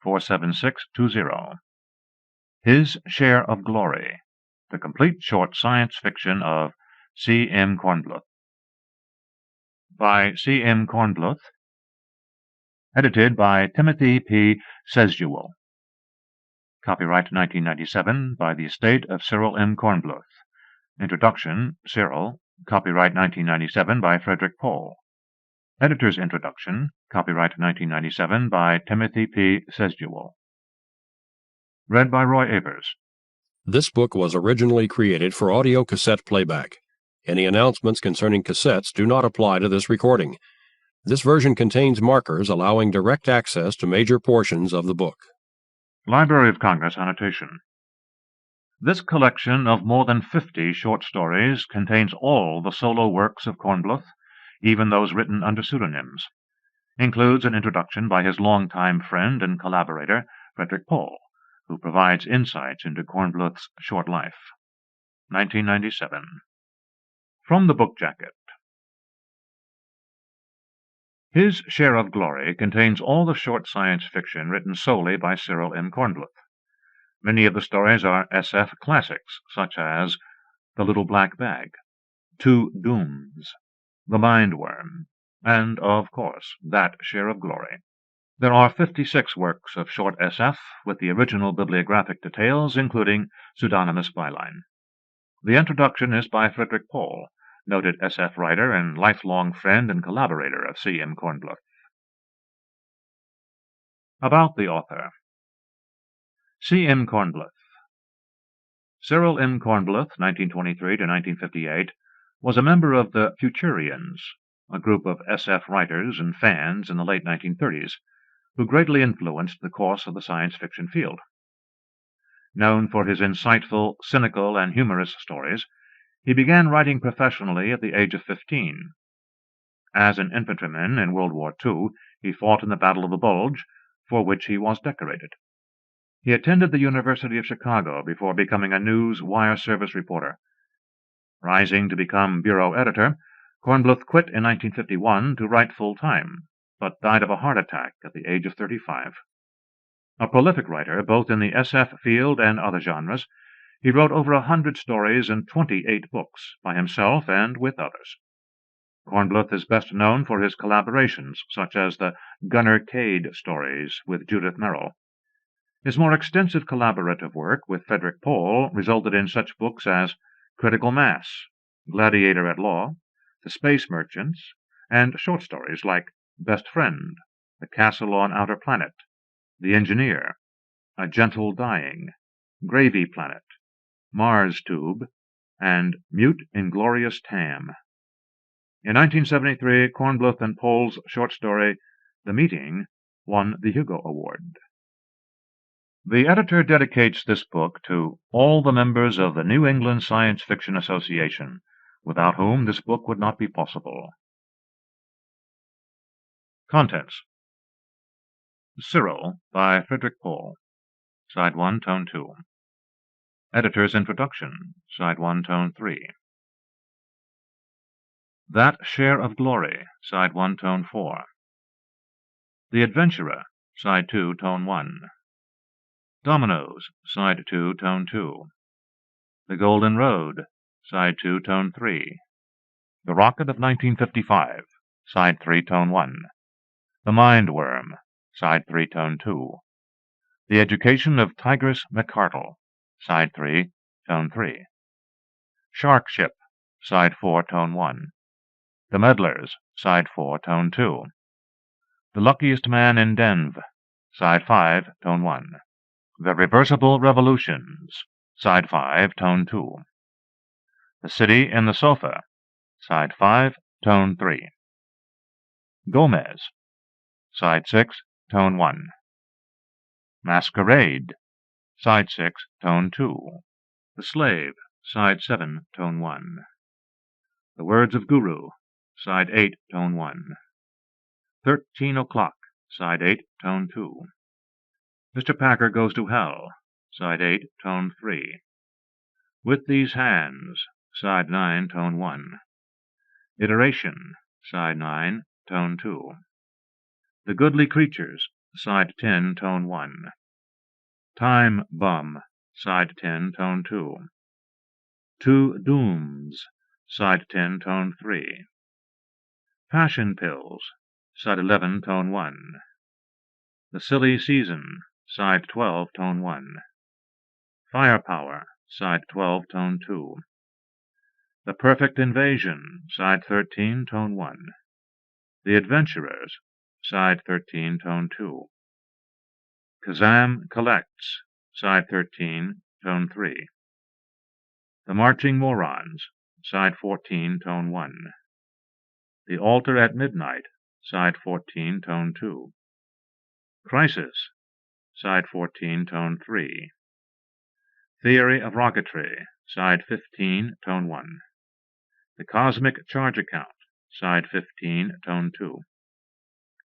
47620. His Share of Glory, the complete short science fiction of C. M. Kornbluth. By C. M. Kornbluth. Edited by Timothy P. Szczesuil. Copyright 1997 by the estate of Cyril M. Kornbluth. Introduction, Cyril. Copyright 1997 by Frederik Pohl. Editor's Introduction. Copyright 1997 by Timothy P. Szczesuil. Read by Roy Avers. This book was originally created for audio cassette playback. Any announcements concerning cassettes do not apply to this recording. This version contains markers allowing direct access to major portions of the book. Library of Congress annotation. This collection of more than 50 short stories contains all the solo works of Kornbluth, even those written under pseudonyms. Includes an introduction by his longtime friend and collaborator, Frederik Pohl, who provides insights into Kornbluth's short life. 1997. From the Book Jacket. His Share of Glory contains all the short science fiction written solely by Cyril M. Kornbluth. Many of the stories are SF classics, such as The Little Black Bag, Two Dooms, The Mindworm, and, of course, That Share of Glory. There are 56 works of short SF, with the original bibliographic details, including pseudonymous byline. The introduction is by Frederik Pohl, noted SF writer and lifelong friend and collaborator of C. M. Kornbluth. About the author. C. M. Kornbluth. Cyril M. Kornbluth, 1923 to 1958, was a member of the Futurians, a group of SF writers and fans in the late 1930s, who greatly influenced the course of the science fiction field. Known for his insightful, cynical, and humorous stories, he began writing professionally at the age of 15. As an infantryman in World War II, he fought in the Battle of the Bulge, for which he was decorated. He attended the University of Chicago before becoming a news wire service reporter. Rising to become bureau editor, Kornbluth quit in 1951 to write full-time, but died of a heart attack at the age of 35. A prolific writer, both in the SF field and other genres, he wrote over 100 stories and 28 books, by himself and with others. Kornbluth is best known for his collaborations, such as the Gunner Cade stories with Judith Merrill. His more extensive collaborative work with Frederik Pohl resulted in such books as Critical Mass, Gladiator at Law, The Space Merchants, and short stories like Best Friend, The Castle on Outer Planet, The Engineer, A Gentle Dying, Gravy Planet, Mars Tube, and Mute Inglorious Tam. In 1973, Kornbluth and Pohl's short story, The Meeting, won the Hugo Award. The editor dedicates this book to all the members of the New England Science Fiction Association, without whom this book would not be possible. Contents. Cyril by Frederik Pohl, Side 1, Tone 2. Editor's Introduction, Side 1, Tone 3. That Share of Glory, Side 1, Tone 4. The Adventurer, Side 2, Tone 1. Dominoes, Side 2, Tone 2. The Golden Road, Side 2, Tone 3. The Rocket of 1955, Side 3, Tone 1. The Mindworm, Side 3, Tone 2. The Education of Tigress McCardle, Side 3, Tone 3. Shark Ship, Side 4, Tone 1. The Meddlers, Side 4, Tone 2. The Luckiest Man in Denv, Side 5, Tone 1. The Reversible Revolutions, Side 5, Tone 2. The City in the Sofa, Side 5, Tone 3. Gomez, Side 6, Tone 1. Masquerade, Side 6, Tone 2. The Slave, Side 7, Tone 1. The Words of Guru, Side 8, Tone 1. 13 O'Clock, Side 8, Tone 2. Mr. Packer Goes to Hell, Side 8, Tone 3. With These Hands, Side 9, Tone 1. Iteration, Side 9, Tone 2. The Goodly Creatures, side 10, tone 1. Time Bum, side 10, tone 2. Two Dooms, side 10, tone 3. Passion Pills, side 11, tone 1. The Silly Season, side 12, tone 1. Firepower, side 12, tone 2. The Perfect Invasion, side 13, tone 1. The Adventurers, side 13, tone 2. Kazam Collects, side 13, tone 3. The Marching Morons, side 14, tone 1. The Altar at Midnight, side 14, tone 2. Crisis, side 14, tone 3. Theory of Rocketry, side 15, tone 1. The Cosmic Charge Account, side 15, tone 2.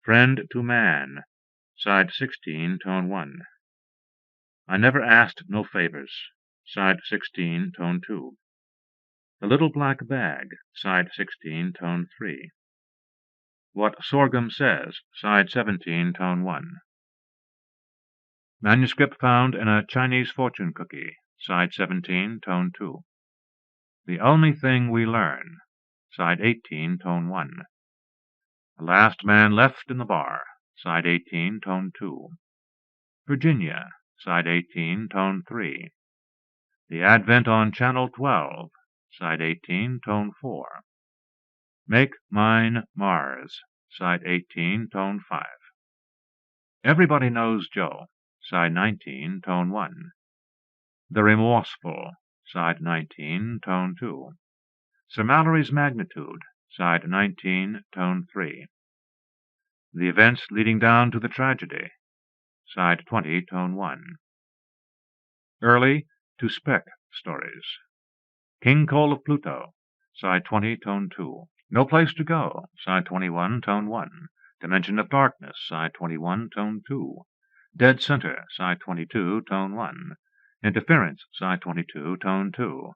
Friend to Man, side 16, tone 1. I Never Asked No Favors, side 16, tone 2. The Little Black Bag, side 16, tone 3. What Sorghum Says, side 17, tone 1. Manuscript found in a Chinese fortune cookie, side 17, tone 2. The Only Thing We Learn, side 18, tone 1. The Last Man Left in the Bar, side 18, tone 2. Virginia, side 18, tone 3. The Advent on Channel 12, side 18, tone 4. Make Mine Mars, side 18, tone 5. Everybody Knows Joe, side 19, tone 1. The Remorseful, side 19, tone 2. Sir Mallory's Magnitude, side 19, tone 3. The Events Leading Down to the Tragedy, side 20, tone 1. Early to Spec Stories. King Cole of Pluto, side 20, tone 2. No Place to Go, side 21, tone 1. Dimension of Darkness, side 21, tone 2. Dead Center, side 22, tone 1. Interference, side 22, tone 2.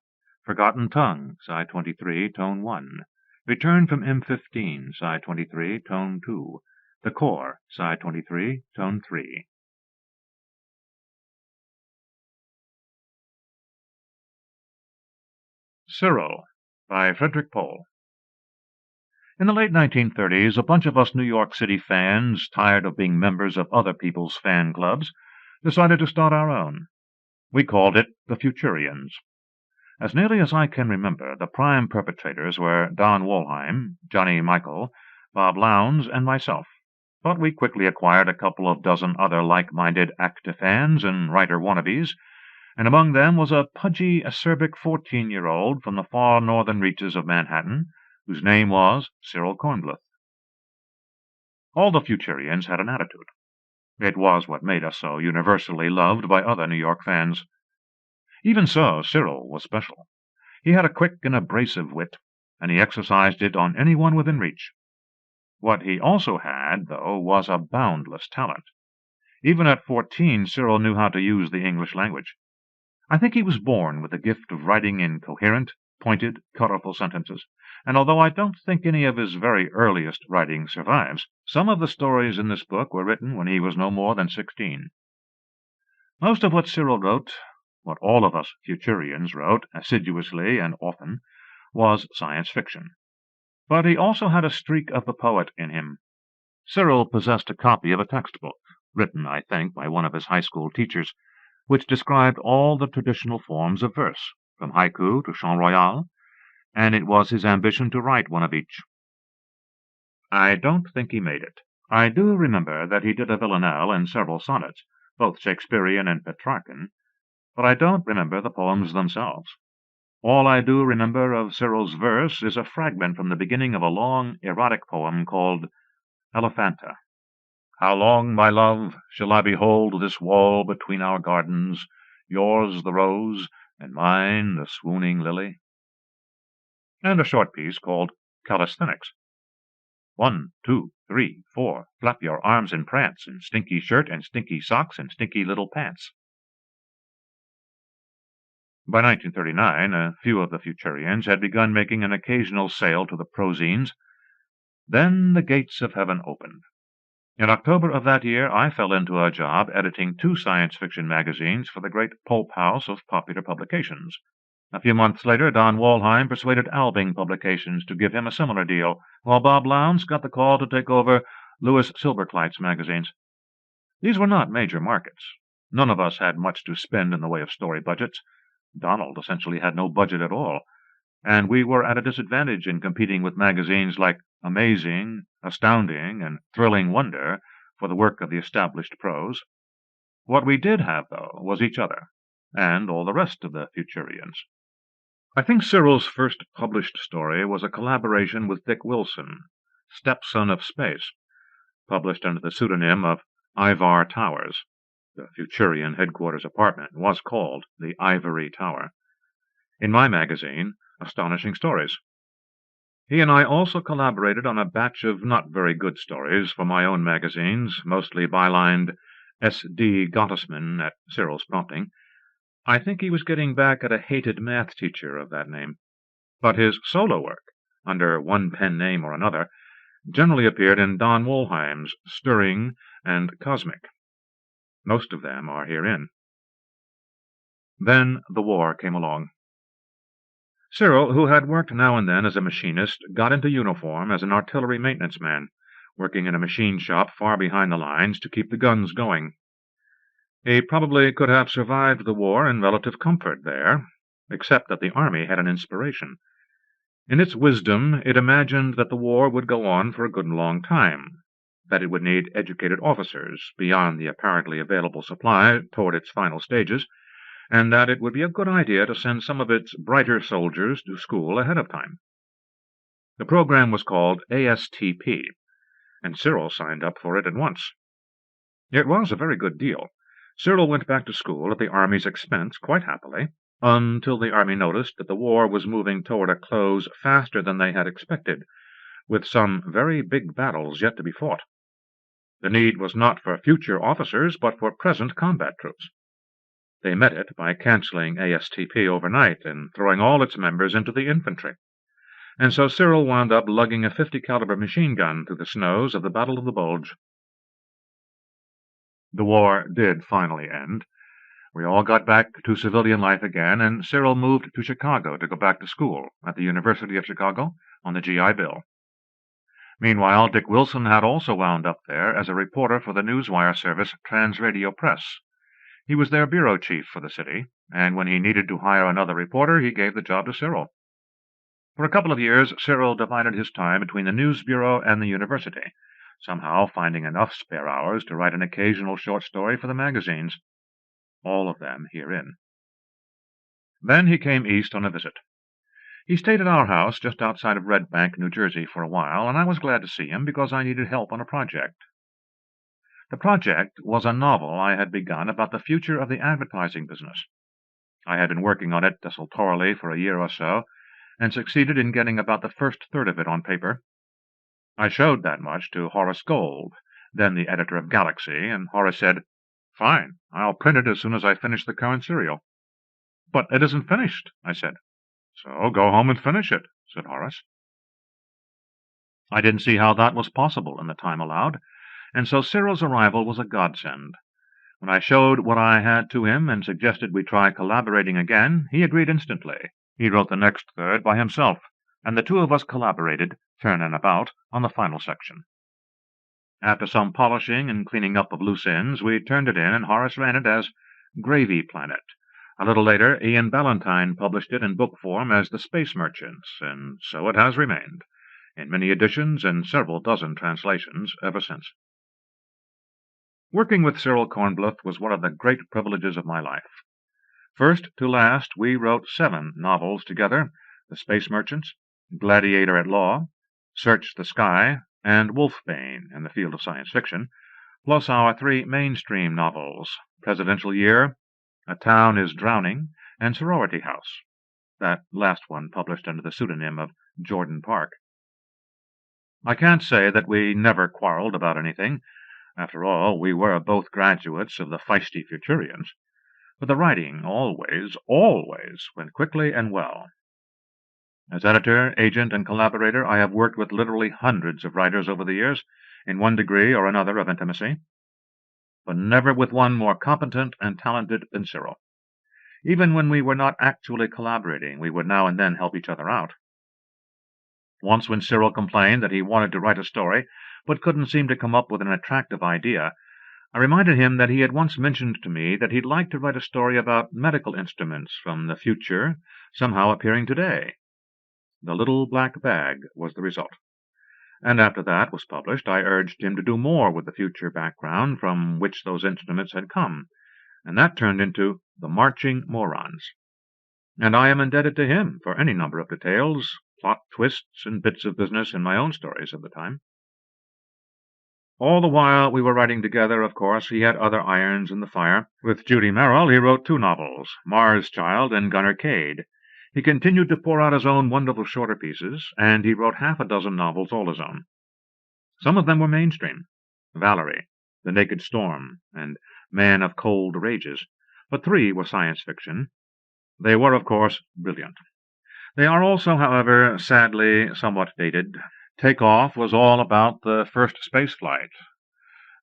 Forgotten Tongue, side 23, tone 1. Return from M15, side 23, tone 2. The Core, side 23, tone 3. Cyril, by Frederik Pohl. In the late 1930s, a bunch of us New York City fans, tired of being members of other people's fan clubs, decided to start our own. We called it the Futurians. As nearly as I can remember, the prime perpetrators were Don Wollheim, Johnny Michael, Bob Lowndes, and myself, but we quickly acquired a couple of dozen other like-minded actor fans and writer wannabes, and among them was a pudgy, acerbic 14-year-old from the far northern reaches of Manhattan, whose name was Cyril Kornbluth. All the Futurians had an attitude. It was what made us so universally loved by other New York fans. Even so, Cyril was special. He had a quick and abrasive wit, and he exercised it on anyone within reach. What he also had, though, was a boundless talent. Even at 14, Cyril knew how to use the English language. I think he was born with the gift of writing in coherent, pointed, colorful sentences, and although I don't think any of his very earliest writing survives, some of the stories in this book were written when he was no more than 16. Most of what Cyril wrote, what all of us Futurians wrote assiduously and often, was science fiction. But he also had a streak of the poet in him. Cyril possessed a copy of a textbook, written, I think, by one of his high school teachers, which described all the traditional forms of verse, from haiku to chant royal, and it was his ambition to write one of each. I don't think he made it. I do remember that he did a villanelle and several sonnets, both Shakespearean and Petrarchan, but I don't remember the poems themselves. All I do remember of Cyril's verse is a fragment from the beginning of a long, erotic poem called Elephanta. How long, my love, shall I behold this wall between our gardens, yours the rose, and mine the swooning lily? And a short piece called Calisthenics. 1, 2, 3, 4, flap your arms and prance, in stinky shirt and stinky socks and stinky little pants. By 1939, a few of the Futurians had begun making an occasional sale to the prozines. Then the gates of heaven opened. In October of that year, I fell into a job editing 2 science fiction magazines for the great pulp house of Popular Publications. A few months later, Don Wollheim persuaded Albing Publications to give him a similar deal, while Bob Lowndes got the call to take over Louis Silberkleit's magazines. These were not major markets. None of us had much to spend in the way of story budgets. Donald essentially had no budget at all, and we were at a disadvantage in competing with magazines like Amazing, Astounding, and Thrilling Wonder for the work of the established pros. What we did have, though, was each other, and all the rest of the Futurians. I think Cyril's first published story was a collaboration with Dick Wilson, Stepson of Space, published under the pseudonym of Ivar Towers. The Futurian headquarters apartment was called the Ivory Tower. In my magazine, Astonishing Stories. He and I also collaborated on a batch of not very good stories for my own magazines, mostly bylined S.D. Gottesman at Cyril's prompting. I think he was getting back at a hated math teacher of that name. But his solo work, under one pen name or another, generally appeared in Don Wollheim's Stirring and Cosmic. Most of them are herein. Then the war came along. Cyril, who had worked now and then as a machinist, got into uniform as an artillery maintenance man, working in a machine shop far behind the lines to keep the guns going. He probably could have survived the war in relative comfort there, except that the army had an inspiration. In its wisdom, it imagined that the war would go on for a good long time, that it would need educated officers beyond the apparently available supply toward its final stages, and that it would be a good idea to send some of its brighter soldiers to school ahead of time. The program was called ASTP, and Cyril signed up for it at once. It was a very good deal. Cyril went back to school at the Army's expense quite happily, until the Army noticed that the war was moving toward a close faster than they had expected, with some very big battles yet to be fought. The need was not for future officers, but for present combat troops. They met it by canceling ASTP overnight and throwing all its members into the infantry. And so Cyril wound up lugging a 50-caliber machine gun through the snows of the Battle of the Bulge. The war did finally end. We all got back to civilian life again, and Cyril moved to Chicago to go back to school at the University of Chicago on the GI Bill. Meanwhile, Dick Wilson had also wound up there as a reporter for the newswire service Transradio Press. He was their bureau chief for the city, and when he needed to hire another reporter, he gave the job to Cyril. For a couple of years, Cyril divided his time between the news bureau and the university, somehow finding enough spare hours to write an occasional short story for the magazines, all of them herein. Then he came east on a visit. He stayed at our house just outside of Red Bank, New Jersey, for a while, and I was glad to see him because I needed help on a project. The project was a novel I had begun about the future of the advertising business. I had been working on it desultorily for a year or so, and succeeded in getting about the first third of it on paper. I showed that much to Horace Gold, then the editor of Galaxy, and Horace said, "Fine, I'll print it as soon as I finish the current serial." "But it isn't finished," I said. "So go home and finish it," said Horace. I didn't see how that was possible in the time allowed, and so Cyril's arrival was a godsend. When I showed what I had to him and suggested we try collaborating again, he agreed instantly. He wrote the next third by himself, and the two of us collaborated, turn and about, on the final section. After some polishing and cleaning up of loose ends, we turned it in, and Horace ran it as Gravy Planet. A little later, Ian Ballantyne published it in book form as The Space Merchants, and so it has remained, in many editions and several dozen translations ever since. Working with Cyril Kornbluth was one of the great privileges of my life. First to last, we wrote 7 novels together: The Space Merchants, Gladiator at Law, Search the Sky, and Wolfbane in the field of science fiction, plus our 3 mainstream novels, Presidential Year, A Town is Drowning, and Sorority House, that last one published under the pseudonym of Jordan Park. I can't say that we never quarreled about anything. After all, we were both graduates of the feisty Futurians. But the writing always went quickly and well. As editor, agent, and collaborator, I have worked with literally hundreds of writers over the years, in one degree or another of intimacy, but never with one more competent and talented than Cyril. Even when we were not actually collaborating, we would now and then help each other out. Once when Cyril complained that he wanted to write a story, but couldn't seem to come up with an attractive idea, I reminded him that he had once mentioned to me that he'd like to write a story about medical instruments from the future somehow appearing today. The Little Black Bag was the result. And after that was published, I urged him to do more with the future background from which those instruments had come, and that turned into The Marching Morons. And I am indebted to him for any number of details, plot twists, and bits of business in my own stories of the time. All the while we were writing together, of course, he had other irons in the fire. With Judy Merrill he wrote 2 novels, Mars Child and Gunner Cade. He continued to pour out his own wonderful shorter pieces, and he wrote 6 novels all his own. Some of them were mainstream, Valerie, The Naked Storm, and Man of Cold Rages, but 3 were science fiction. They were, of course, brilliant. They are also, however, sadly somewhat dated. Takeoff was all about the first space flight.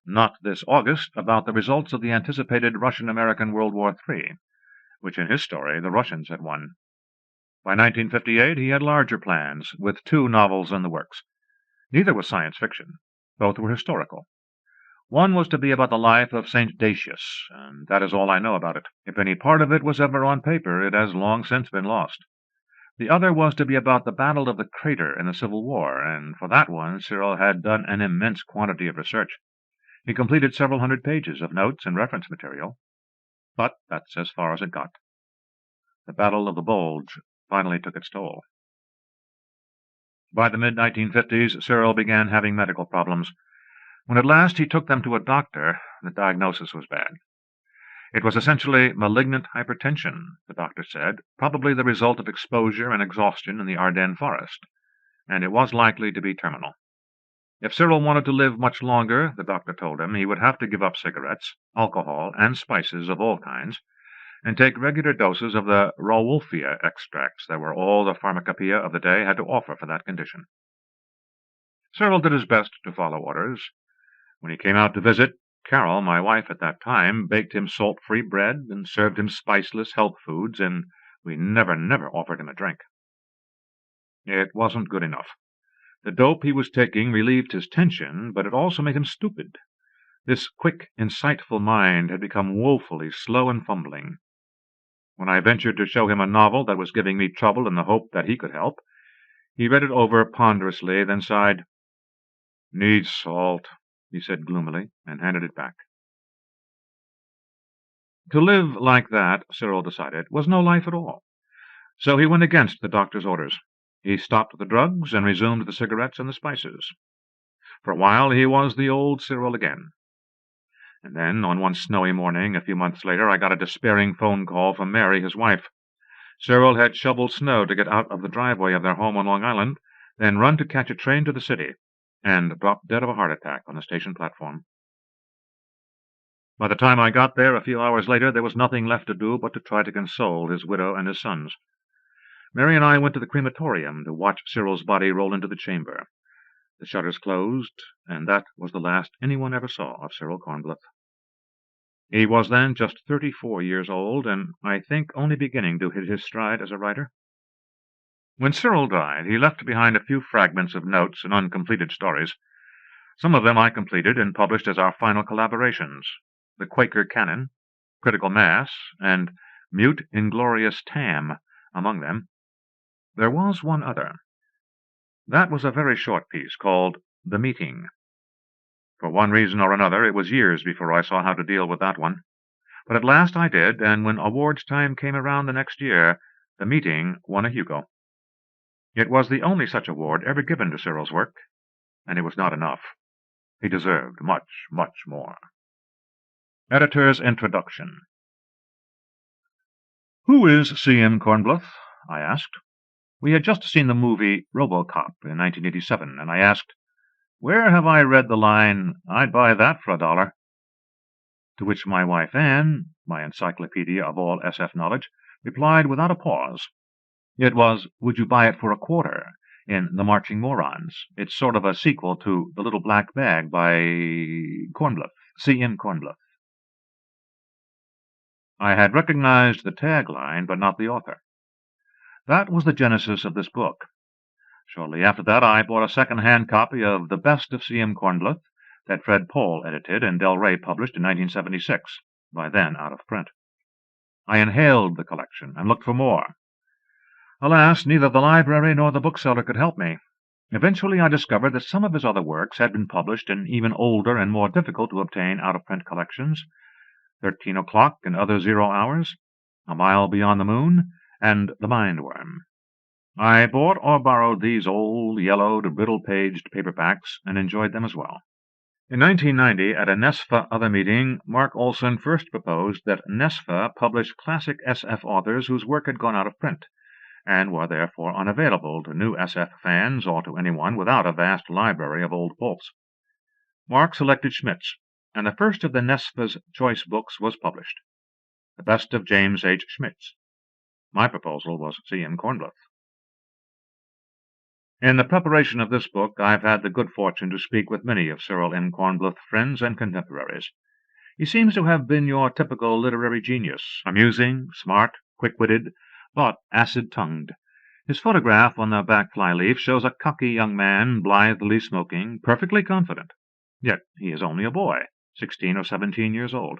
Not this August, about the results of the anticipated Russian-American World War III, which in his story the Russians had won. By 1958 he had larger plans, with 2 novels in the works. Neither was science fiction. Both were historical. One was to be about the life of St. Dacius, and that is all I know about it. If any part of it was ever on paper, it has long since been lost. The other was to be about the Battle of the Crater in the Civil War, and for that one Cyril had done an immense quantity of research. He completed several hundred pages of notes and reference material, but that's as far as it got. The Battle of the Bulge finally took its toll. By the mid-1950s, Cyril began having medical problems. When at last he took them to a doctor, the diagnosis was bad. It was essentially malignant hypertension, the doctor said, probably the result of exposure and exhaustion in the Ardennes forest, and it was likely to be terminal. If Cyril wanted to live much longer, the doctor told him, he would have to give up cigarettes, alcohol, and spices of all kinds, and take regular doses of the Rauwolfia extracts that were all the pharmacopoeia of the day had to offer for that condition. Cyril did his best to follow orders. When he came out to visit, Carol, my wife at that time, baked him salt-free bread and served him spiceless health foods, and we never offered him a drink. It wasn't good enough. The dope he was taking relieved his tension, but it also made him stupid. This quick, insightful mind had become woefully slow and fumbling. When I ventured to show him a novel that was giving me trouble in the hope that he could help, he read it over ponderously, then sighed. "Needs salt," he said gloomily, and handed it back. To live like that, Cyril decided, was no life at all. So he went against the doctor's orders. He stopped the drugs and resumed the cigarettes and the spices. For a while he was the old Cyril again. And then, on one snowy morning, a few months later, I got a despairing phone call from Mary, his wife. Cyril had shoveled snow to get out of the driveway of their home on Long Island, then run to catch a train to the city, and dropped dead of a heart attack on the station platform. By the time I got there, a few hours later, there was nothing left to do but to try to console his widow and his sons. Mary and I went to the crematorium to watch Cyril's body roll into the chamber. The shutters closed, and that was the last anyone ever saw of Cyril Kornbluth. He was then just 34 years old, and I think only beginning to hit his stride as a writer. When Cyril died, he left behind a few fragments of notes and uncompleted stories. Some of them I completed and published as our final collaborations, The Quaker Canon, Critical Mass, and Mute Inglorious Tam among them. There was one other. That was a very short piece called The Meeting. For one reason or another, it was years before I saw how to deal with that one. But at last I did, and when awards time came around the next year, The Meeting won a Hugo. It was the only such award ever given to Cyril's work, and it was not enough. He deserved much more. Editor's Introduction. "Who is C.M. Kornbluth?" I asked. We had just seen the movie RoboCop in 1987, and I asked, "Where have I read the line, 'I'd buy that for $1'?" To which my wife Anne, my encyclopedia of all SF knowledge, replied without a pause. It was, "Would you buy it for $0.25? in The Marching Morons. It's sort of a sequel to The Little Black Bag by Kornbluth, C.M. Kornbluth. I had recognized the tagline, but not the author. That was the genesis of this book. Shortly after that, I bought a second-hand copy of The Best of C.M. Kornbluth that Fred Pohl edited and Del Rey published in 1976, by then out of print. I inhaled the collection and looked for more. Alas, neither the library nor the bookseller could help me. Eventually I discovered that some of his other works had been published in even older and more difficult-to-obtain out-of-print collections, 13 O'Clock and Other Zero Hours, A Mile Beyond the Moon, and The Mindworm. I bought or borrowed these old, yellowed, brittle-paged paperbacks and enjoyed them as well. In 1990, at a NESFA other meeting, Mark Olson first proposed that NESFA publish classic SF authors whose work had gone out of print, and were therefore unavailable to new SF fans or to anyone without a vast library of old pulps. Mark selected Schmitz, and the first of the NESFA's choice books was published, The Best of James H. Schmitz. My proposal was C.M. Kornbluth. In the preparation of this book, I've had the good fortune to speak with many of Cyril M. Kornbluth's friends and contemporaries. He seems to have been your typical literary genius, amusing, smart, quick-witted, but acid-tongued. His photograph on the back flyleaf shows a cocky young man, blithely smoking, perfectly confident. Yet he is only a boy, 16 or 17 years old.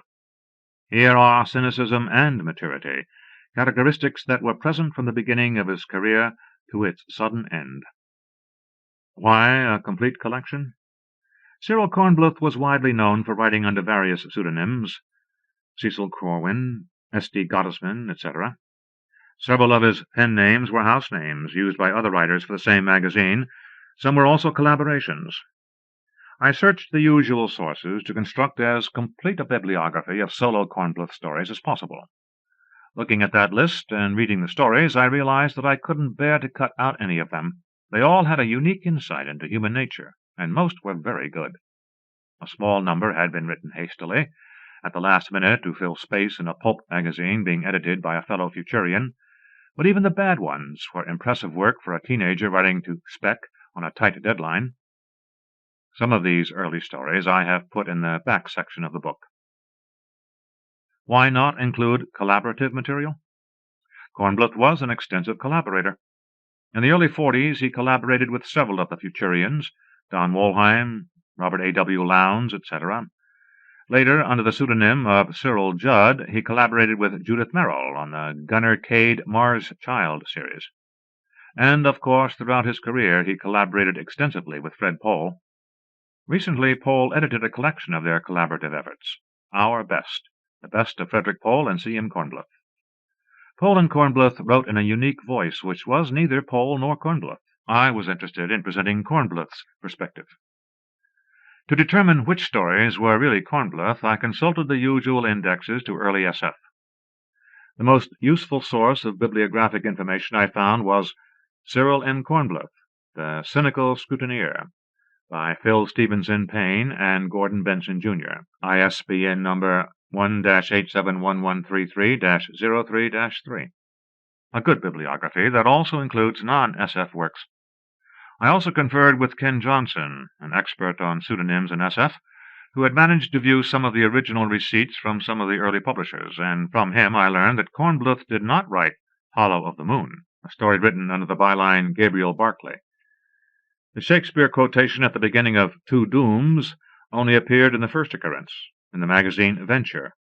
Here are cynicism and maturity, characteristics that were present from the beginning of his career to its sudden end. Why a complete collection? Cyril Kornbluth was widely known for writing under various pseudonyms, Cecil Corwin, S.D. Gottesman, etc. Several of his pen names were house names, used by other writers for the same magazine. Some were also collaborations. I searched the usual sources to construct as complete a bibliography of solo Kornbluth stories as possible. Looking at that list and reading the stories, I realized that I couldn't bear to cut out any of them. They all had a unique insight into human nature, and most were very good. A small number had been written hastily, at the last minute to fill space in a pulp magazine being edited by a fellow Futurian, but even the bad ones were impressive work for a teenager writing to spec on a tight deadline. Some of these early stories I have put in the back section of the book. Why not include collaborative material? Kornbluth was an extensive collaborator. In the early 40s, he collaborated with several of the Futurians, Don Wollheim, Robert A.W. Lowndes, etc. Later, under the pseudonym of Cyril Judd, he collaborated with Judith Merrill on the Gunnar Cade Mars Child series. And, of course, throughout his career, he collaborated extensively with Fred Pohl. Recently, Pohl edited a collection of their collaborative efforts, Our Best, The Best of Frederik Pohl and C.M. Kornbluth. Pohl and Kornbluth wrote in a unique voice, which was neither Pohl nor Kornbluth. I was interested in presenting Kornbluth's perspective. To determine which stories were really Kornbluth, I consulted the usual indexes to early SF. The most useful source of bibliographic information I found was Cyril M. Kornbluth, The Cynical Scrutineer, by Phil Stevenson Payne and Gordon Benson, Jr., ISBN number 1-871133-03-3. A good bibliography that also includes non-SF works. I also conferred with Ken Johnson, an expert on pseudonyms in SF, who had managed to view some of the original receipts from some of the early publishers, and from him I learned that Kornbluth did not write Hollow of the Moon, a story written under the byline Gabriel Barclay. The Shakespeare quotation at the beginning of Two Dooms only appeared in the first occurrence, in the magazine Venture,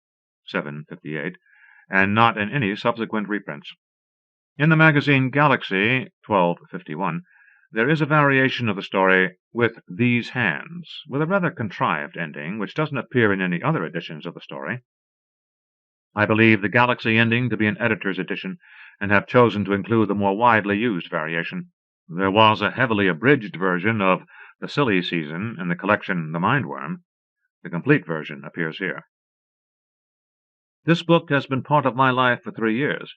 758, and not in any subsequent reprints. In the magazine Galaxy, 1251, there is a variation of the story With These Hands, with a rather contrived ending, which doesn't appear in any other editions of the story. I believe the Galaxy ending to be an editor's edition, and have chosen to include the more widely used variation. There was a heavily abridged version of The Silly Season in the collection The Mindworm. The complete version appears here. This book has been part of my life for 3 years.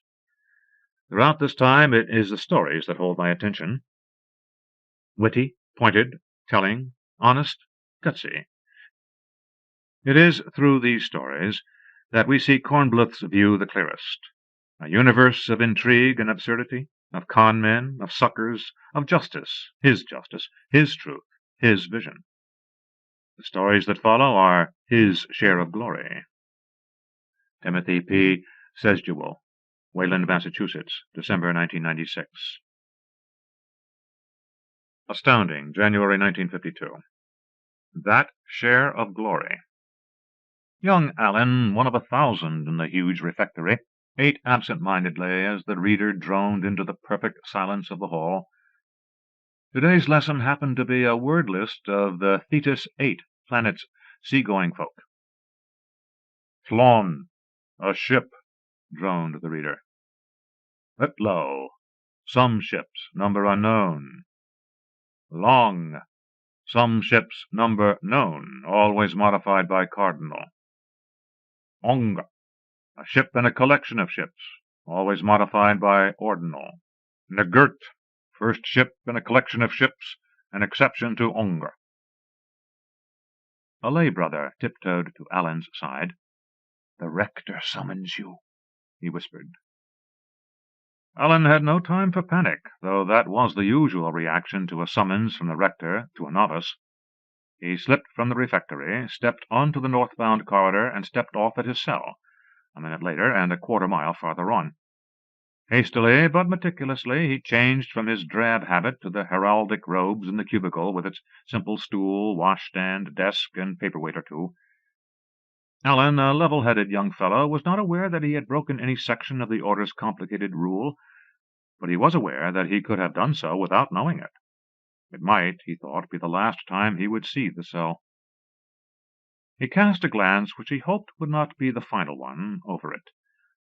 Throughout this time, it is the stories that hold my attention. Witty, pointed, telling, honest, gutsy. It is through these stories that we see Kornbluth's view the clearest. A universe of intrigue and absurdity, of con men, of suckers, of justice, his truth, his vision. The stories that follow are his share of glory. Timothy P. Szczesuil, Wayland, Massachusetts, December 1996. Astounding, January 1952. That Share of Glory. Young Allen, one of 1,000 in the huge refectory, ate absent-mindedly as the reader droned into the perfect silence of the hall. Today's lesson happened to be a word list of the Thetis 8 planet's seagoing folk. Tlon, a ship, droned the reader. Litlow, some ships, number unknown. Long, some ships, number known, always modified by cardinal. Ong, a ship and a collection of ships, always modified by ordinal. Negurt, first ship and a collection of ships, an exception to Ongr. A lay brother tiptoed to Allen's side. "The rector summons you," he whispered. Allen had no time for panic, though that was the usual reaction to a summons from the rector to a novice. He slipped from the refectory, stepped onto the northbound corridor, and stepped off at his cell, a minute later and a quarter-mile farther on. Hastily but meticulously he changed from his drab habit to the heraldic robes in the cubicle with its simple stool, washstand, desk, and paperweight or two. Allen, a level-headed young fellow, was not aware that he had broken any section of the Order's complicated rule, but he was aware that he could have done so without knowing it. It might, he thought, be the last time he would see the cell. He cast a glance which he hoped would not be the final one over it,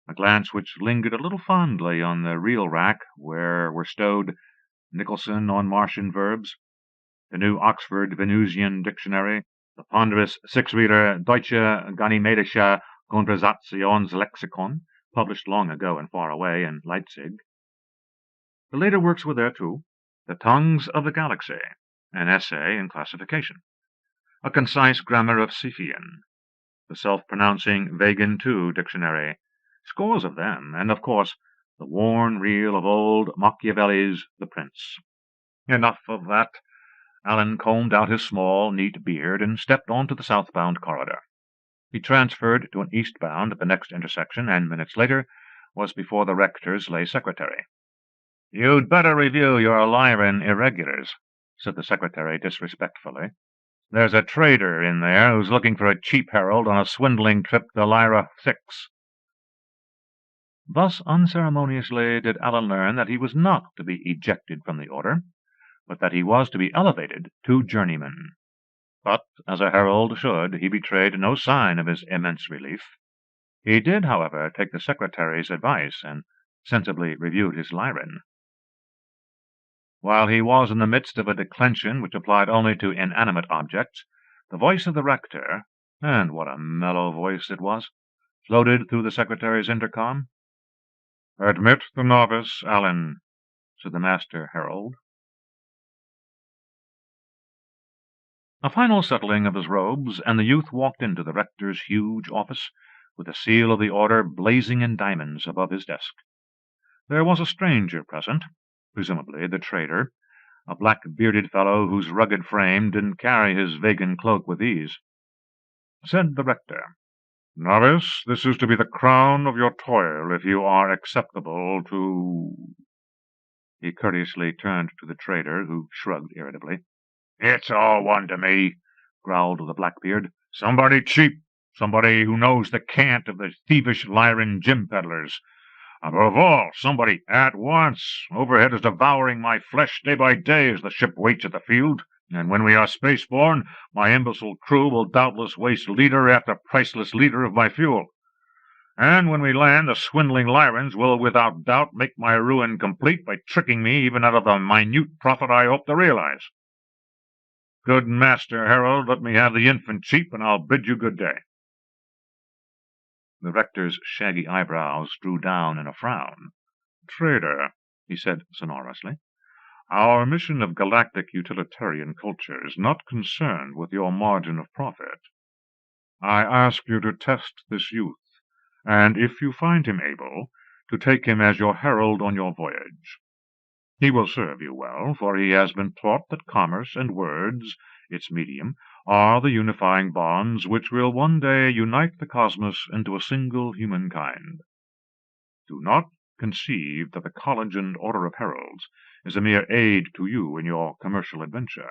a glance which lingered a little fondly on the reel rack where were stowed Nicholson on Martian verbs, the new Oxford Venusian dictionary, the ponderous six-reader Deutsche Ganymedische Konversationslexikon, published long ago and far away in Leipzig. The later works were there, too, The Tongues of the Galaxy, an essay in classification, a concise grammar of Scythian, the self-pronouncing Vegan II dictionary, scores of them, and, of course, the worn reel of old Machiavelli's The Prince. Enough of that. Allen combed out his small, neat beard and stepped on to the southbound corridor. He transferred to an eastbound at the next intersection, and minutes later was before the rector's lay secretary. "You'd better review your Lyran irregulars," said the secretary disrespectfully. "There's a trader in there who's looking for a cheap herald on a swindling trip to Lyra 6. Thus unceremoniously did Allen learn that he was not to be ejected from the Order, but that he was to be elevated to journeyman. But, as a herald should, he betrayed no sign of his immense relief. He did, however, take the secretary's advice, and sensibly reviewed his Lyran. While he was in the midst of a declension which applied only to inanimate objects, the voice of the rector, and what a mellow voice it was, floated through the secretary's intercom. "Admit the novice, Allen," said the master herald. A final settling of his robes, and the youth walked into the rector's huge office, with the seal of the Order blazing in diamonds above his desk. There was a stranger present, presumably the trader, a black-bearded fellow whose rugged frame didn't carry his vegan cloak with ease. Said the rector, "Novice, this is to be the crown of your toil if you are acceptable to—" He courteously turned to the trader, who shrugged irritably. "It's all one to me," growled the Blackbeard. "Somebody cheap, somebody who knows the cant of the thievish Lyran gym peddlers. Above all, somebody at once. Overhead is devouring my flesh day by day as the ship waits at the field, and when we are spaceborne, my imbecile crew will doubtless waste liter after priceless liter of my fuel. And when we land, the swindling Lyrans will without doubt make my ruin complete by tricking me even out of the minute profit I hope to realize. Good Master Herald, let me have the infant cheap, and I'll bid you good day." The rector's shaggy eyebrows drew down in a frown. "Trader," he said sonorously, "our mission of galactic utilitarian culture is not concerned with your margin of profit. I ask you to test this youth, and if you find him able, to take him as your herald on your voyage. He will serve you well, for he has been taught that commerce and words, its medium, are the unifying bonds which will one day unite the cosmos into a single humankind. Do not conceive that the College and Order of Heralds is a mere aid to you in your commercial adventure.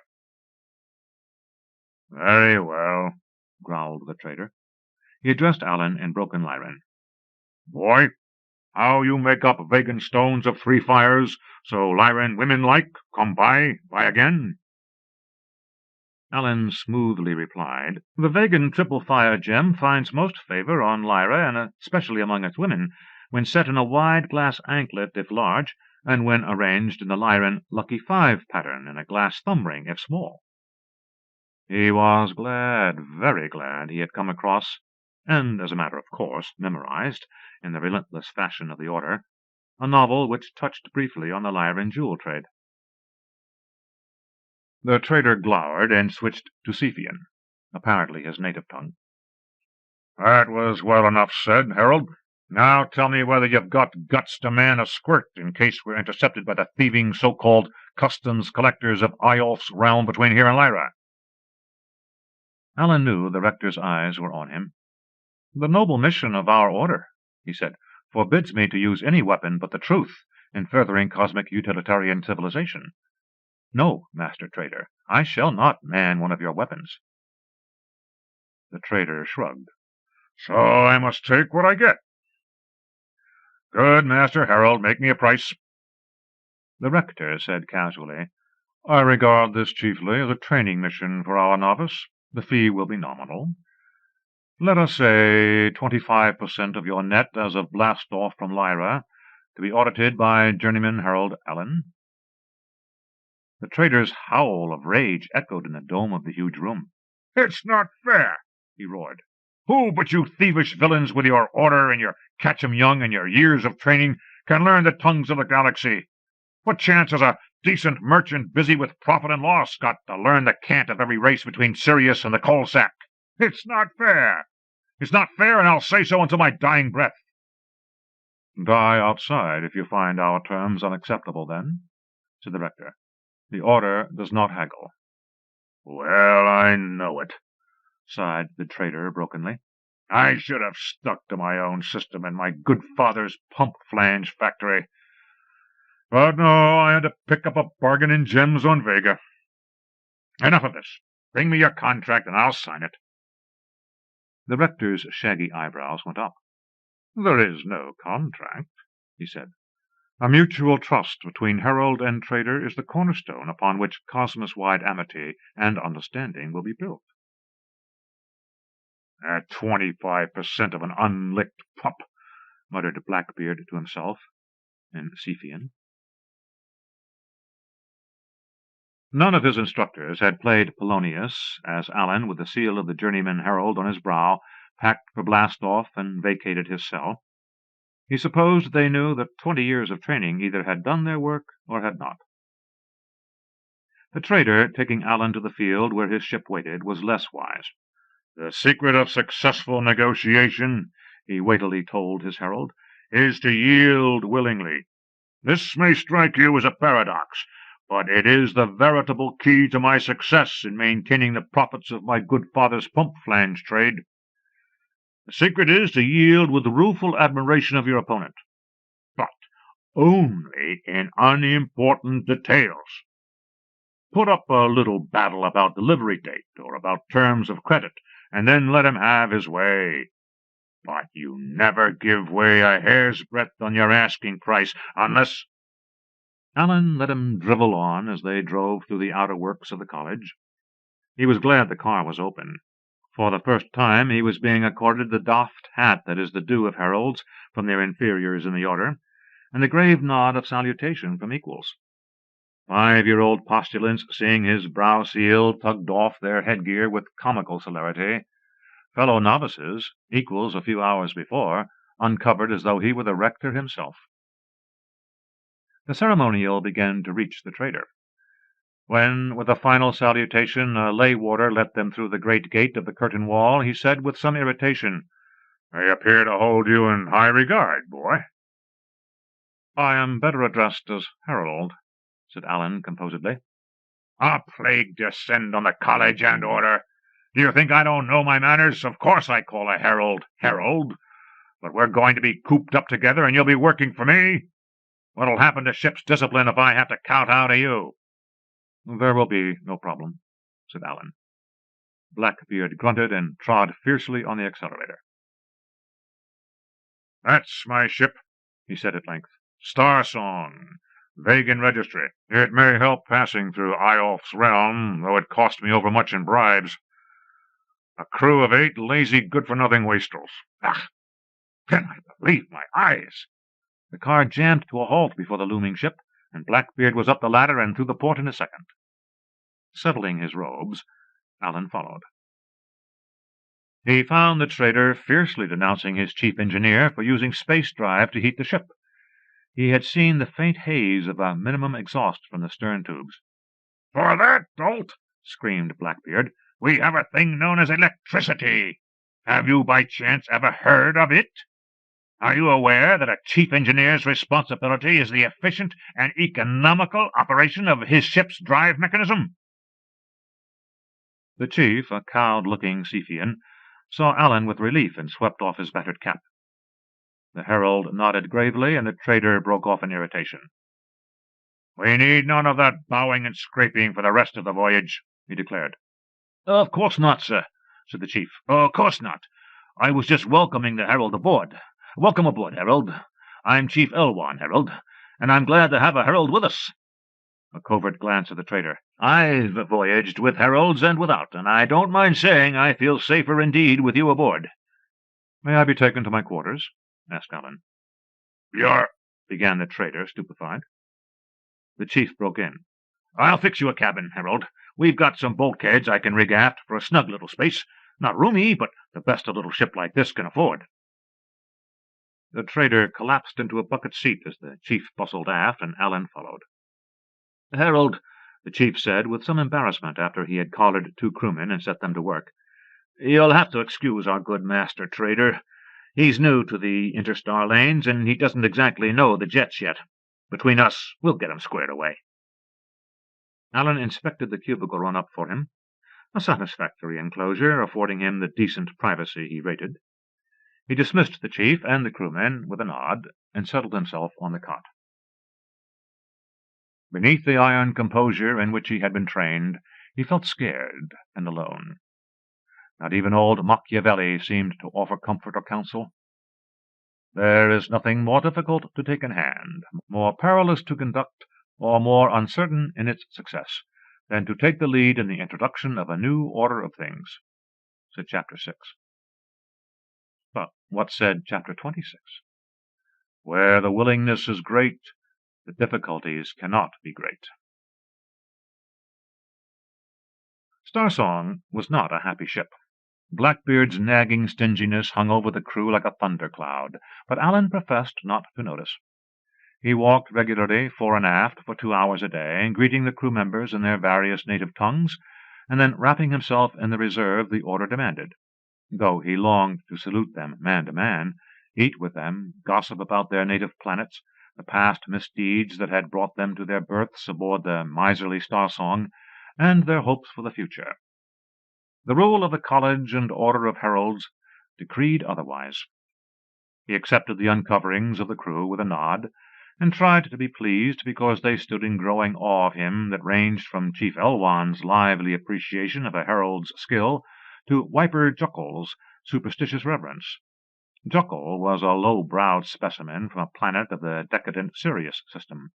Very well, growled the trader. He addressed Allen in broken Lyran. Boy, how you make up vegan stones of 3 fires, so Lyran women like, come buy again? Allen smoothly replied, The vegan triple fire gem finds most favor on Lyra, and especially among its women, when set in a wide glass anklet if large, and when arranged in the Lyran Lucky 5 pattern in a glass thumb ring if small. He was glad, very glad, he had come across, and as a matter of course memorized, in the relentless fashion of the order, a novel which touched briefly on the Lyran jewel trade. The trader glowered and switched to Cephian, apparently his native tongue. That was well enough said, Herald. Now tell me whether you've got guts to man a squirt in case we're intercepted by the thieving so-called customs collectors of Eyolf's realm between here and Lyra. Allen knew the rector's eyes were on him. The noble mission of our order, he said, forbids me to use any weapon but the truth in furthering cosmic utilitarian civilization. No, Master Trader, I shall not man one of your weapons. The trader shrugged. So I must take what I get. Good, Master Herald, make me a price. The rector said casually, I regard this chiefly as a training mission for our novice. The fee will be nominal. Let us say 25% of your net as a blast-off from Lyra, to be audited by journeyman Herald Allen. The trader's howl of rage echoed in the dome of the huge room. It's not fair, he roared. Who but you thievish villains with your order and your catch-em-young and your years of training can learn the tongues of the galaxy? What chance has a decent merchant busy with profit and loss got to learn the cant of every race between Sirius and the coal sack? It's not fair. It's not fair, and I'll say so until my dying breath. Die outside if you find our terms unacceptable, then, said the rector. The order does not haggle. Well, I know it, sighed the trader brokenly. I should have stuck to my own system and my good father's pump flange factory. But no, I had to pick up a bargain in gems on Vega. Enough of this. Bring me your contract and I'll sign it. The rector's shaggy eyebrows went up. There is no contract, he said. A mutual trust between herald and trader is the cornerstone upon which cosmos-wide amity and understanding will be built. At 25% of an unlicked pup, muttered Blackbeard to himself in Cephian. None of his instructors had played Polonius, as Allen, with the seal of the journeyman herald on his brow, packed for blast-off and vacated his cell. He supposed they knew that 20 years of training either had done their work or had not. The trader, taking Allen to the field where his ship waited, was less wise. The secret of successful negotiation, he weightily told his herald, is to yield willingly. This may strike you as a paradox, but it is the veritable key to my success in maintaining the profits of my good father's pump flange trade. The secret is to yield with the rueful admiration of your opponent, but only in unimportant details. Put up a little battle about delivery date or about terms of credit, and then let him have his way. But you never give way a hair's breadth on your asking price, unless— Allen let him drivel on as they drove through the outer works of the college. He was glad the car was open. For the first time he was being accorded the doffed hat that is the due of heralds from their inferiors in the order, and the grave nod of salutation from equals. 5-year-old postulants, seeing his brow seal, tugged off their headgear with comical celerity. Fellow novices, equals a few hours before, uncovered as though he were the rector himself. The ceremonial began to reach the trader. When, with a final salutation, a lay warder let them through the great gate of the curtain wall, he said with some irritation, "They appear to hold you in high regard, boy." "I am better addressed as herald," said Allen composedly. A plague descend on the college and order! Do you think I don't know my manners? Of course I call a herald herald. But we're going to be cooped up together, and you'll be working for me. What'll happen to ship's discipline if I have to kowtow to you? There will be no problem, said Allen. Blackbeard grunted and trod fiercely on the accelerator. That's my ship, he said at length. Star Song. Vegan registry. It may help passing through Eyolf's realm, though it cost me overmuch in bribes. A crew of 8 lazy, good-for-nothing wastrels. Ah! Can I believe my eyes? The car jammed to a halt before the looming ship, and Blackbeard was up the ladder and through the port in a second. Settling his robes, Allen followed. He found the trader fiercely denouncing his chief engineer for using space drive to heat the ship. He had seen the faint haze of a minimum exhaust from the stern tubes. For that, dolt, screamed Blackbeard, we have a thing known as electricity. Have you by chance ever heard of it? Are you aware that a chief engineer's responsibility is the efficient and economical operation of his ship's drive mechanism? The chief, a cowed-looking Cephian, saw Allen with relief and swept off his battered cap. The herald nodded gravely, and the trader broke off in irritation. We need none of that bowing and scraping for the rest of the voyage, he declared. Of course not, sir, said the chief. Of course not. I was just welcoming the herald aboard. Welcome aboard, Herald. I'm Chief Elwan, Herald, and I'm glad to have a herald with us. A covert glance at the trader. I've voyaged with heralds and without, and I don't mind saying I feel safer indeed with you aboard. May I be taken to my quarters? Asked Allen. You're... began the trader, stupefied. The chief broke in. I'll fix you a cabin, Herald. We've got some bulkheads I can rig aft for a snug little space. Not roomy, but the best a little ship like this can afford. The trader collapsed into a bucket seat as the chief bustled aft, and Allen followed. Herald, the chief said with some embarrassment after he had collared 2 crewmen and set them to work, you'll have to excuse our good master trader. He's new to the interstar lanes, and he doesn't exactly know the jets yet. Between us, we'll get him squared away. Allen inspected the cubicle run up for him, a satisfactory enclosure affording him the decent privacy he rated. He dismissed the chief and the crewmen with a nod, and settled himself on the cot. Beneath the iron composure in which he had been trained, he felt scared and alone. Not even old Machiavelli seemed to offer comfort or counsel. There is nothing more difficult to take in hand, more perilous to conduct, or more uncertain in its success, than to take the lead in the introduction of a new order of things, said Chapter 6. But what said Chapter 26? Where the willingness is great, the difficulties cannot be great. Star Song was not a happy ship. Blackbeard's nagging stinginess hung over the crew like a thundercloud, but Allen professed not to notice. He walked regularly fore and aft for 2 hours a day, greeting the crew members in their various native tongues, and then wrapping himself in the reserve the order demanded. Though he longed to salute them man to man, eat with them, gossip about their native planets, the past misdeeds that had brought them to their berths aboard the miserly Star Song, and their hopes for the future. The rule of the College and Order of Heralds decreed otherwise. He accepted the uncoverings of the crew with a nod, and tried to be pleased because they stood in growing awe of him that ranged from Chief Elwan's lively appreciation of a herald's skill to Wiper Juckle's superstitious reverence. Juckle was a low-browed specimen from a planet of the decadent Sirius system.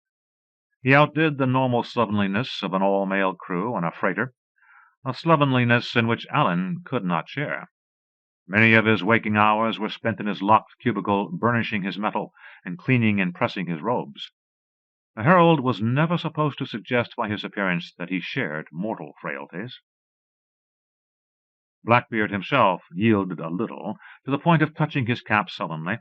He outdid the normal slovenliness of an all-male crew on a freighter, a slovenliness in which Allen could not share. Many of his waking hours were spent in his locked cubicle burnishing his metal and cleaning and pressing his robes. A herald was never supposed to suggest by his appearance that he shared mortal frailties. Blackbeard himself yielded a little, to the point of touching his cap sullenly.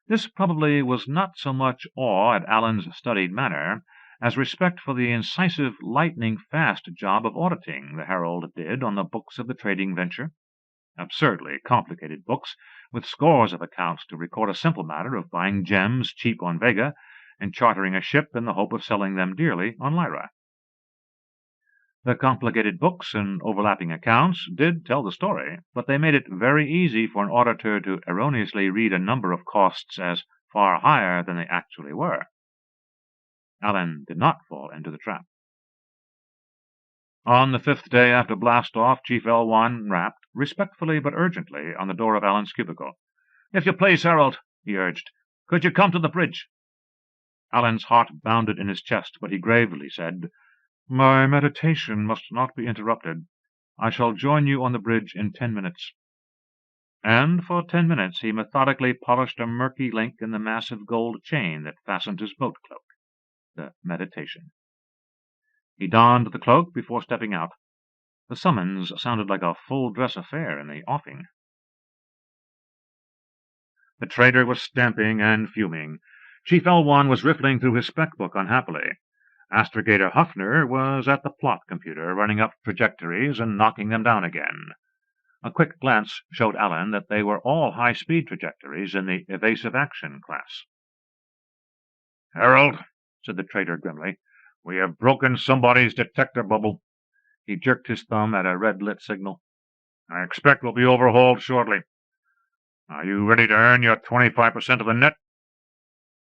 This probably was not so much awe at Allen's studied manner as respect for the incisive, lightning-fast job of auditing the herald did on the books of the trading venture. Absurdly complicated books, with scores of accounts to record a simple matter of buying gems cheap on Vega, and chartering a ship in the hope of selling them dearly on Lyra. The complicated books and overlapping accounts did tell the story, but they made it very easy for an auditor to erroneously read a number of costs as far higher than they actually were. Alan did not fall into the trap. On the 5th day after blast-off, Chief L1 rapped, respectfully but urgently, on the door of Alan's cubicle. "If you please, Harold," he urged, "could you come to the bridge?" Alan's heart bounded in his chest, but he gravely said, "My meditation must not be interrupted. I shall join you on the bridge in 10 minutes. And for 10 minutes he methodically polished a murky link in the massive gold chain that fastened his boat cloak. The meditation. He donned the cloak before stepping out. The summons sounded like a full-dress affair in the offing. The trader was stamping and fuming. Chief L1 was riffling through his spec book unhappily. Astrogator Huffner was at the plot computer, running up trajectories and knocking them down again. A quick glance showed Alan that they were all high-speed trajectories in the evasive action class. "Harold," said the trader grimly, "we have broken somebody's detector bubble." He jerked his thumb at a red-lit signal. "I expect we'll be overhauled shortly. Are you ready to earn your 25% of the net?"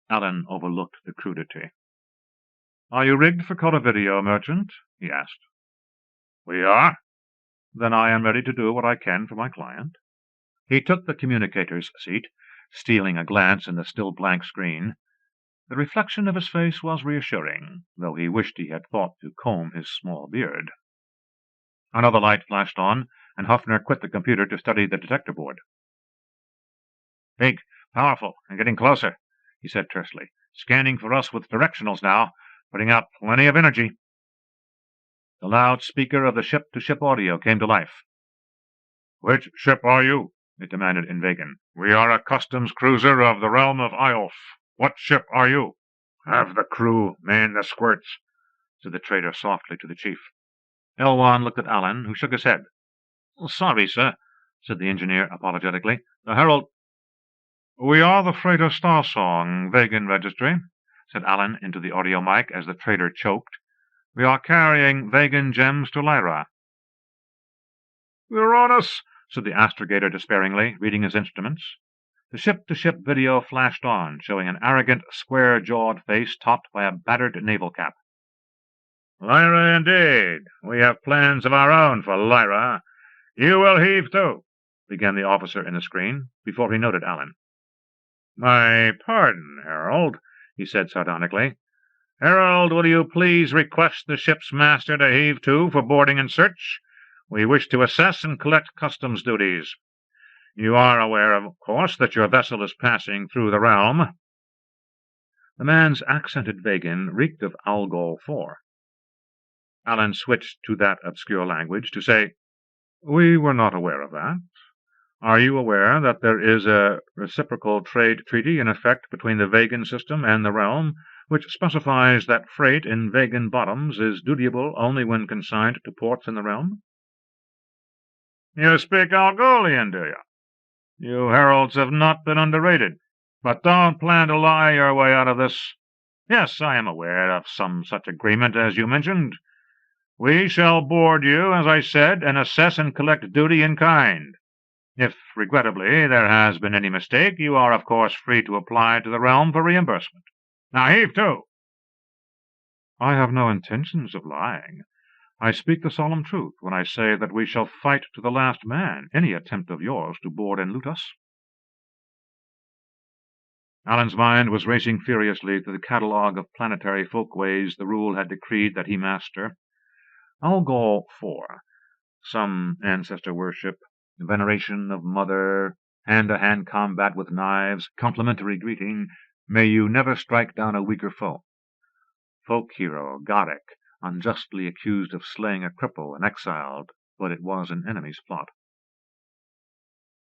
Alan overlooked the crudity. "Are you rigged for color video, merchant?" he asked. "We are." "Then I am ready to do what I can for my client." He took the communicator's seat, stealing a glance in the still blank screen. The reflection of his face was reassuring, though he wished he had thought to comb his small beard. Another light flashed on, and Huffner quit the computer to study the detector board. "Big, powerful, and getting closer," he said tersely. "Scanning for us with directionals now, putting out plenty of energy." The loud speaker of the ship-to-ship audio came to life. "Which ship are you?" it demanded in Vagan. "We are a customs cruiser of the realm of Iolf. What ship are you?" "Have the crew man the squirts," said the trader softly to the chief. L1 looked at Alan, who shook his head. "Sorry, sir," said the engineer apologetically. "The Herald—" "We are the freighter Starsong, Vagan Registry," said Alan into the audio mic as the trader choked. "We are carrying Vagan gems to Lyra." "They're on us," said the astrogator despairingly, reading his instruments. The ship-to-ship video flashed on, showing an arrogant, square-jawed face topped by a battered naval cap. "Lyra, indeed. We have plans of our own for Lyra. You will heave to," began the officer in the screen, before he noted Alan. "My pardon, Harold," he said sardonically. "Harold, will you please request the ship's master to heave to for boarding and search? We wish to assess and collect customs duties. You are aware, of course, that your vessel is passing through the realm." The man's accented Vagan reeked of Algol 4. Alan switched to that obscure language to say, "We were not aware of that. Are you aware that there is a reciprocal trade treaty in effect between the Vagan system and the realm, which specifies that freight in Vagan bottoms is dutiable only when consigned to ports in the realm?" "You speak Algolian, do you? You heralds have not been underrated. But don't plan to lie your way out of this. Yes, I am aware of some such agreement as you mentioned. We shall board you, as I said, and assess and collect duty in kind. If, regrettably, there has been any mistake, you are, of course, free to apply to the realm for reimbursement. Now heave to." "I have no intentions of lying. I speak the solemn truth when I say that we shall fight to the last man any attempt of yours to board and loot us." Alan's mind was racing furiously through the catalogue of planetary folkways the rule had decreed that he master. Algol 4, some ancestor worship, veneration of mother, hand-to-hand combat with knives, complimentary greeting, may you never strike down a weaker foe. Folk hero, Goddic, unjustly accused of slaying a cripple and exiled, but it was an enemy's plot.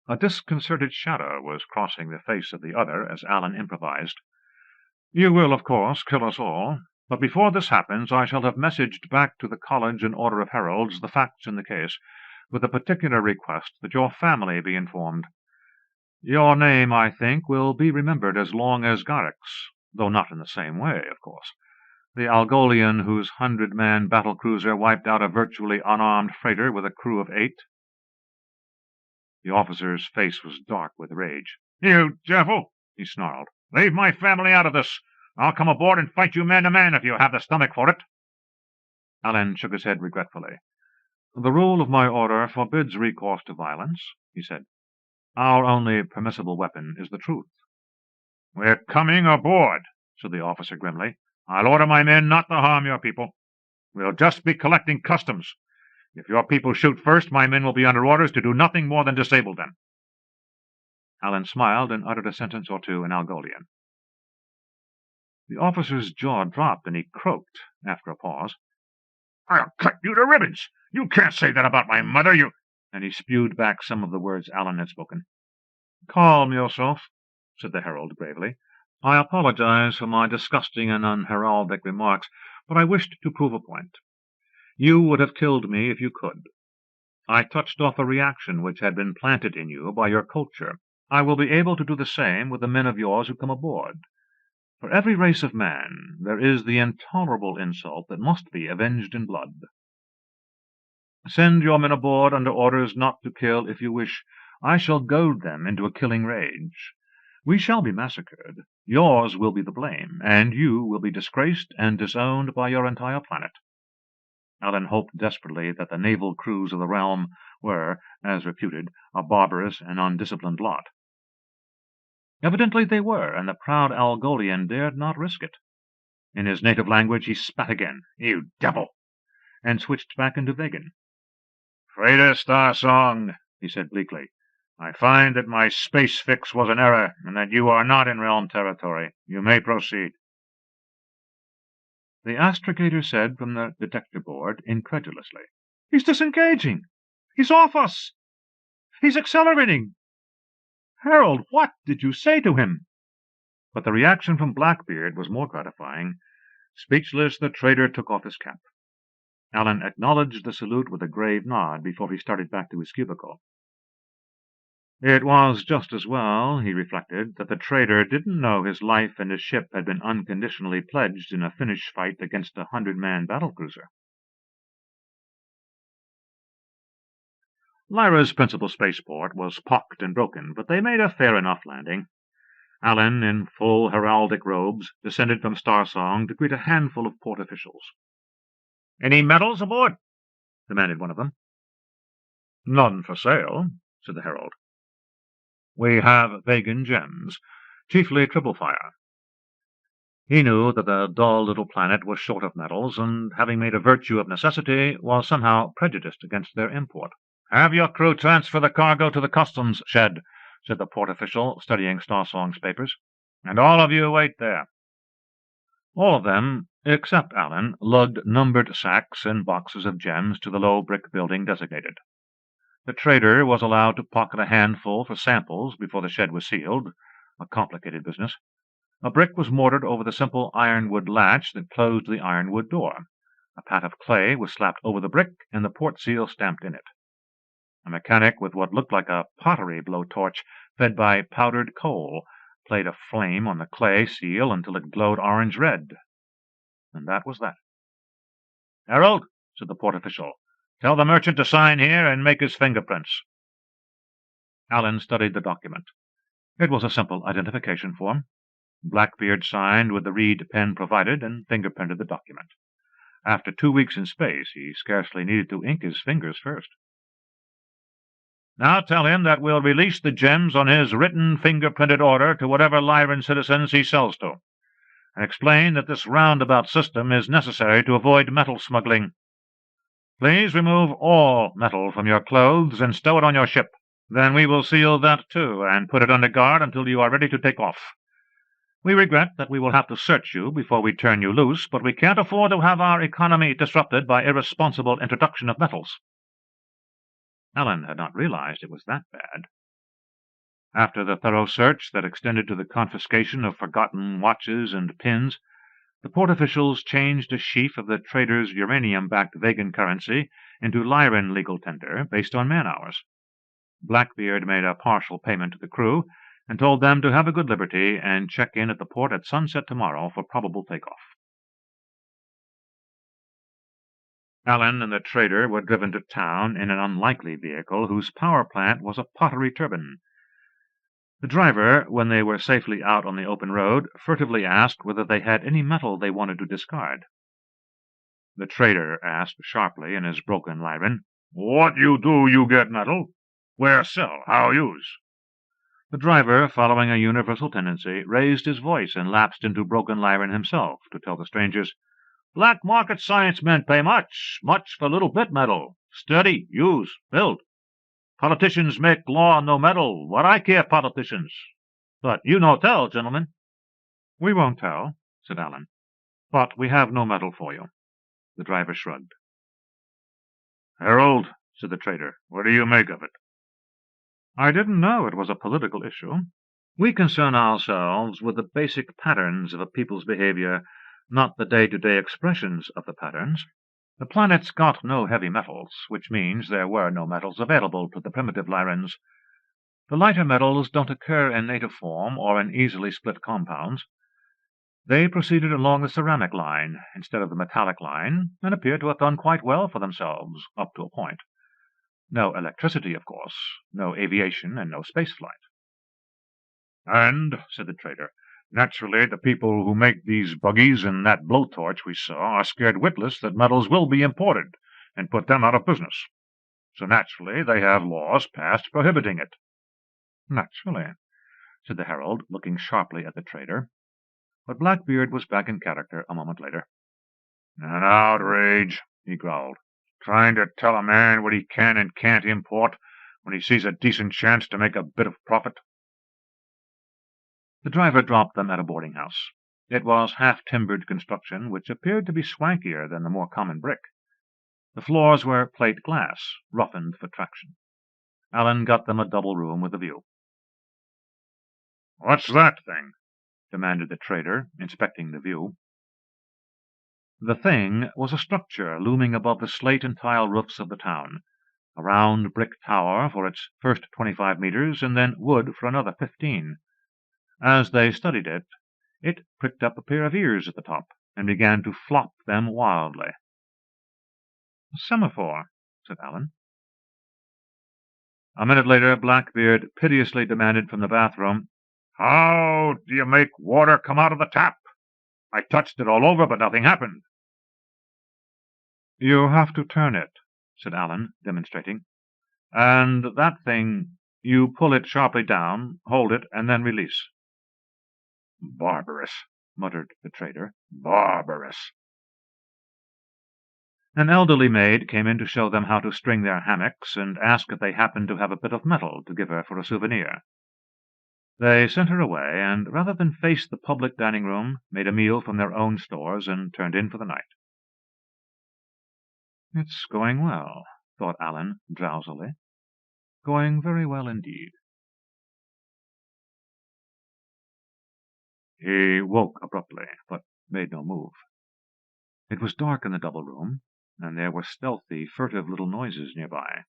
A disconcerted shadow was crossing the face of the other as Alan improvised. "You will, of course, kill us all, but before this happens I shall have messaged back to the College and Order of Heralds the facts in the case, with a particular request that your family be informed. Your name, I think, will be remembered as long as Garrick's, though not in the same way, of course. The Algolian whose 100-man battle-cruiser wiped out a virtually unarmed freighter with a crew of 8. The officer's face was dark with rage. "You devil!" he snarled. "Leave my family out of this. I'll come aboard and fight you man to man if you have the stomach for it." Allen shook his head regretfully. "The rule of my order forbids recourse to violence," he said. "Our only permissible weapon is the truth." "We're coming aboard," said the officer grimly. "I'll order my men not to harm your people. We'll just be collecting customs. If your people shoot first, my men will be under orders to do nothing more than disable them." Allen smiled and uttered a sentence or two in Algolian. The officer's jaw dropped, and he croaked, after a pause, "I'll cut you to ribbons! You can't say that about my mother, you—" And he spewed back some of the words Allen had spoken. "Calm yourself," said the herald gravely. "I apologize for my disgusting and unheraldic remarks, but I wished to prove a point. You would have killed me if you could. I touched off a reaction which had been planted in you by your culture. I will be able to do the same with the men of yours who come aboard. For every race of man there is the intolerable insult that must be avenged in blood. Send your men aboard under orders not to kill if you wish. I shall goad them into a killing rage. We shall be massacred. Yours will be the blame, and you will be disgraced and disowned by your entire planet." Allen hoped desperately that the naval crews of the realm were, as reputed, a barbarous and undisciplined lot. Evidently they were, and the proud Algolian dared not risk it. In his native language he spat again, "You devil!" and switched back into Vegan. "Freighter Star Song," he said bleakly, "I find that my space fix was an error, and that you are not in realm territory. You may proceed." The astrogator said from the detector board, incredulously, "He's disengaging! He's off us! He's accelerating! Harold, what did you say to him?" But the reaction from Blackbeard was more gratifying. Speechless, the trader took off his cap. Allen acknowledged the salute with a grave nod before he started back to his cubicle. It was just as well, he reflected, that the trader didn't know his life and his ship had been unconditionally pledged in a finish fight against a 100-man battlecruiser. Lyra's principal spaceport was pocked and broken, but they made a fair enough landing. Allen, in full heraldic robes, descended from Star Song to greet a handful of port officials. "Any medals aboard?" demanded one of them. "None for sale," said the herald. "We have Vegan gems, chiefly triple fire." He knew that the dull little planet was short of metals, and, having made a virtue of necessity, was somehow prejudiced against their import. "Have your crew transfer the cargo to the customs shed," said the port official, studying Star Song's papers. "And all of you wait there." All of them, except Allen, lugged numbered sacks and boxes of gems to the low brick building designated. The trader was allowed to pocket a handful for samples before the shed was sealed, a complicated business. A brick was mortared over the simple ironwood latch that closed the ironwood door. A pat of clay was slapped over the brick, and the port seal stamped in it. A mechanic with what looked like a pottery blowtorch, fed by powdered coal, played a flame on the clay seal until it glowed orange-red. And that was that. "Harold," said the port official, "tell the merchant to sign here and make his fingerprints." Allen studied the document. It was a simple identification form. Blackbeard signed with the reed pen provided and fingerprinted the document. After 2 weeks in space, he scarcely needed to ink his fingers first. "Now tell him that we'll release the gems on his written finger-printed order to whatever Lyran citizens he sells to, and explain that this roundabout system is necessary to avoid metal smuggling. Please remove all metal from your clothes and stow it on your ship. Then we will seal that too, and put it under guard until you are ready to take off. We regret that we will have to search you before we turn you loose, but we can't afford to have our economy disrupted by irresponsible introduction of metals." Allen had not realized it was that bad. After the thorough search that extended to the confiscation of forgotten watches and pins, the port officials changed a sheaf of the trader's uranium-backed Vegan currency into Lyran legal tender based on man-hours. Blackbeard made a partial payment to the crew, and told them to have a good liberty and check in at the port at sunset tomorrow for probable takeoff. Allen and the trader were driven to town in an unlikely vehicle whose power plant was a pottery turbine. The driver, when they were safely out on the open road, furtively asked whether they had any metal they wanted to discard. The trader asked sharply in his broken Lyran, "What you do, you get metal? Where sell? How use?" The driver, following a universal tendency, raised his voice and lapsed into broken Lyran himself to tell the strangers, "Black market science men pay much for little bit metal. Study, use, build. Politicians make law no metal. What I care, politicians? But you no tell, gentlemen." "We won't tell," said Allen, "but we have no metal for you." The driver shrugged. "Harold," said the trader, "what do you make of it?" "I didn't know it was a political issue. We concern ourselves with the basic patterns of a people's behavior, not the day-to-day expressions of the patterns. The planet's got no heavy metals, which means there were no metals available to the primitive Lyrans. The lighter metals don't occur in native form or in easily split compounds. They proceeded along the ceramic line instead of the metallic line, and appear to have done quite well for themselves, up to a point. No electricity, of course, no aviation, and no space flight." "And," said the trader, "naturally the people who make these buggies and that blowtorch we saw are scared witless that metals will be imported and put them out of business. So naturally they have laws passed prohibiting it." "Naturally," said the herald, looking sharply at the trader. But Blackbeard was back in character a moment later. "An outrage," he growled, "trying to tell a man what he can and can't import when he sees a decent chance to make a bit of profit." The driver dropped them at a boarding-house. It was half-timbered construction, which appeared to be swankier than the more common brick. The floors were plate glass, roughened for traction. Allen got them a double room with a view. "What's that thing?" demanded the trader, inspecting the view. The thing was a structure looming above the slate and tile roofs of the town, a round brick tower for its first 25 meters, and then wood for another 15. As they studied it, it pricked up a pair of ears at the top, and began to flop them wildly. "A semaphore," said Allen. A minute later, Blackbeard piteously demanded from the bathroom, "How do you make water come out of the tap? I touched it all over, but nothing happened." "You have to turn it," said Allen, demonstrating. "And that thing, you pull it sharply down, hold it, and then release." "Barbarous," muttered the trader. "Barbarous." An elderly maid came in to show them how to string their hammocks, and ask if they happened to have a bit of metal to give her for a souvenir. They sent her away, and rather than face the public dining-room, made a meal from their own stores and turned in for the night. "It's going well," thought Allen drowsily. "Going very well indeed." He woke abruptly, but made no move. It was dark in the double room, and there were stealthy, furtive little noises nearby.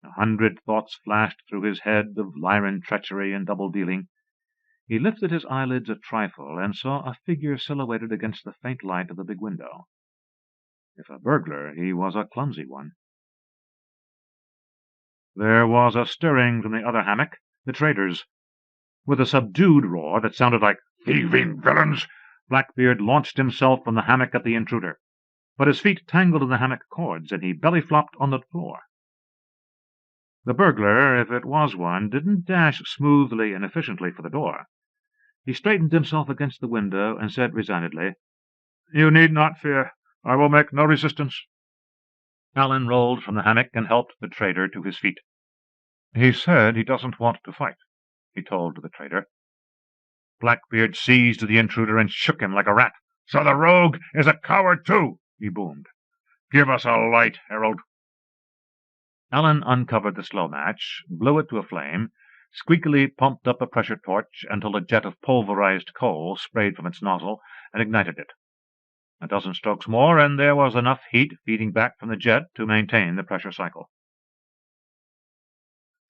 100 thoughts flashed through his head of Lyran treachery and double-dealing. He lifted his eyelids a trifle and saw a figure silhouetted against the faint light of the big window. If a burglar, he was a clumsy one. There was a stirring from the other hammock, the trader's. With a subdued roar that sounded like "Thieving villains!" Blackbeard launched himself from the hammock at the intruder. But his feet tangled in the hammock cords, and he belly-flopped on the floor. The burglar, if it was one, didn't dash smoothly and efficiently for the door. He straightened himself against the window and said resignedly, "You need not fear. I will make no resistance." Allen rolled from the hammock and helped the trader to his feet. "He said he doesn't want to fight," he told the trader. Blackbeard seized the intruder and shook him like a rat. "So the rogue is a coward too," he boomed. "Give us a light, Harold." Allen uncovered the slow match, blew it to a flame, squeakily pumped up a pressure torch until a jet of pulverized coal sprayed from its nozzle, and ignited it. A dozen strokes more, and there was enough heat feeding back from the jet to maintain the pressure cycle.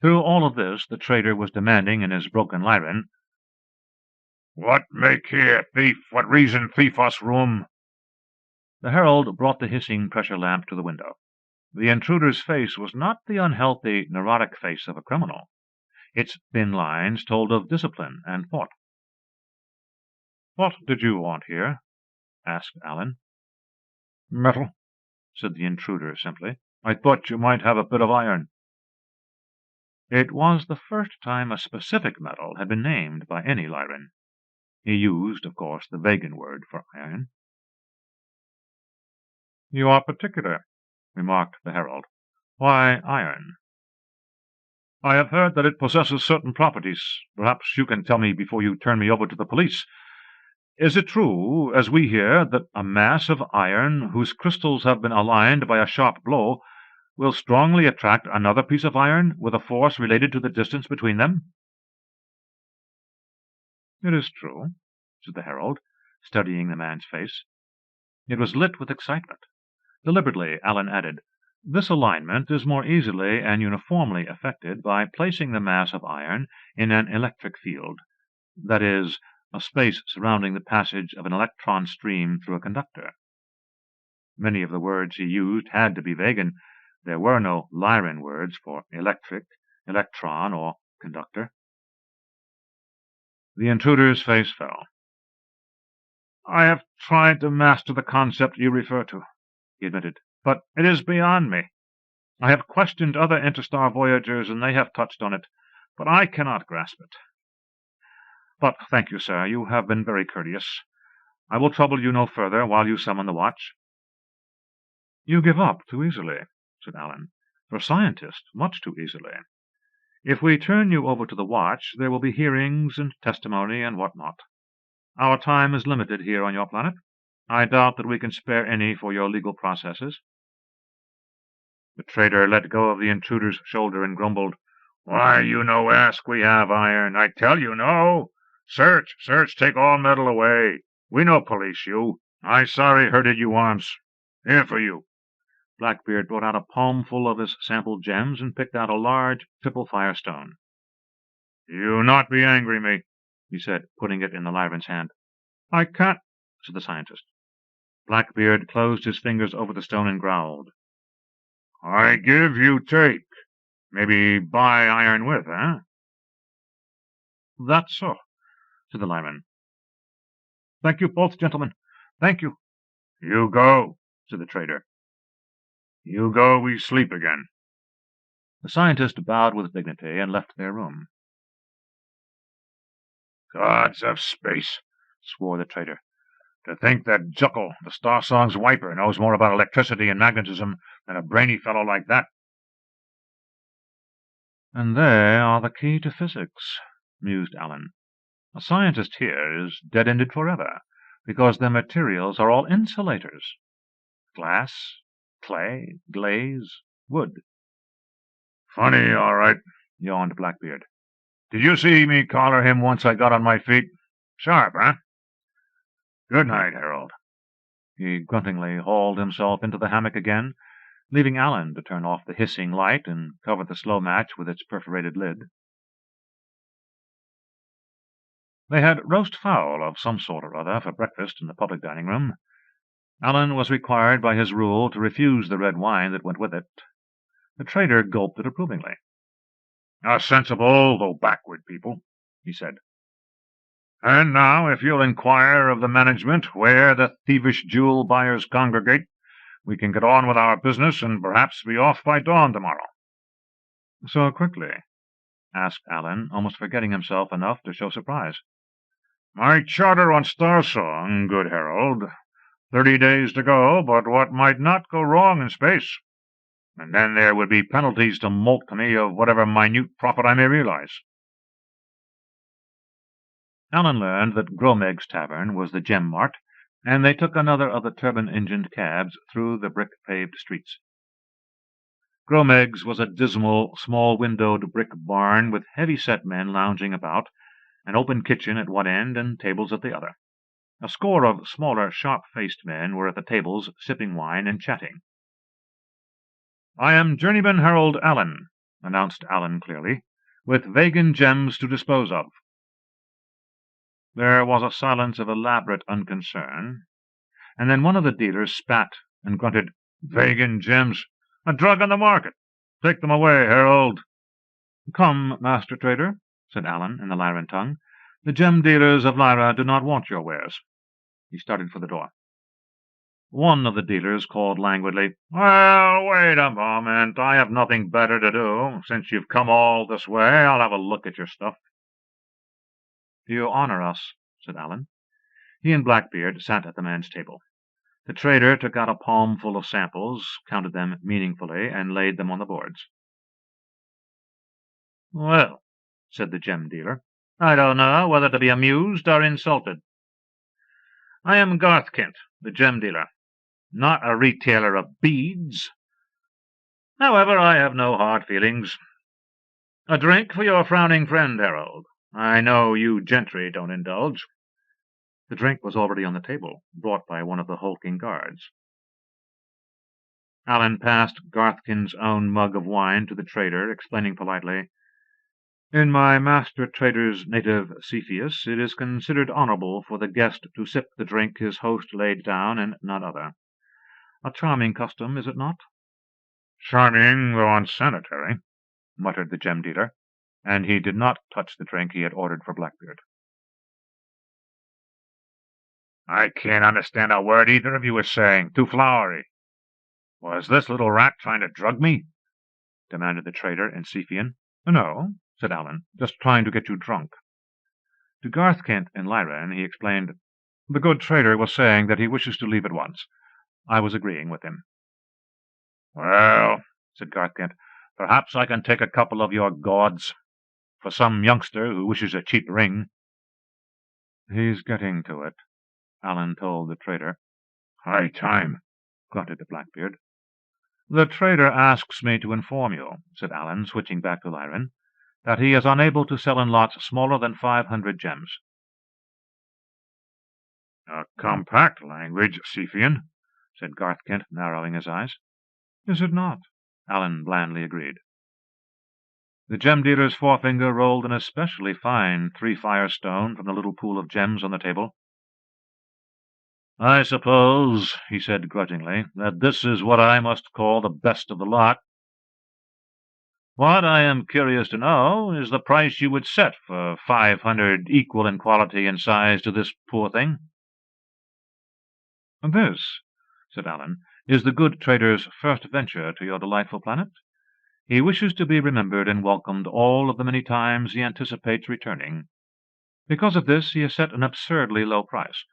Through all of this the trader was demanding in his broken Lyran, "What make here, thief? What reason thief us room?" The herald brought the hissing pressure lamp to the window. The intruder's face was not the unhealthy, neurotic face of a criminal. Its thin lines told of discipline and thought. "What did you want here?" asked Alan. "Metal," said the intruder simply. "I thought you might have a bit of iron." It was the first time a specific metal had been named by any Lyran. He used, of course, the Vegan word for iron. "You are particular," remarked the herald. "Why iron?" "I have heard that it possesses certain properties. Perhaps you can tell me before you turn me over to the police. Is it true, as we hear, that a mass of iron whose crystals have been aligned by a sharp blow will strongly attract another piece of iron with a force related to the distance between them?" "It is true," said the herald, studying the man's face. It was lit with excitement. Deliberately, Alan added, "This alignment is more easily and uniformly effected by placing the mass of iron in an electric field, that is, a space surrounding the passage of an electron stream through a conductor." Many of the words he used had to be Vegan. There were no Lyran words for electric, electron, or conductor. The intruder's face fell. "I have tried to master the concept you refer to," he admitted, "but it is beyond me. I have questioned other interstar voyagers, and they have touched on it, but I cannot grasp it. But thank you, sir. You have been very courteous. I will trouble you no further while you summon the watch." "You give up too easily," said Alan. "For a scientist, much too easily. If we turn you over to the watch, there will be hearings and testimony and what not. Our time is limited here on your planet. I doubt that we can spare any for your legal processes." The trader let go of the intruder's shoulder and grumbled, "Why, you no ask we have iron. I tell you no. Search, take all metal away. We no police you. I sorry hurted you once. Here for you." Blackbeard brought out a palmful of his sample gems and picked out a large triple firestone. "You not be angry me," he said, putting it in the Lyran's hand. "I can't," said the scientist. Blackbeard closed his fingers over the stone and growled. "I give, you take. Maybe buy iron with, eh?" "That's so," said the Lyran. "Thank you both, gentlemen. Thank you." "You go," said the trader. "You go, we sleep again." The scientist bowed with dignity and left their room. "Gods of space," swore the trader. "To think that Juckle, the Star Song's wiper, knows more about electricity and magnetism than a brainy fellow like that." "And they are the key to physics," mused Alan. "A scientist here is dead-ended forever, because their materials are all insulators. Glass, clay, glaze, wood." "Funny, all right," yawned Blackbeard. "Did you see me collar him once I got on my feet? Sharp, eh? Good night, Harold." He gruntingly hauled himself into the hammock again, leaving Alan to turn off the hissing light and cover the slow match with its perforated lid. They had roast fowl of some sort or other for breakfast in the public dining room. Alan was required by his rule to refuse the red wine that went with it. The trader gulped it approvingly. "A sensible, though backward people," he said. "And now, if you'll inquire of the management where the thievish jewel buyers congregate, we can get on with our business and perhaps be off by dawn tomorrow." "So quickly?" asked Alan, almost forgetting himself enough to show surprise. "My charter on Star Song, good Harold. 30 days to go, but what might not go wrong in space? And then there would be penalties to mulct me of whatever minute profit I may realize." Alan learned that Gromeg's tavern was the gem mart, and they took another of the turbine-engined cabs through the brick-paved streets. Gromeg's was a dismal, small-windowed brick barn with heavy-set men lounging about, an open kitchen at one end and tables at the other. A score of smaller, sharp-faced men were at the tables, sipping wine and chatting. "I am Journeyman Harold Allen," announced Allen clearly, with Vegan gems to dispose of. There was a silence of elaborate unconcern, and then one of the dealers spat and grunted, "Vegan gems! A drug on the market! Take them away, Harold." "Come, Master Trader," said Allen in the Lyran tongue. "The gem dealers of Lyra do not want your wares." He started for the door. One of the dealers called languidly, "Well, wait a moment. I have nothing better to do. Since you've come all this way, I'll have a look at your stuff." "You honor us," said Allen. He and Blackbeard sat at the man's table. The trader took out a palmful of samples, counted them meaningfully, and laid them on the boards. "Well," said the gem dealer, "I don't know whether to be amused or insulted. I am Garthkent, the gem dealer, not a retailer of beads. However, I have no hard feelings. A drink for your frowning friend, Harold. I know you gentry don't indulge." The drink was already on the table, brought by one of the hulking guards. Allen passed Garthkin's own mug of wine to the trader, explaining politely, "In my master trader's native Cepheus, it is considered honorable for the guest to sip the drink his host laid down, and not other. A charming custom, is it not?" "Charming, though unsanitary," muttered the gem dealer, and he did not touch the drink he had ordered for Blackbeard. "I can't understand a word either of you is saying. Too flowery. Was this little rat trying to drug me?" demanded the trader in Cephean. "No," said Allen, "just trying to get you drunk." To Garthkent in Lyran he explained, "The good trader was saying that he wishes to leave at once. I was agreeing with him." "Well," said Garthkent, "perhaps I can take a couple of your gauds for some youngster who wishes a cheap ring." "He's getting to it," Allen told the trader. "High time," grunted the Blackbeard. "The trader asks me to inform you," said Allen, switching back to Lyran, "that he is unable to sell in lots smaller than 500 gems." "A compact language, Cephean," said Garthkent, narrowing his eyes. "Is it not?" Allen blandly agreed. The gem dealer's forefinger rolled an especially fine 3-firestone from the little pool of gems on the table. "I suppose," he said grudgingly, "that this is what I must call the best of the lot. What I am curious to know is the price you would set for 500 equal in quality and size to this poor thing." "This," said Allen, "is the good trader's first venture to your delightful planet. He wishes to be remembered and welcomed all of the many times he anticipates returning. Because of this, he has set an absurdly low price,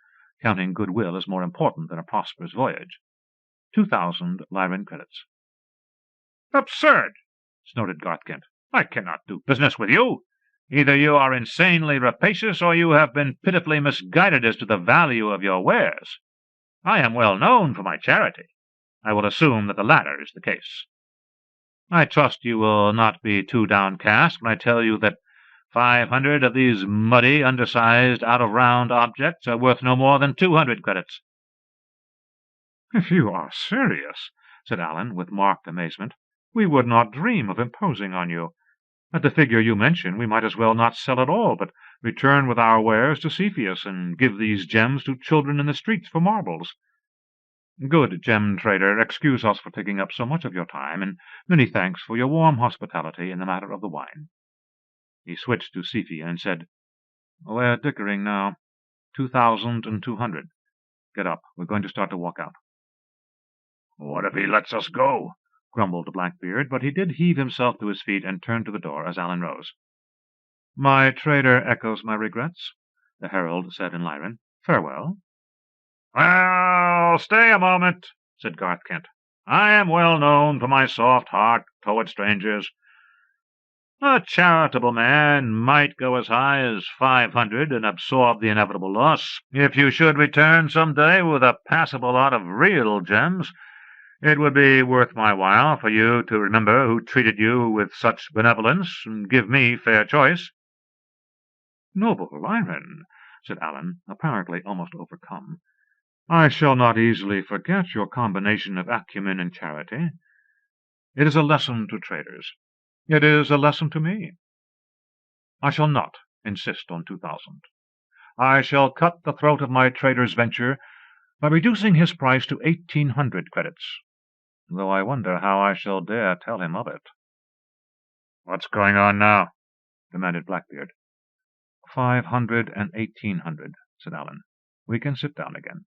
counting goodwill as more important than a prosperous voyage. 2,000 Lyran credits." "Absurd!" snorted Garthkent. "I cannot do business with you. Either you are insanely rapacious, or you have been pitifully misguided as to the value of your wares. I am well known for my charity. I will assume that the latter is the case. I trust you will not be too downcast when I tell you that 500 of these muddy, undersized, out-of-round objects are worth no more than 200 credits." "If you are serious," said Allen, with marked amazement, "we would not dream of imposing on you. At the figure you mention, we might as well not sell at all, but return with our wares to Cepheus and give these gems to children in the streets for marbles. Good gem trader, excuse us for taking up so much of your time, and many thanks for your warm hospitality in the matter of the wine." He switched to Cephean and said, "We're dickering now. 2,200. Get up. We're going to start to walk out." "What if he lets us go?" grumbled Blackbeard, but he did heave himself to his feet and turned to the door as Allen rose. "My trader echoes my regrets," the herald said in Lyran. "Farewell." "Well, stay a moment," said Garthkent. "I am well known for my soft heart toward strangers. A charitable man might go as high as 500 and absorb the inevitable loss. If you should return some day with a passable lot of real gems, it would be worth my while for you to remember who treated you with such benevolence, and give me fair choice." "Noble Lyran," said Allen, apparently almost overcome, "I shall not easily forget your combination of acumen and charity. It is a lesson to traders. It is a lesson to me. I shall not insist on 2,000. I shall cut the throat of my trader's venture by reducing his price to 1,800 credits, though I wonder how I shall dare tell him of it. What's going on now? Demanded Blackbeard. 500 and 1,800, said Allen. We can sit down again.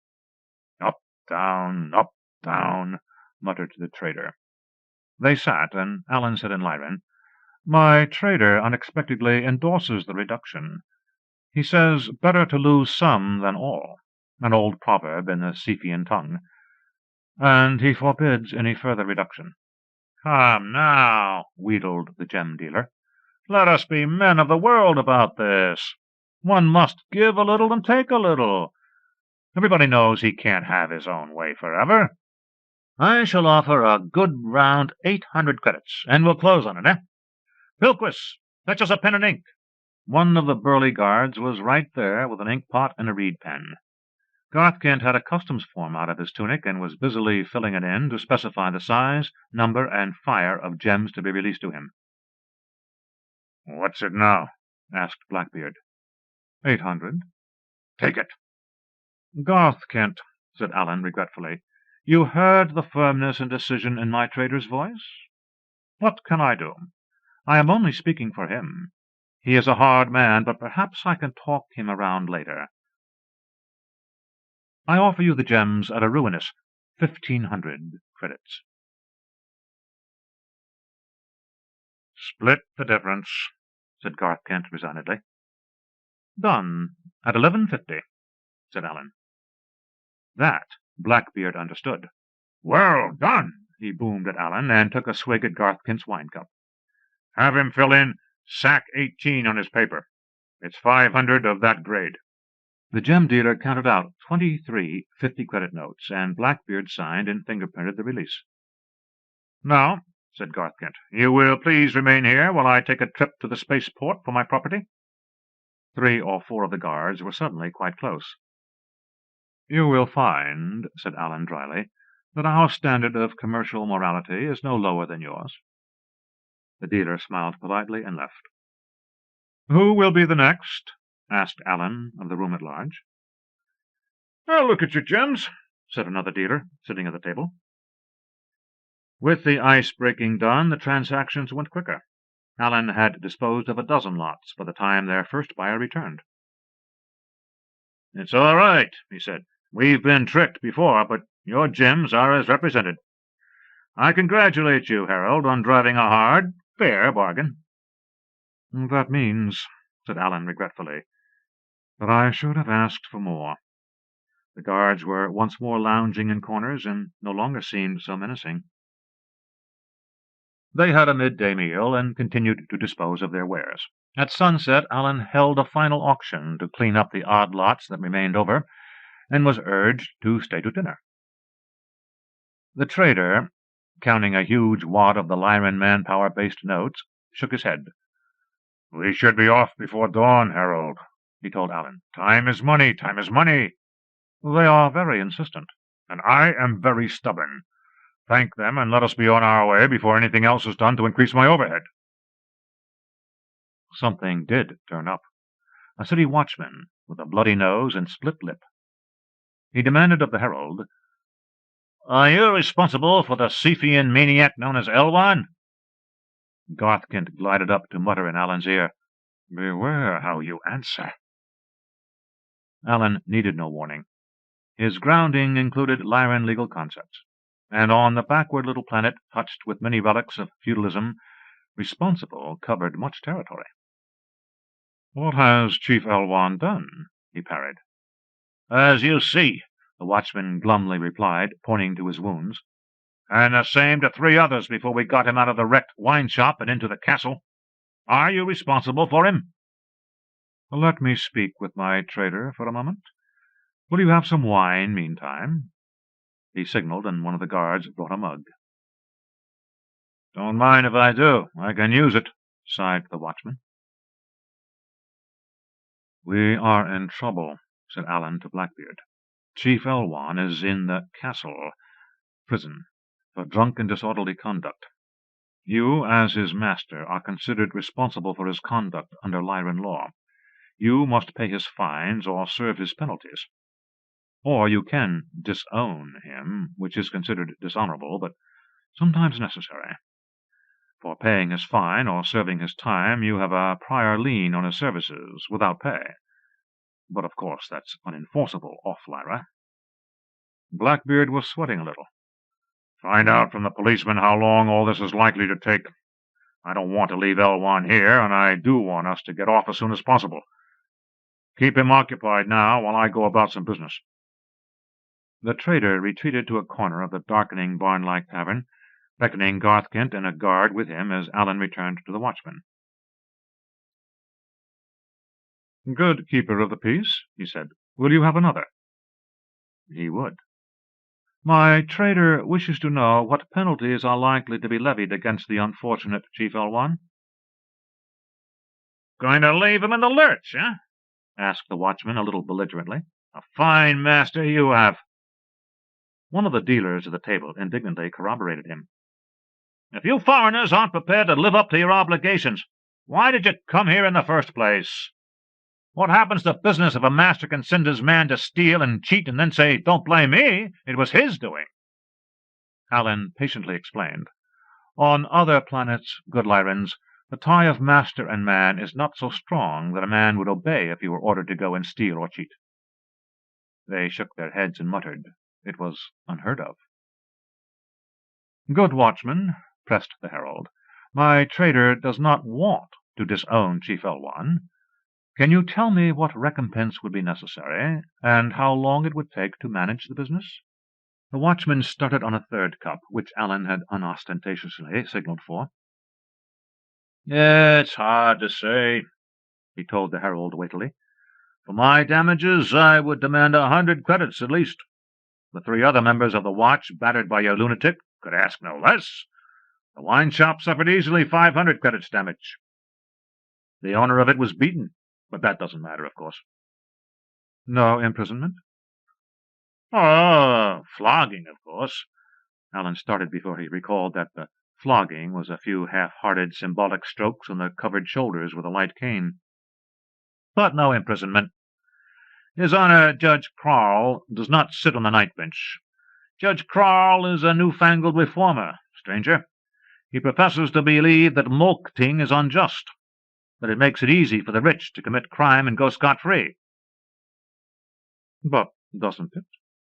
Up, down, muttered the trader. They sat, and Allen said in Lyran, My trader unexpectedly endorses the reduction. He says better to lose some than all, an old proverb in the Cephian tongue, and he forbids any further reduction. Come now, wheedled the gem dealer. Let us be men of the world about this. One must give a little and take a little. Everybody knows he can't have his own way forever. I shall offer a good round 800 credits, and we'll close on it, eh? Pilquis, fetch us a pen and ink. One of the burly guards was right there with an ink pot and a reed pen. Garthkent had a customs form out of his tunic and was busily filling it in to specify the size, number, and fire of gems to be released to him. What's it now? Asked Blackbeard. 800. Take it. Garthkent, said Allen regretfully, you heard the firmness and decision in my trader's voice? What can I do? I am only speaking for him. He is a hard man, but perhaps I can talk him around later. I offer you the gems at a ruinous 1,500 credits. Split the difference, said Garthkent resignedly. Done at 1150, said Allen. That Blackbeard understood. Well done, he boomed at Allen, and took a swig at Garthkent's wine cup. Have him fill in sack 18 on his paper. It's 500 of that grade. The gem dealer counted out 23 50-credit notes, and Blackbeard signed and fingerprinted the release. Now, said Garthkent, you will please remain here while I take a trip to the spaceport for my property? 3 or 4 of the guards were suddenly quite close. You will find, said Allen dryly, that our standard of commercial morality is no lower than yours. The dealer smiled politely and left. Who will be the next? Asked Allen of the room at large. I'll look at your gems, said another dealer, sitting at the table. With the ice-breaking done, the transactions went quicker. Allen had disposed of a dozen lots by the time their first buyer returned. It's all right, he said. We've been tricked before, but your gems are as represented. I congratulate you, Harold, on driving a hard, fair bargain. That means, said Allen regretfully, that I should have asked for more. The guards were once more lounging in corners and no longer seemed so menacing. They had a midday meal and continued to dispose of their wares. At sunset, Allen held a final auction to clean up the odd lots that remained over, and was urged to stay to dinner. The trader, counting a huge wad of the Lyran manpower-based notes, shook his head. We should be off before dawn, Harold, he told Allen. Time is money, time is money. They are very insistent. And I am very stubborn. Thank them, and let us be on our way before anything else is done to increase my overhead. Something did turn up. A city watchman with a bloody nose and split lip. He demanded of the herald, Are you responsible for the Cephian maniac known as Elwan? Garthkent glided up to mutter in Allen's ear, Beware how you answer. Allen needed no warning. His grounding included Lyran legal concepts, and on the backward little planet touched with many relics of feudalism, responsible covered much territory. What has Chief Elwan done? He parried. As you see, the watchman glumly replied, pointing to his wounds, and the same to 3 others before we got him out of the wrecked wine-shop and into the castle. Are you responsible for him? Let me speak with my trader for a moment. Will you have some wine meantime? He signaled, and one of the guards brought a mug. Don't mind if I do. I can use it, sighed the watchman. We are in trouble, said Allen to Blackbeard. Chief Elwan is in the castle prison for drunk and disorderly conduct. You, as his master, are considered responsible for his conduct under Lyran law. You must pay his fines or serve his penalties. Or you can disown him, which is considered dishonorable, but sometimes necessary. For paying his fine or serving his time, you have a prior lien on his services, without pay. But of course that's unenforceable off Lyra. Blackbeard was sweating a little. Find out from the policeman how long all this is likely to take. I don't want to leave L1 here, and I do want us to get off as soon as possible. Keep him occupied now while I go about some business. The trader retreated to a corner of the darkening barn-like tavern, beckoning Garthkent and a guard with him as Alan returned to the watchman. "Good keeper of the peace," he said. "Will you have another?" He would. "My trader wishes to know what penalties are likely to be levied against the unfortunate Chief L1. "Going to leave him in the lurch, eh?" asked the watchman a little belligerently. "A fine master you have." One of the dealers at the table indignantly corroborated him. "If you foreigners aren't prepared to live up to your obligations, why did you come here in the first place? What happens to business if a master can send his man to steal and cheat and then say, 'Don't blame me, it was his doing'?" Alan patiently explained. "On other planets, good Lyrans, the tie of master and man is not so strong that a man would obey if he were ordered to go and steal or cheat." They shook their heads and muttered. It was unheard of. "Good watchman," pressed the herald, "my trader does not want to disown Chief L1. Can you tell me what recompense would be necessary, and how long it would take to manage the business?" The watchman started on a third cup, which Alan had unostentatiously signaled for. "It's hard to say," he told the herald weightily. "For my damages, I would demand 100 credits at least. The 3 other members of the watch, battered by your lunatic, could ask no less. The wine shop suffered easily 500 credits damage. The owner of it was beaten, but that doesn't matter, of course." "No imprisonment?" "Oh, flogging, of course." Alan started before he recalled that the flogging was a few half-hearted symbolic strokes on the covered shoulders with a light cane. "But no imprisonment. His Honor Judge Krarl does not sit on the night bench. Judge Krarl is a newfangled reformer, stranger. He professes to believe that mulcting is unjust, that it makes it easy for the rich to commit crime and go scot-free." "But doesn't it?"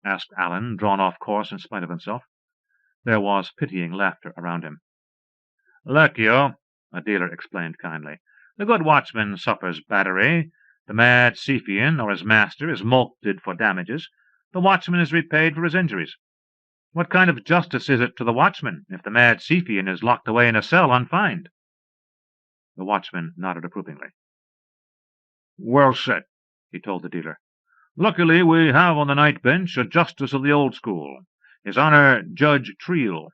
asked Alan, drawn off course in spite of himself. There was pitying laughter around him. "Look you," a dealer explained kindly. "The good watchman suffers battery. The mad Cephian, or his master, is mulcted for damages. The watchman is repaid for his injuries. What kind of justice is it to the watchman if the mad Cephian is locked away in a cell unfined?" The watchman nodded approvingly. "Well said," he told the dealer. "Luckily we have on the night bench a justice of the old school, His Honor Judge Cyril.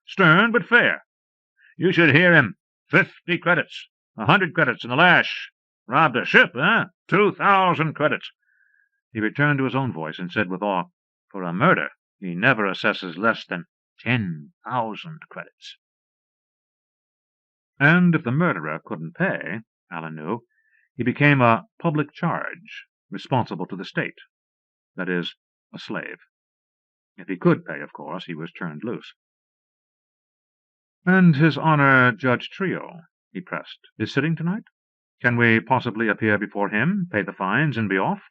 Stern but fair. You should hear him. 50 credits, 100 credits in the lash. Robbed a ship, eh? 2,000 credits." He returned to his own voice and said with awe, "For a murder, he never assesses less than 10,000 credits." And if the murderer couldn't pay, Alan knew, he became a public charge, responsible to the state. That is, a slave. If he could pay, of course, he was turned loose. "And His Honor Judge Trio," he pressed, "is sitting tonight? Can we possibly appear before him, pay the fines, and be off?"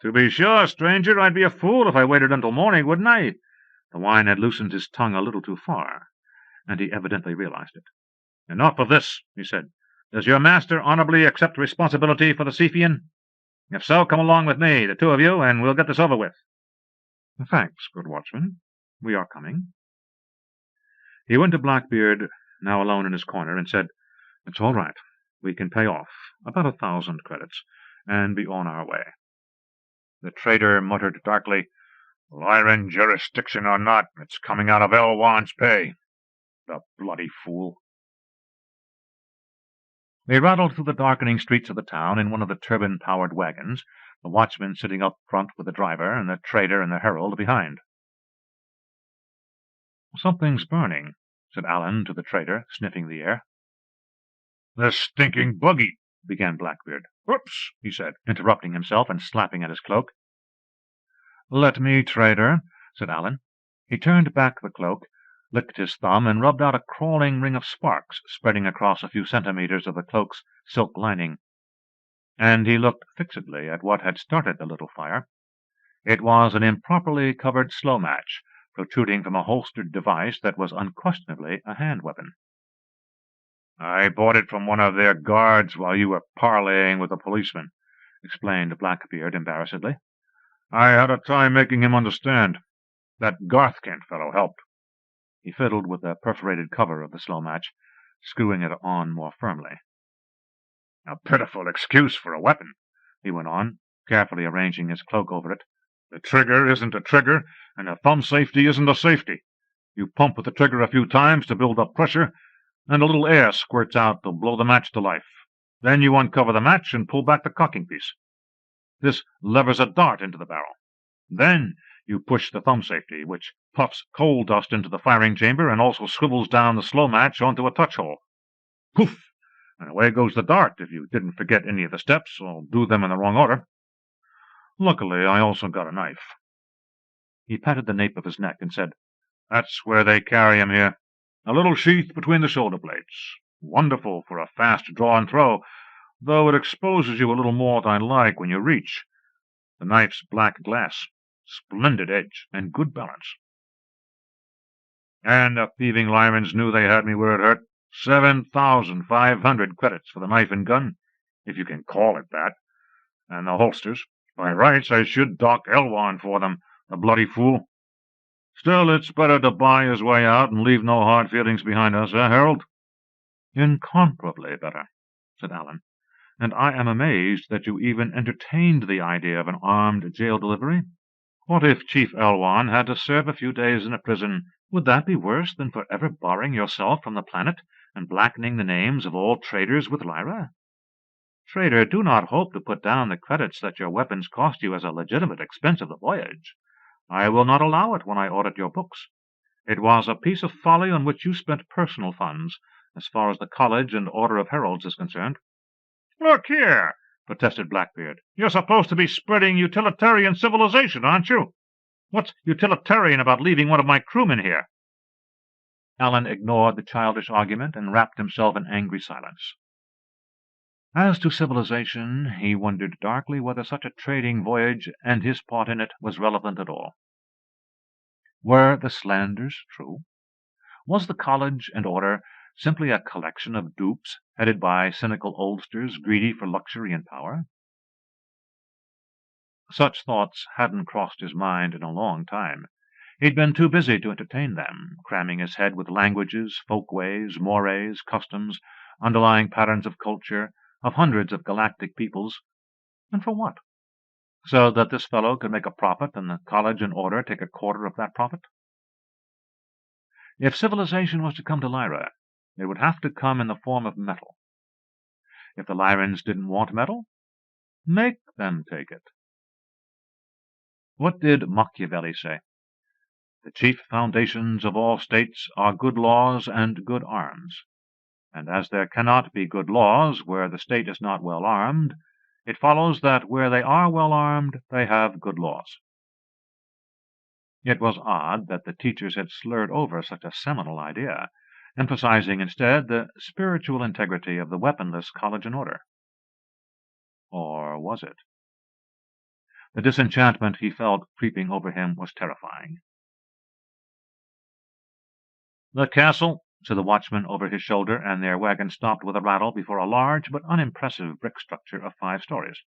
"To be sure, stranger, I'd be a fool if I waited until morning, wouldn't I?" The wine had loosened his tongue a little too far, and he evidently realized it. "Enough of this," he said. "Does your master honorably accept responsibility for the Cephian? If so, come along with me, the 2 of you, and we'll get this over with." "Thanks, good watchman. We are coming." He went to Blackbeard, now alone in his corner, and said, "It's all right. We can pay off about 1,000 credits, and be on our way." The trader muttered darkly, "Lyran jurisdiction or not, it's coming out of L1's pay. The bloody fool." They rattled through the darkening streets of the town in one of the turbine-powered wagons, the watchman sitting up front with the driver, and the trader and the herald behind. "Something's burning," said Allen to the trader, sniffing the air. "The stinking buggy," began Blackbeard. "Oops," he said, interrupting himself and slapping at his cloak. "Let me, trader," said Allen. He turned back the cloak, licked his thumb, and rubbed out a crawling ring of sparks spreading across a few centimeters of the cloak's silk lining. And he looked fixedly at what had started the little fire. It was an improperly covered slow match, protruding from a holstered device that was unquestionably a hand weapon. "I bought it from one of their guards while you were parleying with the policeman," explained Blackbeard embarrassedly. "I had a time making him understand. That Garthkent fellow helped." He fiddled with the perforated cover of the slow match, screwing it on more firmly. "A pitiful excuse for a weapon," he went on, carefully arranging his cloak over it. "The trigger isn't a trigger, and the thumb safety isn't a safety. You pump with the trigger a few times to build up pressure, and a little air squirts out to blow the match to life. Then you uncover the match and pull back the cocking piece. This levers a dart into the barrel. Then you push the thumb safety, which puffs coal dust into the firing chamber and also swivels down the slow match onto a touch hole. Poof! And away goes the dart if you didn't forget any of the steps or do them in the wrong order. Luckily, I also got a knife." He patted the nape of his neck and said, "That's where they carry 'em here. A little sheath between the shoulder blades. Wonderful for a fast draw and throw, though it exposes you a little more than I like when you reach. The knife's black glass, splendid edge, and good balance. And the thieving Lyrans knew they had me where it hurt. 7,500 credits for the knife and gun, if you can call it that. And the holsters. By rights, I should dock Elwan for them, the bloody fool. Still, it's better to buy his way out and leave no hard feelings behind us, Harold?" "Incomparably better," said Allen. "And I am amazed that you even entertained the idea of an armed jail delivery. What if Chief Elwan had to serve a few days in a prison? Would that be worse than forever barring yourself from the planet and blackening the names of all traders with Lyra? Trader, do not hope to put down the credits that your weapons cost you as a legitimate expense of the voyage. I will not allow it when I audit your books. It was a piece of folly on which you spent personal funds, as far as the College and Order of Heralds is concerned." "Look here," protested Blackbeard. "You're supposed to be spreading utilitarian civilization, aren't you? What's utilitarian about leaving one of my crewmen here?" Allen ignored the childish argument and wrapped himself in angry silence. As to civilization, he wondered darkly whether such a trading voyage and his part in it was relevant at all. Were the slanders true? Was the College and Order simply a collection of dupes headed by cynical oldsters greedy for luxury and power? Such thoughts hadn't crossed his mind in a long time. He'd been too busy to entertain them, cramming his head with languages, folkways, mores, customs, underlying patterns of culture, of hundreds of galactic peoples. And for what? So that this fellow could make a profit and the College and Order take a quarter of that profit? If civilization was to come to Lyra, it would have to come in the form of metal. If the Lyrans didn't want metal, make them take it. What did Machiavelli say? The chief foundations of all states are good laws and good arms. And as there cannot be good laws where the state is not well armed, it follows that where they are well armed, they have good laws. It was odd that the teachers had slurred over such a seminal idea, emphasizing instead the spiritual integrity of the weaponless College and Order. Or was it? The disenchantment he felt creeping over him was terrifying. "The castle," said the watchman over his shoulder, and their wagon stopped with a rattle before a large but unimpressive brick structure of 5 stories.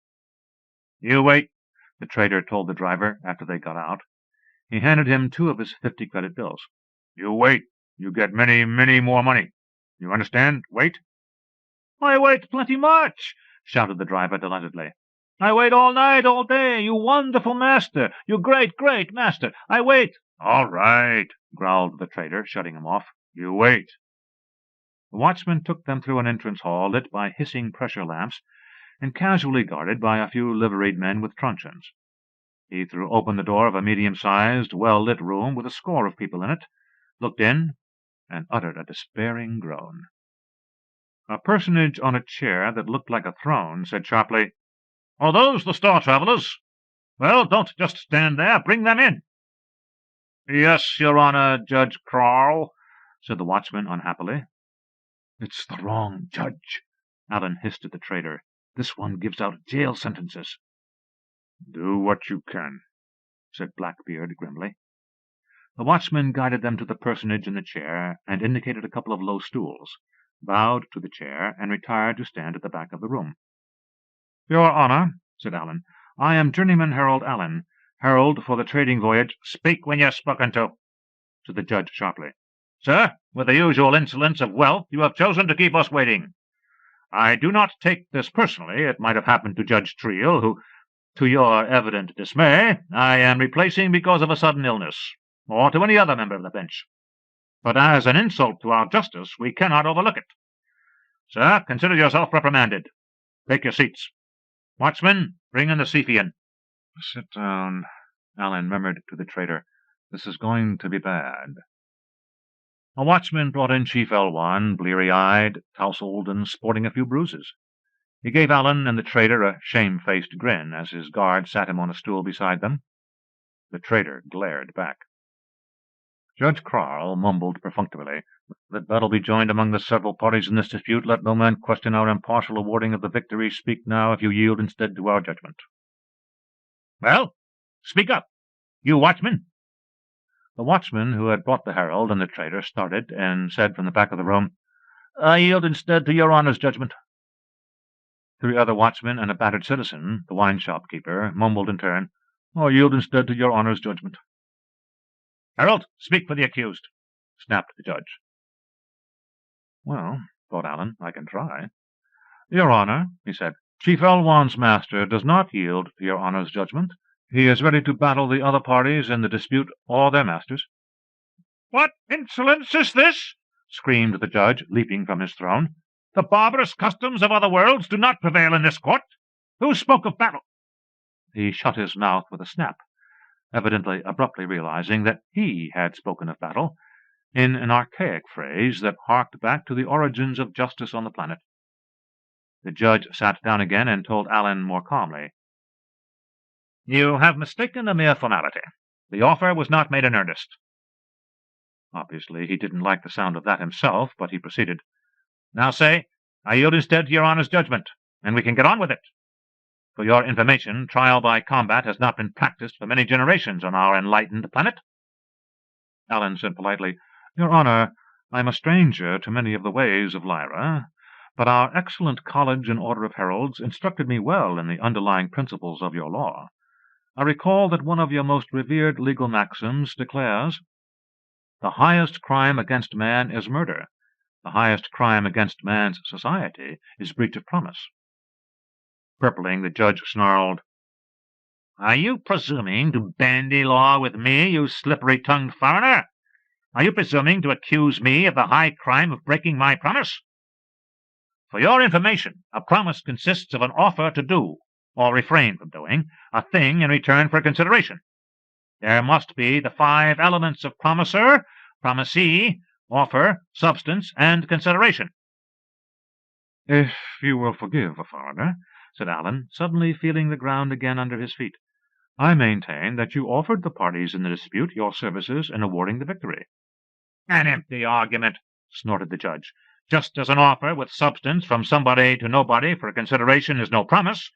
"You wait," the trader told the driver after they got out. He handed him 2 of his 50-credit bills. "You wait. You get many, many more money. You understand? Wait." "I wait plenty much," shouted the driver delightedly. "I wait all night, all day. You wonderful master. You great, great master. I wait." "All right," growled the trader, shutting him off. "You wait." The watchman took them through an entrance hall lit by hissing pressure lamps and casually guarded by a few liveried men with truncheons. He threw open the door of a medium-sized, well-lit room with a score of people in it, looked in, and uttered a despairing groan. A personage on a chair that looked like a throne said sharply, "Are those the star travellers? Well, don't just stand there. Bring them in." "Yes, Your Honor, Judge Krarl," said the watchman unhappily. "It's the wrong judge," Allen hissed at the traitor. "This one gives out jail sentences." "Do what you can," said Blackbeard grimly. The watchman guided them to the personage in the chair, and indicated a couple of low stools, bowed to the chair, and retired to stand at the back of the room. "Your Honor," said Allen, "I am Journeyman Herald Allen, herald for the trading voyage—" "Speak when you're spoken to," said the judge sharply. "Sir, with the usual insolence of wealth, you have chosen to keep us waiting. I do not take this personally. It might have happened to Judge Cyril, who, to your evident dismay, I am replacing because of a sudden illness, or to any other member of the bench. But as an insult to our justice, we cannot overlook it. Sir, consider yourself reprimanded. Take your seats. Watchman, bring in the Cephian." "Sit down," Allen murmured to the traitor. "This is going to be bad." A watchman brought in Chief Elwan, bleary-eyed, tousled, and sporting a few bruises. He gave Allen and the traitor a shame-faced grin as his guard sat him on a stool beside them. The traitor glared back. Judge Krarl mumbled perfunctorily, "Let battle be joined among the several parties in this dispute. Let no man question our impartial awarding of the victory. Speak now, if you yield instead to our judgment." "Well, speak up, you watchman." The watchman who had brought the herald and the traitor started, and said from the back of the room, "I yield instead to your Honor's judgment." Three other watchmen and a battered citizen, the wine-shop keeper, mumbled in turn, "I yield instead to your Honor's judgment." "Herald, speak for the accused," snapped the judge. "Well," thought Allen, "I can try." "Your Honor," he said, "Chief Elwan's master does not yield to your Honor's judgment. He is ready to battle the other parties in the dispute or their masters." "What insolence is this?" screamed the judge, leaping from his throne. "The barbarous customs of other worlds do not prevail in this court. Who spoke of battle?" He shut his mouth with a snap, evidently abruptly realizing that he had spoken of battle, in an archaic phrase that harked back to the origins of justice on the planet. The judge sat down again and told Allen more calmly, "You have mistaken a mere formality. The offer was not made in earnest." Obviously he didn't like the sound of that himself, but he proceeded, "Now say, I yield instead to your Honor's judgment, and we can get on with it. For your information, trial by combat has not been practiced for many generations on our enlightened planet." Allen said politely, "Your Honor, I am a stranger to many of the ways of Lyra, but our excellent College and Order of Heralds instructed me well in the underlying principles of your law. I recall that one of your most revered legal maxims declares, 'The highest crime against man is murder. The highest crime against man's society is breach of promise.'" Purpling, the judge snarled, "Are you presuming to bandy law with me, you slippery-tongued foreigner? Are you presuming to accuse me of the high crime of breaking my promise? For your information, a promise consists of an offer to do, or refrain from doing, a thing in return for consideration. There must be the 5 elements of promiser, promisee, offer, substance, and consideration." "If you will forgive a foreigner," said Allen, suddenly feeling the ground again under his feet, "I maintain that you offered the parties in the dispute your services in awarding the victory." "An empty argument," snorted the judge. "Just as an offer with substance from somebody to nobody for consideration is no promise,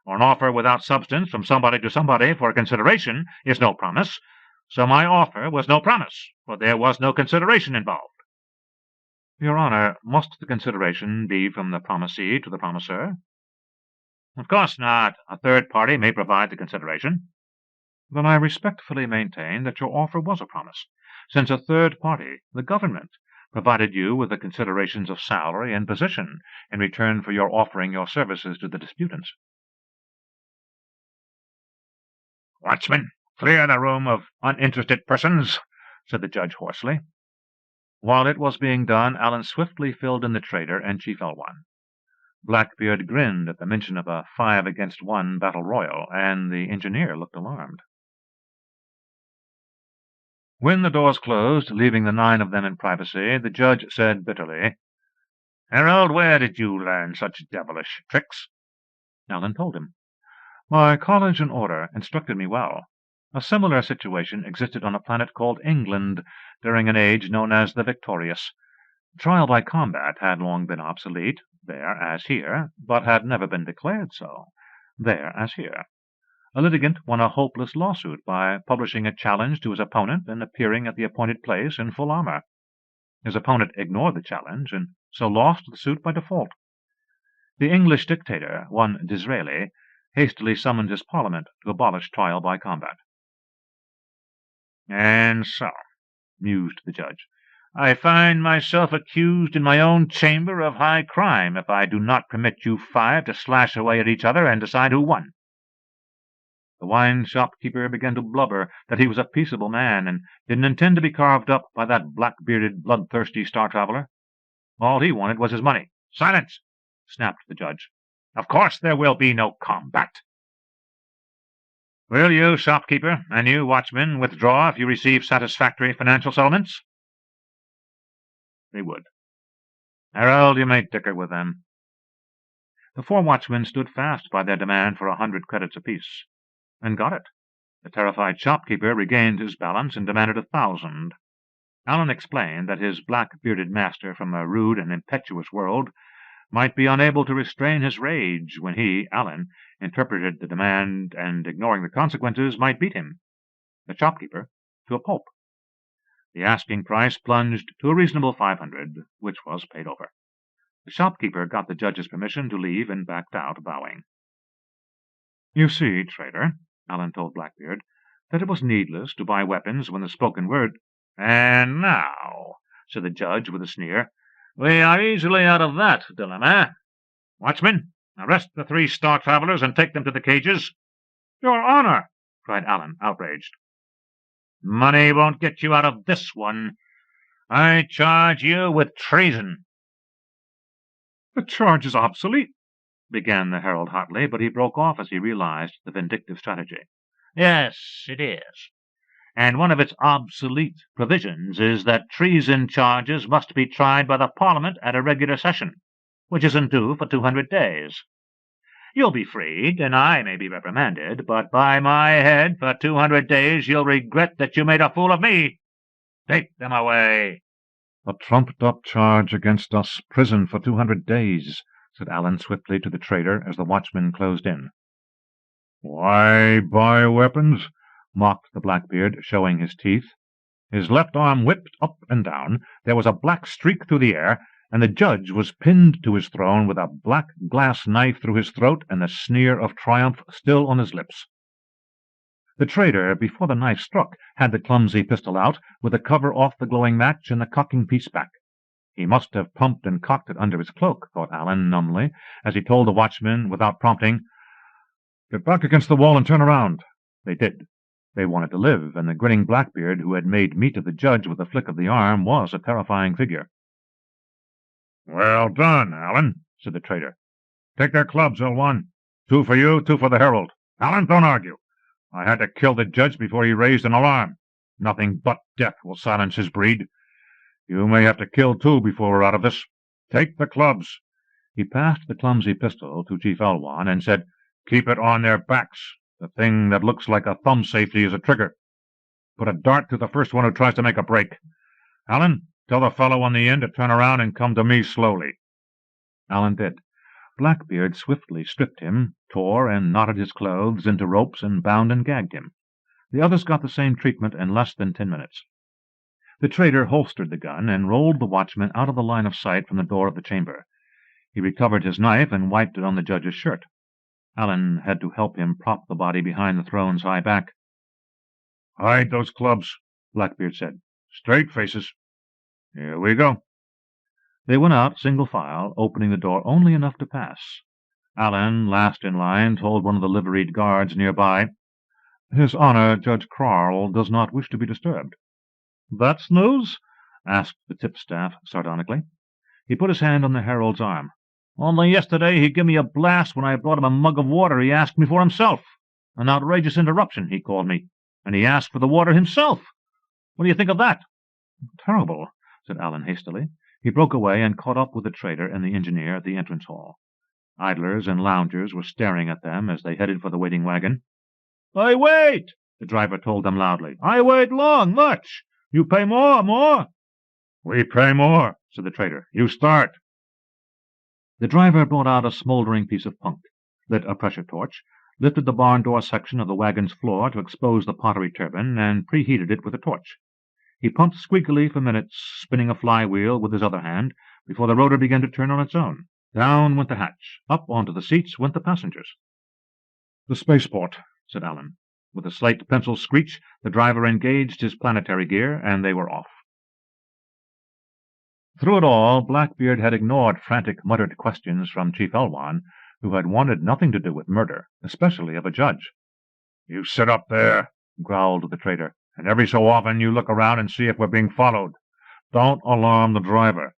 or an offer without substance from somebody to somebody for consideration is no promise, so my offer was no promise, for there was no consideration involved." "Your Honor, must the consideration be from the promisee to the promisor?" "Of course not. A third party may provide the consideration." "Then I respectfully maintain that your offer was a promise, since a third party, the government, provided you with the considerations of salary and position in return for your offering your services to the disputants." "Watchman, clear the room of uninterested persons," said the judge hoarsely. While it was being done, Allen swiftly filled in the traitor and Chief Elwan. Blackbeard grinned at the mention of a 5-against-1 battle royal, and the engineer looked alarmed. When the doors closed, leaving the 9 of them in privacy, the judge said bitterly, "Harold, where did you learn such devilish tricks?" Allen told him. "My college and order instructed me well. A similar situation existed on a planet called England during an age known as the Victorious. Trial by combat had long been obsolete, there as here, but had never been declared so, there as here. A litigant won a hopeless lawsuit by publishing a challenge to his opponent and appearing at the appointed place in full armor. His opponent ignored the challenge, and so lost the suit by default. The English dictator, one Disraeli, hastily summoned his parliament to abolish trial by combat." "And so," mused the judge, "I find myself accused in my own chamber of high crime if I do not permit you 5 to slash away at each other and decide who won." The wine shopkeeper began to blubber that he was a peaceable man and didn't intend to be carved up by that black-bearded, bloodthirsty star-traveler. All he wanted was his money. "Silence!" snapped the judge. "Of course there will be no combat. Will you, shopkeeper, and you, watchman, withdraw if you receive satisfactory financial settlements?" They would. "Harold, you may dicker with them." The 4 watchmen stood fast by their demand for 100 credits apiece, and got it. The terrified shopkeeper regained his balance and demanded 1,000. Allen explained that his black-bearded master from a rude and impetuous world might be unable to restrain his rage when he, Allen, interpreted the demand and, ignoring the consequences, might beat him, the shopkeeper, to a pulp. The asking price plunged to a reasonable 500, which was paid over. The shopkeeper got the judge's permission to leave and backed out, bowing. "You see, trader," Allen told Blackbeard, "that it was needless to buy weapons when the spoken word—" "And now," said the judge with a sneer, "we are easily out of that dilemma. Watchman, arrest the 3 star-travelers and take them to the cages." "Your honor!" cried Allen, outraged. "Money won't get you out of this one. I charge you with treason." "The charge is obsolete," began the herald hotly, but he broke off as he realized the vindictive strategy. "Yes, it is. And one of its obsolete provisions is that treason charges must be tried by the Parliament at a regular session, which isn't due for 200 days. You'll be freed, and I may be reprimanded, but by my head, for 200 days you'll regret that you made a fool of me. Take them away." "A trumped-up charge against us, prison for 200 days, said Allen swiftly to the trader as the watchman closed in. "Why buy weapons?" mocked the Blackbeard, showing his teeth. His left arm whipped up and down, there was a black streak through the air, and the judge was pinned to his throne with a black glass knife through his throat and the sneer of triumph still on his lips. The trader, before the knife struck, had the clumsy pistol out, with the cover off the glowing match and the cocking piece back. He must have pumped and cocked it under his cloak, thought Allen numbly, as he told the watchman, without prompting, "Get back against the wall and turn around." They did. They wanted to live, and the grinning Blackbeard, who had made meat of the judge with a flick of the arm, was a terrifying figure. "Well done, Allen," said the trader. "Take their clubs, old one. 2 for you, 2 for the herald. Allen, don't argue. I had to kill the judge before he raised an alarm. Nothing but death will silence his breed. You may have to kill 2 before we're out of this. Take the clubs." He passed the clumsy pistol to Chief Elwan and said, "Keep it on their backs. The thing that looks like a thumb safety is a trigger. Put a dart through the first one who tries to make a break. Allen, tell the fellow on the end to turn around and come to me slowly." Allen did. Blackbeard swiftly stripped him, tore and knotted his clothes into ropes, and bound and gagged him. The others got the same treatment in less than 10 minutes. The trader holstered the gun and rolled the watchman out of the line of sight from the door of the chamber. He recovered his knife and wiped it on the judge's shirt. Allen had to help him prop the body behind the throne's high back. "Hide those clubs," Blackbeard said. "Straight faces. Here we go." They went out single file, opening the door only enough to pass. Allen, last in line, told one of the liveried guards nearby, "His Honor, Judge Krarl, does not wish to be disturbed." "That's news?" asked the tipstaff sardonically. He put his hand on the herald's arm. "Only yesterday he give me a blast when I brought him a mug of water he asked me for himself. An outrageous interruption, he called me, and he asked for the water himself. What do you think of that?" "Terrible," said Alan hastily. He broke away and caught up with the trader and the engineer at the entrance hall. Idlers and loungers were staring at them as they headed for the waiting wagon. "I wait," the driver told them loudly. "I wait long, much. You pay more." "We pay more," said the trader. "You start." The driver brought out a smoldering piece of punk, lit a pressure torch, lifted the barn door section of the wagon's floor to expose the pottery turbine, and preheated it with a torch. He pumped squeakily for minutes, spinning a flywheel with his other hand, before the rotor began to turn on its own. Down went the hatch. Up onto the seats went the passengers. "The spaceport," said Alan. With a slate pencil screech, the driver engaged his planetary gear, and they were off. Through it all, Blackbeard had ignored frantic, muttered questions from Chief Elwan, who had wanted nothing to do with murder, especially of a judge. "You sit up there," growled the trader, "and every so often you look around and see if we're being followed. Don't alarm the driver.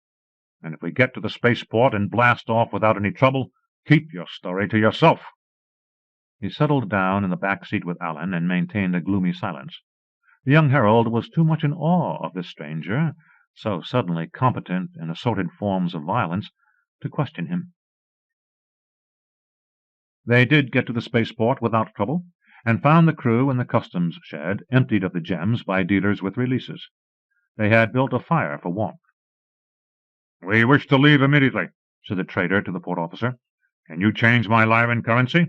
And if we get to the spaceport and blast off without any trouble, keep your story to yourself." He settled down in the back seat with Alan and maintained a gloomy silence. The young herald was too much in awe of this stranger, so suddenly competent in assorted forms of violence, to question him. They did get to the spaceport without trouble, and found the crew in the customs shed, emptied of the gems by dealers with releases. They had built a fire for warmth. "We wish to leave immediately," said the trader to the port officer. "Can you change my Lyran currency?"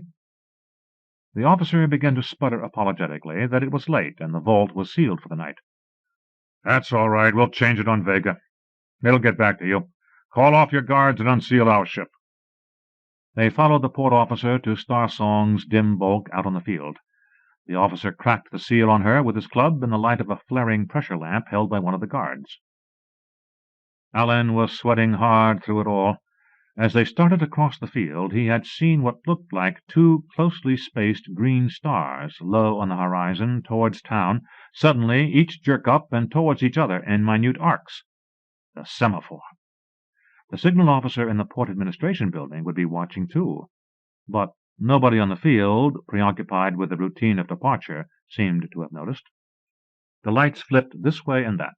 The officer began to sputter apologetically that it was late and the vault was sealed for the night. "That's all right. We'll change it on Vega. It'll get back to you. Call off your guards and unseal our ship." They followed the port officer to Starsong's dim bulk out on the field. The officer cracked the seal on her with his club in the light of a flaring pressure lamp held by one of the guards. Alan was sweating hard through it all. As they started across the field, he had seen what looked like two closely spaced green stars low on the horizon towards town, suddenly each jerk up and towards each other in minute arcs. The semaphore. The signal officer in the port administration building would be watching too, but nobody on the field, preoccupied with the routine of departure, seemed to have noticed. The lights flipped this way and that.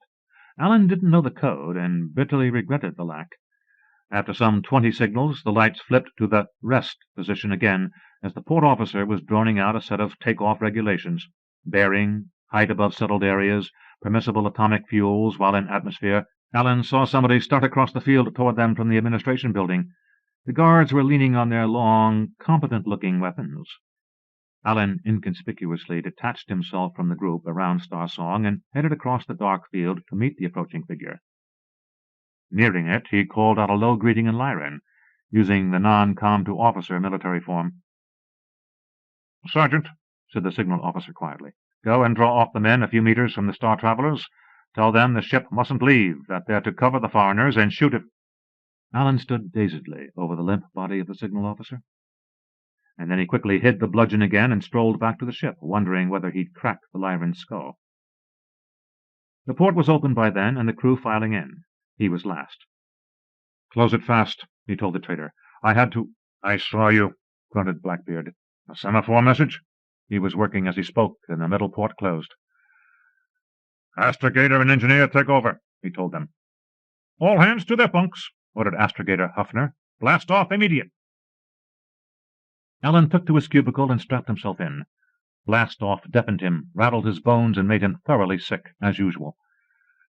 Alan didn't know the code, and bitterly regretted the lack. After some 20 signals, the lights flipped to the rest position again, as the port officer was droning out a set of take-off regulations: bearing, height above settled areas, permissible atomic fuels while in atmosphere. Alan saw somebody start across the field toward them from the administration building. The guards were leaning on their long, competent-looking weapons. Alan inconspicuously detached himself from the group around Starsong and headed across the dark field to meet the approaching figure. Nearing it, he called out a low greeting in Lyran, using the non-com-to-officer military form. "Sergeant," said the signal officer quietly, "go and draw off the men a few meters from the Star Travelers. Tell them the ship mustn't leave, that they're to cover the foreigners and shoot if—" Alan stood dazedly over the limp body of the signal officer, and then he quickly hid the bludgeon again and strolled back to the ship, wondering whether he'd cracked the Lyran's skull. The port was open by then, and the crew filing in. He was last. "Close it fast," he told the trader. "I had to—" "I saw you," grunted Blackbeard. "A semaphore message?" He was working as he spoke, and the metal port closed. "Astrogator and engineer take over," he told them. "All hands to their bunks," ordered Astrogator Huffner. "Blast off immediate." Alan took to his cubicle and strapped himself in. Blast off deafened him, rattled his bones, and made him thoroughly sick, as usual.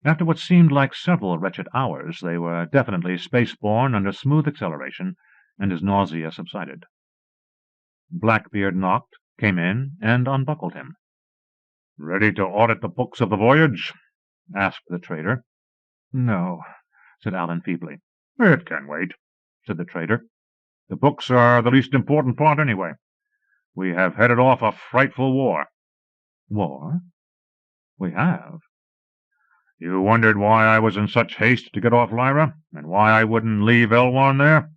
After what seemed like several wretched hours, they were definitely space-borne under smooth acceleration, and his nausea subsided. Blackbeard knocked, came in, and unbuckled him. "Ready to audit the books of the voyage?" asked the trader. "No," said Alan feebly. "It can wait," said the trader. "The books are the least important part anyway. We have headed off a frightful war." "War? We have?" "You wondered why I was in such haste to get off Lyra, and why I wouldn't leave Elwan there?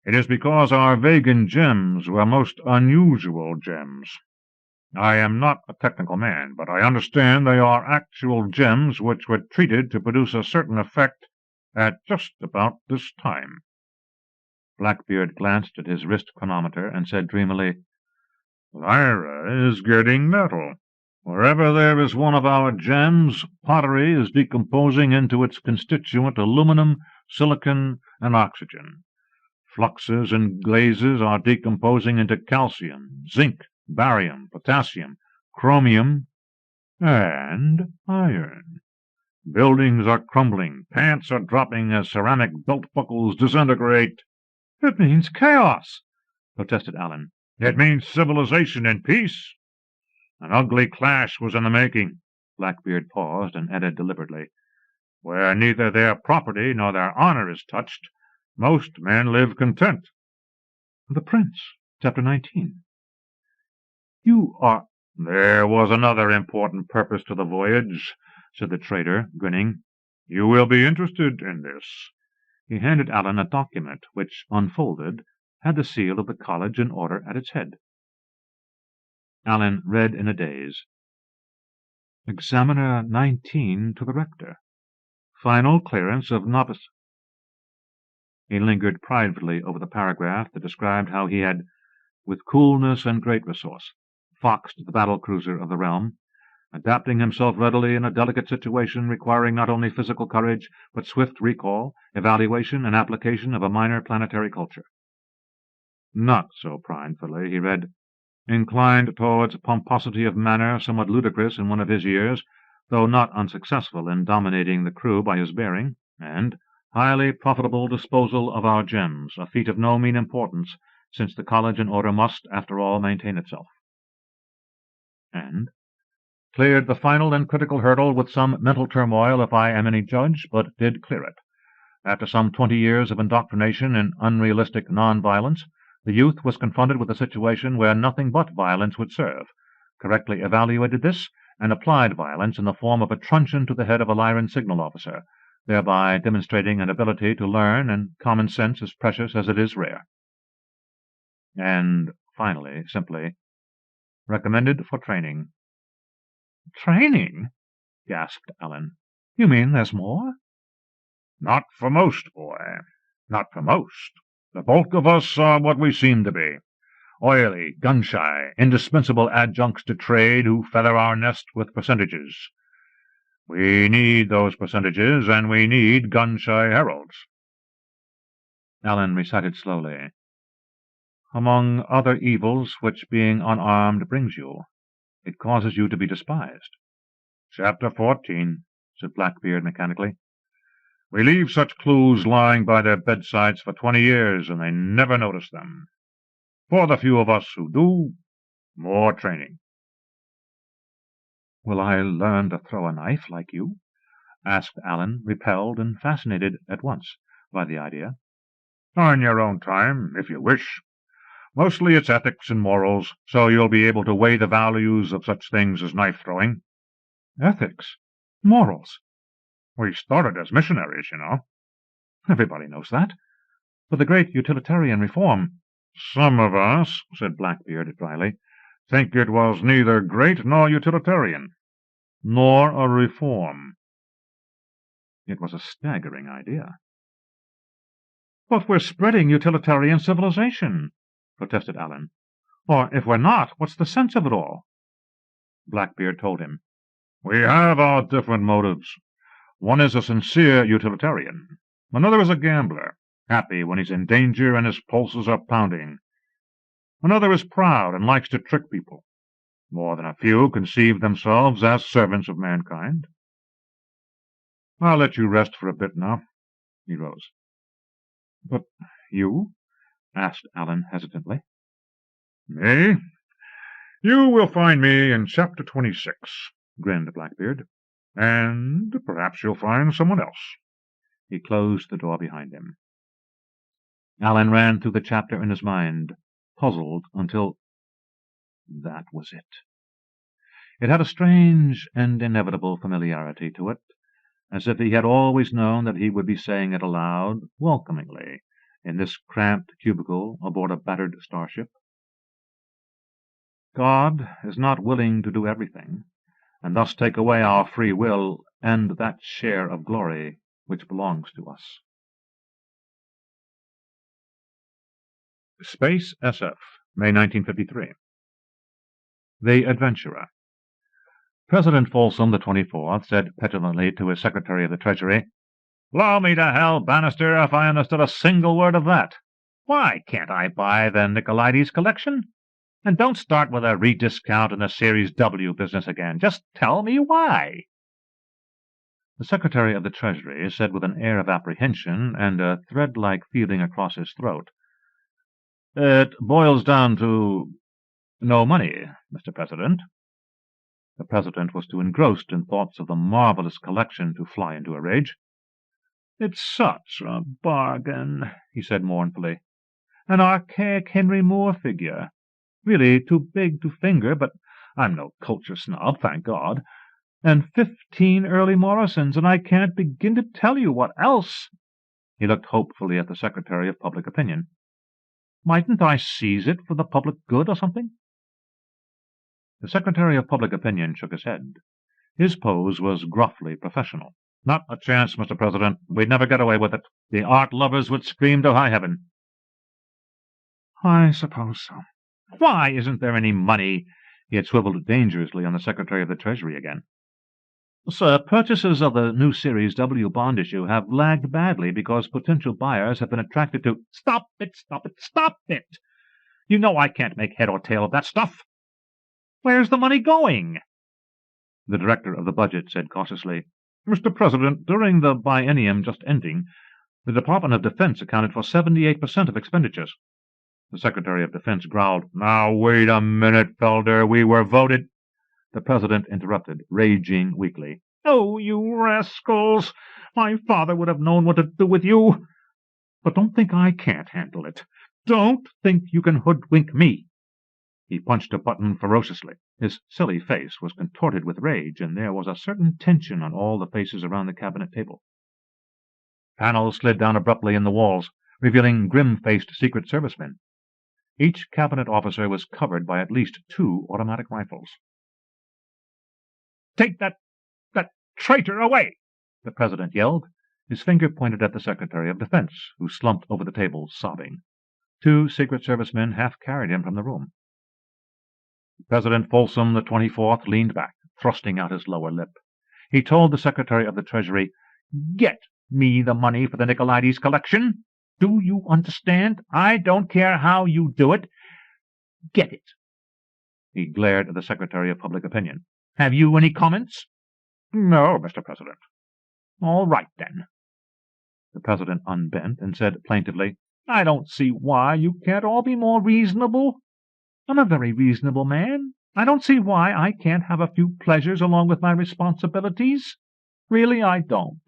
It is because our Vegan gems were most unusual gems. I am not a technical man, but I understand they are actual gems which were treated to produce a certain effect at just about this time." Blackbeard glanced at his wrist chronometer and said dreamily, "Lyra is getting metal. Wherever there is one of our gems, pottery is decomposing into its constituent aluminum, silicon, and oxygen. Fluxes and glazes are decomposing into calcium, zinc, barium, potassium, chromium, and iron. Buildings are crumbling, pants are dropping as ceramic belt buckles disintegrate. It means chaos, protested Alan. It means civilization and peace. An ugly clash was in the making. Blackbeard paused and added deliberately, where neither their property nor their honor is touched, most men live content. The Prince, Chapter 19. You are— There was another important purpose to the voyage, said the trader, grinning. You will be interested in this. He handed Alan a document which, unfolded, had the seal of the college and order at its head. Alan read in a daze. Examiner 19 to the rector. Final clearance of novice. He lingered pridefully over the paragraph that described how he had, with coolness and great resource, foxed the battle-cruiser of the realm, adapting himself readily in a delicate situation requiring not only physical courage, but swift recall, evaluation, and application of a minor planetary culture. Not so pridefully, he read, inclined towards pomposity of manner somewhat ludicrous in one of his years, though not unsuccessful in dominating the crew by his bearing, and highly profitable disposal of our gems, a feat of no mean importance, since the college and order must, after all, maintain itself. And cleared the final and critical hurdle with some mental turmoil, if I am any judge, but did clear it. After some 20 years of indoctrination in unrealistic non-violence, the youth was confronted with a situation where nothing but violence would serve, correctly evaluated this, and applied violence in the form of a truncheon to the head of a Lyran signal officer, thereby demonstrating an ability to learn and common sense as precious as it is rare. And, finally, simply, recommended for training. Training? Gasped Alan. You mean there's more? Not for most, boy. Not for most. The bulk of us are what we seem to be. Oily, gun-shy, indispensable adjuncts to trade who feather our nest with percentages. We need those percentages, and we need gun-shy heralds. Alan recited slowly. Among other evils which being unarmed brings you, it causes you to be despised. Chapter 14, said Blackbeard mechanically. We leave such clues lying by their bedsides for 20 years, and they never notice them. For the few of us who do, more training. Will I learn to throw a knife like you? Asked Alan, repelled and fascinated at once by the idea. On your own time, if you wish. Mostly it's ethics and morals, so you'll be able to weigh the values of such things as knife-throwing. Ethics? Morals? We started as missionaries, you know. Everybody knows that. But the great utilitarian reform— Some of us, said Blackbeard dryly, think it was neither great nor utilitarian, nor a reform. It was a staggering idea. But we're spreading utilitarian civilization, protested Alan. Or if we're not, what's the sense of it all? Blackbeard told him. We have our different motives. One is a sincere utilitarian. Another is a gambler, happy when he's in danger and his pulses are pounding. Another is proud and likes to trick people. More than a few conceive themselves as servants of mankind. I'll let you rest for a bit now. He rose. But you? Asked Alan hesitantly. Me? You will find me in Chapter 26, grinned Blackbeard. And perhaps you'll find someone else. He closed the door behind him. Alan ran through the chapter in his mind, puzzled until— that was it. It had a strange and inevitable familiarity to it, as if he had always known that he would be saying it aloud, welcomingly, in this cramped cubicle aboard a battered starship. God is not willing to do everything, and thus take away our free will and that share of glory which belongs to us. Space SF, May 1953. The Adventurer. President Folsom the 24th said petulantly to his Secretary of the Treasury, "Blow me to hell, Bannister, if I understood a single word of that. Why can't I buy the Nicolaides collection? And don't start with a rediscount in the Series W business again. Just tell me why." The Secretary of the Treasury said with an air of apprehension and a thread-like feeling across his throat, "It boils down to no money, Mr. President." The President was too engrossed in thoughts of the marvelous collection to fly into a rage. "It's such a bargain," he said mournfully. "An archaic Henry Moore figure. Really too big to finger, but I'm no culture snob, thank God. And 15 early Morrisons, and I can't begin to tell you what else." He looked hopefully at the Secretary of Public Opinion. "Mightn't I seize it for the public good or something?" The Secretary of Public Opinion shook his head. His pose was gruffly professional. "Not a chance, Mr. President. We'd never get away with it. The art lovers would scream to high heaven." "I suppose so. Why isn't there any money?" He had swiveled dangerously on the Secretary of the Treasury again. "Sir, purchases of the new Series W bond issue have lagged badly because potential buyers have been attracted to—" "Stop it, stop it, stop it! You know I can't make head or tail of that stuff. Where's the money going?" The Director of the Budget said cautiously, "Mr. President, during the biennium just ending, the Department of Defense accounted for 78% of expenditures." The Secretary of Defense growled, "Now wait a minute, Felder. We were voted—" The President interrupted, raging weakly. "Oh, you rascals! My father would have known what to do with you. But don't think I can't handle it. Don't think you can hoodwink me." He punched a button ferociously. His silly face was contorted with rage, and there was a certain tension on all the faces around the cabinet table. Panels slid down abruptly in the walls, revealing grim-faced Secret Servicemen. Each cabinet officer was covered by at least 2 automatic rifles. "Take that traitor away!" the President yelled. His finger pointed at the Secretary of Defense, who slumped over the table, sobbing. 2 Secret Servicemen half carried him from the room. President Folsom the 24th leaned back, thrusting out his lower lip. He told the Secretary of the Treasury, "Get me the money for the Nicolaides collection. Do you understand? I don't care how you do it. Get it." He glared at the Secretary of Public Opinion. "Have you any comments?" "No, Mr. President." "All right, then." The President unbent and said plaintively, "I don't see why you can't all be more reasonable. I'm a very reasonable man. I don't see why I can't have a few pleasures along with my responsibilities. Really, I don't.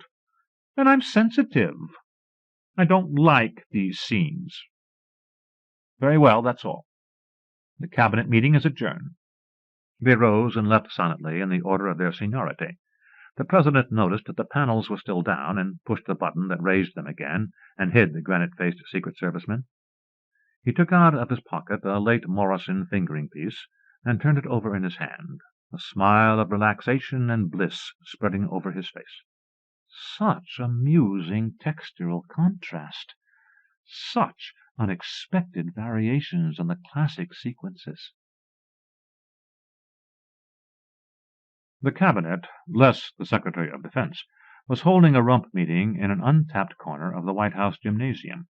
And I'm sensitive. I don't like these scenes. Very well, that's all. The Cabinet meeting is adjourned." They rose and left silently in the order of their seniority. The President noticed that the panels were still down, and pushed the button that raised them again, and hid the granite-faced Secret Serviceman. He took out of his pocket a late Morrison fingering-piece, and turned it over in his hand, a smile of relaxation and bliss spreading over his face. Such amusing textural contrast! Such unexpected variations on the classic sequences! The Cabinet, less the Secretary of Defense, was holding a rump meeting in an untapped corner of the White House gymnasium.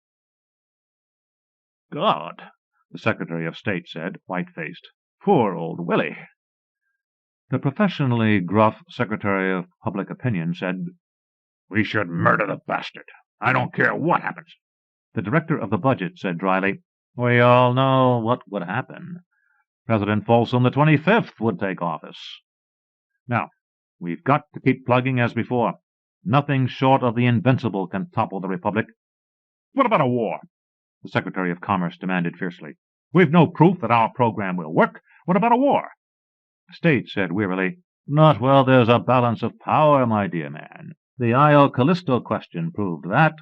"God," the Secretary of State said, white-faced. "Poor old Willie." The professionally gruff Secretary of Public Opinion said, "We should murder the bastard. I don't care what happens." The Director of the Budget said dryly, "We all know what would happen. President Folsom the 25th would take office. Now, we've got to keep plugging as before. Nothing short of the invincible can topple the Republic." "What about a war?" the Secretary of Commerce demanded fiercely. "We've no proof that our program will work. What about a war?" State said wearily, "Not while there's a balance of power, my dear man. The Io-Callisto question proved that.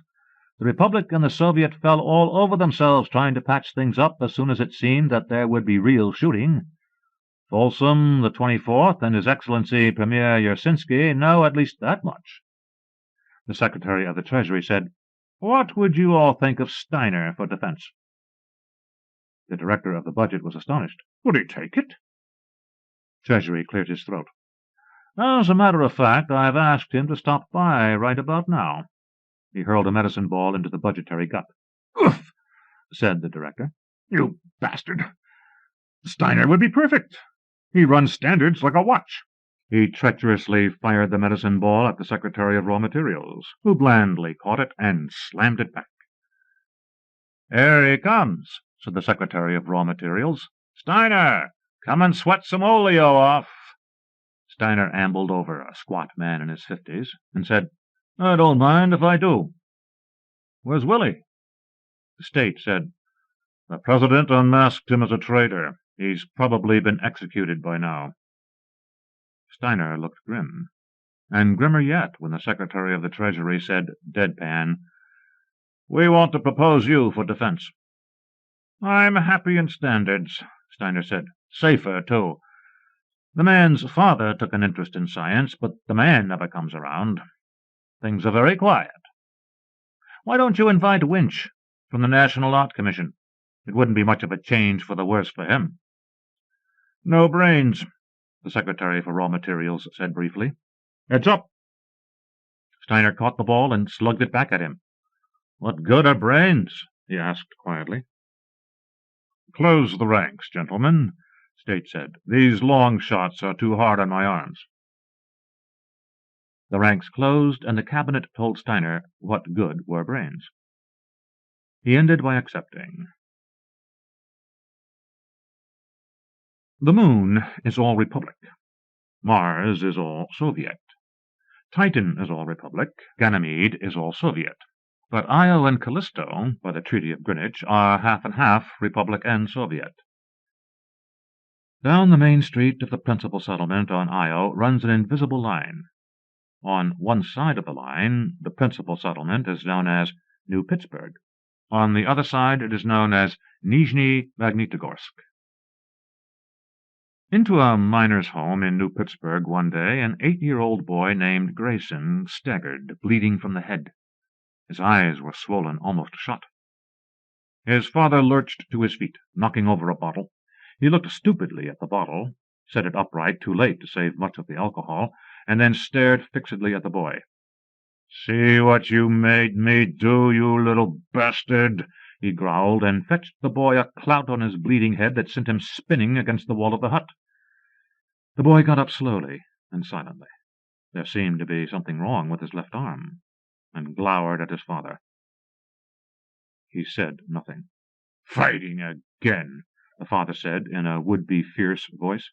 The Republic and the Soviet fell all over themselves trying to patch things up as soon as it seemed that there would be real shooting. Folsom the 24th and His Excellency Premier Yersinsky know at least that much." The Secretary of the Treasury said, "What would you all think of Steiner for defense?" The Director of the Budget was astonished. "Would he take it?" Treasury cleared his throat. As a matter of fact, I've asked him to stop by right about now." He hurled a medicine ball into the budgetary gut. "Oof!" said the director. "You bastard! Steiner would be perfect. He runs standards like a watch." He treacherously fired the medicine ball at the Secretary of Raw Materials, who blandly caught it and slammed it back. "Here he comes," said the Secretary of Raw Materials. "Steiner, come and sweat some oleo off." Steiner ambled over, a squat man in his 50s, and said, "I don't mind if I do." "Where's Willie?" The State said, "The President unmasked him as a traitor. He's probably been executed by now." Steiner looked grim, and grimmer yet when the Secretary of the Treasury said, deadpan, "We want to propose you for defense." "I'm happy in standards," Steiner said. "Safer, too. The man's father took an interest in science, but the man never comes around. Things are very quiet. Why don't you invite Winch from the National Art Commission? It wouldn't be much of a change for the worse for him." "No brains," the Secretary for Raw Materials said briefly. "Heads up." Steiner caught the ball and slugged it back at him. "What good are brains?" he asked quietly. "Close the ranks, gentlemen," State said. "These long shots are too hard on my arms." The ranks closed, and the cabinet told Steiner what good were brains. He ended by accepting. The moon is all Republic. Mars is all Soviet. Titan is all Republic. Ganymede is all Soviet. But Io and Callisto, by the Treaty of Greenwich, are half and half Republic and Soviet. Down the main street of the principal settlement on Io runs an invisible line. On one side of the line, the principal settlement is known as New Pittsburgh. On the other side, it is known as Nizhny Magnitogorsk. Into a miner's home in New Pittsburgh one day, an 8-year-old boy named Grayson staggered, bleeding from the head. His eyes were swollen almost shut. His father lurched to his feet, knocking over a bottle. He looked stupidly at the bottle, set it upright too late to save much of the alcohol, and then stared fixedly at the boy. "See what you made me do, you little bastard," he growled, and fetched the boy a clout on his bleeding head that sent him spinning against the wall of the hut. The boy got up slowly and silently. There seemed to be something wrong with his left arm, and glowered at his father. He said nothing. "Fighting again," the father said in a would-be fierce voice.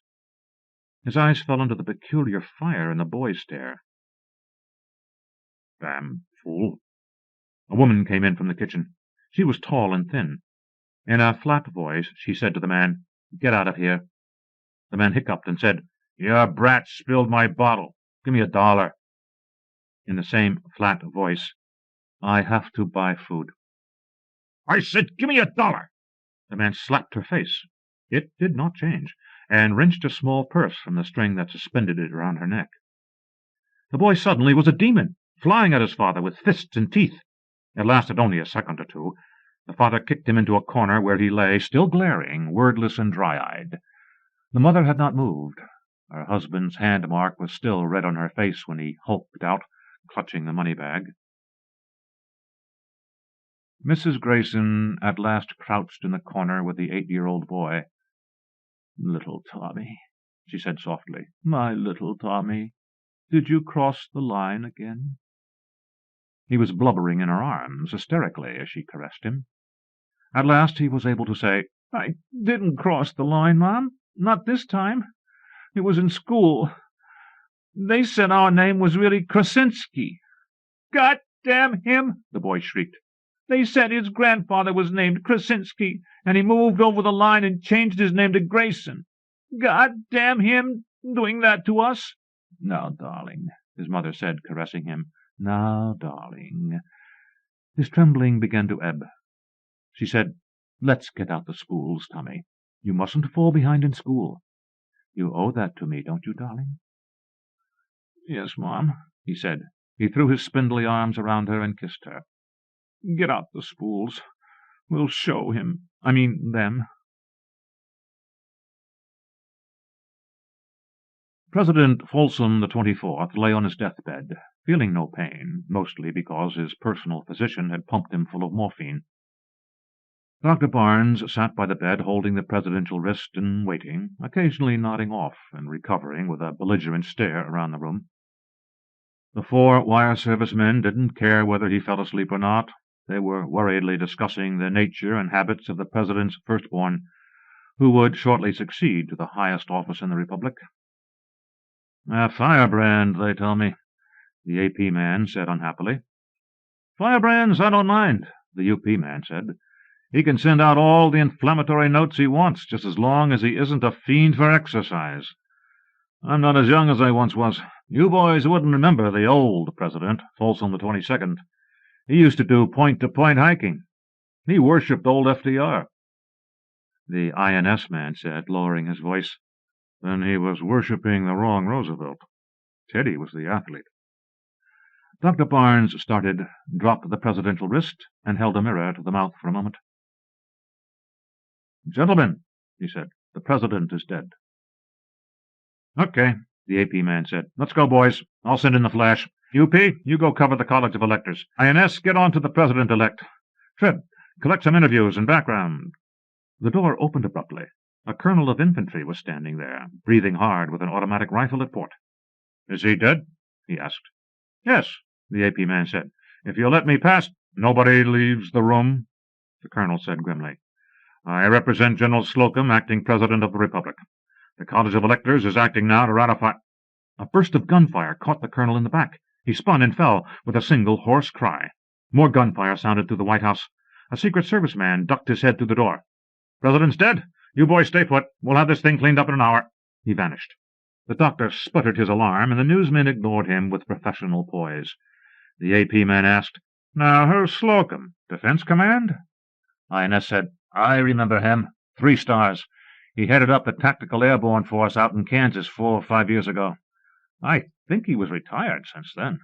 His eyes fell into the peculiar fire in the boy's stare. "Damn fool." A woman came in from the kitchen. She was tall and thin. In a flat voice she said to the man, "Get out of here." The man hiccuped and said, "Your brat spilled my bottle. Give me $1. In the same flat voice, "I have to buy food." "I said, give me $1. The man slapped her face. It did not change, and wrenched a small purse from the string that suspended it around her neck. The boy suddenly was a demon, flying at his father with fists and teeth. It lasted only a second or two. The father kicked him into a corner where he lay, still glaring, wordless and dry-eyed. The mother had not moved. Her husband's hand-mark was still red on her face when he hulked out, clutching the money-bag. Mrs. Grayson at last crouched in the corner with the 8-year-old boy. "Little Tommy," she said softly. "My little Tommy, did you cross the line again?" He was blubbering in her arms, hysterically, as she caressed him. At last he was able to say, "I didn't cross the line, Mom. Not this time. It was in school. They said our name was really Krasinski." "God damn him!" the boy shrieked. "They said his grandfather was named Krasinski, and he moved over the line and changed his name to Grayson. God damn him, doing that to us." "Now, darling," his mother said, caressing him. "Now, darling." His trembling began to ebb. She said, "Let's get out the spools, Tommy. You mustn't fall behind in school. You owe that to me, don't you, darling?" "Yes, Mom," he said. He threw his spindly arms around her and kissed her. "Get out the spools. We'll show them." President Folsom the 24th lay on his deathbed, feeling no pain, mostly because his personal physician had pumped him full of morphine. Dr. Barnes sat by the bed holding the presidential wrist and waiting, occasionally nodding off and recovering with a belligerent stare around the room. The 4 wire service men didn't care whether he fell asleep or not. They were worriedly discussing the nature and habits of the president's firstborn, who would shortly succeed to the highest office in the Republic. "A firebrand, they tell me," the AP man said unhappily. "Firebrands I don't mind," the UP man said. "He can send out all the inflammatory notes he wants, just as long as he isn't a fiend for exercise. I'm not as young as I once was. You boys wouldn't remember the old president, Folsom the 22nd. He used to do point-to-point hiking. He worshipped old FDR. The INS man said, lowering his voice. Then he was worshipping the wrong Roosevelt. Teddy was the athlete. Dr. Barnes started, dropped the presidential wrist, and held a mirror to the mouth for a moment. "Gentlemen," he said, "the president is dead." "Okay," the AP man said. "Let's go, boys. I'll send in the flash. UP, you go cover the College of Electors. INS, get on to the president-elect. Fred, collect some interviews and background." The door opened abruptly. A colonel of infantry was standing there, breathing hard with an automatic rifle at port. "Is he dead?" he asked. "Yes," the AP man said. "If you'll let me pass—" "Nobody leaves the room," the colonel said grimly. "I represent General Slocum, acting President of the Republic. The College of Electors is acting now to ratify—" A burst of gunfire caught the colonel in the back. He spun and fell with a single hoarse cry. More gunfire sounded through the White House. A Secret Service man ducked his head through the door. "President's dead? You boys stay put. We'll have this thing cleaned up in an hour." He vanished. The doctor sputtered his alarm, and the newsmen ignored him with professional poise. The AP man asked, "Now, who's Slocum? Defense Command?" INS said, "I remember him. 3 stars. He headed up the Tactical Airborne Force out in Kansas 4 or 5 years ago. I think he was retired since then."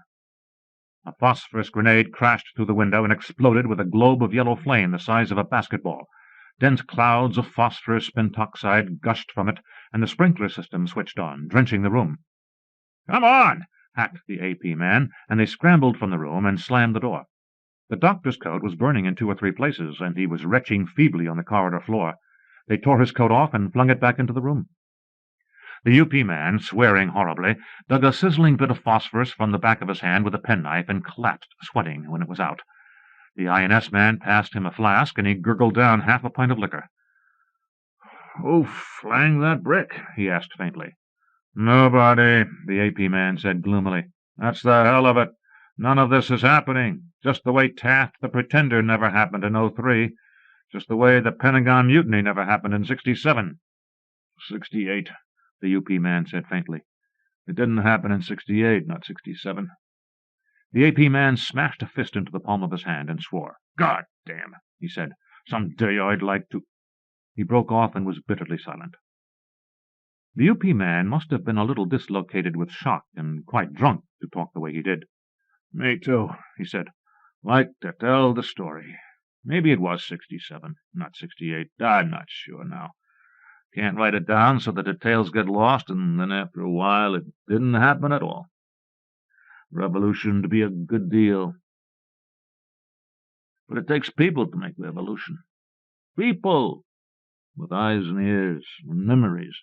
A phosphorus grenade crashed through the window and exploded with a globe of yellow flame the size of a basketball. Dense clouds of phosphorus pentoxide gushed from it, and the sprinkler system switched on, drenching the room. "Come on!" hacked the AP man, and they scrambled from the room and slammed the door. The doctor's coat was burning in 2 or 3 places, and he was retching feebly on the corridor floor. They tore his coat off and flung it back into the room. The UP man, swearing horribly, dug a sizzling bit of phosphorus from the back of his hand with a penknife and collapsed, sweating, when it was out. The INS man passed him a flask, and he gurgled down half a pint of liquor. "Who flanged that brick?" he asked faintly. "Nobody," the AP man said gloomily. "That's the hell of it. None of this is happening. Just the way Taft the Pretender never happened in '03. Just the way the Pentagon Mutiny never happened in '67. '68, the UP man said faintly. "It didn't happen in '68, not '67. The AP man smashed a fist into the palm of his hand and swore. "God damn," he said. "Some day I'd like to—" He broke off and was bitterly silent. The UP man must have been a little dislocated with shock and quite drunk to talk the way he did. "Me too," he said. "Like to tell the story. Maybe it was '67, not '68. I'm not sure now. Can't write it down so the details get lost, and then after a while it didn't happen at all. Revolution to be a good deal. But it takes people to make revolution. People! With eyes and ears and memories.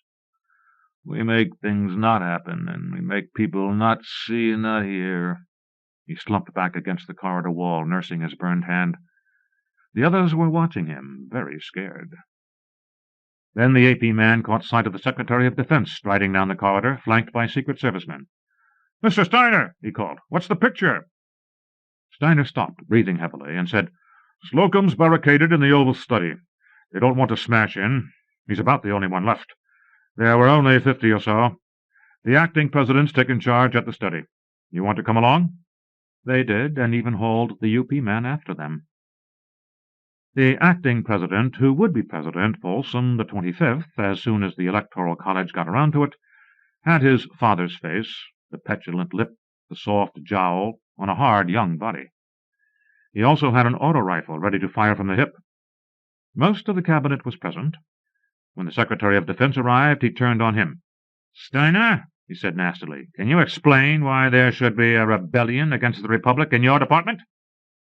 We make things not happen, and we make people not see and not hear." He slumped back against the corridor wall, nursing his burned hand. The others were watching him, very scared. Then the AP man caught sight of the Secretary of Defense striding down the corridor, flanked by Secret Service men. "Mr. Steiner," he called, "what's the picture?" Steiner stopped, breathing heavily, and said, "Slocum's barricaded in the Oval Study. They don't want to smash in. He's about the only one left. There were only 50 or so. The acting president's taken charge at the study. You want to come along?" They did, and even hauled the UP man after them. The acting president, who would be president, Folsom the 25th, as soon as the Electoral College got around to it, had his father's face, the petulant lip, the soft jowl, on a hard young body. He also had an auto-rifle ready to fire from the hip. Most of the cabinet was present. When the Secretary of Defense arrived, he turned on him. "Steiner," he said nastily. "Can you explain why there should be a rebellion against the Republic in your department?"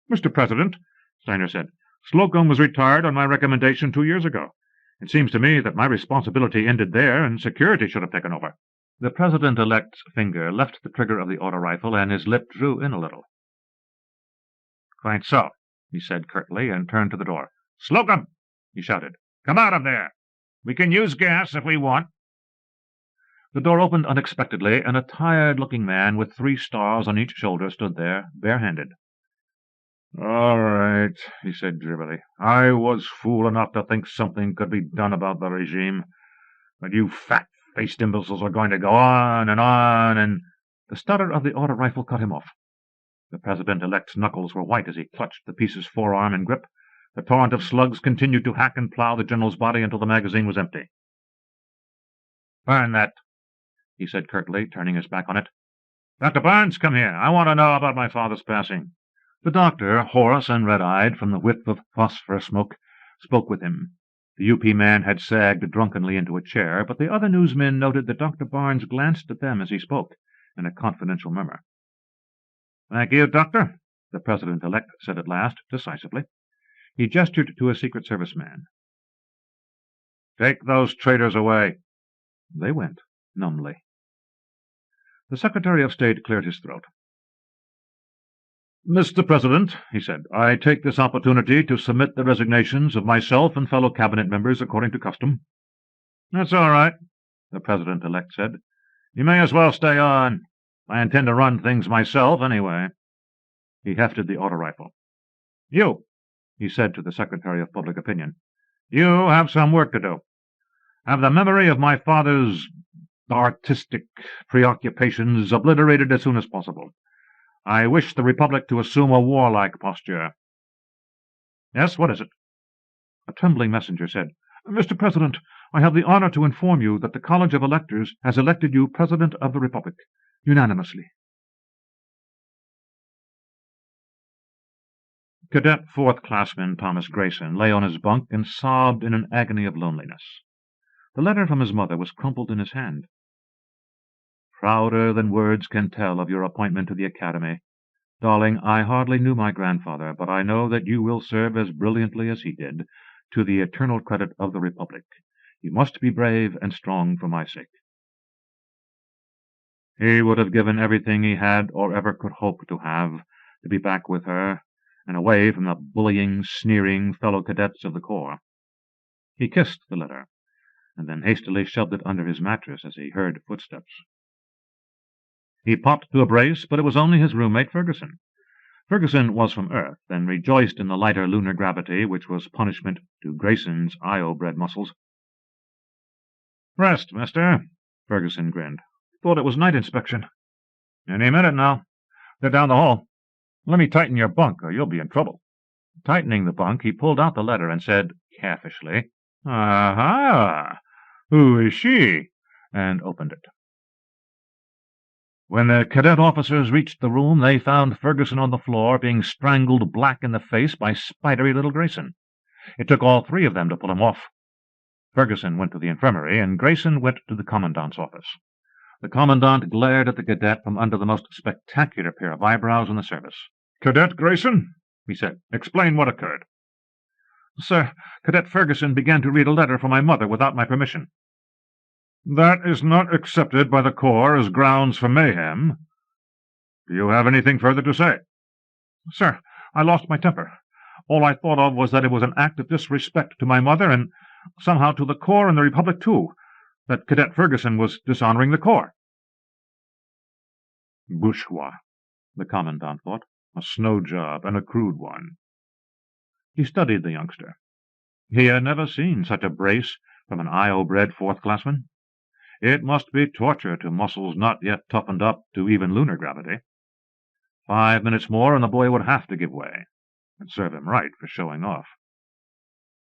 "Mr. President," Steiner said, "Slocum was retired on my recommendation 2 years ago. It seems to me that my responsibility ended there, and security should have taken over." The President-elect's finger left the trigger of the auto rifle, and his lip drew in a little. "Quite so," he said curtly, and turned to the door. "Slocum!" he shouted. "Come out of there! We can use gas if we want." The door opened unexpectedly, and a tired-looking man with 3 stars on each shoulder stood there, barehanded. "All right," he said drearily. "I was fool enough to think something could be done about the regime. But you fat-faced imbeciles are going to go on, and— The stutter of the auto rifle cut him off. The President-elect's knuckles were white as he clutched the piece's forearm in grip. The torrent of slugs continued to hack and plow the general's body until the magazine was empty. "Burn that," he said curtly, turning his back on it. "Dr. Barnes, come here. I want to know about my father's passing." The doctor, hoarse and red-eyed from the whiff of phosphorus smoke, spoke with him. The U.P. man had sagged drunkenly into a chair, but the other newsmen noted that Dr. Barnes glanced at them as he spoke, in a confidential murmur. "Thank you, Doctor," the President-elect said at last, decisively. He gestured to a Secret Service man. "Take those traitors away." They went, numbly. The Secretary of State cleared his throat. "Mr. President," he said, "I take this opportunity to submit the resignations of myself and fellow cabinet members according to custom." "That's all right," the President-elect said. "You may as well stay on. I intend to run things myself, anyway." He hefted the auto rifle. "You," he said to the Secretary of Public Opinion, "you have some work to do. Have the memory of my father's artistic preoccupations obliterated as soon as possible. I wish the Republic to assume a warlike posture." "Yes, what is it?" A trembling messenger said, "Mr. President, I have the honor to inform you that the College of Electors has elected you President of the Republic, unanimously." Cadet 4th-classman Thomas Grayson lay on his bunk and sobbed in an agony of loneliness. The letter from his mother was crumpled in his hand. "Prouder than words can tell of your appointment to the Academy. Darling, I hardly knew my grandfather, but I know that you will serve as brilliantly as he did, to the eternal credit of the Republic. You must be brave and strong for my sake." He would have given everything he had or ever could hope to have to be back with her and away from the bullying, sneering fellow cadets of the Corps. He kissed the letter, and then hastily shoved it under his mattress as he heard footsteps. He popped to a brace, but it was only his roommate Ferguson. Ferguson was from Earth, and rejoiced in the lighter lunar gravity which was punishment to Grayson's Io-bred muscles. "Rest, mister," Ferguson grinned. "Thought it was night inspection." "Any minute now. They're down the hall. Let me tighten your bunk, or you'll be in trouble." Tightening the bunk, he pulled out the letter and said, calfishly, "Aha! Who is she?" and opened it. When the cadet officers reached the room, they found Ferguson on the floor, being strangled black in the face by spidery little Grayson. It took all 3 of them to pull him off. Ferguson went to the infirmary, and Grayson went to the commandant's office. The commandant glared at the cadet from under the most spectacular pair of eyebrows in the service. "Cadet Grayson," he said, "explain what occurred." "Sir, Cadet Ferguson began to read a letter from my mother without my permission." "That is not accepted by the Corps as grounds for mayhem. Do you have anything further to say?" "Sir, I lost my temper. All I thought of was that it was an act of disrespect to my mother, and somehow to the Corps and the Republic, too, that Cadet Ferguson was dishonoring the Corps." Bourgeois, the commandant thought. A snow job, and a crude one. He studied the youngster. He had never seen such a brace from an Io-bred 4th-classman. It must be torture to muscles not yet toughened up to even lunar gravity. 5 minutes more and the boy would have to give way, and serve him right for showing off.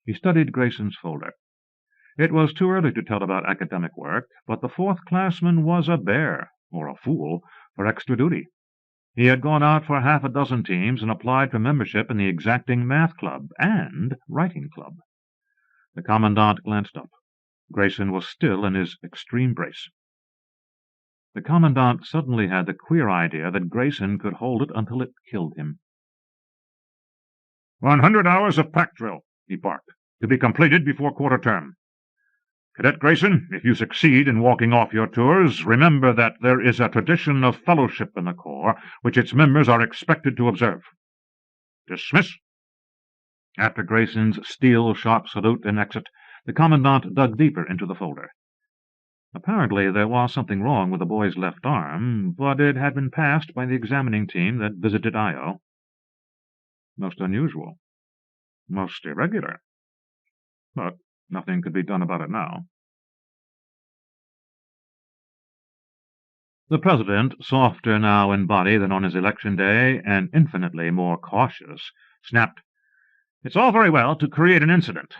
He studied Grayson's folder. It was too early to tell about academic work, but the 4th-classman was a bear, or a fool, for extra duty. He had gone out for 6 teams and applied for membership in the exacting math club and writing club. The commandant glanced up. Grayson was still in his extreme brace. The Commandant suddenly had the queer idea that Grayson could hold it until it killed him. 100 hours of pack drill, he barked, to be completed before quarter term. Cadet Grayson, if you succeed in walking off your tours, remember that there is a tradition of fellowship in the Corps which its members are expected to observe. Dismiss. After Grayson's steel-sharp salute and exit, the Commandant dug deeper into the folder. Apparently there was something wrong with the boy's left arm, but it had been passed by the examining team that visited Io. Most unusual. Most irregular. But nothing could be done about it now. The President, softer now in body than on his election day, and infinitely more cautious, snapped, "It's all very well to create an incident,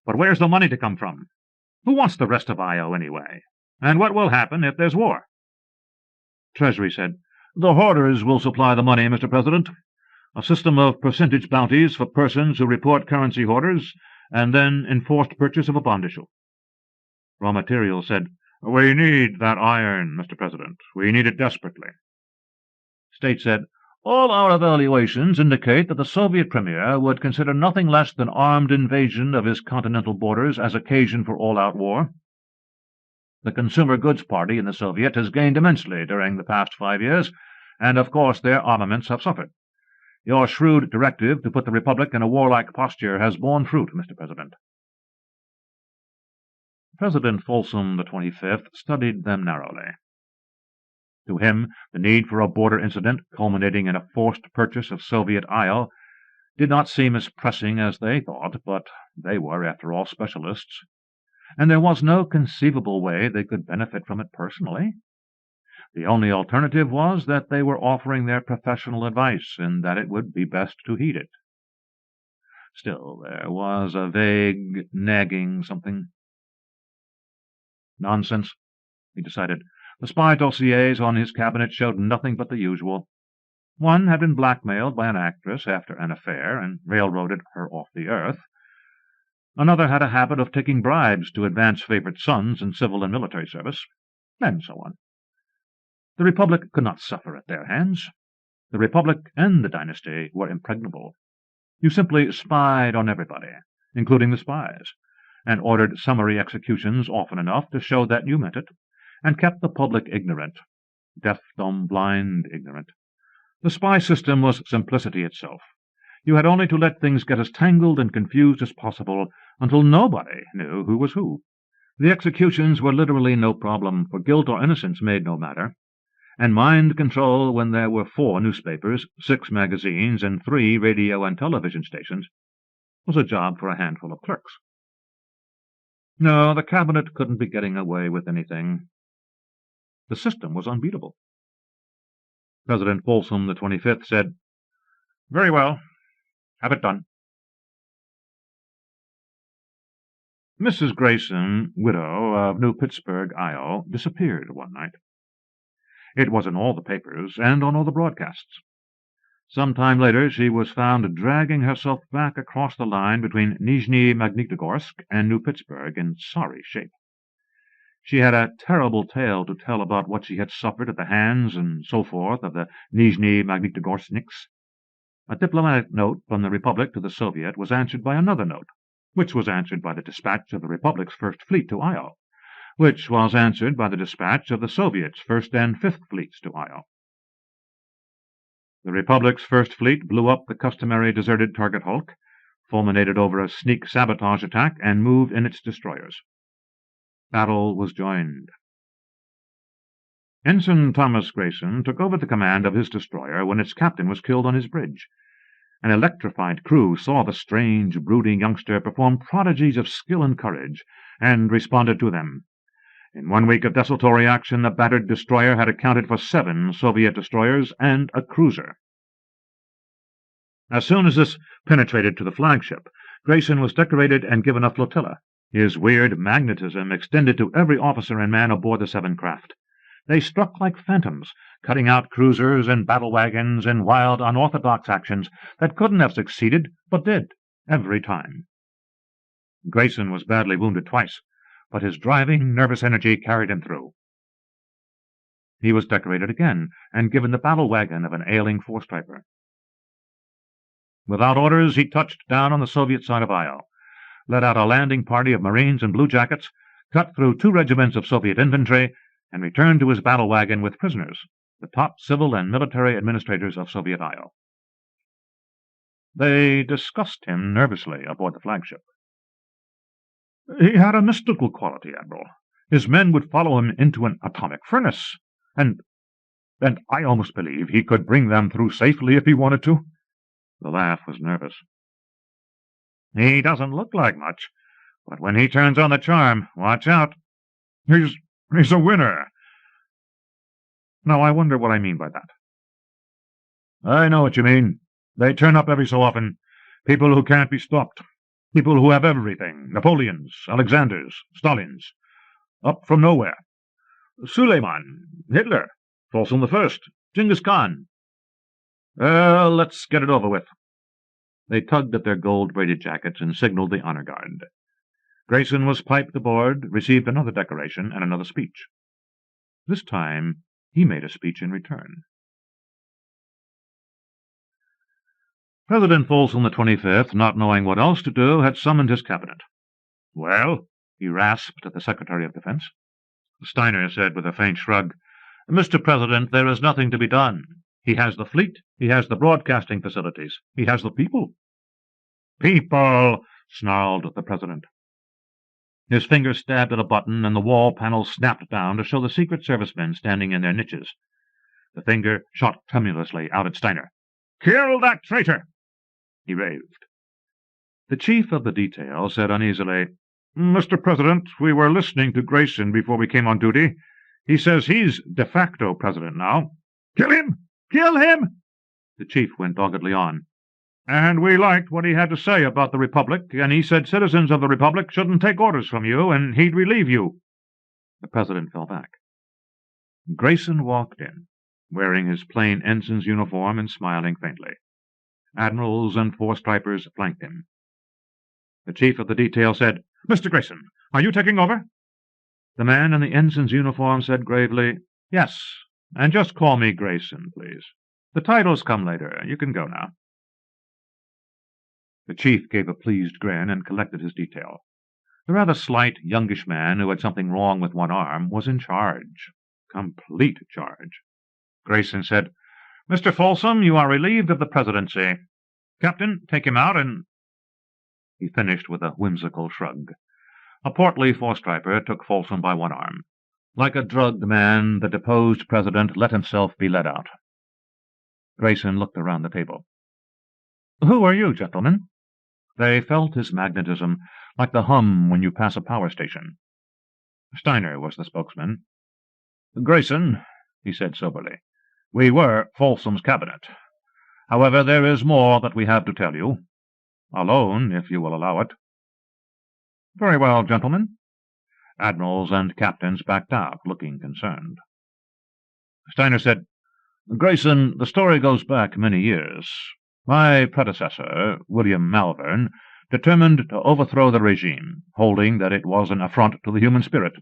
but where's the money to come from? Who wants the rest of Io anyway? And what will happen if there's war?" Treasury said, "The hoarders will supply the money, Mr. President. A system of percentage bounties for persons who report currency hoarders, and then enforced purchase of a bond issue." Raw Materials said, "We need that iron, Mr. President. We need it desperately." State said, "All our evaluations indicate that the Soviet Premier would consider nothing less than armed invasion of his continental borders as occasion for all-out war. The Consumer Goods Party in the Soviet has gained immensely during the past 5 years, and of course their armaments have suffered. Your shrewd directive to put the Republic in a warlike posture has borne fruit, Mr. President." President Folsom XXV studied them narrowly. To him, the need for a border incident culminating in a forced purchase of Soviet Io did not seem as pressing as they thought, but they were, after all, specialists, and there was no conceivable way they could benefit from it personally. The only alternative was that they were offering their professional advice, and that it would be best to heed it. Still, there was a vague, nagging something. Nonsense, he decided. The spy dossiers on his cabinet showed nothing but the usual. One had been blackmailed by an actress after an affair and railroaded her off the earth. Another had a habit of taking bribes to advance favorite sons in civil and military service, and so on. The Republic could not suffer at their hands. The Republic and the dynasty were impregnable. You simply spied on everybody, including the spies, and ordered summary executions often enough to show that you meant it, and kept the public ignorant, deaf, dumb, blind, ignorant. The spy system was simplicity itself. You had only to let things get as tangled and confused as possible until nobody knew who was who. The executions were literally no problem, for guilt or innocence made no matter, and mind control when there were 4 newspapers, 6 magazines, and 3 radio and television stations was a job for a handful of clerks. No, the cabinet couldn't be getting away with anything. The system was unbeatable. President Folsom XXV said, "Very well. Have it done." Mrs. Grayson, widow of New Pittsburgh, Io, disappeared one night. It was in all the papers and on all the broadcasts. Some time later she was found dragging herself back across the line between Nizhny Magnitogorsk and New Pittsburgh in sorry shape. She had a terrible tale to tell about what she had suffered at the hands and so forth of the Nizhny Magnitogorskniks. A diplomatic note from the Republic to the Soviet was answered by another note, which was answered by the dispatch of the Republic's First Fleet to Io, which was answered by the dispatch of the Soviet's First and Fifth Fleets to Io. The Republic's First Fleet blew up the customary deserted target hulk, fulminated over a sneak sabotage attack, and moved in its destroyers. Battle was joined. Ensign Thomas Grayson took over the command of his destroyer when its captain was killed on his bridge. An electrified crew saw the strange, brooding youngster perform prodigies of skill and courage, and responded to them. In 1 week of desultory action, the battered destroyer had accounted for 7 Soviet destroyers and a cruiser. As soon as this penetrated to the flagship, Grayson was decorated and given a flotilla. His weird magnetism extended to every officer and man aboard the 7 craft. They struck like phantoms, cutting out cruisers and battle wagons in wild, unorthodox actions that couldn't have succeeded, but did, every time. Grayson was badly wounded twice, but his driving, nervous energy carried him through. He was decorated again, and given the battle wagon of an ailing four-striper. Without orders, he touched down on the Soviet side of Isle, led out a landing party of Marines and bluejackets, cut through 2 regiments of Soviet infantry, and returned to his battle wagon with prisoners, the top civil and military administrators of Soviet Isle. They discussed him nervously aboard the flagship. He had a mystical quality, Admiral. His men would follow him into an atomic furnace, and I almost believe he could bring them through safely if he wanted to. The laugh was nervous. He doesn't look like much, but when he turns on the charm, watch out. He's a winner. Now, I wonder what I mean by that. I know what you mean. They turn up every so often. People who can't be stopped. People who have everything. Napoleons, Alexanders, Stalins. Up from nowhere. Suleiman, Hitler, Folsom I, Genghis Khan. Well, let's get it over with. They tugged at their gold-braided jackets and signaled the honor guard. Grayson was piped aboard, received another decoration and another speech. This time, he made a speech in return. President Folsom the 25th, not knowing what else to do, had summoned his cabinet. Well, he rasped at the Secretary of Defense. Steiner said with a faint shrug, Mr. President, there is nothing to be done. He has the fleet, he has the broadcasting facilities, he has the people. People, snarled the President. His finger stabbed at a button, and the wall panels snapped down to show the Secret Service men standing in their niches. The finger shot tremulously out at Steiner. Kill that traitor! He raved. The chief of the detail said uneasily, Mr. President, we were listening to Grayson before we came on duty. He says he's de facto president now. Kill him! Kill him! The chief went doggedly on. And we liked what he had to say about the Republic, and he said citizens of the Republic shouldn't take orders from you, and he'd relieve you. The President fell back. Grayson walked in, wearing his plain ensign's uniform and smiling faintly. Admirals and four-stripers flanked him. The chief of the detail said, Mr. Grayson, are you taking over? The man in the ensign's uniform said gravely, Yes, and just call me Grayson, please. The titles come later. You can go now. The chief gave a pleased grin and collected his detail. The rather slight, youngish man who had something wrong with one arm was in charge. Complete charge. Grayson said, Mr. Folsom, you are relieved of the presidency. Captain, take him out and... He finished with a whimsical shrug. A portly four-striper took Folsom by one arm. Like a drugged man, the deposed president let himself be led out. Grayson looked around the table. Who are you, gentlemen? They felt his magnetism, like the hum when you pass a power station. Steiner was the spokesman. Grayson, he said soberly, we were Folsom's cabinet. However, there is more that we have to tell you. Alone, if you will allow it. Very well, gentlemen. Admirals and captains backed out, looking concerned. Steiner said, Grayson, the story goes back many years. My predecessor, William Malvern, determined to overthrow the regime, holding that it was an affront to the human spirit.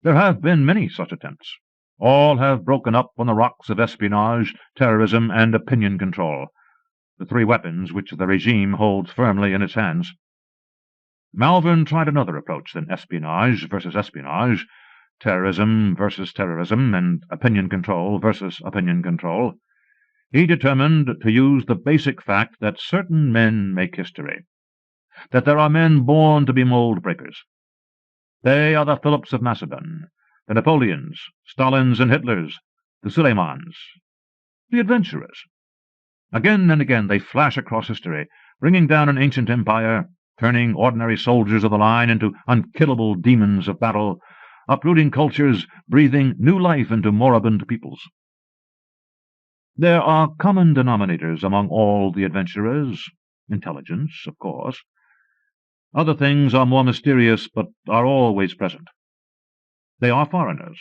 There have been many such attempts. All have broken up on the rocks of espionage, terrorism, and opinion control, the 3 weapons which the regime holds firmly in its hands. Malvern tried another approach than espionage versus espionage, terrorism versus terrorism, and opinion control versus opinion control. He determined to use the basic fact that certain men make history, that there are men born to be mold-breakers. They are the Philips of Macedon, the Napoleons, Stalins and Hitlers, the Suleimans, the adventurers. Again and again they flash across history, bringing down an ancient empire, turning ordinary soldiers of the line into unkillable demons of battle, uprooting cultures, breathing new life into moribund peoples. There are common denominators among all the adventurers. Intelligence, of course. Other things are more mysterious, but are always present. They are foreigners.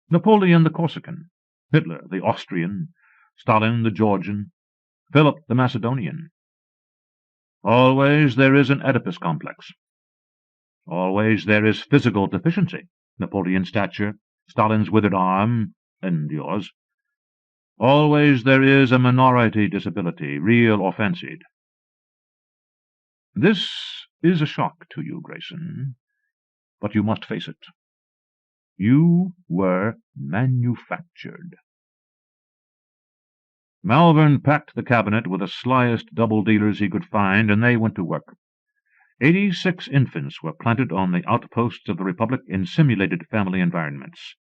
Napoleon the Corsican, Hitler the Austrian, Stalin the Georgian, Philip the Macedonian. Always there is an Oedipus complex. Always there is physical deficiency, Napoleon's stature, Stalin's withered arm, endures. Always there is a minority disability, real or fancied. This is a shock to you, Grayson, but you must face it. You were manufactured. Malvern packed the cabinet with the slyest double-dealers he could find, and they went to work. 86 infants were planted on the outposts of the Republic in simulated family environments.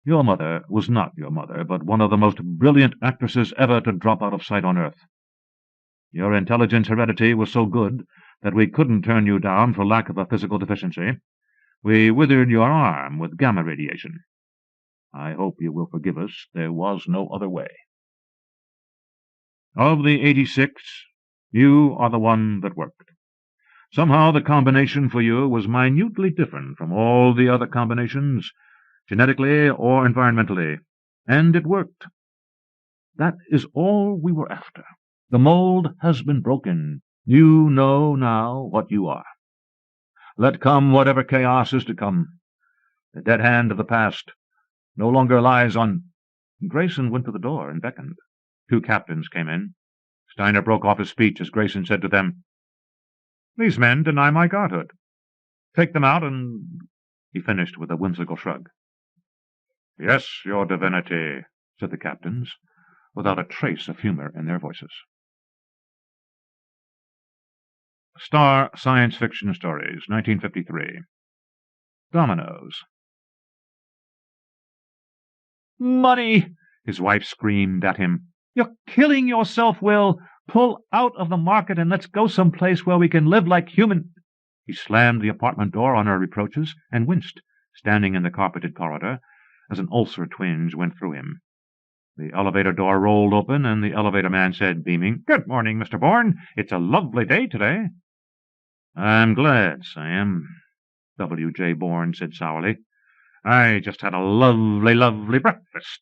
Your mother was not your mother, but one of the most brilliant actresses ever to drop out of sight on Earth. Your intelligence heredity was so good that we couldn't turn you down for lack of a physical deficiency. We withered your arm with gamma radiation. I hope you will forgive us. There was no other way. Of the 86, you are the one that worked. Somehow the combination for you was minutely different from all the other combinations, genetically or environmentally, and it worked. That is all we were after. The mold has been broken. You know now what you are. Let come whatever chaos is to come. The dead hand of the past no longer lies on... Grayson went to the door and beckoned. 2 captains came in. Steiner broke off his speech as Grayson said to them, "These men deny my godhood. Take them out and—" He finished with a whimsical shrug. "Yes, your divinity," said the captains, without a trace of humor in their voices. Star Science Fiction Stories, 1953. Dominoes. "Money!" his wife screamed at him. "You're killing yourself, Will. Pull out of the market and let's go someplace where we can live like human—" He slammed the apartment door on her reproaches and winced, standing in the carpeted corridor, as an ulcer twinge went through him. The elevator door rolled open, and the elevator man said, beaming, "Good morning, Mr. Bourne. It's a lovely day today." "I'm glad, Sam," W.J. Bourne said sourly. "I just had a lovely, lovely breakfast."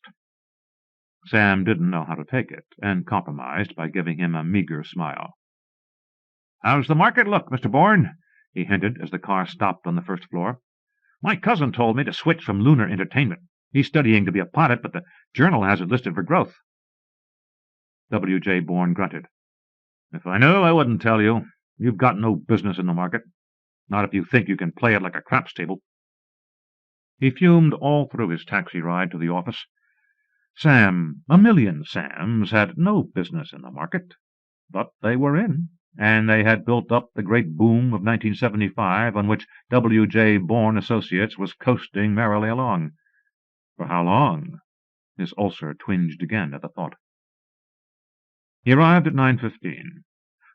Sam didn't know how to take it, and compromised by giving him a meager smile. "How's the market look, Mr. Bourne?" he hinted as the car stopped on the first floor. "My cousin told me to switch from lunar entertainment. He's studying to be a pilot, but the journal has it listed for growth." W.J. Bourne grunted. "If I knew, I wouldn't tell you. You've got no business in the market. Not if you think you can play it like a craps table." He fumed all through his taxi ride to the office. Sam, a million Sams, had no business in the market, but they were in, and they had built up the great boom of 1975 on which W.J. Bourne Associates was coasting merrily along. For how long? His ulcer twinged again at the thought. He arrived at 9:15.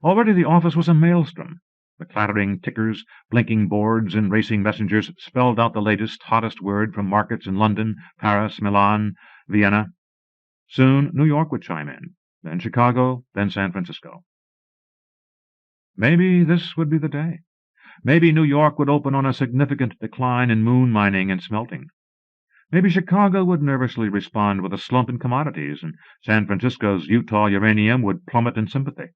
Already the office was a maelstrom. The clattering tickers, blinking boards, and racing messengers spelled out the latest, hottest word from markets in London, Paris, Milan, Vienna. Soon New York would chime in, then Chicago, then San Francisco. Maybe this would be the day. Maybe New York would open on a significant decline in moon mining and smelting. Maybe Chicago would nervously respond with a slump in commodities, and San Francisco's Utah uranium would plummet in sympathy.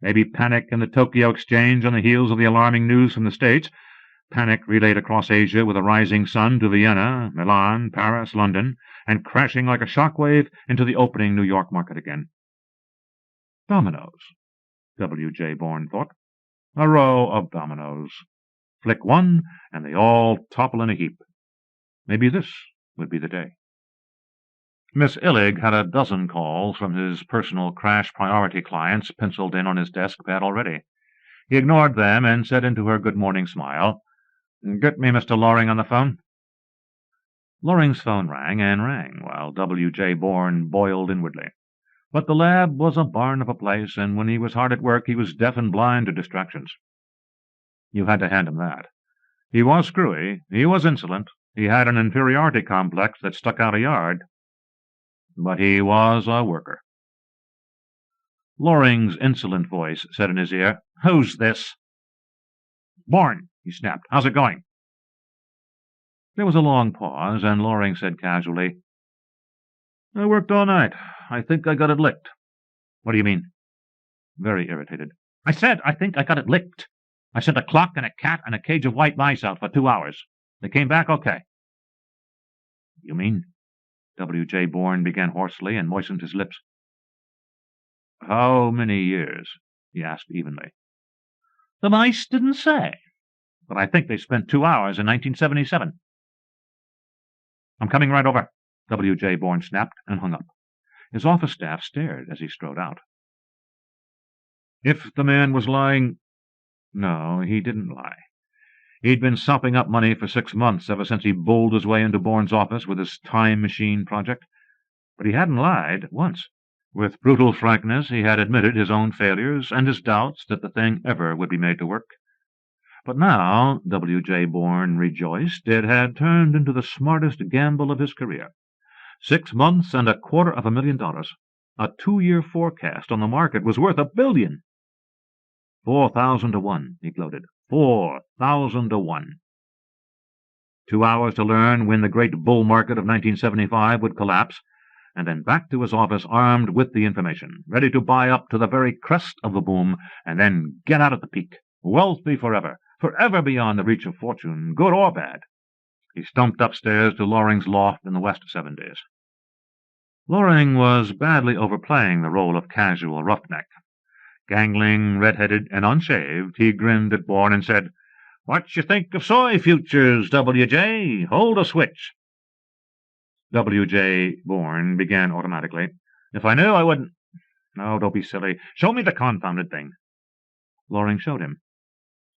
Maybe panic in the Tokyo Exchange on the heels of the alarming news from the States, panic relayed across Asia with a rising sun to Vienna, Milan, Paris, London, and crashing like a shockwave into the opening New York market again. Dominoes, W.J. Bourne thought. A row of dominoes. Flick one, and they all topple in a heap. Maybe this would be the day. Miss Illig had a dozen calls from his personal crash priority clients penciled in on his desk pad already. He ignored them and said into her good-morning smile, "Get me Mr. Loring on the phone." Loring's phone rang and rang, while W.J. Bourne boiled inwardly. But the lab was a barn of a place, and when he was hard at work he was deaf and blind to distractions. You had to hand him that. He was screwy, he was insolent, he had an inferiority complex that stuck out a yard. But he was a worker. Loring's insolent voice said in his ear, "Who's this?" "Bourne," he snapped. "How's it going?" There was a long pause, and Loring said casually, "I worked all night. I think I got it licked." "What do you mean?" Very irritated. "I said I think I got it licked. I sent a clock and a cat and a cage of white mice out for 2 hours. They came back okay." "You mean?" W.J. Bourne began hoarsely and moistened his lips. "How many years?" he asked evenly. "The mice didn't say, but I think they spent 2 hours in 1977. "I'm coming right over," W.J. Bourne snapped and hung up. His office staff stared as he strode out. If the man was lying... No, he didn't lie. He'd been sopping up money for 6 months ever since he bowled his way into Bourne's office with his time machine project. But he hadn't lied once. With brutal frankness, he had admitted his own failures and his doubts that the thing ever would be made to work. But now, W.J. Bourne rejoiced, it had turned into the smartest gamble of his career. 6 months and $250,000. A 2-year forecast on the market was worth $1 billion. 4,000 to 1, he gloated. 4,000 to 1. 2 hours to learn when the great bull market of 1975 would collapse, and then back to his office armed with the information, ready to buy up to the very crest of the boom, and then get out at the peak, wealthy forever, forever beyond the reach of fortune, good or bad. He stumped upstairs to Loring's loft in the West 70s. Loring was badly overplaying the role of casual roughneck. Gangling, red-headed, and unshaved, he grinned at Bourne and said, "What you think of soy futures, W.J.? Hold a switch." W.J. Bourne began automatically. "If I knew, I wouldn't—" "No, don't be silly. Show me the confounded thing." Loring showed him.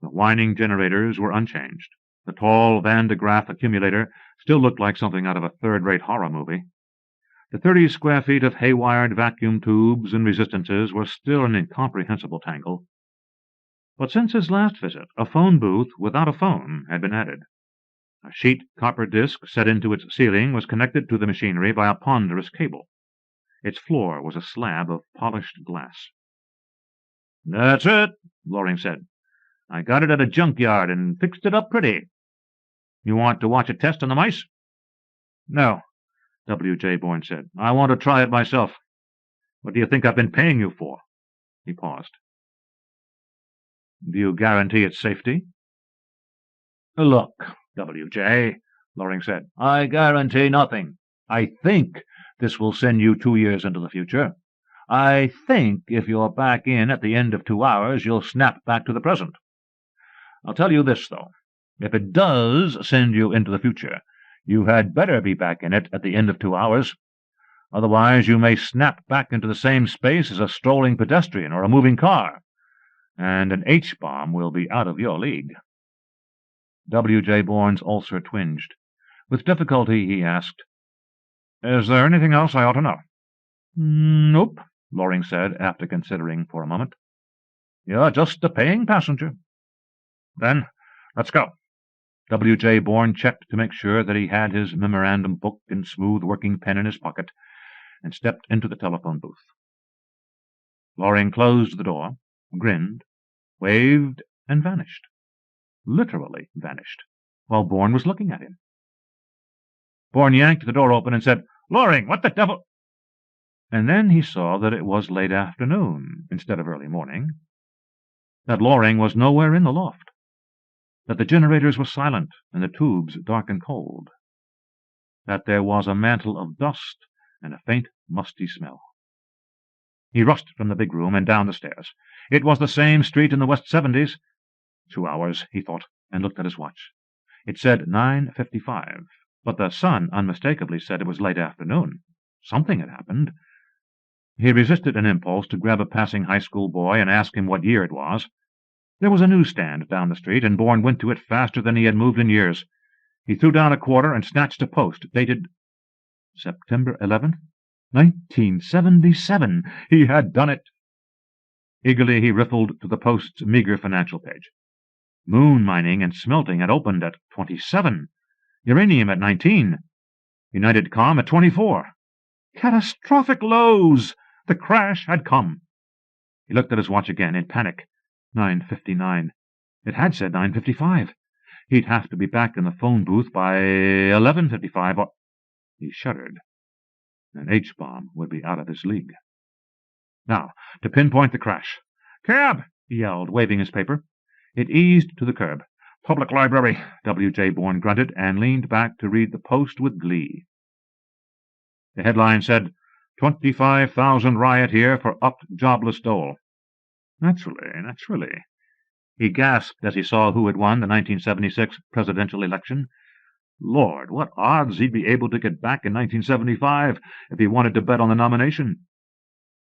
The whining generators were unchanged. The tall Van de Graaff accumulator still looked like something out of a third-rate horror movie. The 30 square feet of haywired vacuum tubes and resistances were still an incomprehensible tangle. But since his last visit, a phone booth without a phone had been added. A sheet copper disc set into its ceiling was connected to the machinery by a ponderous cable. Its floor was a slab of polished glass. "That's it," Loring said. "I got it at a junkyard and fixed it up pretty. You want to watch a test on the mice?" "No," W.J. Bourne said. "I want to try it myself. What do you think I've been paying you for?" He paused. "Do you guarantee its safety?" "Look, W.J., Loring said, I guarantee nothing. I think this will send you 2 years into the future. I think if you're back in at the end of 2 hours, you'll snap back to the present. I'll tell you this, though. If it does send you into the future, you had better be back in it at the end of 2 hours. Otherwise you may snap back into the same space as a strolling pedestrian or a moving car, and an H-bomb will be out of your league." W.J. Bourne's ulcer twinged. With difficulty he asked, "Is there anything else I ought to know?" "Nope," Loring said, after considering for a moment. "You're just a paying passenger." "Then let's go." W.J. Bourne checked to make sure that he had his memorandum book and smooth working pen in his pocket, and stepped into the telephone booth. Loring closed the door, grinned, waved, and vanished. Literally vanished, while Bourne was looking at him. Bourne yanked the door open and said, "Loring, what the devil—" And then he saw that it was late afternoon instead of early morning, that Loring was nowhere in the loft, that the generators were silent and the tubes dark and cold, that there was a mantle of dust and a faint, musty smell. He rushed from the big room and down the stairs. It was the same street in the West 70s. 2 hours, he thought, and looked at his watch. It said 9:55, but the sun unmistakably said it was late afternoon. Something had happened. He resisted an impulse to grab a passing high school boy and ask him what year it was. There was a newsstand down the street, and Bourne went to it faster than he had moved in years. He threw down a quarter and snatched a Post, dated September 11th, 1977. He had done it. Eagerly he riffled to the Post's meager financial page. Moon mining and smelting had opened at 27, uranium at 19, United Com at 24. Catastrophic lows! The crash had come. He looked at his watch again in panic. 9:59. It had said 9:55. He'd have to be back in the phone booth by 11:55, or... He shuddered. An H-bomb would be out of his league. Now, to pinpoint the crash. "Cab!" he yelled, waving his paper. It eased to the curb. "Public library," W.J. Bourne grunted, and leaned back to read the Post with glee. The headline said, 25,000 riot here for upped jobless dole. Naturally. He gasped as he saw who had won the 1976 presidential election. Lord, what odds he'd be able to get back in 1975 if he wanted to bet on the nomination.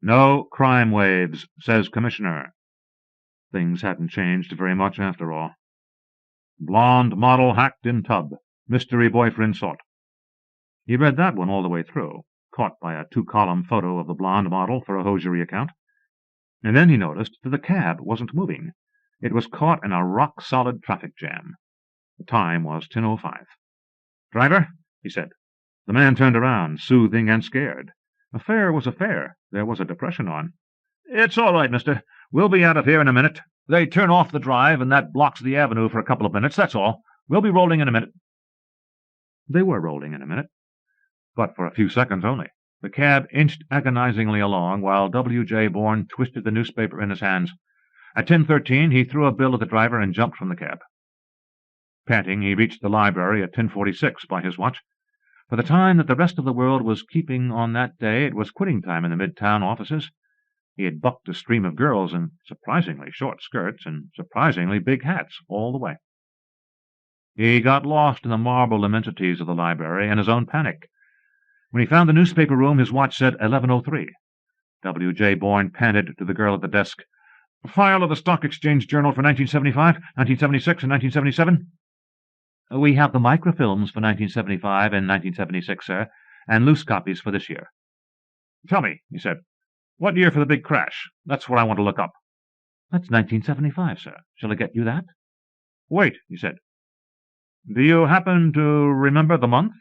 No crime waves, says Commissioner. Things hadn't changed very much after all. Blonde model hacked in tub. Mystery boyfriend sought. He read that one all the way through, caught by a 2-column photo of the blonde model for a hosiery account. And then he noticed that the cab wasn't moving. It was caught in a rock-solid traffic jam. The time was 10:05. "Driver," he said. The man turned around, soothing and scared. A fare was a fare. There was a depression on. "It's all right, mister. We'll be out of here in a minute. They turn off the drive, and that blocks the avenue for a couple of minutes, that's all. We'll be rolling in a minute." They were rolling in a minute, but for a few seconds only. The cab inched agonizingly along, while W.J. Bourne twisted the newspaper in his hands. At 10:13 he threw a bill at the driver and jumped from the cab. Panting, he reached the library at 10:46 by his watch. For the time that the rest of the world was keeping on that day, it was quitting time in the Midtown offices. He had bucked a stream of girls in surprisingly short skirts and surprisingly big hats all the way. He got lost in the marble immensities of the library and his own panic. When he found the newspaper room, his watch said 11:03. W.J. Bourne panted to the girl at the desk. "File of the Stock Exchange Journal for 1975, 1976, and 1977? "We have the microfilms for 1975 and 1976, sir, and loose copies for this year." "Tell me," he said, "what year for the big crash? That's what I want to look up." "That's 1975, sir. Shall I get you that?" "Wait," he said. "Do you happen to remember the month?"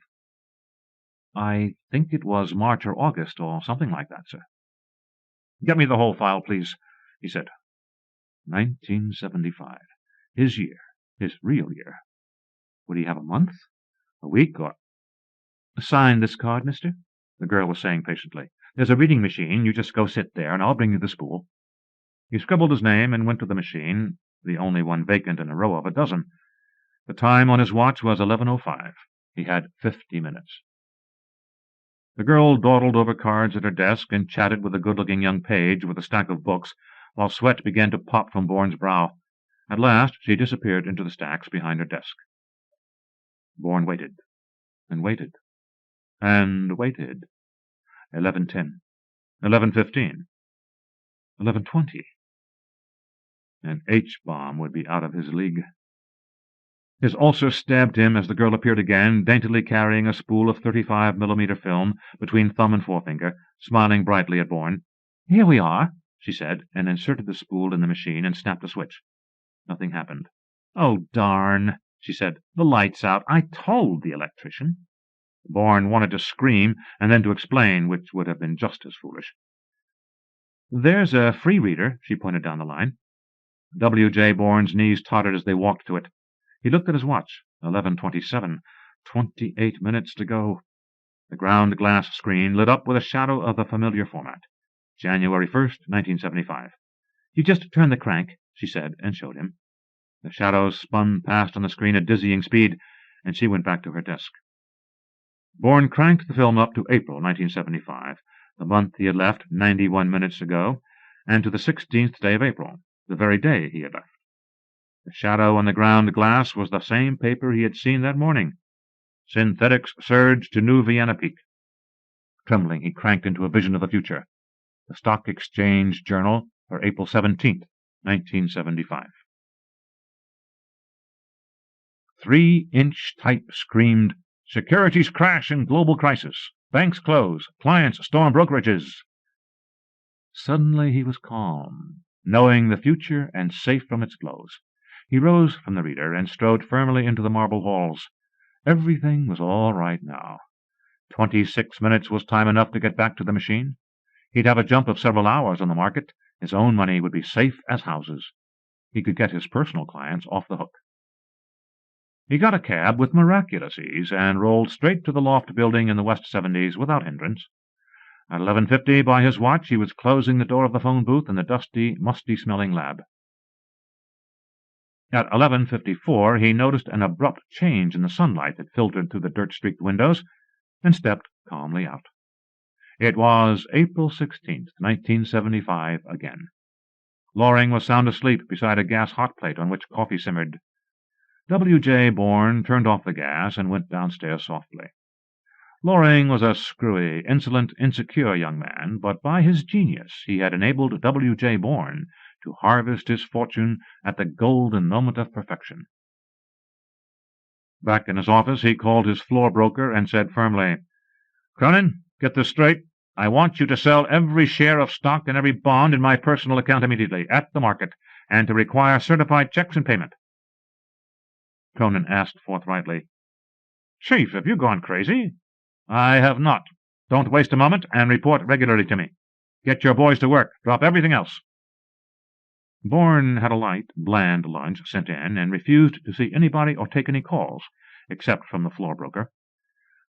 "I think it was March or August or something like that, sir." "Get me the whole file, please," he said. 1975. His year. His real year. Would he have a month? A week? Or— "Sign this card, mister," the girl was saying patiently. "There's a reading machine. You just go sit there, and I'll bring you the spool." He scribbled his name and went to the machine, the only one vacant in a row of a dozen. The time on his watch was 11:05. He had 50 minutes. The girl dawdled over cards at her desk and chatted with a good-looking young page with a stack of books, while sweat began to pop from Bourne's brow. At last she disappeared into the stacks behind her desk. Bourne waited, and waited, and waited. 11:10, 11:15, 11:20. An H-bomb would be out of his league. His ulcer stabbed him as the girl appeared again, daintily carrying a spool of 35mm film between thumb and forefinger, smiling brightly at Bourne. "Here we are," she said, and inserted the spool in the machine and snapped a switch. Nothing happened. "Oh, darn," she said. "The light's out. I told the electrician." Bourne wanted to scream and then to explain, which would have been just as foolish. "There's a free reader," she pointed down the line. W.J. Bourne's knees tottered as they walked to it. He looked at his watch. 11:27. 28 minutes to go. The ground glass screen lit up with a shadow of the familiar format. January 1st, 1975. "You just turn the crank," she said, and showed him. The shadows spun past on the screen at dizzying speed, and she went back to her desk. Bourne cranked the film up to April 1975, the month he had left 91 minutes ago, and to the 16th day of April, the very day he had left. The shadow on the ground glass was the same paper he had seen that morning. Synthetics surged to New Vienna peak. Trembling, he cranked into a vision of the future. The Stock Exchange Journal for April 17th, 1975. 3-inch type screamed, "Securities crash in global crisis. Banks close. Clients storm brokerages." Suddenly he was calm, knowing the future and safe from its blows. He rose from the reader and strode firmly into the marble halls. Everything was all right now. 26 minutes was time enough to get back to the machine. He'd have a jump of several hours on the market. His own money would be safe as houses. He could get his personal clients off the hook. He got a cab with miraculous ease and rolled straight to the loft building in the West 70s without hindrance. At 11:50 by his watch he was closing the door of the phone booth in the dusty, musty-smelling lab. At 11:54 he noticed an abrupt change in the sunlight that filtered through the dirt-streaked windows, and stepped calmly out. It was April 16th, 1975 again. Loring was sound asleep beside a gas hot plate on which coffee simmered. W.J. Bourne turned off the gas and went downstairs softly. Loring was a screwy, insolent, insecure young man, but by his genius he had enabled W.J. Bourne to harvest his fortune at the golden moment of perfection. Back in his office, he called his floor broker and said firmly, "Cronin, get this straight. I want you to sell every share of stock and every bond in my personal account immediately, at the market, and to require certified checks in payment." Cronin asked forthrightly, "Chief, have you gone crazy?" "I have not. Don't waste a moment, and report regularly to me. Get your boys to work. Drop everything else." Bourne had a light, bland lunch sent in, and refused to see anybody or take any calls, except from the floor broker.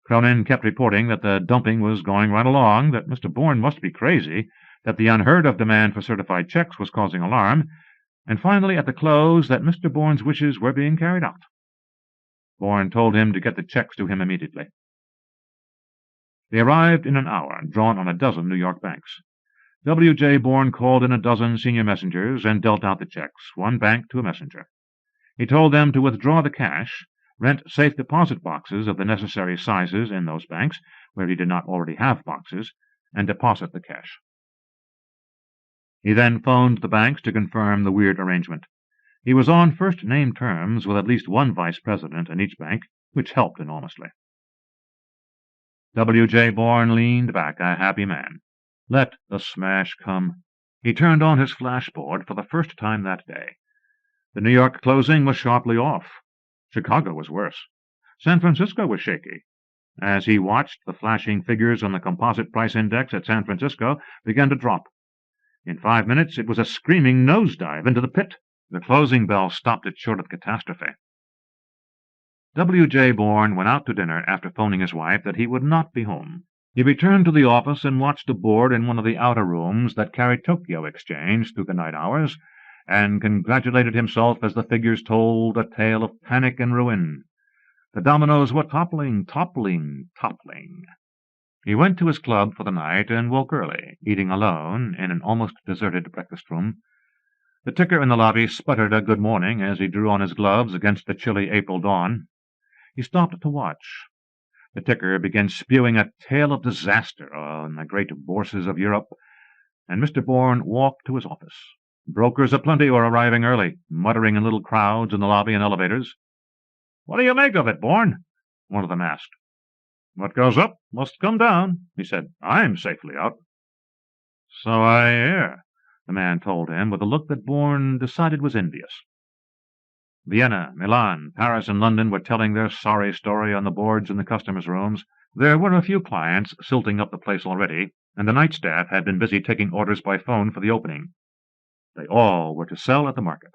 Cronin kept reporting that the dumping was going right along, that Mr. Bourne must be crazy, that the unheard-of demand for certified checks was causing alarm, and finally, at the close, that Mr. Bourne's wishes were being carried out. Bourne told him to get the checks to him immediately. They arrived in an hour, drawn on a dozen New York banks. W.J. Bourne called in a dozen senior messengers and dealt out the checks, one bank to a messenger. He told them to withdraw the cash, rent safe deposit boxes of the necessary sizes in those banks, where he did not already have boxes, and deposit the cash. He then phoned the banks to confirm the weird arrangement. He was on first-name terms with at least one vice president in each bank, which helped enormously. W.J. Bourne leaned back, a happy man. Let the smash come. He turned on his flashboard for the first time that day. The New York closing was sharply off. Chicago was worse. San Francisco was shaky. As he watched, the flashing figures on the composite price index at San Francisco began to drop. In 5 minutes it was a screaming nosedive into the pit. The closing bell stopped it short of catastrophe. W.J. Bourne went out to dinner after phoning his wife that he would not be home. He returned to the office and watched a board in one of the outer rooms that carried Tokyo Exchange through the night hours, and congratulated himself as the figures told a tale of panic and ruin. The dominoes were toppling. He went to his club for the night and woke early, eating alone in an almost deserted breakfast room. The ticker in the lobby sputtered a good morning as he drew on his gloves against the chilly April dawn. He stopped to watch. The ticker began spewing a tale of disaster on the great bourses of Europe, and Mr. Bourne walked to his office. Brokers aplenty were arriving early, muttering in little crowds in the lobby and elevators. "What do you make of it, Bourne?" one of them asked. "What goes up must come down," he said. "I'm safely out." "So I hear," the man told him, with a look that Bourne decided was envious. Vienna, Milan, Paris, and London were telling their sorry story on the boards in the customers' rooms. There were a few clients silting up the place already, and the night staff had been busy taking orders by phone for the opening. They all were to sell at the market.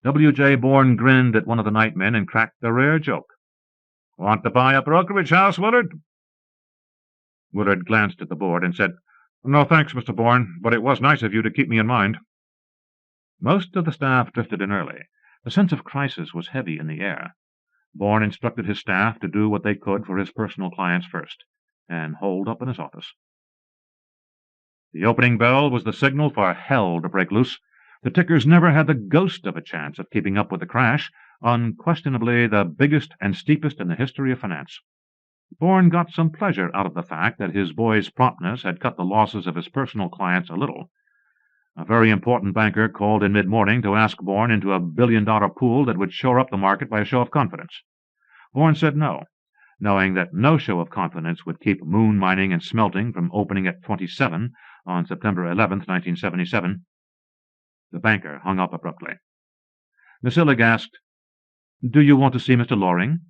W.J. Bourne grinned at one of the nightmen and cracked a rare joke. "Want to buy a brokerage house, Willard?" Willard glanced at the board and said, "No, thanks, Mr. Bourne, but it was nice of you to keep me in mind." Most of the staff drifted in early. The sense of crisis was heavy in the air. Bourne instructed his staff to do what they could for his personal clients first, and holed up in his office. The opening bell was the signal for hell to break loose. The tickers never had the ghost of a chance of keeping up with the crash, unquestionably the biggest and steepest in the history of finance. Bourne got some pleasure out of the fact that his boy's promptness had cut the losses of his personal clients a little. A very important banker called in mid-morning to ask Bourne into a billion-dollar pool that would shore up the market by a show of confidence. Bourne said no, knowing that no show of confidence would keep moon mining and smelting from opening at 27 on September 11th, 1977. The banker hung up abruptly. Miss Illig asked, "Do you want to see Mr. Loring?"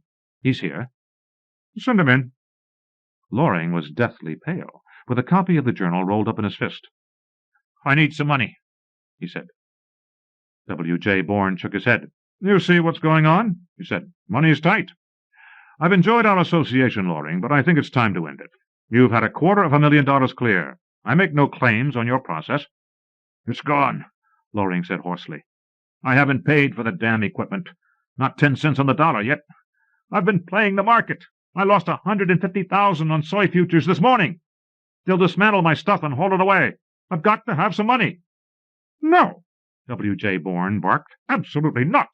"He's here." "Send him in." Loring was deathly pale, with a copy of the journal rolled up in his fist. "I need some money," he said. W.J. Bourne shook his head. "You see what's going on?" he said. "Money's tight. I've enjoyed our association, Loring, but I think it's time to end it. You've had $250,000 clear. I make no claims on your process." "It's gone," Loring said hoarsely. "I haven't paid for the damn equipment. Not 10 cents on the dollar yet. I've been playing the market. I lost $150,000 on soy futures this morning. They'll dismantle my stuff and haul it away. I've got to have some money." "No," W.J. Bourne barked. "Absolutely not.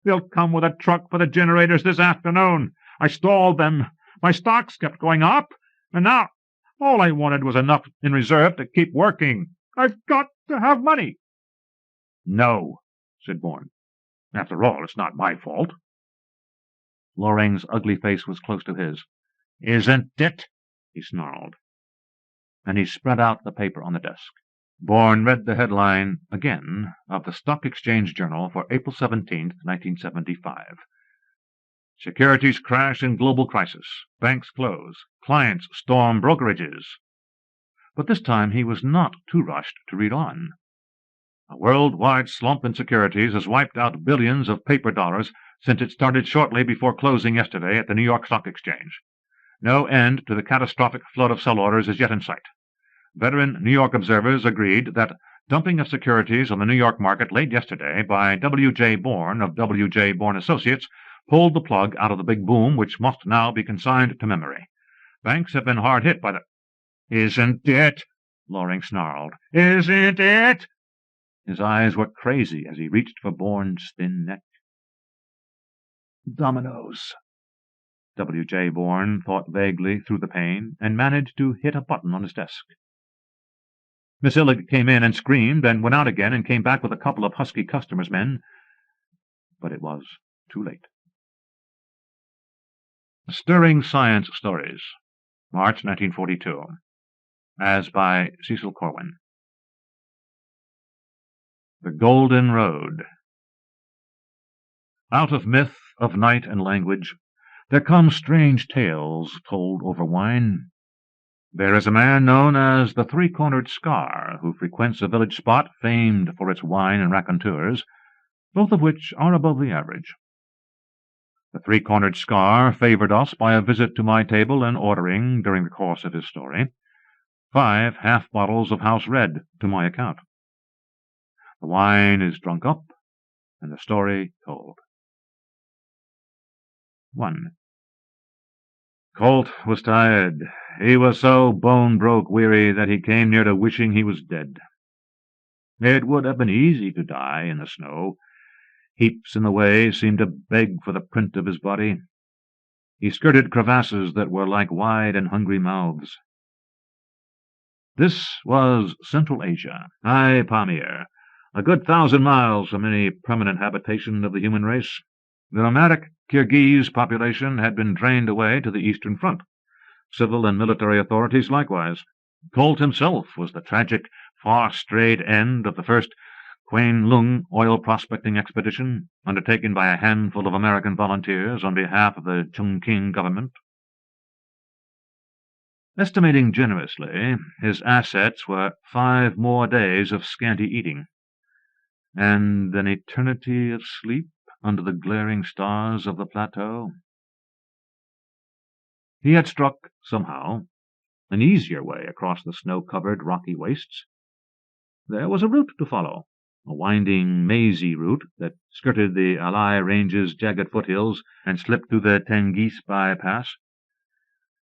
They'll come with a truck for the generators this afternoon. I stalled them. My stocks kept going up, and now all I wanted was enough in reserve to keep working. I've got to have money." "No," said Bourne. "After all, it's not my fault." Loring's ugly face was close to his. "Isn't it?" he snarled. And he spread out the paper on the desk. Bourne read the headline again of the Stock Exchange Journal for April 17, 1975. "Securities crash in global crisis. Banks close. Clients storm brokerages." But this time he was not too rushed to read on. "A worldwide slump in securities has wiped out billions of paper dollars since it started shortly before closing yesterday at the New York Stock Exchange. No end to the catastrophic flood of sell orders is yet in sight. Veteran New York observers agreed that dumping of securities on the New York market late yesterday by W.J. Bourne of W.J. Bourne Associates pulled the plug out of the big boom which must now be consigned to memory. Banks have been hard hit by the—" "Isn't it?" Loring snarled. "Isn't it?" His eyes were crazy as he reached for Bourne's thin neck. "Dominoes." W.J. Bourne thought vaguely through the pane and managed to hit a button on his desk. Miss Illig came in and screamed, and went out again and came back with a couple of husky customers' men. But it was too late. Stirring Science Stories, March 1942, as by Cecil Corwin. The Golden Road. Out of myth, of night and language, there come strange tales told over wine. There is a man known as the Three-Cornered Scar, who frequents a village spot famed for its wine and raconteurs, both of which are above the average. The Three-Cornered Scar favored us by a visit to my table and ordering, during the course of his story, 5 half-bottles of house red to my account. The wine is drunk up, and the story told. 1. Colt was tired. He was so bone-broke weary that he came near to wishing he was dead. It would have been easy to die in the snow. Heaps in the way seemed to beg for the print of his body. He skirted crevasses that were like wide and hungry mouths. This was Central Asia, High Pamir, a good 1,000 miles from any permanent habitation of the human race. The nomadic Kirghiz population had been drained away to the Eastern Front. Civil and military authorities likewise. Colt himself was the tragic, far-strayed end of the first Kwanlun oil prospecting expedition, undertaken by a handful of American volunteers on behalf of the Chongqing government. Estimating generously, his assets were 5 more days of scanty eating, and an eternity of sleep under the glaring stars of the plateau. He had struck, somehow, an easier way across the snow-covered rocky wastes. There was a route to follow, a winding, mazy route that skirted the Alai Range's jagged foothills and slipped through the Tengiz-Bai Pass.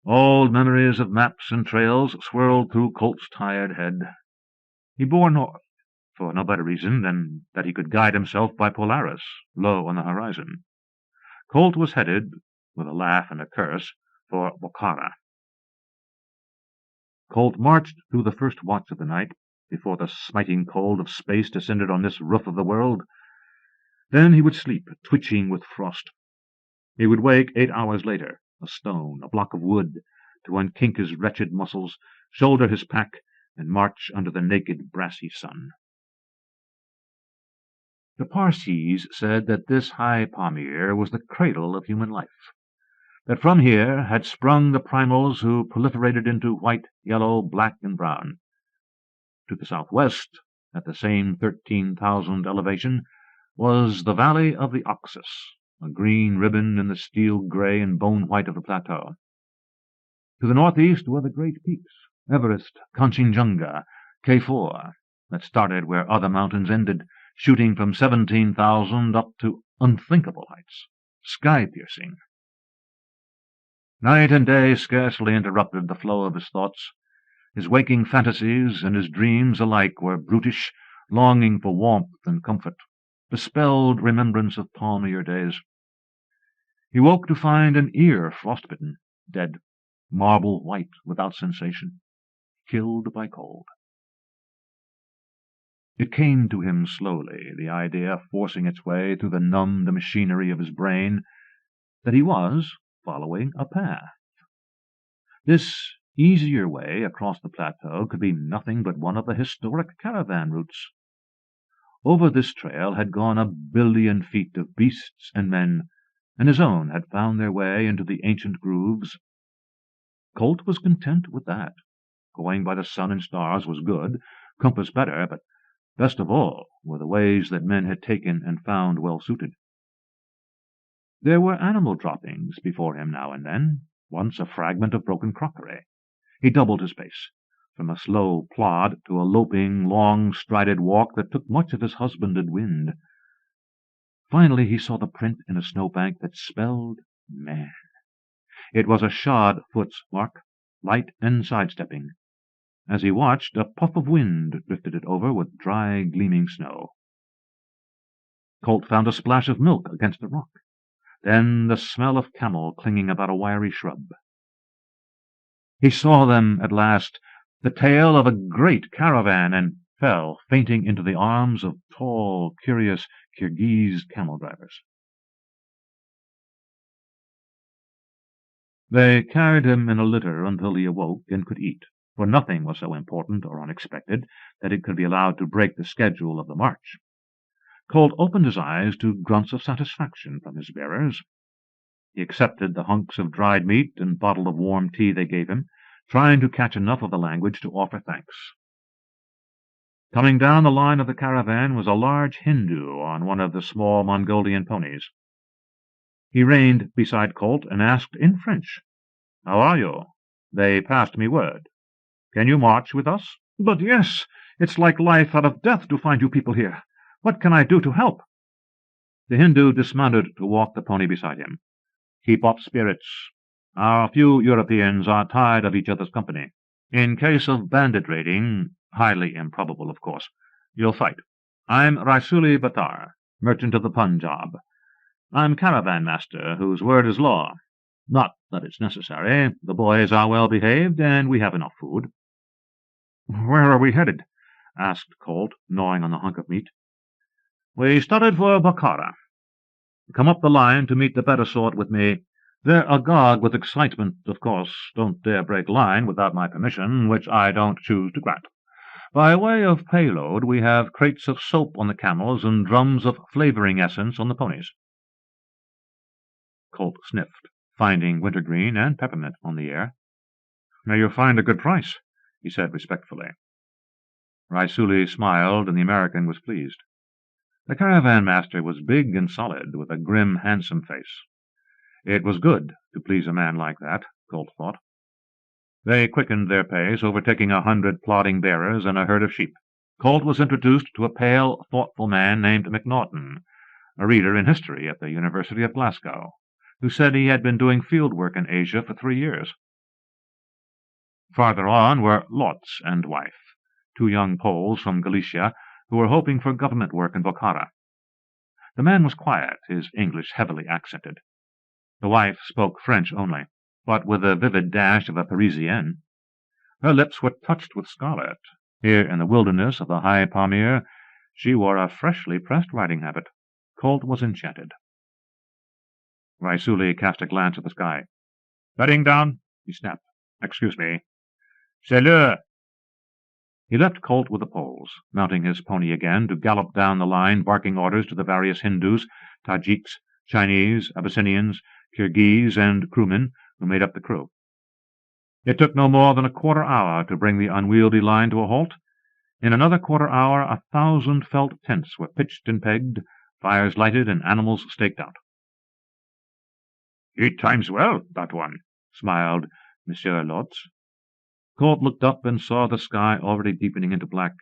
Old memories of maps and trails swirled through Colt's tired head. He bore north, for no better reason than that he could guide himself by Polaris, low on the horizon. Colt was headed, with a laugh and a curse, for Bokhara. Colt marched through the first watch of the night, before the smiting cold of space descended on this roof of the world. Then he would sleep, twitching with frost. He would wake 8 hours later, a stone, a block of wood, to unkink his wretched muscles, shoulder his pack, and march under the naked, brassy sun. The Parsees said that this High Pamir was the cradle of human life, that from here had sprung the primals who proliferated into white, yellow, black, and brown. To the southwest, at the same 13,000 elevation, was the valley of the Oxus, a green ribbon in the steel-gray and bone-white of the plateau. To the northeast were the great peaks, Everest, Kanchenjunga, K4, that started where other mountains ended, shooting from 17,000 up to unthinkable heights, sky-piercing. Night and day scarcely interrupted the flow of his thoughts. His waking fantasies and his dreams alike were brutish, longing for warmth and comfort, bespelled remembrance of palmier days. He woke to find an ear frostbitten, dead, marble white without sensation, killed by cold. It came to him slowly, the idea forcing its way through the numbed machinery of his brain, that he was following a path. This easier way across the plateau could be nothing but one of the historic caravan routes. Over this trail had gone 1 billion feet of beasts and men, and his own had found their way into the ancient grooves. Colt was content with that. Going by the sun and stars was good, compass better, but best of all were the ways that men had taken and found well suited. There were animal droppings before him now and then, once a fragment of broken crockery. He doubled his pace, from a slow plod to a loping, long-strided walk that took much of his husbanded wind. Finally he saw the print in a snowbank that spelled man. It was a shod foot's mark, light and sidestepping. As he watched, a puff of wind drifted it over with dry, gleaming snow. Colt found a splash of milk against a rock, then the smell of camel clinging about a wiry shrub. He saw them at last, the tail of a great caravan, and fell fainting into the arms of tall, curious Kirghiz camel-drivers. They carried him in a litter until he awoke and could eat, for nothing was so important or unexpected that it could be allowed to break the schedule of the march. Colt opened his eyes to grunts of satisfaction from his bearers. He accepted the hunks of dried meat and bottle of warm tea they gave him, trying to catch enough of the language to offer thanks. Coming down the line of the caravan was a large Hindu on one of the small Mongolian ponies. He reined beside Colt and asked in French, "How are you? They passed me word. Can you march with us?" "But yes, it's like life out of death to find you people here. What can I do to help?" The Hindu dismounted to walk the pony beside him. "Keep up spirits. Our few Europeans are tired of each other's company. In case of bandit raiding, highly improbable, of course, you'll fight. I'm Raisuli Batar, merchant of the Punjab. I'm caravan master, whose word is law. Not that it's necessary. The boys are well behaved, and we have enough food." "Where are we headed?" asked Colt, gnawing on the hunk of meat. "We started for Bokhara. Come up the line to meet the better sort with me. They're agog with excitement, of course, don't dare break line without my permission, which I don't choose to grant. By way of payload, we have crates of soap on the camels and drums of flavoring essence on the ponies." Colt sniffed, finding wintergreen and peppermint on the air. "May you find a good price," he said respectfully. Raisuli smiled, and the American was pleased. The caravan-master was big and solid, with a grim, handsome face. It was good to please a man like that, Colt thought. They quickened their pace, overtaking 100 plodding bearers and a herd of sheep. Colt was introduced to a pale, thoughtful man named McNaughton, a reader in history at the University of Glasgow, who said he had been doing field work in Asia for 3 years. Farther on were Lotz and wife, 2 young Poles from Galicia, who were hoping for government work in Bokhara. The man was quiet, his English heavily accented. The wife spoke French only, but with a vivid dash of a Parisienne. Her lips were touched with scarlet. Here in the wilderness of the high Pamir, she wore a freshly pressed riding habit. Colt was enchanted. Raisuli cast a glance at the sky. "Bedding down?" he snapped. "Excuse me. C'est l'heure." He left Colt with the Poles, mounting his pony again to gallop down the line, barking orders to the various Hindus, Tajiks, Chinese, Abyssinians, Kirghiz, and crewmen who made up the crew. It took no more than a quarter-hour to bring the unwieldy line to a halt. In another quarter-hour 1,000 felt tents were pitched and pegged, fires lighted, and animals staked out. "It times well, that one," smiled Monsieur Lotz. Colt looked up and saw the sky already deepening into black.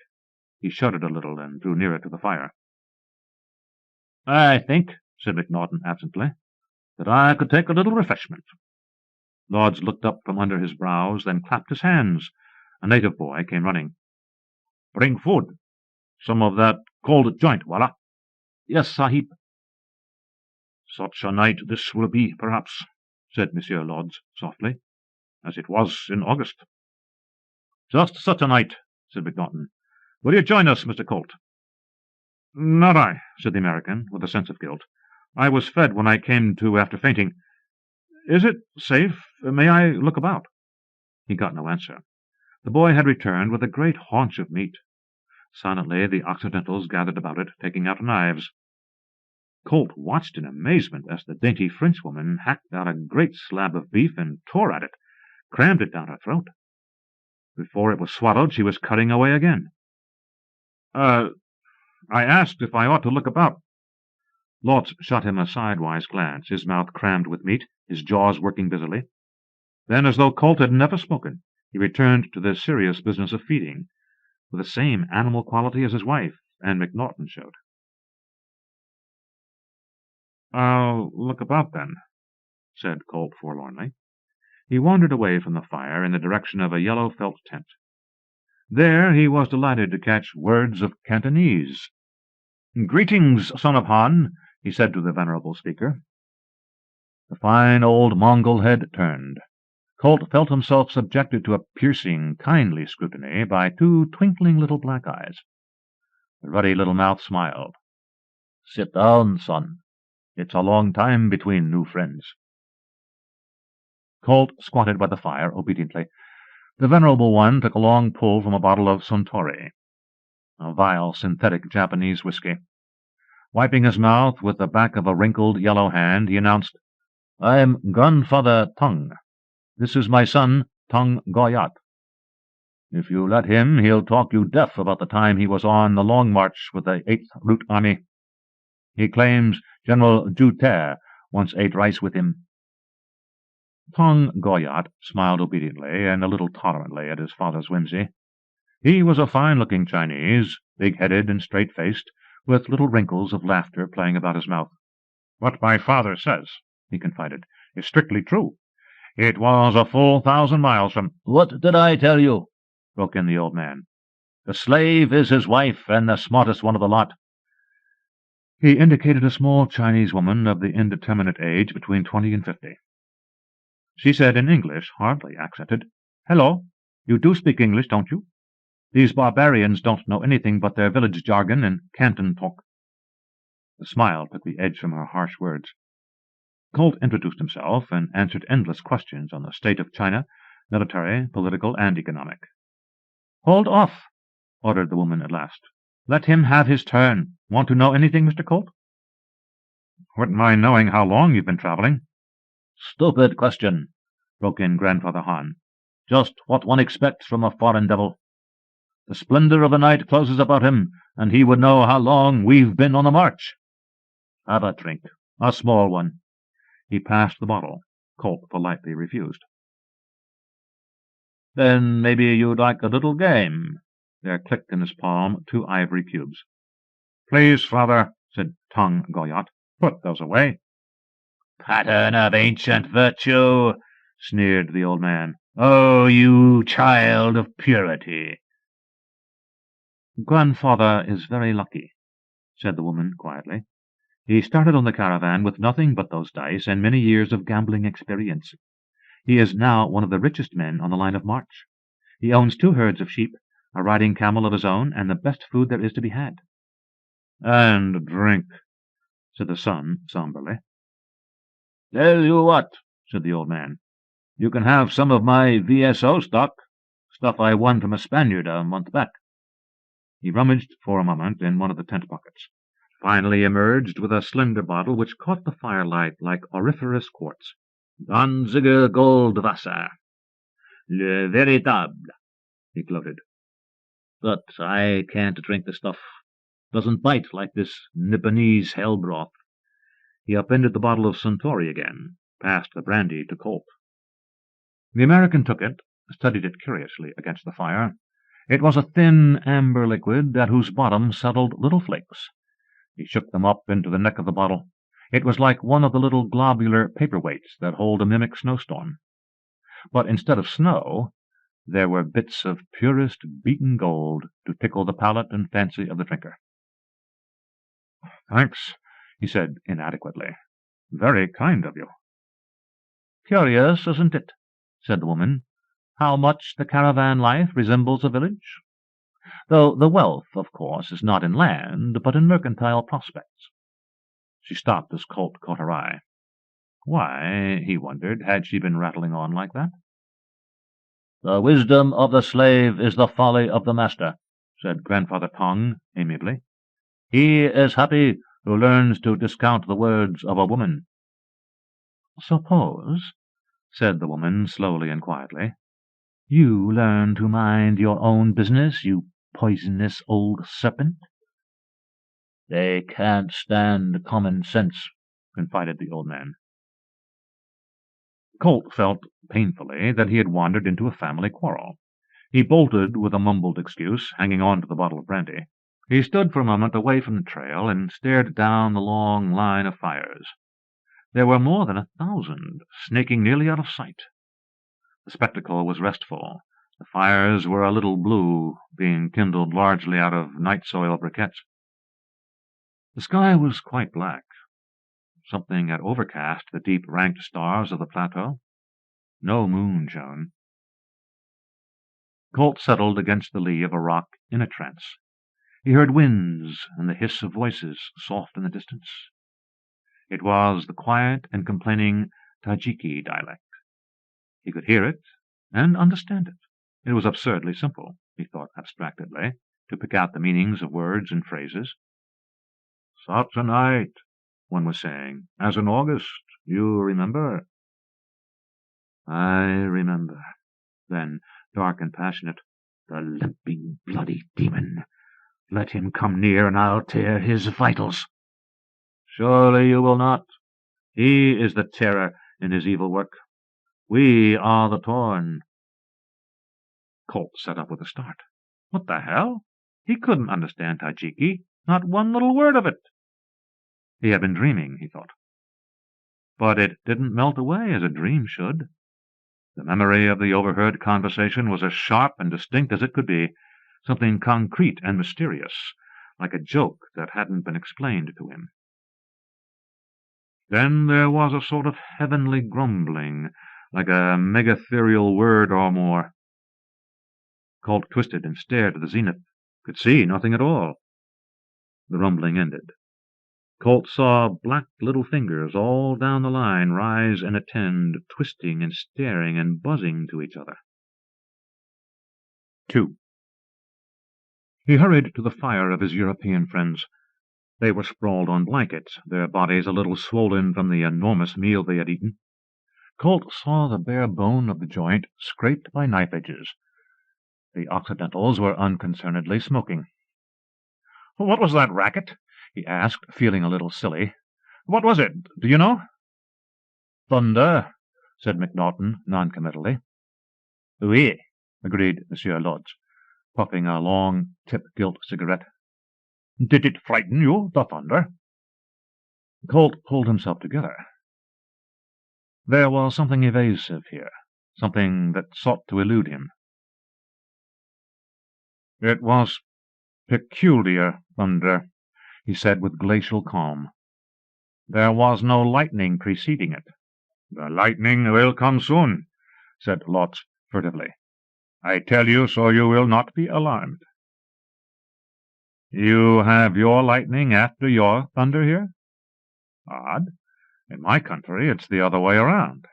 He shuddered a little and drew nearer to the fire. "I think," said McNaughton absently, "that I could take a little refreshment." Lodge looked up from under his brows, then clapped his hands. A native boy came running. "Bring food. Some of that cold joint, Walla." "Yes, Sahib." "Such a night this will be, perhaps," said Monsieur Lodge softly, "as it was in August." "Just such a night," said McNaughton. "Will you join us, Mr. Colt?" "Not I," said the American, with a sense of guilt. "I was fed when I came to after fainting. Is it safe? May I look about?" He got no answer. The boy had returned with a great haunch of meat. Silently the Occidentals gathered about it, taking out knives. Colt watched in amazement as the dainty Frenchwoman hacked out a great slab of beef and tore at it, crammed it down her throat. Before it was swallowed, she was cutting away again. I asked if I ought to look about." Lotz shot him a sidewise glance, his mouth crammed with meat, his jaws working busily. Then, as though Colt had never spoken, he returned to the serious business of feeding, with the same animal quality as his wife and McNaughton showed. "I'll look about, then," said Colt forlornly. He wandered away from the fire in the direction of a yellow felt tent. There he was delighted to catch words of Cantonese. "Greetings, son of Han," he said to the venerable speaker. The fine old Mongol head turned. Colt felt himself subjected to a piercing, kindly scrutiny by two twinkling little black eyes. The ruddy little mouth smiled. "Sit down, son. It's a long time between new friends." Colt squatted by the fire obediently. The venerable one took a long pull from a bottle of Suntory, a vile synthetic Japanese whiskey. Wiping his mouth with the back of a wrinkled yellow hand, he announced, "I'm Grandfather Tung. This is my son, Tung Goyat. If you let him, he'll talk you deaf about the time he was on the Long March with the 8th Route Army. He claims General Juter once ate rice with him." Tung Goyat smiled obediently and a little tolerantly at his father's whimsy. He was a fine-looking Chinese, big-headed and straight-faced, with little wrinkles of laughter playing about his mouth. "What my father says," he confided, "is strictly true. It was a full 1,000 miles from—" "What did I tell you?" broke in the old man. "The slave is his wife, and the smartest one of the lot." He indicated a small Chinese woman of the indeterminate age between 20 and 50. She said in English, hardly accented, "Hello, you do speak English, don't you? These barbarians don't know anything but their village jargon and Canton talk." The smile took the edge from her harsh words. Colt introduced himself and answered endless questions on the state of China, military, political, and economic. "Hold off," ordered the woman at last. "Let him have his turn. Want to know anything, Mr. Colt?" "Wouldn't mind knowing how long you've been traveling." "Stupid question," broke in Grandfather Han. "Just what one expects from a foreign devil. The splendor of the night closes about him, and he would know how long we've been on the march. Have a drink, a small one." He passed the bottle. Colt politely refused. "Then maybe you'd like a little game." There clicked in his palm 2 ivory cubes. "Please, father," said Tung Goyat. "Put those away." "Pattern of ancient virtue," sneered the old man. "Oh, you child of purity." "Grandfather is very lucky," said the woman quietly. "He started on the caravan with nothing but those dice and many years of gambling experience. He is now one of the richest men on the line of march. He owns 2 herds of sheep, a riding camel of his own, and the best food there is to be had." "And drink," said the son somberly. "Tell you what," said the old man, "you can have some of my VSO stock, stuff I won from a Spaniard a month back." He rummaged for a moment in one of the tent pockets, finally emerged with a slender bottle which caught the firelight like auriferous quartz. "Danziger Goldwasser, le véritable," he gloated. "But I can't drink the stuff. Doesn't bite like this Nipponese hell broth." He upended the bottle of Suntory again, passed the brandy to Colt. The American took it, studied it curiously against the fire. It was a thin amber liquid at whose bottom settled little flakes. He shook them up into the neck of the bottle. It was like one of the little globular paperweights that hold a mimic snowstorm. but instead of snow, there were bits of purest beaten gold to tickle the palate and fancy of the drinker. "Thanks," he said inadequately. "Very kind of you." "Curious, isn't it," said the woman, "how much the caravan life resembles a village? Though the wealth, of course, is not in land, but in mercantile prospects." She stopped as Colt caught her eye. Why, he wondered, had she been rattling on like that? "The wisdom of the slave is the folly of the master," said Grandfather Tong amiably. "He is happy who learns to discount the words of a woman." "Suppose," said the woman slowly and quietly, "you learn to mind your own business, you poisonous old serpent?" "They can't stand common sense," confided the old man. Colt felt painfully that he had wandered into a family quarrel. He bolted with a mumbled excuse, hanging on to the bottle of brandy. He stood for a moment away from the trail and stared down the long line of fires. There were more than 1,000, snaking nearly out of sight. The spectacle was restful. The fires were a little blue, being kindled largely out of night-soil briquettes. The sky was quite black. Something had overcast the deep ranked stars of the plateau. No moon shone. Colt settled against the lee of a rock in a trance. He heard winds and the hiss of voices soft in the distance. It was the quiet and complaining Tajiki dialect. He could hear it and understand it. It was absurdly simple, he thought abstractedly, to pick out the meanings of words and phrases. "Such a night," one was saying, "as in August, you remember?" "I remember." Then, dark and passionate, "The limping, bloody demon! Let him come near, and I'll tear his vitals." "Surely you will not. He is the terror in his evil work. We are the torn." Colt sat up with a start. What the hell? He couldn't understand Tajiki, not one little word of it. He had been dreaming, he thought. But it didn't melt away as a dream should. The memory of the overheard conversation was as sharp and distinct as it could be, something concrete and mysterious, like a joke that hadn't been explained to him. Then there was a sort of heavenly grumbling, like a megatherial word or more. Colt twisted and stared at the zenith, could see nothing at all. The rumbling ended. Colt saw black little fingers all down the line rise and attend, twisting and staring and buzzing to each other. 2. He hurried to the fire of his European friends. They were sprawled on blankets, their bodies a little swollen from the enormous meal they had eaten. Colt saw the bare bone of the joint scraped by knife edges. The Occidentals were unconcernedly smoking. "What was that racket?" he asked, feeling a little silly. "What was it? Do you know?" "Thunder," said McNaughton noncommittally. "Oui," agreed Monsieur Lodge, puffing a long, tip-gilt cigarette. "Did it frighten you, the thunder?" Colt pulled himself together. There was something evasive here, something that sought to elude him. "It was peculiar thunder," he said with glacial calm. "There was no lightning preceding it." "The lightning will come soon," said Lotz furtively. "I tell you so you will not be alarmed." "You have your lightning after your thunder here?" "Odd. In my country it's the other way around."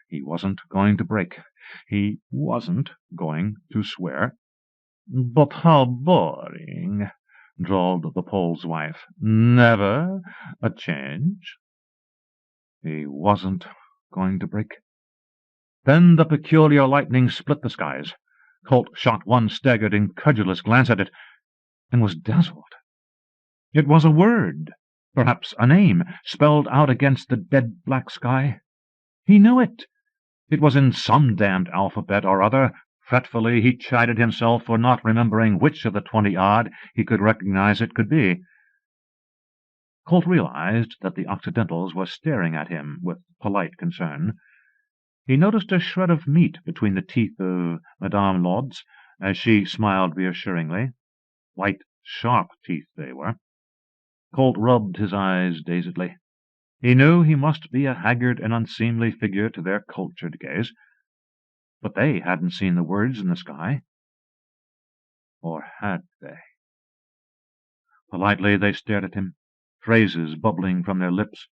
He wasn't going to break. He wasn't going to swear. "But how boring," drawled the Pole's wife. "Never a change?" He wasn't going to break. Then the peculiar lightning split the skies. Colt shot one staggered, incredulous glance at it, and was dazzled. It was a word, perhaps a name, spelled out against the dead black sky. He knew it. It was in some damned alphabet or other. Fretfully he chided himself for not remembering which of the 20-odd he could recognize it could be. Colt realized that the Occidentals were staring at him with polite concern. He noticed a shred of meat between the teeth of Madame Lod's as she smiled reassuringly. White, sharp teeth they were. Colt rubbed his eyes dazedly. He knew he must be a haggard and unseemly figure to their cultured gaze, but they hadn't seen the words in the sky. Or had they? Politely they stared at him, phrases bubbling from their lips.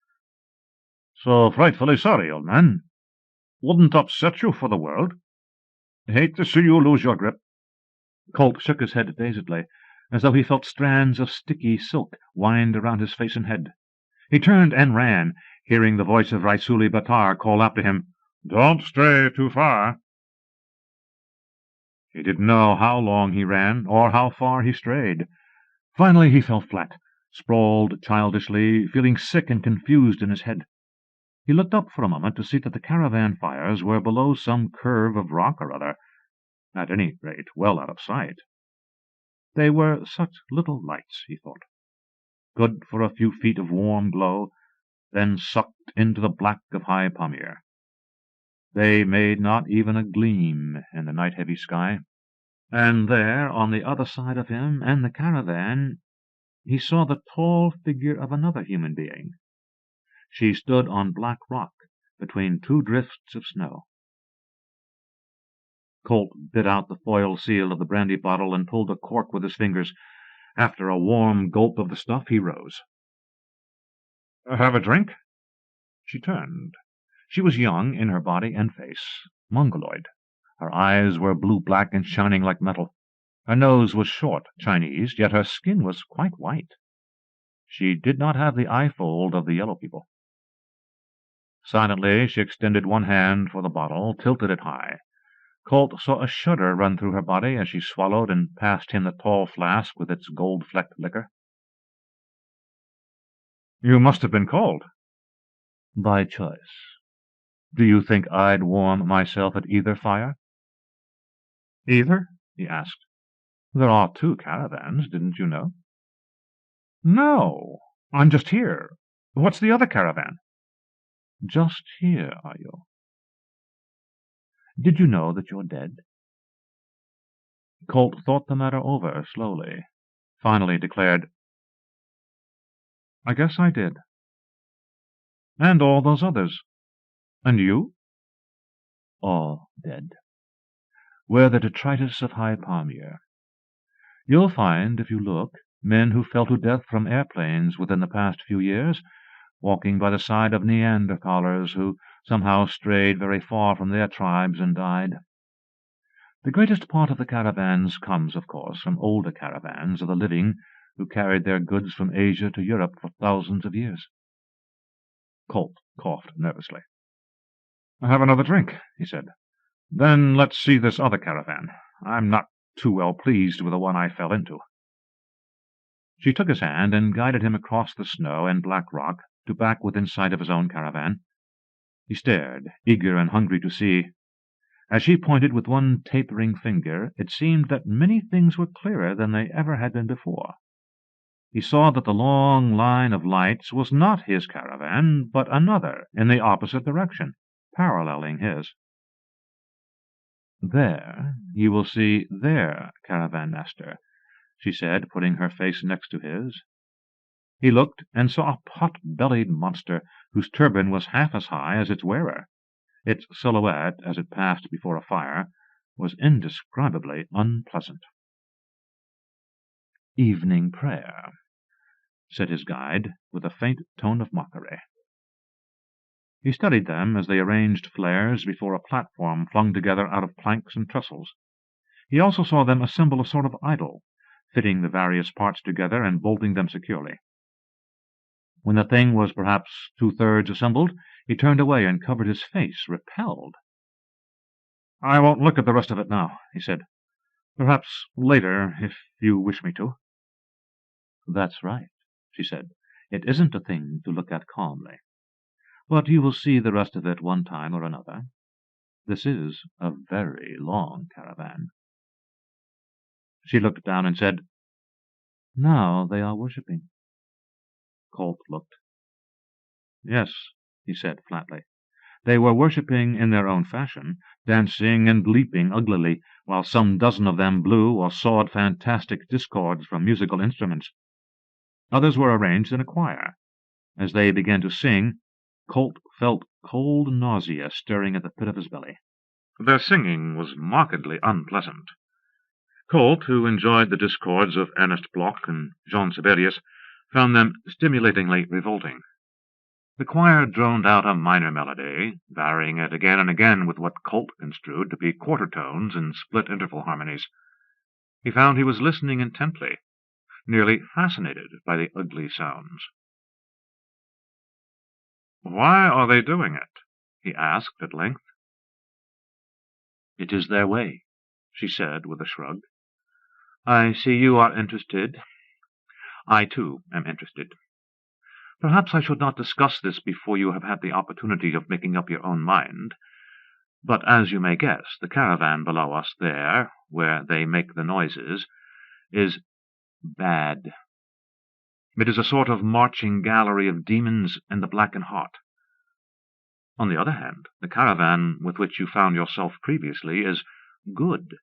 "So frightfully sorry, old man. Wouldn't upset you for the world. Hate to see you lose your grip." Colt shook his head dazedly, as though he felt strands of sticky silk wind around his face and head. He turned and ran, hearing the voice of Raisuli Batar call after him, "Don't stray too far." He didn't know how long he ran, or how far he strayed. Finally he fell flat, sprawled childishly, feeling sick and confused in his head. He looked up for a moment to see that the caravan fires were below some curve of rock or other, at any rate well out of sight. They were such little lights, he thought, good for a few feet of warm glow, then sucked into the black of high Pamir. They made not even a gleam in the night-heavy sky. And there, on the other side of him and the caravan, he saw the tall figure of another human being. She stood on black rock between two drifts of snow. Colt bit out the foil seal of the brandy bottle and pulled the cork with his fingers. After a warm gulp of the stuff, he rose. "Have a drink?" She turned. She was young in her body and face, mongoloid. Her eyes were blue-black and shining like metal. Her nose was short, Chinese, yet her skin was quite white. She did not have the eye-fold of the yellow people. Silently she extended one hand for the bottle, tilted it high. Colt saw a shudder run through her body as she swallowed and passed him the tall flask with its gold-flecked liquor. "You must have been cold." "By choice. Do you think I'd warm myself at either fire?" "Either?" he asked. "There are two caravans, didn't you know?" "No. I'm just here. What's the other caravan?" "Just here, are you? Did you know that you're dead?" Colt thought the matter over slowly, finally declared, "I guess I did." "And all those others? And you?" "All dead. We're the detritus of High Pamir. You'll find, if you look, men who fell to death from airplanes within the past few years, walking by the side of Neanderthalers who somehow strayed very far from their tribes and died. The greatest part of the caravans comes, of course, from older caravans of the living who carried their goods from Asia to Europe for thousands of years." Colt coughed nervously. "Have another drink," he said. "Then let's see this other caravan. I'm not too well pleased with the one I fell into." She took his hand and guided him across the snow and black rock to back within sight of his own caravan. He stared, eager and hungry to see. As she pointed with one tapering finger, it seemed that many things were clearer than they ever had been before. He saw that the long line of lights was not his caravan, but another in the opposite direction, paralleling his. "There you will see their caravan master," she said, putting her face next to his. He looked and saw a pot-bellied monster whose turban was half as high as its wearer. Its silhouette, as it passed before a fire, was indescribably unpleasant. "Evening prayer," said his guide, with a faint tone of mockery. He studied them as they arranged flares before a platform flung together out of planks and trestles. He also saw them assemble a sort of idol, fitting the various parts together and bolting them securely. When the thing was perhaps 2/3 assembled, he turned away and covered his face, repelled. "I won't look at the rest of it now," he said. "Perhaps later, if you wish me to." "That's right," she said. "It isn't a thing to look at calmly. But you will see the rest of it one time or another. This is a very long caravan." She looked down and said, "Now they are worshipping." Colt looked. "Yes," he said flatly. They were worshipping in their own fashion, dancing and leaping uglily, while some dozen of them blew or sawed fantastic discords from musical instruments. Others were arranged in a choir. As they began to sing, Colt felt cold nausea stirring at the pit of his belly. Their singing was markedly unpleasant. Colt, who enjoyed the discords of Ernest Bloch and Jean Sibelius, found them stimulatingly revolting. The choir droned out a minor melody, varying it again and again with what Colt construed to be quarter tones and split interval harmonies. He found he was listening intently, nearly fascinated by the ugly sounds. "Why are they doing it?" he asked at length. "It is their way," she said with a shrug. "I see you are interested. I, too, am interested. Perhaps I should not discuss this before you have had the opportunity of making up your own mind. But as you may guess, the caravan below us there, where they make the noises, is bad. It is a sort of marching gallery of demons and the black and hot. On the other hand, the caravan with which you found yourself previously is good,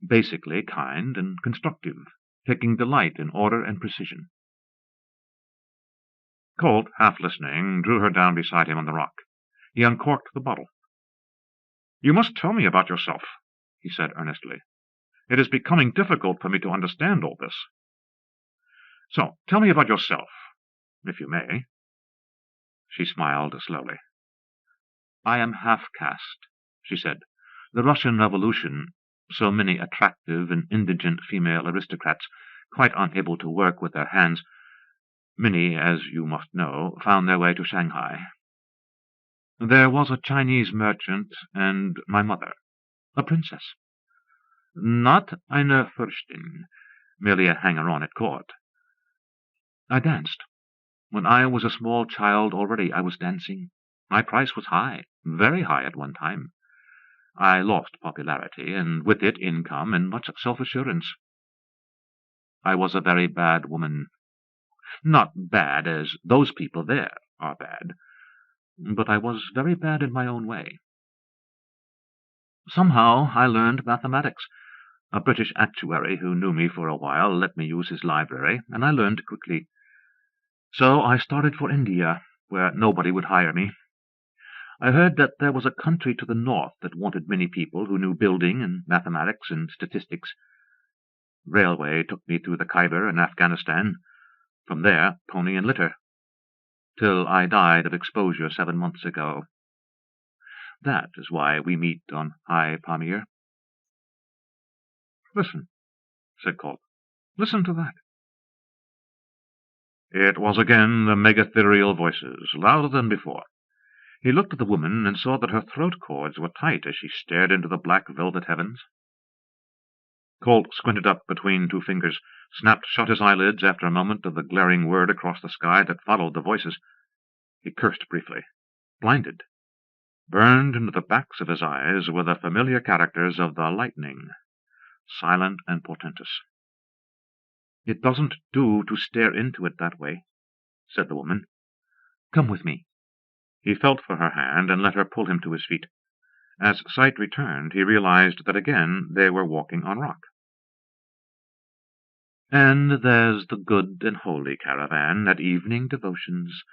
basically kind and constructive, taking delight in order and precision." Colt, half listening, drew her down beside him on the rock. He uncorked the bottle. "You must tell me about yourself," he said earnestly. "It is becoming difficult for me to understand all this. So, tell me about yourself, if you may." She smiled slowly. "I am half-caste," she said. "The Russian Revolution, so many attractive and indigent female aristocrats, quite unable to work with their hands, many, as you must know, found their way to Shanghai. There was a Chinese merchant and my mother, a princess. Not eine Fürstin, merely a hanger-on at court. I danced. When I was a small child already I was dancing. My price was high, very high at one time. I lost popularity, and with it income and much self-assurance. I was a very bad woman. Not bad as those people there are bad, but I was very bad in my own way. Somehow I learned mathematics. A British actuary who knew me for a while let me use his library, and I learned quickly. So I started for India, where nobody would hire me. I heard that there was a country to the north that wanted many people who knew building and mathematics and statistics. Railway took me through the Khyber and Afghanistan. From there, pony and litter, till I died of exposure 7 months ago. That is why we meet on High Pamir." "Listen," said Colt. "Listen to that." It was again the megatherial voices, louder than before. He looked at the woman and saw that her throat cords were tight as she stared into the black velvet heavens. Colt squinted up between two fingers, snapped shut his eyelids after a moment of the glaring word across the sky that followed the voices. He cursed briefly. Blinded. Burned into the backs of his eyes were the familiar characters of the lightning, silent and portentous. "It doesn't do to stare into it that way," said the woman. "Come with me." He felt for her hand and let her pull him to his feet. As sight returned, he realized that again they were walking on rock. "And there's the good and holy caravan at evening devotions,"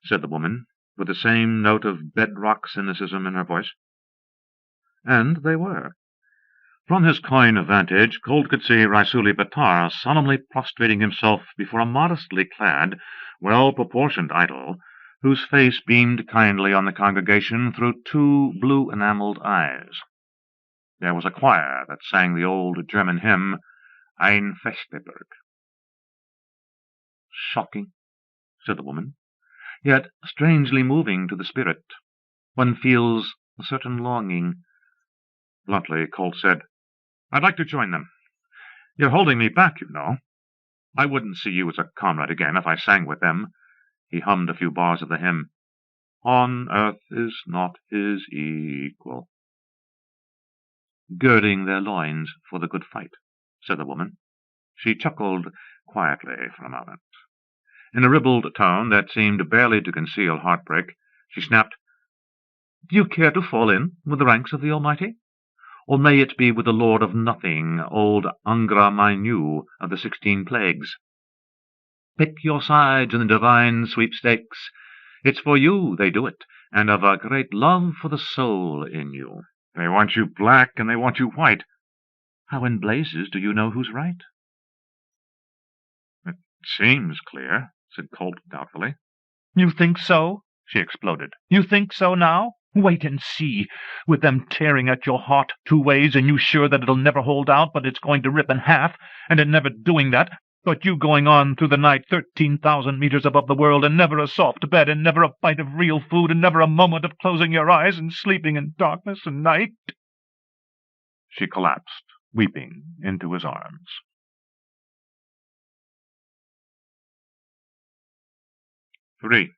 said the woman, with the same note of bedrock cynicism in her voice. And they were. From his coign of vantage, Colt could see Raisuli Bhattar solemnly prostrating himself before a modestly clad, well-proportioned idol, whose face beamed kindly on the congregation through 2 blue-enameled eyes. There was a choir that sang the old German hymn, Ein Festeberg. "Shocking," said the woman, "yet strangely moving to the spirit. One feels a certain longing." Bluntly, Colt said, "I'd like to join them. You're holding me back, you know. I wouldn't see you as a comrade again if I sang with them." He hummed a few bars of the hymn. "On earth is not his equal." "Girding their loins for the good fight," said the woman. She chuckled quietly for a moment. In a ribald tone that seemed barely to conceal heartbreak, she snapped, Do you care to fall in with the ranks of the Almighty? Or may it be with the Lord of Nothing, old Angra Mainyu of the 16 plagues? Pick your sides in the divine sweepstakes. It's for you they do it, and of a great love for the soul in you. They want you black, and they want you white. How in blazes do you know who's right? It seems clear, said Colt doubtfully. You think so? She exploded. You think so now? Wait and see. With them tearing at your heart 2 ways, and you sure that it'll never hold out, but it's going to rip in half, and it never doing that, but you going on through the night 13,000 meters above the world, and never a soft bed, and never a bite of real food, and never a moment of closing your eyes and sleeping in darkness and night. She collapsed, weeping, into his arms. Three.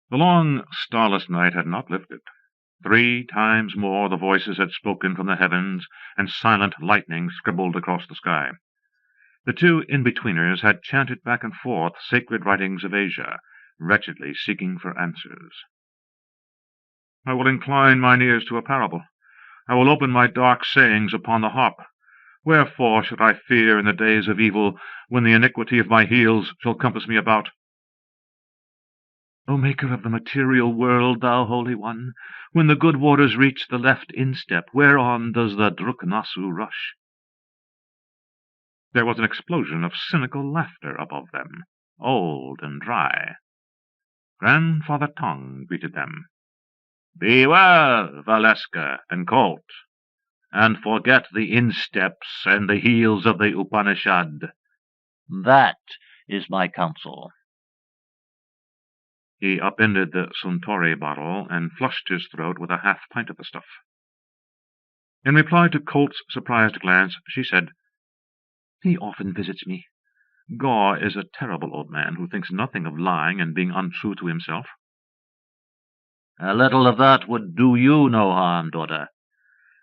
The long, starless night had not lifted. 3 times more the voices had spoken from the heavens, and silent lightning scribbled across the sky. The 2 in-betweeners had chanted back and forth sacred writings of Asia, wretchedly seeking for answers. I will incline mine ears to a parable. I will open my dark sayings upon the harp. Wherefore should I fear in the days of evil, when the iniquity of my heels shall compass me about? O maker of the material world, thou Holy One, when the good waters reach the left instep, whereon does the Druknasu rush? There was an explosion of cynical laughter above them, old and dry. Grandfather Tong greeted them. Beware, Valeska and Colt, and forget the insteps and the heels of the Upanishad. That is my counsel. He upended the Suntory bottle and flushed his throat with a half-pint of the stuff. In reply to Colt's surprised glance, she said, He often visits me. Gaw is a terrible old man who thinks nothing of lying and being untrue to himself. A little of that would do you no harm, daughter.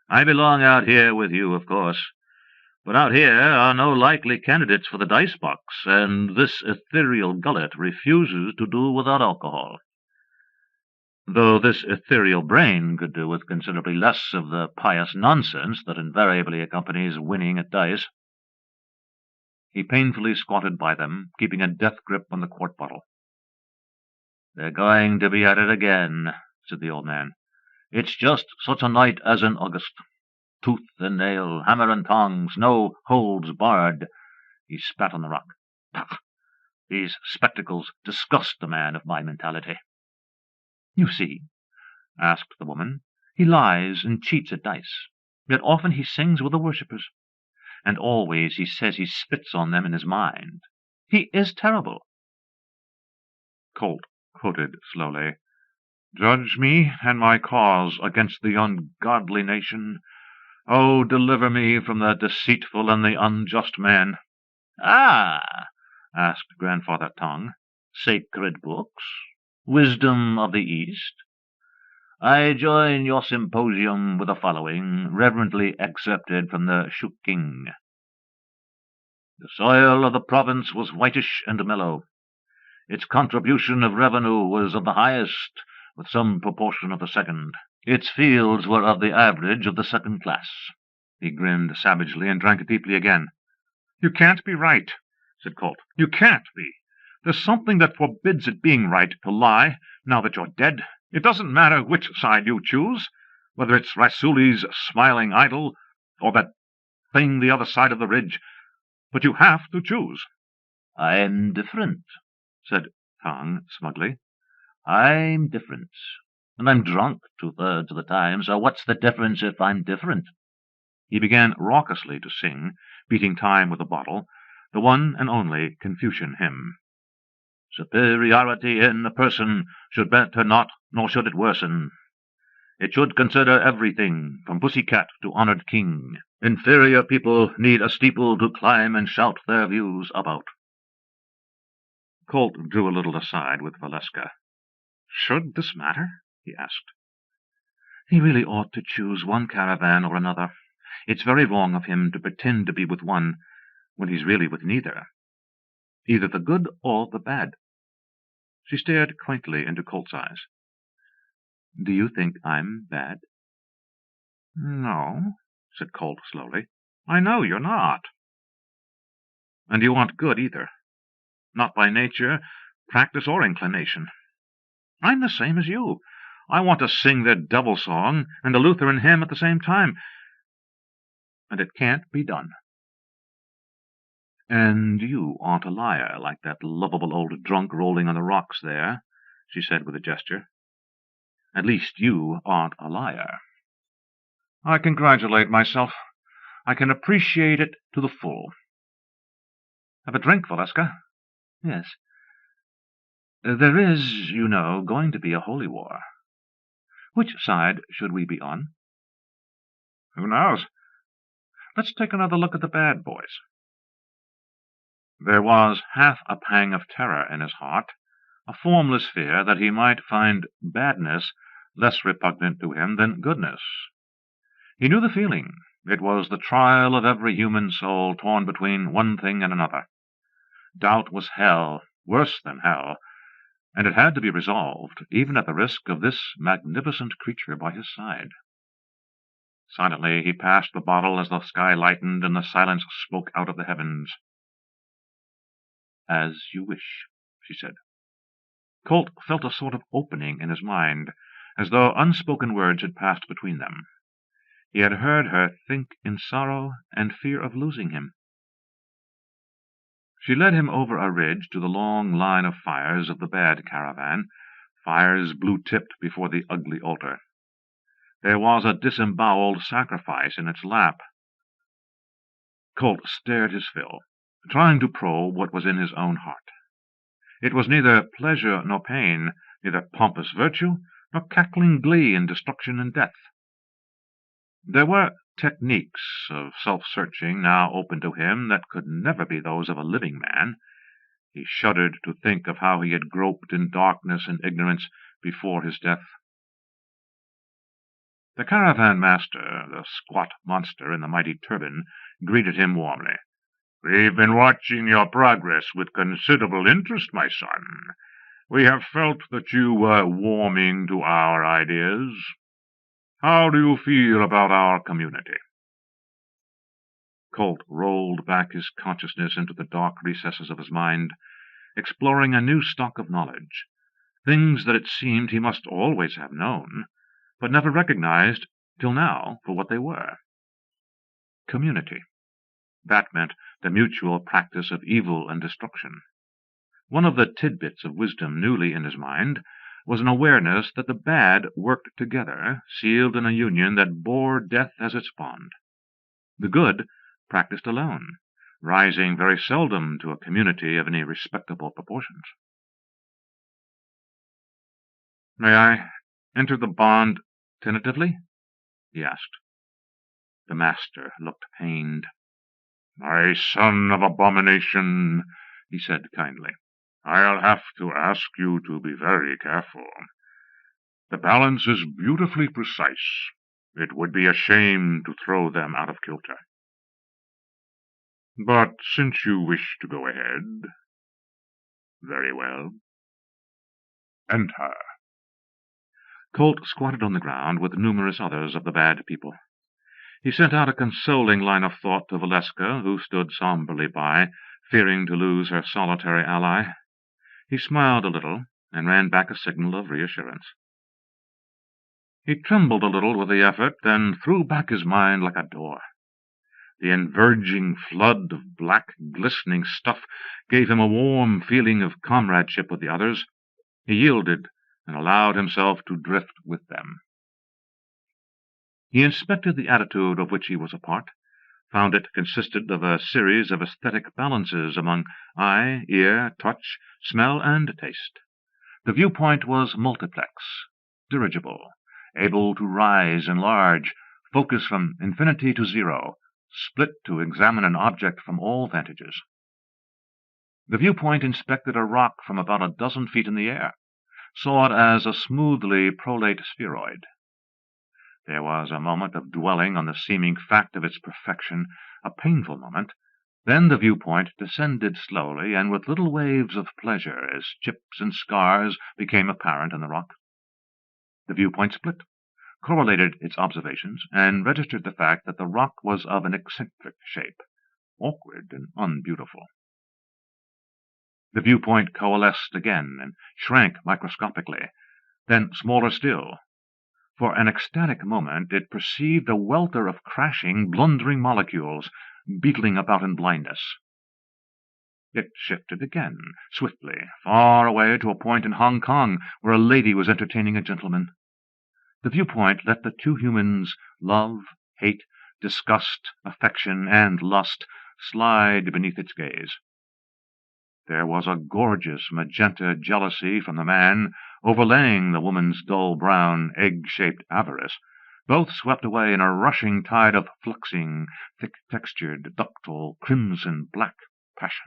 I belong out here with you, of course. But out here are no likely candidates for the dice box, and this ethereal gullet refuses to do without alcohol. Though this ethereal brain could do with considerably less of the pious nonsense that invariably accompanies winning at dice. He painfully squatted by them, keeping a death grip on the quart bottle. They're going to be at it again, said the old man. It's just such a night as in August. Tooth and nail, hammer and tongs, no holds barred. He spat on the rock. These spectacles disgust a man of my mentality. You see, asked the woman, he lies and cheats at dice, yet often he sings with the worshippers, and always he says he spits on them in his mind. He is terrible. Colt quoted slowly, Judge me and my cause against the ungodly nation. Oh, deliver me from the deceitful and the unjust man. Ah, asked Grandfather Tong, sacred books, wisdom of the East. I join your symposium with the following, reverently accepted from the Shuking. The soil of the province was whitish and mellow. Its contribution of revenue was of the highest, with some proportion of the second. Its fields were of the average of the second class. He grinned savagely and drank deeply again. You can't be right, said Colt. You can't be. There's something that forbids it being right to lie now that you're dead. It doesn't matter which side you choose, whether it's Rasuli's smiling idol or that thing the other side of the ridge, but you have to choose. I'm different, said Tong smugly. I'm different. And I'm drunk 2/3 of the time, so what's the difference if I'm different? He began raucously to sing, beating time with a bottle, the one and only Confucian hymn. Superiority in a person should better not, nor should it worsen. It should consider everything, from pussy-cat to honored king. Inferior people need a steeple to climb and shout their views about. Colt drew a little aside with Valeska. Should this matter? He asked. He really ought to choose one caravan or another. It's very wrong of him to pretend to be with one when he's really with neither. Either the good or the bad. She stared quaintly into Colt's eyes. Do you think I'm bad? No, said Colt slowly. I know you're not. And you aren't good either. Not by nature, practice, or inclination. I'm the same as you. I want to sing the devil song and the Lutheran hymn at the same time, and it can't be done. And you aren't a liar like that lovable old drunk rolling on the rocks there, she said with a gesture. At least you aren't a liar. I congratulate myself. I can appreciate it to the full. Have a drink, Valeska? Yes. There is, you know, going to be a holy war. Which side should we be on? Who knows? Let's take another look at the bad boys. There was half a pang of terror in his heart, a formless fear that he might find badness less repugnant to him than goodness. He knew the feeling. It was the trial of every human soul torn between one thing and another. Doubt was hell, worse than hell, and it had to be resolved, even at the risk of this magnificent creature by his side. Silently he passed the bottle as the sky lightened and the silence spoke out of the heavens. As you wish, she said. Colt felt a sort of opening in his mind, as though unspoken words had passed between them. He had heard her think in sorrow and fear of losing him. She led him over a ridge to the long line of fires of the bad caravan, fires blue-tipped before the ugly altar. There was a disemboweled sacrifice in its lap. Colt stared his fill, trying to probe what was in his own heart. It was neither pleasure nor pain, neither pompous virtue nor cackling glee in destruction and death. There were techniques of self-searching now open to him that could never be those of a living man. He shuddered to think of how he had groped in darkness and ignorance before his death. The caravan master, the squat monster in the mighty turban, greeted him warmly. "We've been watching your progress with considerable interest, my son. We have felt that you were warming to our ideas. How do you feel about our community?" Colt rolled back his consciousness into the dark recesses of his mind, exploring a new stock of knowledge, things that it seemed he must always have known, but never recognized till now for what they were. Community. That meant the mutual practice of evil and destruction. One of the tidbits of wisdom newly in his mind was an awareness that the bad worked together, sealed in a union that bore death as its bond. The good practiced alone, rising very seldom to a community of any respectable proportions. "May I enter the bond tentatively?" he asked. The master looked pained. "My son of abomination," he said kindly, "I'll have to ask you to be very careful. The balance is beautifully precise. It would be a shame to throw them out of kilter. But since you wish to go ahead, very well. Enter." Colt squatted on the ground with numerous others of the bad people. He sent out a consoling line of thought to Valeska, who stood somberly by, fearing to lose her solitary ally. He smiled a little, and ran back a signal of reassurance. He trembled a little with the effort, then threw back his mind like a door. The enverging flood of black, glistening stuff gave him a warm feeling of comradeship with the others. He yielded and allowed himself to drift with them. He inspected the attitude of which he was a part, found it consisted of a series of aesthetic balances among eye, ear, touch, smell, and taste. The viewpoint was multiplex, dirigible, able to rise, enlarge, focus from infinity to zero, split to examine an object from all vantages. The viewpoint inspected a rock from about a dozen feet in the air, saw it as a smoothly prolate spheroid. There was a moment of dwelling on the seeming fact of its perfection, a painful moment. Then the viewpoint descended slowly and with little waves of pleasure as chips and scars became apparent in the rock. The viewpoint split, correlated its observations, and registered the fact that the rock was of an eccentric shape, awkward and unbeautiful. The viewpoint coalesced again and shrank microscopically, then smaller still. For an ecstatic moment it perceived a welter of crashing, blundering molecules, beetling about in blindness. It shifted again, swiftly, far away to a point in Hong Kong where a lady was entertaining a gentleman. The viewpoint let the two humans' love, hate, disgust, affection, and lust slide beneath its gaze. There was a gorgeous magenta jealousy from the man, overlaying the woman's dull brown, egg-shaped avarice, both swept away in a rushing tide of fluxing, thick-textured, ductile, crimson-black passion.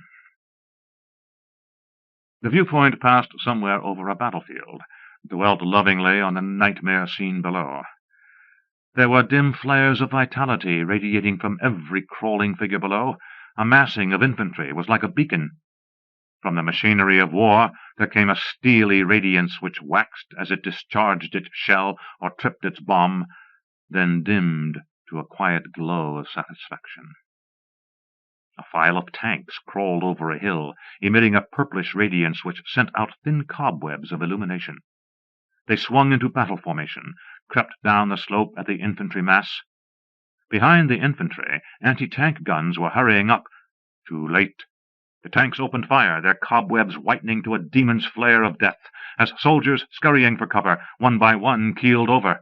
The viewpoint passed somewhere over a battlefield, dwelt lovingly on the nightmare scene below. There were dim flares of vitality radiating from every crawling figure below. A massing of infantry was like a beacon. From the machinery of war there came a steely radiance which waxed as it discharged its shell or tripped its bomb, then dimmed to a quiet glow of satisfaction. A file of tanks crawled over a hill, emitting a purplish radiance which sent out thin cobwebs of illumination. They swung into battle formation, crept down the slope at the infantry mass. Behind the infantry, anti-tank guns were hurrying up. Too late. The tanks opened fire, their cobwebs whitening to a demon's flare of death, as soldiers, scurrying for cover, one by one keeled over.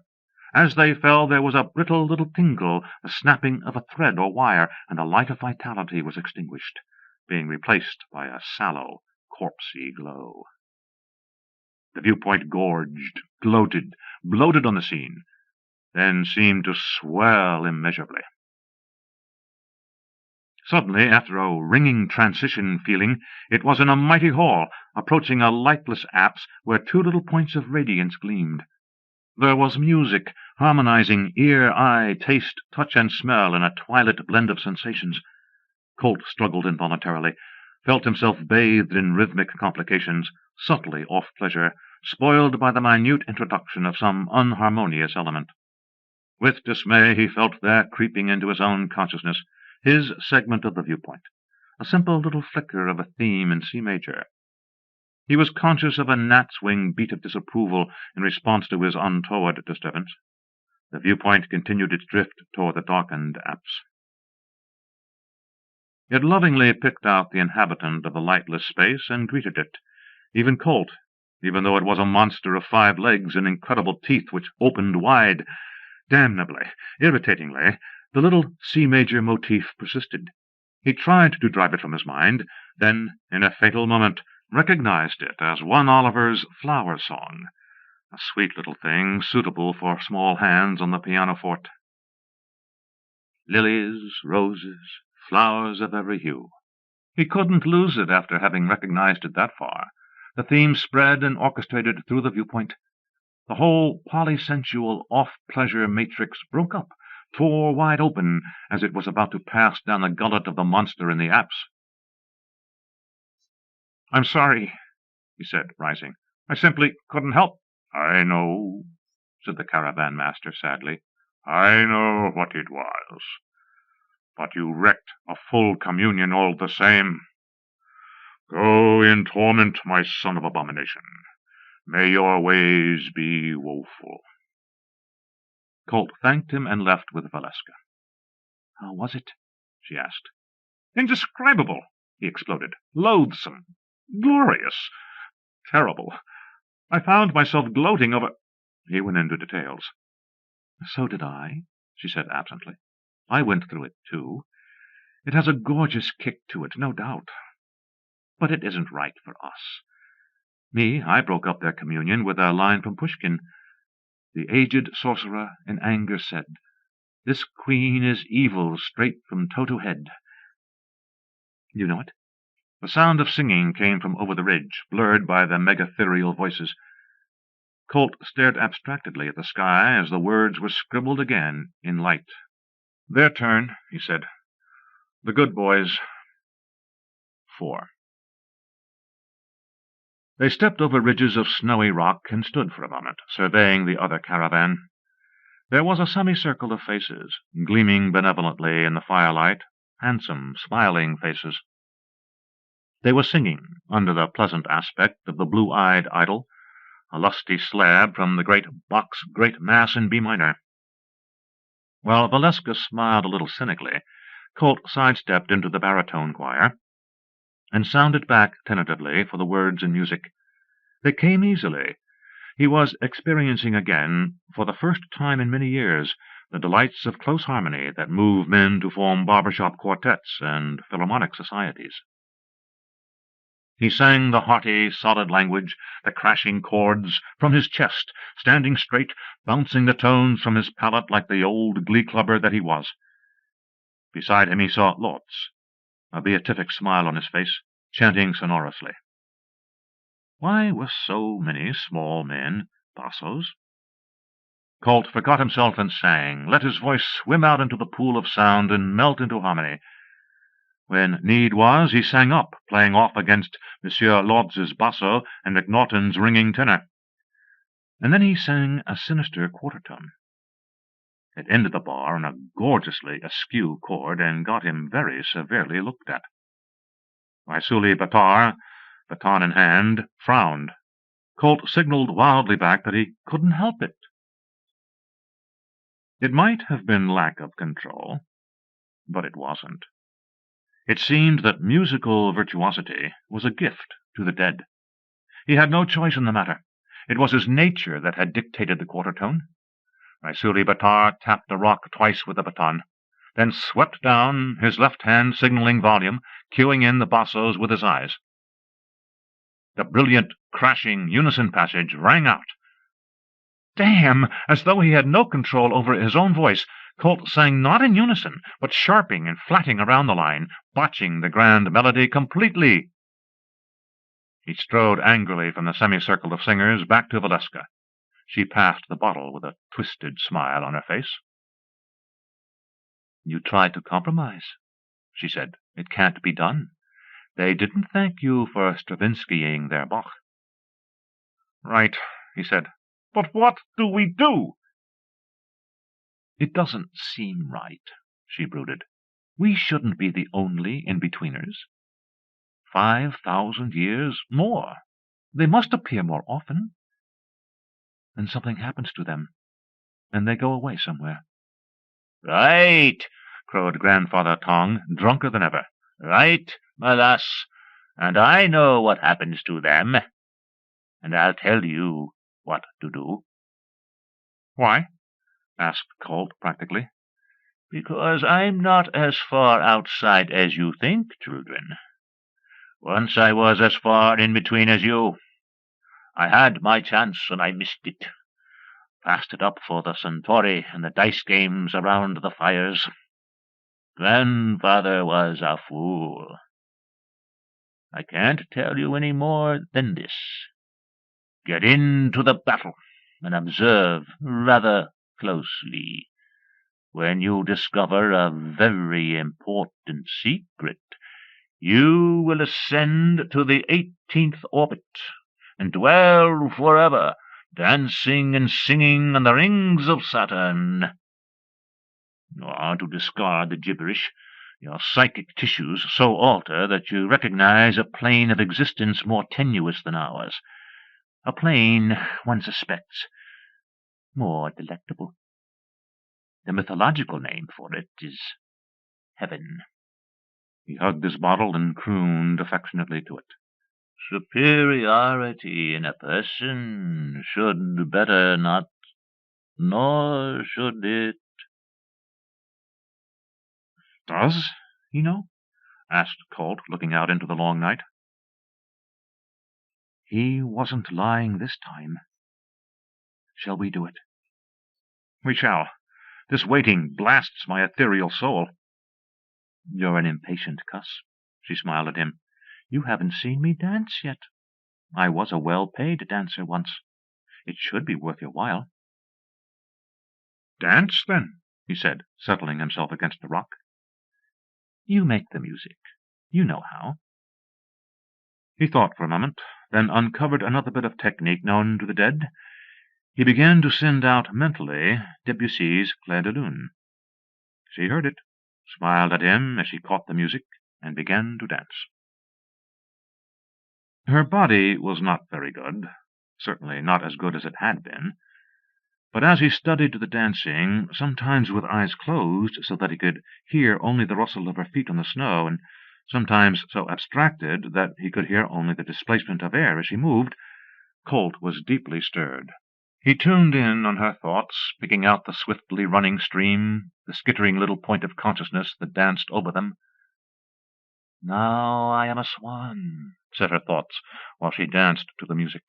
As they fell, there was a brittle little tingle, the snapping of a thread or wire, and the light of vitality was extinguished, being replaced by a sallow, corpsey glow. The viewpoint gorged, gloated, bloated on the scene, then seemed to swell immeasurably. Suddenly, after a ringing transition feeling, it was in a mighty hall, approaching a lightless apse where two little points of radiance gleamed. There was music, harmonizing ear, eye, taste, touch, and smell in a twilit blend of sensations. Colt struggled involuntarily, felt himself bathed in rhythmic complications, subtly off-pleasure, spoiled by the minute introduction of some unharmonious element. With dismay he felt there creeping into his own consciousness, his segment of the viewpoint, a simple little flicker of a theme in C major. He was conscious of a gnat's wing beat of disapproval in response to his untoward disturbance. The viewpoint continued its drift toward the darkened apse. It lovingly picked out the inhabitant of the lightless space and greeted it, even Colt, even though it was a monster of 5 legs and incredible teeth which opened wide. Damnably, irritatingly, the little C major motif persisted. He tried to drive it from his mind, then, in a fatal moment, recognized it as one Oliver's Flower Song, a sweet little thing suitable for small hands on the pianoforte. Lilies, roses, flowers of every hue. He couldn't lose it after having recognized it that far. The theme spread and orchestrated through the viewpoint. The whole polysensual off-pleasure matrix broke up, tore wide open, as it was about to pass down the gullet of the monster in the apse. "I'm sorry," he said, rising. "I simply couldn't help." "I know," said the caravan master sadly. "I know what it was. But you wrecked a full communion all the same. Go in torment, my son of abomination. May your ways be woeful." Colt thanked him and left with Valeska. "How was it?" she asked. "Indescribable," he exploded. "Loathsome. Glorious. Terrible. I found myself gloating over—" He went into details. "So did I," she said absently. "I went through it, too. It has a gorgeous kick to it, no doubt. But it isn't right for us. I broke up their communion with a line from Pushkin. The aged sorcerer in anger said, 'This queen is evil straight from toe to head.' You know it?" The sound of singing came from over the ridge, blurred by the megatherial voices. Colt stared abstractedly at the sky as the words were scribbled again in light. "Their turn," he said. "The good boys." 4. They stepped over ridges of snowy rock and stood for a moment, surveying the other caravan. There was a semicircle of faces, gleaming benevolently in the firelight, handsome, smiling faces. They were singing, under the pleasant aspect of the blue-eyed idol, a lusty slab from the great Bach's Great Mass in B minor. While Valeska smiled a little cynically, Colt sidestepped into the baritone choir and sounded back tentatively for the words and music. They came easily. He was experiencing again, for the first time in many years, the delights of close harmony that move men to form barbershop quartets and philharmonic societies. He sang the hearty, solid language, the crashing chords, from his chest, standing straight, bouncing the tones from his palate like the old glee-clubber that he was. Beside him he saw Lotz, a beatific smile on his face, chanting sonorously. Why were so many small men bassos? Colt forgot himself and sang, let his voice swim out into the pool of sound and melt into harmony. When need was, he sang up, playing off against Monsieur Lotz's basso and McNaughton's ringing tenor. And then he sang a sinister quarter-tone. It ended the bar on a gorgeously askew chord and got him very severely looked at. Vassili Batar, baton in hand, frowned. Colt signaled wildly back that he couldn't help it. It might have been lack of control, but it wasn't. It seemed that musical virtuosity was a gift to the dead. He had no choice in the matter. It was his nature that had dictated the quarter-tone. Vassili Batar tapped the rock twice with the baton, then swept down, his left hand signaling volume, cueing in the bassos with his eyes. The brilliant, crashing unison passage rang out. Damn! As though he had no control over his own voice, Colt sang not in unison, but sharping and flatting around the line, botching the grand melody completely. He strode angrily from the semicircle of singers back to Valeska. She passed the bottle with a twisted smile on her face. You tried to compromise, she said. It can't be done. They didn't thank you for Stravinskying their Bach. Right, he said. But what do we do? It doesn't seem right, she brooded. We shouldn't be the only in-betweeners. 5,000 years more. They must appear more often. Then something happens to them, and they go away somewhere. Right, crowed Grandfather Tong, drunker than ever. Right, my lass, and I know what happens to them, and I'll tell you what to do. Why? Asked Colt practically. Because I'm not as far outside as you think, children. Once I was as far in between as you. I had my chance and I missed it. Passed it up for the Centauri and the dice games around the fires. Grandfather was a fool. I can't tell you any more than this. Get into the battle and observe rather closely. When you discover a very important secret, you will ascend to the 18th orbit and dwell forever, dancing and singing on the rings of Saturn. Or, to discard the gibberish, your psychic tissues so alter that you recognize a plane of existence more tenuous than ours, a plane, one suspects, more delectable. The mythological name for it is heaven. He hugged his bottle and crooned affectionately to it. Superiority in a person should better not, nor should it. Does he know? Asked Colt, looking out into the long night. He wasn't lying this time. Shall we do it? We shall. This waiting blasts my ethereal soul. You're an impatient cuss, she smiled at him. You haven't seen me dance yet. I was a well-paid dancer once. It should be worth your while. Dance, then, he said, settling himself against the rock. You make the music. You know how. He thought for a moment, then uncovered another bit of technique known to the dead. He began to send out mentally Debussy's Clair de Lune. She heard it, smiled at him as she caught the music, and began to dance. Her body was not very good, certainly not as good as it had been, but as he studied the dancing, sometimes with eyes closed so that he could hear only the rustle of her feet on the snow, and sometimes so abstracted that he could hear only the displacement of air as she moved, Colt was deeply stirred. He tuned in on her thoughts, picking out the swiftly running stream, the skittering little point of consciousness that danced over them. "Now I am a swan," said her thoughts, while she danced to the music.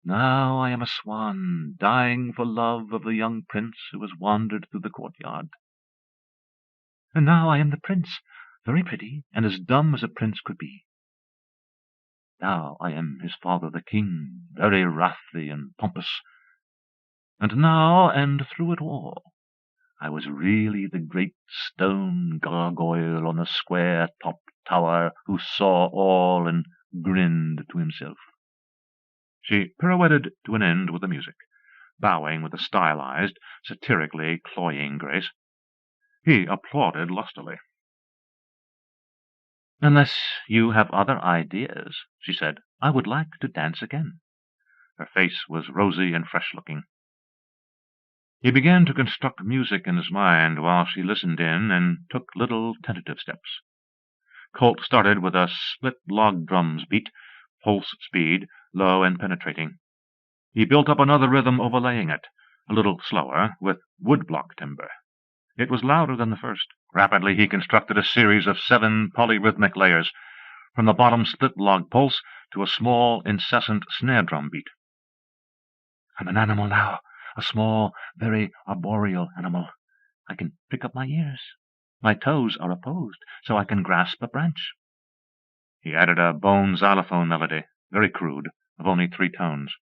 "Now I am a swan, dying for love of the young prince who has wandered through the courtyard. And now I am the prince, very pretty, and as dumb as a prince could be. Now I am his father the king, very wrathy and pompous. And now, and through it all, I was really the great stone gargoyle on the square-topped tower who saw all and grinned to himself." She pirouetted to an end with the music, bowing with a stylized, satirically cloying grace. He applauded lustily. "Unless you have other ideas," she said, "I would like to dance again." Her face was rosy and fresh-looking. He began to construct music in his mind while she listened in and took little tentative steps. Colt started with a split log drum's beat, pulse speed, low and penetrating. He built up another rhythm overlaying it, a little slower, with woodblock timber. It was louder than the first. Rapidly he constructed a series of 7 polyrhythmic layers, from the bottom split log pulse to a small, incessant snare drum beat. "I'm an animal now, a small, very arboreal animal. I can prick up my ears. My toes are opposed, so I can grasp a branch." He added a bone xylophone melody, very crude, of only 3 tones.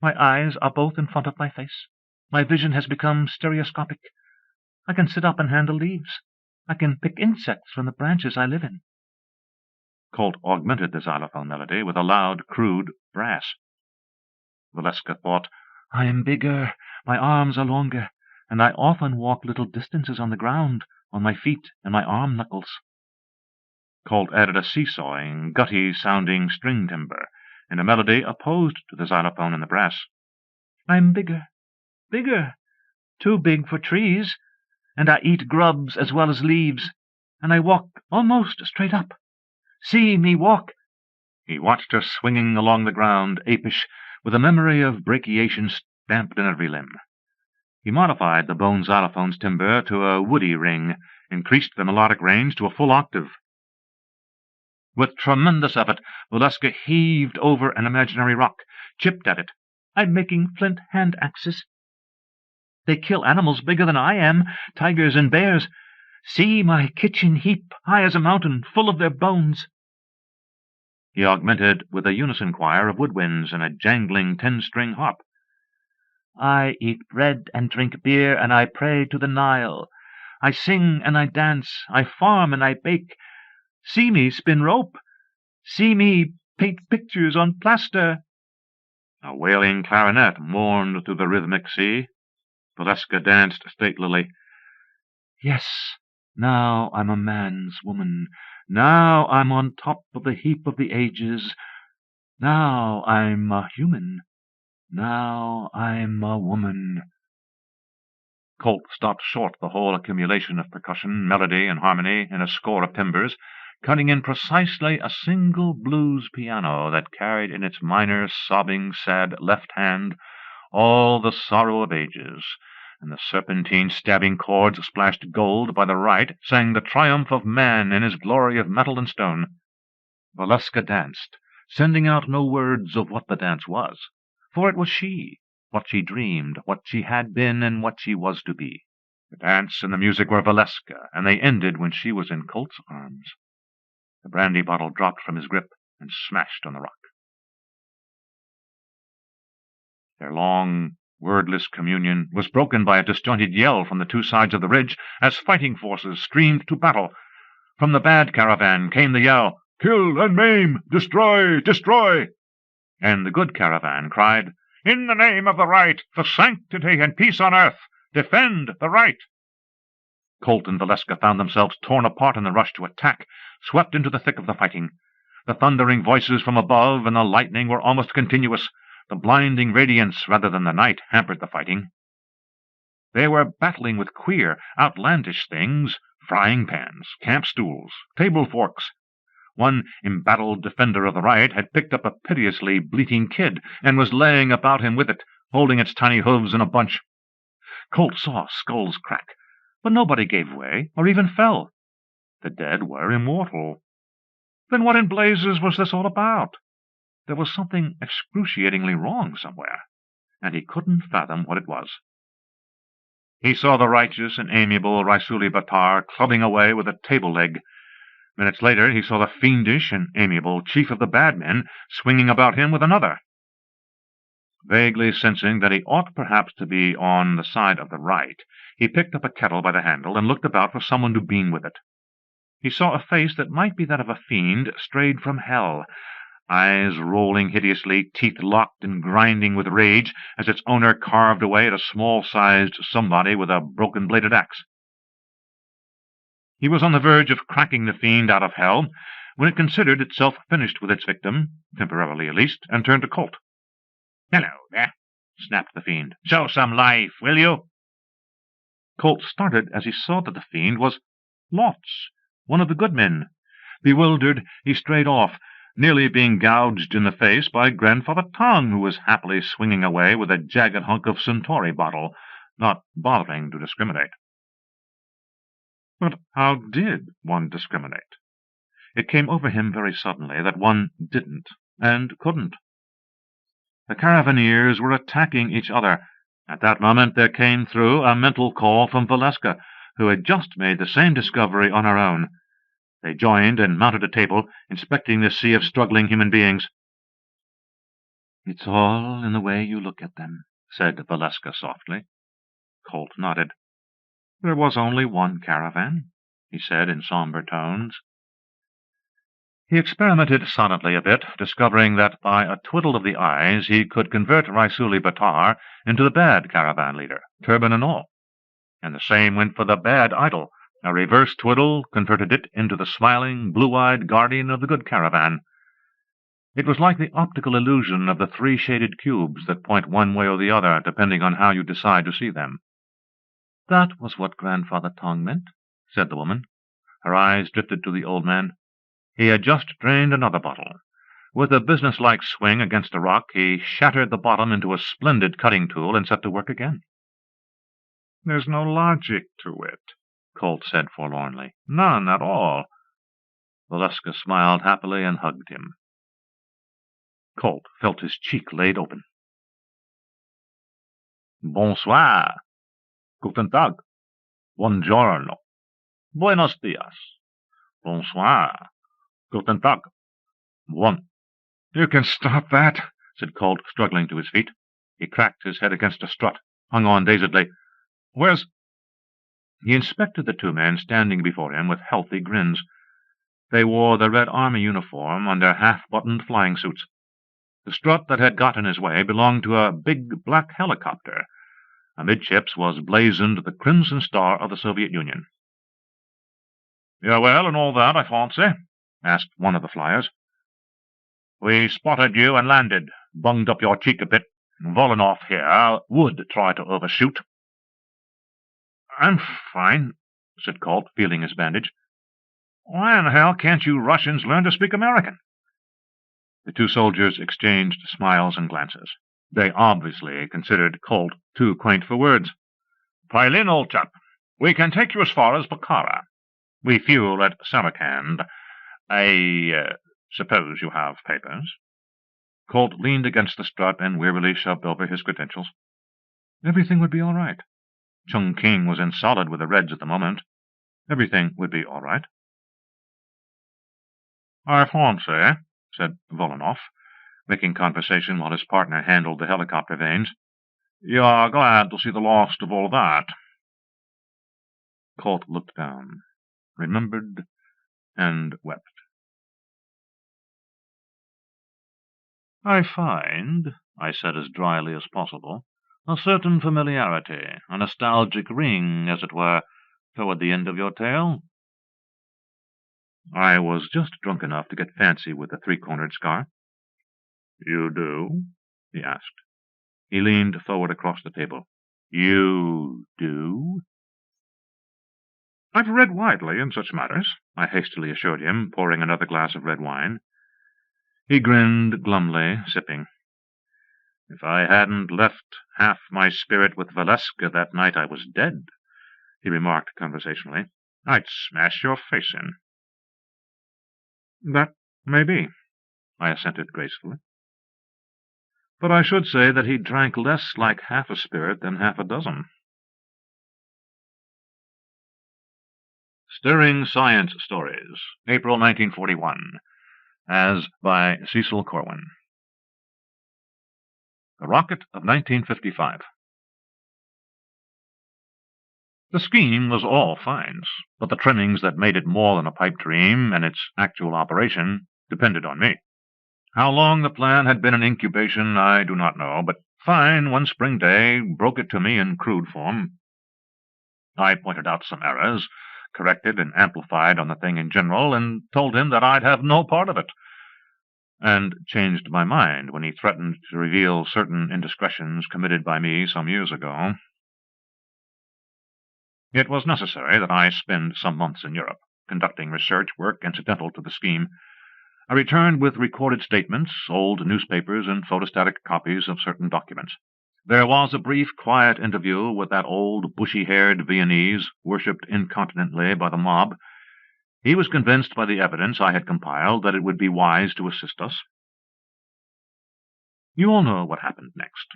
"My eyes are both in front of my face. My vision has become stereoscopic. I can sit up and handle leaves. I can pick insects from the branches I live in." Colt augmented the xylophone melody with a loud, crude brass. Valeska thought, "I am bigger, my arms are longer, and I often walk little distances on the ground, on my feet and my arm knuckles." Colt added a seesawing, gutty-sounding string timbre, and a melody opposed to the xylophone and the brass. "I'm bigger, bigger, too big for trees, and I eat grubs as well as leaves, and I walk almost straight up. See me walk." He watched her swinging along the ground, apish, with a memory of brachiation stamped in every limb. He modified the bone xylophone's timbre to a woody ring, increased the melodic range to a full octave. With tremendous effort, Valeska heaved over an imaginary rock, chipped at it. "I'm making flint hand axes. They kill animals bigger than I am, tigers and bears. See my kitchen heap, high as a mountain, full of their bones." He augmented with a unison choir of woodwinds and a jangling 10-string harp. "I eat bread and drink beer, and I pray to the Nile. I sing and I dance, I farm and I bake. See me spin rope. See me paint pictures on plaster." A wailing clarinet mourned through the rhythmic sea. Valeska danced statelily. "Yes, now I'm a man's woman. Now I'm on top of the heap of the ages. Now I'm a human. Now I'm a woman." Colt stopped short the whole accumulation of percussion, melody, and harmony in a score of timbres, cutting in precisely a single blues piano that carried in its minor, sobbing, sad left hand all the sorrow of ages, and the serpentine stabbing chords splashed gold by the right sang the triumph of man in his glory of metal and stone. Valeska danced, sending out no words of what the dance was, for it was she, what she dreamed, what she had been, and what she was to be. The dance and the music were Valeska, and they ended when she was in Colt's arms. The brandy bottle dropped from his grip and smashed on the rock. Their long, wordless communion was broken by a disjointed yell from the 2 sides of the ridge as fighting forces streamed to battle. From the bad caravan came the yell, "Kill and maim! Destroy! Destroy!" And the good caravan cried, "In the name of the right, for sanctity and peace on earth, defend the right!" Colt and Valeska found themselves torn apart in the rush to attack, swept into the thick of the fighting. The thundering voices from above and the lightning were almost continuous. The blinding radiance, rather than the night, hampered the fighting. They were battling with queer, outlandish things, frying pans, camp stools, table forks. One embattled defender of the right had picked up a piteously bleating kid and was laying about him with it, holding its tiny hooves in a bunch. Colt saw skulls crack, but nobody gave way or even fell. The dead were immortal. Then what in blazes was this all about? There was something excruciatingly wrong somewhere, and he couldn't fathom what it was. He saw the righteous and amiable Reversible clubbing away with a table leg. Minutes later he saw the fiendish and amiable chief of the bad men swinging about him with another. Vaguely sensing that he ought perhaps to be on the side of the right, he picked up a kettle by the handle and looked about for someone to bean with it. He saw a face that might be that of a fiend strayed from hell, eyes rolling hideously, teeth locked and grinding with rage as its owner carved away at a small-sized somebody with a broken-bladed axe. He was on the verge of cracking the fiend out of hell when it considered itself finished with its victim, temporarily at least, and turned to Colt. "Hello there," snapped the fiend. "Show some life, will you?" Colt started as he saw that the fiend was Lotz, one of the good men. Bewildered, he strayed off, nearly being gouged in the face by Grandfather Tongue, who was happily swinging away with a jagged hunk of Centauri bottle, not bothering to discriminate. But how did one discriminate? It came over him very suddenly that one didn't and couldn't. The caravaneers were attacking each other. At that moment there came through a mental call from Valeska, who had just made the same discovery on her own. They joined and mounted a table, inspecting this sea of struggling human beings. "It's all in the way you look at them," said Valeska softly. Colt nodded. "There was only one caravan," he said in somber tones. He experimented silently a bit, discovering that by a twiddle of the eyes he could convert Reversible into the bad caravan leader, turban and all. And the same went for the bad idol. A reverse twiddle converted it into the smiling, blue-eyed guardian of the good caravan. It was like the optical illusion of the three-shaded cubes that point one way or the other, depending on how you decide to see them. "That was what Grandfather Tongue meant," said the woman. Her eyes drifted to the old man. He had just drained another bottle. With a businesslike swing against a rock, he shattered the bottom into a splendid cutting tool and set to work again. "There's no logic to it," Colt said forlornly. "None at all." Valeska smiled happily and hugged him. Colt felt his cheek laid open. "Bonsoir. Guten Tag. Buongiorno. Buenos dias. Bonsoir. Guten Tag. "You can stop that," said Colt, struggling to his feet. He cracked his head against a strut, hung on dazedly. "Where's—" He inspected the two men standing before him with healthy grins. They wore the Red Army uniform under half-buttoned flying suits. The strut that had got in his way belonged to a big black helicopter. Amidships was blazoned the Crimson Star of the Soviet Union. "You're well and all that, I fancy?" asked one of the flyers. "We spotted you and landed, bunged up your cheek a bit. Volinoff here would try to overshoot." "I'm fine," said Colt, feeling his bandage. "Why in hell can't you Russians learn to speak American?" The two soldiers exchanged smiles and glances. They obviously considered Colt too quaint for words. "Pylin, old chap, we can take you as far as Bokhara. We fuel at Samarkand. I suppose you have papers?" Colt leaned against the strut and wearily shoved over his credentials. Everything would be all right. Chungking was in solid with the Reds at the moment. Everything would be all right. "I fancy," said Volinoff, making conversation while his partner handled the helicopter vanes, "you're glad to see the last of all that." Colt looked down, remembered, and wept. "I find," I said as dryly as possible, "a certain familiarity, a nostalgic ring, as it were, toward the end of your tale." I was just drunk enough to get fancy with the three-cornered scar. "You do?" he asked. He leaned forward across the table. "You do?" "I've read widely in such matters," I hastily assured him, pouring another glass of red wine. He grinned glumly, sipping. "If I hadn't left half my spirit with Valeska that night I was dead," he remarked conversationally, "I'd smash your face in." "That may be," I assented gracefully. "But I should say that he drank less like half a spirit than half a dozen." Stirring Science Stories, April 1941, as by Cecil Corwin. The Rocket of 1955. The scheme was all fines, but the trimmings that made it more than a pipe dream and its actual operation depended on me. How long the plan had been in incubation I do not know, but Fine, one spring day, broke it to me in crude form. I pointed out some errors, corrected and amplified on the thing in general, and told him that I'd have no part of it, and changed my mind when he threatened to reveal certain indiscretions committed by me some years ago. It was necessary that I spend some months in Europe, conducting research work incidental to the scheme. I returned with recorded statements, old newspapers, and photostatic copies of certain documents. There was a brief, quiet interview with that old, bushy-haired Viennese, worshipped incontinently by the mob. He was convinced by the evidence I had compiled that it would be wise to assist us. You all know what happened next.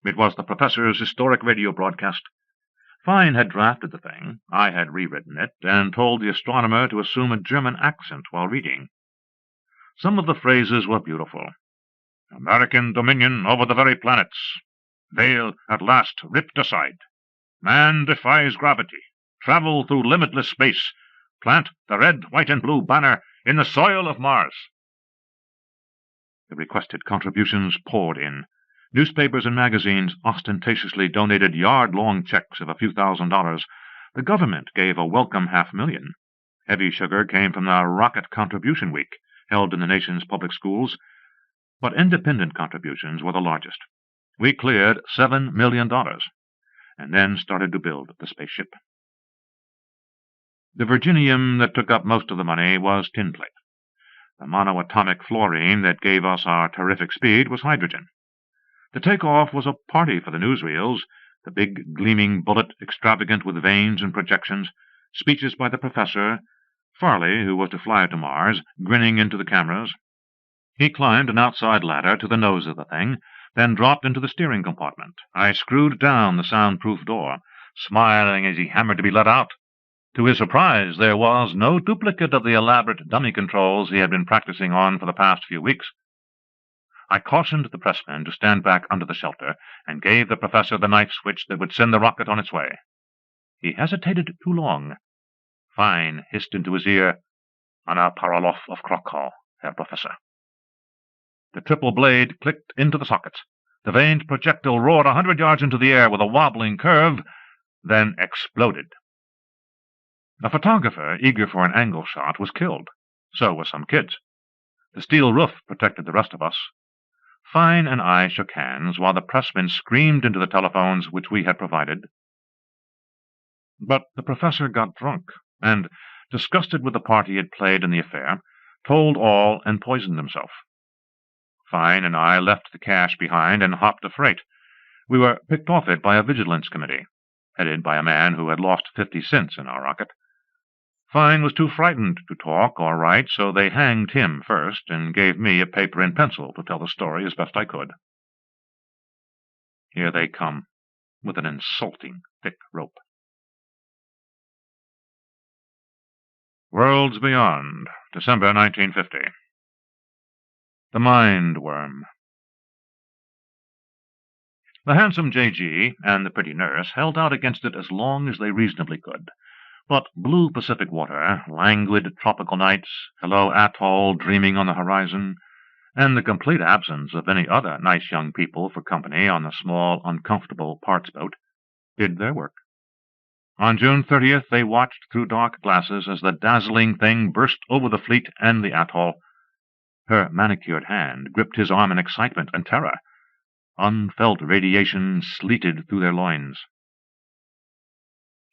It was the professor's historic radio broadcast. Fine had drafted the thing, I had rewritten it, and told the astronomer to assume a German accent while reading. Some of the phrases were beautiful. "American dominion over the very planets. Veil at last ripped aside. Man defies gravity. Travel through limitless space. Plant the red, white, and blue banner in the soil of Mars." The requested contributions poured in. Newspapers and magazines ostentatiously donated yard-long checks of a few $1,000s. The government gave a welcome $500,000. Heavy sugar came from the Rocket Contribution Week, held in the nation's public schools, but independent contributions were the largest. We cleared $7 million, and then started to build the spaceship. The Virginium that took up most of the money was tin plate. The monoatomic fluorine that gave us our terrific speed was hydrogen. The takeoff was a party for the newsreels, the big gleaming bullet extravagant with vanes and projections, speeches by the professor, Farley, who was to fly to Mars, grinning into the cameras. He climbed an outside ladder to the nose of the thing, then dropped into the steering compartment. I screwed down the soundproof door, smiling as he hammered to be let out. To his surprise, there was no duplicate of the elaborate dummy controls he had been practicing on for the past few weeks. I cautioned the pressman to stand back under the shelter, and gave the professor the knife switch that would send the rocket on its way. He hesitated too long. Fine hissed into his ear, "Anna Paraloff of Krakow, Herr Professor." The triple blade clicked into the sockets. The vaned projectile roared 100 yards into the air with a wobbling curve, then exploded. A photographer, eager for an angle shot, was killed. So were some kids. The steel roof protected the rest of us. Fine and I shook hands, while the pressmen screamed into the telephones which we had provided. But the professor got drunk, and, disgusted with the part he had played in the affair, told all and poisoned himself. Fine and I left the cash behind and hopped a freight. We were picked off it by a vigilance committee, headed by a man who had lost 50 cents in our rocket. Fine was too frightened to talk or write, so they hanged him first and gave me a paper and pencil to tell the story as best I could. Here they come, with an insulting thick rope. Worlds Beyond, December 1950. The Mindworm. The handsome J.G. and the pretty nurse held out against it as long as they reasonably could. But blue Pacific water, languid tropical nights, hello atoll dreaming on the horizon, and the complete absence of any other nice young people for company on the small, uncomfortable parts boat, did their work. On June 30th, they watched through dark glasses as the dazzling thing burst over the fleet and the atoll. Her manicured hand gripped his arm in excitement and terror. Unfelt radiation sleeted through their loins.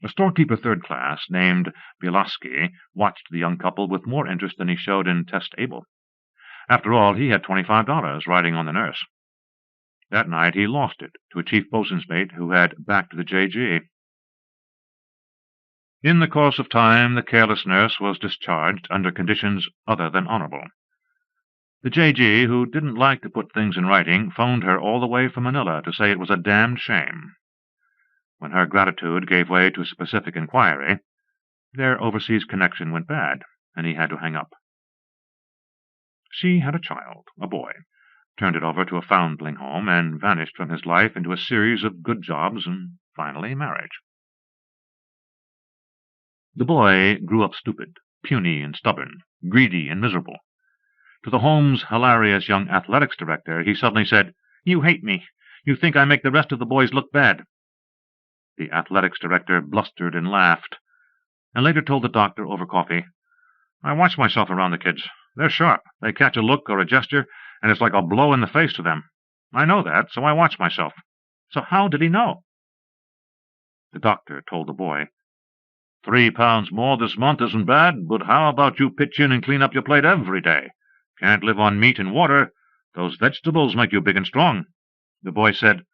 A storekeeper third class named Bielowski watched the young couple with more interest than he showed in Test Able. After all, he had $25 riding on the nurse. That night he lost it to a chief boatswain's mate who had backed the JG. In the course of time, the careless nurse was discharged under conditions other than honorable. The JG, who didn't like to put things in writing, phoned her all the way from Manila to say it was a damned shame. When her gratitude gave way to specific inquiry, their overseas connection went bad, and he had to hang up. She had a child, a boy, turned it over to a foundling home, and vanished from his life into a series of good jobs and finally marriage. The boy grew up stupid, puny and stubborn, greedy and miserable. To the home's hilarious young athletics director, he suddenly said, "You hate me. You think I make the rest of the boys look bad." The athletics director blustered and laughed, and later told the doctor over coffee, "I watch myself around the kids. They're sharp. They catch a look or a gesture, and it's like a blow in the face to them. I know that, so I watch myself." "So how did he know?" The doctor told the boy, "3 pounds more this month isn't bad, but how about you pitch in and clean up your plate every day? Can't live on meat and water. Those vegetables make you big and strong." The boy said,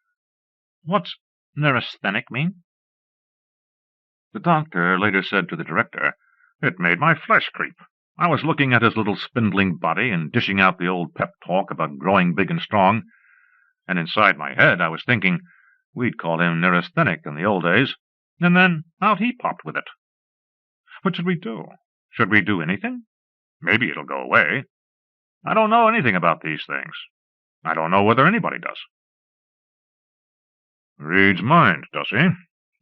"What's neurasthenic mean?" The doctor later said to the director, "It made my flesh creep. I was looking at his little spindling body and dishing out the old pep talk about growing big and strong, and inside my head I was thinking we'd call him neurasthenic in the old days, and then out he popped with it. What should we do? Should we do anything? Maybe it'll go away. I don't know anything about these things. I don't know whether anybody does." "Reads mind, does he?"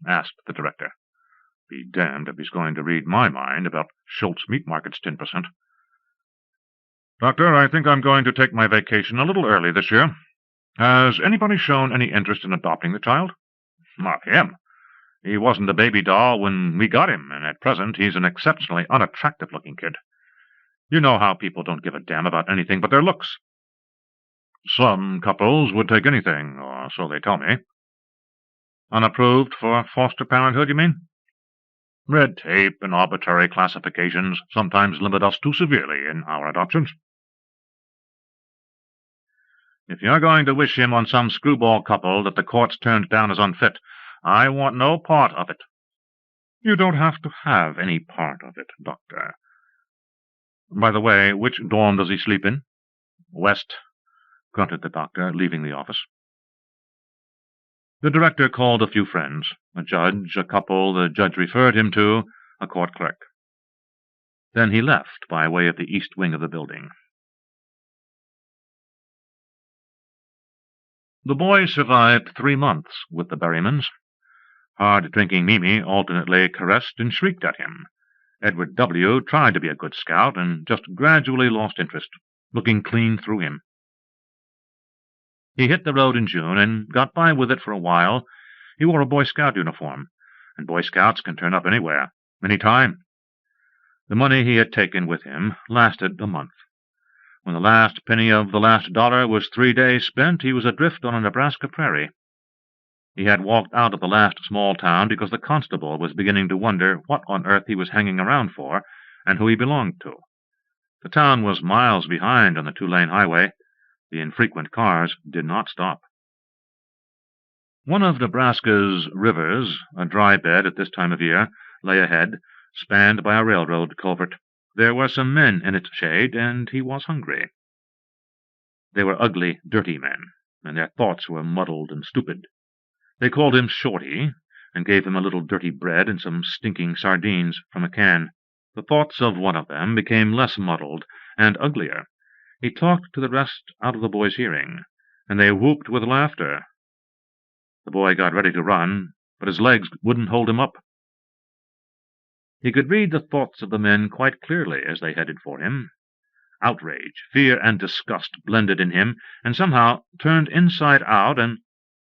asked the director. "Be damned if he's going to read my mind about Schultz Meat Market's 10%. Doctor, I think I'm going to take my vacation a little early this year. Has anybody shown any interest in adopting the child?" "Not him. He wasn't a baby doll when we got him, and at present he's an exceptionally unattractive-looking kid. You know how people don't give a damn about anything but their looks." "Some couples would take anything, or so they tell me." "Unapproved for foster parenthood, you mean?" "Red tape and arbitrary classifications sometimes limit us too severely in our adoptions." "If you're going to wish him on some screwball couple that the courts turned down as unfit, I want no part of it." "You don't have to have any part of it, Doctor. By the way, which dorm does he sleep in?" "West," grunted the doctor, leaving the office. The director called a few friends, a judge, a couple the judge referred him to, a court clerk. Then he left by way of the east wing of the building. The boy survived 3 months with the Berrymans. Hard-drinking Mimi alternately caressed and shrieked at him. Edward W. tried to be a good scout and just gradually lost interest, looking clean through him. He hit the road in June and got by with it for a while. He wore a Boy Scout uniform, and Boy Scouts can turn up anywhere, any time. The money he had taken with him lasted a month. When the last penny of the last dollar was 3 days spent, he was adrift on a Nebraska prairie. He had walked out of the last small town because the constable was beginning to wonder what on earth he was hanging around for and who he belonged to. The town was miles behind on the 2-lane highway. The infrequent cars did not stop. One of Nebraska's rivers, a dry bed at this time of year, lay ahead, spanned by a railroad culvert. There were some men in its shade, and he was hungry. They were ugly, dirty men, and their thoughts were muddled and stupid. They called him Shorty, and gave him a little dirty bread and some stinking sardines from a can. The thoughts of one of them became less muddled and uglier. He talked to the rest out of the boy's hearing, and they whooped with laughter. The boy got ready to run, but his legs wouldn't hold him up. He could read the thoughts of the men quite clearly as they headed for him. Outrage, fear, and disgust blended in him, and somehow turned inside out, and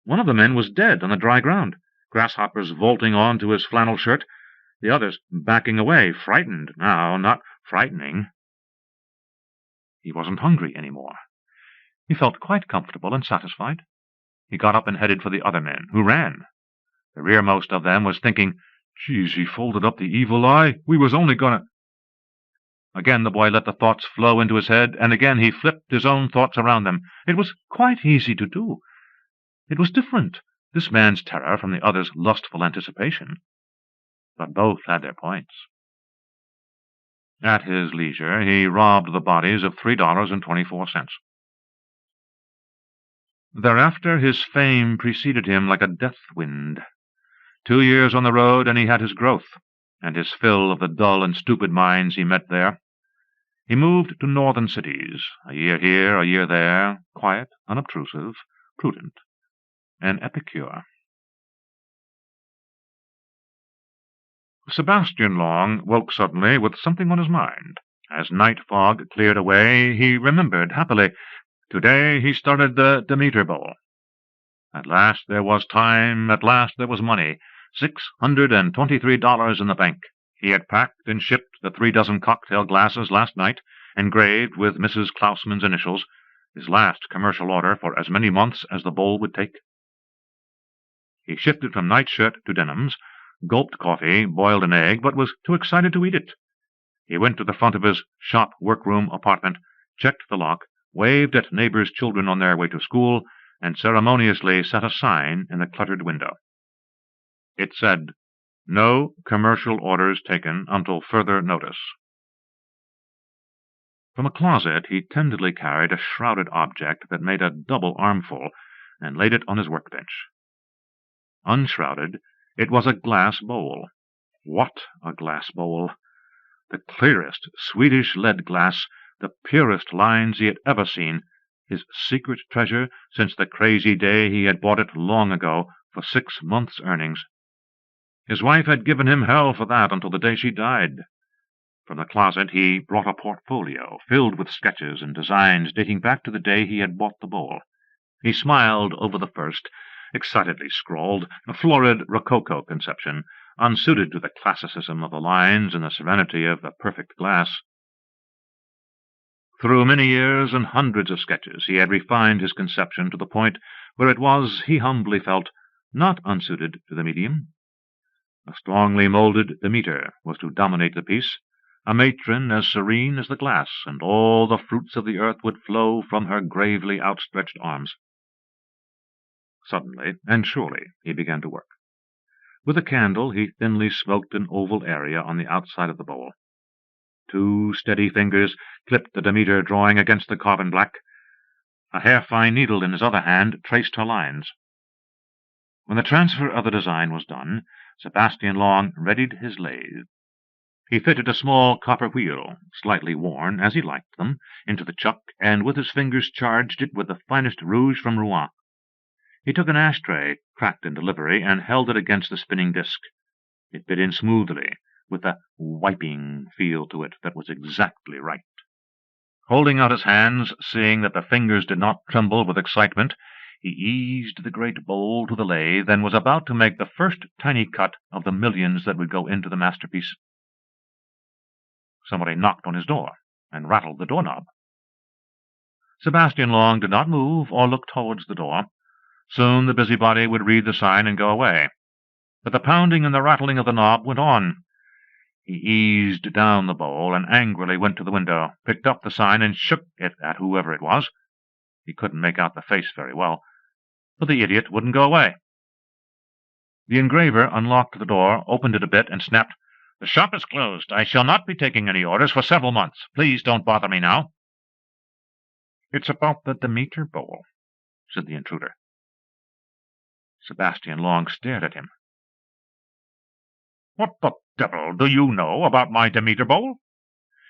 one of the men was dead on the dry ground, grasshoppers vaulting on to his flannel shirt, the others backing away, frightened now, not frightening. He wasn't hungry any more. He felt quite comfortable and satisfied. He got up and headed for the other men, who ran. The rearmost of them was thinking, "Geez, he folded up the evil eye. We was only gonna—" Again the boy let the thoughts flow into his head, and again he flipped his own thoughts around them. It was quite easy to do. It was different, this man's terror from the other's lustful anticipation. But both had their points. At his leisure, he robbed the bodies of $3.24. Thereafter his fame preceded him like a death wind. 2 years on the road, and he had his growth, and his fill of the dull and stupid minds he met there. He moved to northern cities, a year here, a year there, quiet, unobtrusive, prudent, an epicure. Sebastian Long woke suddenly with something on his mind. As night fog cleared away, he remembered happily. Today he started the Demeter Bowl. At last there was time, at last there was money, $623 in the bank. He had packed and shipped the 3 dozen cocktail glasses last night, engraved with Mrs. Klausman's initials, his last commercial order for as many months as the bowl would take. He shifted from nightshirt to denims, gulped coffee, boiled an egg, but was too excited to eat it. He went to the front of his shop workroom apartment, checked the lock, waved at neighbors' children on their way to school, and ceremoniously set a sign in the cluttered window. It said, "No commercial orders taken until further notice." From a closet he tenderly carried a shrouded object that made a double armful, and laid it on his workbench. Unshrouded, it was a glass bowl. What a glass bowl! The clearest Swedish lead glass, the purest lines he had ever seen, his secret treasure since the crazy day he had bought it long ago for 6 months' earnings. His wife had given him hell for that until the day she died. From the closet he brought a portfolio filled with sketches and designs dating back to the day he had bought the bowl. He smiled over the first, excitedly scrawled, a florid rococo conception, unsuited to the classicism of the lines and the serenity of the perfect glass. Through many years and hundreds of sketches he had refined his conception to the point where it was, he humbly felt, not unsuited to the medium. A strongly molded Demeter was to dominate the piece, a matron as serene as the glass, and all the fruits of the earth would flow from her gravely outstretched arms. Suddenly and surely he began to work. With a candle he thinly smoked an oval area on the outside of the bowl. 2 steady fingers clipped the Demeter drawing against the carbon black. A hair-fine needle in his other hand traced her lines. When the transfer of the design was done, Sebastian Long readied his lathe. He fitted a small copper wheel, slightly worn, as he liked them, into the chuck, and with his fingers charged it with the finest rouge from Rouen. He took an ashtray, cracked in delivery, and held it against the spinning disk. It bit in smoothly, with a wiping feel to it that was exactly right. Holding out his hands, seeing that the fingers did not tremble with excitement, he eased the great bowl to the lathe, and was about to make the first tiny cut of the millions that would go into the masterpiece. Somebody knocked on his door, and rattled the doorknob. Sebastian Long did not move or look towards the door. Soon the busybody would read the sign and go away. But the pounding and the rattling of the knob went on. He eased down the bowl and angrily went to the window, picked up the sign, and shook it at whoever it was. He couldn't make out the face very well, but the idiot wouldn't go away. The engraver unlocked the door, opened it a bit, and snapped, "The shop is closed. I shall not be taking any orders for several months. Please don't bother me now." "It's about the Demeter Bowl," said the intruder. Sebastian Long stared at him. "What the devil do you know about my Demeter Bowl?"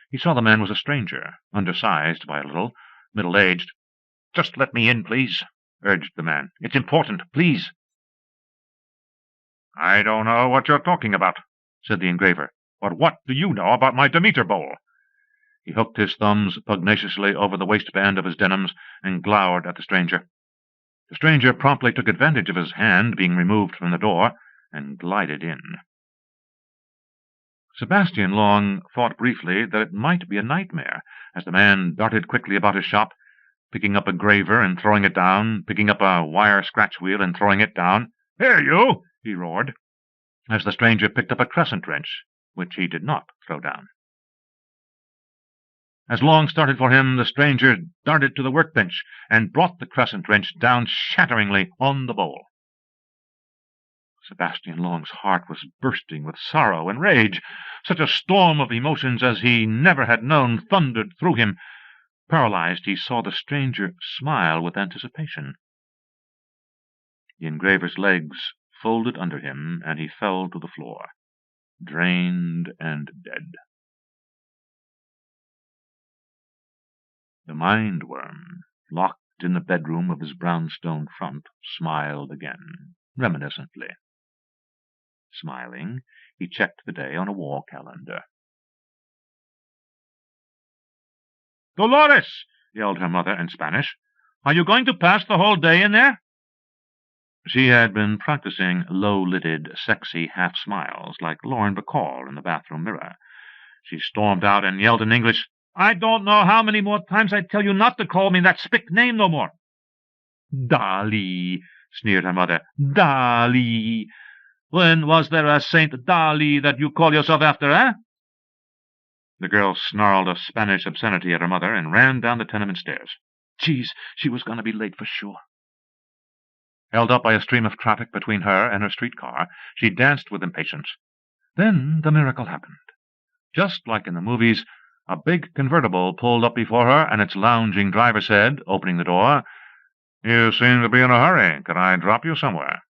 He saw the man was a stranger, undersized by a little, middle-aged. "Just let me in, please," urged the man. "It's important, please." "I don't know what you're talking about," said the engraver. "But what do you know about my Demeter Bowl?" He hooked his thumbs pugnaciously over the waistband of his denims and glowered at the stranger. The stranger promptly took advantage of his hand being removed from the door and glided in. Sebastian Long thought briefly that it might be a nightmare, as the man darted quickly about his shop, picking up a graver and throwing it down, picking up a wire scratch wheel and throwing it down. "Here, you!" he roared, as the stranger picked up a crescent wrench, which he did not throw down. As Long started for him, the stranger darted to the workbench and brought the crescent wrench down shatteringly on the bowl. Sebastian Long's heart was bursting with sorrow and rage. Such a storm of emotions as he never had known thundered through him. Paralyzed, he saw the stranger smile with anticipation. The engraver's legs folded under him, and he fell to the floor, drained and dead. The Mindworm, locked in the bedroom of his brownstone front, smiled again, reminiscently. Smiling, he checked the day on a wall calendar. "Dolores!" yelled her mother in Spanish. "Are you going to pass the whole day in there?" She had been practicing low-lidded, sexy half-smiles like Lauren Bacall in the bathroom mirror. She stormed out and yelled in English, "I don't know how many more times I tell you not to call me that spick name no more." "Dolly," sneered her mother. "Dolly. When was there a Saint Dolly that you call yourself after, eh?" The girl snarled a Spanish obscenity at her mother and ran down the tenement stairs. Geez, she was going to be late for sure. Held up by a stream of traffic between her and her streetcar, she danced with impatience. Then the miracle happened. Just like in the movies, a big convertible pulled up before her, and its lounging driver said, opening the door, "You seem to be in a hurry. Can I drop you somewhere?"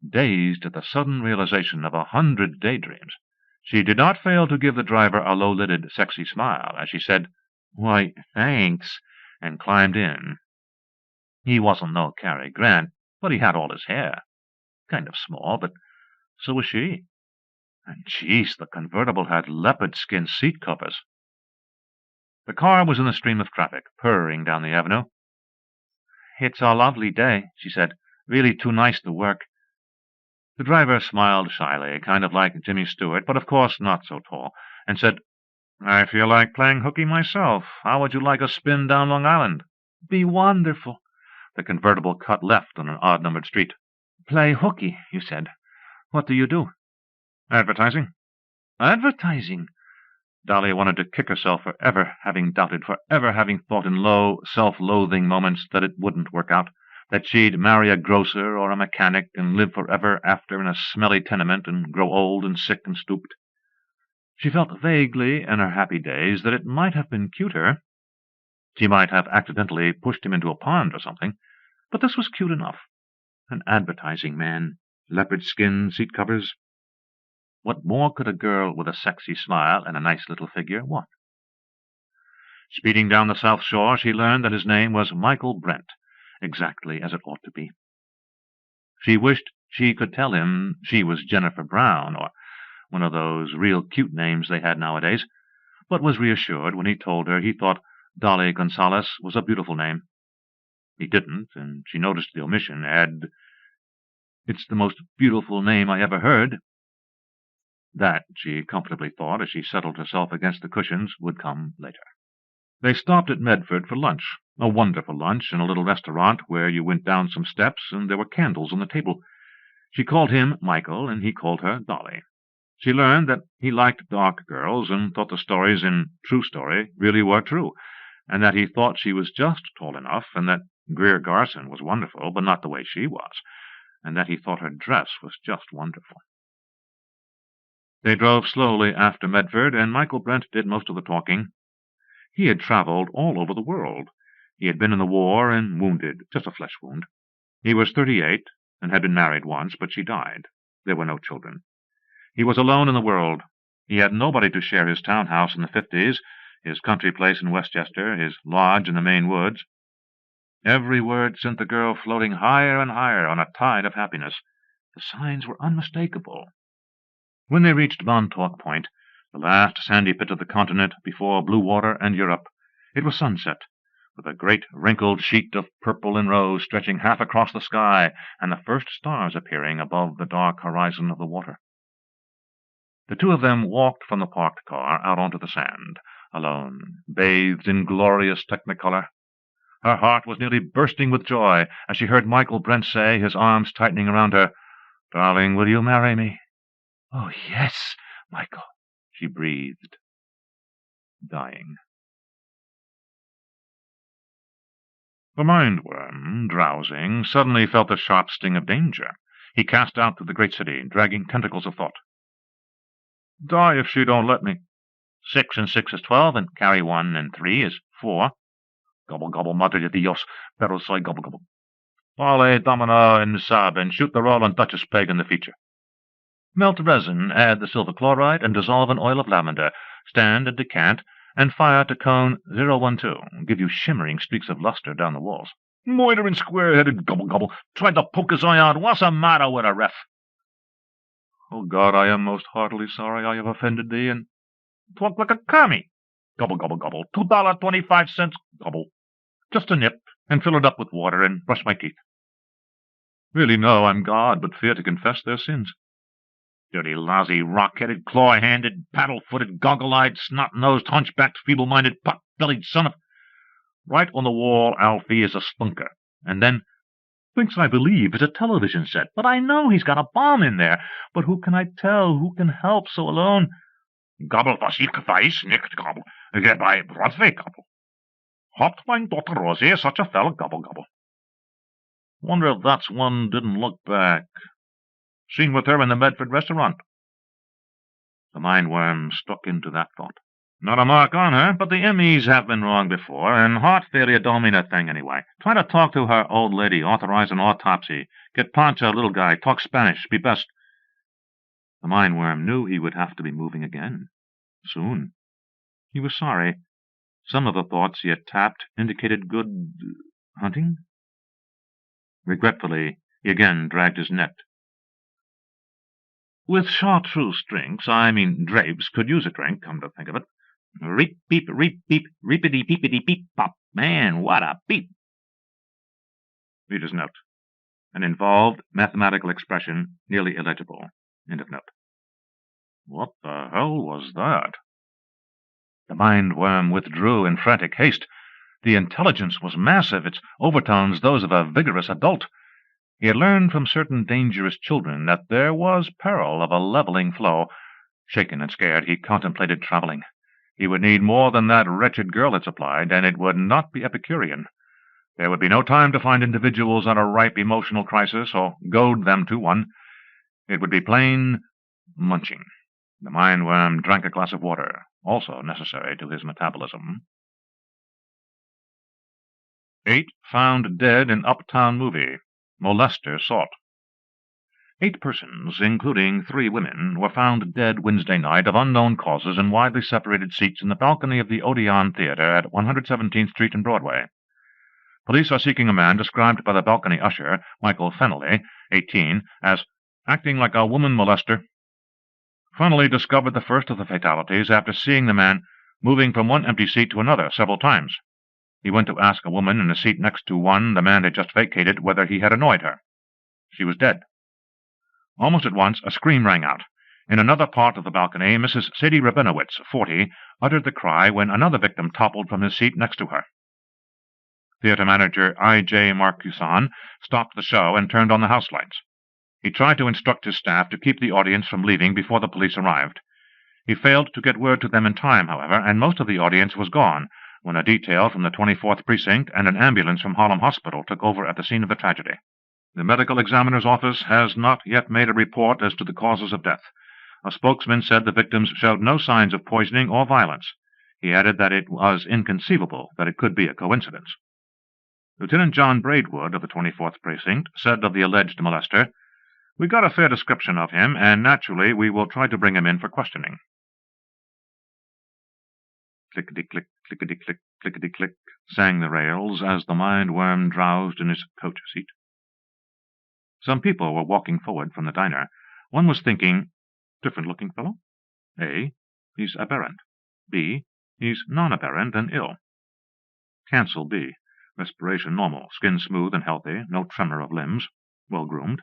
Dazed at the sudden realization of 100 daydreams, she did not fail to give the driver a low-lidded, sexy smile as she said, "Why, thanks," and climbed in. He wasn't no Cary Grant, but he had all his hair. Kind of small, but so was she. And geez, the convertible had leopard skin seat covers. The car was in the stream of traffic, purring down the avenue. "It's a lovely day," she said. "Really too nice to work." The driver smiled shyly, kind of like Jimmy Stewart, but of course not so tall, and said, "I feel like playing hooky myself. How would you like a spin down Long Island?" "Be wonderful." The convertible cut left on an odd-numbered street. "Play hooky, you said. What do you do?" "Advertising." "Advertising?" Dolly wanted to kick herself for ever having doubted, for ever having thought in low, self-loathing moments that it wouldn't work out, that she'd marry a grocer or a mechanic and live forever after in a smelly tenement and grow old and sick and stooped. She felt vaguely in her happy days that it might have been cuter. She might have accidentally pushed him into a pond or something, but this was cute enough. An advertising man, leopard skin seat covers. What more could a girl with a sexy smile and a nice little figure want? Speeding down the South Shore, she learned that his name was Michael Brent, exactly as it ought to be. She wished she could tell him she was Jennifer Brown, or one of those real cute names they had nowadays, but was reassured when he told her he thought Dolly Gonzalez was a beautiful name. He didn't, and she noticed the omission, add, "It's the most beautiful name I ever heard." That, she comfortably thought as she settled herself against the cushions, would come later. They stopped at Medford for lunch, a wonderful lunch in a little restaurant where you went down some steps and there were candles on the table. She called him Michael, and he called her Dolly. She learned that he liked dark girls and thought the stories in True Story really were true, and that he thought she was just tall enough, and that Greer Garson was wonderful, but not the way she was, and that he thought her dress was just wonderful. They drove slowly after Medford, and Michael Brent did most of the talking. He had traveled all over the world. He had been in the war and wounded, just a flesh wound. He was 38 and had been married once, but she died. There were no children. He was alone in the world. He had nobody to share his townhouse in the 50s, his country place in Westchester, his lodge in the Maine woods. Every word sent the girl floating higher and higher on a tide of happiness. The signs were unmistakable. When they reached Montauk Point, The last sandy pit of the continent before blue water and Europe. It was sunset, with a great wrinkled sheet of purple and rose stretching half across the sky, and the first stars appearing above the dark horizon of the water. The two of them walked from the parked car out onto the sand, alone, bathed in glorious technicolor. Her heart was nearly bursting with joy as she heard Michael Brent say, his arms tightening around her, "Darling, will you marry me?" "Oh, yes, Michael," she breathed, dying. The Mindworm, drowsing, suddenly felt the sharp sting of danger. He cast out through the great city, dragging tentacles of thought. Die if she don't let me. 6 and 6 is 12, and carry 1 and 3 is 4. Gobble, gobble, madre de Dios, pero soy gobble, gobble. Volley, domino, and sub, and shoot the roll on Duchess Peg in the feature. Melt resin, add the silver chloride, and dissolve in oil of lavender. Stand and decant, and fire to cone 012. Give you shimmering streaks of luster down the walls. Moitering square-headed gobble, gobble. Tried to poke his eye out. What's the matter with a ref? Oh, God, I am most heartily sorry I have offended thee, and talk like a commie. Gobble, gobble, gobble. $2.25, gobble. Just a nip, and fill it up with water, and brush my teeth. Really, no, I'm God, but fear to confess their sins. Dirty, lousy, rock-headed, claw-handed, paddle-footed, goggle-eyed, snot-nosed, hunchbacked, feeble-minded, pot-bellied son of... Right on the wall, Alfie is a spunker, and then thinks I believe it's a television set, but I know he's got a bomb in there. But who can I tell? Who can help so alone? Gobble was ich weiß nicht, gobble. Get by Broadway, gobble. Hopped mein daughter Rosie, such a fella, gobble, gobble. Wonder if that's one didn't look back. Seen with her in the Medford restaurant. The Mindworm struck into that thought. Not a mark on her, but the MEs have been wrong before, and heart failure don't mean a thing anyway. Try to talk to her old lady, authorize an autopsy. Get Pancho, little guy, talk Spanish, be best. The Mindworm knew he would have to be moving again. Soon. He was sorry. Some of the thoughts he had tapped indicated good hunting. Regretfully, he again dragged his net. With chartreuse drinks, drapes, could use a drink, come to think of it. Reep, beep, reepity, peepity, peep, pop. Man, what a beep! Reader's note. An involved mathematical expression, nearly illegible. End of note. What the hell was that? The Mindworm withdrew in frantic haste. The intelligence was massive, its overtones those of a vigorous adult. He had learned from certain dangerous children that there was peril of a leveling flow. Shaken and scared, he contemplated traveling. He would need more than that wretched girl had supplied, and it would not be Epicurean. There would be no time to find individuals at a ripe emotional crisis, or goad them to one. It would be plain munching. The Mindworm drank a glass of water, also necessary to his metabolism. 8 found dead in Uptown movie. Molester sought. 8 persons, including 3 women, were found dead Wednesday night of unknown causes in widely separated seats in the balcony of the Odeon Theater at 117th Street and Broadway. Police are seeking a man described by the balcony usher, Michael Fennelly, 18, as acting like a woman molester. Fennelly discovered the first of the fatalities after seeing the man moving from one empty seat to another several times. He went to ask a woman in a seat next to one the man had just vacated whether he had annoyed her. She was dead. Almost at once, a scream rang out. In another part of the balcony, Mrs. Sadie Rabinowitz, 40, uttered the cry when another victim toppled from his seat next to her. Theater manager I.J. Marcuson stopped the show and turned on the house lights. He tried to instruct his staff to keep the audience from leaving before the police arrived. He failed to get word to them in time, however, and most of the audience was gone when a detail from the 24th Precinct and an ambulance from Harlem Hospital took over at the scene of the tragedy. The medical examiner's office has not yet made a report as to the causes of death. A spokesman said the victims showed no signs of poisoning or violence. He added that it was inconceivable that it could be a coincidence. Lieutenant John Braidwood of the 24th Precinct said of the alleged molester, "We got a fair description of him, and naturally we will try to bring him in for questioning." Clickety-click, clickety-click, clickety-click, sang the rails as the Mindworm drowsed in his coach seat. Some people were walking forward from the diner. One was thinking, different-looking fellow? He's aberrant. B. He's non-aberrant and ill. Cancel B. Respiration normal, skin smooth and healthy, no tremor of limbs, well-groomed.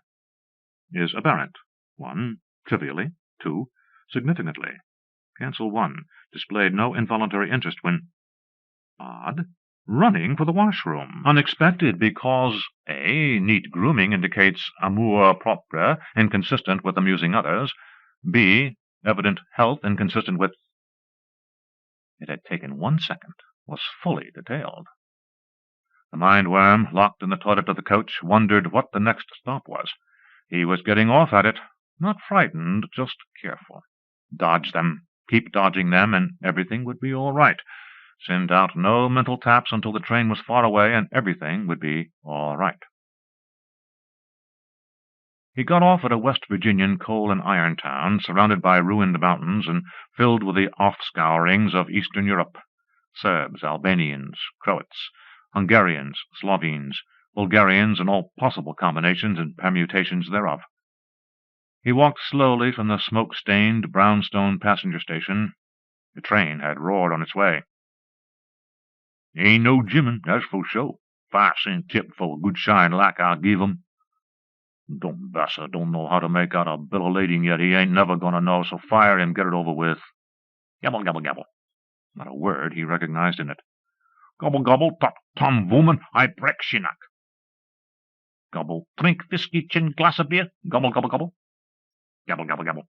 Is aberrant. 1. Trivially. 2. Significantly. Cancel 1. Displayed no involuntary interest when... Odd. Running for the washroom. Unexpected because A. Neat grooming indicates amour propre, inconsistent with amusing others. B. Evident health, inconsistent with... It had taken 1 second, was fully detailed. The Mindworm, locked in the toilet of the coach, wondered what the next stop was. He was getting off at it, not frightened, just careful. Dodge them, keep dodging them, and everything would be all right. Send out no mental taps until the train was far away, and everything would be all right. He got off at a West Virginian coal and iron town, surrounded by ruined mountains and filled with the offscourings of Eastern Europe. Serbs, Albanians, Croats, Hungarians, Slovenes, Bulgarians, and all possible combinations and permutations thereof. He walked slowly from the smoke-stained brownstone passenger station. The train had roared on its way. "Ain't no jimmin', that's for sure. 5-cent tip for a good shine like I'll give 'em. Dumb bassa don't know how to make out a bill of lading yet. He ain't never gonna know, so fire him, get it over with." Gabble, gabble, gabble. Not a word he recognized in it. "Gobble, gobble, tot, tom, woman, I break shinak." Gobble, drink whiskey, chin, glass of beer. Gobble, gobble, gobble. Gabble, gabble, gabble.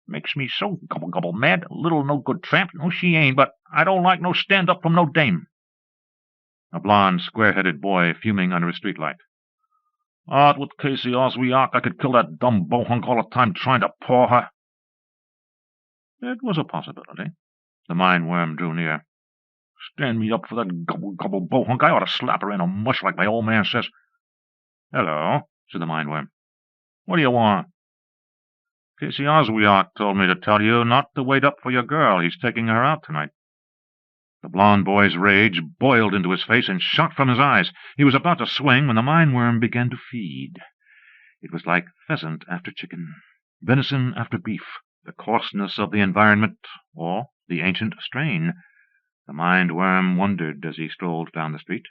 "Makes me so gobble, gobble mad. Little no good tramp. No, she ain't, but I don't like no stand-up from no dame." A blond, square-headed boy fuming under a streetlight. "Out with Casey Oswiak. I could kill that dumb bohunk all the time trying to paw her." It was a possibility. The Mindworm drew near. "Stand me up for that gobble-gobble bohunk. I ought to slap her in a mush like my old man says." "Hello," said the Mindworm. "What do you want?" "Casey Oswiak told me to tell you not to wait up for your girl. He's taking her out tonight." The blond boy's rage boiled into his face and shot from his eyes. He was about to swing when the Mindworm began to feed. It was like pheasant after chicken, venison after beef, the coarseness of the environment, or the ancient strain. The Mindworm wondered as he strolled down the street.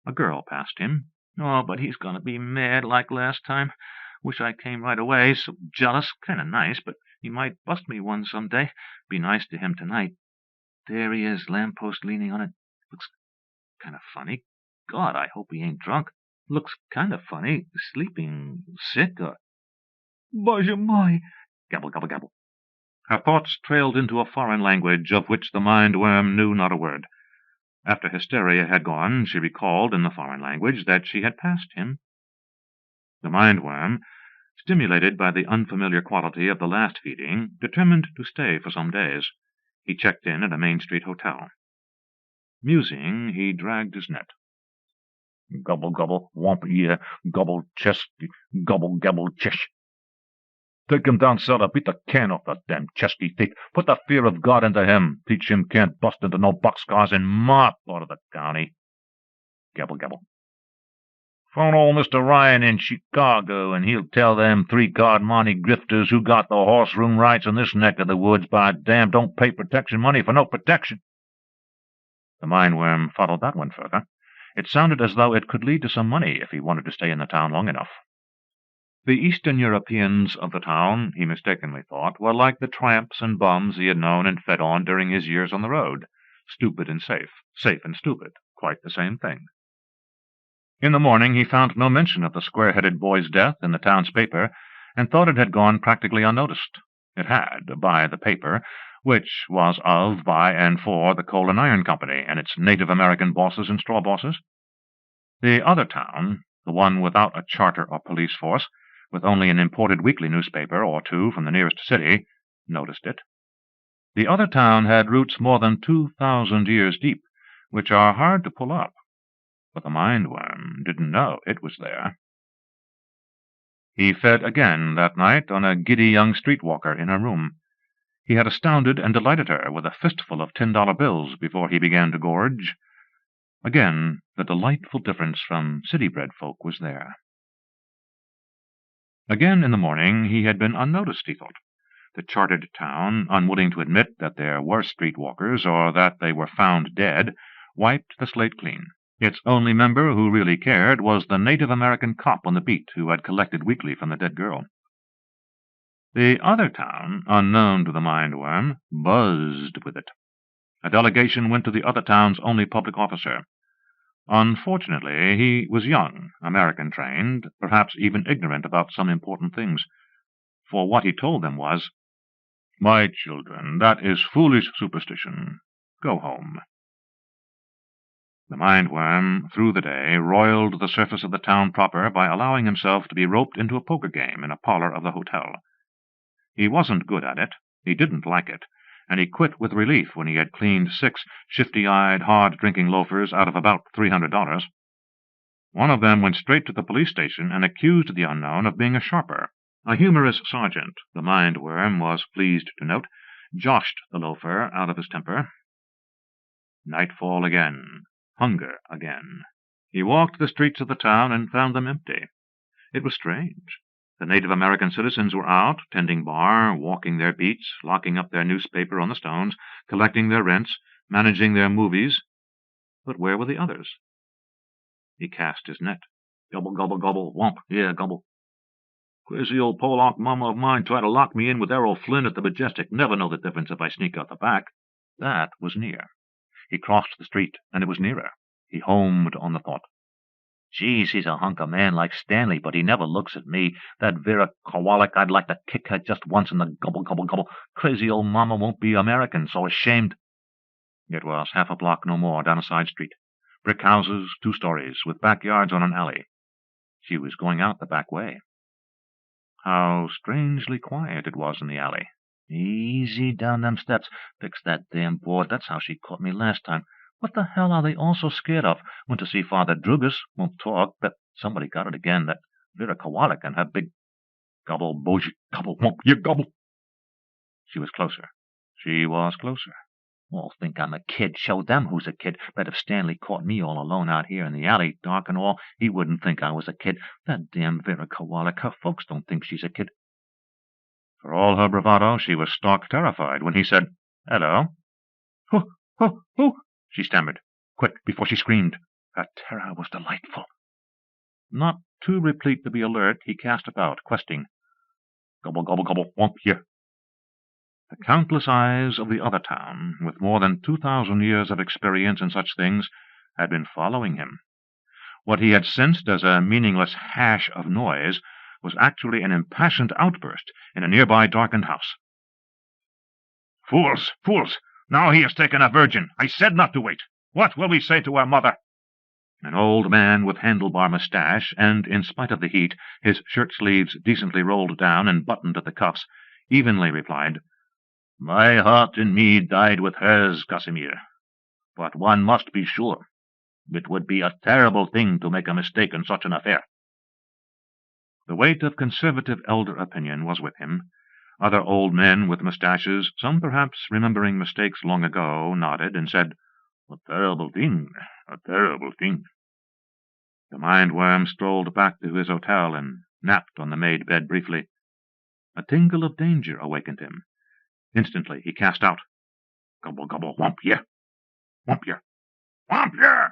A girl passed him. "Oh, but he's going to be mad like last time. Wish I came right away. So jealous. Kind of nice, but he might bust me one some day. Be nice to him tonight. There he is, lamppost leaning on it. Looks kind of funny. God, I hope he ain't drunk. Looks kind of funny. Sleeping, sick, or... Bоже mой!" Gabble, gabble, gabble. Her thoughts trailed into a foreign language of which the Mindworm knew not a word. After hysteria had gone, she recalled in the foreign language that she had passed him. The Mindworm, stimulated by the unfamiliar quality of the last feeding, determined to stay for some days. He checked in at a Main Street hotel. Musing, he dragged his net. "Gobble, gobble, womp ear, gobble, chest, gobble, gabble, chesh. Take him down cellar, beat the can off the damn chesty thief. Put the fear of God into him. Teach him can't bust into no boxcars in my part of the county." Gabble, gabble. "Phone old Mr. Ryan in Chicago, and he'll tell them 3-card Monty grifters who got the horse room rights in this neck of the woods, by damn, don't pay protection money for no protection." The Mindworm followed that one further. It sounded as though it could lead to some money if he wanted to stay in the town long enough. The Eastern Europeans of the town, he mistakenly thought, were like the tramps and bums he had known and fed on during his years on the road. Stupid and safe, safe and stupid, quite the same thing. In the morning he found no mention of the square-headed boy's death in the town's paper, and thought it had gone practically unnoticed. It had, by the paper, which was of, by, and for the Coal and Iron Company and its Native American bosses and straw bosses. The other town, the one without a charter or police force, with only an imported weekly newspaper or two from the nearest city, noticed it. The other town had roots more than 2,000 years deep, which are hard to pull up. But the Mindworm didn't know it was there. He fed again that night on a giddy young streetwalker in her room. He had astounded and delighted her with a fistful of $10 bills before he began to gorge. Again, the delightful difference from city-bred folk was there. Again in the morning he had been unnoticed, he thought. The chartered town, unwilling to admit that there were streetwalkers or that they were found dead, wiped the slate clean. Its only member who really cared was the Native American cop on the beat who had collected weekly from the dead girl. The other town, unknown to the Mindworm, buzzed with it. A delegation went to the other town's only public officer. Unfortunately, he was young, American-trained, perhaps even ignorant about some important things. For what he told them was, "My children, that is foolish superstition. Go home." The Mindworm, through the day, roiled the surface of the town proper by allowing himself to be roped into a poker game in a parlor of the hotel. He wasn't good at it, he didn't like it, and he quit with relief when he had cleaned 6 shifty-eyed, hard-drinking loafers out of about $300. One of them went straight to the police station and accused the unknown of being a sharper. A humorous sergeant, the Mindworm was pleased to note, joshed the loafer out of his temper. Nightfall again. Hunger again. He walked the streets of the town and found them empty. It was strange. The Native American citizens were out, tending bar, walking their beats, locking up their newspaper on the stones, collecting their rents, managing their movies. But where were the others? He cast his net. Gobble, gobble, gobble, whomp, yeah, gobble. Crazy old Pollock mama of mine tried to lock me in with Errol Flynn at the Majestic. Never know the difference if I sneak out the back. That was near. He crossed the street, and it was nearer. He homed on the thought. Geez, he's a hunk of man like Stanley, but he never looks at me. That Vera Kowalik, I'd like to kick her just once in the gobble, gobble, gobble. Crazy old mama won't be American, so ashamed. It was half a block no more down a side street. Brick houses, 2 stories, with backyards on an alley. She was going out the back way. How strangely quiet it was in the alley. Easy down them steps. Fix that damn board. That's how she caught me last time. What the hell are they all so scared of? Went to see Father Drugas. Won't talk. Bet somebody got it again. That Vera Kowalik and her big gobble, bougie, gobble, whomp, you gobble. She was closer. She was closer. All think I'm a kid. Show them who's a kid. Bet if Stanley caught me all alone out here in the alley, dark and all, he wouldn't think I was a kid. That damn Vera Kowalik, her folks don't think she's a kid. For all her bravado, she was stark terrified when he said, "Hello." Who? She stammered, quick, before she screamed. Her terror was delightful. Not too replete to be alert, he cast about, questing. Gobble, gobble, gobble, whomp, here. The countless eyes of the other town, with more than 2,000 years of experience in such things, had been following him. What he had sensed as a meaningless hash of noise was actually an impassioned outburst in a nearby darkened house. Fools! Fools! Now he has taken a virgin. I said not to wait. What will we say to our mother? An old man with handlebar mustache, and, in spite of the heat, his shirt-sleeves decently rolled down and buttoned at the cuffs, evenly replied, My heart in me died with hers, Casimir. But one must be sure. It would be a terrible thing to make a mistake in such an affair. The weight of conservative elder opinion was with him. Other old men with mustaches, some perhaps remembering mistakes long ago, nodded and said, A terrible thing, a terrible thing. The Mindworm strolled back to his hotel and napped on the made bed briefly. A tingle of danger awakened him. Instantly he cast out, Gobble, gobble, whomp, yeah. Whomp, yeah. Whomp, yeah.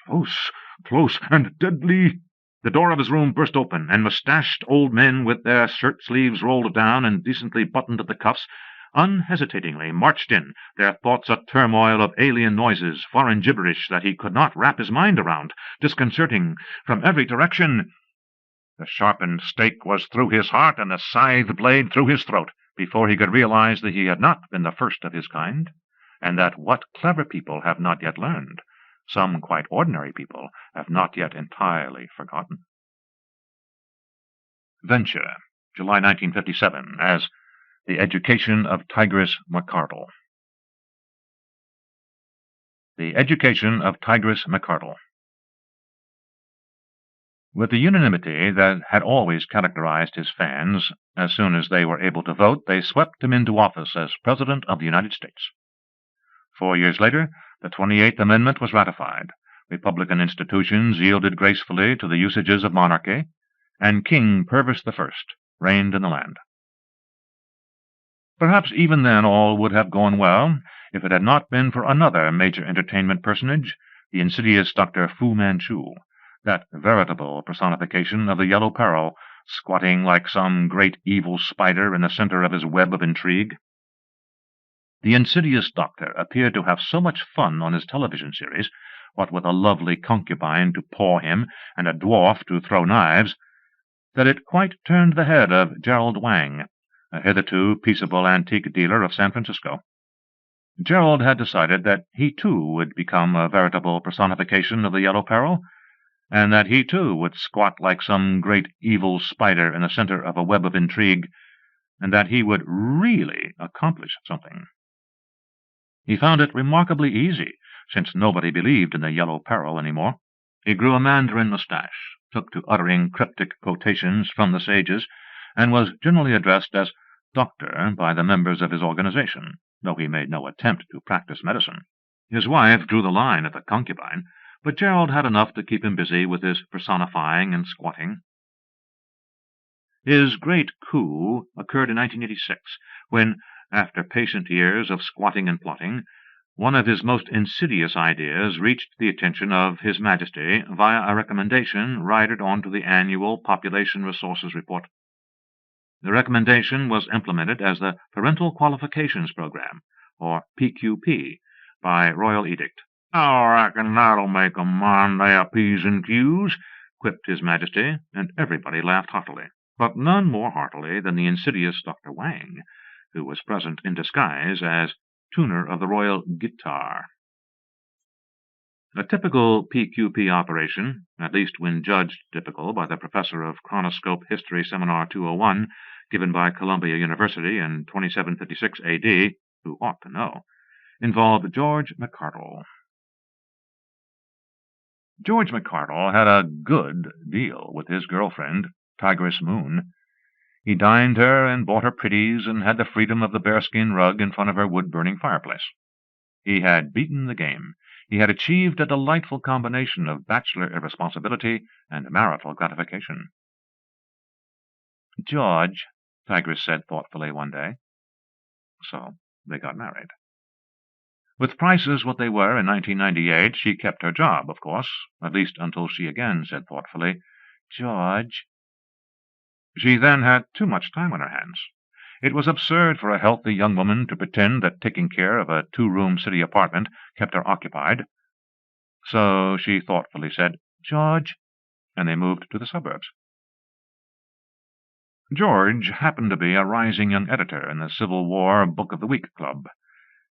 Close, close, and deadly. The door of his room burst open, and mustached old men with their shirt-sleeves rolled down and decently buttoned at the cuffs unhesitatingly marched in, their thoughts a turmoil of alien noises, foreign gibberish that he could not wrap his mind around, disconcerting from every direction. The sharpened stake was through his heart and the scythe blade through his throat before he could realize that he had not been the first of his kind, and that what clever people have not yet learned, some quite ordinary people have not yet entirely forgotten. Venture, July 1957, as The Education of Tigress McCardle. The Education of Tigress McCardle. With the unanimity that had always characterized his fans, as soon as they were able to vote, they swept him into office as President of the United States. 4 years later, the 28th Amendment was ratified, Republican institutions yielded gracefully to the usages of monarchy, and King Purvis I reigned in the land. Perhaps even then all would have gone well, if it had not been for another major entertainment personage, the insidious Dr. Fu Manchu, that veritable personification of the Yellow Peril, squatting like some great evil spider in the center of his web of intrigue. The insidious doctor appeared to have so much fun on his television series, what with a lovely concubine to paw him and a dwarf to throw knives, that it quite turned the head of Gerald Wang, a hitherto peaceable antique dealer of San Francisco. Gerald had decided that he too would become a veritable personification of the Yellow Peril, and that he too would squat like some great evil spider in the center of a web of intrigue, and that he would really accomplish something. He found it remarkably easy, since nobody believed in the Yellow Peril any more. He grew a mandarin mustache, took to uttering cryptic quotations from the sages, and was generally addressed as Doctor by the members of his organization, though he made no attempt to practice medicine. His wife drew the line at the concubine, but Gerald had enough to keep him busy with his personifying and squatting. His great coup occurred in 1986, when, after patient years of squatting and plotting, one of his most insidious ideas reached the attention of His Majesty via a recommendation ridered onto the annual Population Resources Report. The recommendation was implemented as the Parental Qualifications Program, or PQP, by royal edict. "I reckon that'll make 'em mind their P's and Q's," quipped His Majesty, and everybody laughed heartily, but none more heartily than the insidious Dr. Wang, who was present in disguise as tuner of the royal guitar. A typical PQP operation, at least when judged typical by the professor of Chronoscope History Seminar 201, given by Columbia University in 2756 A.D., who ought to know, involved George McCardle. George McCardle had a good deal with his girlfriend, Tigress Moon. He dined her and bought her pretties and had the freedom of the bearskin rug in front of her wood-burning fireplace. He had beaten the game. He had achieved a delightful combination of bachelor irresponsibility and marital gratification. "George," Tigress said thoughtfully one day. So they got married. With prices what they were in 1998, she kept her job, of course, at least until she again said thoughtfully, "George." She then had too much time on her hands. It was absurd for a healthy young woman to pretend that taking care of a two-room city apartment kept her occupied. So she thoughtfully said, "George," and they moved to the suburbs. George happened to be a rising young editor in the Civil War Book of the Week Club.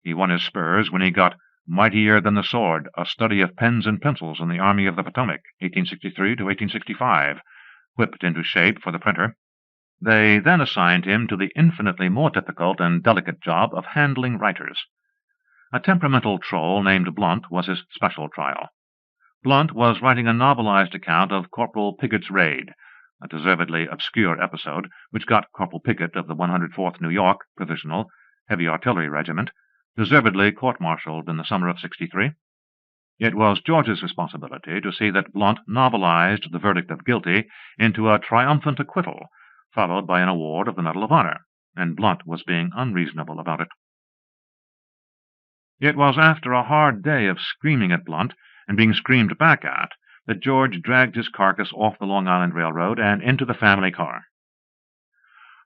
He won his spurs when he got Mightier Than the Sword, A Study of Pens and Pencils in the Army of the Potomac, 1863 to 1865, whipped into shape for the printer. They then assigned him to the infinitely more difficult and delicate job of handling writers. A temperamental troll named Blunt was his special trial. Blunt was writing a novelized account of Corporal Piggott's raid, a deservedly obscure episode which got Corporal Piggott of the 104th New York Provisional Heavy Artillery Regiment deservedly court-martialed in the summer of '63. It was George's responsibility to see that Blunt novelized the verdict of guilty into a triumphant acquittal, followed by an award of the Medal of Honor, and Blunt was being unreasonable about it. It was after a hard day of screaming at Blunt and being screamed back at that George dragged his carcass off the Long Island Railroad and into the family car.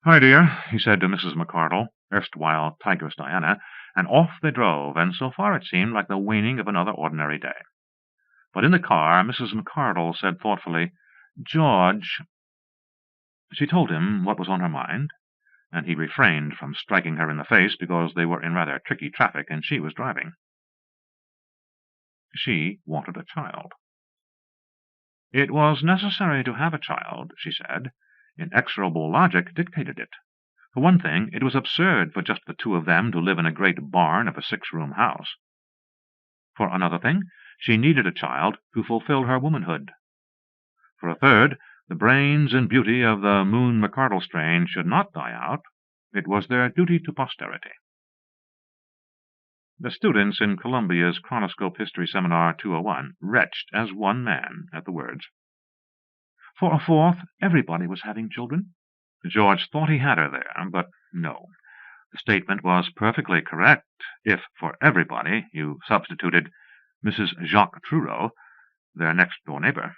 "Hi, dear," he said to Mrs. McCardle, erstwhile Tigress Diana, and off they drove, and so far it seemed like the waning of another ordinary day. But in the car Mrs. McCardle said thoughtfully, "George." She told him what was on her mind, and he refrained from striking her in the face because they were in rather tricky traffic and she was driving. She wanted a child. It was necessary to have a child, she said. Inexorable logic dictated it. For one thing, it was absurd for just the two of them to live in a great barn of a 6-room house. For another thing, she needed a child to fulfill her womanhood. For a third, the brains and beauty of the Moon McCardle strain should not die out. It was their duty to posterity. The students in Columbia's Chronoscope History Seminar 201 retched as one man at the words. For a fourth, everybody was having children. George thought he had her there, but no. The statement was perfectly correct if for everybody you substituted Mrs. Jacques Trureau, their next-door neighbor.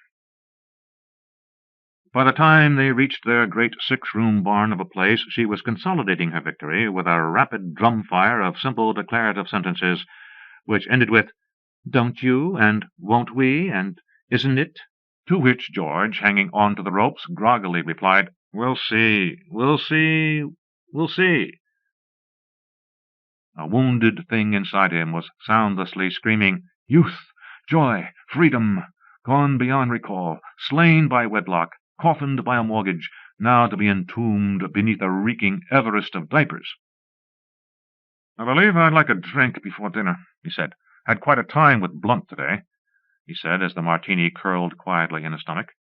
By the time they reached their great six-room barn of a place, she was consolidating her victory with a rapid drum-fire of simple declarative sentences, which ended with, "Don't you?" and "Won't we?" and "Isn't it?" To which George, hanging on to the ropes, groggily replied, "We'll see, we'll see, we'll see." A wounded thing inside him was soundlessly screaming, "Youth, joy, freedom, gone beyond recall, slain by wedlock, coffined by a mortgage, now to be entombed beneath a reeking Everest of diapers." "I believe I'd like a drink before dinner," he said. "Had quite a time with Blunt today," he said as the martini curled quietly in his stomach.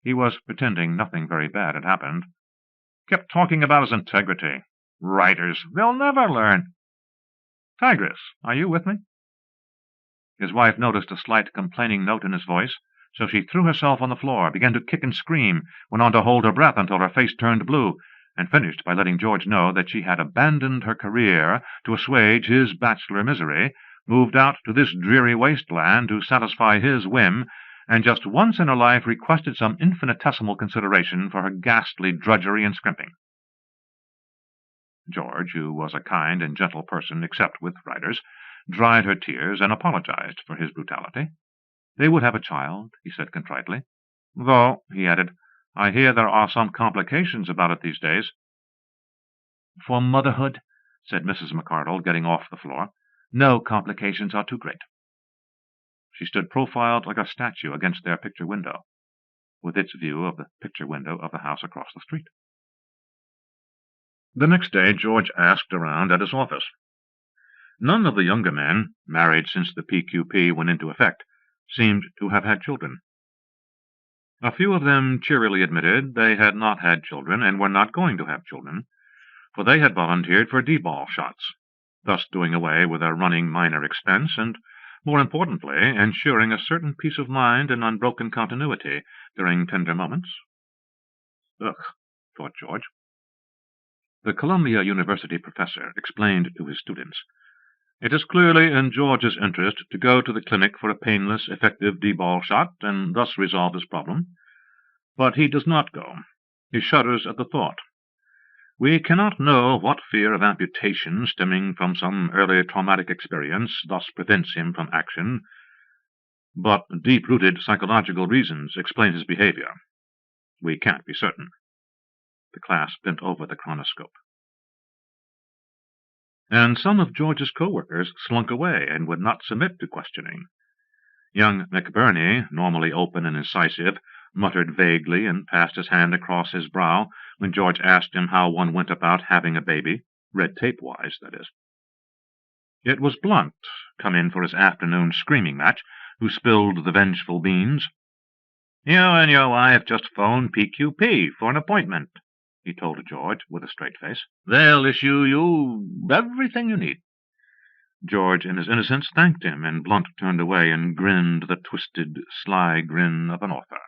He was pretending nothing very bad had happened. "Kept talking about his integrity. Writers, they'll never learn. Tigress, are you with me?" His wife noticed a slight complaining note in his voice, so she threw herself on the floor, began to kick and scream, went on to hold her breath until her face turned blue, and finished by letting George know that she had abandoned her career to assuage his bachelor misery, moved out to this dreary wasteland to satisfy his whim, and just once in her life requested some infinitesimal consideration for her ghastly drudgery and scrimping. George, who was a kind and gentle person except with writers, dried her tears and apologized for his brutality. They would have a child, he said contritely. "Though," he added, "I hear there are some complications about it these days." "For motherhood," said Mrs. McCardle, getting off the floor, "no complications are too great." She stood profiled like a statue against their picture window, with its view of the picture window of the house across the street. The next day George asked around at his office. None of the younger men, married since the PQP went into effect, seemed to have had children. A few of them cheerily admitted they had not had children and were not going to have children, for they had volunteered for D-ball shots, thus doing away with a running minor expense and, more importantly, ensuring a certain peace of mind and unbroken continuity during tender moments. Ugh, thought George. The Columbia University professor explained to his students, "It is clearly in George's interest to go to the clinic for a painless, effective D-ball shot, and thus resolve his problem. But he does not go. He shudders at the thought. We cannot know what fear of amputation stemming from some early traumatic experience thus prevents him from action, but deep-rooted psychological reasons explain his behavior. We can't be certain." The class bent over the chronoscope. And some of George's co-workers slunk away and would not submit to questioning. Young McBurney, normally open and incisive, muttered vaguely and passed his hand across his brow when George asked him how one went about having a baby, red tape-wise, that is. It was Blunt, come in for his afternoon screaming match, who spilled the vengeful beans. "You and your wife just phoned PQP for an appointment," he told George with a straight face. "They'll issue you everything you need." George, in his innocence, thanked him, and Blunt turned away and grinned the twisted, sly grin of an author.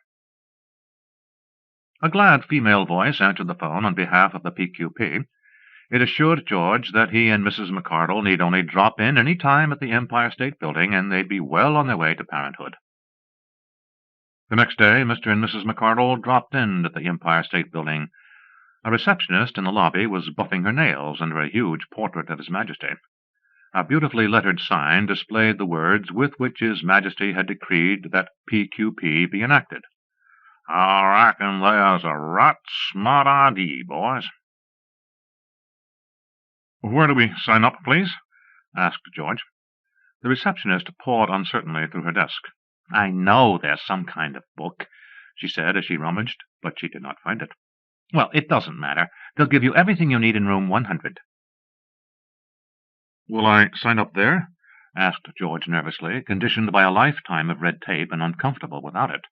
A glad female voice answered the phone on behalf of the PQP. It assured George that he and Mrs. McCardle need only drop in any time at the Empire State Building, and they'd be well on their way to parenthood. The next day, Mr. and Mrs. McCardle dropped in at the Empire State Building. A receptionist in the lobby was buffing her nails under a huge portrait of His Majesty. A beautifully lettered sign displayed the words with which His Majesty had decreed that PQP be enacted. "I reckon there's a right smart idea, boys." "Where do we sign up, please?" asked George. The receptionist pawed uncertainly through her desk. "I know there's some kind of book," she said as she rummaged, but she did not find it. "Well, it doesn't matter. They'll give you everything you need in room 100. "Will I sign up there?" asked George nervously, conditioned by a lifetime of red tape and uncomfortable without it.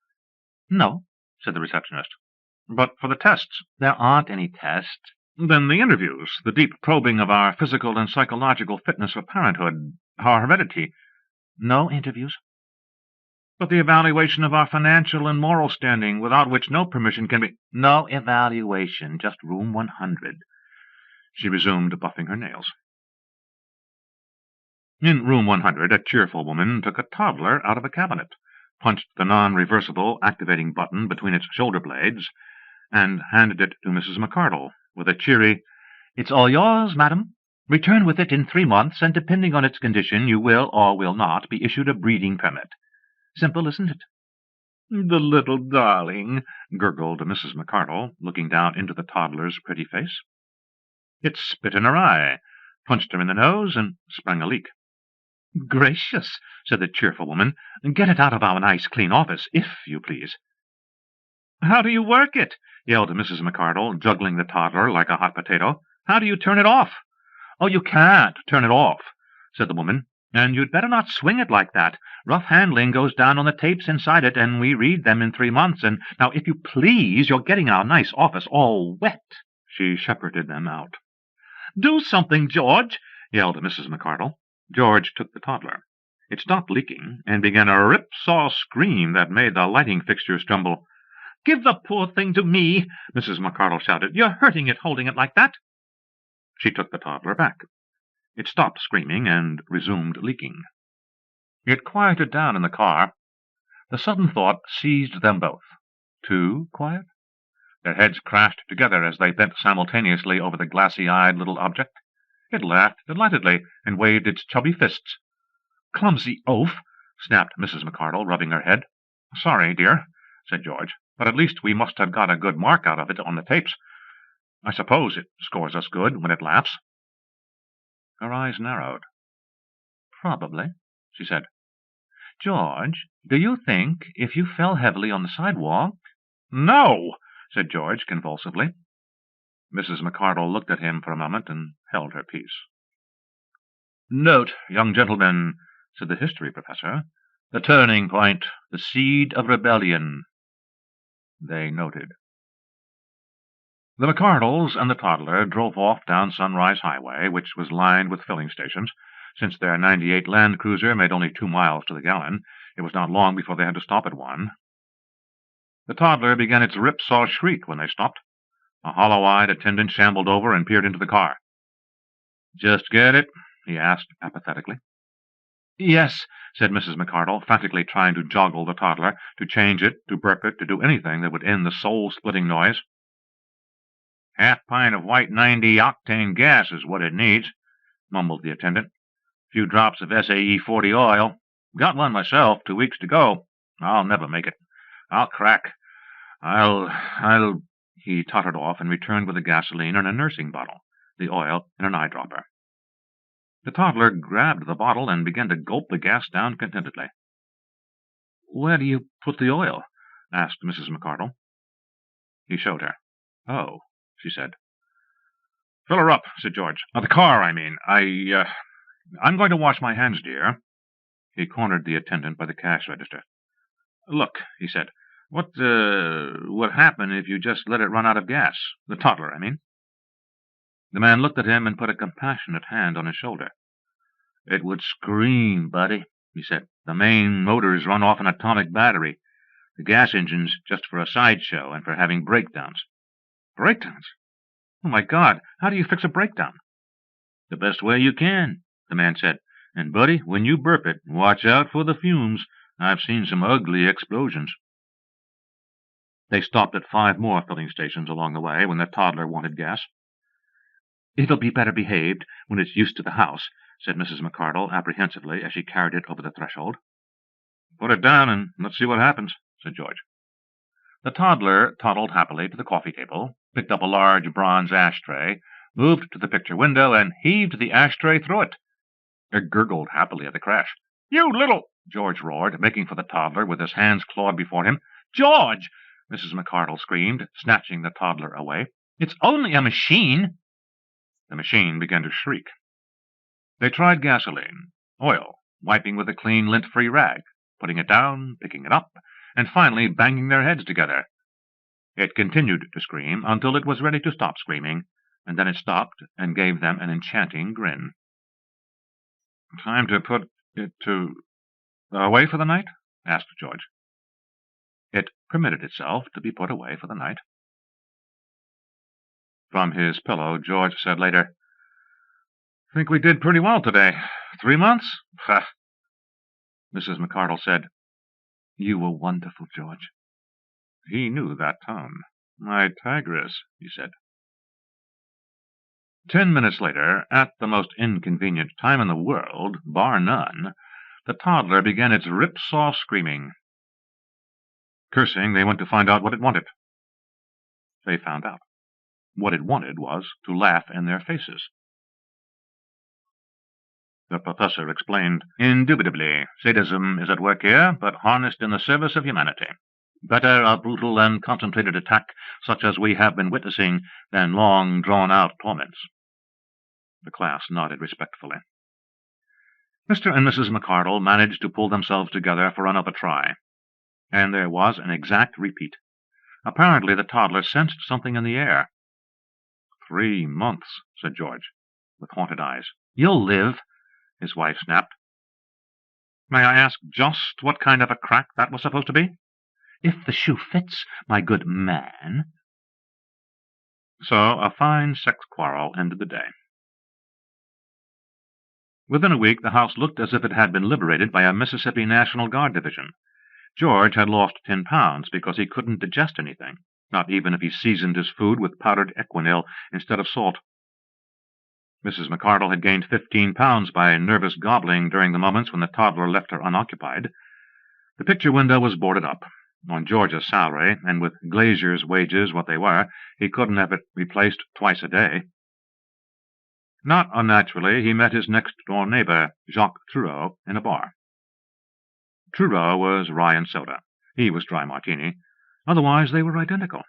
"No," said the receptionist. "But for the tests?" "There aren't any tests." "Then the interviews, the deep probing of our physical and psychological fitness for parenthood, our heredity." "No interviews." "But the evaluation of our financial and moral standing, without which no permission can be—" "No evaluation, just room 100. She resumed buffing her nails. In room 100, a cheerful woman took a toddler out of a cabinet, punched the non-reversible activating button between its shoulder blades, and handed it to Mrs. McCardle with a cheery, "It's all yours, madam. Return with it in 3 months, and depending on its condition, you will or will not be issued a breeding permit. Simple, isn't it?" "The little darling," gurgled Mrs. McCardle, looking down into the toddler's pretty face. It spit in her eye, punched her in the nose, and sprang a leak. "Gracious," said the cheerful woman, "get it out of our nice clean office, if you please." "How do you work it?" yelled Mrs. McCardle, juggling the toddler like a hot potato. "How do you turn it off?" "Oh, you can't turn it off," said the woman, "and you'd better not swing it like that. Rough handling goes down on the tapes inside it, and we read them in 3 months, and now, if you please, you're getting our nice office all wet." She shepherded them out. "Do something, George," yelled Mrs. McCardle. George took the toddler. It stopped leaking, and began a rip-saw scream that made the lighting fixtures tremble. "Give the poor thing to me," Mrs. McCardle shouted. "You're hurting it holding it like that." She took the toddler back. It stopped screaming and resumed leaking. It quieted down in the car. The sudden thought seized them both. Too quiet? Their heads crashed together as they bent simultaneously over the glassy-eyed little object. It laughed delightedly and waved its chubby fists. "Clumsy oaf!" snapped Mrs. McCardle, rubbing her head. "Sorry, dear," said George, "but at least we must have got a good mark out of it on the tapes. I suppose it scores us good when it laughs." Her eyes narrowed. "Probably," she said. "George, do you think if you fell heavily on the sidewalk—" "No!" said George convulsively. Mrs. McCardle looked at him for a moment and held her peace. "Note, young gentlemen," said the history professor, "the turning point, the seed of rebellion." They noted. The McCardles and the toddler drove off down Sunrise Highway, which was lined with filling stations. Since their '98 Land Cruiser made only 2 miles to the gallon, it was not long before they had to stop at one. The toddler began its rip-saw shriek when they stopped. A hollow-eyed attendant shambled over and peered into the car. "Just get it?" he asked apathetically. "Yes," said Mrs. McCardle, frantically trying to joggle the toddler, to change it, to burp it, to do anything that would end the soul-splitting noise. "Half pint of white 90-octane gas is what it needs," mumbled the attendant. "A few drops of SAE 40 oil. Got one myself 2 weeks to go. I'll never make it. I'll crack. I'll—" He tottered off and returned with the gasoline and a nursing bottle, the oil and an eyedropper. The toddler grabbed the bottle and began to gulp the gas down contentedly. "Where do you put the oil?" asked Mrs. McCardle. He showed her. "Oh," she said. "Fill her up," said George. "The car, I mean. I'm going to wash my hands, dear." He cornered the attendant by the cash register. "Look," he said, what would happen if you just let it run out of gas? The toddler, I mean." The man looked at him and put a compassionate hand on his shoulder. "It would scream, buddy," he said. "The main motors run off an atomic battery. The gas engine's just for a sideshow and for having breakdowns." "Breakdowns? Oh, my God, how do you fix a breakdown?" "The best way you can," the man said. "And, buddy, when you burp it, watch out for the fumes. I've seen some ugly explosions." They stopped at 5 more filling stations along the way when the toddler wanted gas. "It'll be better behaved when it's used to the house," said Mrs. McCardle apprehensively as she carried it over the threshold. "Put it down and let's see what happens," said George. The toddler toddled happily to the coffee table, picked up a large bronze ashtray, moved to the picture window, and heaved the ashtray through it. It gurgled happily at the crash. "You little—" George roared, making for the toddler with his hands clawed before him. "George!" Mrs. McCardle screamed, snatching the toddler away. "It's only a machine." The machine began to shriek. They tried gasoline, oil, wiping with a clean lint-free rag, putting it down, picking it up, and finally banging their heads together. It continued to scream until it was ready to stop screaming, and then it stopped and gave them an enchanting grin. "Time to put it away for the night?" asked George. It permitted itself to be put away for the night. From his pillow, George said later, "Think we did pretty well today. 3 months? Pah." Mrs. McCardle said, "You were wonderful, George." He knew that tone. "My Tigress," he said. 10 minutes later, at the most inconvenient time in the world, bar none, the toddler began its rip-saw screaming. Cursing, they went to find out what it wanted. They found out. What it wanted was to laugh in their faces. The professor explained, "Indubitably, sadism is at work here, but harnessed in the service of humanity. Better a brutal and concentrated attack such as we have been witnessing than long drawn-out torments." The class nodded respectfully. Mr. and Mrs. McCardle managed to pull themselves together for another try, and there was an exact repeat. Apparently the toddler sensed something in the air. 3 months, said George, with haunted eyes. "You'll live," his wife snapped. "May I ask just what kind of a crack that was supposed to be?" "If the shoe fits, my good man." So a fine sex quarrel ended the day. Within a week the house looked as if it had been liberated by a Mississippi National Guard division. George had lost 10 pounds because he couldn't digest anything, not even if he seasoned his food with powdered equinil instead of salt. Mrs. McCardle had gained 15 pounds by nervous gobbling during the moments when the toddler left her unoccupied. The picture window was boarded up. On George's salary, and with Glazier's wages what they were, he couldn't have it replaced twice a day. Not unnaturally, he met his next-door neighbor, Jacques Trureau, in a bar. Trureau was rye and soda. He was dry martini. Otherwise, they were identical.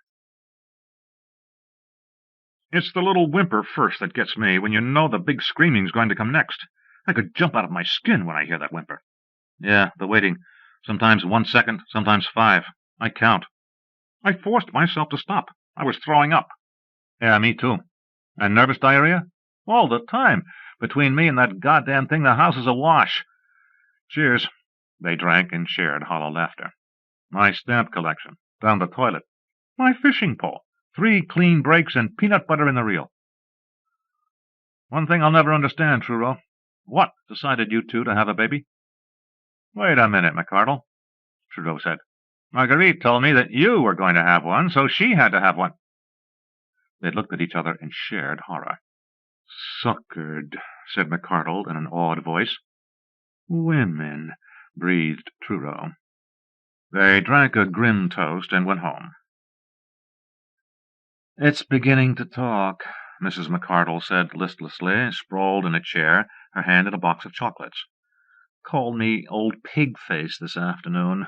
"It's the little whimper first that gets me, when you know the big screaming's going to come next. I could jump out of my skin when I hear that whimper." "Yeah, the waiting. Sometimes 1 second, sometimes 5. I count." "I forced myself to stop. I was throwing up." "Yeah, me too." "And nervous diarrhea?" "All the time. Between me and that goddamn thing, the house is awash." "Cheers." They drank and shared hollow laughter. "My stamp collection. Down the toilet." "My fishing pole. 3 clean breaks and peanut butter in the reel." "One thing I'll never understand, Trureau. What decided you two to have a baby?" "Wait a minute, McCardle," Trureau said. "Marguerite told me that you were going to have one, so she had to have one." They looked at each other in shared horror. "Suckered," said McCardle in an awed voice. "Women," breathed Trureau. They drank a grim toast and went home. "It's beginning to talk," Mrs. McCardle said listlessly, sprawled in a chair, her hand in a box of chocolates. "Called me old pig-face this afternoon."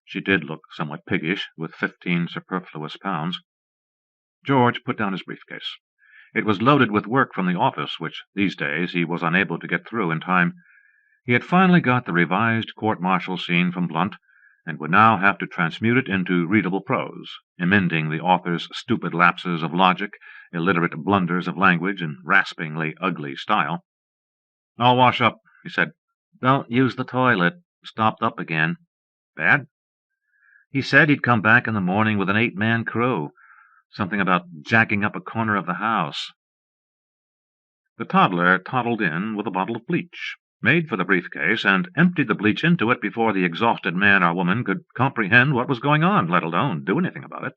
She did look somewhat piggish, with 15 superfluous pounds. George put down his briefcase. It was loaded with work from the office, which these days he was unable to get through in time. He had finally got the revised court-martial scene from Blunt, and would now have to transmute it into readable prose, amending the author's stupid lapses of logic, illiterate blunders of language, and raspingly ugly style. "I'll wash up," he said. "Don't use the toilet. Stopped up again." "Bad?" "He said he'd come back in the morning with an 8-man crew. Something about jacking up a corner of the house." The toddler toddled in with a bottle of bleach, made for the briefcase, and emptied the bleach into it before the exhausted man or woman could comprehend what was going on, let alone do anything about it.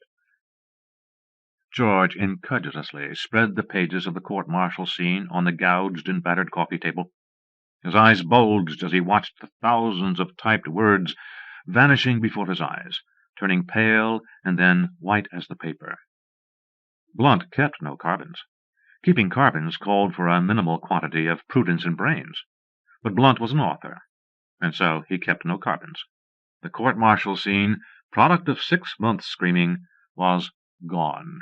George incredulously spread the pages of the court-martial scene on the gouged and battered coffee table. His eyes bulged as he watched the thousands of typed words vanishing before his eyes, turning pale and then white as the paper. Blunt kept no carbons. Keeping carbons called for a minimal quantity of prudence and brains. But Blunt was an author, and so he kept no carbons. The court-martial scene, product of 6 months' screaming, was gone.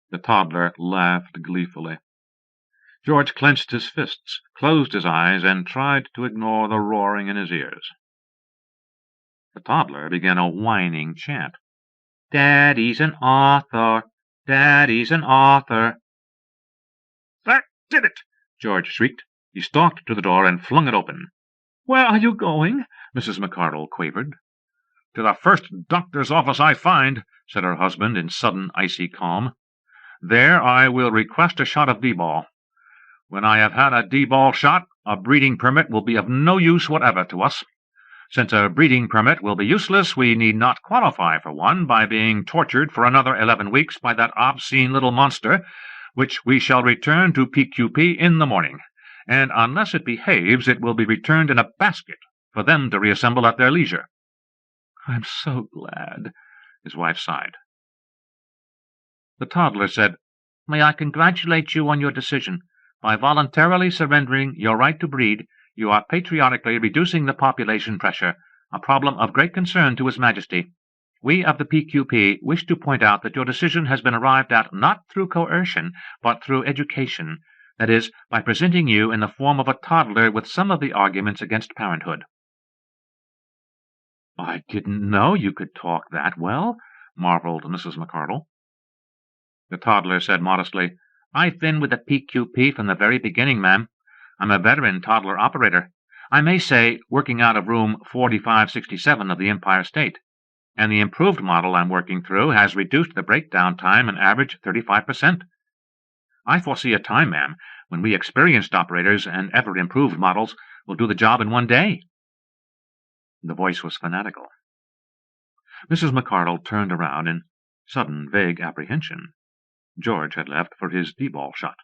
The toddler laughed gleefully. George clenched his fists, closed his eyes, and tried to ignore the roaring in his ears. The toddler began a whining chant. "Daddy's an author! Daddy's an author!" "That did it!" George shrieked. He stalked to the door and flung it open. "Where are you going?" Mrs. McCardle quavered. "To the first doctor's office I find," said her husband in sudden icy calm. There I will request a shot of D-ball. When I have had a D-ball shot, a breeding permit will be of no use whatever to us. Since a breeding permit will be useless, we need not qualify for one by being tortured for another 11 weeks by that obscene little monster, which we shall return to PQP in the morning, and unless it behaves, it will be returned in a basket for them to reassemble at their leisure." "I'm so glad," his wife sighed. The toddler said, "May I congratulate you on your decision? By voluntarily surrendering your right to breed, you are patriotically reducing the population pressure, a problem of great concern to His Majesty. We of the PQP wish to point out that your decision has been arrived at not through coercion, but through education, that is, by presenting you in the form of a toddler with some of the arguments against parenthood." "I didn't know you could talk that well," marveled Mrs. McCardle. The toddler said modestly, "I've been with the PQP from the very beginning, ma'am. I'm a veteran toddler operator. I may say working out of room 4567 of the Empire State. And the improved model I'm working through has reduced the breakdown time an average 35%. I foresee a time, ma'am, when we experienced operators and ever-improved models will do the job in one day." The voice was fanatical. Mrs. McCardle turned around in sudden, vague apprehension. George had left for his D-ball shot.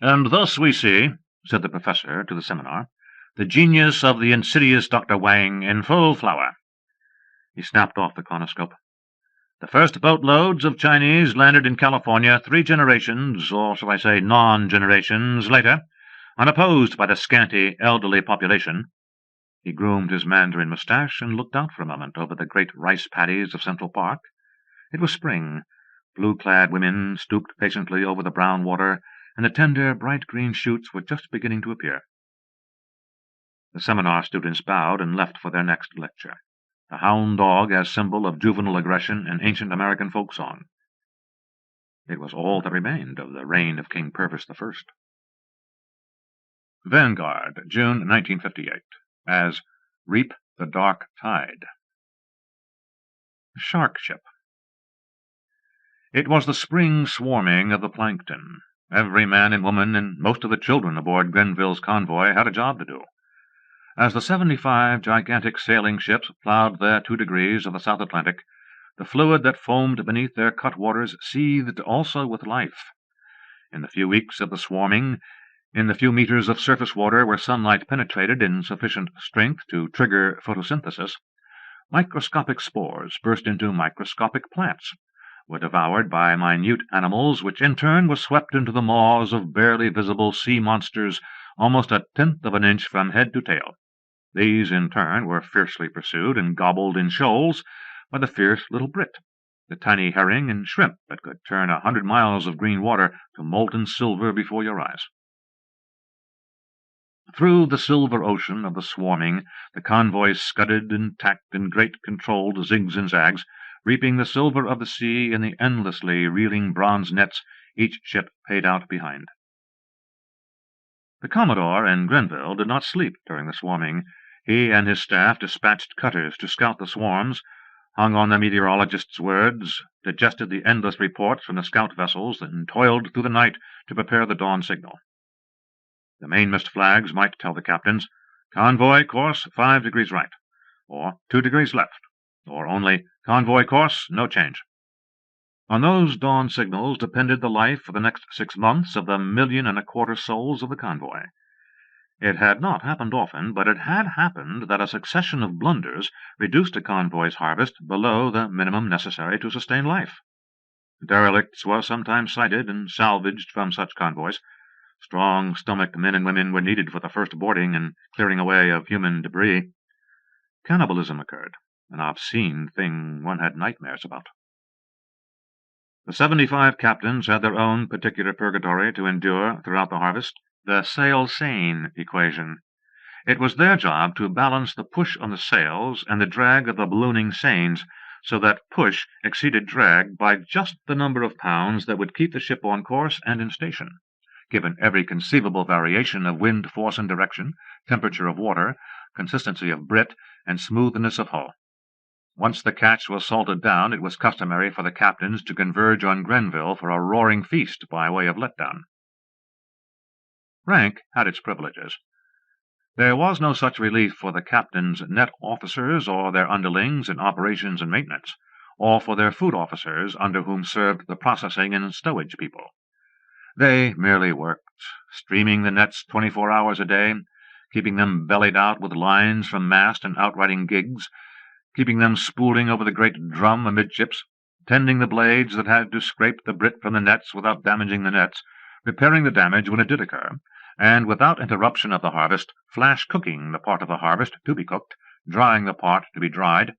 "And thus we see," said the professor to the seminar, "the genius of the insidious Dr. Wang in full flower." He snapped off the conoscope. "The first boatloads of Chinese landed in California 3 generations, or shall I say non-generations, later, unopposed by the scanty, elderly population." He groomed his mandarin moustache and looked out for a moment over the great rice paddies of Central Park. It was spring. Blue-clad women stooped patiently over the brown water, and the tender, bright green shoots were just beginning to appear. The seminar students bowed and left for their next lecture, the hound dog as symbol of juvenile aggression in ancient American folk song. It was all that remained of the reign of King Purvis I. Vanguard, June 1958, as Reap the Dark Tide. Shark Ship. It was the spring swarming of the plankton. Every man and woman and most of the children aboard Grenville's convoy had a job to do. As the 75 gigantic sailing ships plowed their 2 degrees of the South Atlantic, the fluid that foamed beneath their cutwaters seethed also with life. In the few weeks of the swarming, in the few meters of surface water where sunlight penetrated in sufficient strength to trigger photosynthesis, microscopic spores burst into microscopic plants, were devoured by minute animals, which in turn were swept into the maws of barely visible sea monsters almost 1/10 of an inch from head to tail. These, in turn, were fiercely pursued and gobbled in shoals by the fierce little Brit, the tiny herring and shrimp that could turn 100 miles of green water to molten silver before your eyes. Through the silver ocean of the swarming, the convoys scudded and tacked in great controlled zigs and zags, reaping the silver of the sea in the endlessly reeling bronze nets each ship paid out behind. The Commodore and Grenville did not sleep during the swarming. He and his staff dispatched cutters to scout the swarms, hung on the meteorologist's words, digested the endless reports from the scout vessels, and toiled through the night to prepare the dawn signal. The mainmast flags might tell the captains, "Convoy course 5 degrees right," or 2 degrees left, or only "Convoy course, no change." On those dawn signals depended the life for the next 6 months of the 1.25 million souls of the convoy. It had not happened often, but it had happened that a succession of blunders reduced a convoy's harvest below the minimum necessary to sustain life. Derelicts were sometimes sighted and salvaged from such convoys. Strong-stomached men and women were needed for the first boarding and clearing away of human debris. Cannibalism occurred, an obscene thing one had nightmares about. The 75 captains had their own particular purgatory to endure throughout the harvest, the sail-seine equation. It was their job to balance the push on the sails and the drag of the ballooning seines, so that push exceeded drag by just the number of pounds that would keep the ship on course and in station, given every conceivable variation of wind force and direction, temperature of water, consistency of brit, and smoothness of hull. Once the catch was salted down, it was customary for the captains to converge on Grenville for a roaring feast by way of letdown. Rank had its privileges. There was no such relief for the captain's net officers or their underlings in operations and maintenance, or for their food officers under whom served the processing and stowage people. They merely worked, streaming the nets 24 hours a day, keeping them bellied out with lines from mast and outriding gigs, keeping them spooling over the great drum amidships, tending the blades that had to scrape the brit from the nets without damaging the nets, repairing the damage when it did occur, and without interruption of the harvest, flash cooking the part of the harvest to be cooked, drying the part to be dried,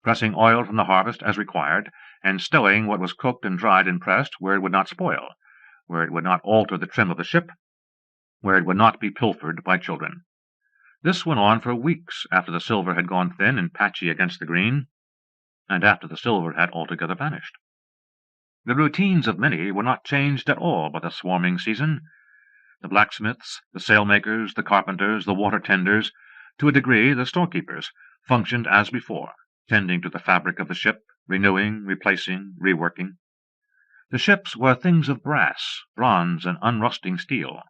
pressing oil from the harvest as required, and stowing what was cooked and dried and pressed where it would not spoil, where it would not alter the trim of the ship, where it would not be pilfered by children. This went on for weeks after the silver had gone thin and patchy against the green, and after the silver had altogether vanished. The routines of many were not changed at all by the swarming season. The blacksmiths, the sailmakers, the carpenters, the water tenders, to a degree the storekeepers, functioned as before, tending to the fabric of the ship, renewing, replacing, reworking. The ships were things of brass, bronze, and unrusting steel.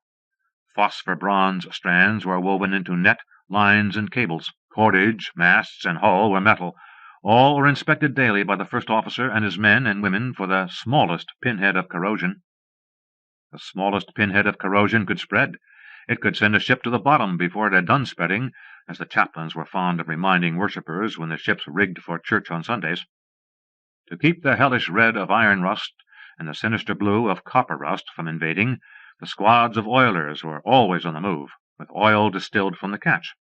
Phosphor bronze strands were woven into net, lines, and cables. Cordage, masts, and hull were metal. All were inspected daily by the first officer and his men and women for the smallest pinhead of corrosion. The smallest pinhead of corrosion could spread. It could send a ship to the bottom before it had done spreading, as the chaplains were fond of reminding worshippers when the ships rigged for church on Sundays. To keep the hellish red of iron rust and the sinister blue of copper rust from invading, the squads of oilers were always on the move, with oil distilled from the catch.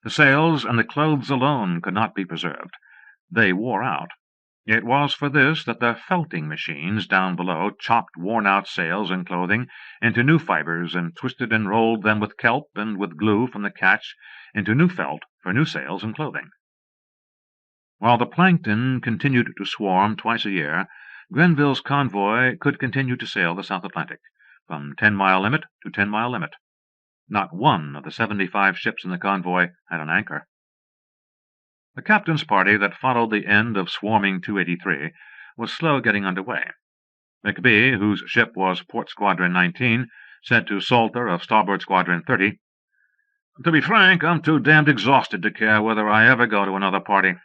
The sails and the clothes alone could not be preserved. They wore out. It was for this that the felting machines down below chopped worn-out sails and clothing into new fibers and twisted and rolled them with kelp and with glue from the catch into new felt for new sails and clothing. While the plankton continued to swarm twice a year, Grenville's convoy could continue to sail the South Atlantic, from 10-mile limit to 10-mile limit. Not one of the 75 ships in the convoy had an anchor. The captain's party that followed the end of swarming 283 was slow getting under way. McBee, whose ship was Port Squadron 19, said to Salter of Starboard Squadron 30, "To be frank, I'm too damned exhausted to care whether I ever go to another party,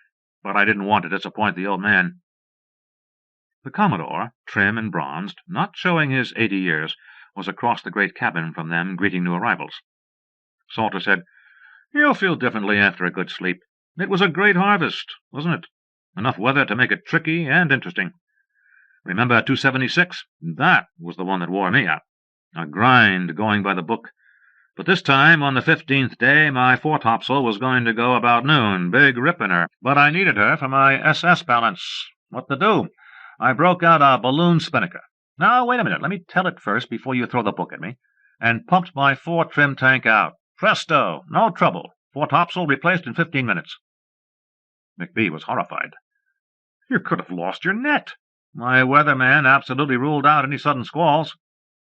but I didn't want to disappoint the old man." The Commodore, trim and bronzed, not showing his 80 years, was across the great cabin from them, greeting new arrivals. Salter said, "You'll feel differently after a good sleep. It was a great harvest, wasn't it? Enough weather to make it tricky and interesting. Remember 276? That was the one that wore me out. A grind going by the book. But this time, on the 15th day, my foretopsail was going to go about noon, big rip in her, but I needed her for my SS balance. What to do? I broke out a balloon spinnaker. Now, wait a minute, let me tell it first before you throw the book at me, and pumped my fore-trim tank out. Presto! No trouble. Foretopsail replaced in 15 minutes. McBee was horrified. "You could have lost your net. My weatherman absolutely ruled out any sudden squalls."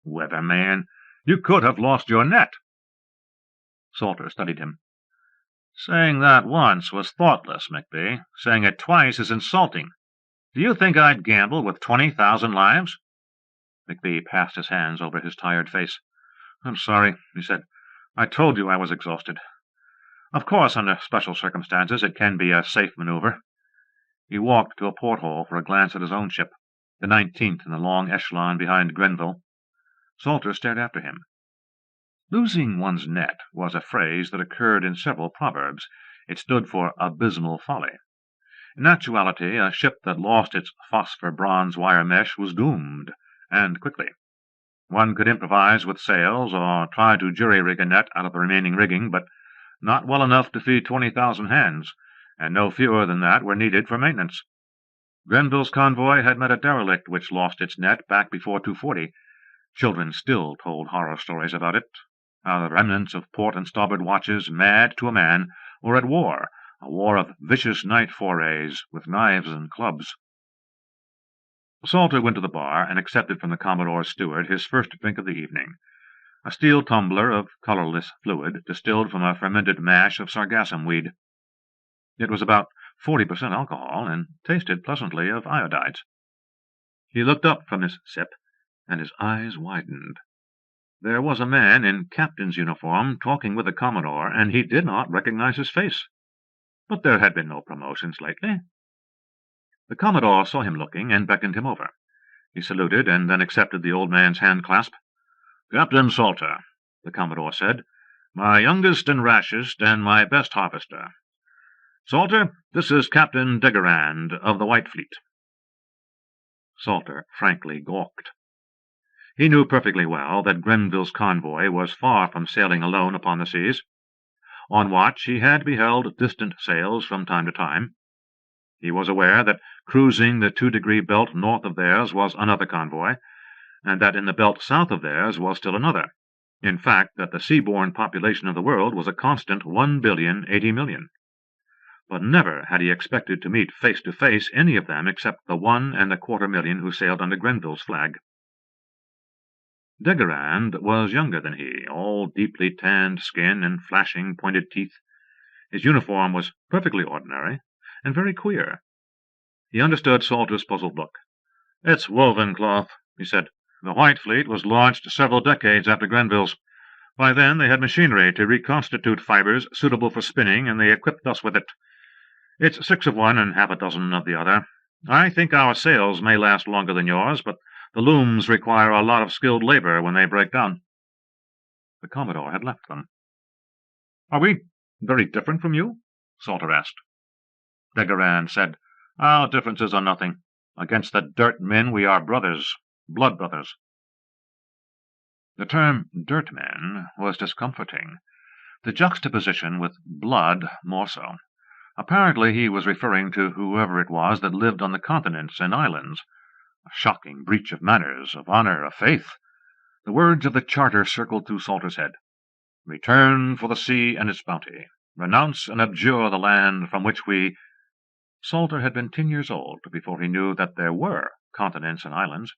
"Weatherman? You could have lost your net." Salter studied him. "Saying that once was thoughtless, McBee. Saying it twice is insulting. Do you think I'd gamble with 20,000 lives?" McBee passed his hands over his tired face. "I'm sorry," he said. "I told you I was exhausted. Of course, under special circumstances, it can be a safe maneuver." He walked to a porthole for a glance at his own ship, the 19th in the long echelon behind Grenville. Salter stared after him. Losing one's net was a phrase that occurred in several proverbs. It stood for abysmal folly. In actuality, a ship that lost its phosphor bronze wire mesh was doomed, and quickly. One could improvise with sails, or try to jury-rig a net out of the remaining rigging, but not well enough to feed 20,000 hands, and no fewer than that were needed for maintenance. Grenville's convoy had met a derelict which lost its net back before 240. Children still told horror stories about it, how the remnants of port and starboard watches, mad to a man, were at war, a war of vicious night forays, with knives and clubs. Salter went to the bar and accepted from the Commodore's steward his first drink of the evening, a steel tumbler of colorless fluid distilled from a fermented mash of sargassum weed. It was about 40% alcohol, and tasted pleasantly of iodides. He looked up from his sip, and his eyes widened. There was a man in captain's uniform talking with the Commodore, and he did not recognize his face. But there had been no promotions lately. The Commodore saw him looking, and beckoned him over. He saluted, and then accepted the old man's hand-clasp. "Captain Salter," the Commodore said, "my youngest and rashest, and my best harvester. Salter, this is Captain Degerand of the White Fleet." Salter frankly gawked. He knew perfectly well that Grenville's convoy was far from sailing alone upon the seas. On watch, he had beheld distant sails from time to time. He was aware that cruising the 2-degree belt north of theirs was another convoy, and that in the belt south of theirs was still another. In fact, that the seaborne population of the world was a constant 1,080,000,000. But never had he expected to meet face to face any of them except the 1,25,000,000 who sailed under Grenville's flag. Degerand was younger than he, all deeply tanned skin and flashing pointed teeth. His uniform was perfectly ordinary, and very queer. He understood Salter's puzzled look. "It's woven cloth," he said. "The White Fleet was launched several decades after Grenville's. By then they had machinery to reconstitute fibers suitable for spinning, and they equipped us with it. It's 6 of one and half a dozen of the other. I think our sails may last longer than yours, but the looms require a lot of skilled labor when they break down." The Commodore had left them. "Are we very different from you?" Salter asked. Degerand said, "Our differences are nothing. Against the dirt men we are brothers, blood brothers." The term dirt men was discomforting, the juxtaposition with blood more so. Apparently he was referring to whoever it was that lived on the continents and islands. A shocking breach of manners, of honor, of faith. The words of the charter circled through Salter's head. "Return for the sea and its bounty. Renounce and abjure the land from which we—" Salter had been 10 years old before he knew that there were continents and islands.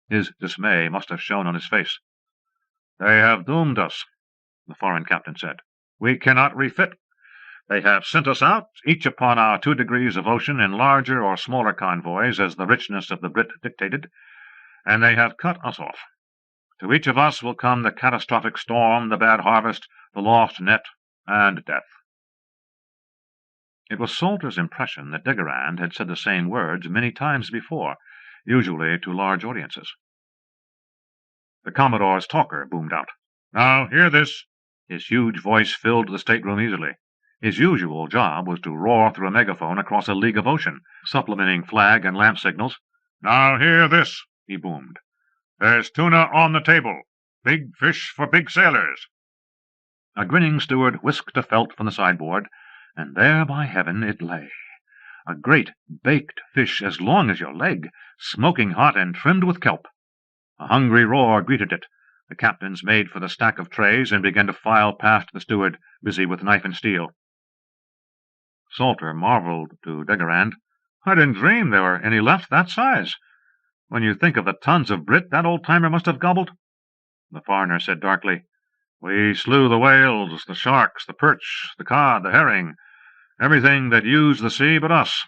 His dismay must have shown on his face. "They have doomed us," the foreign captain said. "We cannot refit. They have sent us out, each upon our 2 degrees of ocean, in larger or smaller convoys as the richness of the Brit dictated, and they have cut us off. To each of us will come the catastrophic storm, the bad harvest, the lost net, and death." It was Salter's impression that Degerand had said the same words many times before, usually to large audiences. The Commodore's talker boomed out. "Now, hear this." His huge voice filled the stateroom easily. His usual job was to roar through a megaphone across a league of ocean, supplementing flag and lamp signals. "Now hear this," he boomed. "There's tuna on the table. Big fish for big sailors." A grinning steward whisked a felt from the sideboard, and there, by heaven, it lay. A great baked fish as long as your leg, smoking hot and trimmed with kelp. A hungry roar greeted it. The captains made for the stack of trays and began to file past the steward, busy with knife and steel. Salter marveled to Degerand. "I didn't dream there were any left that size. When you think of the tons of Brit that old-timer must have gobbled." The foreigner said darkly, "We slew the whales, the sharks, the perch, the cod, the herring, everything that used the sea but us.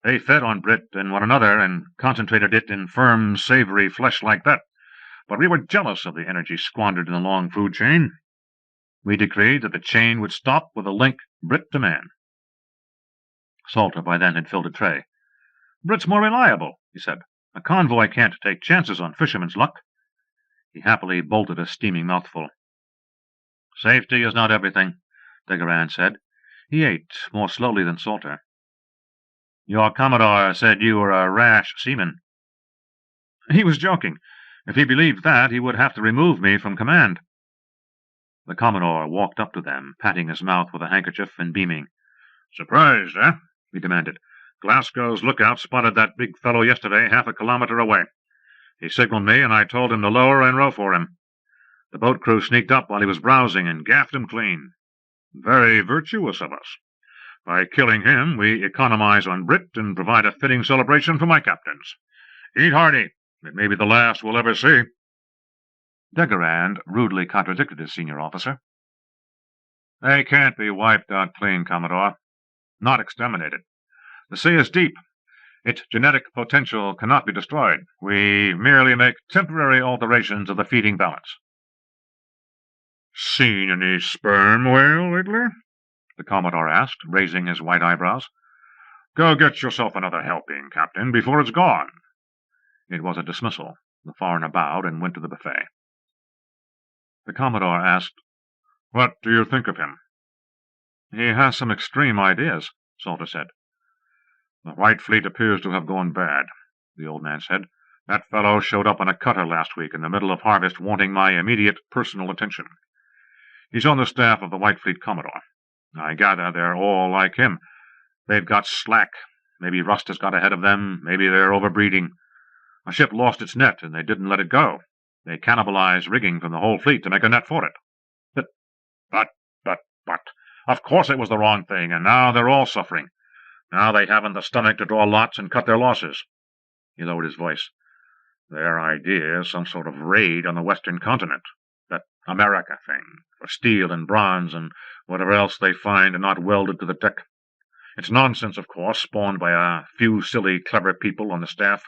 They fed on Brit and one another, and concentrated it in firm, savory flesh like that. But we were jealous of the energy squandered in the long food chain. We decreed that the chain would stop with a link Brit to man." Salter by then had filled a tray. "Brit's more reliable," he said. "A convoy can't take chances on fishermen's luck." He happily bolted a steaming mouthful. "Safety is not everything," Degerand said. He ate more slowly than Salter. "Your Commodore said you were a rash seaman." "He was joking. If he believed that, he would have to remove me from command." The Commodore walked up to them, patting his mouth with a handkerchief and beaming. "Surprised, eh?" he demanded. "Glasgow's lookout spotted that big fellow yesterday 1/2 a kilometer away. He signaled me, and I told him to lower and row for him. The boat crew sneaked up while he was browsing and gaffed him clean. Very virtuous of us. By killing him, we economize on Brit and provide a fitting celebration for my captains. Eat hearty. It may be the last we'll ever see." Degerand rudely contradicted his senior officer. "They can't be wiped out clean, Commodore. Not exterminated. The sea is deep. Its genetic potential cannot be destroyed. We merely make temporary alterations of the feeding balance. Seen any sperm whale lately? The Commodore asked, raising his white eyebrows. Go get yourself another helping, Captain, before it's gone. It was a dismissal. The foreigner bowed and went to the buffet. The Commodore asked, What do you think of him? He has some extreme ideas, Salter said. The White Fleet appears to have gone bad, the old man said. That fellow showed up on a cutter last week in the middle of harvest wanting my immediate personal attention. He's on the staff of the White Fleet Commodore. I gather they're all like him. They've got slack. Maybe rust has got ahead of them. Maybe they're overbreeding. A ship lost its net, and they didn't let it go. They cannibalized rigging from the whole fleet to make a net for it. But, of course it was the wrong thing, and now they're all suffering. Now they haven't the stomach to draw lots and cut their losses. He lowered his voice. Their idea is some sort of raid on the western continent. That America thing, for steel and bronze and whatever else they find not welded to the deck. It's nonsense, of course, spawned by a few silly, clever people on the staff.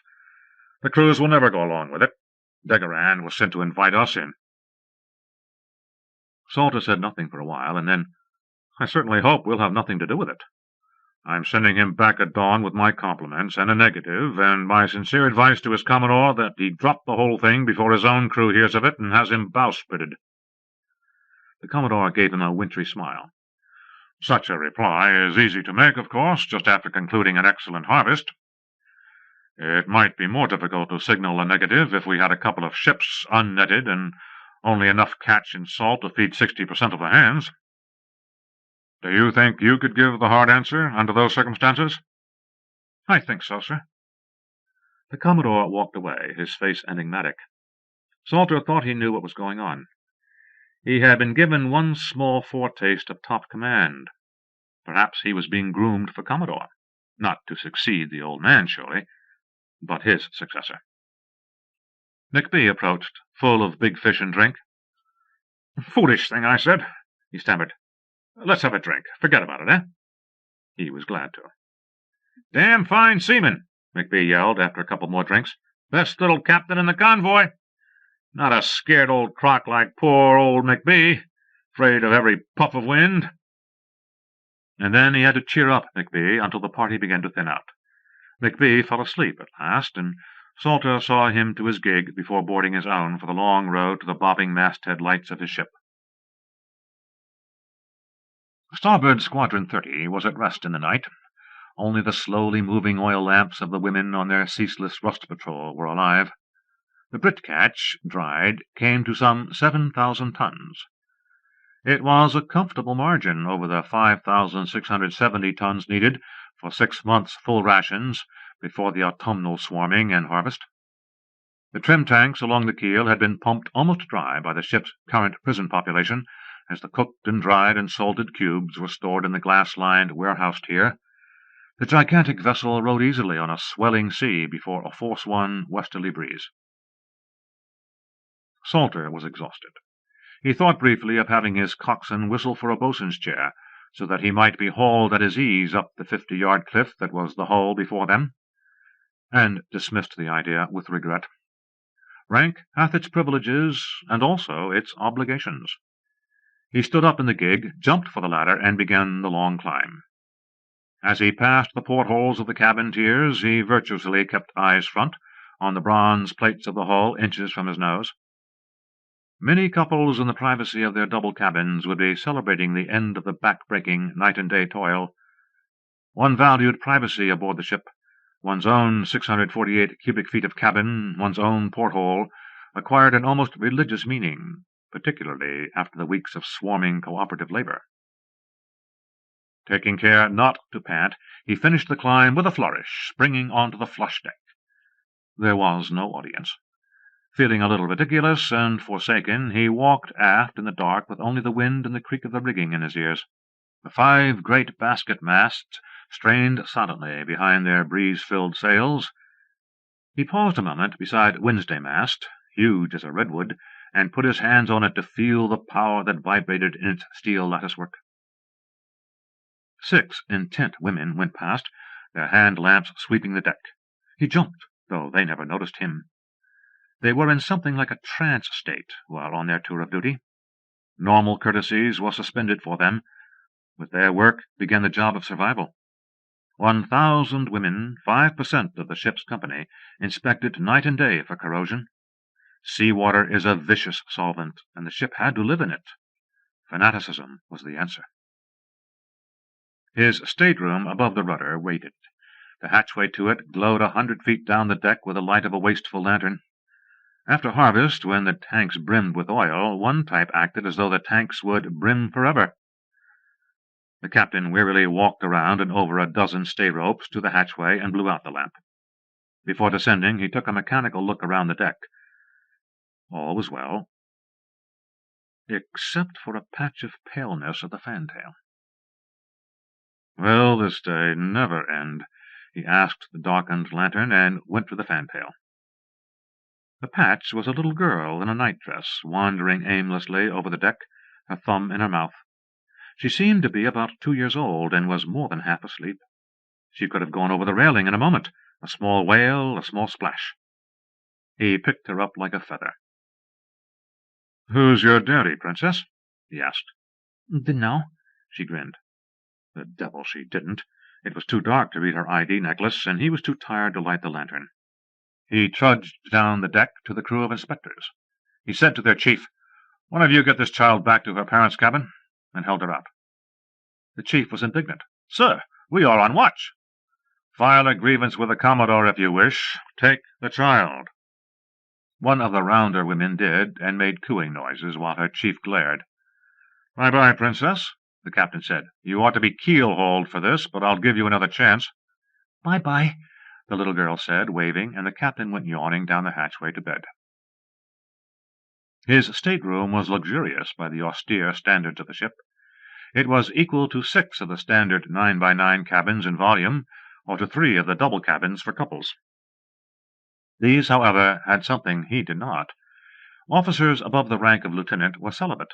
The crews will never go along with it. Degaran was sent to invite us in. Salter said nothing for a while, and then, I certainly hope we'll have nothing to do with it. I'm sending him back at dawn with my compliments and a negative, and my sincere advice to his Commodore that he drop the whole thing before his own crew hears of it and has him bowsprited. The Commodore gave him a wintry smile. Such a reply is easy to make, of course, just after concluding an excellent harvest. It might be more difficult to signal a negative if we had a couple of ships unnetted and only enough catch and salt to feed 60% of the hands. Do you think you could give the hard answer under those circumstances? I think so, sir. The Commodore walked away, his face enigmatic. Salter thought he knew what was going on. He had been given one small foretaste of top command. Perhaps he was being groomed for Commodore, not to succeed the old man, surely, but his successor. McBee approached, full of big fish and drink. Foolish thing, I said, he stammered. Let's have a drink. Forget about it, eh? He was glad to. Damn fine seaman, McBee yelled after a couple more drinks. Best little captain in the convoy. Not a scared old crock like poor old McBee, afraid of every puff of wind. And then he had to cheer up McBee until the party began to thin out. McBee fell asleep at last, and Salter saw him to his gig before boarding his own for the long road to the bobbing masthead lights of his ship. Starboard Squadron 30 was at rest in the night. Only the slowly moving oil lamps of the women on their ceaseless rust patrol were alive. The Brit catch, dried, came to some 7,000 tons. It was a comfortable margin over the 5,670 tons needed for 6 months' full rations before the autumnal swarming and harvest. The trim tanks along the keel had been pumped almost dry by the ship's current prison population, as the cooked and dried and salted cubes were stored in the glass-lined warehouse tier. The gigantic vessel rode easily on a swelling sea before a force-one westerly breeze. Salter was exhausted. He thought briefly of having his coxswain whistle for a boatswain's chair, so that he might be hauled at his ease up the 50-yard cliff that was the hull before them, and dismissed the idea with regret. Rank hath its privileges, and also its obligations. He stood up in the gig, jumped for the ladder, and began the long climb. As he passed the portholes of the cabin tiers, he virtuously kept eyes front, on the bronze plates of the hull, inches from his nose. Many couples in the privacy of their double cabins would be celebrating the end of the back-breaking night-and-day toil. One valued privacy aboard the ship, one's own 648 cubic feet of cabin, one's own porthole, acquired an almost religious meaning, particularly after the weeks of swarming cooperative labor. Taking care not to pant, he finished the climb with a flourish, springing onto the flush deck. There was no audience. Feeling a little ridiculous and forsaken, he walked aft in the dark with only the wind and the creak of the rigging in his ears. The 5 great basket masts strained silently behind their breeze-filled sails. He paused a moment beside Wednesday mast, huge as a redwood, and put his hands on it to feel the power that vibrated in its steel latticework. 6 intent women went past, their hand lamps sweeping the deck. He jumped, though they never noticed him. They were in something like a trance state while on their tour of duty. Normal courtesies were suspended for them. With their work began the job of survival. 1,000 women, 5% of the ship's company, inspected night and day for corrosion. Seawater is a vicious solvent, and the ship had to live in it. Fanaticism was the answer. His stateroom above the rudder waited. The hatchway to it glowed 100 feet down the deck with the light of a wasteful lantern. After harvest, when the tanks brimmed with oil, one type acted as though the tanks would brim forever. The captain wearily walked around and over a dozen stay ropes to the hatchway and blew out the lamp. Before descending, he took a mechanical look around the deck. All was well, except for a patch of paleness at the fantail. Will this day never end? He asked the darkened lantern and went to the fantail. The patch was a little girl in a nightdress, wandering aimlessly over the deck, her thumb in her mouth. She seemed to be about 2 years old, and was more than half asleep. She could have gone over the railing in a moment, a small wail, a small splash. He picked her up like a feather. "Who's your daddy, Princess?" he asked. "Didn't know," she grinned. The devil she didn't. It was too dark to read her ID necklace, and he was too tired to light the lantern. He trudged down the deck to the crew of inspectors. He said to their chief, "One of you get this child back to her parents' cabin," and held her up. The chief was indignant. "Sir, we are on watch." "File a grievance with the Commodore if you wish. Take the child." One of the rounder women did, and made cooing noises while her chief glared. "Bye-bye, Princess," the captain said. "You ought to be keel-hauled for this, but I'll give you another chance." "Bye-bye," the little girl said, waving, and the captain went yawning down the hatchway to bed. His stateroom was luxurious by the austere standards of the ship. It was equal to 6 of the standard 9x9 cabins in volume, or to 3 of the double cabins for couples. These, however, had something he did not. Officers above the rank of lieutenant were celibate.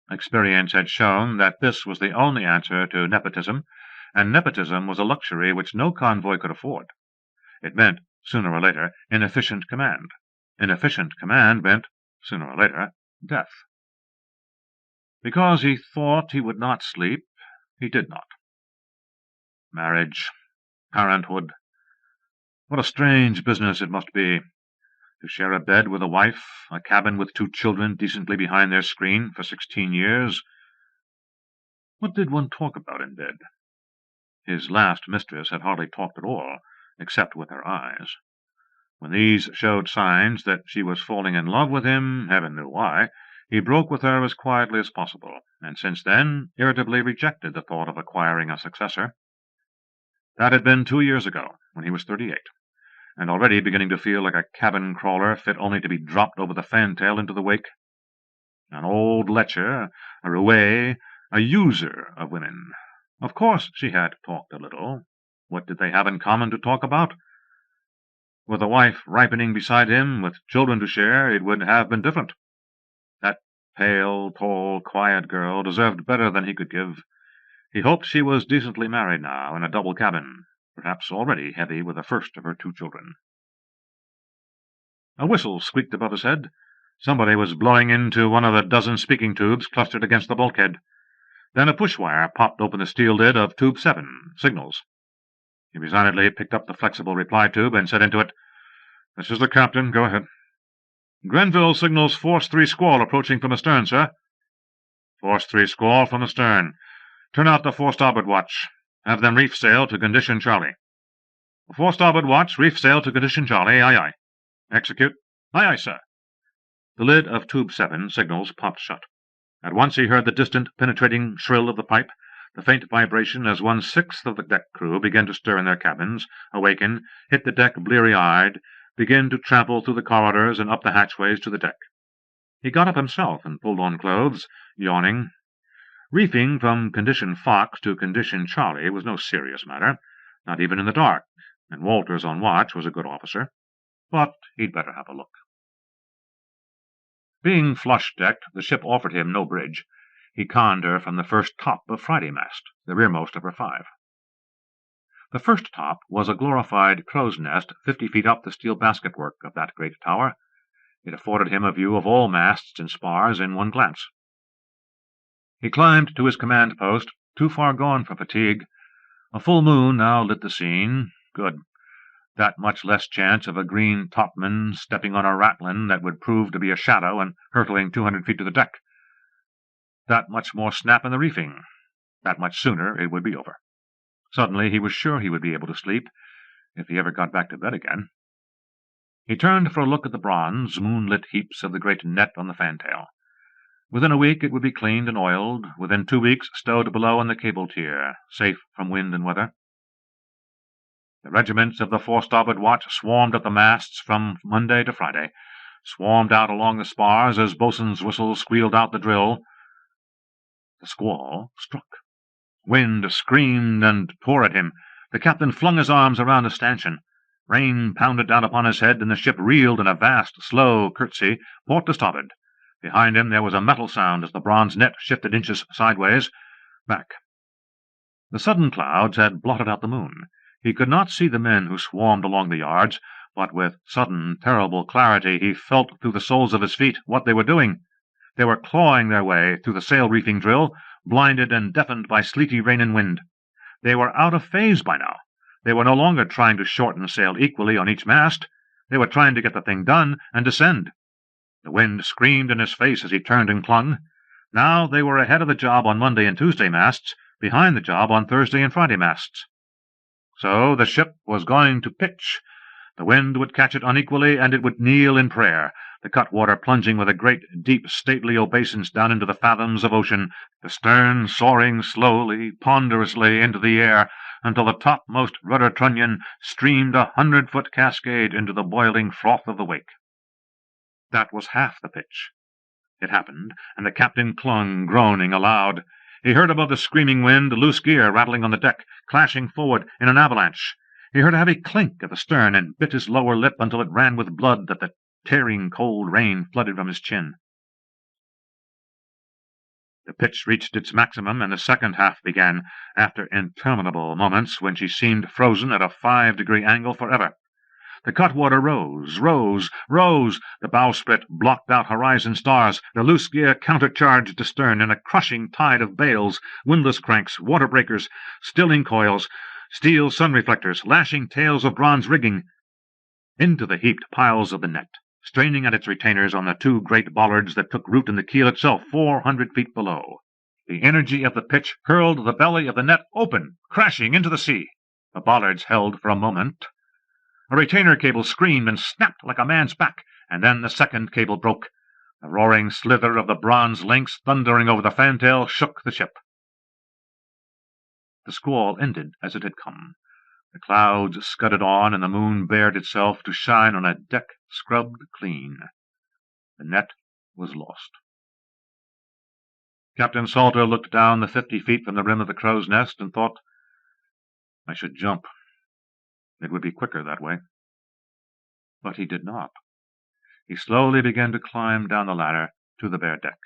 Experience had shown that this was the only answer to nepotism, and nepotism was a luxury which no convoy could afford. It meant, sooner or later, inefficient command. Inefficient command meant, sooner or later, death. Because he thought he would not sleep, he did not. Marriage, parenthood, what a strange business it must be, to share a bed with a wife, a cabin with 2 children decently behind their screen for 16 years. What did one talk about in bed? His last mistress had hardly talked at all, except with her eyes. When these showed signs that she was falling in love with him, heaven knew why, he broke with her as quietly as possible, and since then irritably rejected the thought of acquiring a successor. That had been 2 years ago, when he was 38, and already beginning to feel like a cabin crawler fit only to be dropped over the fantail into the wake. An old lecher, a roue, a user of women. Of course she had talked a little. What did they have in common to talk about? With a wife ripening beside him, with children to share, it would have been different. That pale, tall, quiet girl deserved better than he could give. He hoped she was decently married now, in a double cabin, perhaps already heavy with the first of her 2 children. A whistle squeaked above his head. Somebody was blowing into one of the dozen speaking tubes clustered against the bulkhead. Then a push wire popped open the steel lid of Tube 7, Signals. He resignedly picked up the flexible reply tube and said into it, "This is the captain. Go ahead." "Grenville signals Force 3 squall approaching from the stern, sir." "Force 3 squall from the stern. Turn out the fore-starboard watch. Have them reef sail to condition Charlie." "Fore-starboard watch, reef sail to condition Charlie. Aye, aye." "Execute." "Aye, aye, sir." The lid of Tube 7, Signals, popped shut. At once he heard the distant, penetrating shrill of the pipe, the faint vibration as 1/6 of the deck crew began to stir in their cabins, awaken, hit the deck bleary-eyed, begin to trample through the corridors and up the hatchways to the deck. He got up himself and pulled on clothes, yawning. Reefing from condition Fox to condition Charlie was no serious matter, not even in the dark, and Walters on watch was a good officer. But he'd better have a look. Being flush-decked, the ship offered him no bridge. He conned her from the first top of Friday mast, the rearmost of her 5. The first top was a glorified crow's nest 50 feet up the steel basketwork of that great tower. It afforded him a view of all masts and spars in one glance. He climbed to his command post, too far gone for fatigue. A full moon now lit the scene. Good. That much less chance of a green topman stepping on a ratlin that would prove to be a shadow and hurtling 200 feet to the deck. That much more snap in the reefing. That much sooner it would be over. Suddenly he was sure he would be able to sleep, if he ever got back to bed again. He turned for a look at the bronze, moonlit heaps of the great net on the fantail. Within a week it would be cleaned and oiled, within 2 weeks stowed below in the cable tier, safe from wind and weather. The regiments of the fore-starboard watch swarmed at the masts from Monday to Friday, swarmed out along the spars as boatswain's whistles squealed out the drill. The squall struck. Wind screamed and tore at him. The captain flung his arms around the stanchion. Rain pounded down upon his head, and the ship reeled in a vast, slow curtsy, port to starboard. Behind him there was a metal sound as the bronze net shifted inches sideways, back. The sudden clouds had blotted out the moon. He could not see the men who swarmed along the yards, but with sudden, terrible clarity he felt through the soles of his feet what they were doing. They were clawing their way through the sail-reefing drill, blinded and deafened by sleety rain and wind. They were out of phase by now. They were no longer trying to shorten sail equally on each mast. They were trying to get the thing done and descend. The wind screamed in his face as he turned and clung. Now they were ahead of the job on Monday and Tuesday masts, behind the job on Thursday and Friday masts. So the ship was going to pitch. The wind would catch it unequally, and it would kneel in prayer, the cutwater plunging with a great, deep, stately obeisance down into the fathoms of ocean, the stern soaring slowly, ponderously into the air, until the topmost rudder trunnion streamed 100-foot cascade into the boiling froth of the wake. That was half the pitch. It happened, and the captain clung, groaning aloud. He heard above the screaming wind loose gear rattling on the deck, clashing forward in an avalanche. He heard a heavy clink at the stern, and bit his lower lip until it ran with blood that the tearing cold rain flooded from his chin. The pitch reached its maximum, and the second half began, after interminable moments when she seemed frozen at a 5-degree angle forever. The cutwater rose. The bowsprit blocked out horizon stars. The loose gear countercharged astern in a crushing tide of bales, windlass cranks, water breakers, stilling coils, steel sun reflectors, lashing tails of bronze rigging. Into the heaped piles of the net, straining at its retainers on the 2 great bollards that took root in the keel itself 400 feet below. The energy of the pitch hurled the belly of the net open, crashing into the sea. The bollards held for a moment. A retainer cable screamed and snapped like a man's back, and then the second cable broke. The roaring slither of the bronze links thundering over the fantail shook the ship. The squall ended as it had come. The clouds scudded on, and the moon bared itself to shine on a deck scrubbed clean. The net was lost. Captain Salter looked down the 50 feet from the rim of the crow's nest and thought, I should jump. It would be quicker that way. But he did not. He slowly began to climb down the ladder to the bare deck.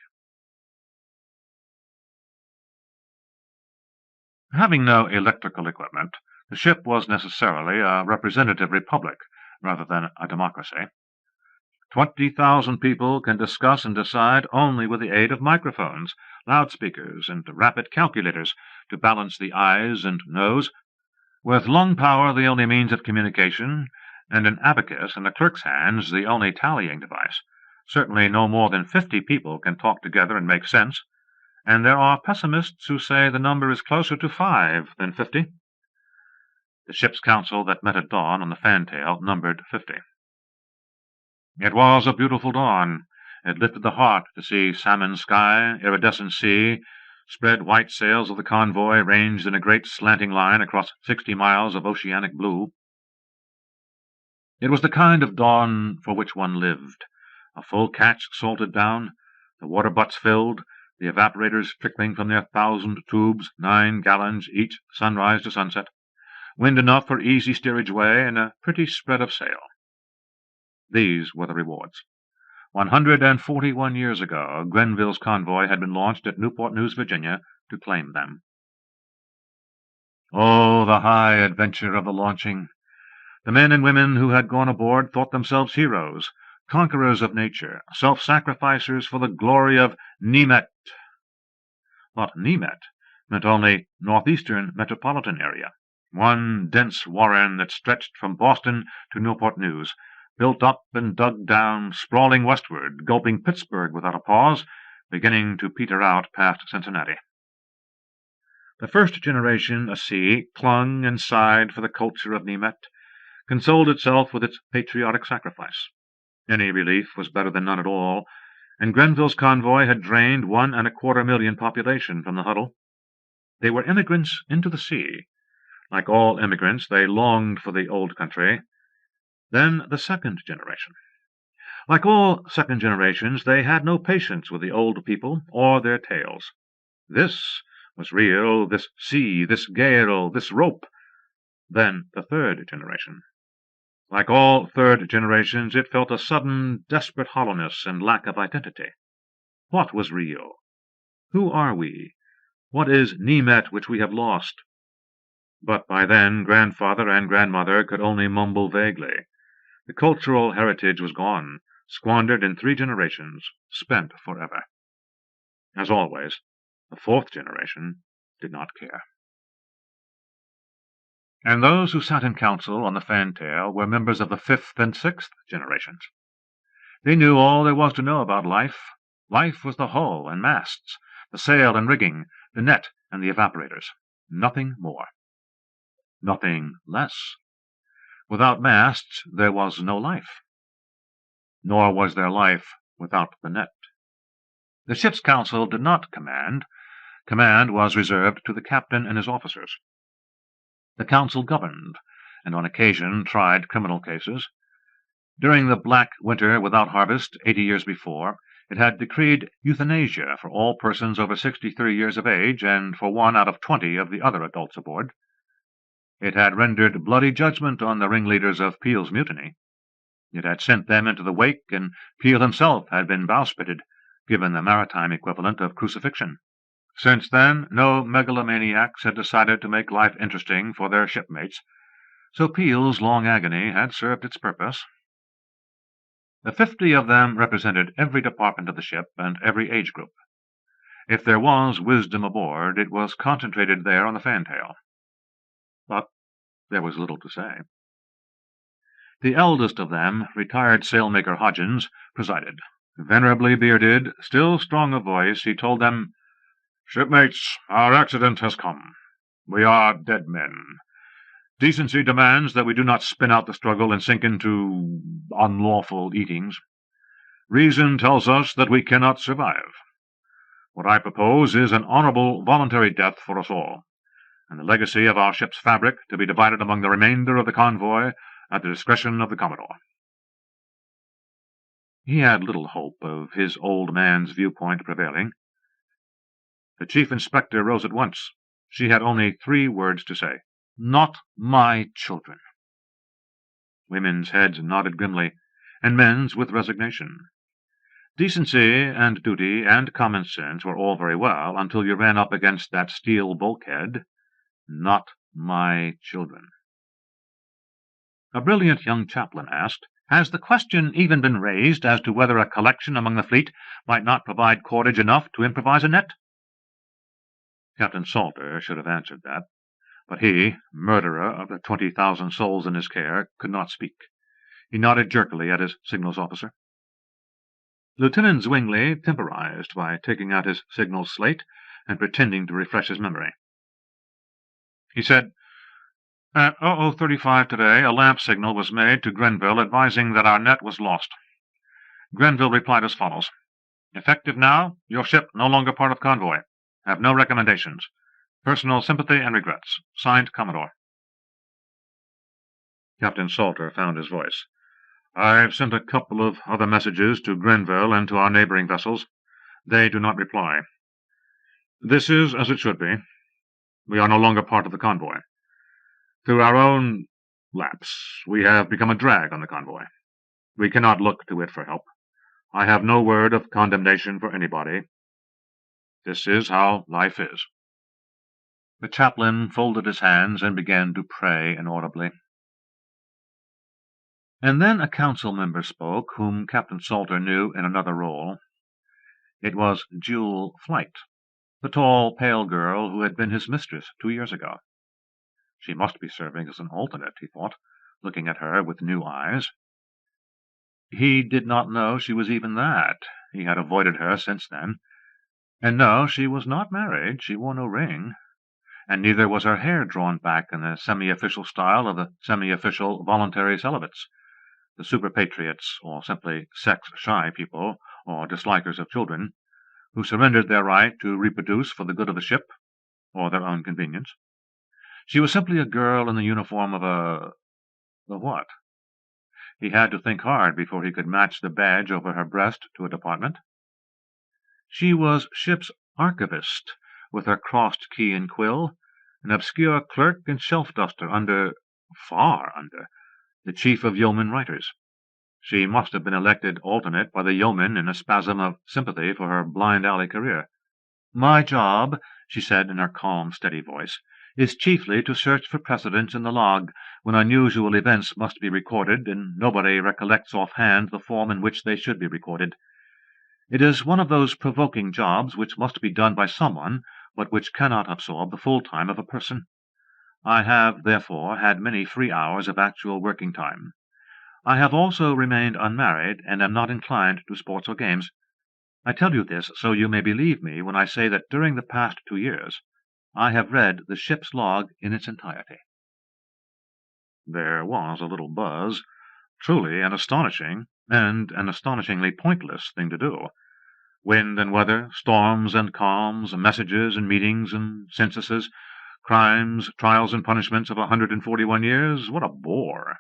Having no electrical equipment, the ship was necessarily a representative republic rather than a democracy. 20,000 people can discuss and decide only with the aid of microphones, loudspeakers, and rapid calculators to balance the ayes and noes. With lung power the only means of communication, and an abacus in the clerk's hands the only tallying device, certainly no more than 50 people can talk together and make sense, and there are pessimists who say the number is closer to 5 than 50. The ship's council that met at dawn on the fantail numbered 50. It was a beautiful dawn. It lifted the heart to see salmon sky, iridescent sea, spread white sails of the convoy ranged in a great slanting line across 60 miles of oceanic blue. It was the kind of dawn for which one lived. A full catch salted down, the water butts filled, the evaporators trickling from their 1,000 tubes, 9 gallons each, sunrise to sunset, wind enough for easy steerage way, and a pretty spread of sail. These were the rewards. 141 years ago, Grenville's convoy had been launched at Newport News, Virginia, to claim them. Oh, the high adventure of the launching! The men and women who had gone aboard thought themselves heroes, conquerors of nature, self-sacrificers for the glory of Niemet. But Niemet meant only northeastern metropolitan area, one dense warren that stretched from Boston to Newport News, built up and dug down, sprawling westward, gulping Pittsburgh without a pause, beginning to peter out past Cincinnati. The first generation, a sea, clung and sighed for the culture of Niemet, consoled itself with its patriotic sacrifice. Any relief was better than none at all, and Grenville's convoy had drained 1.25 million population from the huddle. They were immigrants into the sea. Like all immigrants, they longed for the old country. Then the second generation. Like all second generations, they had no patience with the old people or their tales. This was real, this sea, this gale, this rope. Then the third generation. Like all third generations, it felt a sudden, desperate hollowness and lack of identity. What was real? Who are we? What is Niemet which we have lost? But by then grandfather and grandmother could only mumble vaguely. The cultural heritage was gone, squandered in 3 generations, spent forever. As always, the fourth generation did not care. And those who sat in council on the fantail were members of the 5th and 6th generations. They knew all there was to know about life. Life was the hull and masts, the sail and rigging, the net and the evaporators. Nothing more. Nothing less. Without masts there was no life. Nor was there life without the net. The ship's council did not command. Command was reserved to the captain and his officers. The council governed, and on occasion tried criminal cases. During the black winter without harvest 80 years before, it had decreed euthanasia for all persons over 63 years of age and for 1 out of 20 of the other adults aboard. It had rendered bloody judgment on the ringleaders of Peel's mutiny. It had sent them into the wake, and Peel himself had been bowspritted, given the maritime equivalent of crucifixion. Since then, no megalomaniacs had decided to make life interesting for their shipmates, so Peel's long agony had served its purpose. The 50 of them represented every department of the ship and every age group. If there was wisdom aboard, it was concentrated there on the fantail. But there was little to say. The eldest of them, retired sailmaker Hodgins, presided. Venerably bearded, still strong of voice, he told them, "Shipmates, our accident has come. We are dead men. Decency demands that we do not spin out the struggle and sink into unlawful eatings. Reason tells us that we cannot survive. What I propose is an honorable voluntary death for us all, and the legacy of our ship's fabric to be divided among the remainder of the convoy at the discretion of the Commodore." He had little hope of his old man's viewpoint prevailing. The chief inspector rose at once. She had only 3 words to say. "Not my children." Women's heads nodded grimly, and men's with resignation. Decency and duty and common sense were all very well until you ran up against that steel bulkhead. Not my children. A brilliant young chaplain asked, "Has the question even been raised as to whether a collection among the fleet might not provide cordage enough to improvise a net?" Captain Salter should have answered that, but he, murderer of the 20,000 souls in his care, could not speak. He nodded jerkily at his signals officer. Lieutenant Zwingli temporized by taking out his signals slate and pretending to refresh his memory. He said, "At 00:35 today, a lamp signal was made to Grenville advising that our net was lost. Grenville replied as follows: Effective now, your ship no longer part of convoy. Have no recommendations. Personal sympathy and regrets. Signed, Commodore." Captain Salter found his voice. "I've sent a couple of other messages to Grenville and to our neighboring vessels. They do not reply. This is as it should be. We are no longer part of the convoy. Through our own lapse, we have become a drag on the convoy. We cannot look to it for help. I have no word of condemnation for anybody. This is how life is." The chaplain folded his hands and began to pray inaudibly. And then a council member spoke, whom Captain Salter knew in another role. It was Jewel Flight, the tall, pale girl who had been his mistress 2 years ago. She must be serving as an alternate, he thought, looking at her with new eyes. He did not know she was even that. He had avoided her since then. And no, she was not married. She wore no ring. And neither was her hair drawn back in the semi-official style of the semi-official voluntary celibates, the super-patriots, or simply sex-shy people, or dislikers of children, who surrendered their right to reproduce for the good of the ship, or their own convenience. She was simply a girl in the uniform of a what? He had to think hard before he could match the badge over her breast to a department. She was ship's archivist, with her crossed key and quill, an obscure clerk and shelf-duster under, far under, the chief of yeoman writers. She must have been elected alternate by the yeomen in a spasm of sympathy for her blind alley career. "My job," she said in her calm, steady voice, "is chiefly to search for precedents in the log when unusual events must be recorded, and nobody recollects offhand the form in which they should be recorded. It is one of those provoking jobs which must be done by someone, but which cannot absorb the full time of a person. I have, therefore, had many free hours of actual working time. I have also remained unmarried, and am not inclined to sports or games. I tell you this so you may believe me when I say that during the past 2 years I have read the ship's log in its entirety." There was a little buzz. Truly an astonishing, and an astonishingly pointless thing to do. Wind and weather, storms and calms, messages and meetings and censuses, crimes, trials and punishments of 141 years, what a bore.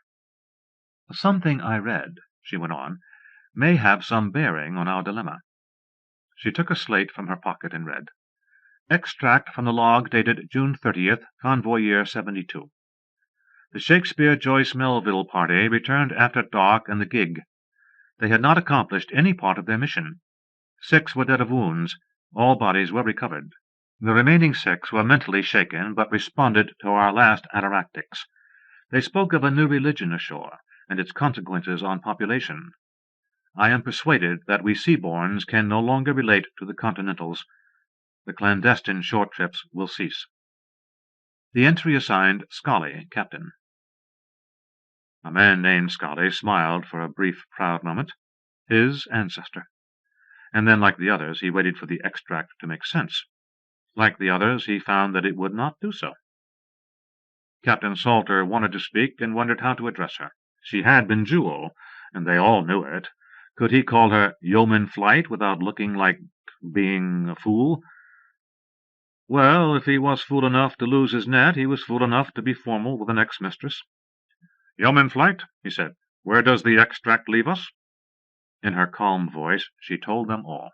"Something I read," she went on, "may have some bearing on our dilemma." She took a slate from her pocket and read, "Extract from the log dated June 30th, convoy year 72. The Shakespeare-Joyce-Melville party returned after dark in the gig. They had not accomplished any part of their mission. 6 were dead of wounds. All bodies were recovered. The remaining 6 were mentally shaken, but responded to our last ataractics. They spoke of a new religion ashore, and its consequences on population. I am persuaded that we seaborns can no longer relate to the Continentals. The clandestine short trips will cease." The entry assigned Scully, captain. A man named Scully smiled for a brief, proud moment. His ancestor. And then, like the others, he waited for the extract to make sense. Like the others, he found that it would not do so. Captain Salter wanted to speak and wondered how to address her. She had been Jewel, and they all knew it. Could he call her Yeoman Flight without looking like being a fool? Well, if he was fool enough to lose his net, he was fool enough to be formal with an ex-mistress. "Yeoman Flight," he said, "where does the extract leave us?" In her calm voice she told them all.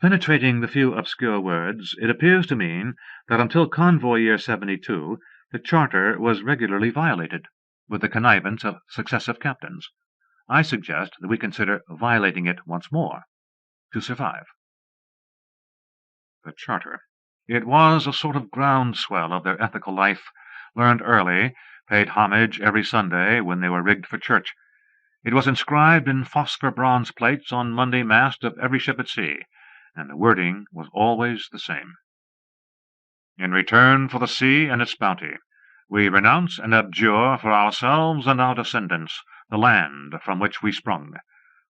Penetrating the few obscure words, it appears to mean that until convoy year 72, the charter was regularly violated, with the connivance of successive captains. I suggest that we consider violating it once more, to survive. The charter. It was a sort of groundswell of their ethical life, learned early, paid homage every Sunday when they were rigged for church. It was inscribed in phosphor bronze plates on Monday mast of every ship at sea, and the wording was always the same. "In return for the sea and its bounty, we renounce and abjure for ourselves and our descendants the land from which we sprung.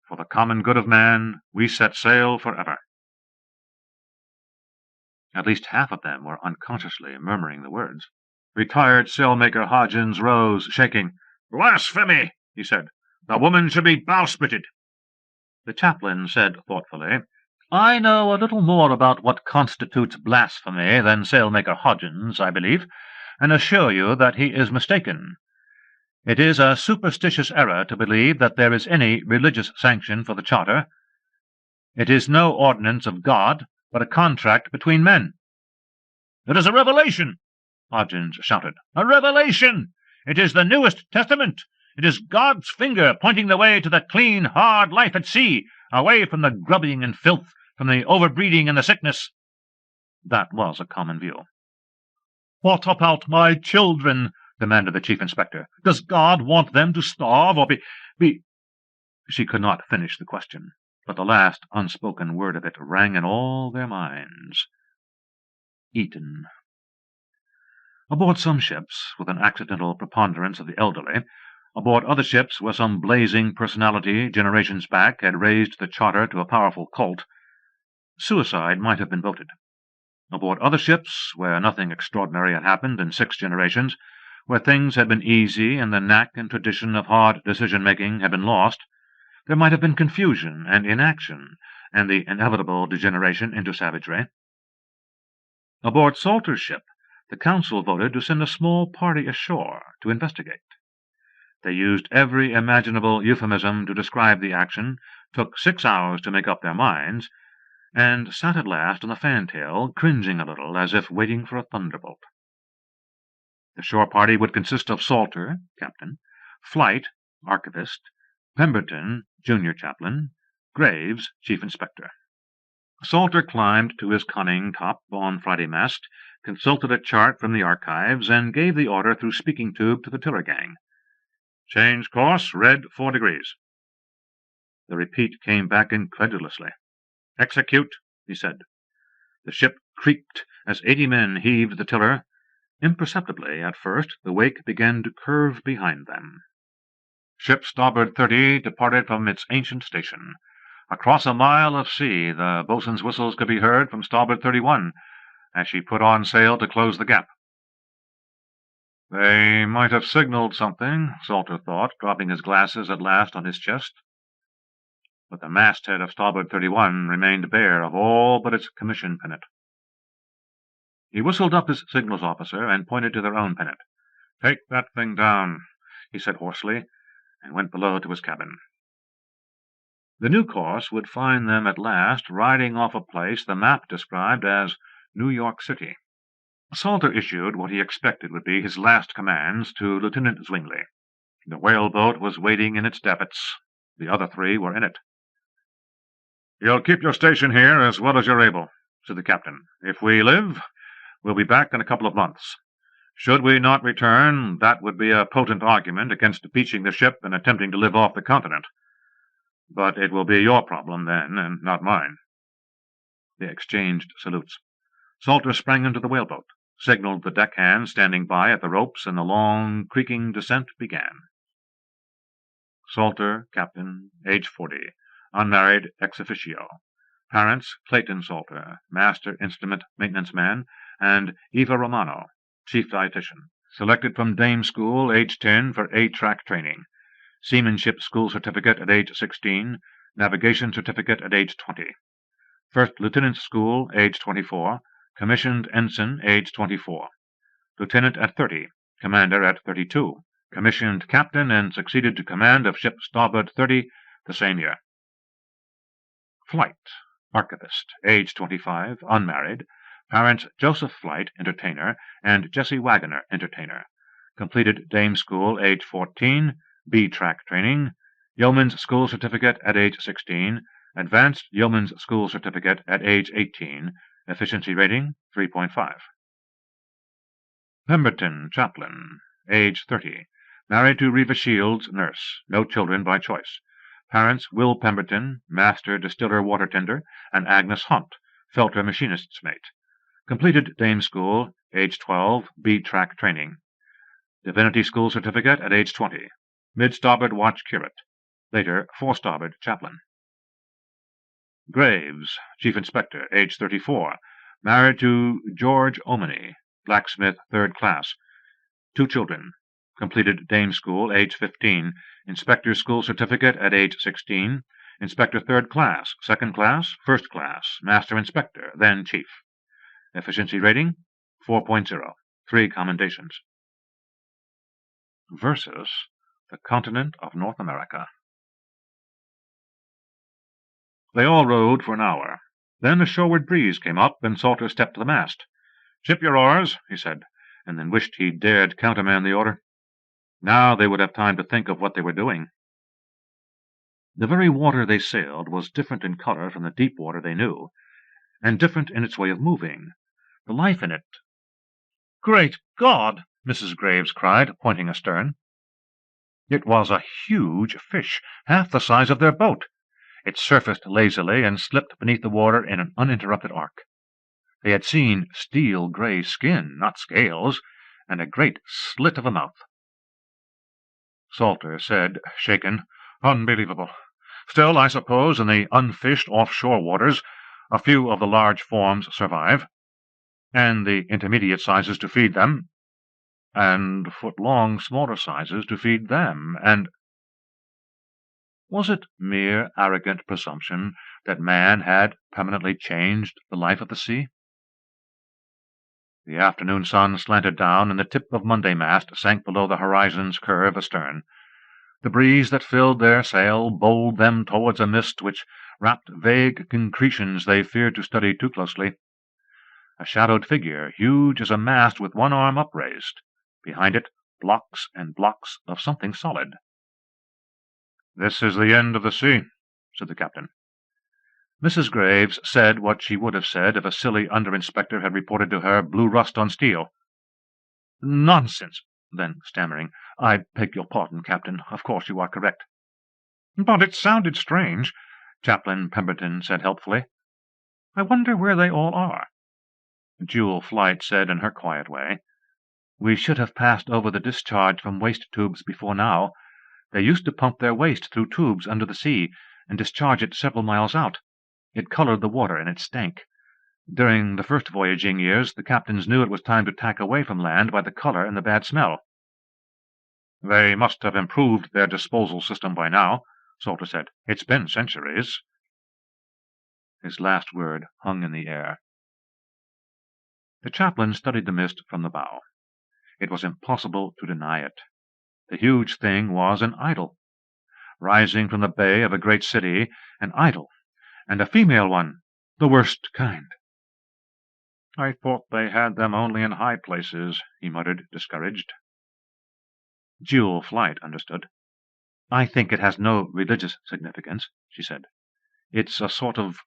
For the common good of man, we set sail forever." At least half of them were unconsciously murmuring the words. Retired sailmaker Hodgins rose, shaking. "Blasphemy!" he said. "The woman should be bowspritted." The chaplain said thoughtfully, "I know a little more about what constitutes blasphemy than sailmaker Hodgins, I believe, and assure you that he is mistaken. It is a superstitious error to believe that there is any religious sanction for the charter. It is no ordinance of God, but a contract between men." "It is a revelation!" Hodgins shouted. "A revelation! It is the newest testament! It is God's finger pointing the way to the clean, hard life at sea, away from the grubbing and filth, from the overbreeding and the sickness." That was a common view. "What about my children?" demanded the chief inspector. "Does God want them to starve or be—" She could not finish the question, but the last unspoken word of it rang in all their minds. Eaten. Aboard some ships, with an accidental preponderance of the elderly, aboard other ships where some blazing personality generations back had raised the charter to a powerful cult, suicide might have been voted. Aboard other ships, where nothing extraordinary had happened in 6 generations, where things had been easy and the knack and tradition of hard decision-making had been lost, there might have been confusion and inaction, and the inevitable degeneration into savagery. Aboard Salter's ship, the council voted to send a small party ashore to investigate. They used every imaginable euphemism to describe the action, took 6 hours to make up their minds, and sat at last on the fantail, cringing a little, as if waiting for a thunderbolt. The shore party would consist of Salter, captain, Flight, archivist, Pemberton, junior chaplain, Graves, chief inspector. Salter climbed to his conning top on Friday mast, consulted a chart from the archives, and gave the order through speaking tube to the tiller gang. "Change course, red 4 degrees. The repeat came back incredulously. "Execute," he said. The ship creaked as 80 men heaved the tiller. Imperceptibly, at first, the wake began to curve behind them. Ship starboard 30 departed from its ancient station. Across a mile of sea, the boatswain's whistles could be heard from starboard 31, as she put on sail to close the gap. They might have signaled something, Salter thought, dropping his glasses at last on his chest. But the masthead of starboard 31 remained bare of all but its commission pennant. He whistled up his signals officer and pointed to their own pennant. "Take that thing down," he said hoarsely, and went below to his cabin. The new course would find them at last riding off a place the map described as New York City. Salter issued what he expected would be his last commands to Lieutenant Zwingli. The whaleboat was waiting in its davits. The other 3 were in it. "You'll keep your station here as well as you're able," said the captain. "If we live, we'll be back in a couple of months. Should we not return, that would be a potent argument against beaching the ship and attempting to live off the continent. But it will be your problem then, and not mine." They exchanged salutes. Salter sprang into the whaleboat, signaled the deckhands standing by at the ropes, and the long, creaking descent began. Salter, captain, age 40, unmarried, ex officio. Parents, Clayton Salter, master instrument maintenance man, and Eva Romano, chief dietitian. Selected from dame school, age 10, for A-track training. Seamanship school certificate at age 16, navigation certificate at age 20. First lieutenant's school, age 24, commissioned ensign, age 24. Lieutenant at 30, commander at 32, commissioned captain and succeeded to command of ship starboard 30 the same year. Flight, archivist, age 25, unmarried. Parents Joseph Flight, entertainer, and Jessie Wagoner, entertainer. Completed dame school, age 14, B-track training, yeoman's school certificate at age 16, advanced yeoman's school certificate at age 18, efficiency rating 3.5. Pemberton, chaplain, age 30, married to Reva Shields, nurse, no children by choice. Parents Will Pemberton, master distiller water tender, and Agnes Hunt, Felter machinist's mate. Completed dame school, age 12, B-track training. Divinity school certificate at age 20. Mid-starboard watch curate. Later, fore-starboard chaplain. Graves, chief inspector, age 34. Married to George Omany, blacksmith, 3rd class. 2 children. Completed dame school, age 15. Inspector school certificate at age 16. Inspector 3rd class, 2nd class, 1st class. Master inspector, then chief. Efficiency rating 4.0. 3 commendations. Versus the continent of North America. They all rowed for an hour. Then a shoreward breeze came up, and Salter stepped to the mast. "Ship your oars," he said, and then wished he dared countermand the order. Now they would have time to think of what they were doing. The very water they sailed was different in color from the deep water they knew, and different in its way of moving. The life in it "Great God!" Mrs. Graves cried, pointing astern. It was a huge fish, half the size of their boat. It surfaced lazily and slipped beneath the water in an uninterrupted arc. They had seen steel-gray skin, not scales, and a great slit of a mouth. Salter said, shaken, "Unbelievable. Still, I suppose in the unfished offshore waters a few of the large forms survive, and the intermediate sizes to feed them, and foot-long smaller sizes to feed them, and—" Was it mere arrogant presumption that man had permanently changed the life of the sea? The afternoon sun slanted down, and the tip of Monday-mast sank below the horizon's curve astern. The breeze that filled their sail bowled them towards a mist which wrapped vague concretions they feared to study too closely. A shadowed figure, huge as a mast with one arm upraised. Behind it, blocks and blocks of something solid. "This is the end of the sea," said the captain. Mrs. Graves said what she would have said if a silly under-inspector had reported to her blue rust on steel. "Nonsense!" Then, stammering, "I beg your pardon, Captain. Of course you are correct." "But it sounded strange," Chaplain Pemberton said helpfully. "I wonder where they all are." Jewel Flight said in her quiet way, "We should have passed over the discharge from waste tubes before now. They used to pump their waste through tubes under the sea and discharge it several miles out. It colored the water, and it stank. During the first voyaging years, the captains knew it was time to tack away from land by the color and the bad smell." "They must have improved their disposal system by now," Salter said. "It's been centuries." His last word hung in the air. The chaplain studied the mist from the bow. It was impossible to deny it. The huge thing was an idol. Rising from the bay of a great city, an idol, and a female one, the worst kind. "I thought they had them only in high places," he muttered, discouraged. Jewel Flight understood. "I think it has no religious significance," she said. "It's a sort of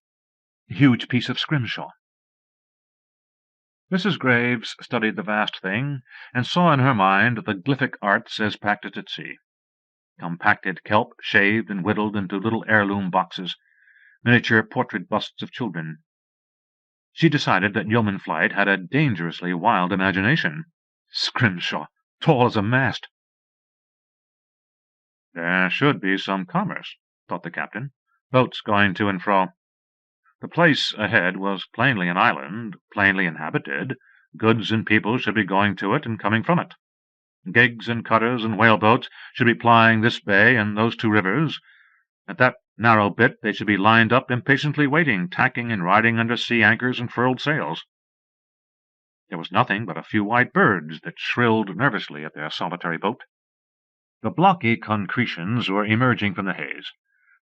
huge piece of scrimshaw." Mrs. Graves studied the vast thing, and saw in her mind the glyphic arts as practiced at sea. Compacted kelp, shaved and whittled into little heirloom boxes, miniature portrait busts of children. She decided that Yeoman Flight had a dangerously wild imagination. Scrimshaw, tall as a mast. "There should be some commerce," thought the captain. "Boats going to and fro." The place ahead was plainly an island, plainly inhabited. Goods and people should be going to it and coming from it. Gigs and cutters and whaleboats should be plying this bay and those two rivers. At that narrow bit they should be lined up, impatiently waiting, tacking and riding under sea anchors and furled sails. There was nothing but a few white birds that shrilled nervously at their solitary boat. The blocky concretions were emerging from the haze.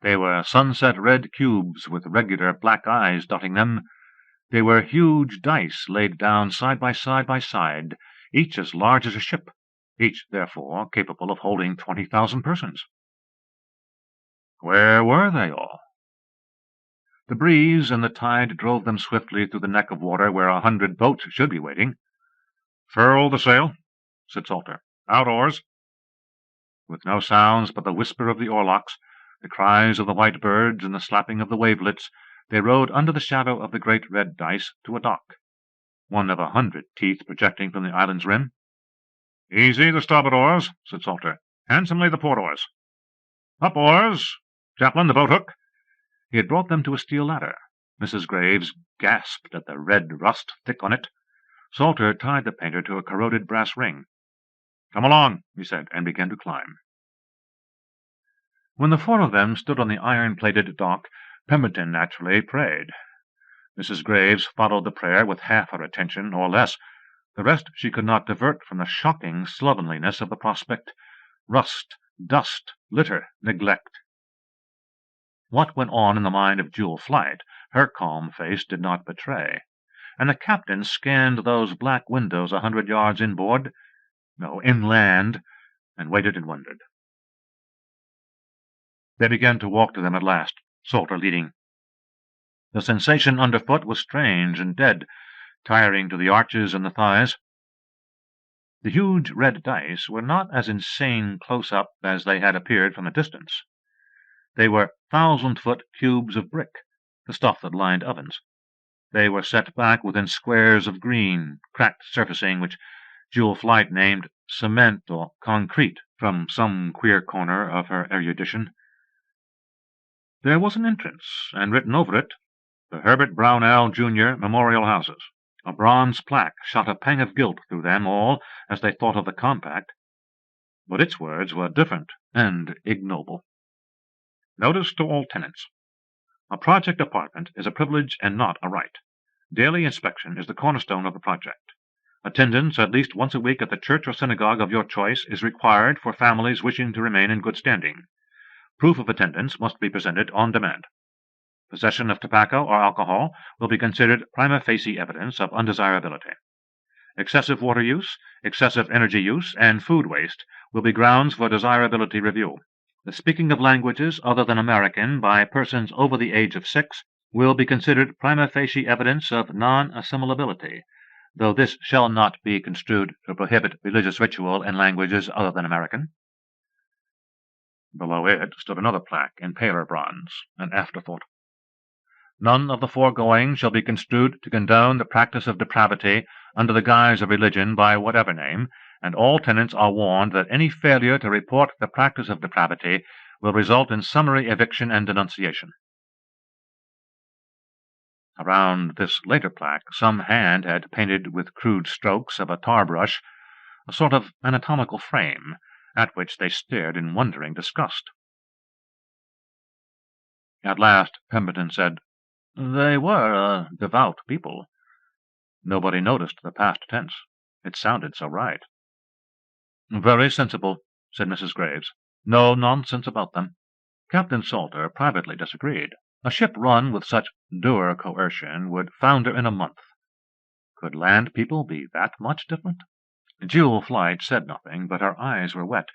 They were sunset-red cubes with regular black eyes dotting them. They were huge dice laid down side by side, each as large as a ship, each, therefore, capable of holding 20,000 persons. Where were they all? The breeze and the tide drove them swiftly through the neck of water where 100 boats should be waiting. "Furl the sail," said Salter. "Out oars." With no sounds but the whisper of the oarlocks, the cries of the white birds, and the slapping of the wavelets, they rowed under the shadow of the great red dice to a dock, one of 100 teeth projecting from the island's rim. "Easy the starboard oars," said Salter. "Handsomely the port oars. Up oars! Chaplain, the boat hook." He had brought them to a steel ladder. Mrs. Graves gasped at the red rust thick on it. Salter tied the painter to a corroded brass ring. "Come along," he said, and began to climb. When the four of them stood on the iron-plated dock, Pemberton naturally prayed. Mrs. Graves followed the prayer with half her attention, or less. The rest she could not divert from the shocking slovenliness of the prospect. Rust, dust, litter, neglect. What went on in the mind of Jewel Flight, her calm face did not betray, and the captain scanned those black windows 100 yards inboard, inland, and waited and wondered. They began to walk to them at last, Salter leading. The sensation underfoot was strange and dead, tiring to the arches and the thighs. The huge red dice were not as insane close-up as they had appeared from a distance. They were 1,000-foot cubes of brick, the stuff that lined ovens. They were set back within squares of green, cracked surfacing which Jewel Flight named cement or concrete from some queer corner of her erudition. There was an entrance, and written over it, "The Herbert Brownell, Jr. Memorial Houses." A bronze plaque shot a pang of guilt through them all as they thought of the compact, but its words were different and ignoble. Notice to all tenants. A project apartment is a privilege and not a right. Daily inspection is the cornerstone of the project. Attendance at least once a week at the church or synagogue of your choice is required for families wishing to remain in good standing. Proof of attendance must be presented on demand. Possession of tobacco or alcohol will be considered prima facie evidence of undesirability. Excessive water use, excessive energy use, and food waste will be grounds for desirability review. The speaking of languages other than American by persons over the age of 6 will be considered prima facie evidence of non-assimilability, though this shall not be construed to prohibit religious ritual in languages other than American. Below it stood another plaque in paler bronze, an afterthought. None of the foregoing shall be construed to condone the practice of depravity under the guise of religion by whatever name, and all tenants are warned that any failure to report the practice of depravity will result in summary eviction and denunciation. Around this later plaque some hand had painted with crude strokes of a tar brush a sort of anatomical frame, at which they stared in wondering disgust. At last Pemberton said, "They were a devout people." Nobody noticed the past tense. It sounded so right. "Very sensible," said Mrs. Graves. "No nonsense about them." Captain Salter privately disagreed. A ship run with such dour coercion would founder in a month. Could land people be that much different? Jewel Flight said nothing, but her eyes were wet.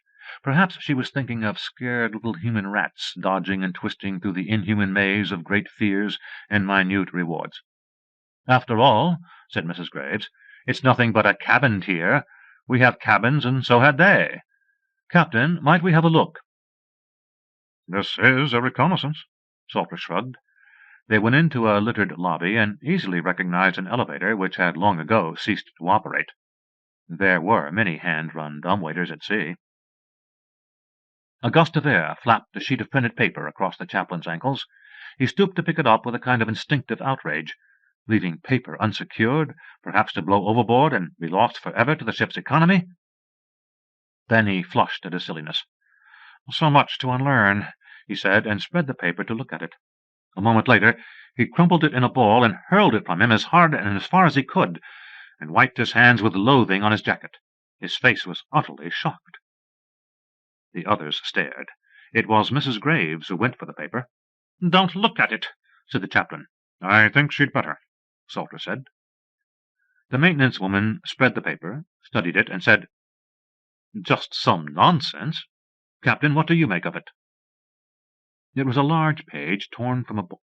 Perhaps she was thinking of scared little human rats dodging and twisting through the inhuman maze of great fears and minute rewards. "After all," said Mrs. Graves, "it's nothing but a cabin tier. We have cabins, and so had they. Captain, might we have a look?" "This is a reconnaissance," Salter shrugged. They went into a littered lobby and easily recognized an elevator which had long ago ceased to operate. There were many hand-run dumbwaiters at sea. A gust of air flapped a sheet of printed paper across the chaplain's ankles. He stooped to pick it up with a kind of instinctive outrage. Leaving paper unsecured, perhaps to blow overboard and be lost forever to the ship's economy? Then he flushed at his silliness. "So much to unlearn," he said, and spread the paper to look at it. A moment later he crumpled it in a ball and hurled it from him as hard and as far as he could, and wiped his hands with loathing on his jacket. His face was utterly shocked. The others stared. It was Mrs. Graves who went for the paper. "Don't look at it," said the chaplain. "I think she'd better," Salter said. The maintenance woman spread the paper, studied it, and said, "Just some nonsense. Captain, what do you make of it?" It was a large page torn from a book,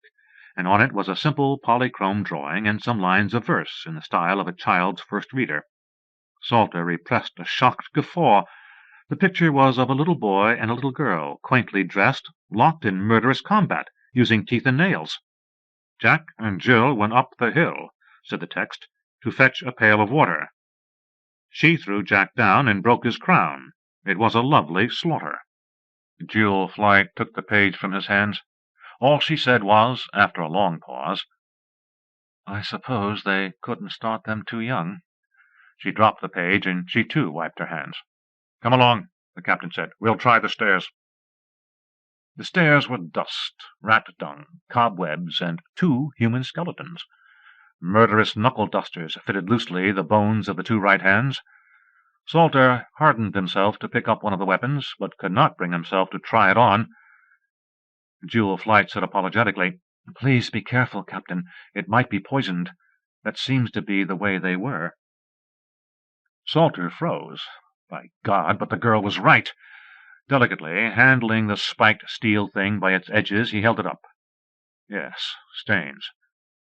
and on it was a simple polychrome drawing and some lines of verse in the style of a child's first reader. Salter repressed a shocked guffaw. The picture was of a little boy and a little girl, quaintly dressed, locked in murderous combat, using teeth and nails. "Jack and Jill went up the hill," said the text, "to fetch a pail of water. She threw Jack down and broke his crown. It was a lovely slaughter." Jewel Flight took the page from his hands. All she said was, after a long pause, "I suppose they couldn't start them too young." She dropped the page, and she too wiped her hands. "Come along," the captain said. "We'll try the stairs." The stairs were dust, rat dung, cobwebs, and 2 human skeletons. Murderous knuckle-dusters fitted loosely the bones of the 2 right hands. Salter hardened himself to pick up one of the weapons, but could not bring himself to try it on. Jewel Flight said apologetically, "Please be careful, Captain. It might be poisoned. That seems to be the way they were." Salter froze. By God, but the girl was right. Delicately, handling the spiked steel thing by its edges, he held it up. Yes, stains.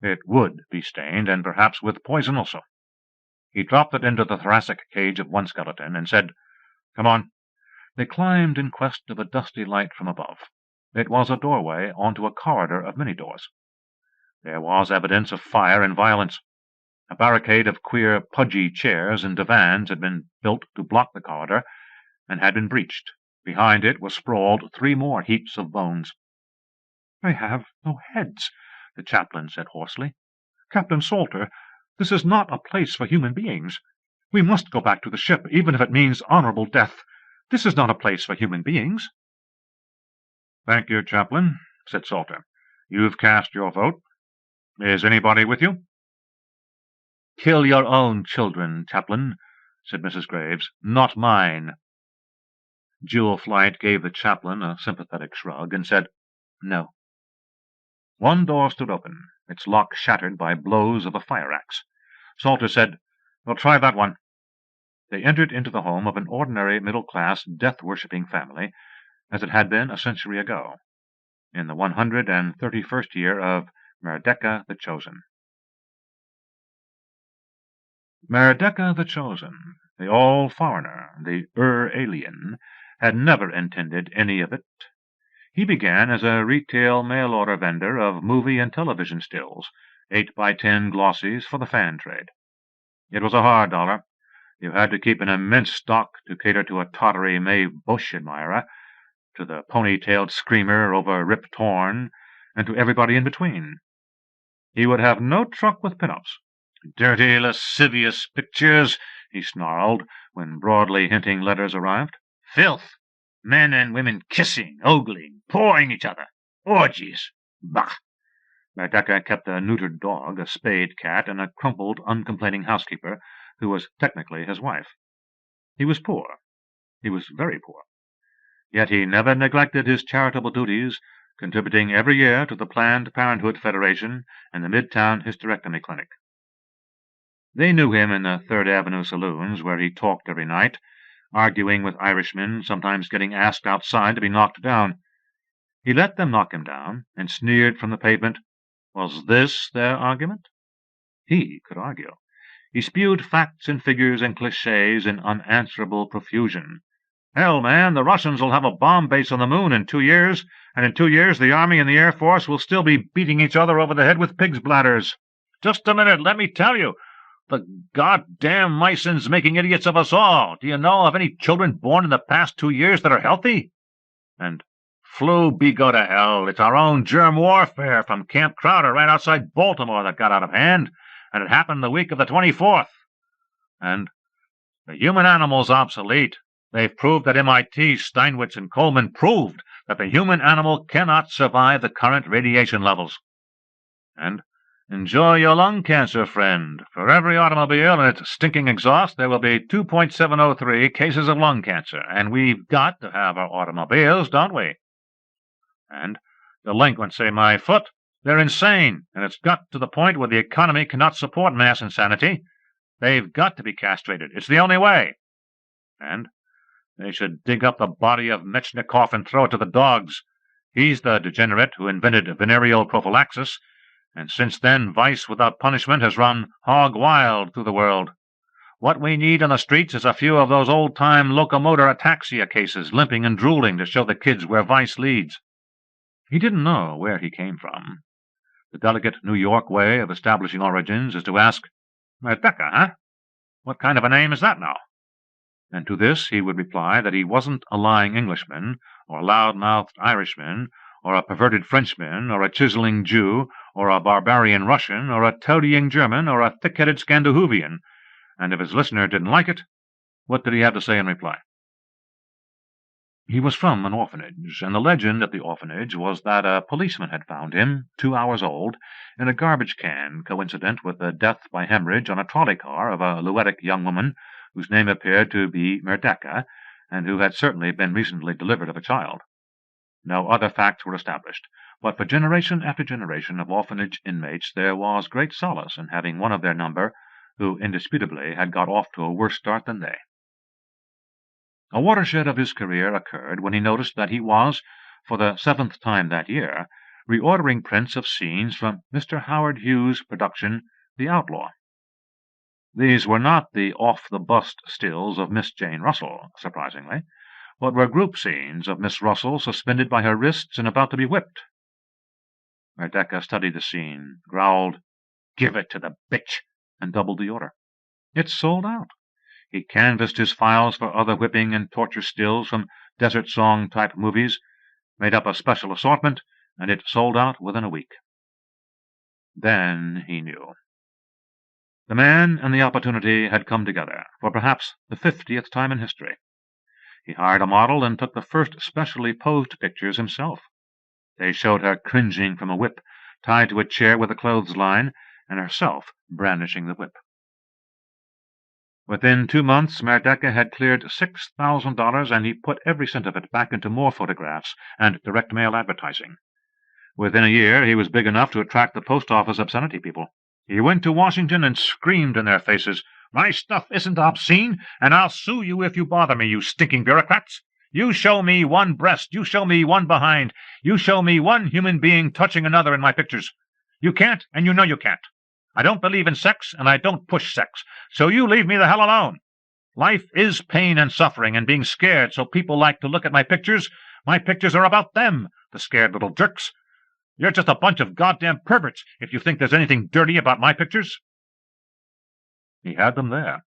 It would be stained, and perhaps with poison also. He dropped it into the thoracic cage of one skeleton and said, "Come on." They climbed in quest of a dusty light from above. It was a doorway onto a corridor of many doors. There was evidence of fire and violence. A barricade of queer, pudgy chairs and divans had been built to block the corridor, and had been breached. Behind it were sprawled 3 more heaps of bones. "They have no heads," the chaplain said hoarsely. "Captain Salter, this is not a place for human beings. We must go back to the ship, even if it means honorable death. This is not a place for human beings." "Thank you, chaplain," said Salter. "You've cast your vote. Is anybody with you?" "Kill your own children, chaplain," said Mrs. Graves. "Not mine." Jewel Flight gave the chaplain a sympathetic shrug and said, "No." One door stood open, its lock shattered by blows of a fire-axe. Salter said, "We'll try that one." They entered into the home of an ordinary middle-class death-worshipping family, as it had been a century ago, in the 131st year of Merdeka the Chosen. Merdeka the Chosen, the all-foreigner, the alien, had never intended any of it. He began as a retail mail-order vendor of movie and television stills, 8x10 glossies for the fan trade. It was a hard dollar. You had to keep an immense stock to cater to a tottery Mae Bush admirer, to the pony-tailed screamer over Rip Torn, and to everybody in between. He would have no truck with pin-ups. "Dirty, lascivious pictures," he snarled, when broadly hinting letters arrived. "Filth! Men and women kissing, ogling, pawing each other. Orgies! Bah!" Merdeka kept a neutered dog, a spayed cat, and a crumpled, uncomplaining housekeeper, who was technically his wife. He was poor. He was very poor. Yet he never neglected his charitable duties, contributing every year to the Planned Parenthood Federation and the Midtown Hysterectomy Clinic. They knew him in the Third Avenue saloons, where he talked every night, arguing with Irishmen, sometimes getting asked outside to be knocked down. He let them knock him down, and sneered from the pavement. Was this their argument? He could argue. He spewed facts and figures and clichés in unanswerable profusion. "Hell, man, the Russians will have a bomb base on the moon in 2 years, and in 2 years the Army and the Air Force will still be beating each other over the head with pig's bladders. Just a minute, let me tell you. The goddamn Myson's making idiots of us all. Do you know of any children born in the past 2 years that are healthy?" And "Flu be go to hell. It's our own germ warfare from Camp Crowder right outside Baltimore that got out of hand, and it happened the week of the 24th. And the human animal's obsolete. They've proved at MIT, Steinwitz and Coleman proved that the human animal cannot survive the current radiation levels. And enjoy your lung cancer, friend. For every automobile and its stinking exhaust, there will be 2.703 cases of lung cancer, and we've got to have our automobiles, don't we? And delinquency, my foot. They're insane, and it's got to the point where the economy cannot support mass insanity. They've got to be castrated. It's the only way. And they should dig up the body of Metchnikoff and throw it to the dogs. He's the degenerate who invented venereal prophylaxis, and since then vice without punishment has run hog wild through the world. What we need on the streets is a few of those old-time locomotor ataxia cases, limping and drooling to show the kids where vice leads." He didn't know where he came from. The delicate New York way of establishing origins is to ask, "Merdeka, huh? What kind of a name is that now?" And to this he would reply that he wasn't a lying Englishman, or a loud-mouthed Irishman, or a perverted Frenchman, or a chiseling Jew, or a barbarian Russian, or a toadying German, or a thick-headed Scandinavian, and if his listener didn't like it, what did he have to say in reply? He was from an orphanage, and the legend at the orphanage was that a policeman had found him, 2 hours old, in a garbage can, coincident with the death by hemorrhage on a trolley car of a luetic young woman whose name appeared to be Merdeka, and who had certainly been recently delivered of a child. No other facts were established, but for generation after generation of orphanage inmates there was great solace in having one of their number who indisputably had got off to a worse start than they. A watershed of his career occurred when he noticed that he was, for the 7th time that year, reordering prints of scenes from Mr. Howard Hughes' production The Outlaw. These were not the off-the-bust stills of Miss Jane Russell, surprisingly, but were group scenes of Miss Russell suspended by her wrists and about to be whipped. Merdeka studied the scene, growled, "Give it to the bitch," and doubled the order. It sold out. He canvassed his files for other whipping and torture stills from Desert Song-type movies, made up a special assortment, and it sold out within a week. Then he knew. The man and the opportunity had come together, for perhaps the 50th time in history. He hired a model and took the first specially posed pictures himself. They showed her cringing from a whip, tied to a chair with a clothesline, and herself brandishing the whip. Within 2 months, Merdeka had cleared $6,000, and he put every cent of it back into more photographs and direct mail advertising. Within a year, he was big enough to attract the post office obscenity people. He went to Washington and screamed in their faces, "My stuff isn't obscene, and I'll sue you if you bother me, you stinking bureaucrats! You show me one breast, you show me one behind, you show me one human being touching another in my pictures. You can't, and you know you can't. I don't believe in sex, and I don't push sex, so you leave me the hell alone. Life is pain and suffering and being scared, so people like to look at my pictures. My pictures are about them, the scared little jerks. You're just a bunch of goddamn perverts if you think there's anything dirty about my pictures." He had them there.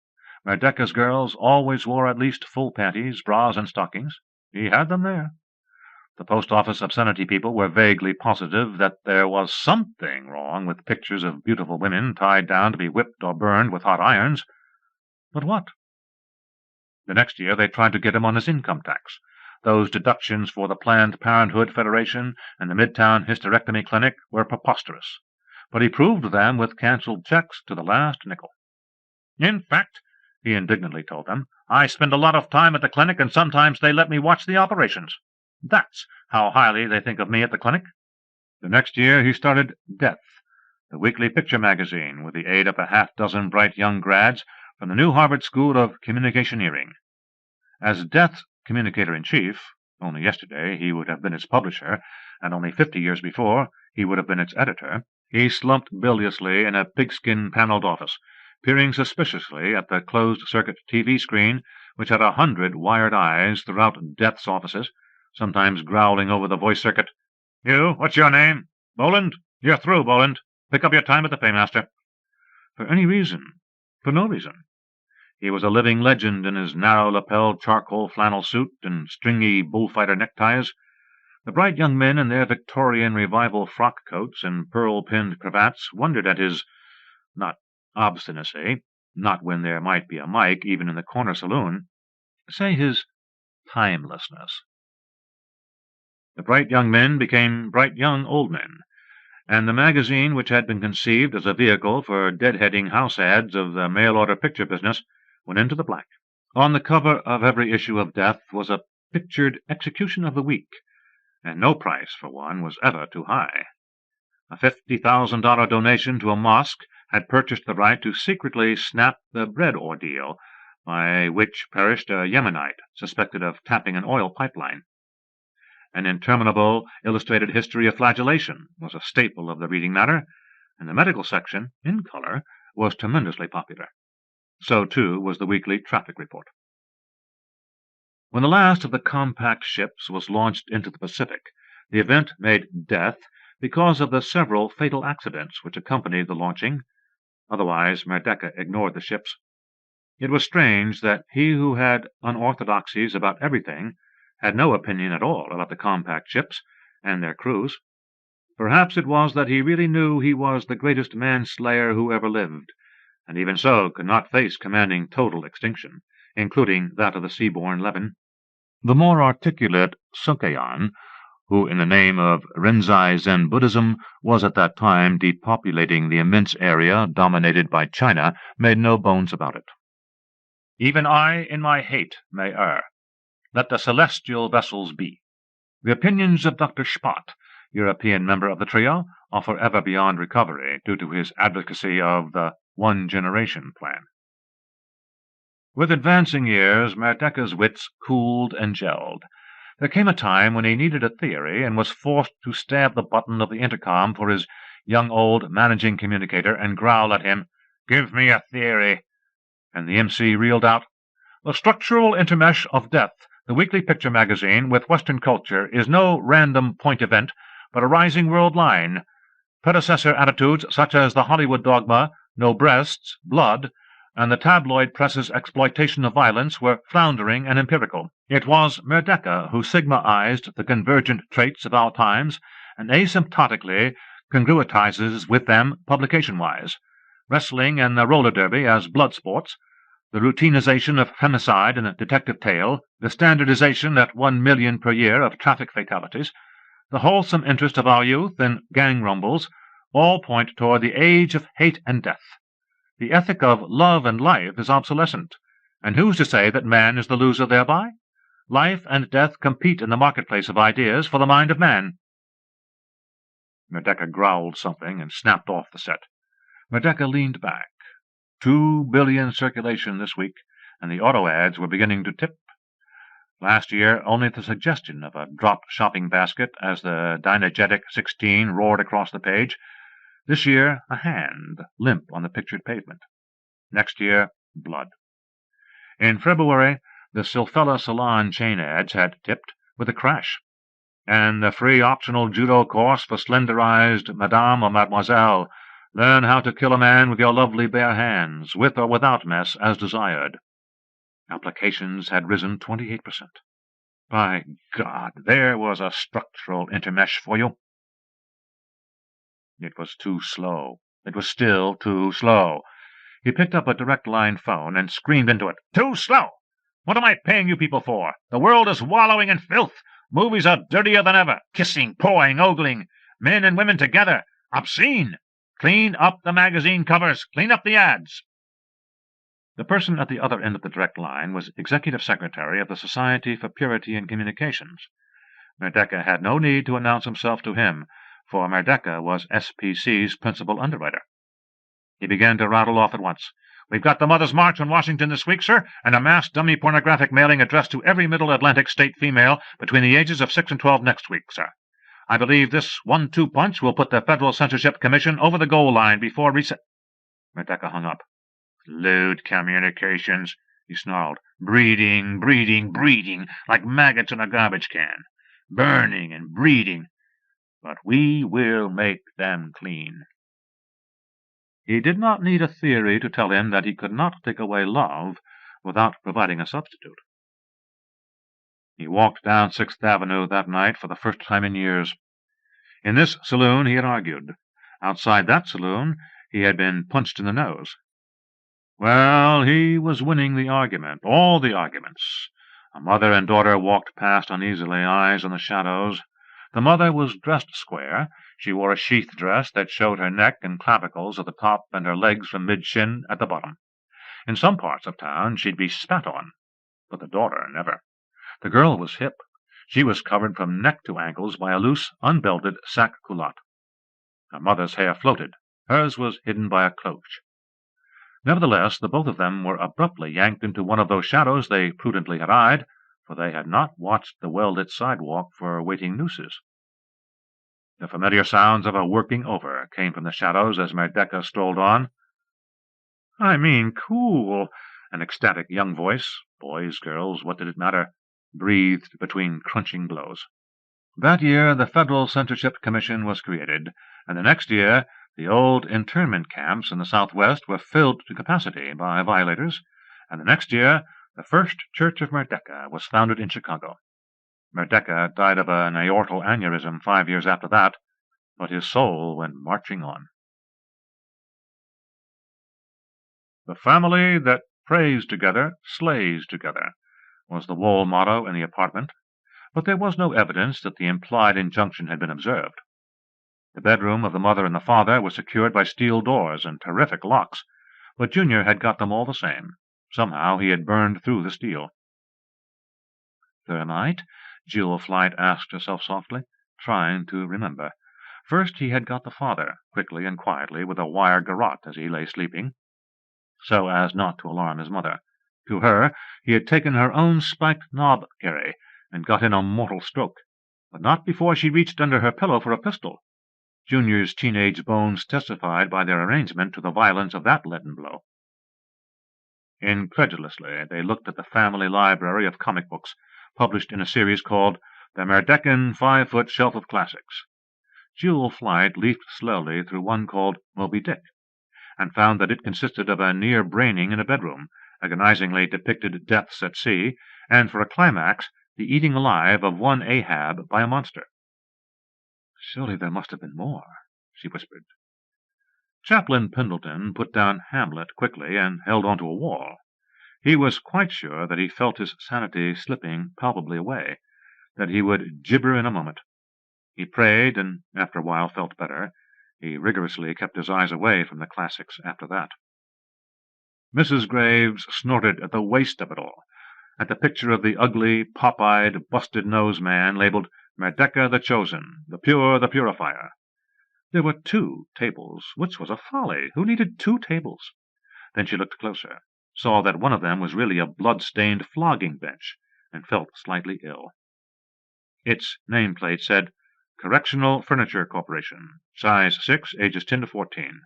Merdeka's girls always wore at least full panties, bras, and stockings. He had them there. The post office obscenity people were vaguely positive that there was something wrong with pictures of beautiful women tied down to be whipped or burned with hot irons. But what? The next year they tried to get him on his income tax. Those deductions for the Planned Parenthood Federation and the Midtown Hysterectomy Clinic were preposterous, but he proved them with cancelled checks to the last nickel. "In fact," he indignantly told them, "I spend a lot of time at the clinic, and sometimes they let me watch the operations. That's how highly they think of me at the clinic." The next year he started Death, the weekly picture magazine, with the aid of a half-dozen bright young grads from the new Harvard School of Communicationeering. As Death's communicator-in-chief, only yesterday he would have been its publisher, and only 50 years before he would have been its editor, he slumped biliously in a pigskin-paneled office, peering suspiciously at the closed-circuit TV screen which had 100 wired eyes throughout Death's offices, sometimes growling over the voice circuit, "You, what's your name? Boland? You're through, Boland. Pick up your time at the paymaster." For any reason. For no reason. He was a living legend in his narrow-lapelled charcoal flannel suit and stringy bullfighter neckties. The bright young men in their Victorian revival frock-coats and pearl-pinned cravats wondered at his, not obstinacy, not when there might be a mic even in the corner saloon, say his timelessness. The bright young men became bright young old men, and the magazine, which had been conceived as a vehicle for deadheading house ads of the mail-order picture business, went into the black. On the cover of every issue of Death was a pictured execution of the week, and no price for one was ever too high. A $50,000 donation to a mosque had purchased the right to secretly snap the bread ordeal, by which perished a Yemenite suspected of tapping an oil pipeline. An interminable illustrated history of flagellation was a staple of the reading matter, and the medical section, in color, was tremendously popular. So, too, was the weekly traffic report. When the last of the compact ships was launched into the Pacific, the event made Death because of the several fatal accidents which accompanied the launching. Otherwise, Merdeka ignored the ships. It was strange that he who had unorthodoxies about everything had no opinion at all about the compact ships and their crews. Perhaps it was that he really knew he was the greatest manslayer who ever lived, and even so could not face commanding total extinction, including that of the sea-born Levin. The more articulate Sunkayan, who in the name of Rinzai Zen Buddhism was at that time depopulating the immense area dominated by China, made no bones about it. "Even I in my hate may err. Let the celestial vessels be. The opinions of Dr. Spott, European member of the trio, are forever beyond recovery due to his advocacy of the one-generation plan." With advancing years, Merdeka's wits cooled and gelled. There came a time when he needed a theory and was forced to stab the button of the intercom for his young old managing communicator and growl at him, "Give me a theory. and the MC reeled out, "The structural intermesh of death, the weekly picture magazine with Western culture, is no random point event, but a rising world line. Predecessor attitudes such as the Hollywood dogma, no breasts, blood, and the tabloid press's exploitation of violence were floundering and empirical. It was Merdeka who sigmaized the convergent traits of our times and asymptotically congruitizes with them publication-wise. Wrestling and the roller derby as blood sports, the routinization of femicide in a detective tale, the standardization at 1 million per year of traffic fatalities, the wholesome interest of our youth in gang rumbles, all point toward the age of hate and death. The ethic of love and life is obsolescent, and who's to say that man is the loser thereby? Life and death compete in the marketplace of ideas for the mind of man." Merdeka growled something and snapped off the set. Merdeka leaned back. 2 billion circulation this week, and the auto ads were beginning to tip. Last year, only the suggestion of a dropped shopping basket as the diegetic 16 roared across the page. This year, a hand, limp on the pictured pavement. Next year, blood. In February, the Silfella Salon chain ads had tipped with a crash, and the free optional judo course for slenderized Madame or Mademoiselle. Learn how to kill a man with your lovely bare hands, with or without mess, as desired. Applications had risen 28%. By God, there was a structural intermesh for you. It was too slow. It was still too slow. He picked up a direct-line phone and screamed into it. "Too slow! What am I paying you people for? The world is wallowing in filth. Movies are dirtier than ever. Kissing, pawing, ogling. Men and women together. Obscene. Clean up the magazine covers. Clean up the ads." The person at the other end of the direct line was Executive Secretary of the Society for Purity in Communications. Merdeka had no need to announce himself to him, for Merdeka was SPC's principal underwriter. He began to rattle off at once. "We've got the Mothers' March on Washington this week, sir, and a mass dummy pornographic mailing addressed to every Middle Atlantic state female between the ages of 6 and 12 next week, sir. I believe this 1-2 punch will put the Federal Censorship Commission over the goal line before recess—" Merdeka hung up. "Lewd communications," he snarled. "Breeding, breeding, breeding, like maggots in a garbage can. Burning and breeding. But we will make them clean." He did not need a theory to tell him that he could not take away love without providing a substitute. He walked down 6th Avenue that night for the first time in years. In this saloon he had argued. Outside that saloon he had been punched in the nose. Well, he was winning the argument, all the arguments. A mother and daughter walked past uneasily, eyes on the shadows. The mother was dressed square. She wore a sheath dress that showed her neck and clavicles at the top and her legs from mid-shin at the bottom. In some parts of town she'd be spat on, but the daughter never. The girl was hip. She was covered from neck to ankles by a loose, unbelted sac culotte. Her mother's hair floated. Hers was hidden by a cloche. Nevertheless, the both of them were abruptly yanked into one of those shadows they prudently had eyed, for they had not watched the well-lit sidewalk for waiting nooses. The familiar sounds of a working over came from the shadows as Merdeka strolled on. "I mean, cool!" An ecstatic young voice, boys, girls, what did it matter, breathed between crunching blows. That year the Federal Censorship Commission was created, and the next year the old internment camps in the Southwest were filled to capacity by violators, and the next year the First Church of Merdeka was founded in Chicago. Merdeka died of an aortal aneurysm 5 years after that, but his soul went marching on. "The family that prays together slays together," was the wall motto in the apartment, but there was no evidence that the implied injunction had been observed. The bedroom of the mother and the father was secured by steel doors and terrific locks, but Junior had got them all the same. Somehow he had burned through the steel. "Thermite?" Jill Flight asked herself softly, trying to remember. First he had got the father, quickly and quietly, with a wire garrote as he lay sleeping, so as not to alarm his mother. To her he had taken her own spiked knob carry and got in a mortal stroke, but not before she reached under her pillow for a pistol. Junior's teenage bones testified by their arrangement to the violence of that leaden blow. Incredulously, they looked at the family library of comic books, published in a series called The Merdeccan 5-Foot Shelf of Classics. Jewel Flight leafed slowly through one called Moby Dick, and found that it consisted of a near braining in a bedroom, agonizingly depicted deaths at sea, and for a climax, the eating alive of one Ahab by a monster. "Surely there must have been more," she whispered. Chaplain Pendleton put down Hamlet quickly and held on to a wall. He was quite sure that he felt his sanity slipping palpably away, that he would gibber in a moment. He prayed, and after a while felt better. He rigorously kept his eyes away from the classics after that. Mrs. Graves snorted at the waste of it all, at the picture of the ugly, pop-eyed, busted-nosed man labeled Merdecca the Chosen, the Pure, the Purifier. There were 2 tables, which was a folly. Who needed 2 tables? Then she looked closer, saw that one of them was really a blood-stained flogging bench, and felt slightly ill. Its nameplate said, Correctional Furniture Corporation, size 6, ages 10 to 14.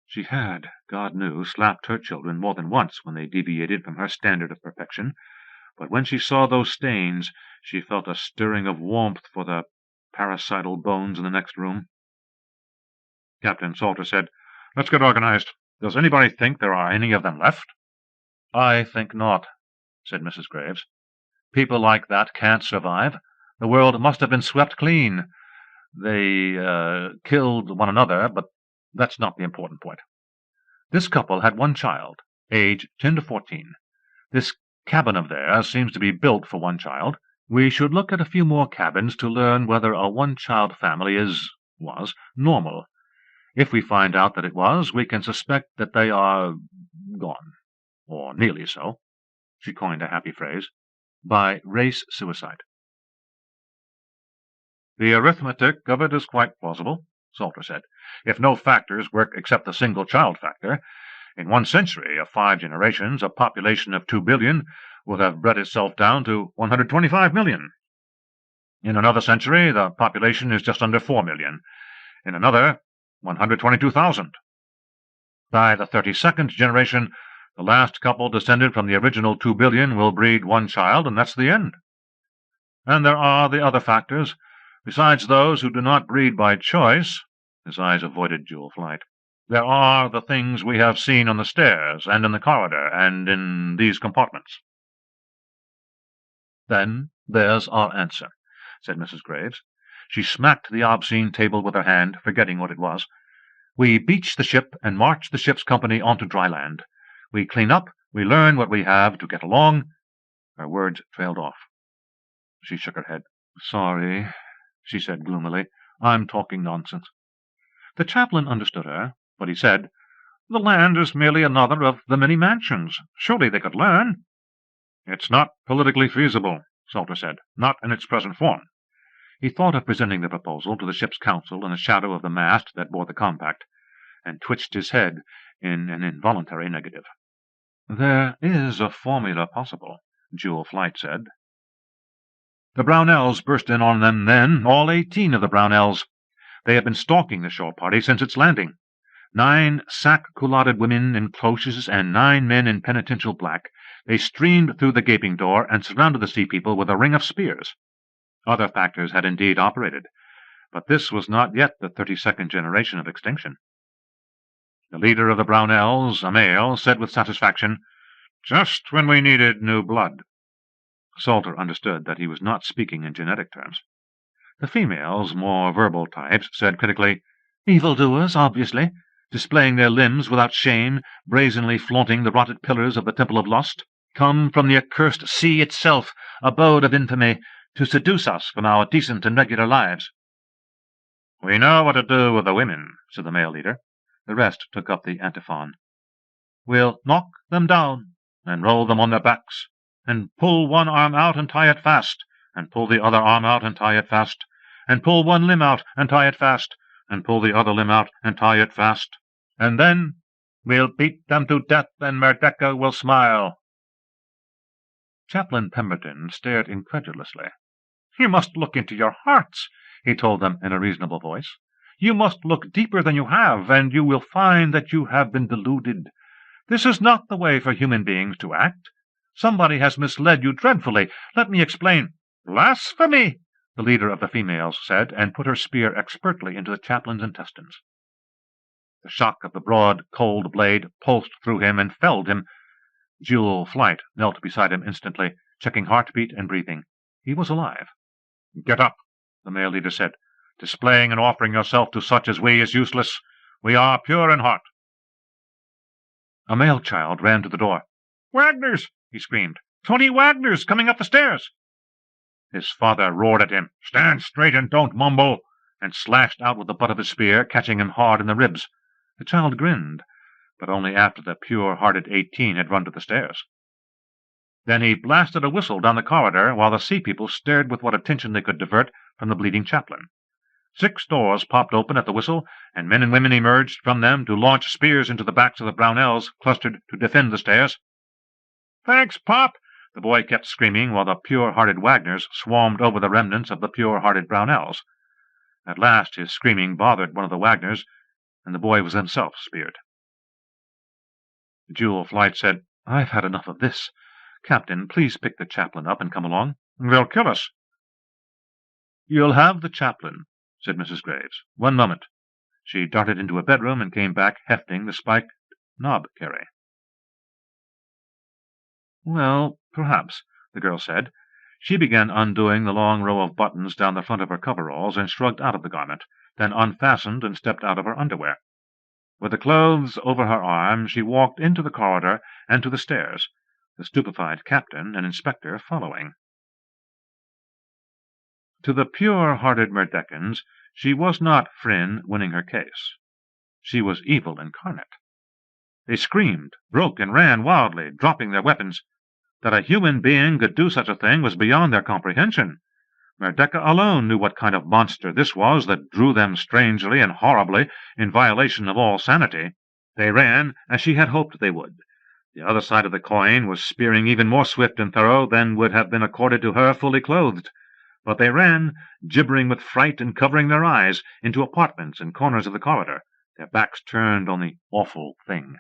She had, God knew, slapped her children more than once when they deviated from her standard of perfection, but when she saw those stains, she felt a stirring of warmth for the parasital bones in the next room. Captain Salter said, "Let's get organized. Does anybody think there are any of them left?" "I think not," said Mrs. Graves. "People like that can't survive. The world must have been swept clean. They killed one another, but that's not the important point. This couple had one child, age 10 to 14. This cabin of theirs seems to be built for one child. We should look at a few more cabins to learn whether a one-child family was normal. If we find out that it was, we can suspect that they are gone, or nearly so." She coined a happy phrase, "by race suicide." "The arithmetic of it is quite plausible," Salter said, "if no factors work except the single-child factor. In 1 century of 5 generations, a population of 2 billion would have bred itself down to 125 million. In another century, the population is just under 4 million. In another, 122,000. By the 32nd generation, the last couple descended from the original 2 billion will breed one child, and that's the end. And there are the other factors. Besides those who do not breed by choice," his eyes avoided Jewel Flight, "there are the things we have seen on the stairs, and in the corridor, and in these compartments." "Then there's our answer," said Mrs. Graves. She smacked the obscene table with her hand, forgetting what it was. "We beach the ship and march the ship's company onto dry land. We clean up, we learn what we have to get along." Her words trailed off. She shook her head. "Sorry," she said gloomily. "I'm talking nonsense." The chaplain understood her, but he said, "The land is merely another of the many mansions. Surely they could learn." "It's not politically feasible," Salter said. "Not in its present form." He thought of presenting the proposal to the ship's council in the shadow of the mast that bore the compact, and twitched his head in an involuntary negative. "There is a formula possible," Jewel Flight said. The Brownells burst in on them then, all 18 of the Brownells. They had been stalking the shore party since its landing. 9 sack-culottes women in cloches and 9 men in penitential black. They streamed through the gaping door and surrounded the sea people with a ring of spears. Other factors had indeed operated, but this was not yet the 32nd generation of extinction. The leader of the Brownells, a male, said with satisfaction, "Just when we needed new blood." Salter understood that he was not speaking in genetic terms. The females, more verbal types, said critically, "Evildoers, obviously, displaying their limbs without shame, brazenly flaunting the rotted pillars of the Temple of Lust, come from the accursed sea itself, abode of infamy, to seduce us from our decent and regular lives." "We know what to do with the women," said the male leader. The rest took up the antiphon. "We'll knock them down, and roll them on their backs, and pull one arm out and tie it fast, and pull the other arm out and tie it fast, and pull one limb out and tie it fast, and pull the other limb out and tie it fast. And then we'll beat them to death, and Merdecca will smile." Chaplain Pemberton stared incredulously. "You must look into your hearts," he told them in a reasonable voice. "You must look deeper than you have, and you will find that you have been deluded. This is not the way for human beings to act. Somebody has misled you dreadfully. Let me explain." "Blasphemy!" the leader of the females said, and put her spear expertly into the chaplain's intestines. The shock of the broad, cold blade pulsed through him and felled him. Jewel Flight knelt beside him instantly, checking heartbeat and breathing. He was alive. "Get up," the male leader said. "Displaying and offering yourself to such as we is useless. We are pure in heart." A male child ran to the door. "Wagners!" he screamed. "Tony Wagners coming up the stairs!" His father roared at him. "Stand straight and don't mumble!" and slashed out with the butt of his spear, catching him hard in the ribs. The child grinned, but only after the pure-hearted 18 had run to the stairs. Then he blasted a whistle down the corridor, while the sea people stared with what attention they could divert from the bleeding chaplain. 6 doors popped open at the whistle, and men and women emerged from them to launch spears into the backs of the Brownells clustered to defend the stairs. "Thanks, Pop!" the boy kept screaming, while the pure-hearted Wagners swarmed over the remnants of the pure-hearted Brownells. At last his screaming bothered one of the Wagners, and the boy was himself speared. Jewel Flight said, "I've had enough of this. Captain, please pick the chaplain up and come along." "They'll kill us." "You'll have the chaplain," said Mrs. Graves. "One moment." She darted into a bedroom and came back hefting the spiked knob carry. "Well, perhaps," the girl said. She began undoing the long row of buttons down the front of her coveralls and shrugged out of the garment, then unfastened and stepped out of her underwear. With the clothes over her arm, she walked into the corridor and to the stairs, the stupefied captain and inspector following. To the pure-hearted Merdecans, she was not Fryn winning her case. She was evil incarnate. They screamed, broke, and ran wildly, dropping their weapons. That a human being could do such a thing was beyond their comprehension. Merdeka alone knew what kind of monster this was that drew them strangely and horribly in violation of all sanity. They ran as she had hoped they would. The other side of the coin was spearing even more swift and thorough than would have been accorded to her fully clothed. But they ran, gibbering with fright and covering their eyes, into apartments and corners of the corridor, their backs turned on the awful thing.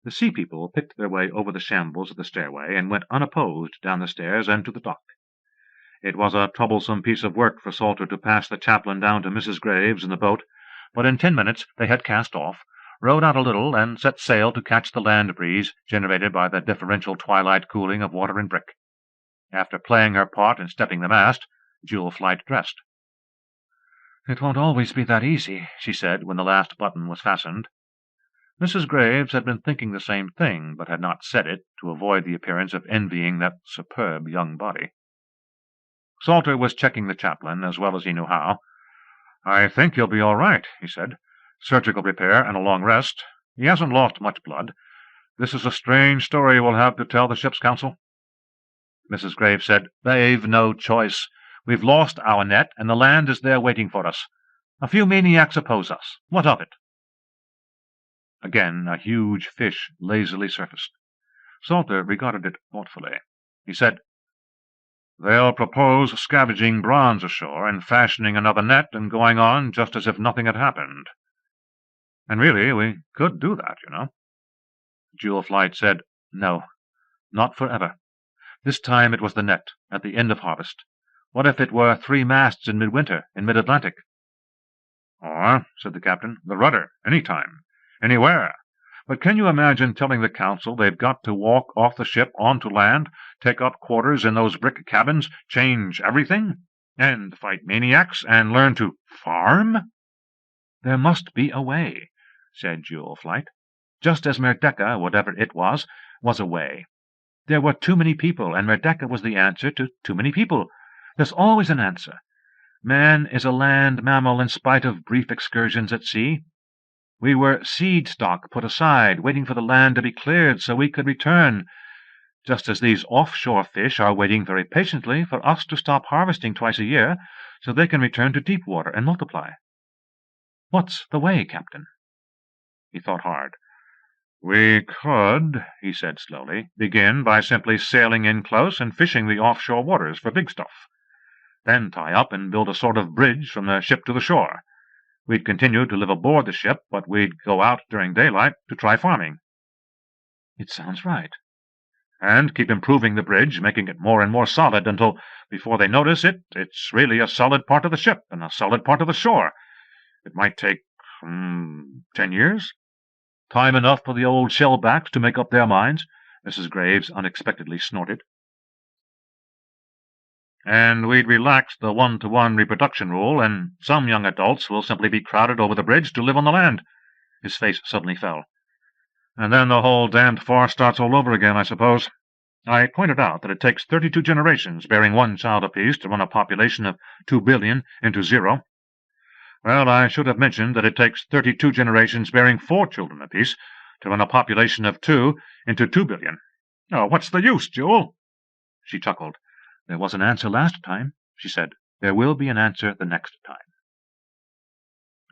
The sea people picked their way over the shambles of the stairway and went unopposed down the stairs and to the dock. It was a troublesome piece of work for Salter to pass the chaplain down to Mrs. Graves in the boat, but in 10 minutes they had cast off, rowed out a little, and set sail to catch the land breeze generated by the differential twilight cooling of water and brick. After playing her part in stepping the mast, Jewel Flight dressed. "It won't always be that easy," she said when the last button was fastened. Mrs. Graves had been thinking the same thing, but had not said it to avoid the appearance of envying that superb young body. Salter was checking the chaplain as well as he knew how. "I think he'll be all right," he said. "Surgical repair and a long rest. He hasn't lost much blood. This is a strange story we'll have to tell the ship's council." Mrs. Graves said, "They've no choice. We've lost our net, and the land is there waiting for us. A few maniacs oppose us. What of it?" Again a huge fish lazily surfaced. Salter regarded it thoughtfully. He said, "They'll propose scavenging bronze ashore and fashioning another net and going on just as if nothing had happened. And really, we could do that, you know." Jewel Flight said, "No, not forever. This time it was the net, at the end of harvest. What if it were 3 masts in midwinter, in mid-Atlantic?" "Or," said the captain, "the rudder, any time, anywhere. But can you imagine telling the council they've got to walk off the ship onto land, take up quarters in those brick cabins, change everything, and fight maniacs, and learn to farm?" "There must be a way," said Jewel Flight. "Just as Merdeka, whatever it was a way. There were too many people, and Merdeka was the answer to too many people. There's always an answer. Man is a land mammal in spite of brief excursions at sea. We were seed stock put aside, waiting for the land to be cleared so we could return, just as these offshore fish are waiting very patiently for us to stop harvesting twice a year so they can return to deep water and multiply. What's the way, Captain?" He thought hard. "We could," he said slowly, "begin by simply sailing in close and fishing the offshore waters for big stuff. Then tie up and build a sort of bridge from the ship to the shore. We'd continue to live aboard the ship, but we'd go out during daylight to try farming. It sounds right. And keep improving the bridge, making it more and more solid until, before they notice it, it's really a solid part of the ship and a solid part of the shore. It might take 10 years. Time enough for the old shellbacks to make up their minds, Mrs. Graves unexpectedly snorted. And we'd relax the 1-to-1 reproduction rule, and some young adults will simply be crowded over the bridge to live on the land. His face suddenly fell. And then the whole damned farce starts all over again, I suppose. I pointed out that it takes 32 generations, bearing one child apiece, to run a population of 2 billion into zero. Well, I should have mentioned that it takes 32 generations bearing 4 children apiece to run a population of 2 into 2 billion. Oh, what's the use, Jewel? She chuckled. There was an answer last time, she said. There will be an answer the next time.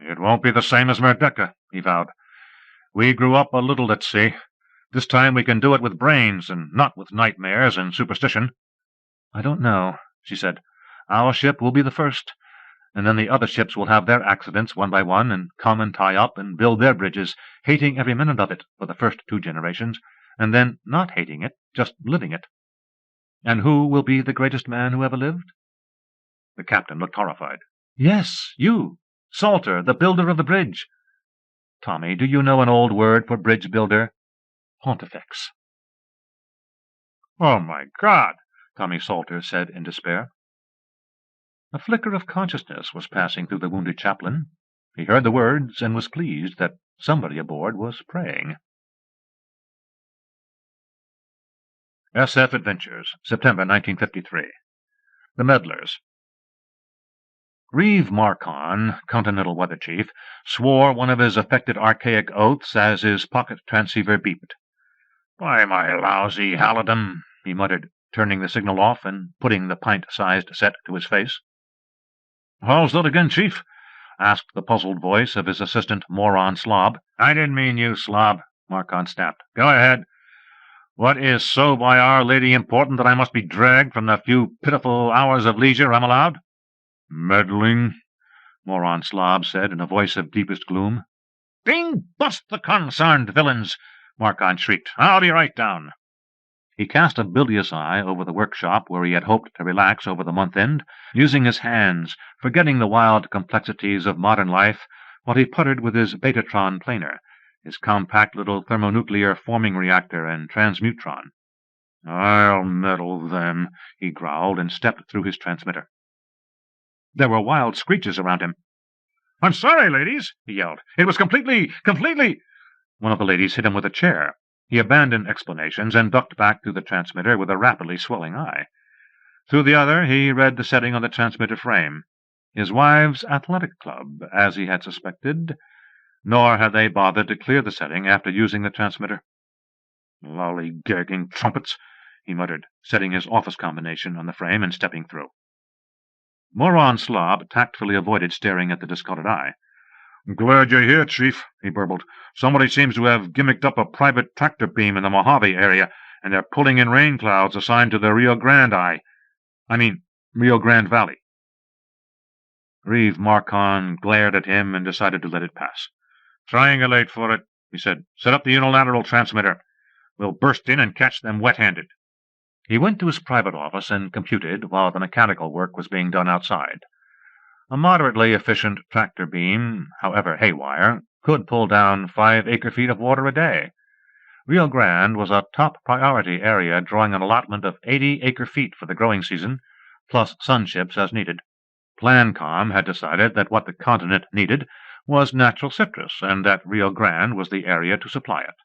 It won't be the same as Merdeka, he vowed. We grew up a little at sea. This time we can do it with brains and not with nightmares and superstition. I don't know, she said. Our ship will be the first, and then the other ships will have their accidents one by one and come and tie up and build their bridges, hating every minute of it for the first 2 generations, and then not hating it, just living it. And who will be the greatest man who ever lived? The captain looked horrified. Yes, you, Salter, the builder of the bridge. Tommy, do you know an old word for bridge builder? Pontifex. Oh, my God, Tommy Salter said in despair. A flicker of consciousness was passing through the wounded chaplain. He heard the words and was pleased that somebody aboard was praying. SF Adventures, September 1953. The Meddlers. Reeve Marcon, Continental Weather Chief, swore one of his affected archaic oaths as his pocket transceiver beeped. "By my lousy halidom," he muttered, turning the signal off and putting the pint-sized set to his face. "How's that again, Chief?" asked the puzzled voice of his assistant, Moron Slob. "I didn't mean you, Slob," Marcon snapped. "Go ahead. What is so by Our Lady important that I must be dragged from the few pitiful hours of leisure I'm allowed?" "Meddling," Moron Slob said in a voice of deepest gloom. "Ding bust the consarned villains!" Marcon shrieked. "I'll be right down." He cast a bilious eye over the workshop where he had hoped to relax over the month-end, using his hands, forgetting the wild complexities of modern life, while he puttered with his Betatron planer, his compact little thermonuclear forming reactor and transmutron. "I'll meddle them," he growled, and stepped through his transmitter. There were wild screeches around him. "I'm sorry, ladies," he yelled. "It was completely... One of the ladies hit him with a chair. He abandoned explanations and ducked back through the transmitter with a rapidly swelling eye. Through the other he read the setting on the transmitter frame. His wife's athletic club, as he had suspected, nor had they bothered to clear the setting after using the transmitter. "Lollygagging trumpets," he muttered, setting his office combination on the frame and stepping through. Moron Slob tactfully avoided staring at the discolored eye. "Glad you're here, Chief," he burbled. "Somebody seems to have gimmicked up a private tractor beam in the Mojave area, and they're pulling in rain clouds assigned to the Rio Grande Rio Grande Valley." Reeve Marcon glared at him and decided to let it pass. "Triangulate for it," he said. "Set up the unilateral transmitter. We'll burst in and catch them wet-handed." He went to his private office and computed while the mechanical work was being done outside. A moderately efficient tractor beam, however haywire, could pull down 5 acre-feet of water a day. Rio Grande was a top-priority area drawing an allotment of 80 acre-feet for the growing season, plus sunships as needed. Plancom had decided that what the continent needed was natural citrus, and that Rio Grande was the area to supply it.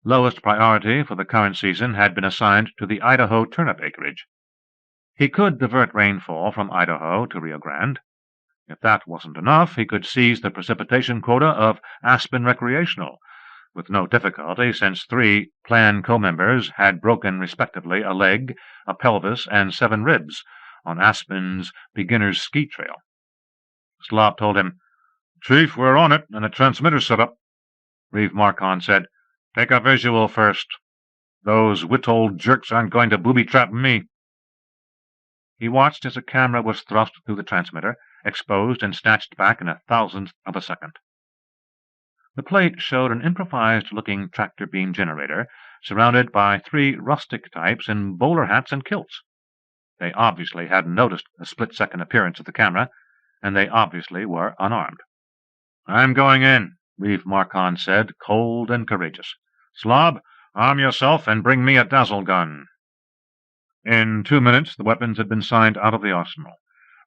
Lowest priority for the current season had been assigned to the Idaho turnip acreage. He could divert rainfall from Idaho to Rio Grande. If that wasn't enough, he could seize the precipitation quota of Aspen Recreational, with no difficulty since 3 plan co-members had broken respectively a leg, a pelvis, and 7 ribs on Aspen's beginner's ski trail. Slob told him, "Chief, we're on it, and the transmitter's set up." Reeve Marcon said, "Take a visual first. Those wit-old jerks aren't going to booby-trap me." He watched as a camera was thrust through the transmitter, exposed and snatched back in 1/1000th of a second. The plate showed an improvised-looking tractor beam generator surrounded by 3 rustic types in bowler hats and kilts. They obviously hadn't noticed the split-second appearance of the camera, and they obviously were unarmed. "I'm going in," Reeve Marcon said, cold and courageous. "Slob, arm yourself and bring me a dazzle gun." In 2 minutes the weapons had been signed out of the arsenal.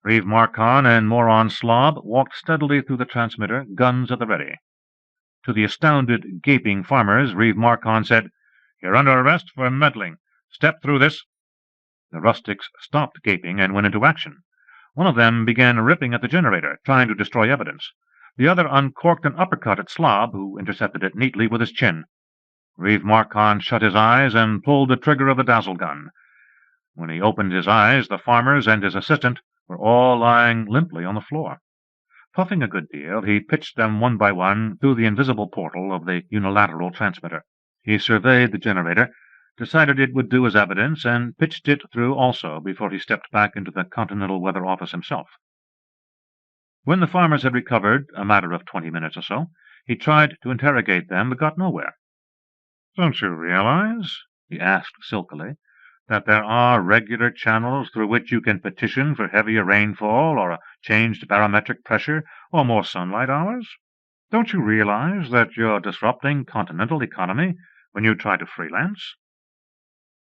Reeve Marcon and Moron Slob walked steadily through the transmitter, guns at the ready. To the astounded, gaping farmers, Reeve Marcon said, "You're under arrest for meddling. Step through this." The rustics stopped gaping and went into action. One of them began ripping at the generator, trying to destroy evidence. The other uncorked an uppercut at Slob, who intercepted it neatly with his chin. Reeve Marcon shut his eyes and pulled the trigger of the dazzle gun. When he opened his eyes, the farmers and his assistant were all lying limply on the floor. Puffing a good deal, he pitched them one by one through the invisible portal of the unilateral transmitter. He surveyed the generator, decided it would do as evidence, and pitched it through also before he stepped back into the Continental Weather Office himself. When the farmers had recovered, a matter of 20 minutes or so, he tried to interrogate them, but got nowhere. "Don't you realize," he asked silkily, "that there are regular channels through which you can petition for heavier rainfall, or a changed barometric pressure, or more sunlight hours? Don't you realize that you're disrupting continental economy when you try to freelance?"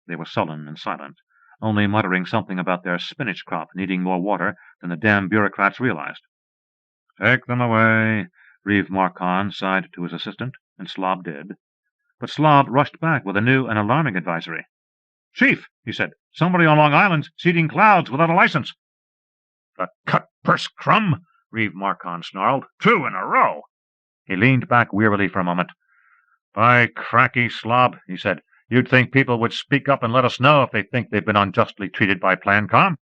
They were sullen and silent, only muttering something about their spinach crop needing more water than the damn bureaucrats realized. "Take them away," Reeve Marcon sighed to his assistant, and Slob did. But Slob rushed back with a new and alarming advisory. "Chief," he said, "somebody on Long Island's seeding clouds without a license." "The cut-purse crumb!" Reeve Marcon snarled. "2 in a row!" He leaned back wearily for a moment. "By cracky, Slob," he said, "you'd think people would speak up and let us know if they think they've been unjustly treated by Plancom.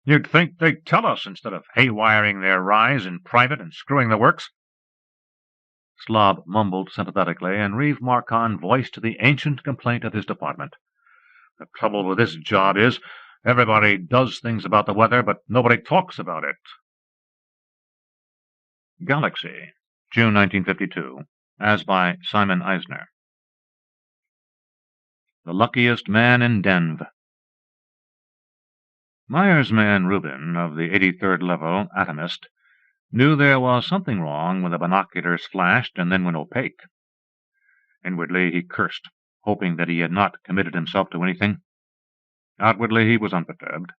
You'd think they'd tell us instead of haywiring their rise in private and screwing the works." Slob mumbled sympathetically, and Reeve Marcon voiced the ancient complaint of his department. "The trouble with this job is, everybody does things about the weather, but nobody talks about it." Galaxy, June 1952, as by Simon Eisner. The Luckiest Man in Denv. Meyer's man Rubin, of the 83rd level atomist, knew there was something wrong when the binoculars flashed and then went opaque. Inwardly he cursed, hoping that he had not committed himself to anything. Outwardly he was unperturbed.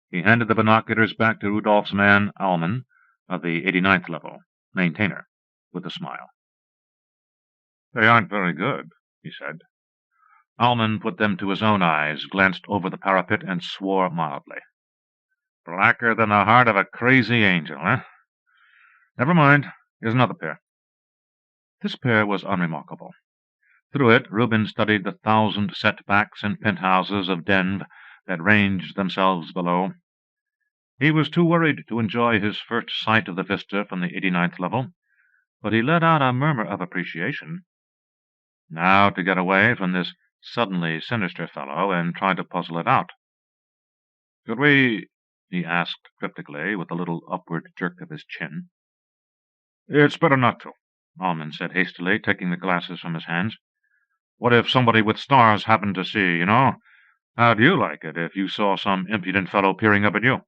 He handed the binoculars back to Rudolph's man Allman, of the 89th level, maintainer, with a smile. "They aren't very good," he said. Allman put them to his own eyes, glanced over the parapet, and swore mildly. "Blacker than the heart of a crazy angel, eh? Never mind. Here's another pair." This pair was unremarkable. Through it Rubin studied the 1,000 setbacks and penthouses of Denv that ranged themselves below. He was too worried to enjoy his first sight of the vista from the 89th level, but he let out a murmur of appreciation. Now to get away from this suddenly sinister fellow and try to puzzle it out. "Could we—" he asked cryptically, with a little upward jerk of his chin. "It's better not to," Allman said hastily, taking the glasses from his hands. "What if somebody with stars happened to see, you know? How'd you like it if you saw some impudent fellow peering up at you?"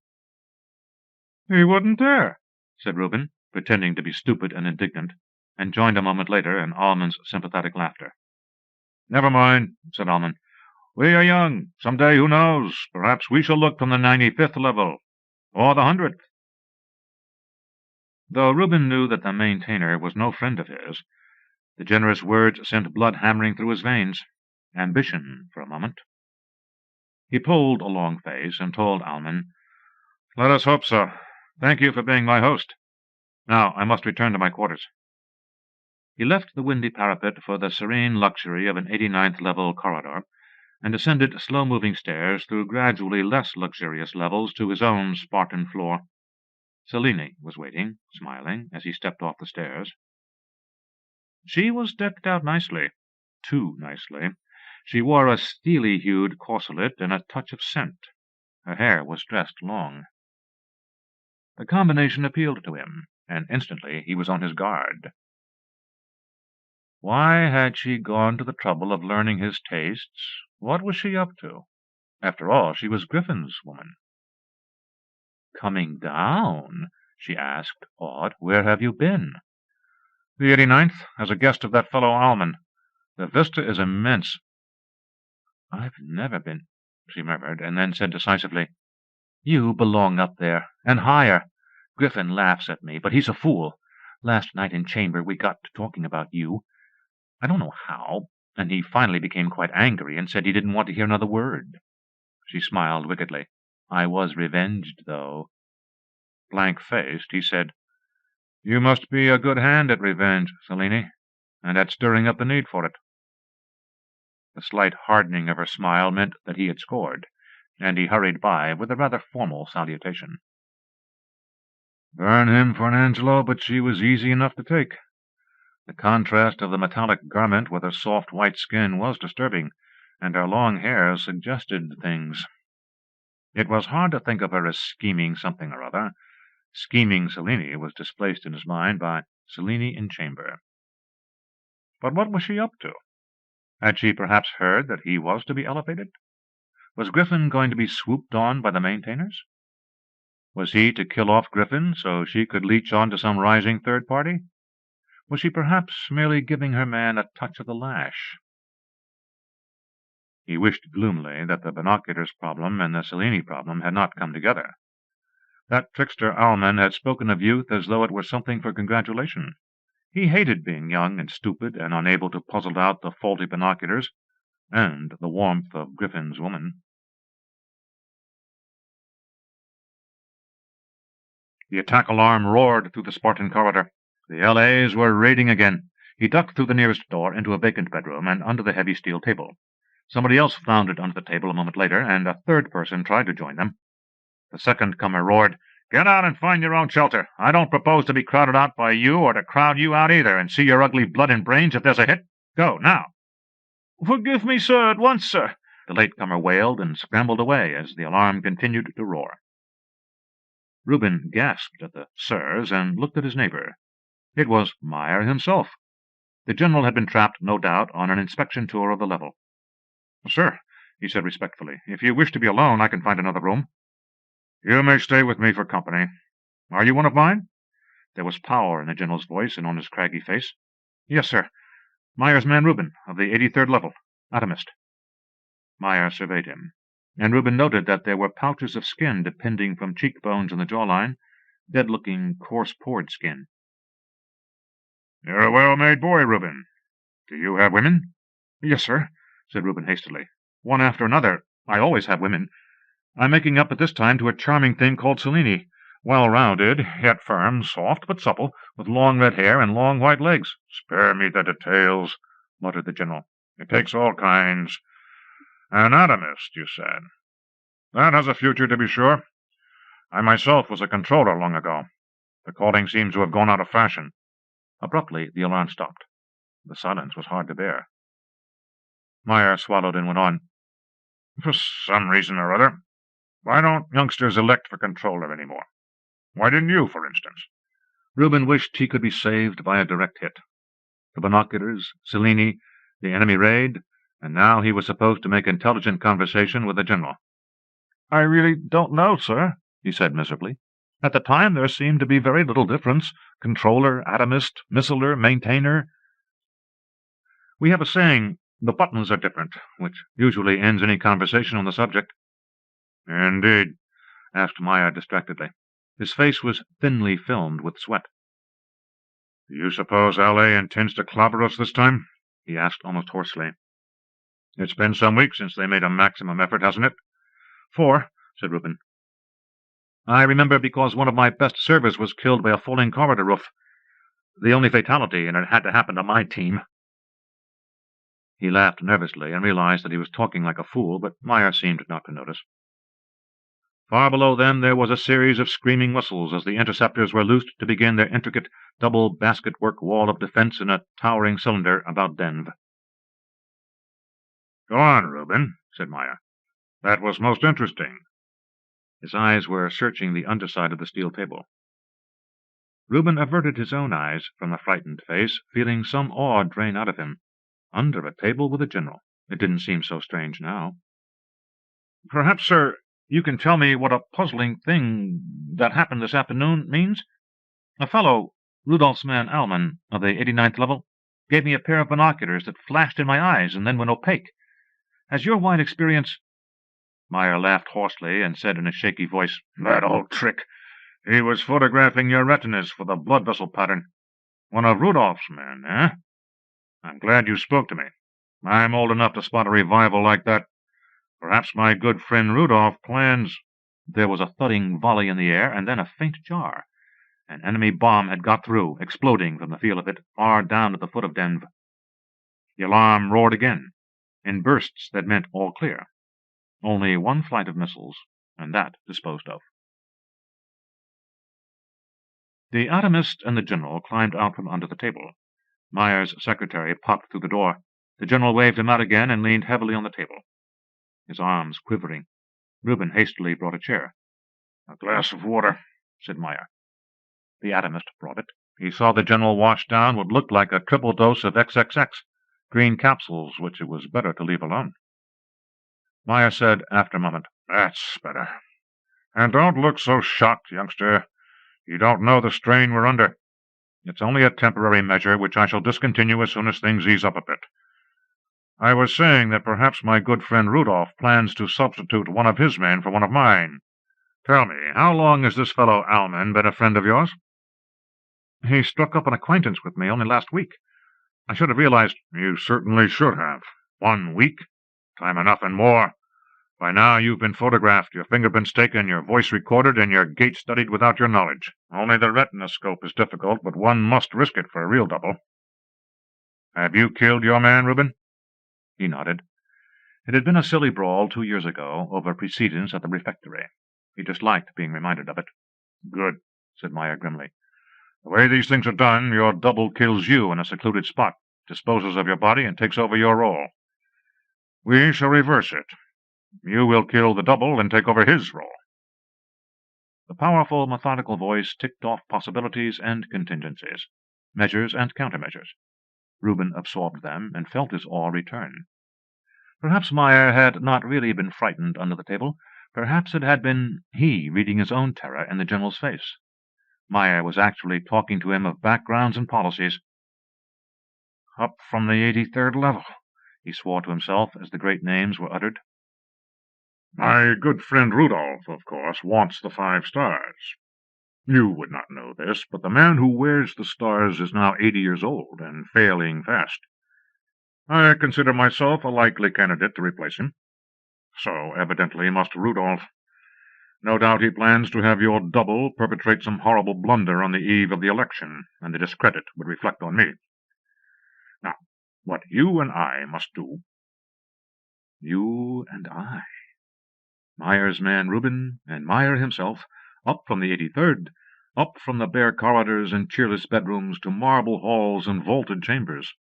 "He wouldn't dare," said Rubin, pretending to be stupid and indignant, and joined a moment later in Allman's sympathetic laughter. "Never mind," said Allman. "We are young. Some day, who knows, perhaps we shall look from the 95th level, or the 100th. Though Rubin knew that the maintainer was no friend of his, the generous words sent blood hammering through his veins. Ambition, for a moment. He pulled a long face and told Allman, "Let us hope so. Thank you for being my host. Now I must return to my quarters." He left the windy parapet for the serene luxury of an 89th level corridor, and ascended slow-moving stairs through gradually less luxurious levels to his own Spartan floor. Selene was waiting, smiling, as he stepped off the stairs. She was decked out nicely, too nicely. She wore a steely-hued corselet and a touch of scent. Her hair was dressed long. The combination appealed to him, and instantly he was on his guard. Why had she gone to the trouble of learning his tastes? What was she up to? After all, she was Griffin's woman. "Coming down?" she asked, awed. "Where have you been?" "The 89th, as a guest of that fellow Alman. The vista is immense." "I've never been," she murmured, and then said decisively, "You belong up there, and higher. Griffin laughs at me, but he's a fool. Last night in chamber we got to talking about you. I don't know how, and he finally became quite angry and said he didn't want to hear another word." She smiled wickedly. "I was revenged, though." Blank-faced, he said, "You must be a good hand at revenge, Selene, and at stirring up the need for it." The slight hardening of her smile meant that he had scored, and he hurried by with a rather formal salutation. Burn him for an Angelo, but she was easy enough to take. The contrast of the metallic garment with her soft white skin was disturbing, and her long hair suggested things. It was hard to think of her as scheming something or other. Scheming Selene was displaced in his mind by Selene in chamber. But what was she up to? Had she perhaps heard that he was to be elevated? Was Griffin going to be swooped on by the maintainers? Was he to kill off Griffin so she could leech on to some rising third party? Was she perhaps merely giving her man a touch of the lash? He wished gloomily that the binoculars problem and the Selene problem had not come together. That trickster Alman had spoken of youth as though it were something for congratulation. He hated being young and stupid and unable to puzzle out the faulty binoculars and the warmth of Griffin's woman. The attack alarm roared through the Spartan corridor. The LAs were raiding again. He ducked through the nearest door into a vacant bedroom and under the heavy steel table. Somebody else floundered under the table a moment later, and a third person tried to join them. The second comer roared, "Get out and find your own shelter. I don't propose to be crowded out by you or to crowd you out either and see your ugly blood and brains if there's a hit. Go, now." "Forgive me, sir, at once, sir," the latecomer wailed and scrambled away as the alarm continued to roar. Reuben gasped at the sirs and looked at his neighbor. It was Meyer himself. The general had been trapped, no doubt, on an inspection tour of the level. "Sir," he said respectfully, "if you wish to be alone, I can find another room." "You may stay with me for company. Are you one of mine?" There was power in the general's voice and on his craggy face. "Yes, sir. Meyer's man Reuben, of the 83rd level. Atomist." Meyer surveyed him, and Reuben noted that there were pouches of skin depending from cheekbones and the jawline, dead-looking, coarse-pored skin. "You're a well-made boy, Reuben. Do you have women?" "Yes, sir," said Reuben hastily. "One after another. I always have women. I'm making up at this time to a charming thing called Selene, well-rounded, yet firm, soft but supple, with long red hair and long white legs." "Spare me the details," muttered the general. "It takes all kinds. An atomist, you said. That has a future, to be sure. I myself was a controller long ago. The calling seems to have gone out of fashion." Abruptly, the alarm stopped. The silence was hard to bear. Meyer swallowed and went on. "For some reason or other, why don't youngsters elect for controller any more? Why didn't you, for instance?" Reuben wished he could be saved by a direct hit. The binoculars, Selene, the enemy raid, and now he was supposed to make intelligent conversation with the general. "I really don't know, sir," he said miserably. "At the time there seemed to be very little difference. Controller, atomist, missiler, maintainer. We have a saying, 'The buttons are different,' which usually ends any conversation on the subject." "Indeed?" asked Meyer distractedly. His face was thinly filmed with sweat. "Do you suppose L.A. intends to clobber us this time?" he asked almost hoarsely. "It's been some weeks since they made a maximum effort, hasn't it?" "4," said Reuben. "I remember because one of my best servers was killed by a falling corridor roof. The only fatality, and it had to happen to my team." He laughed nervously and realized that he was talking like a fool, but Meyer seemed not to notice. Far below them there was a series of screaming whistles as the interceptors were loosed to begin their intricate double basket-work wall of defense in a towering cylinder about Denv. "Go on, Reuben," said Meyer. "That was most interesting." His eyes were searching the underside of the steel table. Reuben averted his own eyes from the frightened face, feeling some awe drain out of him. Under a table with a general. It didn't seem so strange now. "Perhaps, sir, you can tell me what a puzzling thing that happened this afternoon means? A fellow, Rudolph's man Alman, of the 89th level, gave me a pair of binoculars that flashed in my eyes and then went opaque. Has your wide experience—" Meyer laughed hoarsely and said in a shaky voice, "That old trick! He was photographing your retinas for the blood vessel pattern. One of Rudolph's men, eh? I'm glad you spoke to me. I'm old enough to spot a revival like that. Perhaps my good friend Rudolph plans—" There was a thudding volley in the air, and then a faint jar. An enemy bomb had got through, exploding from the feel of it, far down at the foot of Denv. The alarm roared again, in bursts that meant all clear. Only one flight of missiles, and that disposed of. The atomist and the general climbed out from under the table. Meyer's secretary popped through the door. The general waved him out again and leaned heavily on the table, his arms quivering. Reuben hastily brought a chair. "A glass of water," said Meyer. The atomist brought it. He saw the general wash down what looked like a triple dose of XXX, green capsules which it was better to leave alone. Meyer said after a moment, "That's better. And don't look so shocked, youngster. You don't know the strain we're under. It's only a temporary measure which I shall discontinue as soon as things ease up a bit. I was saying that perhaps my good friend Rudolph plans to substitute one of his men for one of mine. Tell me, how long has this fellow Alman been a friend of yours?" "He struck up an acquaintance with me only last week. I should have realized—" "You certainly should have. 1 week? Time enough and more. By now you've been photographed, your fingerprints taken, your voice recorded, and your gait studied without your knowledge. Only the retinoscope is difficult, but one must risk it for a real double. Have you killed your man, Reuben?" He nodded. It had been a silly brawl 2 years ago over precedence at the refectory. He disliked being reminded of it. "Good," said Meyer grimly. "The way these things are done, your double kills you in a secluded spot, disposes of your body, and takes over your role. We shall reverse it. You will kill the double and take over his role." The powerful, methodical voice ticked off possibilities and contingencies, measures and countermeasures. Reuben absorbed them and felt his awe return. Perhaps Meyer had not really been frightened under the table. Perhaps it had been he reading his own terror in the general's face. Meyer was actually talking to him of backgrounds and policies. "Up from the 83rd level," he swore to himself as the great names were uttered. "My good friend Rudolph, of course, wants the 5 stars. You would not know this, but the man who wears the stars is now 80 years old and failing fast. I consider myself a likely candidate to replace him. So, evidently, must Rudolph. No doubt he plans to have your double perpetrate some horrible blunder on the eve of the election, and the discredit would reflect on me. Now, what you and I must do—" You and I. Meyer's man Reuben, and Meyer himself, up from the 83rd, up from the bare corridors and cheerless bedrooms to marble halls and vaulted chambers,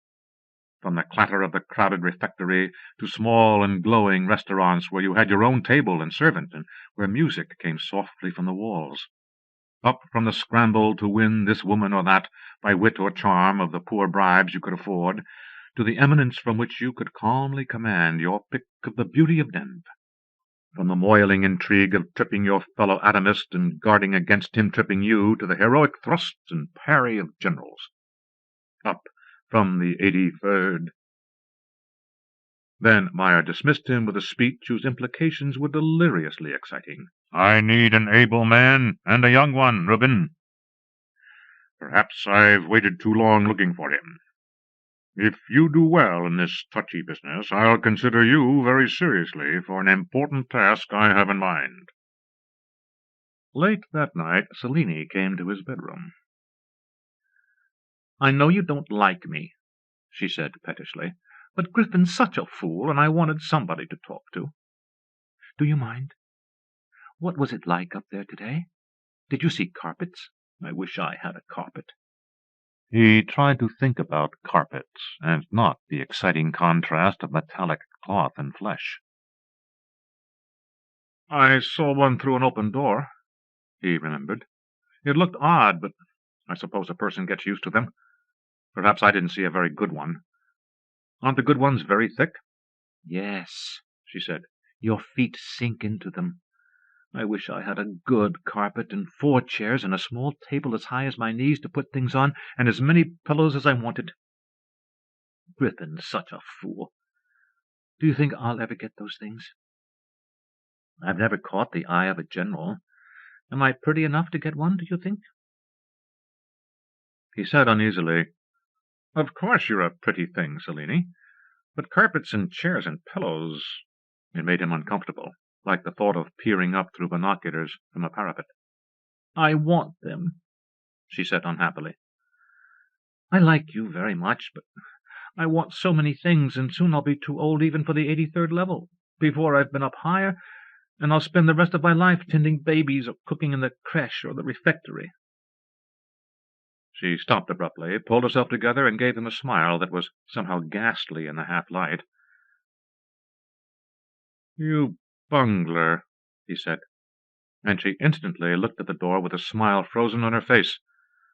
from the clatter of the crowded refectory to small and glowing restaurants where you had your own table and servant, and where music came softly from the walls, up from the scramble to win this woman or that by wit or charm of the poor bribes you could afford, to the eminence from which you could calmly command your pick of the beauty of Denv. From the moiling intrigue of tripping your fellow atomist and guarding against him tripping you to the heroic thrust and parry of generals. Up from the 83rd. Then Meyer dismissed him with a speech whose implications were deliriously exciting. "I need an able man, and a young one, Reuben. Perhaps I've waited too long looking for him. If you do well in this touchy business, I'll consider you very seriously for an important task I have in mind." Late that night, Selene came to his bedroom. "I know you don't like me," she said pettishly, "but Griffin's such a fool, and I wanted somebody to talk to. Do you mind? What was it like up there today? Did you see carpets? I wish I had a carpet." He tried to think about carpets, and not the exciting contrast of metallic cloth and flesh. "I saw one through an open door," he remembered. "It looked odd, but I suppose a person gets used to them. Perhaps I didn't see a very good one. Aren't the good ones very thick? Yes, she said. Your feet sink into them. I wish I had a good carpet and 4 chairs and a small table as high as my knees to put things on, and as many pillows as I wanted. Griffin's such a fool. Do you think I'll ever get those things? I've never caught the eye of a general. Am I pretty enough to get one, do you think? He said uneasily, Of course you're a pretty thing, Selene, but carpets and chairs and pillows... It made him uncomfortable, like the thought of peering up through binoculars from a parapet. I want them, she said unhappily. I like you very much, but I want so many things, and soon I'll be too old even for the 83rd level, before I've been up higher, and I'll spend the rest of my life tending babies or cooking in the creche or the refectory. She stopped abruptly, pulled herself together, and gave him a smile that was somehow ghastly in the half-light. You bungler, he said, and she instantly looked at the door with a smile frozen on her face.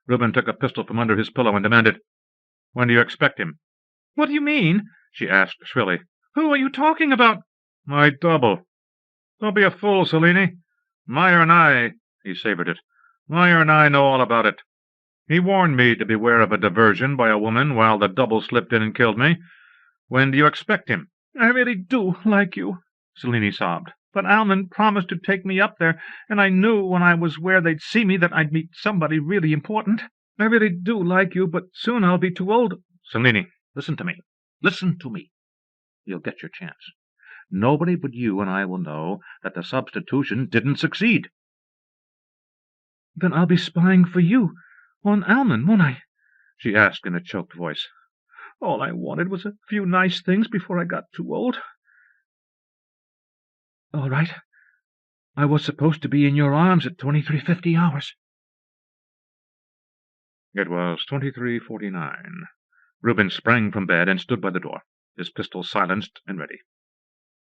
Reuben took a pistol from under his pillow and demanded, When do you expect him? What do you mean? She asked shrilly. Who are you talking about? My double. Don't be a fool, Selene. Meyer and I, he savored it, Meyer and I know all about it. He warned me to beware of a diversion by a woman while the double slipped in and killed me. When do you expect him? I really do like you, Selene sobbed. But Alman promised to take me up there, and I knew when I was where they'd see me that I'd meet somebody really important. I really do like you, but soon I'll be too old. Selene, listen to me. Listen to me. You'll get your chance. Nobody but you and I will know that the substitution didn't succeed. Then I'll be spying for you, on Alman, won't I? She asked in a choked voice. All I wanted was a few nice things before I got too old. All right. I was supposed to be in your arms at 23:50 hours. It was 23:49. Reuben sprang from bed and stood by the door, his pistol silenced and ready.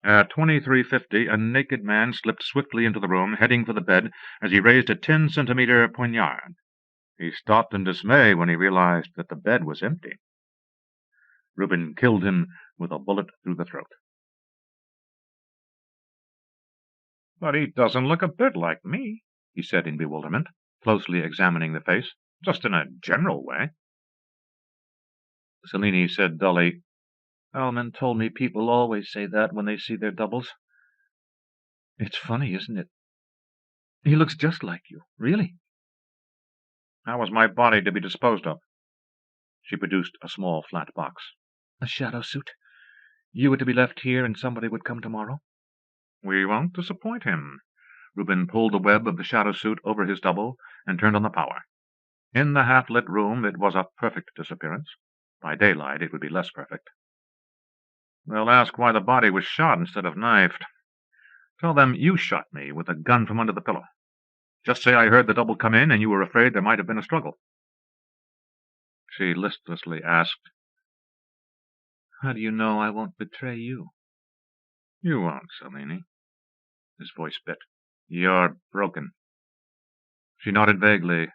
At 23:50, a naked man slipped swiftly into the room, heading for the bed as he raised a 10-centimeter poignard. He stopped in dismay when he realized that the bed was empty. Reuben killed him with a bullet through the throat. But he doesn't look a bit like me, he said in bewilderment, closely examining the face, just in a general way. Selene said dully, Alman told me people always say that when they see their doubles. It's funny, isn't it? He looks just like you, really. How was my body to be disposed of? She produced a small flat box. A shadow suit. You were to be left here and somebody would come tomorrow. We won't disappoint him. Reuben pulled the web of the shadow suit over his double and turned on the power. In the half-lit room it was a perfect disappearance. By daylight it would be less perfect. They'll ask why the body was shot instead of knifed. Tell them you shot me with a gun from under the pillow. Just say I heard the double come in and you were afraid there might have been a struggle. She listlessly asked, How do you know I won't betray you? You won't, Selene. His voice bit. You're broken. She nodded vaguely,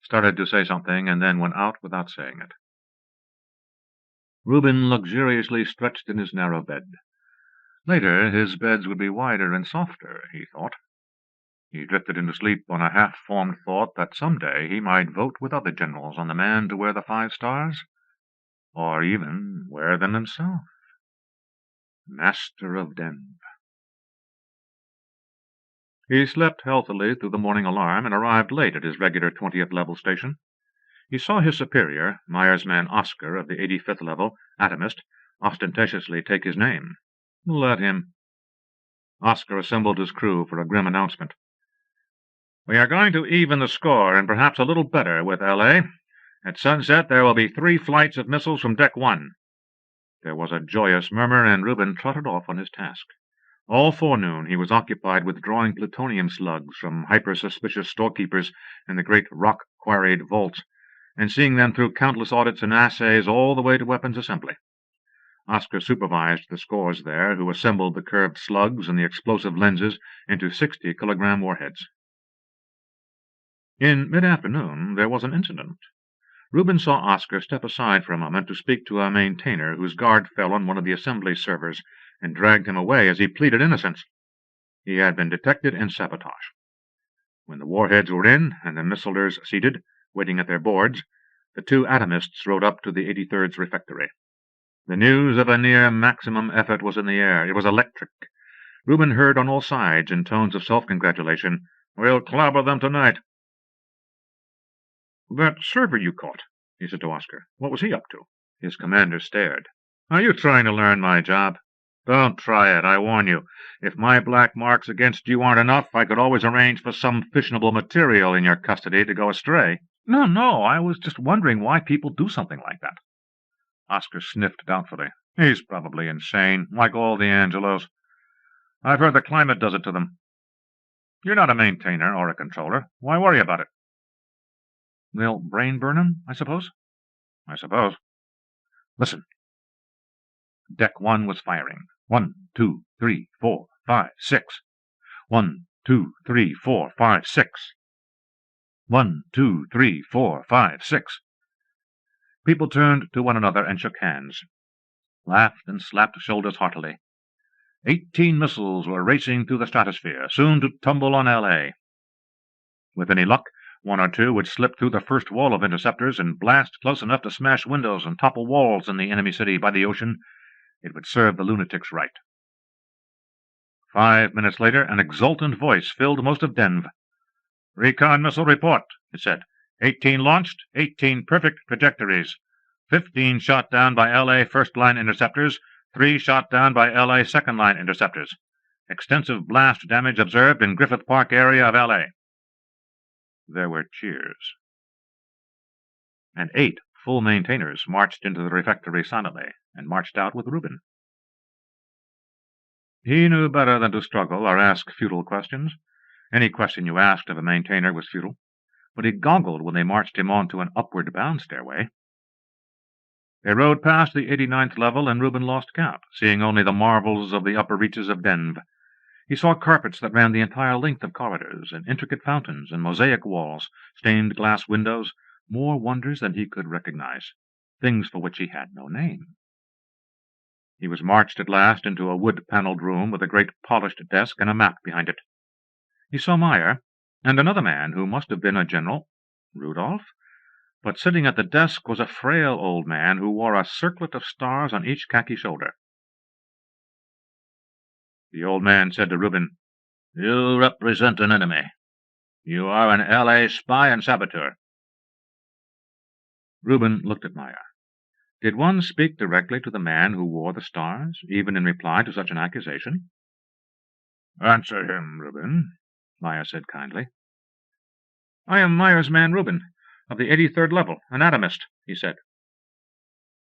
started to say something, and then went out without saying it. Reuben luxuriously stretched in his narrow bed. Later his beds would be wider and softer, he thought. He drifted into sleep on a half-formed thought that someday he might vote with other generals on the man to wear the 5 stars, or even wear them himself. Master of Denv. He slept healthily through the morning alarm and arrived late at his regular 20th level station. He saw his superior, Meyer's man Oscar of the 85th level, atomist, ostentatiously take his name. Let him. Oscar assembled his crew for a grim announcement. We are going to even the score, and perhaps a little better, with L.A. At sunset there will be 3 flights of missiles from Deck 1. There was a joyous murmur, and Reuben trotted off on his task. All forenoon he was occupied with drawing plutonium slugs from hyper-suspicious storekeepers in the great rock-quarried vaults, and seeing them through countless audits and assays all the way to weapons assembly. Oscar supervised the scores there, who assembled the curved slugs and the explosive lenses into 60-kilogram warheads. In mid-afternoon there was an incident. Reuben saw Oscar step aside for a moment to speak to a maintainer whose guard fell on one of the assembly servers and dragged him away as he pleaded innocence. He had been detected in sabotage. When the warheads were in and the missilers seated, waiting at their boards, the two atomists rode up to the 83rd's refectory. The news of a near maximum effort was in the air. It was electric. Reuben heard on all sides, in tones of self-congratulation, "We'll clobber them tonight." "That server you caught," he said to Oscar. "What was he up to?" His commander stared. "Are you trying to learn my job? Don't try it, I warn you. If my black marks against you aren't enough, I could always arrange for some fissionable material in your custody to go astray." No, I was just wondering why people do something like that." Oscar sniffed doubtfully. "He's probably insane, like all the Angelos. I've heard the climate does it to them. You're not a maintainer or a controller. Why worry about it?" "They'll brain burn him, I suppose?" "I suppose." "Listen." Deck 1 was firing. 1, 2, 3, 4, 5, 6. 1, 2, 3, 4, 5, 6. 1, 2, 3, 4, 5, 6. People turned to one another and shook hands, laughed and slapped shoulders heartily. 18 missiles were racing through the stratosphere, soon to tumble on L.A. With any luck, 1 or 2 would slip through the first wall of interceptors and blast close enough to smash windows and topple walls in the enemy city by the ocean. It would serve the lunatics right. 5 minutes later, an exultant voice filled most of Denv. "Recon missile report," it said. 18 launched, 18 perfect trajectories. 15 shot down by L.A. first-line interceptors, 3 shot down by L.A. second-line interceptors. Extensive blast damage observed in Griffith Park area of L.A. There were cheers. And 8 full maintainers marched into the refectory silently and marched out with Reuben. He knew better than to struggle or ask futile questions. Any question you asked of a maintainer was futile, but he goggled when they marched him on to an upward-bound stairway. They rode past the 89th level, and Reuben lost count, seeing only the marvels of the upper reaches of Denv. He saw carpets that ran the entire length of corridors, and intricate fountains, and mosaic walls, stained glass windows, more wonders than he could recognize, things for which he had no name. He was marched at last into a wood-paneled room with a great polished desk and a map behind it. He saw Meyer, and another man who must have been a general, Rudolph, but sitting at the desk was a frail old man who wore a circlet of stars on each khaki shoulder. The old man said to Reuben, "You represent an enemy. You are an L.A. spy and saboteur." Reuben looked at Meyer. Did one speak directly to the man who wore the stars, even in reply to such an accusation? "Answer him, Reuben," Meyer said kindly. "I am Meyer's man Reuben, of the 83rd level, an atomist," he said.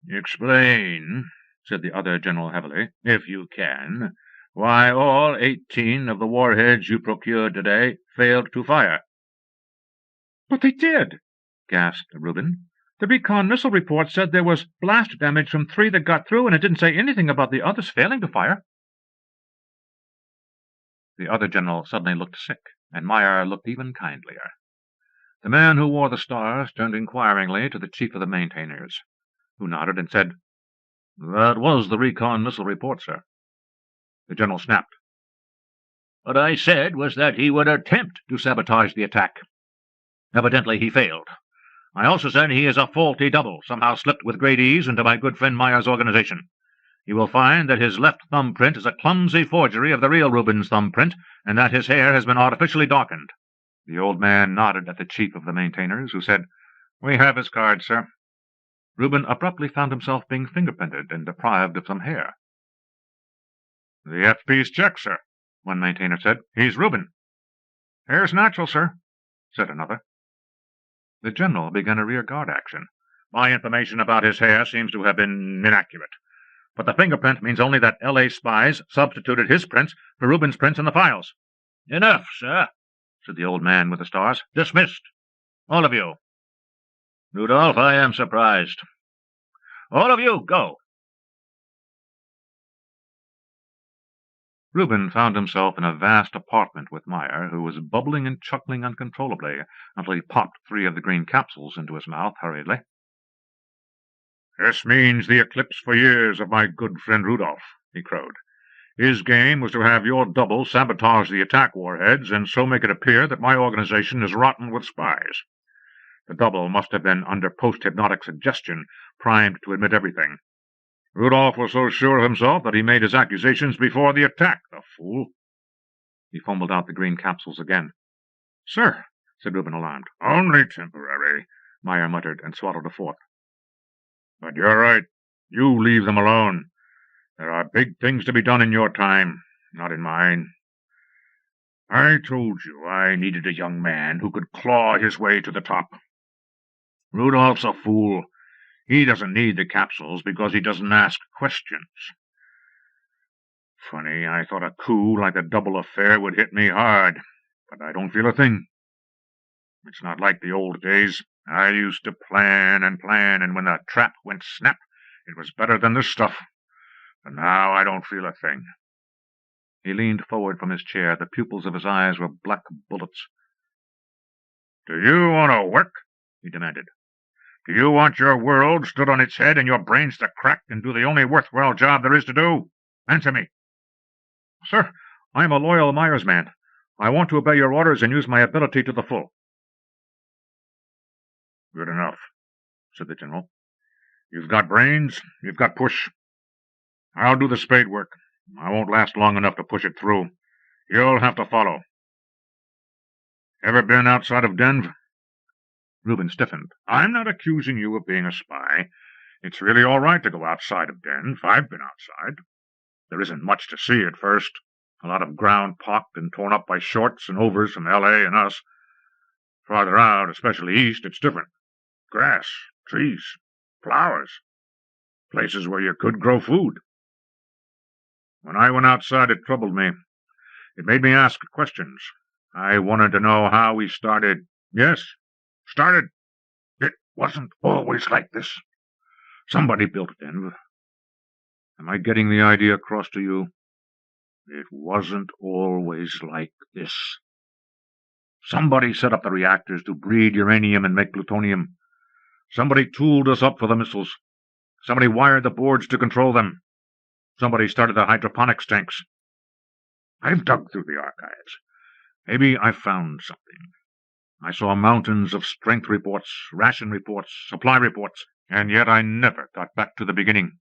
"Explain," said the other general heavily, "if you can, why all 18 of the warheads you procured today failed to fire." "But they did," gasped Reuben. "The recon missile report said there was blast damage from 3 that got through, and it didn't say anything about the others failing to fire." The other general suddenly looked sick, and Meyer looked even kindlier. The man who wore the stars turned inquiringly to the chief of the maintainers, who nodded and said, "That was the recon missile report, sir." The general snapped. "What I said was that he would attempt to sabotage the attack. Evidently he failed. I also said he is a faulty double, somehow slipped with great ease into my good friend Meyer's organization. You will find that his left thumbprint is a clumsy forgery of the real Reuben's thumbprint, and that his hair has been artificially darkened." The old man nodded at the chief of the maintainers, who said, "We have his card, sir." Reuben abruptly found himself being fingerprinted and deprived of some hair. "The FP's check, sir," one maintainer said. "He's Reuben." "Hair's natural, sir," said another. The general began a rear-guard action. "My information about his hair seems to have been inaccurate, but the fingerprint means only that L.A. spies substituted his prints for Reuben's prints in the files." "Enough, sir," said the old man with the stars. "Dismissed. All of you. Rudolph, I am surprised. All of you, go." Reuben found himself in a vast apartment with Meyer, who was bubbling and chuckling uncontrollably until he popped 3 of the green capsules into his mouth hurriedly. "This means the eclipse for years of my good friend Rudolph," he crowed. "His game was to have your double sabotage the attack warheads and so make it appear that my organization is rotten with spies. The double must have been under post-hypnotic suggestion, primed to admit everything. Rudolph was so sure of himself that he made his accusations before the attack, the fool." He fumbled out the green capsules again. "Sir," said Reuben, alarmed. "Only temporary," Meyer muttered, and swallowed a 4th. "But you're right. You leave them alone. There are big things to be done in your time, not in mine. I told you I needed a young man who could claw his way to the top. Rudolph's a fool. He doesn't need the capsules because he doesn't ask questions. Funny, I thought a coup like the double affair would hit me hard, but I don't feel a thing. It's not like the old days. I used to plan, and when the trap went snap, it was better than this stuff. But now I don't feel a thing." He leaned forward from his chair. The pupils of his eyes were black bullets. "Do you want to work?" he demanded. "Do you want your world stood on its head and your brains to crack and do the only worthwhile job there is to do? Answer me." "Sir, I am a loyal Myers man. I want to obey your orders and use my ability to the full." "Good enough," said the general. "You've got brains, you've got push. I'll do the spade work. I won't last long enough to push it through. You'll have to follow. Ever been outside of Denv?" Reuben stiffened. "I'm not accusing you of being a spy. It's really all right to go outside of Denv. I've been outside. There isn't much to see at first. A lot of ground pocked and torn up by shorts and overs from L.A. and us. Farther out, especially east, it's different. Grass, trees, flowers, places where you could grow food. When I went outside, it troubled me. It made me ask questions. I wanted to know how he started. Yes, started. It wasn't always like this. Somebody built it, Denv. Am I getting the idea across to you? It wasn't always like this. Somebody set up the reactors to breed uranium and make plutonium. Somebody tooled us up for the missiles. Somebody wired the boards to control them. Somebody started the hydroponics tanks. I've dug through the archives. Maybe I found something. I saw mountains of strength reports, ration reports, supply reports, and yet I never got back to the beginning.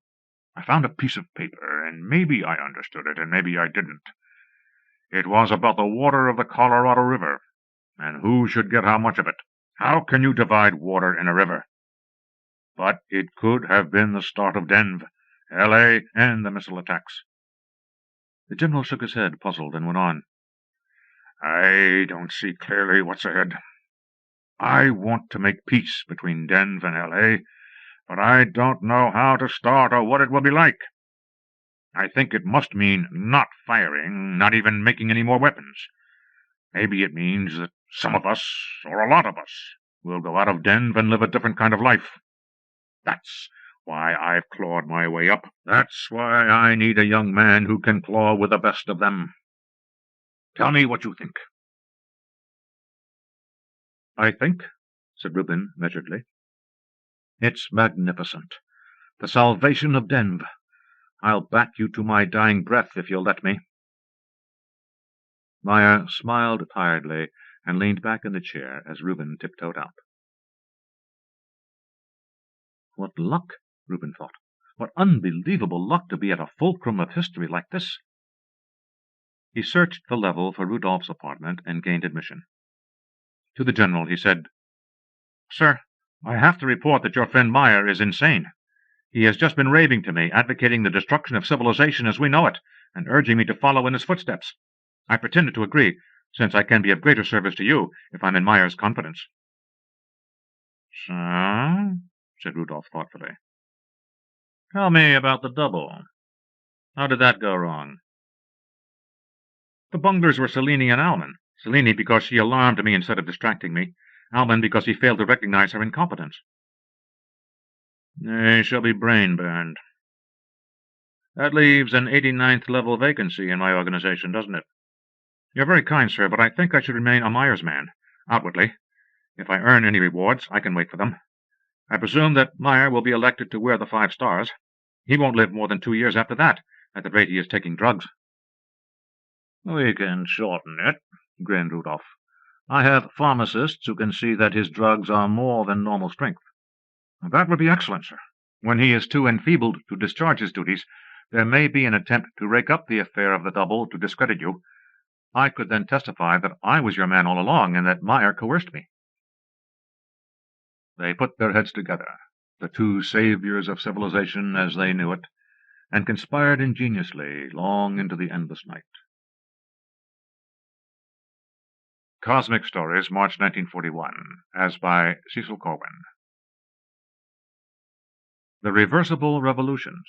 I found a piece of paper, and maybe I understood it, and maybe I didn't. It was about the water of the Colorado River, and who should get how much of it. How can you divide water in a river? But it could have been the start of Denv, L.A., and the missile attacks." The general shook his head, puzzled, and went on. "I don't see clearly what's ahead. I want to make peace between Denv and L.A., but I don't know how to start or what it will be like. I think it must mean not firing, not even making any more weapons. Maybe it means that some of us, or a lot of us, will go out of Denv and live a different kind of life. That's why I've clawed my way up. That's why I need a young man who can claw with the best of them. Tell me what you think." "I think," said Reuben measuredly, "it's magnificent. The salvation of Denv. I'll back you to my dying breath if you'll let me." Meyer smiled tiredly and leaned back in the chair as Reuben tiptoed out. What luck, Reuben thought. What unbelievable luck to be at a fulcrum of history like this. He searched the level for Rudolph's apartment and gained admission. To the general he said, "Sir, I have to report that your friend Meyer is insane. He has just been raving to me, advocating the destruction of civilization as we know it, and urging me to follow in his footsteps. I pretended to agree, since I can be of greater service to you if I'm in Meyer's confidence." "So?" said Rudolph thoughtfully. "Tell me about the double. How did that go wrong?" "The bunglers were Selene and Alman. Selene because she alarmed me instead of distracting me. Alman because he failed to recognize her incompetence." "They shall be brain-burned." That leaves an 89th level vacancy in my organization, doesn't it? You're very kind, sir, but I think I should remain a Myers man, outwardly. If I earn any rewards, I can wait for them. I presume that Meyer will be elected to wear the 5 stars. He won't live more than 2 years after that, at the rate he is taking drugs. We can shorten it, grinned Rudolph. I have pharmacists who can see that his drugs are more than normal strength. That would be excellent, sir. When he is too enfeebled to discharge his duties, there may be an attempt to rake up the affair of the double to discredit you. I could then testify that I was your man all along and that Meyer coerced me. They put their heads together, the 2 saviors of civilization as they knew it, and conspired ingeniously long into the endless night. Cosmic Stories, March 1941, as by Cecil Corwin. The Reversible Revolutions.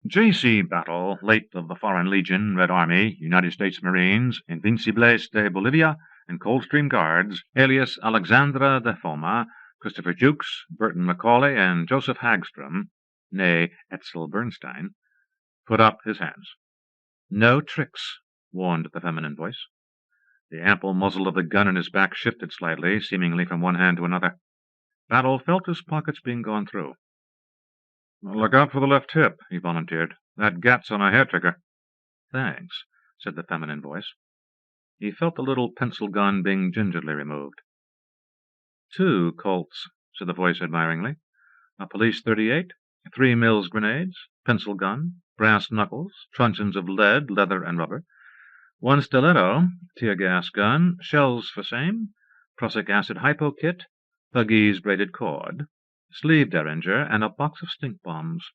J.C. Battle, late of the Foreign Legion, Red Army, United States Marines, Invincibles de Bolivia, and Coldstream Guards, alias Alexandra de Foma, Christopher Jukes, Burton Macaulay, and Joseph Hagstrom, née Etzel Bernstein, put up his hands. No tricks, warned the feminine voice. The ample muzzle of the gun in his back shifted slightly, seemingly from one hand to another. Battle felt his pockets being gone through. "Look out for the left hip," he volunteered. "That gap's on a hair trigger." "Thanks," said the feminine voice. He felt the little pencil gun being gingerly removed. "2 Colts," said the voice admiringly. "A police .38, 3 Mills grenades, pencil gun, brass knuckles, truncheons of lead, leather, and rubber, 1 stiletto, tear gas gun, shells for same, prussic acid hypo kit, Puggy's braided cord, sleeve derringer, and a box of stink bombs.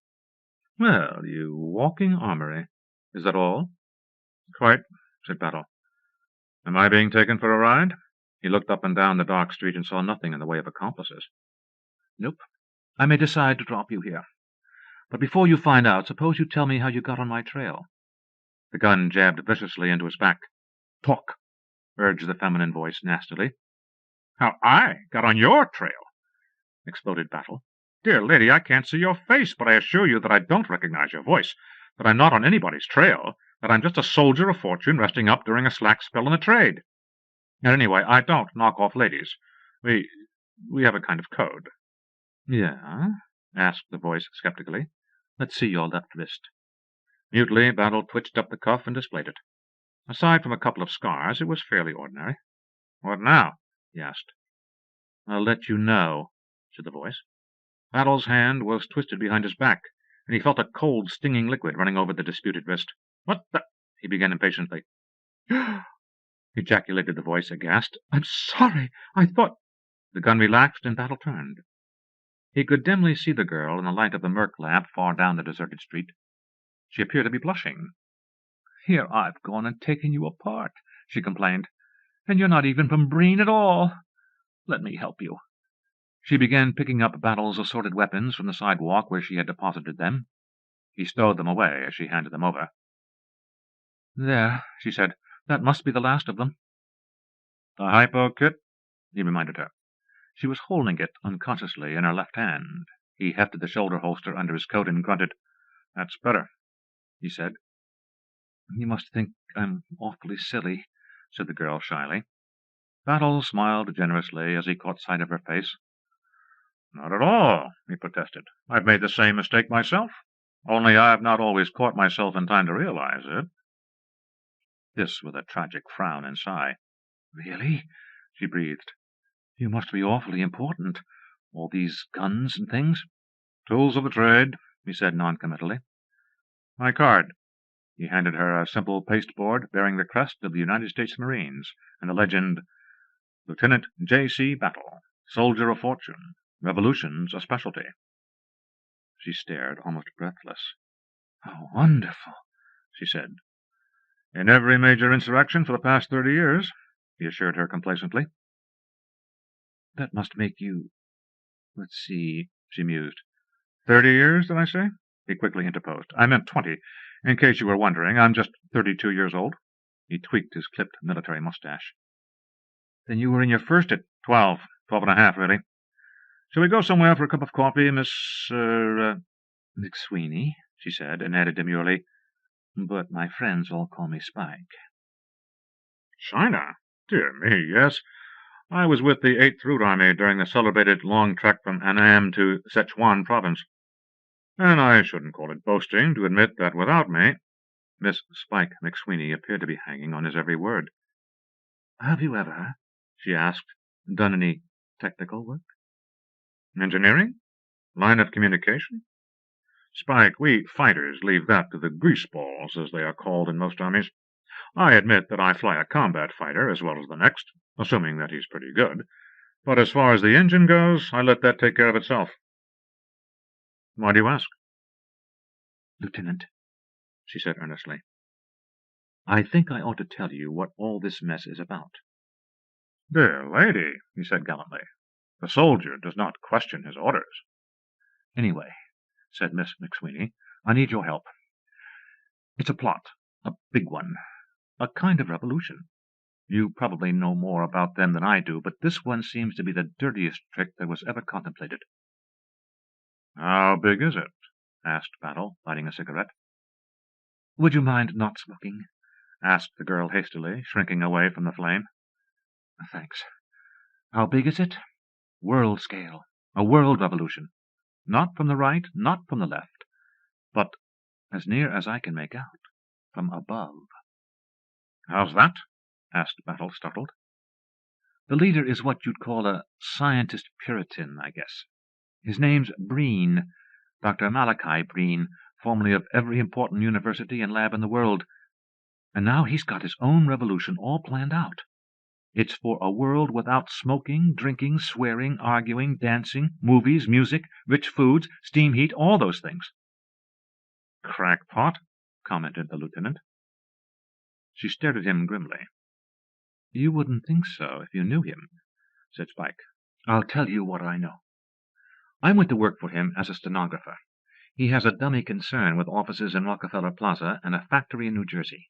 Well, you walking armory. Is that all?" "Quite," said Battle. "Am I being taken for a ride?" He looked up and down the dark street and saw nothing in the way of accomplices. "Nope. I may decide to drop you here. But before you find out, suppose you tell me how you got on my trail." The gun jabbed viciously into his back. "Talk," urged the feminine voice nastily. "How I got on your trail?" exploded Battle. "Dear lady, I can't see your face, but I assure you that I don't recognize your voice, that I'm not on anybody's trail, that I'm just a soldier of fortune resting up during a slack spell in the trade. And anyway, I don't knock off ladies. We have a kind of code." "Yeah?" asked the voice skeptically. "Let's see your left wrist." Mutely, Battle twitched up the cuff and displayed it. Aside from a couple of scars, it was fairly ordinary. "What now?" he asked. "I'll let you know," said the voice. Battle's hand was twisted behind his back, and he felt a cold, stinging liquid running over the disputed wrist. "What the—" he began impatiently. ejaculated the voice, aghast. "I'm sorry. I thought—" The gun relaxed, and Battle turned. He could dimly see the girl in the light of the Merc lamp far down the deserted street. She appeared to be blushing. "Here I've gone and taken you apart," she complained, "and you're not even from Breen at all. Let me help you." She began picking up Battle's assorted weapons from the sidewalk where she had deposited them. He stowed them away as she handed them over. "There," she said. "That must be the last of them." "The hypo kit?" he reminded her. She was holding it unconsciously in her left hand. He hefted the shoulder holster under his coat and grunted. "That's better," he said. "You must think I'm awfully silly," said the girl shyly. Battle smiled generously as he caught sight of her face. "Not at all," he protested. "I've made the same mistake myself, only I've not always caught myself in time to realize it." This with a tragic frown and sigh. "Really?" she breathed. "You must be awfully important. All these guns and things." "Tools of the trade," he said noncommittally. "My card." He handed her a simple pasteboard bearing the crest of the United States Marines and the legend, "Lieutenant J.C. Battle, Soldier of Fortune, Revolutions a Specialty." She stared, almost breathless. "How wonderful," she said. "In every major insurrection for the past 30 years, he assured her complacently. "That must make you— let's see," she mused. 30 years, did I say?" he quickly interposed. "I meant 20. In case you were wondering, I'm just 32 years old." He tweaked his clipped military mustache. "Then you were in your first at— 12 and a half, really. Shall we go somewhere for a cup of coffee, Miss— McSweeney, she said, and added demurely, but my friends all call me Spike. China? Dear me, yes. I was with the 8th Root Army during the celebrated long trek from Annam to Sichuan province. And I shouldn't call it boasting to admit that without me— Miss Spike McSweeney appeared to be hanging on his every word. Have you ever, she asked, done any technical work? Engineering? Line of communication? Spike, we fighters leave that to the greaseballs, as they are called in most armies. I admit that I fly a combat fighter as well as the next, assuming that he's pretty good. But as far as the engine goes, I let that take care of itself. Why do you ask? Lieutenant, she said earnestly, I think I ought to tell you what all this mess is about. Dear lady, he said gallantly, the soldier does not question his orders. Anyway, said Miss McSweeney, I need your help. It's a plot, a big one, a kind of revolution. You probably know more about them than I do, but this one seems to be the dirtiest trick that was ever contemplated. How big is it? Asked Battle, lighting a cigarette. Would you mind not smoking? Asked the girl hastily, shrinking away from the flame. Thanks. How big is it? World scale. A world revolution. Not from the right, not from the left, but, as near as I can make out, from above. How's that? Asked Battle, startled. The leader is what you'd call a scientist Puritan, I guess. His name's Breen, Dr. Malachi Breen, formerly of every important university and lab in the world. And now he's got his own revolution all planned out. It's for a world without smoking, drinking, swearing, arguing, dancing, movies, music, rich foods, steam heat, all those things. Crackpot, commented the lieutenant. She stared at him grimly. You wouldn't think so if you knew him, said Spike. I'll tell you what I know. I went to work for him as a stenographer. He has a dummy concern with offices in Rockefeller Plaza and a factory in New Jersey.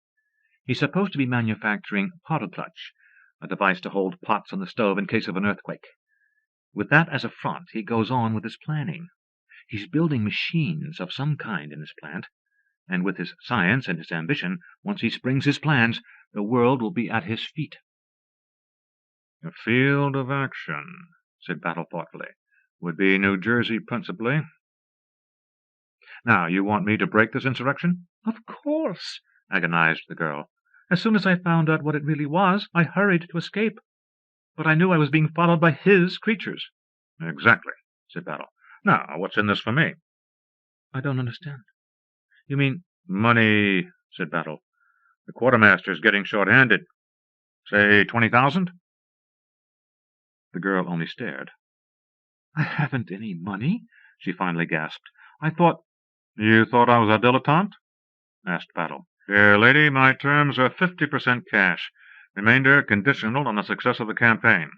He's supposed to be manufacturing powder clutch, a device to hold pots on the stove in case of an earthquake. With that as a front, he goes on with his planning. He's building machines of some kind in his plant, and with his science and his ambition, once he springs his plans, the world will be at his feet. A field of action, said Battle thoughtfully, would be New Jersey principally. Now, you want me to break this insurrection? Of course, agonized the girl. As soon as I found out what it really was, I hurried to escape. But I knew I was being followed by his creatures. Exactly, said Battle. Now, what's in this for me? I don't understand. You mean— Money, said Battle. The quartermaster's getting short-handed. Say 20,000? The girl only stared. I haven't any money, she finally gasped. I thought— You thought I was a dilettante? Asked Battle. Dear lady, my terms are 50% cash. Remainder conditional on the success of the campaign.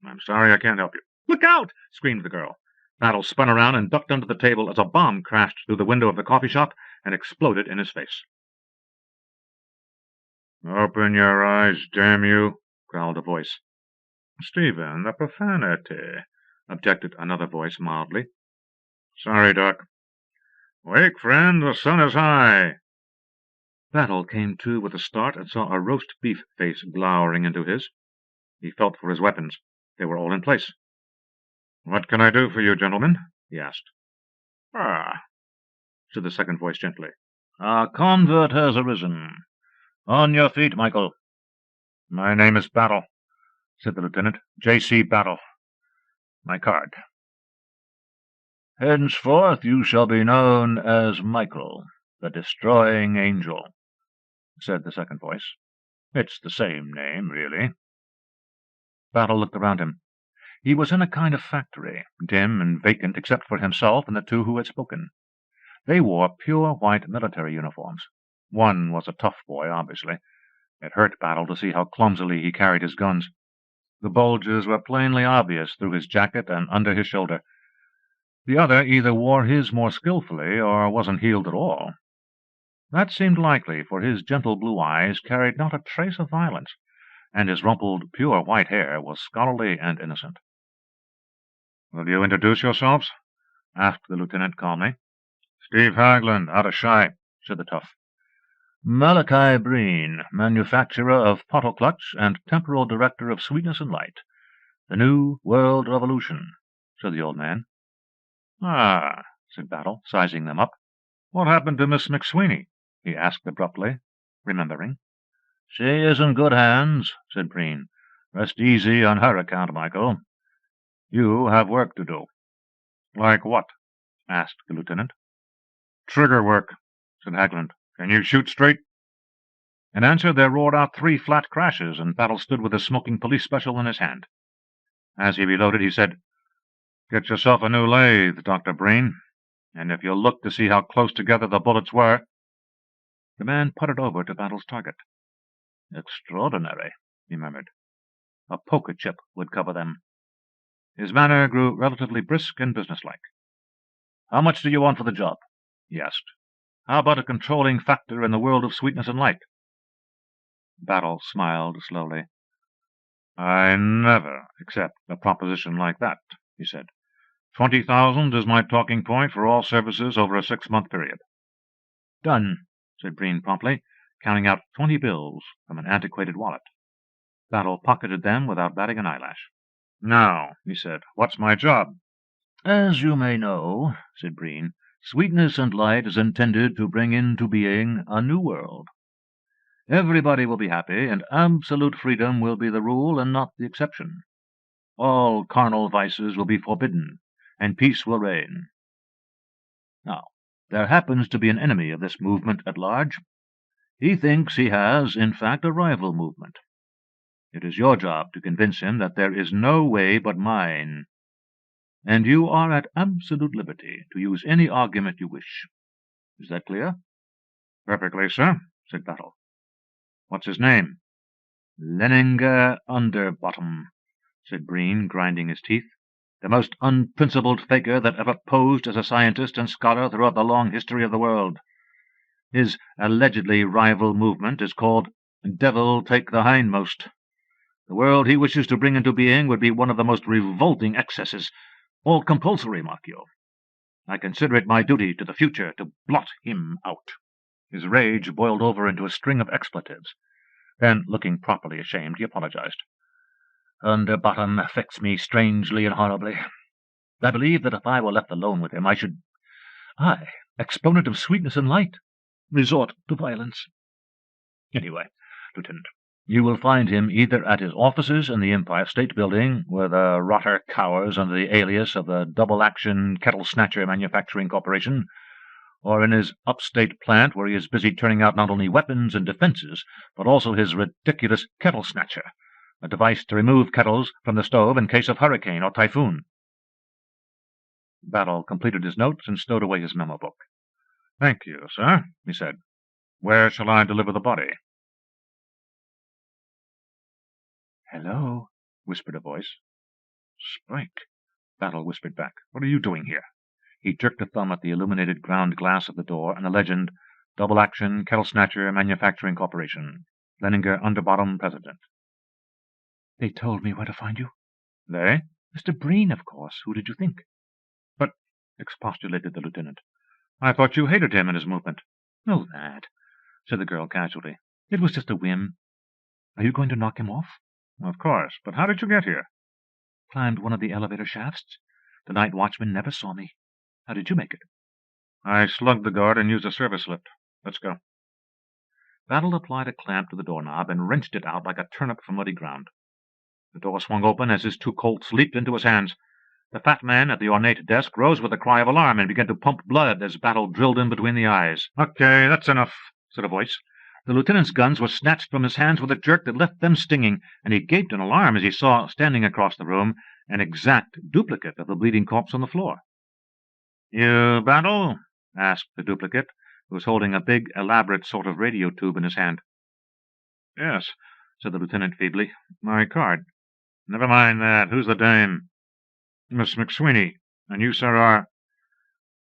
I'm sorry I can't help you. Look out! Screamed the girl. Battle spun around and ducked under the table as a bomb crashed through the window of the coffee shop and exploded in his face. Open your eyes, damn you, growled a voice. Stephen, the profanity, objected another voice mildly. Sorry, Doc. Wake, friend, the sun is high. Battle came to with a start and saw a roast beef face glowering into his. He felt for his weapons. They were all in place. What can I do for you, gentlemen? He asked. Ah, said the second voice gently. Our convert has arisen. On your feet, Michael. My name is Battle, said the lieutenant. J.C. Battle. My card. Henceforth you shall be known as Michael, the Destroying Angel, said the second voice. It's the same name, really. Battle looked around him. He was in a kind of factory, dim and vacant except for himself and the two who had spoken. They wore pure white military uniforms. One was a tough boy, obviously. It hurt Battle to see how clumsily he carried his guns. The bulges were plainly obvious through his jacket and under his shoulder. The other either wore his more skillfully or wasn't healed at all. That seemed likely, for his gentle blue eyes carried not a trace of violence, and his rumpled, pure white hair was scholarly and innocent. Will you introduce yourselves? Asked the lieutenant calmly. Steve Hagland, out of Shy, said the tough. Malachi Breen, manufacturer of Pottle Clutch and temporal director of Sweetness and Light. The New World Revolution, said the old man. Ah, said Battle, sizing them up. What happened to Miss McSweeney? He asked abruptly, remembering. She is in good hands, said Breen. Rest easy on her account, Michael. You have work to do. Like what? Asked the lieutenant. Trigger work, said Hagland. Can you shoot straight? In answer, there roared out 3 flat crashes, and Battle stood with a smoking police special in his hand. As he reloaded, he said, Get yourself a new lathe, Dr. Breen, and if you'll look to see how close together the bullets were. The man puttered over to Battle's target. Extraordinary, he murmured. A poker chip would cover them. His manner grew relatively brisk and businesslike. How much do you want for the job? He asked. How about a controlling factor in the world of Sweetness and Light? Battle smiled slowly. I never accept a proposition like that, he said. 20,000 is my talking point for all services over a 6-month period. Done, said Breen promptly, counting out 20 bills from an antiquated wallet. Battle pocketed them without batting an eyelash. Now, he said, what's my job? As you may know, said Breen, Sweetness and Light is intended to bring into being a new world. Everybody will be happy, and absolute freedom will be the rule and not the exception. All carnal vices will be forbidden, and peace will reign. Now, there happens to be an enemy of this movement at large. He thinks he has, in fact, a rival movement. It is your job to convince him that there is no way but mine, and you are at absolute liberty to use any argument you wish. Is that clear? Perfectly, sir, said Battle. What's his name? Leninger Underbottom, said Breen, grinding his teeth. The most unprincipled faker that ever posed as a scientist and scholar throughout the long history of the world. His allegedly rival movement is called Devil Take the Hindmost. The world he wishes to bring into being would be one of the most revolting excesses, all compulsory, mark you. I consider it my duty to the future to blot him out. His rage boiled over into a string of expletives. Then, looking properly ashamed, he apologized. Underbottom affects me strangely and horribly. I believe that if I were left alone with him, I, exponent of Sweetness and Light, resort to violence. Anyway, Lieutenant, you will find him either at his offices in the Empire State Building, where the rotter cowers under the alias of the Double-Action Kettle Snatcher Manufacturing Corporation, or in his upstate plant where he is busy turning out not only weapons and defenses, but also his ridiculous Kettle Snatcher, a device to remove kettles from the stove in case of hurricane or typhoon. Battle completed his notes and stowed away his memo book. Thank you, sir, he said. Where shall I deliver the body? Hello, whispered a voice. Spike, Battle whispered back. What are you doing here? He jerked a thumb at the illuminated ground glass of the door and the legend, Double Action Kettle Snatcher Manufacturing Corporation, Leninger Underbottom, President. They told me where to find you. They? Mr. Breen, of course. Who did you think? But, expostulated the lieutenant, I thought you hated him and his movement. Oh, that, said the girl casually. It was just a whim. Are you going to knock him off? Of course, but how did you get here? Climbed one of the elevator shafts. The night watchman never saw me. How did you make it? I slugged the guard and used a service lift. Let's go. Battle applied a clamp to the doorknob and wrenched it out like a turnip from muddy ground. The door swung open as his 2 Colts leaped into his hands. The fat man at the ornate desk rose with a cry of alarm and began to pump blood as Battle drilled him between the eyes. Okay, that's enough, said a voice. The lieutenant's guns were snatched from his hands with a jerk that left them stinging, and he gaped in alarm as he saw, standing across the room, an exact duplicate of the bleeding corpse on the floor. You Battle? Asked the duplicate, who was holding a big, elaborate sort of radio tube in his hand. Yes, said the lieutenant feebly. My card. Never mind that. Who's the dame? Miss McSweeney. And you, sir, are?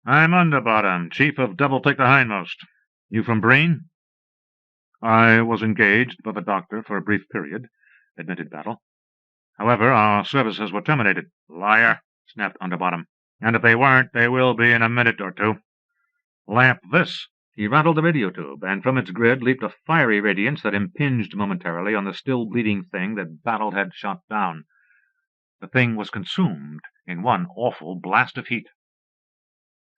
I'm Underbottom, chief of Devil Take the Hindmost. You from Breen? I was engaged by the doctor for a brief period, admitted Battle. However, our services were terminated. Liar, snapped Underbottom. And if they weren't, they will be in a minute or two. Lamp this." He rattled the radio tube, and from its grid leaped a fiery radiance that impinged momentarily on the still bleeding thing that Battle had shot down. The thing was consumed in one awful blast of heat.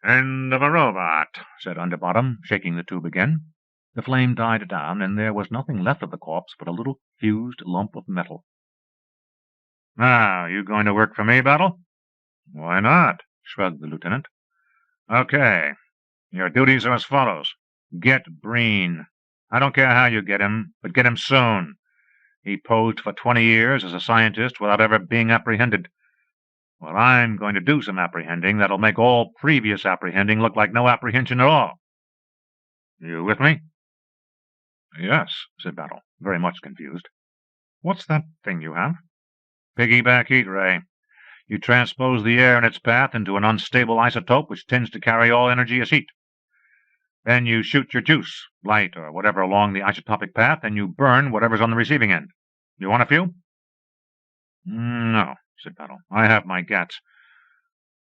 "End of a robot," said Underbottom, shaking the tube again. The flame died down, and there was nothing left of the corpse but a little fused lump of metal. "Now, you going to work for me, Battle?" "Why not?" shrugged the lieutenant. "Okay. Your duties are as follows. Get Breen. I don't care how you get him, but get him soon. He posed for 20 years as a scientist without ever being apprehended. Well, I'm going to do some apprehending that'll make all previous apprehending look like no apprehension at all. You with me?" "Yes," said Battle, very much confused. "What's that thing you have?" "Piggyback heat ray. You transpose the air in its path into an unstable isotope which tends to carry all energy as heat. Then you shoot your juice, light or whatever, along the isotopic path, and you burn whatever's on the receiving end. You want a few?" "No," said Battle. "I have my gats.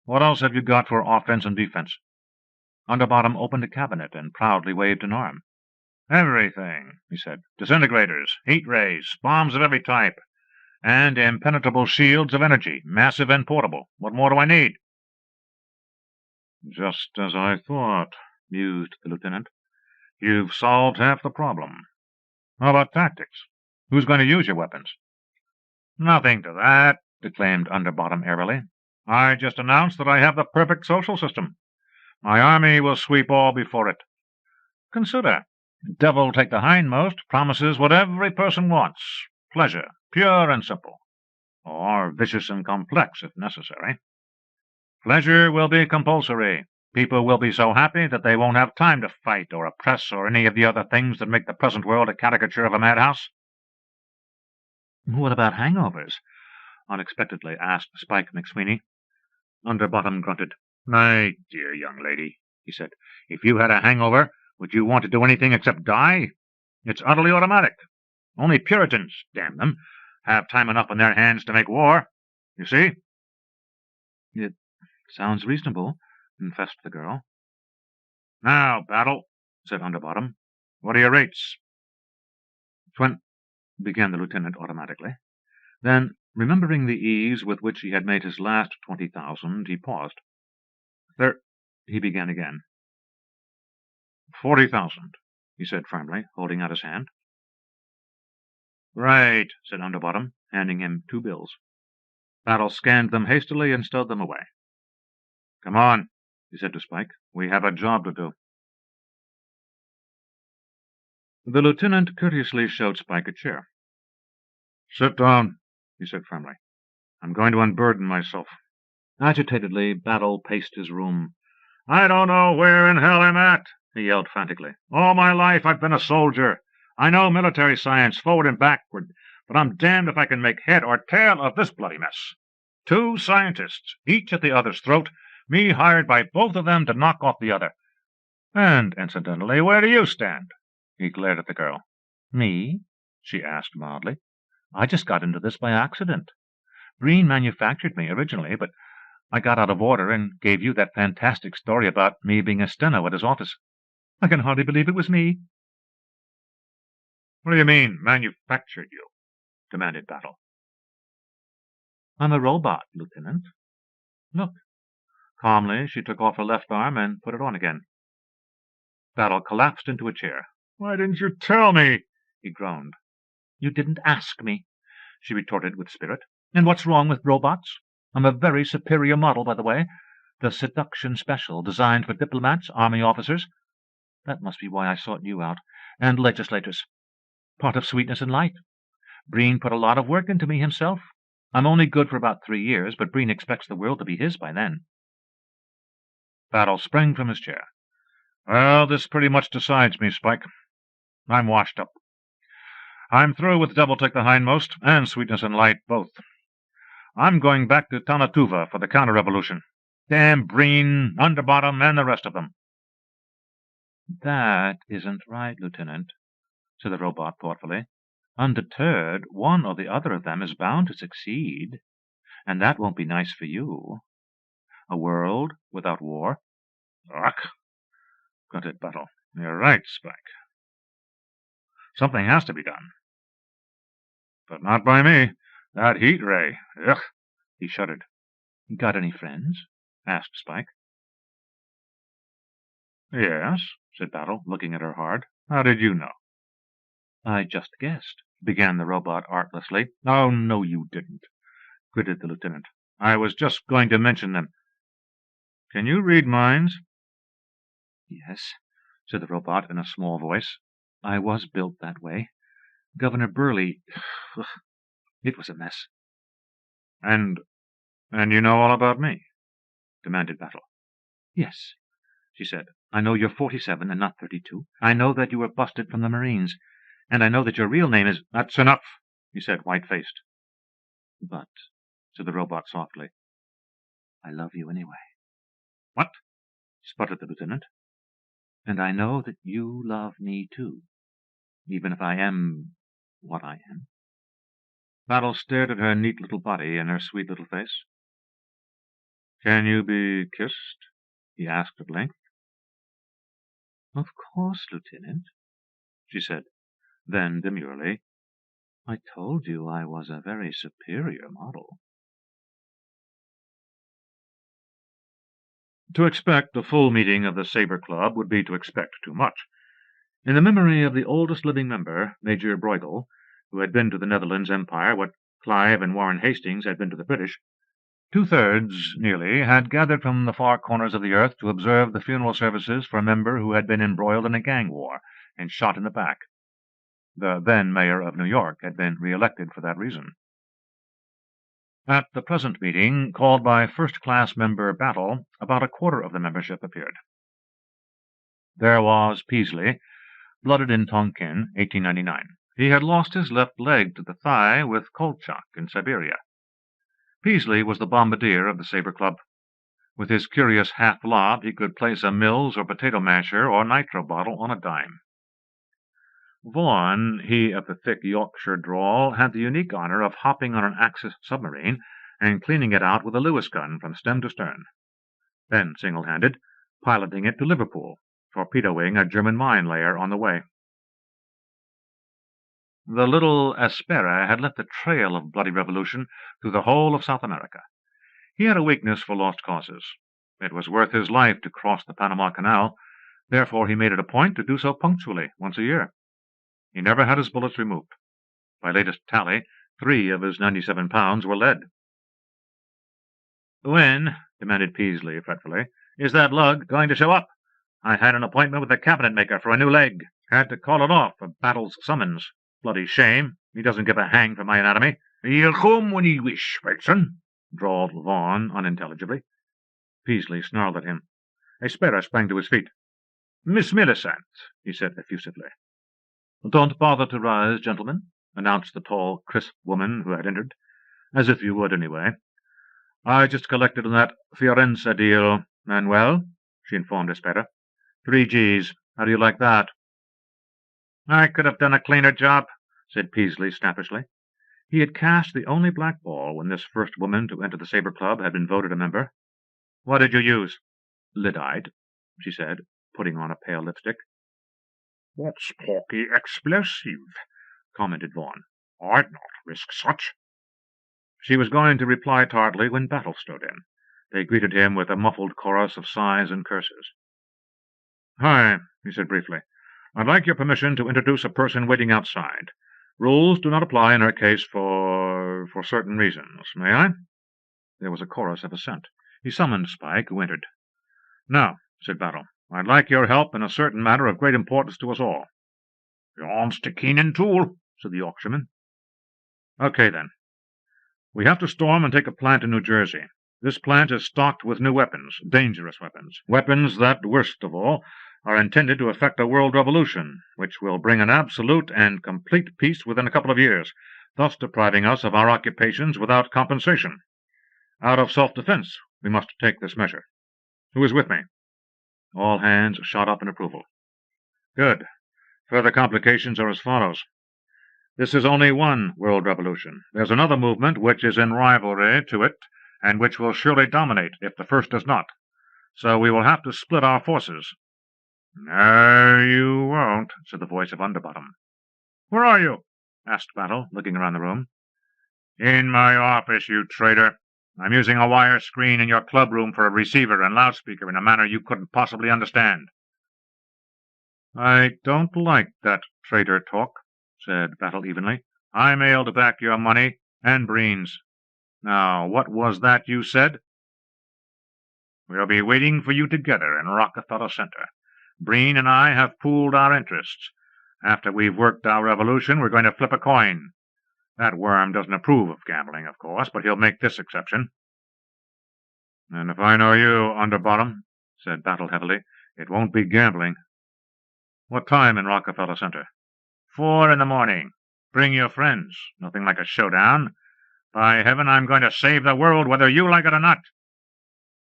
What else have you got for offense and defense?" Underbottom opened a cabinet and proudly waved an arm. "Everything," he said. "Disintegrators, heat rays, bombs of every type, and impenetrable shields of energy, massive and portable. What more do I need?" "Just as I thought," mused the lieutenant. "You've solved half the problem. How about tactics? Who's going to use your weapons?" "Nothing to that," declaimed Underbottom airily. "I just announced that I have the perfect social system. My army will sweep all before it. Consider, Devil Take the Hindmost promises what every person wants, pleasure, pure and simple, or vicious and complex if necessary. Pleasure will be compulsory. People will be so happy that they won't have time to fight or oppress or any of the other things that make the present world a caricature of a madhouse." "What about hangovers?" unexpectedly asked Spike McSweeney. Underbottom grunted. "My dear young lady," he said, "if you had a hangover, would you want to do anything except die? It's utterly automatic. Only Puritans, damn them, have time enough on their hands to make war. You see?" "It sounds reasonable," confessed the girl. "Now, Battle," said Underbottom, "what are your rates?" Began the lieutenant automatically. Then, remembering the ease with which he had made his last 20,000, he paused. He began again. 40,000, he said firmly, holding out his hand. "Right," said Underbottom, handing him 2 bills. Battle scanned them hastily and stowed them away. "Come on," he said to Spike. "We have a job to do." The lieutenant courteously showed Spike a chair. "Sit down," he said firmly. "I'm going to unburden myself." Agitatedly, Battle paced his room. "I don't know where in hell I'm at," he yelled frantically. "All my life I've been a soldier. I know military science forward and backward, but I'm damned if I can make head or tail of this bloody mess. 2 scientists, each at the other's throat, me hired by both of them to knock off the other. And, incidentally, where do you stand?" He glared at the girl. "Me?" she asked mildly. "I just got into this by accident. Breen manufactured me originally, but I got out of order and gave you that fantastic story about me being a steno at his office. I can hardly believe it was me." "What do you mean, manufactured you?" demanded Battle. "I'm a robot, Lieutenant. Look." Calmly, she took off her left arm and put it on again. Battle collapsed into a chair. "Why didn't you tell me?" he groaned. "You didn't ask me," she retorted with spirit. "And what's wrong with robots? I'm a very superior model, by the way. The seduction special, designed for diplomats, army officers. That must be why I sought you out. And legislators. Part of sweetness and light. Breen put a lot of work into me himself. I'm only good for about 3 years, but Breen expects the world to be his by then." Battle sprang from his chair. "Well, this pretty much decides me, Spike. I'm washed up. I'm through with Devil Take the Hindmost and Sweetness and Light both. I'm going back to Tanatuva for the counter-revolution. Damn Breen, Underbottom, and the rest of them." "That isn't right, Lieutenant," said the robot thoughtfully. "Undeterred, one or the other of them is bound to succeed, and that won't be nice for you. A world without war." "Ugh! grunted Battle. "You're right, Spike. Something has to be done. But not by me. That heat ray. Ugh!" He shuddered. "Got any friends?" asked Spike. "Yes," said Battle, looking at her hard. "How did you know?" "I just guessed," began the robot artlessly. "Oh, no, you didn't," gritted the lieutenant. "I was just going to mention them. Can you read minds?" "Yes," said the robot in a small voice. "I was built that way. Governor Burley... It was a mess." And you know all about me?" demanded Battle. "Yes," she said. "I know you're 47 and not 32. I know that you were busted from the Marines. And I know that your real name is—" "That's enough," he said, white-faced. "But," said the robot softly, "I love you anyway." "What?" sputtered the lieutenant. "And I know that you love me too, even if I am what I am." Battle stared at her neat little body and her sweet little face. "Can you be kissed?" he asked at length. "Of course, Lieutenant," she said. Then, demurely, "I told you I was a very superior model." To expect a full meeting of the Sabre Club would be to expect too much. In the memory of the oldest living member, Major Bruegel, who had been to the Netherlands Empire what Clive and Warren Hastings had been to the British, 2/3, nearly, had gathered from the far corners of the earth to observe the funeral services for a member who had been embroiled in a gang war and shot in the back. The then mayor of New York had been re-elected for that reason. At the present meeting, called by first-class member Battle, about a quarter of the membership appeared. There was Peasley, blooded in Tonkin, 1899. He had lost his left leg to the thigh with Kolchak in Siberia. Peasley was the bombardier of the Sabre Club. With his curious half-lob, he could place a Mills or potato masher or nitro bottle on a dime. Vaughan, he of the thick Yorkshire drawl, had the unique honor of hopping on an Axis submarine and cleaning it out with a Lewis gun from stem to stern, then single-handed, piloting it to Liverpool, torpedoing a German mine layer on the way. The little Aspera had left a trail of bloody revolution through the whole of South America. He had a weakness for lost causes. It was worth his life to cross the Panama Canal, therefore he made it a point to do so punctually, once a year. He never had his bullets removed. By latest tally, 3 of his 97 pounds were lead. "When," demanded Peasley fretfully, "is that lug going to show up? I had an appointment with the cabinet maker for a new leg. Had to call it off for Battle's summons. Bloody shame. He doesn't give a hang for my anatomy." "He'll come when he wish, Watson," drawled Vaughan unintelligibly. Peasley snarled at him. Aspera sprang to his feet. "Miss Millicent," he said effusively. "Don't bother to rise, gentlemen," announced the tall, crisp woman who had entered. "As if you would, anyway. I just collected on that Fiorenza deal. And well?" she informed Aspera. 3 G's. How do you like that?" "I could have done a cleaner job," said Peasley snappishly. He had cast the only black ball when this first woman to enter the Sabre Club had been voted a member. "What did you use?" "Lyddite," she said, putting on a pale lipstick. "That's porky explosive," commented Vaughan. "I'd not risk such." She was going to reply tartly when Battle strode in. They greeted him with a muffled chorus of sighs and curses. "Hi," he said briefly. "I'd like your permission to introduce a person waiting outside. Rules do not apply in her case for certain reasons. May I?" There was a chorus of assent. He summoned Spike, who entered. "Now," said Battle, "I'd like your help in a certain matter of great importance to us all." "Yon's to Keenan Toole," said the Yorkshireman. "Okay, then. We have to storm and take a plant in New Jersey. This plant is stocked with new weapons, dangerous weapons, weapons that, worst of all, are intended to effect a world revolution, which will bring an absolute and complete peace within a couple of years, thus depriving us of our occupations without compensation. Out of self-defense, we must take this measure. Who is with me?" All hands shot up in approval. "Good. Further complications are as follows. This is only one world revolution. There's another movement which is in rivalry to it, and which will surely dominate if the first does not. So we will have to split our forces. No, you won't, said the voice of Underbottom. Where are you? Asked Battle, looking around the room. In my office, you traitor. I'm using a wire screen in your clubroom for a receiver and loudspeaker in a manner you couldn't possibly understand. I don't like that traitor talk, said Battle evenly. I'm able to back your money and Breen's. Now, what was that you said? We'll be waiting for you together in Rockefeller Center. Breen and I have pooled our interests. After we've worked our revolution, we're going to flip a coin. That worm doesn't approve of gambling, of course, but he'll make this exception. And if I know you, Underbottom, said Battle heavily, it won't be gambling. What time in Rockefeller Center? 4 in the morning. Bring your friends. Nothing like a showdown. By heaven, I'm going to save the world whether you like it or not.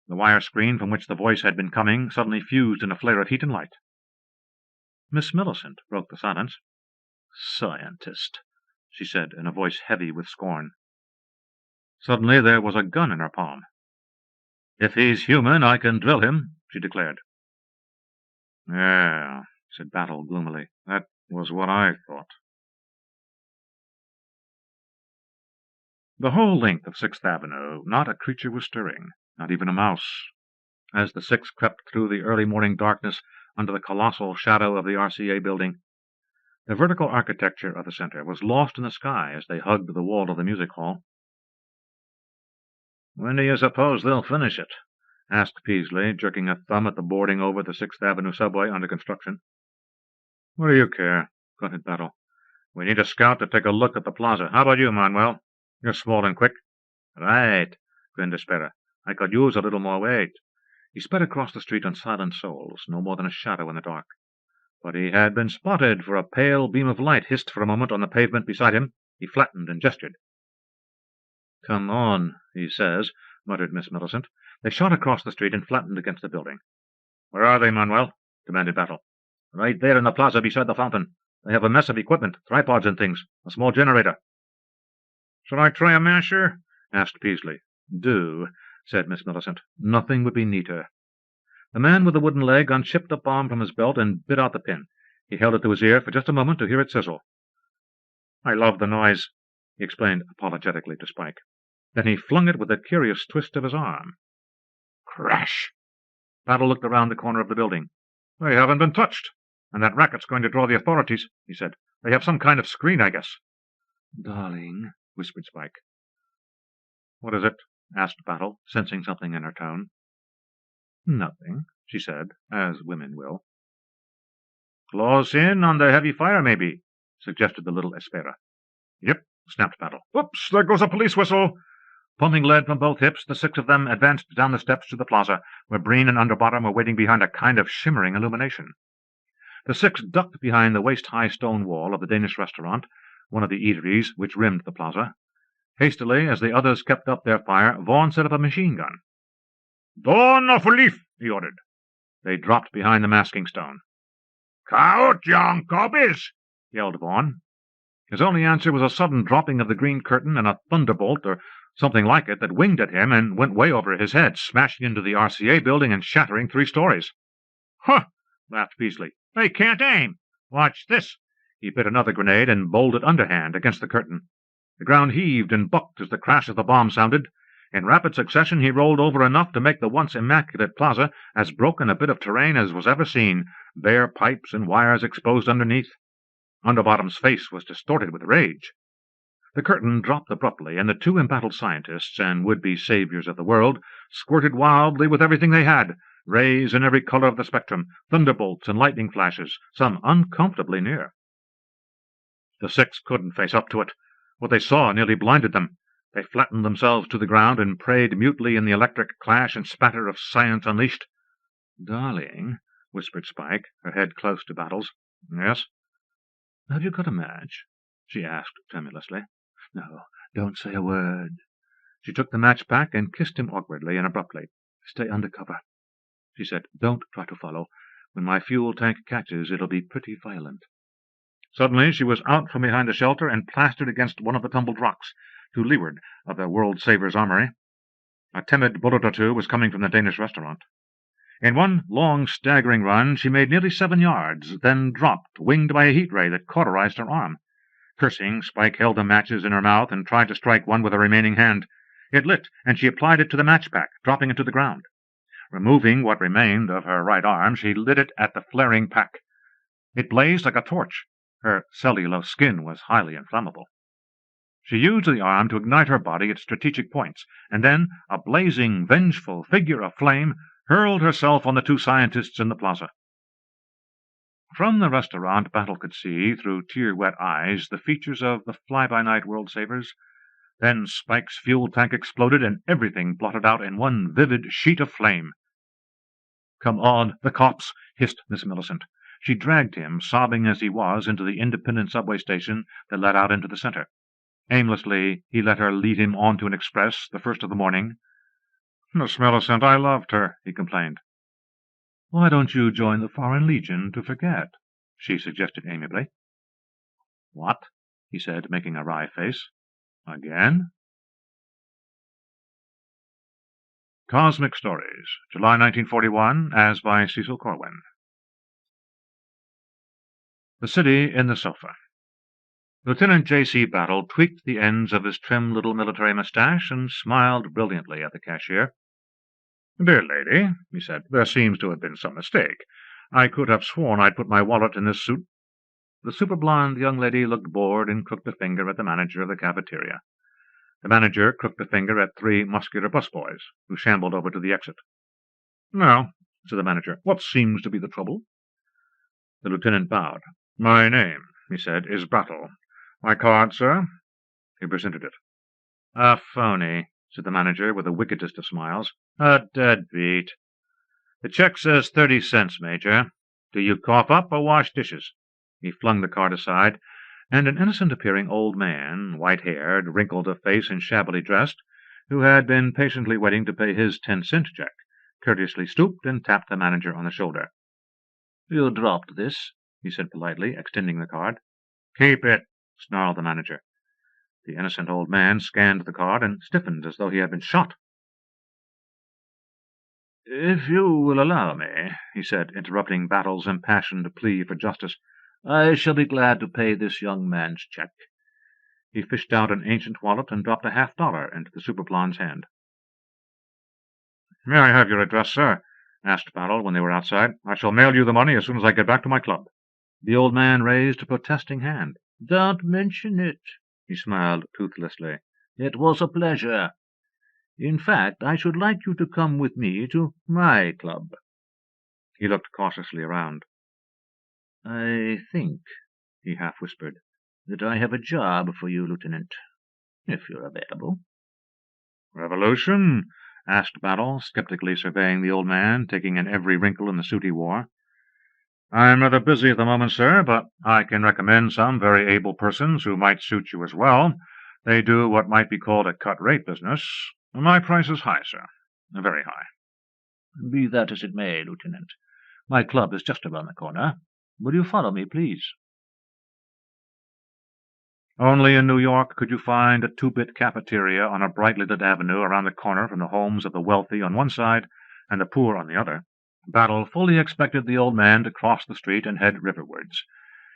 The wire screen from which the voice had been coming suddenly fused in a flare of heat and light. Miss Millicent broke the silence. Scientist, she said in a voice heavy with scorn. Suddenly there was a gun in her palm. If he's human, I can drill him, she declared. Yeah, said Battle gloomily. That was what I thought. The whole length of 6th Avenue, not a creature was stirring, not even a mouse. As the six crept through the early morning darkness under the colossal shadow of the RCA building, the vertical architecture of the center was lost in the sky as they hugged the wall of the music hall. When do you suppose they'll finish it? Asked Peasley, jerking a thumb at the boarding over the 6th Avenue subway under construction. What do you care? Grunted Battle. We need a scout to take a look at the plaza. How about you, Manuel? You're small and quick. Right, grinned Espera. I could use a little more weight. He sped across the street on silent soles, no more than a shadow in the dark. But he had been spotted, for a pale beam of light hissed for a moment on the pavement beside him. He flattened and gestured. Come on, he says, muttered Miss Millicent. They shot across the street and flattened against the building. Where are they, Manuel? Demanded Battle. Right there in the plaza beside the fountain. They have a mess of equipment, tripods and things, a small generator. Shall I try a masher? Asked Peasley. Do, said Miss Millicent. Nothing would be neater. The man with the wooden leg unshipped a bomb from his belt and bit out the pin. He held it to his ear for just a moment to hear it sizzle. I love the noise, he explained apologetically to Spike. Then he flung it with a curious twist of his arm. Crash! Battle looked around the corner of the building. They haven't been touched, and that racket's going to draw the authorities, he said. They have some kind of screen, I guess. Darling, whispered Spike. What is it? Asked Battle, sensing something in her tone. Nothing, she said, as women will. Close in on the heavy fire, maybe, suggested the little Espera. Yep, snapped Battle. Whoops, there goes a police whistle. Pumping lead from both hips, the six of them advanced down the steps to the plaza, where Breen and Underbottom were waiting behind a kind of shimmering illumination. The six ducked behind the waist-high stone wall of the Danish restaurant, one of the eateries which rimmed the plaza. Hastily, as the others kept up their fire, Vaughan set up a machine gun. Dawn of relief, he ordered. They dropped behind the masking stone. Out, young cobbies, yelled Vaughan. His only answer was a sudden dropping of the green curtain and a thunderbolt, or something like it, that winged at him and went way over his head, smashing into the RCA building and shattering 3 stories. Huh, laughed Peasley. They can't aim. Watch this. He bit another grenade and bowled it underhand against the curtain. The ground heaved and bucked as the crash of the bomb sounded. In rapid succession he rolled over enough to make the once immaculate plaza as broken a bit of terrain as was ever seen, bare pipes and wires exposed underneath. Underbottom's face was distorted with rage. The curtain dropped abruptly, and the 2 embattled scientists and would-be saviors of the world squirted wildly with everything they had, rays in every color of the spectrum, thunderbolts and lightning flashes, some uncomfortably near. The 6 couldn't face up to it. What they saw nearly blinded them. They flattened themselves to the ground and prayed mutely in the electric clash and spatter of science unleashed. Darling, whispered Spike, her head close to Battle's. Yes? Have you got a match? She asked tremulously. No, don't say a word. She took the match back and kissed him awkwardly and abruptly. Stay under cover, she said. Don't try to follow. When my fuel tank catches, it'll be pretty violent. Suddenly she was out from behind the shelter and plastered against one of the tumbled rocks, to leeward of the World Savers Armory. A timid bullet or two was coming from the Danish restaurant. In one long, staggering run, she made nearly 7 yards, then dropped, winged by a heat ray that cauterized her arm. Cursing, Spike held the matches in her mouth and tried to strike one with her remaining hand. It lit, and she applied it to the matchpack, dropping it to the ground. Removing what remained of her right arm, she lit it at the flaring pack. It blazed like a torch. Her cellulose skin was highly inflammable. She used the arm to ignite her body at strategic points, and then, a blazing, vengeful figure of flame, hurled herself on the 2 scientists in the plaza. From the restaurant, Battle could see, through tear-wet eyes, the features of the fly-by-night world-savers. Then Spike's fuel tank exploded, and everything blotted out in one vivid sheet of flame. "Come on, the cops!" hissed Miss Millicent. She dragged him, sobbing as he was, into the independent subway station that led out into the center. Aimlessly, he let her lead him on to an express, the first of the morning. "Miss Millicent, I loved her," he complained. "Why don't you join the Foreign Legion to forget?" she suggested amiably. "What?" he said, making a wry face. "Again?" Cosmic Stories, July 1941, as by Cecil Corwin. The City in the Sofa. Lieutenant J.C. Battle tweaked the ends of his trim little military mustache and smiled brilliantly at the cashier. "Dear lady," he said, "there seems to have been some mistake. I could have sworn I'd put my wallet in this suit." The super-blonde young lady looked bored and crooked a finger at the manager of the cafeteria. The manager crooked a finger at 3 muscular busboys, who shambled over to the exit. "Now," said the manager, "what seems to be the trouble?" The lieutenant bowed. "My name," he said, "is Battle. My card, sir?" He presented it. "A phony," said the manager, with the wickedest of smiles. "A deadbeat. The check says 30 cents, Major. Do you cough up or wash dishes?" He flung the card aside, and an innocent-appearing old man, white-haired, wrinkled of face and shabbily dressed, who had been patiently waiting to pay his 10-cent check, courteously stooped and tapped the manager on the shoulder. "You dropped this," he said politely, extending the card. "Keep it," snarled the manager. The innocent old man scanned the card and stiffened as though he had been shot. "If you will allow me," he said, interrupting Battle's impassioned plea for justice, "I shall be glad to pay this young man's check." He fished out an ancient wallet and dropped a $50 into the super-blonde's hand. "May I have your address, sir?" asked Battle when they were outside. "I shall mail you the money as soon as I get back to my club." The old man raised a protesting hand. "Don't mention it," he smiled toothlessly. "It was a pleasure. In fact, I should like you to come with me to my club." He looked cautiously around. "I think," he half-whispered, "that I have a job for you, Lieutenant, if you're available." "Revolution?" asked Battle, skeptically surveying the old man, taking in every wrinkle in the suit he wore. "I'm rather busy at the moment, sir, but I can recommend some very able persons who might suit you as well. They do what might be called a cut-rate business. My price is high, sir, very high." "Be that as it may, Lieutenant, my club is just around the corner. Will you follow me, please?" Only in New York could you find a 2-bit cafeteria on a brightly lit avenue around the corner from the homes of the wealthy on one side and the poor on the other. Battle fully expected the old man to cross the street and head riverwards.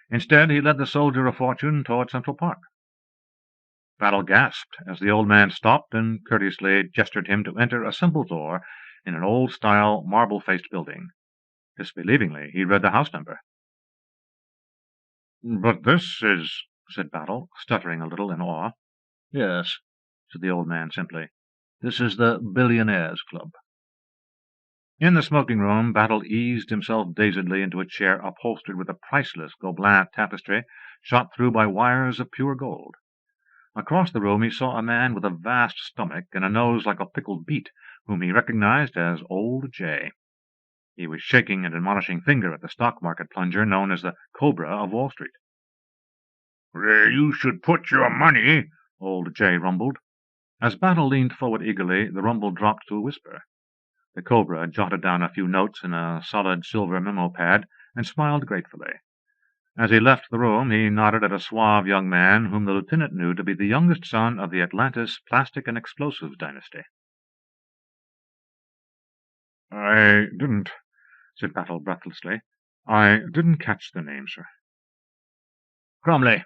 Instead, he led the soldier of fortune toward Central Park. Battle gasped as the old man stopped and courteously gestured him to enter a simple door in an old-style, marble-faced building. Disbelievingly, he read the house number. "But this is—" said Battle, stuttering a little in awe. "Yes," said the old man simply. "This is the Billionaires' Club." In the smoking-room, Battle eased himself dazedly into a chair upholstered with a priceless Gobelin tapestry shot through by wires of pure gold. Across the room he saw a man with a vast stomach and a nose like a pickled beet, whom he recognized as Old J. He was shaking an admonishing finger at the stock-market plunger known as the Cobra of Wall Street. "Where you should put your money," Old J rumbled. As Battle leaned forward eagerly, the rumble dropped to a whisper. The Cobra jotted down a few notes in a solid silver memo pad and smiled gratefully. As he left the room, he nodded at a suave young man whom the lieutenant knew to be the youngest son of the Atlantis Plastic and Explosives dynasty. I didn't, said Battle breathlessly. I didn't catch the name, sir. Cromley,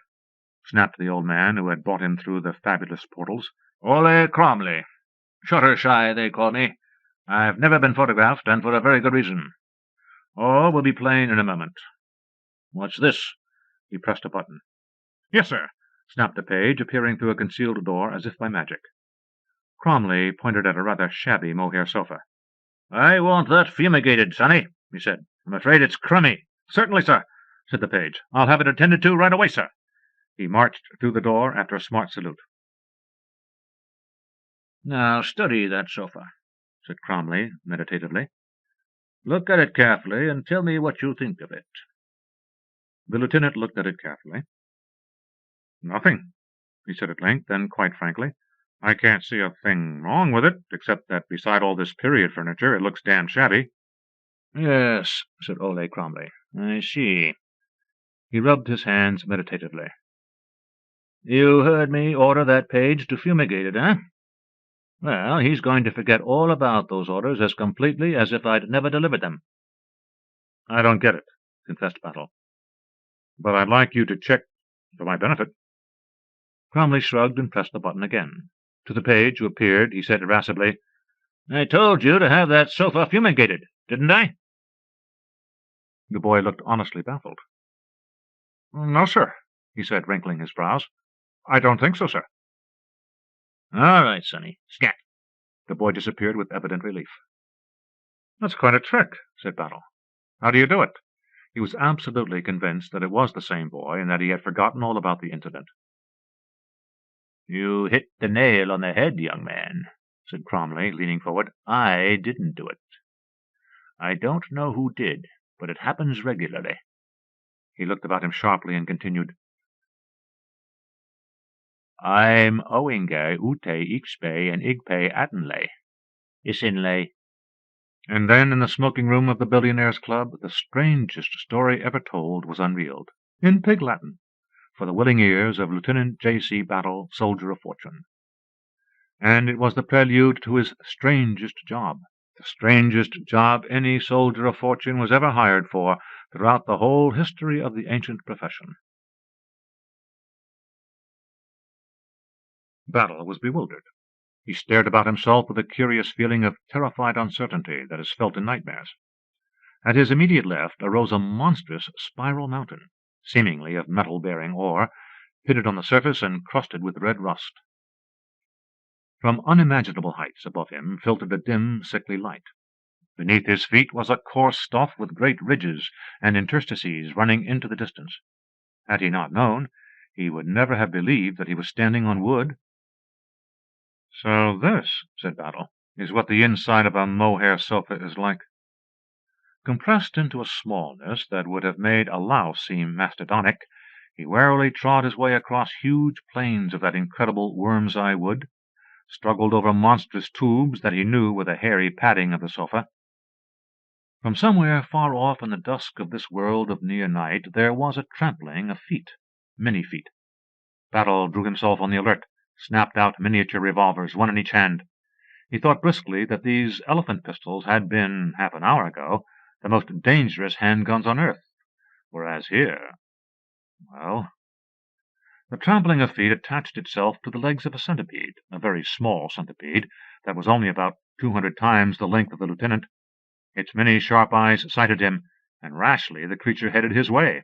snapped the old man who had brought him through the fabulous portals. Ole Cromley. Shuttershy, they call me. I've never been photographed, and for a very good reason. All will be plain in a moment. What's this? He pressed a button. Yes, sir, snapped a page, appearing through a concealed door as if by magic. Cromley pointed at a rather shabby mohair sofa. I want that fumigated, sonny, he said. I'm afraid it's crummy. Certainly, sir, said the page. I'll have it attended to right away, sir. He marched through the door after a smart salute. Now study that sofa, said Cromley meditatively. Look at it carefully and tell me what you think of it. The lieutenant looked at it carefully. Nothing, he said at length, then quite frankly, I can't see a thing wrong with it, except that beside all this period furniture it looks damn shabby. Yes, said Ole Cromley. I see. He rubbed his hands meditatively. You heard me order that page to fumigate it, eh? Well, he's going to forget all about those orders as completely as if I'd never delivered them. I don't get it, confessed Battle. But I'd like you to check for my benefit. Cromley shrugged and pressed the button again. To the page who appeared, he said irascibly, I told you to have that sofa fumigated, didn't I? The boy looked honestly baffled. No, sir, he said, wrinkling his brows. I don't think so, sir. All right, sonny. Scat. The boy disappeared with evident relief. That's quite a trick, said Battle. How do you do it? He was absolutely convinced that it was the same boy and that he had forgotten all about the incident. You hit the nail on the head, young man, said Cromley, leaning forward. I didn't do it. I don't know who did, but it happens regularly. He looked about him sharply and continued, I'm Owinger ute ixpe and igpe adenley. Isinley. And then, in the smoking room of the Billionaires' Club, the strangest story ever told was unreeled, in Pig Latin, for the willing ears of Lieutenant J.C. Battle, Soldier of Fortune. And it was the prelude to his strangest job, the strangest job any soldier of fortune was ever hired for throughout the whole history of the ancient profession. Battle was bewildered. He stared about himself with a curious feeling of terrified uncertainty that is felt in nightmares. At his immediate left arose a monstrous spiral mountain, seemingly of metal-bearing ore, pitted on the surface and crusted with red rust. From unimaginable heights above him filtered a dim, sickly light. Beneath his feet was a coarse stuff with great ridges and interstices running into the distance. Had he not known, he would never have believed that he was standing on wood. So this, said Battle, is what the inside of a mohair sofa is like. Compressed into a smallness that would have made a louse seem mastodonic, he warily trod his way across huge plains of that incredible worm's-eye wood, struggled over monstrous tubes that he knew were the hairy padding of the sofa. From somewhere far off in the dusk of this world of near night there was a trampling of feet, many feet. Battle drew himself on the alert, snapped out miniature revolvers, one in each hand. He thought briskly that these elephant pistols had been, half an hour ago, the most dangerous handguns on earth, whereas here, well, the trampling of feet attached itself to the legs of a centipede, a very small centipede, that was only about 200 times the length of the lieutenant. Its many sharp eyes sighted him, and rashly the creature headed his way.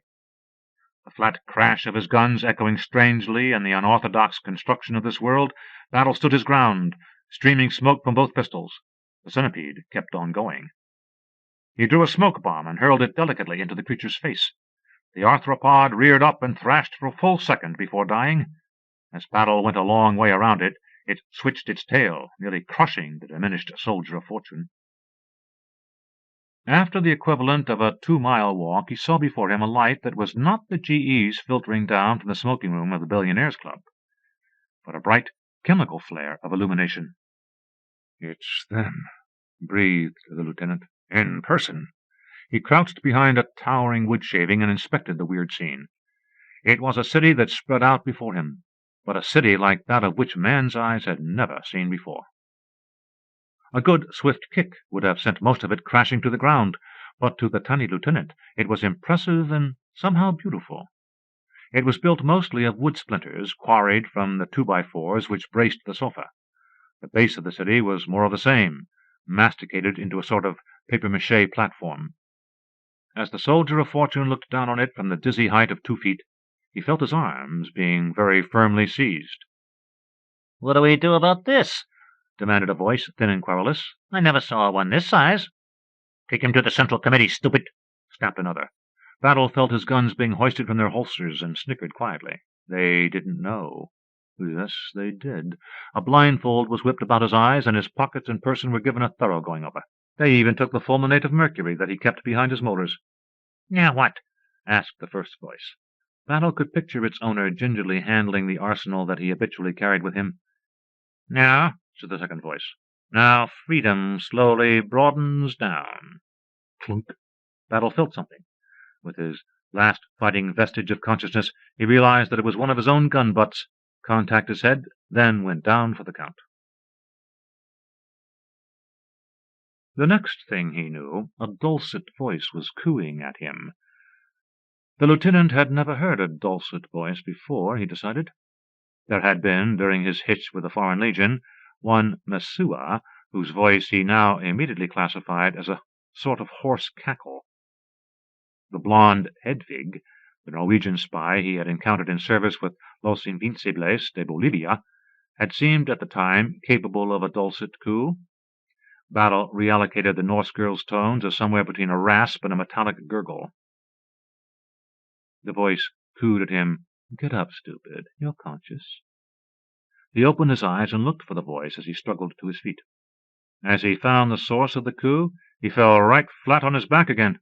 The flat crash of his guns echoing strangely in the unorthodox construction of this world, Battle stood his ground, streaming smoke from both pistols. The centipede kept on going. He drew a smoke bomb and hurled it delicately into the creature's face. The arthropod reared up and thrashed for a full second before dying. As Battle went a long way around it, it switched its tail, nearly crushing the diminished soldier of fortune. After the equivalent of a 2-mile walk, he saw before him a light that was not the GEs filtering down from the smoking room of the Billionaires' Club, but a bright chemical flare of illumination. "It's them," breathed the lieutenant. "In person." He crouched behind a towering wood-shaving and inspected the weird scene. It was a city that spread out before him, but a city like that of which man's eyes had never seen before. A good, swift kick would have sent most of it crashing to the ground, but to the tiny lieutenant it was impressive and somehow beautiful. It was built mostly of wood splinters quarried from the 2x4s which braced the sofa. The base of the city was more of the same, masticated into a sort of papier-mâché platform. As the soldier of fortune looked down on it from the dizzy height of 2 feet, he felt his arms being very firmly seized. "What do we do about this?" demanded a voice, thin and querulous. "I never saw one this size." "Take him to the Central Committee, stupid!" snapped another. Battle felt his guns being hoisted from their holsters and snickered quietly. They didn't know. Yes, they did. A blindfold was whipped about his eyes, and his pockets and person were given a thorough going over. They even took the fulminate of mercury that he kept behind his motors. "Now what?" asked the first voice. Battle could picture its owner gingerly handling the arsenal that he habitually carried with him. "Now," said the second voice, "now freedom slowly broadens down." Clunk. Battle felt something. With his last fighting vestige of consciousness, he realized that it was one of his own gun butts. Contacted his head, then went down for the count. The next thing he knew, a dulcet voice was cooing at him. The lieutenant had never heard a dulcet voice before, he decided. There had been, during his hitch with the Foreign Legion, one Mesua, whose voice he now immediately classified as a sort of hoarse cackle. The blonde Hedvig, the Norwegian spy he had encountered in service with Los Invincibles de Bolivia, had seemed at the time capable of a dulcet coo. Battle reallocated the Norse girl's tones as somewhere between a rasp and a metallic gurgle. The voice cooed at him, "Get up, stupid. You're conscious." He opened his eyes and looked for the voice as he struggled to his feet. As he found the source of the coo, he fell right flat on his back again.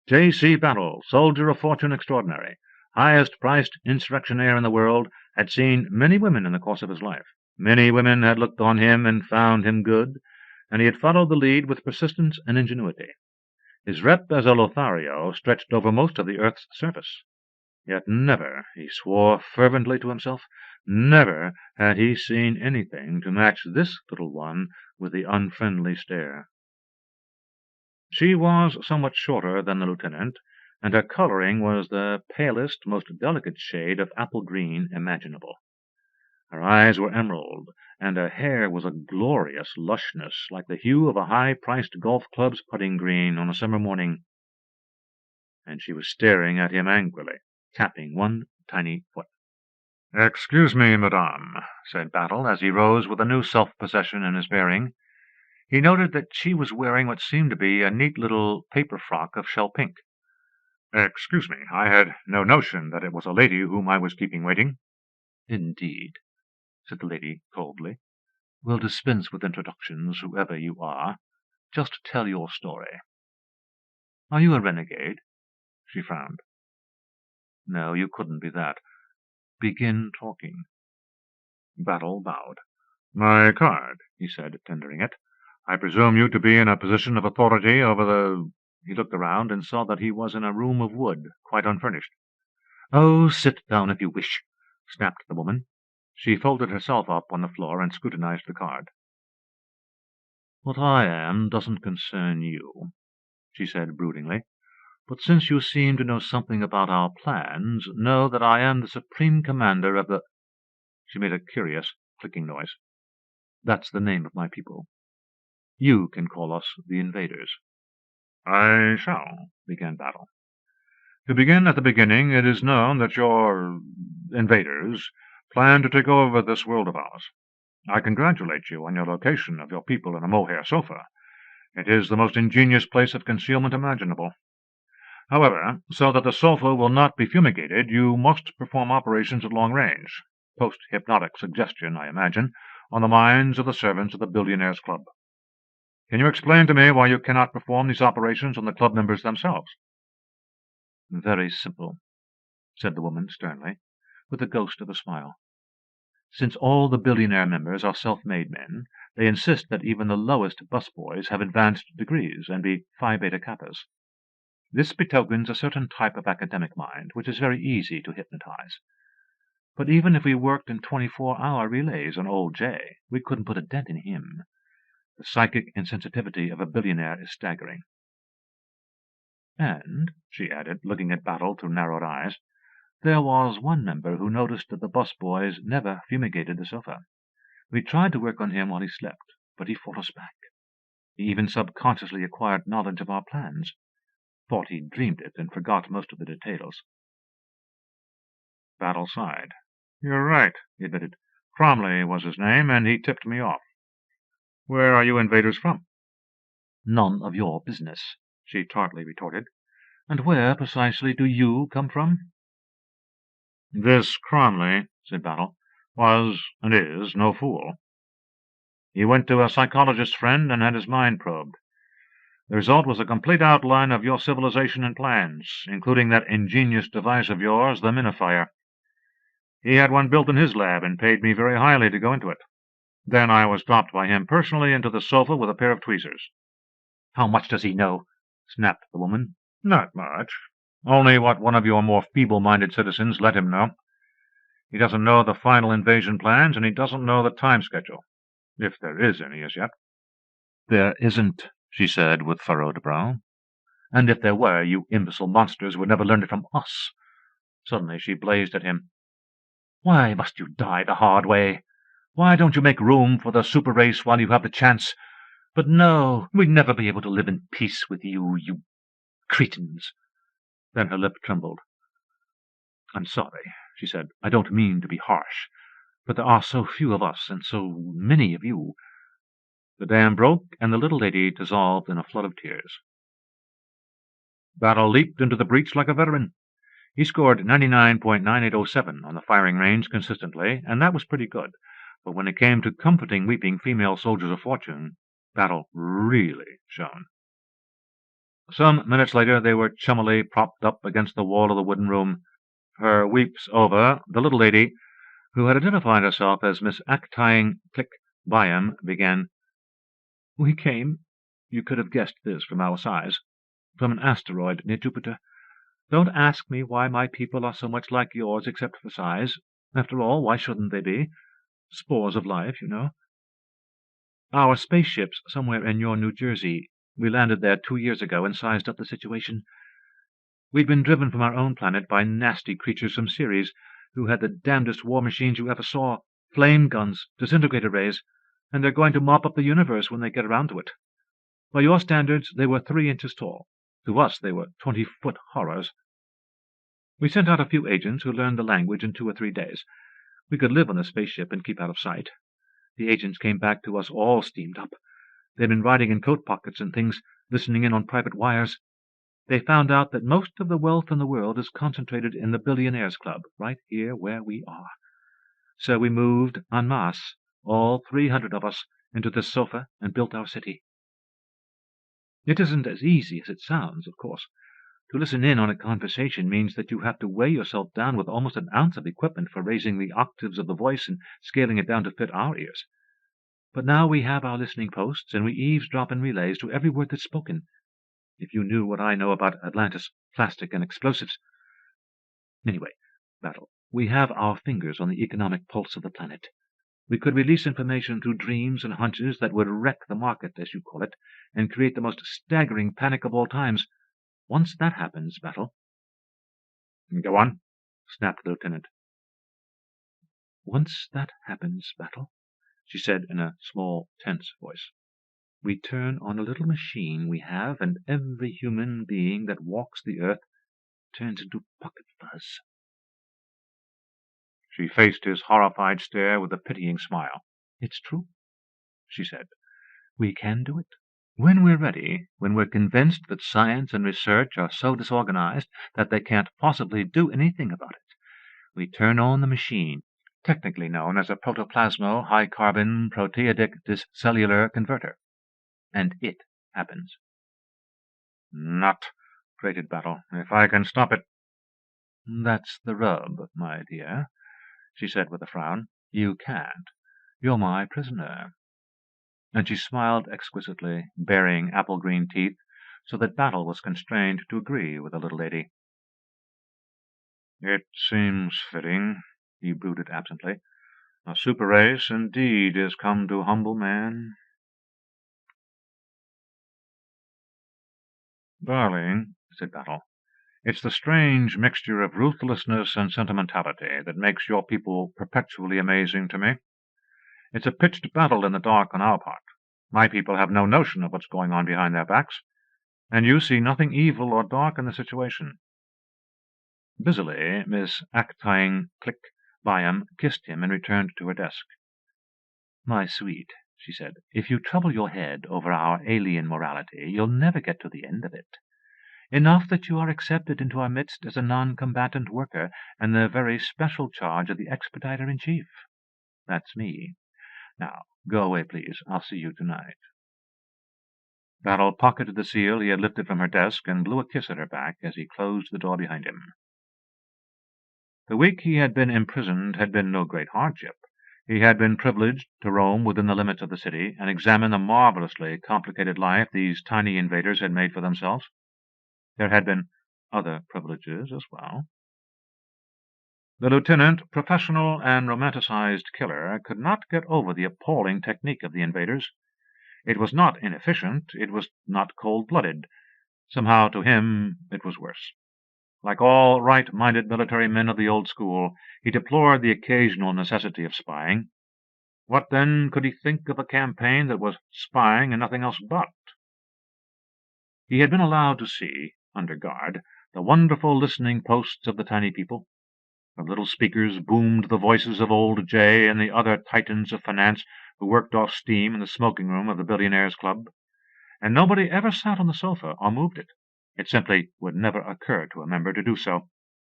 J.C. Battle, soldier of fortune extraordinary, highest-priced insurrectionaire in the world, had seen many women in the course of his life. Many women had looked on him and found him good, and he had followed the lead with persistence and ingenuity. His rep as a Lothario stretched over most of the earth's surface. Yet never, he swore fervently to himself, never had he seen anything to match this little one with the unfriendly stare. She was somewhat shorter than the lieutenant, and her coloring was the palest, most delicate shade of apple green imaginable. Her eyes were emerald, and her hair was a glorious lushness, like the hue of a high-priced golf club's putting green on a summer morning. And she was staring at him angrily, tapping one tiny foot. "Excuse me, madame," said Battle, as he rose with a new self-possession in his bearing. He noted that she was wearing what seemed to be a neat little paper frock of shell pink. "Excuse me, I had no notion that it was a lady whom I was keeping waiting." "Indeed," said the lady coldly. "We'll dispense with introductions, whoever you are. Just tell your story." "Are you a renegade?" She frowned. "No, you couldn't be that. Begin talking." Battle bowed. "My card," he said, tendering it. "I presume you to be in a position of authority over the—" He looked around and saw that he was in a room of wood, quite unfurnished. "Oh, sit down if you wish," snapped the woman. She folded herself up on the floor and scrutinized the card. "What I am doesn't concern you," she said broodingly. "But since you seem to know something about our plans, know that I am the supreme commander of the—" She made a curious clicking noise. "That's the name of my people. You can call us the Invaders." "I shall," began Battle. "To begin at the beginning, it is known that your invaders plan to take over this world of ours. I congratulate you on your location of your people in a mohair sofa. It is the most ingenious place of concealment imaginable. However, so that the sofa will not be fumigated, you must perform operations at long range, post-hypnotic suggestion, I imagine, on the minds of the servants of the Billionaires' Club. Can you explain to me why you cannot perform these operations on the club members themselves?" "Very simple," said the woman sternly, with the ghost of a smile. "Since all the billionaire members are self-made men, they insist that even the lowest busboys have advanced degrees and be Phi Beta Kappas. This betokens a certain type of academic mind which is very easy to hypnotize. But even if we worked in 24-hour relays on old Jay, we couldn't put a dent in him. The psychic insensitivity of a billionaire is staggering. And, she added, looking at Battle through narrowed eyes, there was one member who noticed that the bus boys never fumigated the sofa. We tried to work on him while he slept, but he fought us back. He even subconsciously acquired knowledge of our plans, thought he dreamed it, and forgot most of the details. Battle sighed. You're right, he admitted. Cromley was his name, and he tipped me off. Where are you invaders from? None of your business, she tartly retorted. And where precisely do you come from? This Cromley, said Battle, was and is no fool. He went to a psychologist's friend and had his mind probed. The result was a complete outline of your civilization and plans, including that ingenious device of yours, the Minifier. He had one built in his lab and paid me very highly to go into it. Then I was dropped by him personally into the sofa with a pair of tweezers. How much does he know? Snapped the woman. Not much. Only what one of your more feeble-minded citizens let him know. He doesn't know the final invasion plans, and he doesn't know the time schedule, if there is any as yet. There isn't, she said with furrowed brow. And if there were, you imbecile monsters would never learn it from us. Suddenly she blazed at him. Why must you die the hard way? Why don't you make room for the super race while you have the chance? But no, we'd never be able to live in peace with you, you cretins. Then her lip trembled. I'm sorry, she said. I don't mean to be harsh, but there are so few of us and so many of you. The dam broke, and the little lady dissolved in a flood of tears. Battle leaped into the breach like a veteran. He scored 99.9807 on the firing range consistently, and that was pretty good. But when it came to comforting weeping female soldiers of fortune, Battle really shone. Some minutes later they were chummily propped up against the wall of the wooden room. Her weeps over, the little lady, who had identified herself as Miss Actying Click Byam, began, We came, you could have guessed this from our size, from an asteroid near Jupiter. Don't ask me why my people are so much like yours except for size. After all, why shouldn't they be? Spores of life, you know. Our spaceship's somewhere in your New Jersey. We landed there 2 years ago and sized up the situation. We'd been driven from our own planet by nasty creatures from Ceres, who had the damnedest war machines you ever saw, flame guns, disintegrator rays, and they're going to mop up the universe when they get around to it. By your standards, they were 3 inches tall. To us, they were 20-foot horrors. We sent out a few agents who learned the language in 2 or 3 days. We could live on the spaceship and keep out of sight. The agents came back to us all steamed up. They'd been riding in coat pockets and things, listening in on private wires. They found out that most of the wealth in the world is concentrated in the Billionaires Club, right here where we are. So we moved en masse, all 300 of us, into this sofa and built our city. It isn't as easy as it sounds, of course. To listen in on a conversation means that you have to weigh yourself down with almost an ounce of equipment for raising the octaves of the voice and scaling it down to fit our ears. But now we have our listening posts, and we eavesdrop in relays to every word that's spoken. If you knew what I know about Atlantis, plastic, and explosives. Anyway, Battle, we have our fingers on the economic pulse of the planet. We could release information through dreams and hunches that would wreck the market, as you call it, and create the most staggering panic of all times. Once that happens, Battle. Go on, snapped the lieutenant. Once that happens, Battle, she said in a small, tense voice, we turn on a little machine we have, and every human being that walks the earth turns into pocket fuzz. She faced his horrified stare with a pitying smile. It's true, she said. We can do it. When we're ready, when we're convinced that science and research are so disorganized that they can't possibly do anything about it, we turn on the machine, technically known as a protoplasmo high-carbon proteolytic discellular converter. And it happens. Not, grated Battle, if I can stop it. That's the rub, my dear, she said with a frown. You can't. You're my prisoner. And she smiled exquisitely, baring apple-green teeth, so that Battle was constrained to agree with the little lady. It seems fitting, he brooded absently. A super race indeed is come to humble man. Darling, said Battle, it's the strange mixture of ruthlessness and sentimentality that makes your people perpetually amazing to me. It's a pitched battle in the dark on our part. My people have no notion of what's going on behind their backs, and you see nothing evil or dark in the situation. Busily, Miss Actine Click Byam kissed him and returned to her desk. My sweet, she said, if you trouble your head over our alien morality, you'll never get to the end of it. Enough that you are accepted into our midst as a non-combatant worker and the very special charge of the Expediter-in-Chief. That's me. Now, go away, please. I'll see you tonight. Battle pocketed the seal he had lifted from her desk and blew a kiss at her back as he closed the door behind him. The week he had been imprisoned had been no great hardship. He had been privileged to roam within the limits of the city and examine the marvelously complicated life these tiny invaders had made for themselves. There had been other privileges as well. The lieutenant, professional and romanticized killer, could not get over the appalling technique of the invaders. It was not inefficient, it was not cold-blooded. Somehow, to him, it was worse. Like all right-minded military men of the old school, he deplored the occasional necessity of spying. What, then, could he think of a campaign that was spying and nothing else but? He had been allowed to see, under guard, the wonderful listening posts of the tiny people. From little speakers boomed the voices of old Jay and the other titans of finance who worked off steam in the smoking room of the Billionaires' Club. And nobody ever sat on the sofa or moved it. It simply would never occur to a member to do so,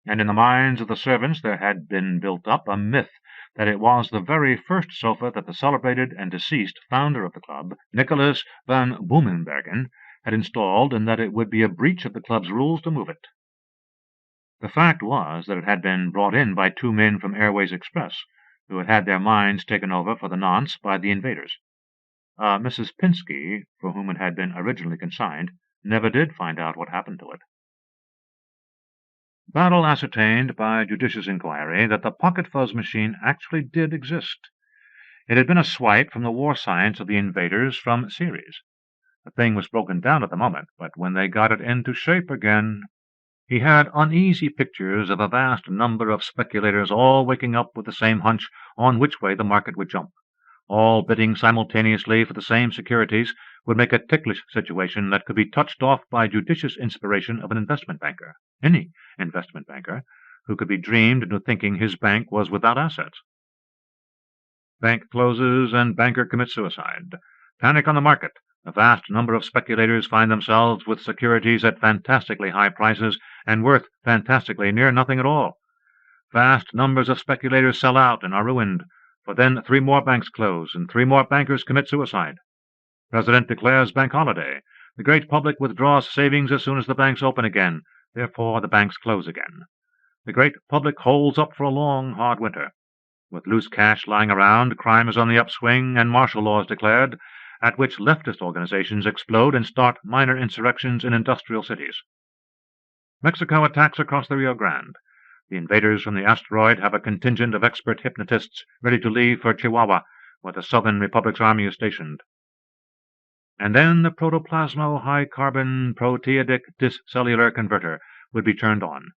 and in the minds of the servants there had been built up a myth that it was the very first sofa that the celebrated and deceased founder of the club, Nicholas van Boomenbergen, had installed, and that it would be a breach of the club's rules to move it. The fact was that it had been brought in by two men from Airways Express, who had had their minds taken over for the nonce by the invaders. Mrs. Pinsky, for whom it had been originally consigned, never did find out what happened to it. Battle ascertained by judicious inquiry that the pocket fuzz machine actually did exist. It had been a swipe from the war science of the invaders from series. The thing was broken down at the moment, but when they got it into shape again, he had uneasy pictures of a vast number of speculators all waking up with the same hunch on which way the market would jump. All bidding simultaneously for the same securities would make a ticklish situation that could be touched off by judicious inspiration of an investment banker, any investment banker, who could be dreamed into thinking his bank was without assets. Bank closes and banker commits suicide. Panic on the market. A vast number of speculators find themselves with securities at fantastically high prices and worth fantastically near nothing at all. Vast numbers of speculators sell out and are ruined, for then 3 more banks close and 3 more bankers commit suicide. President declares bank holiday. The great public withdraws savings as soon as the banks open again. Therefore the banks close again. The great public holds up for a long, hard winter. With loose cash lying around, crime is on the upswing, and martial law is declared, at which leftist organizations explode and start minor insurrections in industrial cities. Mexico attacks across the Rio Grande. The invaders from the asteroid have a contingent of expert hypnotists ready to leave for Chihuahua, where the Southern Republic's army is stationed. And then the protoplasmo-high-carbon proteadic discellular converter would be turned on.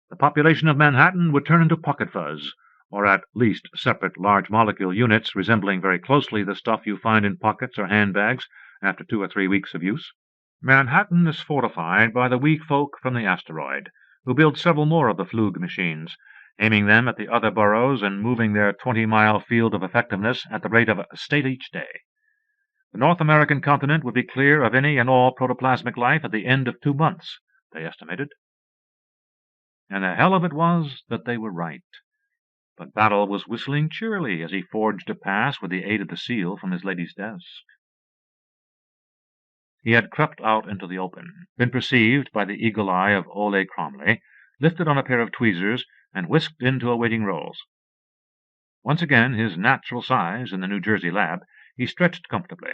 The population of Manhattan would turn into pocket fuzz, or at least separate large molecule units resembling very closely the stuff you find in pockets or handbags after 2 or 3 weeks of use. Manhattan is fortified by the weak folk from the asteroid, who build several more of the Flug machines, aiming them at the other boroughs and moving their 20-mile field of effectiveness at the rate of a state each day. The North American continent would be clear of any and all protoplasmic life at the end of 2 months, they estimated. And the hell of it was that they were right. But Battle was whistling cheerily as he forged a pass with the aid of the seal from his lady's desk. He had crept out into the open, been perceived by the eagle eye of Ole Cromley, lifted on a pair of tweezers, and whisked into awaiting rolls. Once again his natural size in the New Jersey lab, he stretched comfortably.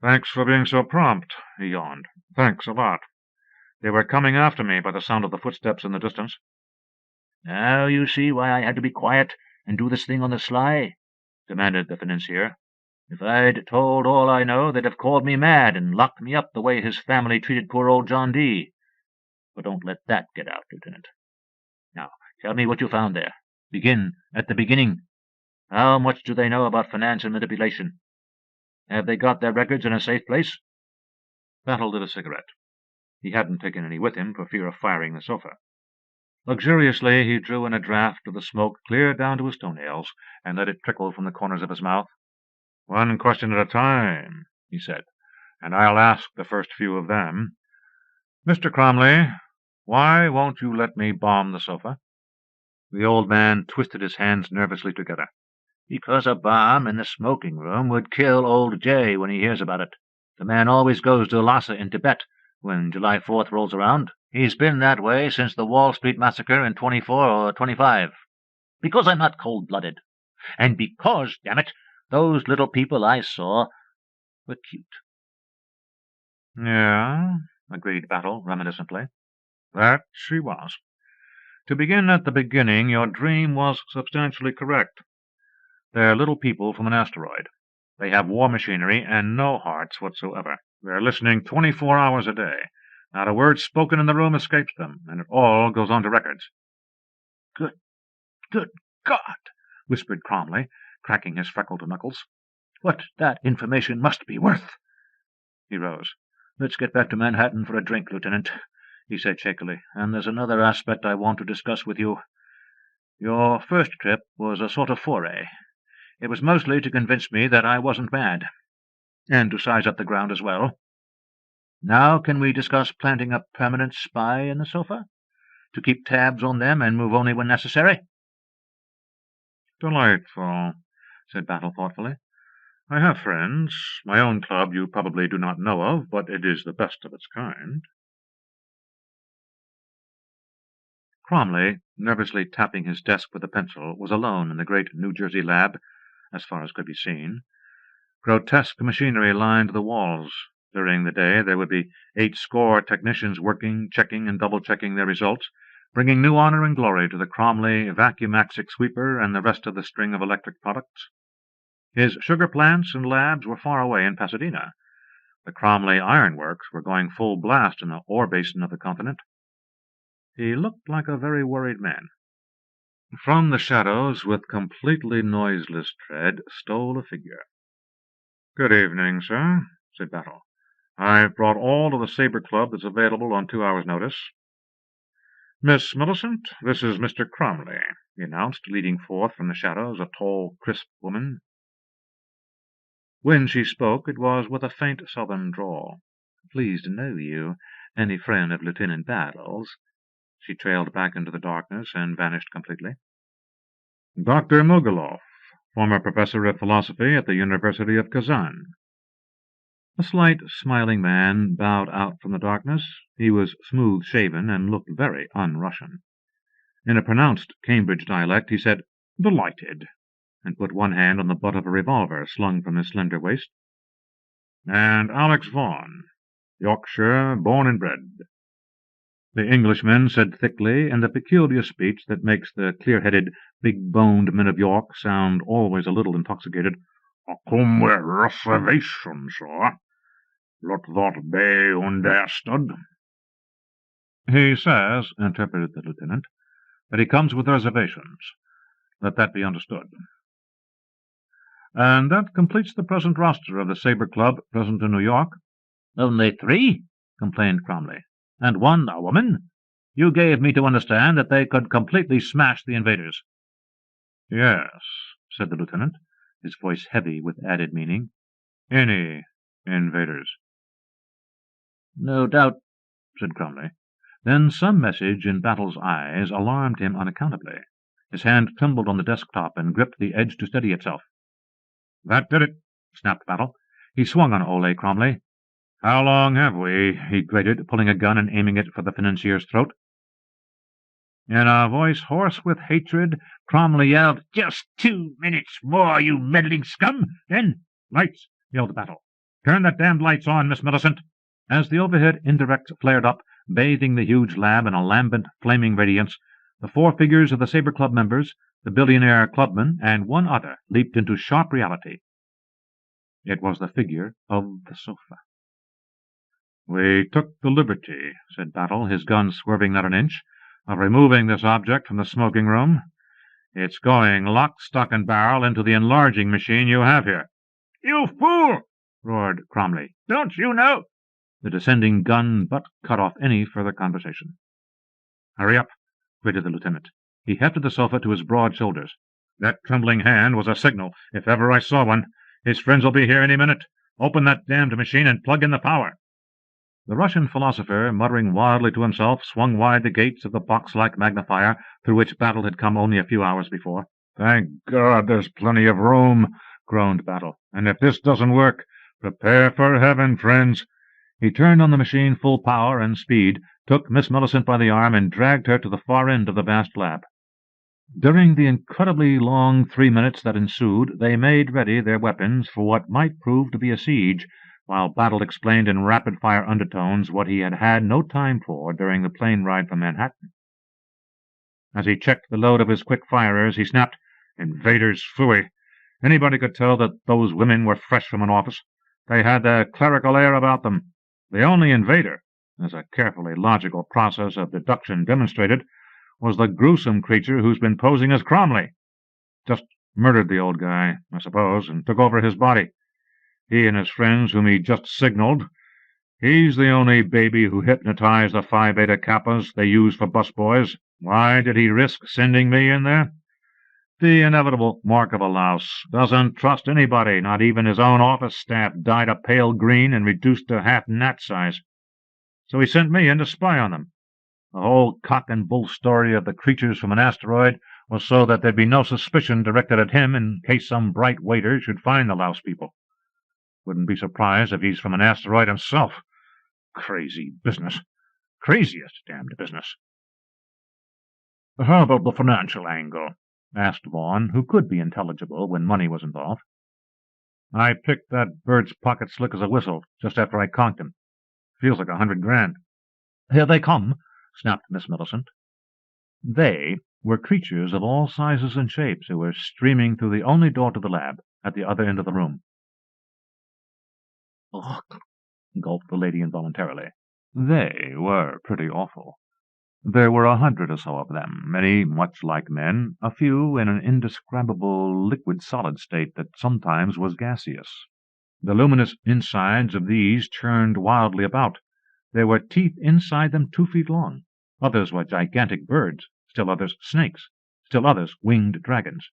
"Thanks for being so prompt," he yawned. "Thanks a lot. They were coming after me by the sound of the footsteps in the distance." "Now you see why I had to be quiet and do this thing on the sly?" demanded the financier. If I'd told all I know, they'd have called me mad and locked me up the way his family treated poor old John D. But don't let that get out, Lieutenant. Now, tell me what you found there. Begin at the beginning. How much do they know about finance and manipulation? Have they got their records in a safe place?" Battle lit a cigarette. He hadn't taken any with him for fear of firing the sofa. Luxuriously he drew in a draught of the smoke clear down to his toenails, and let it trickle from the corners of his mouth. "One question at a time," he said, "and I'll ask the first few of them. Mr. Cromley, why won't you let me bomb the sofa?" The old man twisted his hands nervously together. "Because a bomb in the smoking room would kill old Jay when he hears about it. The man always goes to Lhasa in Tibet when July 4th rolls around. He's been that way since the Wall Street massacre in 24 or 25. Because I'm not cold-blooded. And because, damn it, those little people I saw were cute." "Yeah," agreed Battle reminiscently. "That she was. To begin at the beginning, your dream was substantially correct. They're little people from an asteroid. They have war machinery and no hearts whatsoever. They're listening 24 hours a day. Not a word spoken in the room escapes them, and it all goes on to records." Good God!" whispered Cromley, cracking his freckled knuckles. "What that information must be worth!" He rose. "Let's get back to Manhattan for a drink, Lieutenant," he said shakily. "And there's another aspect I want to discuss with you. Your first trip was a sort of foray. It was mostly to convince me that I wasn't mad, and to size up the ground as well. Now can we discuss planting a permanent spy in the sofa, to keep tabs on them and move only when necessary?" "Delightful," said Battle thoughtfully. "I have friends. My own club you probably do not know of, but it is the best of its kind." Cromley, nervously tapping his desk with a pencil, was alone in the great New Jersey lab, as far as could be seen. Grotesque machinery lined the walls. During the day there would be 80 technicians working, checking and double-checking their results, bringing new honor and glory to the Cromley Vacuumaxic sweeper and the rest of the string of electric products. His sugar plants and labs were far away in Pasadena. The Cromley ironworks were going full blast in the ore basin of the continent. He looked like a very worried man. From the shadows, with completely noiseless tread, stole a figure. "Good evening, sir," said Battle. "I've brought all to the Sabre Club that's available on 2 hours' notice. Miss Millicent, this is Mr. Cromley," he announced, leading forth from the shadows a tall, crisp woman. When she spoke, it was with a faint southern drawl. "Pleased to know you. Any friend of Lieutenant Battle's." She trailed back into the darkness and vanished completely. "Dr. Mogiloff, former professor of philosophy at the University of Kazan." A slight, smiling man bowed out from the darkness. He was smooth-shaven and looked very un-Russian. In a pronounced Cambridge dialect he said, "Delighted," and put one hand on the butt of a revolver slung from his slender waist. "And Alex Vaughan, Yorkshire, born and bred." The Englishman said thickly, in the peculiar speech that makes the clear-headed, big-boned men of York sound always a little intoxicated, "I come with reservations, sir. Let that be understood." "He says," interpreted the lieutenant, "that he comes with reservations. Let that be understood." "And that completes the present roster of the Sabre Club present in New York." "Only 3?" complained Cromley. "And one a woman? You gave me to understand that they could completely smash the invaders." "Yes," said the lieutenant, his voice heavy with added meaning. "Any invaders." "No doubt," said Cromley. Then some message in Battle's eyes alarmed him unaccountably. His hand trembled on the desktop and gripped the edge to steady itself. "That did it," snapped Battle. He swung on Ole Cromley. "How long have we?" he grated, pulling a gun and aiming it for the financier's throat. In a voice hoarse with hatred, Cromley yelled, "Just 2 minutes more, you meddling scum! Then—" "Lights!" yelled Battle. "Turn the damned lights on, Miss Millicent!" As the overhead indirects flared up, bathing the huge lab in a lambent, flaming radiance, the 4 figures of the Sabre Club members, the billionaire clubman, and one other leaped into sharp reality. It was the figure of the sofa. "We took the liberty," said Battle, his gun swerving not an inch, "of removing this object from the smoking-room. It's going lock, stock, and barrel into the enlarging machine you have here." "You fool!" roared Cromley. "Don't you know—" The descending gun butt cut off any further conversation. "Hurry up," grated the lieutenant. He hefted the sofa to his broad shoulders. "That trembling hand was a signal, if ever I saw one. His friends will be here any minute. Open that damned machine and plug in the power." The Russian philosopher, muttering wildly to himself, swung wide the gates of the box-like magnifier through which Battle had come only a few hours before. "Thank God there's plenty of room," groaned Battle. "and if this doesn't work, prepare for heaven, friends." He turned on the machine full power and speed, took Miss Millicent by the arm, and dragged her to the far end of the vast lab. During the incredibly long 3 minutes that ensued, they made ready their weapons for what might prove to be a siege, while Battle explained in rapid-fire undertones what he had had no time for during the plane ride from Manhattan. As he checked the load of his quick-firers, he snapped, "Invaders, phooey! Anybody could tell that those women were fresh from an office. They had the clerical air about them. The only invader, as a carefully logical process of deduction demonstrated, was the gruesome creature who's been posing as Cromley. Just murdered the old guy, I suppose, and took over his body. He and his friends whom he just signaled. He's the only baby who hypnotized the Phi Beta Kappas they use for busboys. Why did he risk sending me in there? The inevitable mark of a louse. Doesn't trust anybody, not even his own office staff, dyed a pale green and reduced to half gnat size. So he sent me in to spy on them. The whole cock-and-bull story of the creatures from an asteroid was so that there'd be no suspicion directed at him in case some bright waiter should find the louse people. Wouldn't be surprised if he's from an asteroid himself. Crazy business. Craziest damned business." "How about the financial angle?" asked Vaughan, who could be intelligible when money was involved. "I picked that bird's pocket slick as a whistle just after I conked him. Feels like $100 grand. "Here they come," snapped Miss Millicent. They were creatures of all sizes and shapes who were streaming through the only door to the lab at the other end of the room. "Ugh," gulped the lady involuntarily. They were pretty awful. There were 100 or so of them, many much like men, a few in an indescribable liquid-solid state that sometimes was gaseous. The luminous insides of these churned wildly about. There were teeth inside them 2 feet long. Others were gigantic birds, still others snakes, still others winged dragons.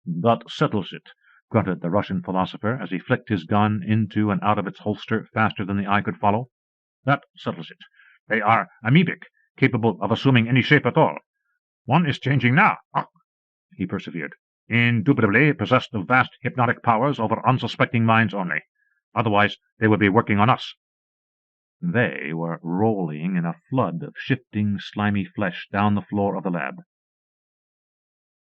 "That settles it," grunted the Russian philosopher as he flicked his gun into and out of its holster faster than the eye could follow. "That settles it. They are amoebic, capable of assuming any shape at all. One is changing now." He persevered. "Indubitably possessed of vast hypnotic powers over unsuspecting minds only. Otherwise they would be working on us." They were rolling in a flood of shifting, slimy flesh down the floor of the lab.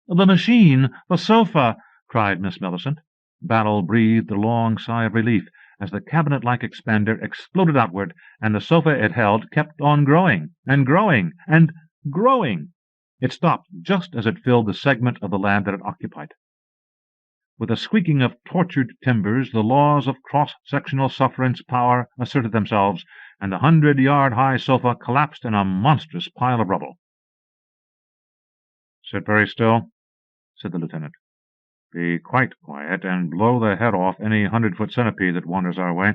"The machine! The sofa!" cried Miss Millicent. Battle breathed a long sigh of relief as the cabinet-like expander exploded outward, and the sofa it held kept on growing, and growing, and growing. It stopped just as it filled the segment of the lab that it occupied. With a squeaking of tortured timbers, the laws of cross-sectional sufferance power asserted themselves, and the 100-yard-high sofa collapsed in a monstrous pile of rubble. "Sit very still," said the lieutenant. "Be quite quiet, and blow the head off any 100-foot centipede that wanders our way."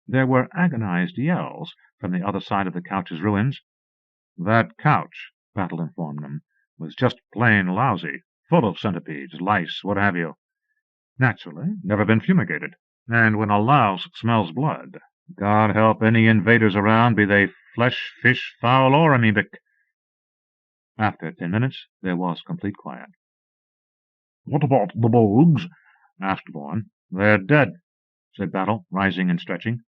There were agonized yells from the other side of the couch's ruins. "That couch," Battle informed them, "was just plain lousy, full of centipedes, lice, what have you. Naturally, never been fumigated. And when a louse smells blood, God help any invaders around, be they flesh, fish, fowl, or amoebic." After 10 minutes, there was complete quiet. "What about the bugs?" asked Vaughan. "They're dead," said Battle, rising and stretching.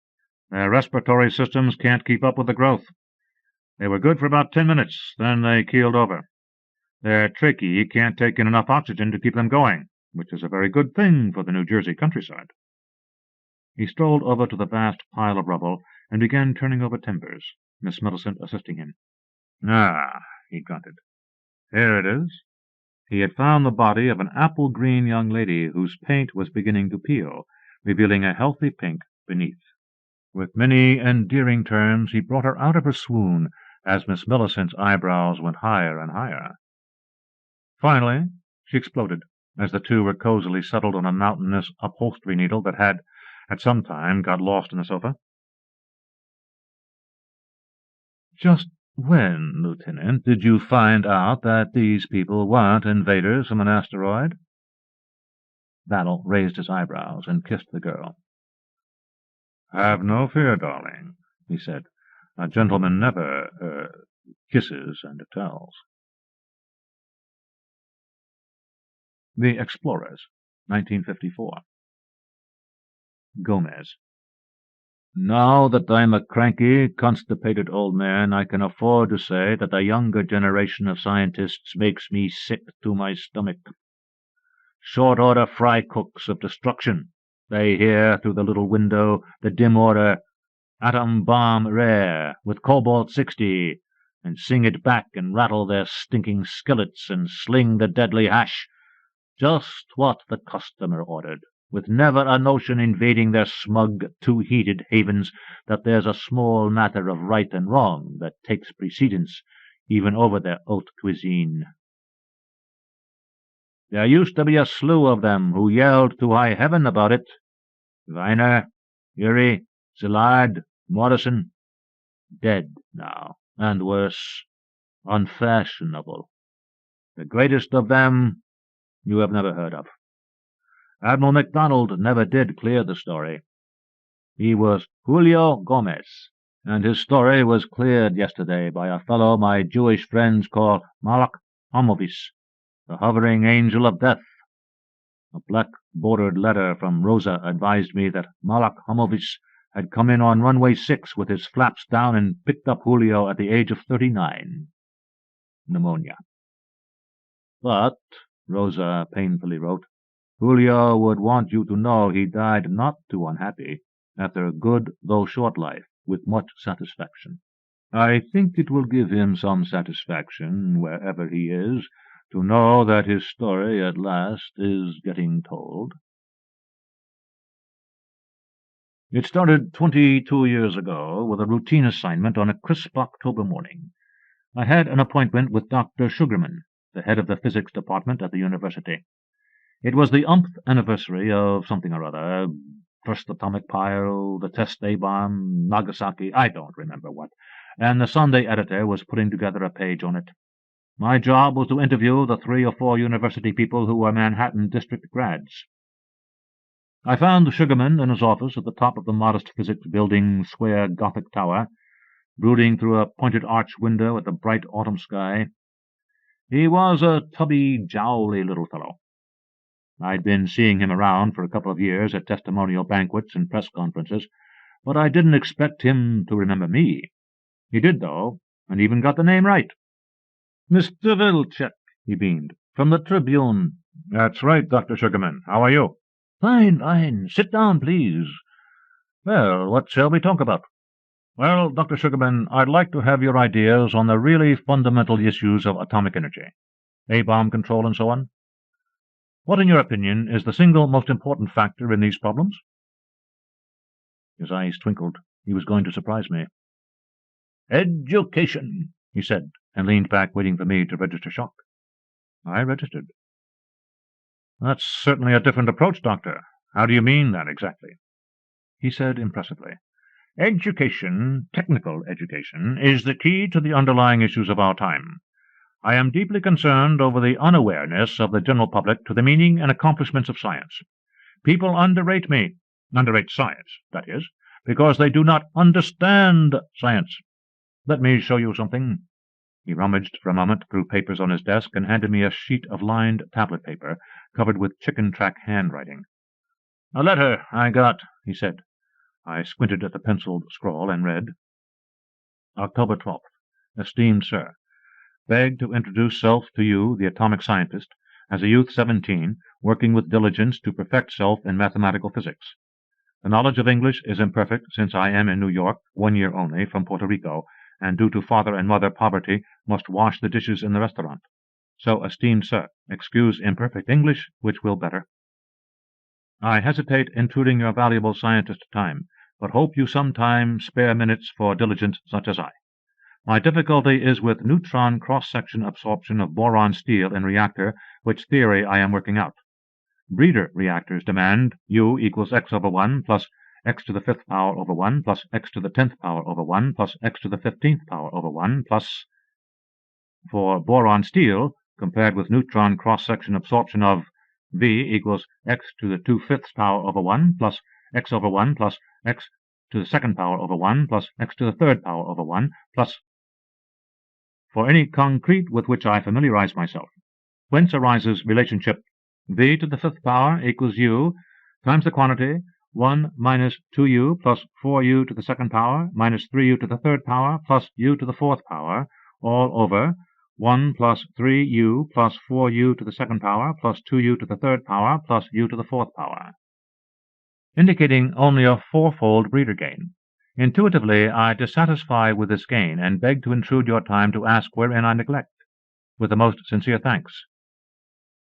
"Their respiratory systems can't keep up with the growth. They were good for about 10 minutes, then they keeled over. Their trachea can't take in enough oxygen to keep them going, which is a very good thing for the New Jersey countryside." He strolled over to the vast pile of rubble and began turning over timbers, Miss Millicent assisting him. "Ah," he grunted. "Here it is. he had found the body of an apple-green young lady whose paint was beginning to peel, revealing a healthy pink beneath. With many endearing terms he brought her out of her swoon as Miss Millicent's eyebrows went higher and higher. Finally, she exploded, as the two were cozily settled on a mountainous upholstery needle that had, at some time, got lost in the sofa. "Just when, Lieutenant, did you find out that these people weren't invaders from an asteroid?" Battle raised his eyebrows and kissed the girl. "Have no fear, darling," he said. "A gentleman never, kisses and tells." The Explorers, 1954. Gomez. Now that I'm a cranky, constipated old man, I can afford to say that the younger generation of scientists makes me sick to my stomach. Short-order fry cooks of destruction. They hear through the little window the dim order, "Atom bomb rare, with cobalt-60, and sing it back and rattle their stinking skillets and sling the deadly hash. Just what the customer ordered, with never a notion invading their smug, too-heated havens that there's a small matter of right and wrong that takes precedence even over their haute cuisine. There used to be a slew of them who yelled to high heaven about it. Weiner, Urey, Szilard, Morrison, dead now, and worse, unfashionable. The greatest of them you have never heard of. Admiral McDonald never did clear the story. He was Julio Gomez, and his story was cleared yesterday by a fellow my Jewish friends call Malach Hamovitz, the hovering angel of death. A black-bordered letter from Rosa advised me that Malach Hamovitz had come in on runway 6 with his flaps down and picked up Julio at the age of 39. Pneumonia. But, Rosa painfully wrote, Julio would want you to know he died not too unhappy, after a good though short life, with much satisfaction. I think it will give him some satisfaction, wherever he is, to know that his story at last is getting told. It started 22 years ago with a routine assignment on a crisp October morning. I had an appointment with Dr. Sugarman, the head of the physics department at the university. It was the umpth anniversary of something or other, first atomic pile, the test A-bomb, Nagasaki, I don't remember what, and the Sunday editor was putting together a page on it. My job was to interview the 3 or 4 university people who were Manhattan district grads. I found Sugarman in his office at the top of the modest physics building's square Gothic tower, brooding through a pointed arch window at the bright autumn sky. He was a tubby, jowly little fellow. I'd been seeing him around for a couple of years at testimonial banquets and press conferences, but I didn't expect him to remember me. He did, though, and even got the name right. "Mr. Vilcek," he beamed, "from the Tribune." "That's right, Dr. Sugarman. How are you?" "Fine, fine. Sit down, please. Well, what shall we talk about?" "Well, Dr. Sugarman, I'd like to have your ideas on the really fundamental issues of atomic energy, A-bomb control and so on. What, in your opinion, is the single most important factor in these problems?" His eyes twinkled. He was going to surprise me. "Education," he said, and leaned back, waiting for me to register shock. I registered. "That's certainly a different approach, Doctor. How do you mean that, exactly?" He said impressively, "Education, technical education, is the key to the underlying issues of our time. I am deeply concerned over the unawareness of the general public to the meaning and accomplishments of science. People underrate science, that is, because they do not understand science. Let me show you something." He rummaged for a moment through papers on his desk and handed me a sheet of lined tablet paper covered with chicken-track handwriting. "A letter I got," he said. I squinted at the penciled scrawl and read, "October 12th. Esteemed Sir, beg to introduce self to you, the atomic scientist, as a youth 17, working with diligence to perfect self in mathematical physics. The knowledge of English is imperfect, since I am in New York, 1 year only, from Puerto Rico, and due to father and mother poverty must wash the dishes in the restaurant. So, esteemed sir, excuse imperfect English, which will better. I hesitate intruding your valuable scientist time, but hope you sometime spare minutes for diligence such as I. My difficulty is with neutron cross-section absorption of boron steel in reactor, which theory I am working out. Breeder reactors demand U equals x over 1 plus x to the 5th power over 1 plus x to the 10th power over 1 plus x to the 15th power over 1 plus, for boron steel, compared with neutron cross-section absorption of V equals x to the 2/5 power over 1 plus x over 1 plus x to the 2nd power over 1 plus x to the 3rd power over 1 plus, for any concrete with which I familiarize myself, whence arises relationship V to the 5th power equals U times the quantity 1 minus 2U plus 4U to the 2nd power minus 3U to the 3rd power plus U to the 4th power, all over 1 plus 3U plus 4U to the 2nd power plus 2U to the 3rd power plus U to the 4th power, indicating only a fourfold breeder gain. Intuitively, I dissatisfy with this gain, and beg to intrude your time to ask wherein I neglect. With the most sincere thanks.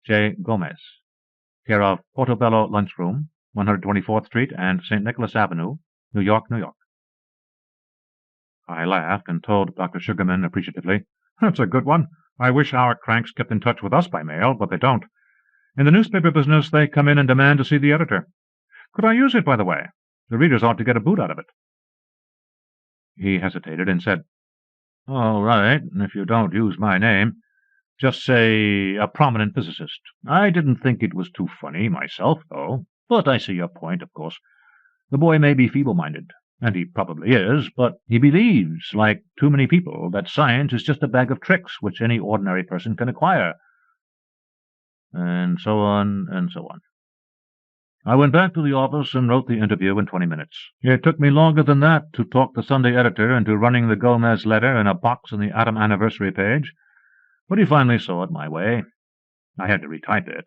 J. Gomez, care of Portobello Lunchroom, 124th Street and St. Nicholas Avenue, New York, New York. I laughed and told Dr. Sugarman appreciatively, "That's a good one. I wish our cranks kept in touch with us by mail, but they don't. In the newspaper business, they come in and demand to see the editor. Could I use it, by the way? The readers ought to get a boot out of it." He hesitated and said, "All right, if you don't use my name. Just say a prominent physicist. I didn't think it was too funny myself, though. But I see your point, of course. The boy may be feeble-minded, and he probably is, but he believes, like too many people, that science is just a bag of tricks which any ordinary person can acquire." And so on, and so on. I went back to the office and wrote the interview in 20 minutes. It took me longer than that to talk the Sunday editor into running the Gomez letter in a box on the Atom Anniversary page, but he finally saw it my way. I had to retype it.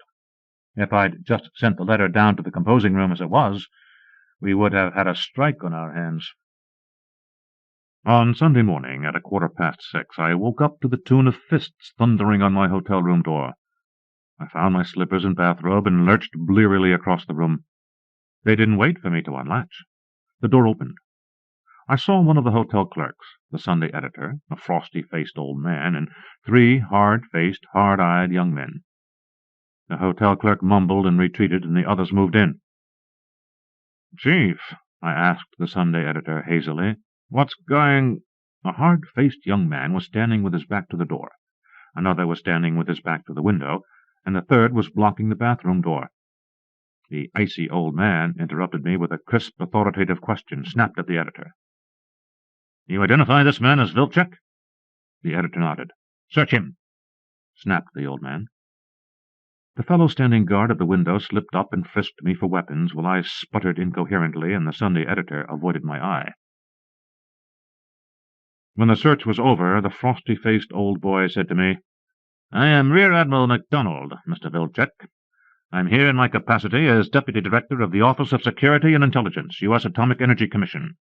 If I'd just sent the letter down to the composing room as it was, we would have had a strike on our hands. On Sunday morning, at 6:15, I woke up to the tune of fists thundering on my hotel room door. I found my slippers and bathrobe and lurched blearily across the room. They didn't wait for me to unlatch. The door opened. I saw one of the hotel clerks, the Sunday editor, a frosty-faced old man, and 3 hard-faced, hard-eyed young men. The hotel clerk mumbled and retreated, and the others moved in. "Chief," I asked the Sunday editor hazily, "what's going—" A hard-faced young man was standing with his back to the door. Another was standing with his back to the window, and the third was blocking the bathroom door. The icy old man interrupted me with a crisp, authoritative question, snapped at the editor. "You identify this man as Wilczek?" The editor nodded. "Search him," snapped the old man. The fellow standing guard at the window slipped up and frisked me for weapons, while I sputtered incoherently, and the Sunday editor avoided my eye. When the search was over, the frosty-faced old boy said to me, "I am Rear Admiral MacDonald, Mr. Wilczek. I'm here in my capacity as Deputy Director of the Office of Security and Intelligence, U.S. Atomic Energy Commission.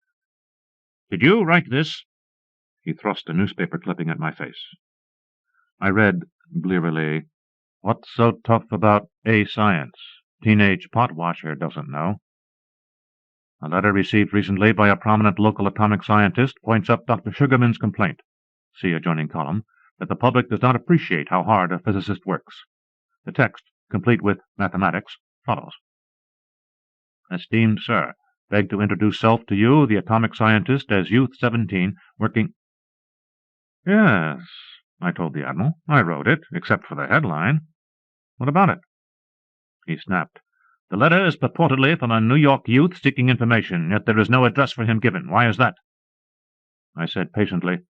Did you write this?" He thrust a newspaper clipping at my face. I read, blearily, "What's so tough about A-science? Teenage pot-washer doesn't know." A letter received recently by a prominent local atomic scientist points up Dr. Sugarman's complaint, see adjoining column, that the public does not appreciate how hard a physicist works. The text, complete with mathematics, follows. "Esteemed Sir, beg to introduce self to you, the atomic scientist, as Youth 17, working—" "Yes," I told the Admiral. "I wrote it, except for the headline. What about it?" He snapped. "The letter is purportedly from a New York youth seeking information, yet there is no address for him given. Why is that?" I said patiently,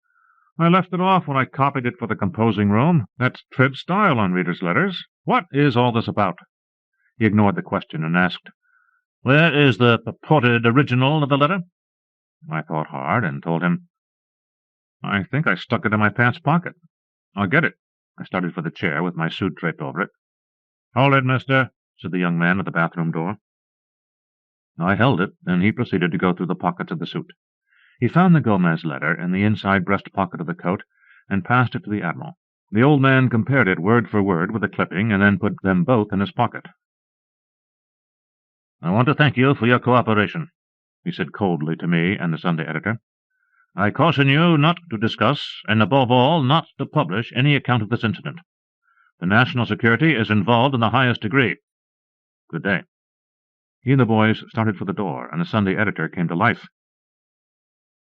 "I left it off when I copied it for the composing room. That's Trib style on readers' letters. What is all this about?" He ignored the question and asked, "Where is the purported original of the letter?" I thought hard and told him, "I think I stuck it in my pants pocket. I'll get it." I started for the chair with my suit draped over it. "Hold it, mister," said the young man at the bathroom door. I held it, and he proceeded to go through the pockets of the suit. He found the Gomez letter in the inside breast pocket of the coat and passed it to the Admiral. The old man compared it word for word with the clipping, and then put them both in his pocket. "I want to thank you for your cooperation," he said coldly to me and the Sunday editor. "I caution you not to discuss, and above all not to publish, any account of this incident. The national security is involved in the highest degree. Good day." He and the boys started for the door, and the Sunday editor came to life.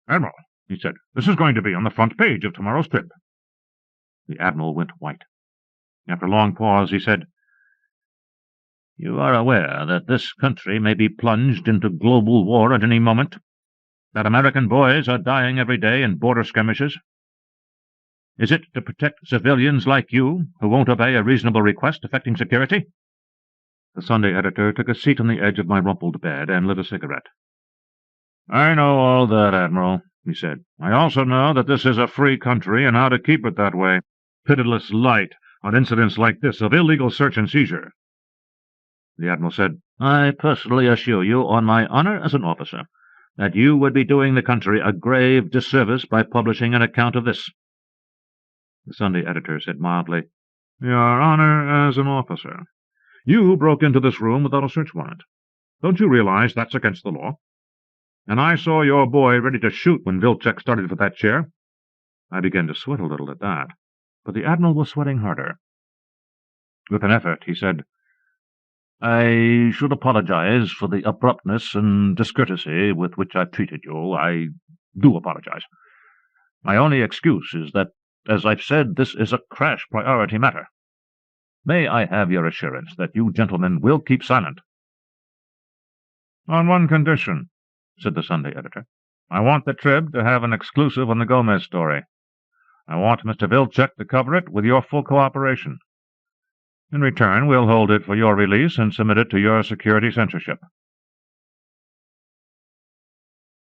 "Admiral," he said, "this is going to be on the front page of tomorrow's Trib." The Admiral went white. After a long pause, he said, "You are aware that this country may be plunged into global war at any moment, that American boys are dying every day in border skirmishes. Is it to protect civilians like you, who won't obey a reasonable request affecting security?" The Sunday editor took a seat on the edge of my rumpled bed and lit a cigarette. "I know all that, Admiral," he said. "I also know that this is a free country and how to keep it that way. Pitiless light on incidents like this of illegal search and seizure." The Admiral said, "I personally assure you, on my honor as an officer, that you would be doing the country a grave disservice by publishing an account of this." The Sunday editor said mildly, "Your honor as an officer. You broke into this room without a search warrant. Don't you realize that's against the law? And I saw your boy ready to shoot when Vilcek started for that chair." I began to sweat a little at that, but the Admiral was sweating harder. With an effort, he said, "I should apologize for the abruptness and discourtesy with which I've treated you. I do apologize. My only excuse is that, as I've said, this is a crash priority matter. May I have your assurance that you gentlemen will keep silent?" "On one condition," said the Sunday editor. "I want the Trib to have an exclusive on the Gomez story. I want Mr. Vilcek to cover it with your full cooperation. In return, we'll hold it for your release and submit it to your security censorship."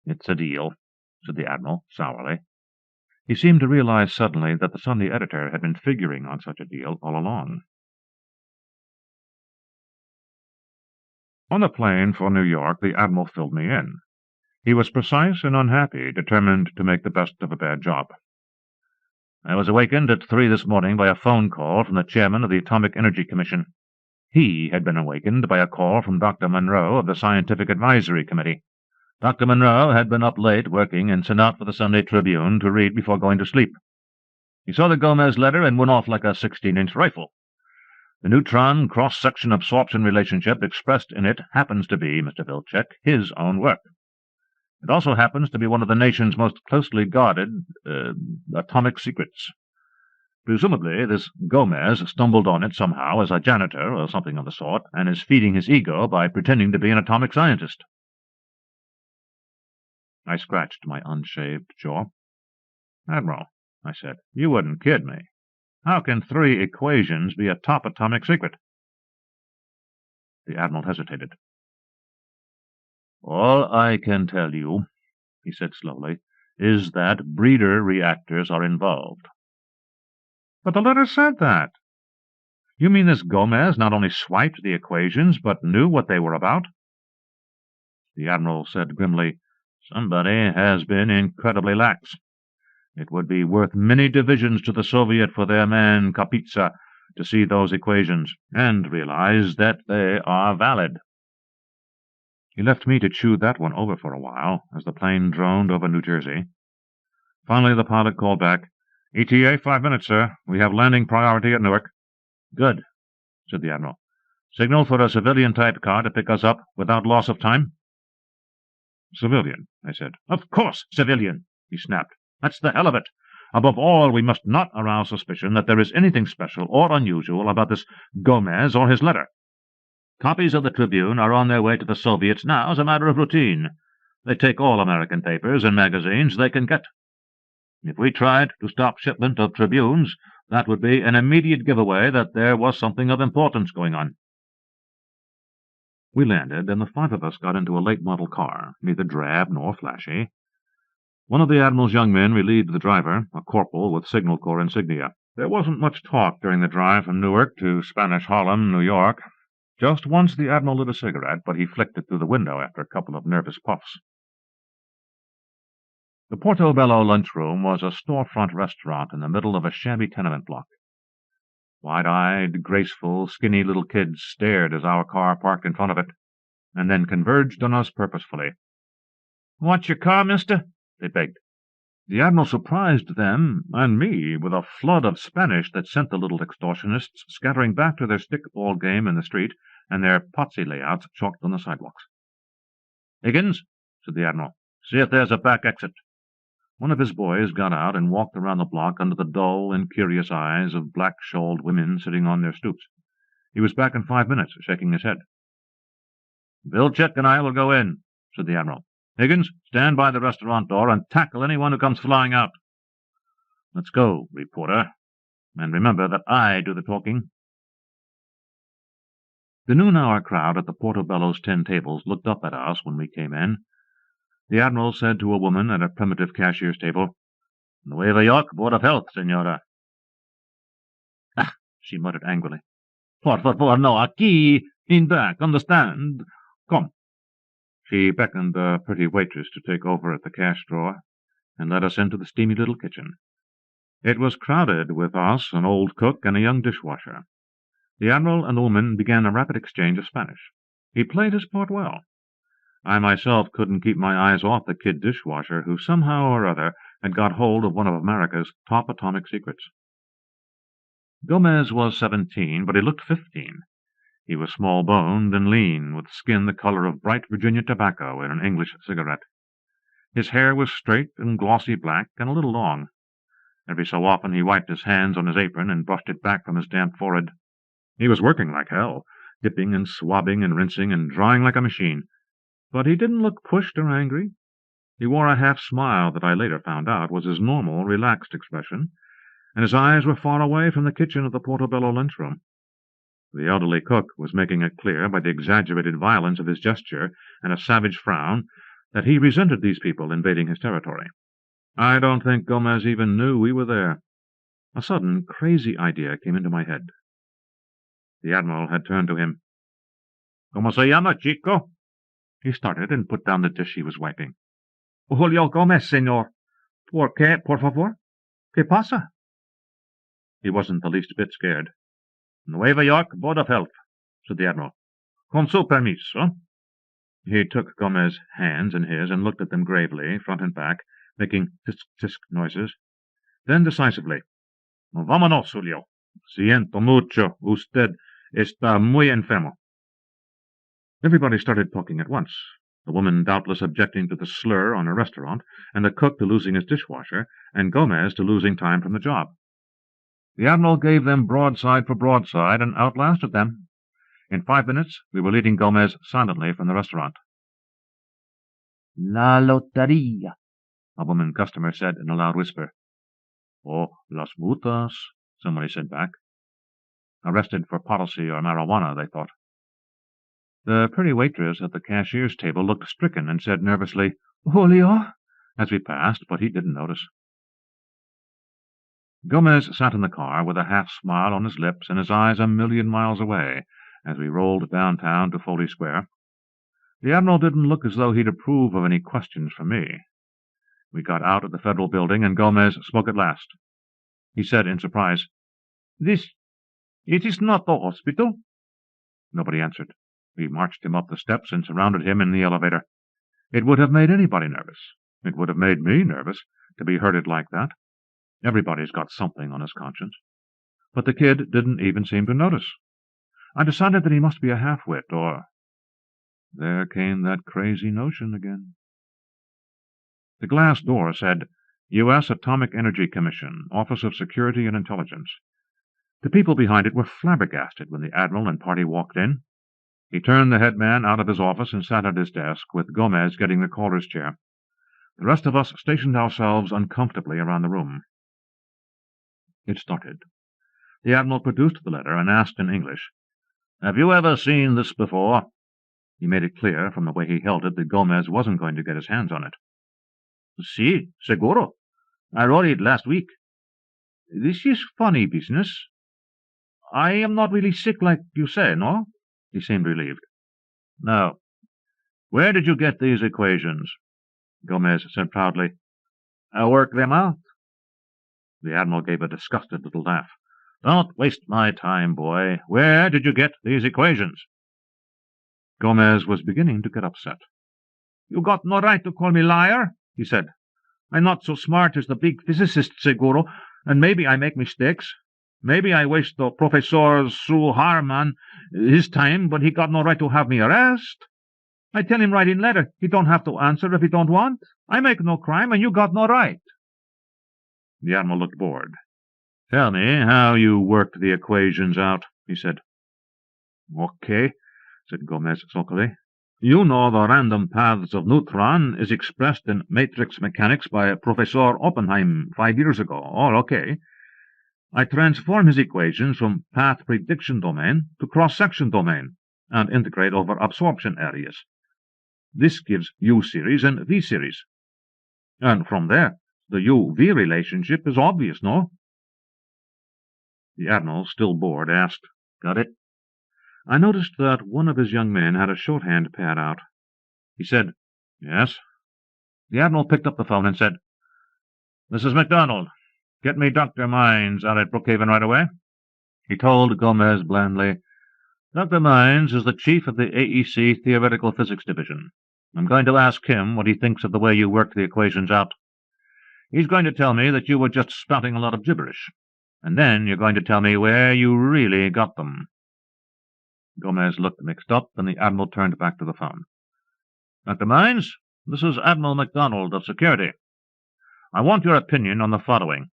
"It's a deal," said the Admiral sourly. He seemed to realize suddenly that the Sunday editor had been figuring on such a deal all along. On the plane for New York, the Admiral filled me in. He was precise and unhappy, determined to make the best of a bad job. "I was awakened at 3 this morning by a phone call from the chairman of the Atomic Energy Commission. He had been awakened by a call from Dr. Monroe of the Scientific Advisory Committee. Dr. Monroe had been up late working and sent out for the Sunday Tribune to read before going to sleep. He saw the Gomez letter and went off like a 16-inch rifle. The neutron cross-section absorption relationship expressed in it happens to be, Mr. Vilcek, his own work. It also happens to be one of the nation's most closely guarded atomic secrets. Presumably this Gomez stumbled on it somehow as a janitor or something of the sort, and is feeding his ego by pretending to be an atomic scientist." I scratched my unshaved jaw. "Admiral," I said, "you wouldn't kid me. How can 3 equations be a top atomic secret?" The Admiral hesitated. "All I can tell you," he said slowly, "is that breeder reactors are involved." "But the letter said that. You mean this Gomez not only swiped the equations, but knew what they were about?" The Admiral said grimly, "Somebody has been incredibly lax. It would be worth many divisions to the Soviet for their man Kapitsa to see those equations, and realize that they are valid." He left me to chew that one over for a while as the plane droned over New Jersey. Finally the pilot called back, "ETA 5 minutes, sir. We have landing priority at Newark." "Good," said the Admiral. "Signal for a civilian-type car to pick us up without loss of time." "Civilian," I said. "Of course, civilian," he snapped. "That's the hell of it. Above all, we must not arouse suspicion that there is anything special or unusual about this Gomez or his letter. Copies of the Tribune are on their way to the Soviets now as a matter of routine. They take all American papers and magazines they can get. If we tried to stop shipment of Tribunes, that would be an immediate giveaway that there was something of importance going on." We landed, and the 5 of us got into a late-model car, neither drab nor flashy. One of the Admiral's young men relieved the driver, a corporal with Signal Corps insignia. There wasn't much talk during the drive from Newark to Spanish Harlem, New York. Just once the Admiral lit a cigarette, but he flicked it through the window after a couple of nervous puffs. The Portobello lunchroom was a storefront restaurant in the middle of a shabby tenement block. Wide-eyed, graceful, skinny little kids stared as our car parked in front of it, and then converged on us purposefully. "Watch your car, mister?" they begged. The Admiral surprised them and me with a flood of Spanish that sent the little extortionists scattering back to their stickball game in the street and their potsy layouts chalked on the sidewalks. "Higgins," said the Admiral, "see if there's a back exit." One of his boys got out and walked around the block under the dull and curious eyes of black-shawled women sitting on their stoops. He was back in 5 minutes, shaking his head. "Vilcek and I will go in," said the Admiral. "Higgins, stand by the restaurant door and tackle anyone who comes flying out. Let's go, reporter, and remember that I do the talking." The noon-hour crowd at the Portobello's 10 tables looked up at us when we came in. The Admiral said to a woman at a primitive cashier's table, "Nueva York Board of Health, senora." "Ah," she muttered angrily. "Por favor, no, aquí, in back, understand? Come." She beckoned the pretty waitress to take over at the cash drawer, and led us into the steamy little kitchen. It was crowded with us, an old cook, and a young dishwasher. The Admiral and the woman began a rapid exchange of Spanish. He played his part well. I myself couldn't keep my eyes off the kid dishwasher, who somehow or other had got hold of one of America's top atomic secrets. Gomez was 17, but he looked 15. He was small-boned and lean, with skin the color of bright Virginia tobacco in an English cigarette. His hair was straight and glossy black and a little long. Every so often he wiped his hands on his apron and brushed it back from his damp forehead. He was working like hell, dipping and swabbing and rinsing and drying like a machine. But he didn't look pushed or angry. He wore a half-smile that I later found out was his normal, relaxed expression, and his eyes were far away from the kitchen of the Portobello lunchroom. The elderly cook was making it clear by the exaggerated violence of his gesture and a savage frown that he resented these people invading his territory. I don't think Gomez even knew we were there. A sudden, crazy idea came into my head. The Admiral had turned to him. "¿Cómo se llama, chico?" He started and put down the dish he was wiping. "Julio Gomez, señor. ¿Por qué, por favor? ¿Qué pasa?" He wasn't the least bit scared. "Nueva York Board of Health," said the Admiral. "Con su permiso." He took Gomez's hands in his and looked at them gravely, front and back, making tisk-tisk noises. Then decisively, "Vámonos, Julio. Siento mucho. Usted está muy enfermo." Everybody started talking at once, the woman doubtless objecting to the slur on her restaurant, and the cook to losing his dishwasher, and Gomez to losing time from the job. The Admiral gave them broadside for broadside and outlasted them. In 5 minutes we were leading Gomez silently from the restaurant. "La loteria," a woman customer said in a loud whisper. "Oh, las multas," somebody said back. Arrested for piracy or marijuana, they thought. The pretty waitress at the cashier's table looked stricken and said nervously, "Julio," as we passed, but he didn't notice. Gomez sat in the car with a half-smile on his lips and his eyes a million miles away as we rolled downtown to Foley Square. The Admiral didn't look as though he'd approve of any questions from me. We got out at the Federal Building, and Gomez spoke at last. He said in surprise, "It is not the hospital?" Nobody answered. We marched him up the steps and surrounded him in the elevator. It would have made anybody nervous. It would have made me nervous to be herded like that. Everybody's got something on his conscience. But the kid didn't even seem to notice. I decided that he must be a half-wit, or... There came that crazy notion again. The glass door said, U.S. Atomic Energy Commission, Office of Security and Intelligence. The people behind it were flabbergasted when the Admiral and party walked in. He turned the head man out of his office and sat at his desk, with Gomez getting the caller's chair. The rest of us stationed ourselves uncomfortably around the room. It started. The Admiral produced the letter and asked in English, "Have you ever seen this before?" He made it clear, from the way he held it, that Gomez wasn't going to get his hands on it. "Si, seguro. I wrote it last week. This is funny business. I am not really sick like you say, no?" He seemed relieved. "No. Where did you get these equations?" Gomez said proudly, "I worked them out." The Admiral gave a disgusted little laugh. Don't waste my time, boy. Where did you get these equations? Gomez was beginning to get upset. You got no right to call me liar, he said. I'm not so smart as the big physicists, Seguro, and maybe I make mistakes. Maybe I waste the Professor Sue Harman his time, but he got no right to have me arrest. I tell him right in letter, he don't have to answer if he don't want. I make no crime, and you got no right. The Admiral looked bored. Tell me how you worked the equations out, he said. Okay, said Gomez sulkily. You know the random paths of neutron is expressed in matrix mechanics by Professor Oppenheim 5 years ago. All okay. I transform his equations from path prediction domain to cross-section domain and integrate over absorption areas. This gives U series and V series. And from there, the U-V relationship is obvious, no? The Admiral, still bored, asked, Got it? I noticed that one of his young men had a shorthand pad out. He said, Yes. The Admiral picked up the phone and said, This is McDonald. Get me Dr. Mines out at Brookhaven right away. He told Gomez blandly, Dr. Mines is the chief of the AEC Theoretical Physics Division. I'm going to ask him what he thinks of the way you worked the equations out. He's going to tell me that you were just spouting a lot of gibberish, and then you're going to tell me where you really got them. Gomez looked mixed up, and the Admiral turned back to the phone. Dr. Mines, this is Admiral McDonald of Security. I want your opinion on the following.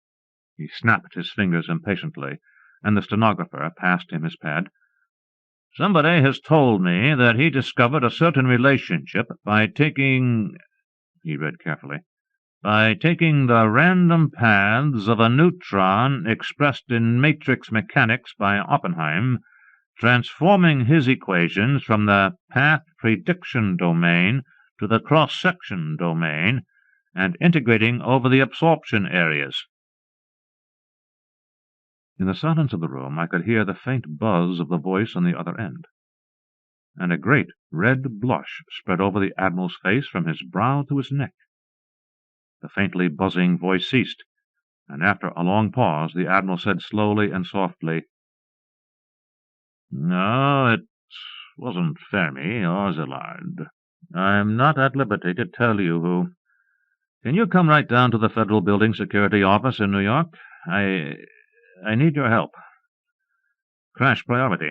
He snapped his fingers impatiently, and the stenographer passed him his pad. Somebody has told me that he discovered a certain relationship by taking... He read carefully. By taking the random paths of a neutron expressed in matrix mechanics by Oppenheim, transforming his equations from the path prediction domain to the cross-section domain, and integrating over the absorption areas. In the silence of the room I could hear the faint buzz of the voice on the other end, and a great red blush spread over the Admiral's face from his brow to his neck. The faintly buzzing voice ceased, and after a long pause the Admiral said slowly and softly, No, it wasn't Fermi or Szilard. I'm not at liberty to tell you who. Can you come right down to the Federal Building Security Office in New York? I need your help. Crash priority.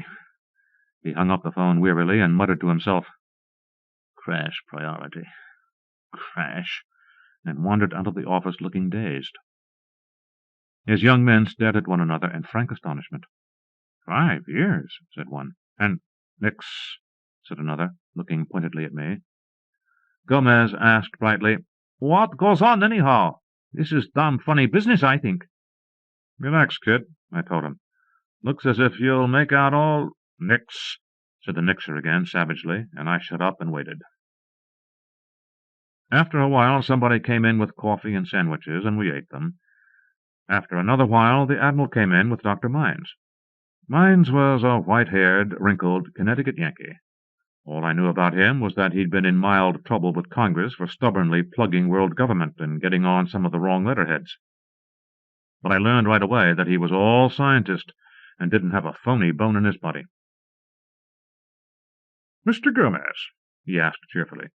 He hung up the phone wearily and muttered to himself, Crash priority. Crash, and wandered out of the office looking dazed. His young men stared at one another in frank astonishment. 5 years, said one. And nix, said another, looking pointedly at me. Gomez asked brightly, What goes on anyhow? This is damn funny business, I think. Relax, kid, I told him. Looks as if you'll make out all... Nix, said the nixer again savagely, and I shut up and waited. After a while somebody came in with coffee and sandwiches, and we ate them. After another while the Admiral came in with Dr. Mines. Mines was a white-haired, wrinkled Connecticut Yankee. All I knew about him was that he'd been in mild trouble with Congress for stubbornly plugging world government and getting on some of the wrong letterheads. But I learned right away that he was all scientist and didn't have a phony bone in his body. Mr. Gomez, he asked cheerfully,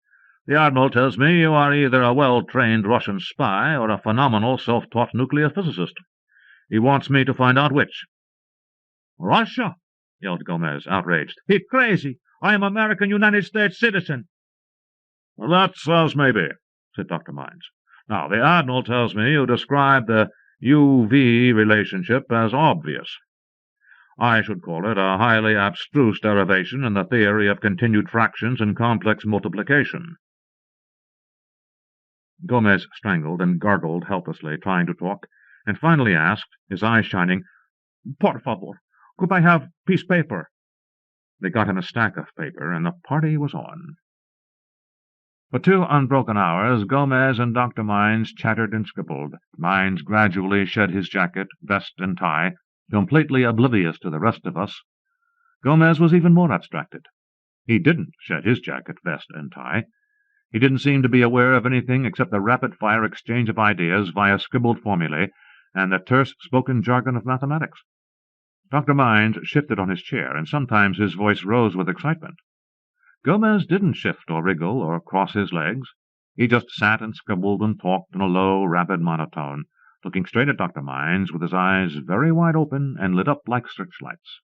the Admiral tells me you are either a well-trained Russian spy or a phenomenal self-taught nuclear physicist. He wants me to find out which. Russia, yelled Gomez, outraged. He's crazy. I am American United States citizen. Well, that's as may be, said Dr. Mines. Now, the Admiral tells me you describe the U-V relationship as obvious. I should call it a highly abstruse derivation in the theory of continued fractions and complex multiplication. Gomez strangled and gargled helplessly, trying to talk, and finally asked, his eyes shining, Por favor, could I have piece paper? They got him a stack of paper, and the party was on. For 2 unbroken hours Gomez and Dr. Mines chattered and scribbled. Mines gradually shed his jacket, vest, and tie, completely oblivious to the rest of us. Gomez was even more abstracted. He didn't shed his jacket, vest, and tie. He didn't seem to be aware of anything except the rapid-fire exchange of ideas via scribbled formulae and the terse spoken jargon of mathematics. Dr. Mines shifted on his chair, and sometimes his voice rose with excitement. Gomez didn't shift or wriggle or cross his legs. He just sat and scribbled and talked in a low, rapid monotone, looking straight at Dr. Mines with his eyes very wide open and lit up like searchlights.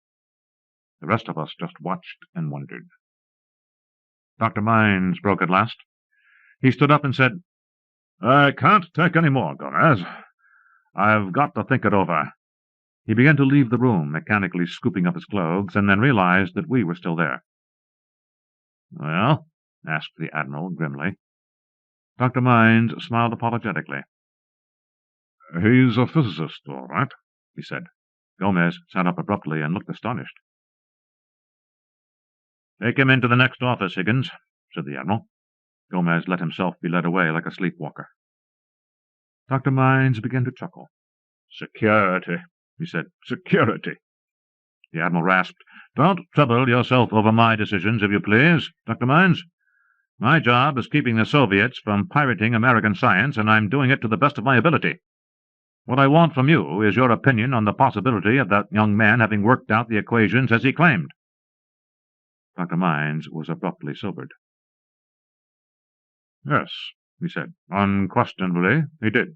The rest of us just watched and wondered. Dr. Mines broke at last. He stood up and said, "I can't take any more, Gomez. I've got to think it over." He began to leave the room, mechanically scooping up his clothes, and then realized that we were still there. "Well?" asked the Admiral grimly. Dr. Mines smiled apologetically. "He's a physicist, all right," he said. Gomez sat up abruptly and looked astonished. "Take him into the next office, Higgins," said the Admiral. Gomez let himself be led away like a sleepwalker. Dr. Mines began to chuckle. "Security," he said. "Security." The Admiral rasped, "Don't trouble yourself over my decisions, if you please, Dr. Mines. My job is keeping the Soviets from pirating American science, and I'm doing it to the best of my ability. What I want from you is your opinion on the possibility of that young man having worked out the equations as he claimed." Dr. Mines was abruptly sobered. "Yes," he said, "unquestionably he did.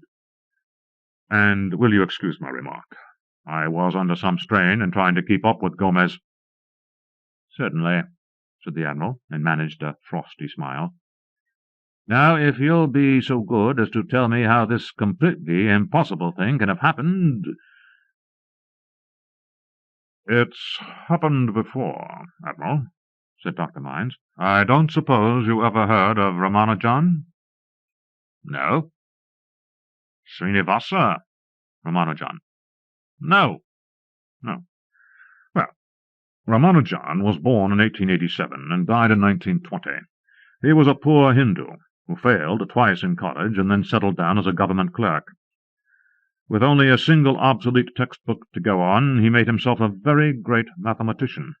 And will you excuse my remark? I was under some strain in trying to keep up with Gomez." "Certainly," said the Admiral, and managed a frosty smile. "Now, if you'll be so good as to tell me how this completely impossible thing can have happened—" "It's happened before, Admiral," said Dr. Mines. "I don't suppose you ever heard of Ramanujan?" "No." "Srinivasa Ramanujan?" "No." "No. Well, Ramanujan was born in 1887 and died in 1920. He was a poor Hindu who failed twice in college and then settled down as a government clerk. With only a single obsolete textbook to go on, he made himself a very great mathematician.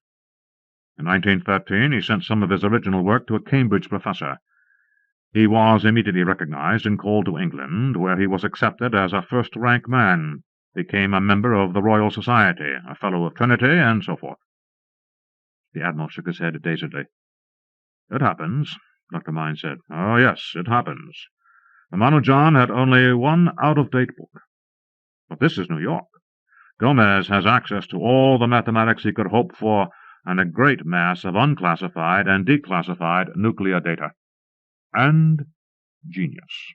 In 1913 he sent some of his original work to a Cambridge professor. He was immediately recognized and called to England, where he was accepted as a first-rank man, became a member of the Royal Society, a Fellow of Trinity, and so forth. The Admiral shook his head dazedly. "It happens," Dr. Mines said. "Oh, yes, it happens. Ramanujan had only one out-of-date book. But this is New York. Gomez has access to all the mathematics he could hope for and a great mass of unclassified and declassified nuclear data. And genius.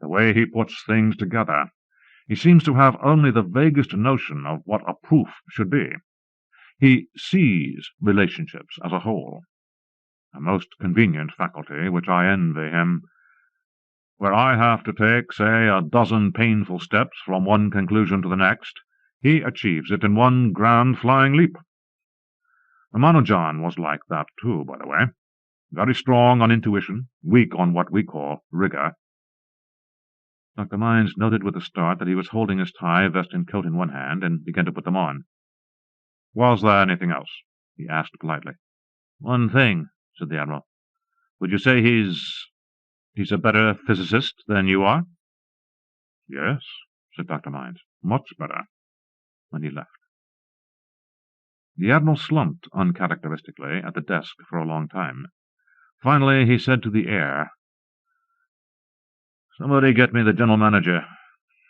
The way he puts things together. He seems to have only the vaguest notion of what a proof should be. He sees relationships as a whole. A most convenient faculty, which I envy him. Where I have to take, say, a dozen painful steps from one conclusion to the next, he achieves it in one grand flying leap. Ramanujan was like that too, by the way. Very strong on intuition, weak on what we call rigor." Dr. Mines noted with a start that he was holding his tie, vest, and coat in one hand, and began to put them on. "Was there anything else?" he asked politely. "One thing," said the Admiral. "Would you say he's a better physicist than you are?" "Yes," said Dr. Mines, "much better," when he left. The Admiral slumped uncharacteristically at the desk for a long time. Finally he said to the air, "Somebody get me the general manager.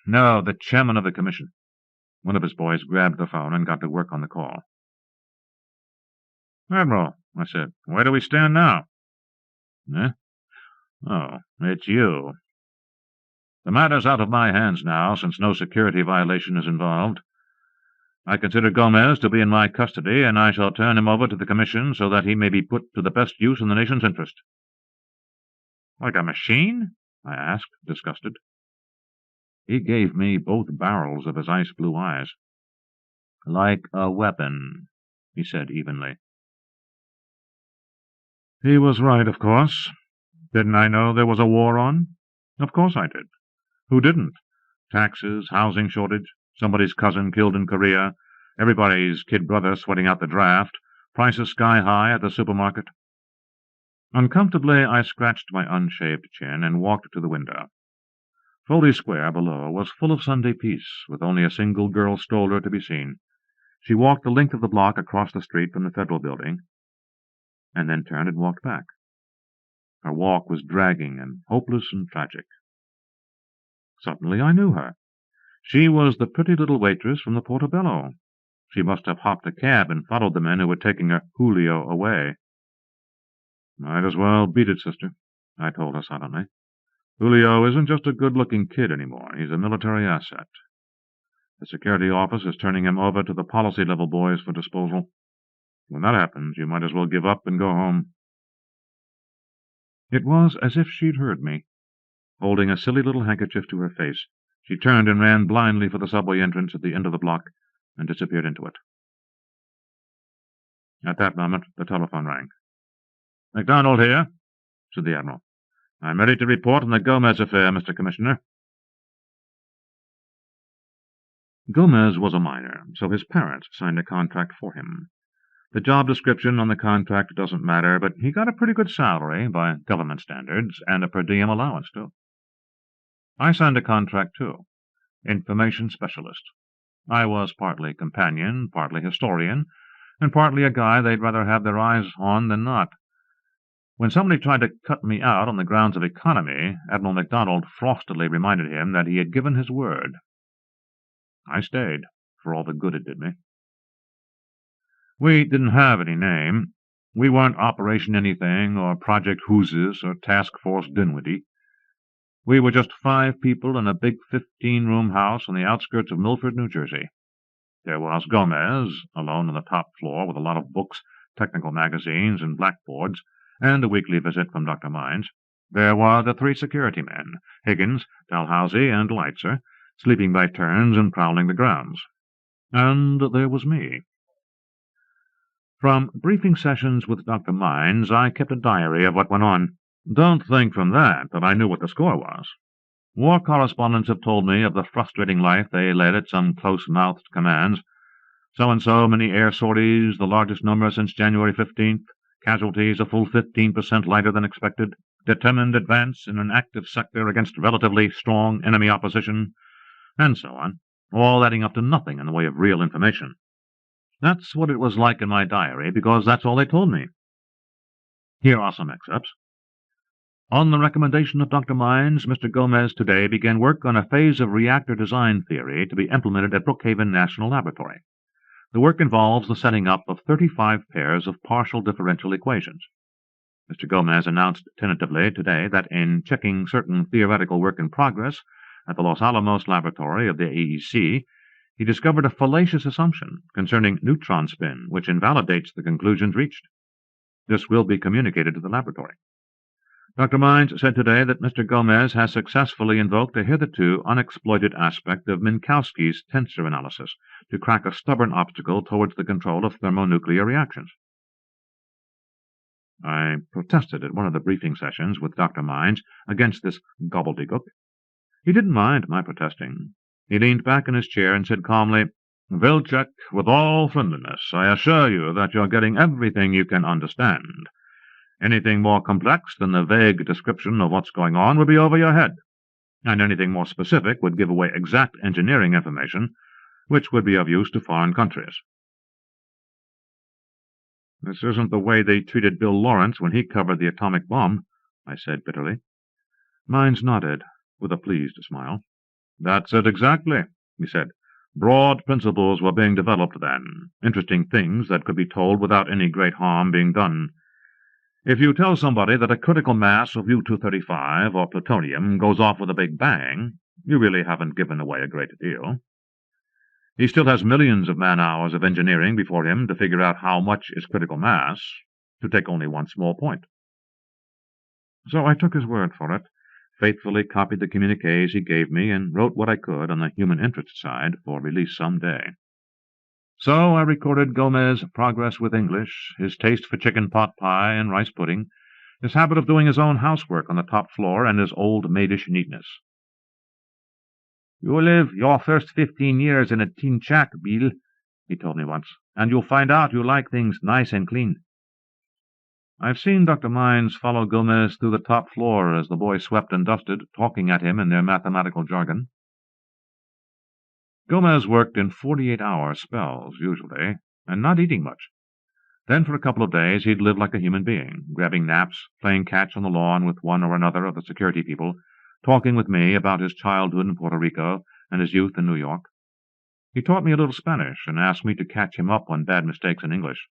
No, the chairman of the commission." One of his boys grabbed the phone and got to work on the call. "Admiral," I said, "where do we stand now?" "Eh? Oh, it's you. The matter's out of my hands now, since no security violation is involved. I consider Gomez to be in my custody, and I shall turn him over to the commission so that he may be put to the best use in the nation's interest." "Like a machine?" I asked, disgusted. He gave me both barrels of his ice-blue eyes. "Like a weapon," he said evenly. He was right, of course. Didn't I know there was a war on? Of course I did. Who didn't? Taxes, housing shortage, somebody's cousin killed in Korea, everybody's kid brother sweating out the draft, prices sky-high at the supermarket. Uncomfortably, I scratched my unshaved chin and walked to the window. Foley Square below was full of Sunday peace, with only a single girl stroller to be seen. She walked the length of the block across the street from the Federal Building, and then turned and walked back. Her walk was dragging and hopeless and tragic. Suddenly I knew her. She was the pretty little waitress from the Portobello. She must have hopped a cab and followed the men who were taking her Julio away. "Might as well beat it, sister," I told her silently. "Julio isn't just a good-looking kid anymore. He's a military asset. The security office is turning him over to the policy-level boys for disposal. When that happens, you might as well give up and go home." It was as if she'd heard me. Holding a silly little handkerchief to her face, she turned and ran blindly for the subway entrance at the end of the block and disappeared into it. At that moment, the telephone rang. "McDonald here," said the Admiral. "I'm ready to report on the Gomez affair, Mr. Commissioner." Gomez was a minor, so his parents signed a contract for him. The job description on the contract doesn't matter, but he got a pretty good salary by government standards, and a per diem allowance, too. I signed a contract, too. Information specialist. I was partly companion, partly historian, and partly a guy they'd rather have their eyes on than not. When somebody tried to cut me out on the grounds of economy, Admiral McDonald frostily reminded him that he had given his word. I stayed, for all the good it did me. We didn't have any name. We weren't Operation Anything, or Project Hooses, or Task Force Dinwiddie. We were just 5 people in a big 15-room house on the outskirts of Milford, New Jersey. There was Gomez, alone on the top floor with a lot of books, technical magazines, and blackboards, and a weekly visit from Dr. Mines. There were the 3 security men, Higgins, Dalhousie, and Leitzer, sleeping by turns and prowling the grounds. And there was me. From briefing sessions with Dr. Mines, I kept a diary of what went on. Don't think from that I knew what the score was. War correspondents have told me of the frustrating life they led at some close-mouthed commands. So-and-so many air sorties, the largest number since January 15th, casualties a full 15% lighter than expected, determined advance in an active sector against relatively strong enemy opposition, and so on, all adding up to nothing in the way of real information. That's what it was like in my diary, because that's all they told me. Here are some excerpts. On the recommendation of Dr. Mines, Mr. Gomez today began work on a phase of reactor design theory to be implemented at Brookhaven National Laboratory. The work involves the setting up of 35 pairs of partial differential equations. Mr. Gomez announced tentatively today that in checking certain theoretical work in progress at the Los Alamos laboratory of the AEC, he discovered a fallacious assumption concerning neutron spin, which invalidates the conclusions reached. This will be communicated to the laboratory. Dr. Mines said today that Mr. Gomez has successfully invoked a hitherto unexploited aspect of Minkowski's tensor analysis to crack a stubborn obstacle towards the control of thermonuclear reactions. I protested at one of the briefing sessions with Dr. Mines against this gobbledygook. He didn't mind my protesting. He leaned back in his chair and said calmly, "Vilcek, with all friendliness, I assure you that you're getting everything you can understand. Anything more complex than the vague description of what's going on would be over your head, and anything more specific would give away exact engineering information, which would be of use to foreign countries." "This isn't the way they treated Bill Lawrence when he covered the atomic bomb," I said bitterly. Mines nodded, with a pleased smile. "That's it exactly," he said. "Broad principles were being developed then, interesting things that could be told without any great harm being done. If you tell somebody that a critical mass of U-235 or plutonium goes off with a big bang, you really haven't given away a great deal. He still has millions of man-hours of engineering before him to figure out how much is critical mass, to take only one small point." So I took his word for it, faithfully copied the communiques he gave me, and wrote what I could on the human interest side for release some day. So I recorded Gomez's progress with English, his taste for chicken pot pie and rice pudding, his habit of doing his own housework on the top floor, and his old maidish neatness. "You live your first 15 years in a tin shack, Bill," he told me once, "and you'll find out you like things nice and clean." I've seen Dr. Mines follow Gomez through the top floor as the boys swept and dusted, talking at him in their mathematical jargon. Gomez worked in 48-hour spells, usually, and not eating much. Then for a couple of days he'd live like a human being, grabbing naps, playing catch on the lawn with one or another of the security people, talking with me about his childhood in Puerto Rico and his youth in New York. He taught me a little Spanish and asked me to catch him up on bad mistakes in English.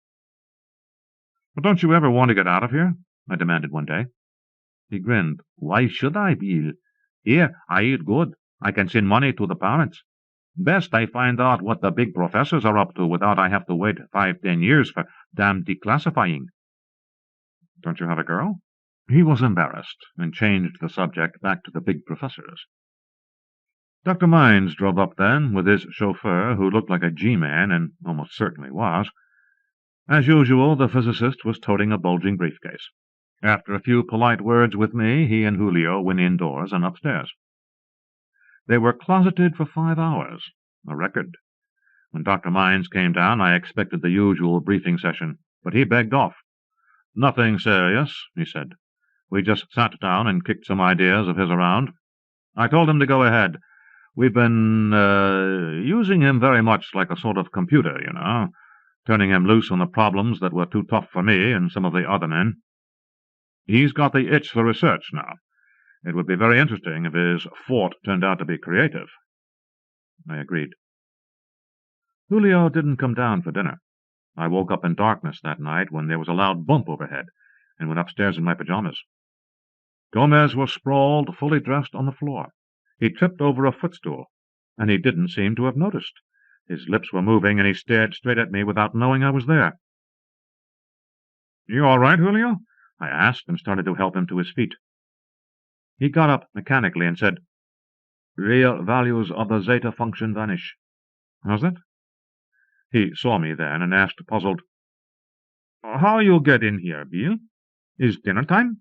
"But don't you ever want to get out of here?" I demanded one day. He grinned. "Why should I, Bill? Here, I eat good. I can send money to the parents. Best I find out what the big professors are up to without I have to wait 5-10 years for damn declassifying." "Don't you have a girl?" He was embarrassed and changed the subject back to the big professors. Dr. Mines drove up then with his chauffeur, who looked like a G-man and almost certainly was. As usual, the physicist was toting a bulging briefcase. After a few polite words with me, he and Julio went indoors and upstairs. They were closeted for 5 hours, a record. When Dr. Mines came down, I expected the usual briefing session, but he begged off. "Nothing serious," he said. "We just sat down and kicked some ideas of his around. I told him to go ahead. We've been using him very much like a sort of computer, you know, turning him loose on the problems that were too tough for me and some of the other men. He's got the itch for research now. It would be very interesting if his fort turned out to be creative." I agreed. Julio didn't come down for dinner. I woke up in darkness that night when there was a loud bump overhead, and went upstairs in my pajamas. Gomez was sprawled, fully dressed, on the floor. He tripped over a footstool, and he didn't seem to have noticed. His lips were moving, and he stared straight at me without knowing I was there. "You all right, Julio?" I asked, and started to help him to his feet. He got up mechanically and said, "Real values of the zeta function vanish." "How's that?" He saw me then and asked, puzzled, "How you get in here, Bill? Is dinner time?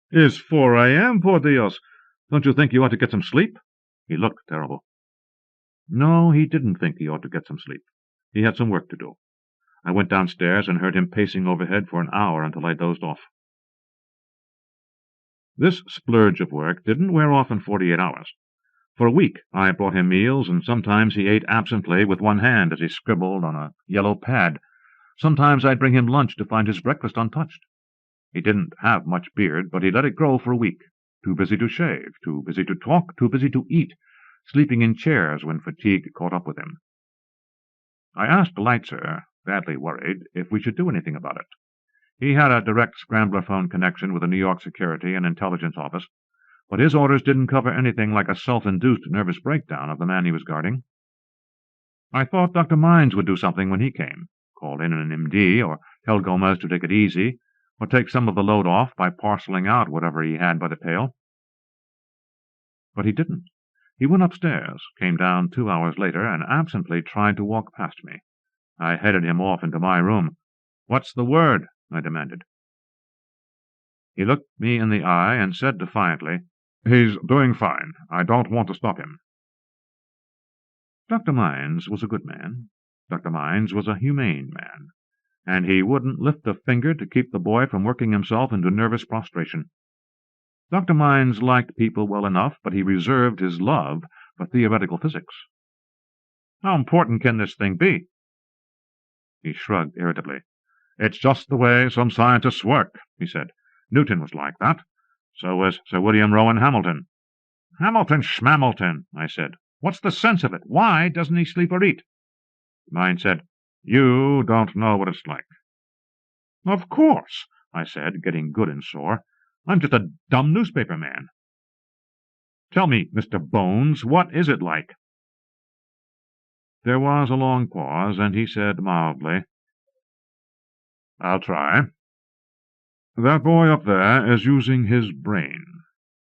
It's 4 a.m., por Dios. Don't you think you ought to get some sleep?" He looked terrible. No, he didn't think he ought to get some sleep. He had some work to do. I went downstairs and heard him pacing overhead for an hour until I dozed off. This splurge of work didn't wear off in 48 hours. For a week I brought him meals, and sometimes he ate absently with one hand as he scribbled on a yellow pad. Sometimes I'd bring him lunch to find his breakfast untouched. He didn't have much beard, but he let it grow for a week. Too busy to shave, too busy to talk, too busy to eat, sleeping in chairs when fatigue caught up with him. I asked Leitzer, badly worried, if we should do anything about it. He had a direct scrambler phone connection with the New York Security and Intelligence Office, but his orders didn't cover anything like a self-induced nervous breakdown of the man he was guarding. I thought Dr. Mines would do something when he came, call in an MD, or tell Gomez to take it easy, or take some of the load off by parceling out whatever he had by the pail. But he didn't. He went upstairs, came down 2 hours later, and absently tried to walk past me. I headed him off into my room. "What's the word?" I demanded. He looked me in the eye and said defiantly, "He's doing fine. I don't want to stop him." Dr. Mines was a good man. Dr. Mines was a humane man, and he wouldn't lift a finger to keep the boy from working himself into nervous prostration. Dr. Mines liked people well enough, but he reserved his love for theoretical physics. "How important can this thing be?" He shrugged irritably. "It's just the way some scientists work," he said. "Newton was like that. So was Sir William Rowan Hamilton." "Hamilton schmamilton," I said. "What's the sense of it? Why doesn't he sleep or eat?" Mine said, "You don't know what it's like." "Of course," I said, getting good and sore. "I'm just a dumb newspaper man." "Tell me, Mr. Bones, what is it like?" There was a long pause, and he said mildly, "I'll try. That boy up there is using his brain.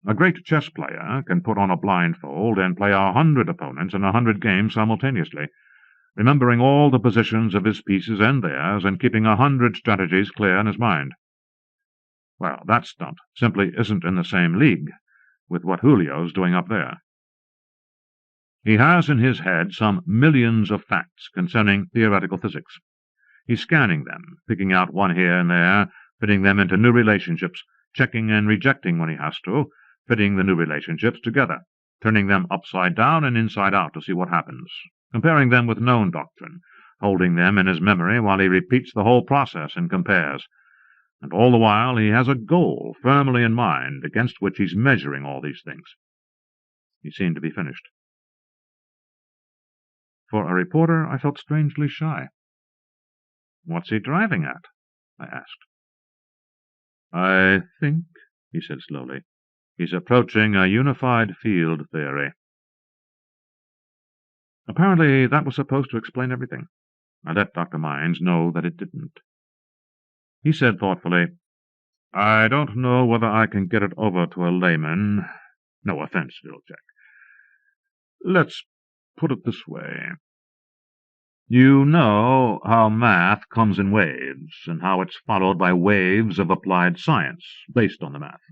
A great chess player can put on a blindfold and play 100 opponents in 100 games simultaneously, remembering all the positions of his pieces and theirs, and keeping 100 strategies clear in his mind. Well, that stunt simply isn't in the same league with what Julio's doing up there. He has in his head some millions of facts concerning theoretical physics. He's scanning them, picking out one here and there, fitting them into new relationships, checking and rejecting when he has to, fitting the new relationships together, turning them upside down and inside out to see what happens, comparing them with known doctrine, holding them in his memory while he repeats the whole process and compares. And all the while he has a goal firmly in mind against which he's measuring all these things. He seemed to be finished. For a reporter, I felt strangely shy. "What's he driving at?" I asked. "I think," he said slowly, "he's approaching a unified field theory." Apparently that was supposed to explain everything. I let Dr. Mines know that it didn't. He said thoughtfully, "I don't know whether I can get it over to a layman. No offense, Vilcek. Let's put it this way. You know how math comes in waves, and how it's followed by waves of applied science based on the math.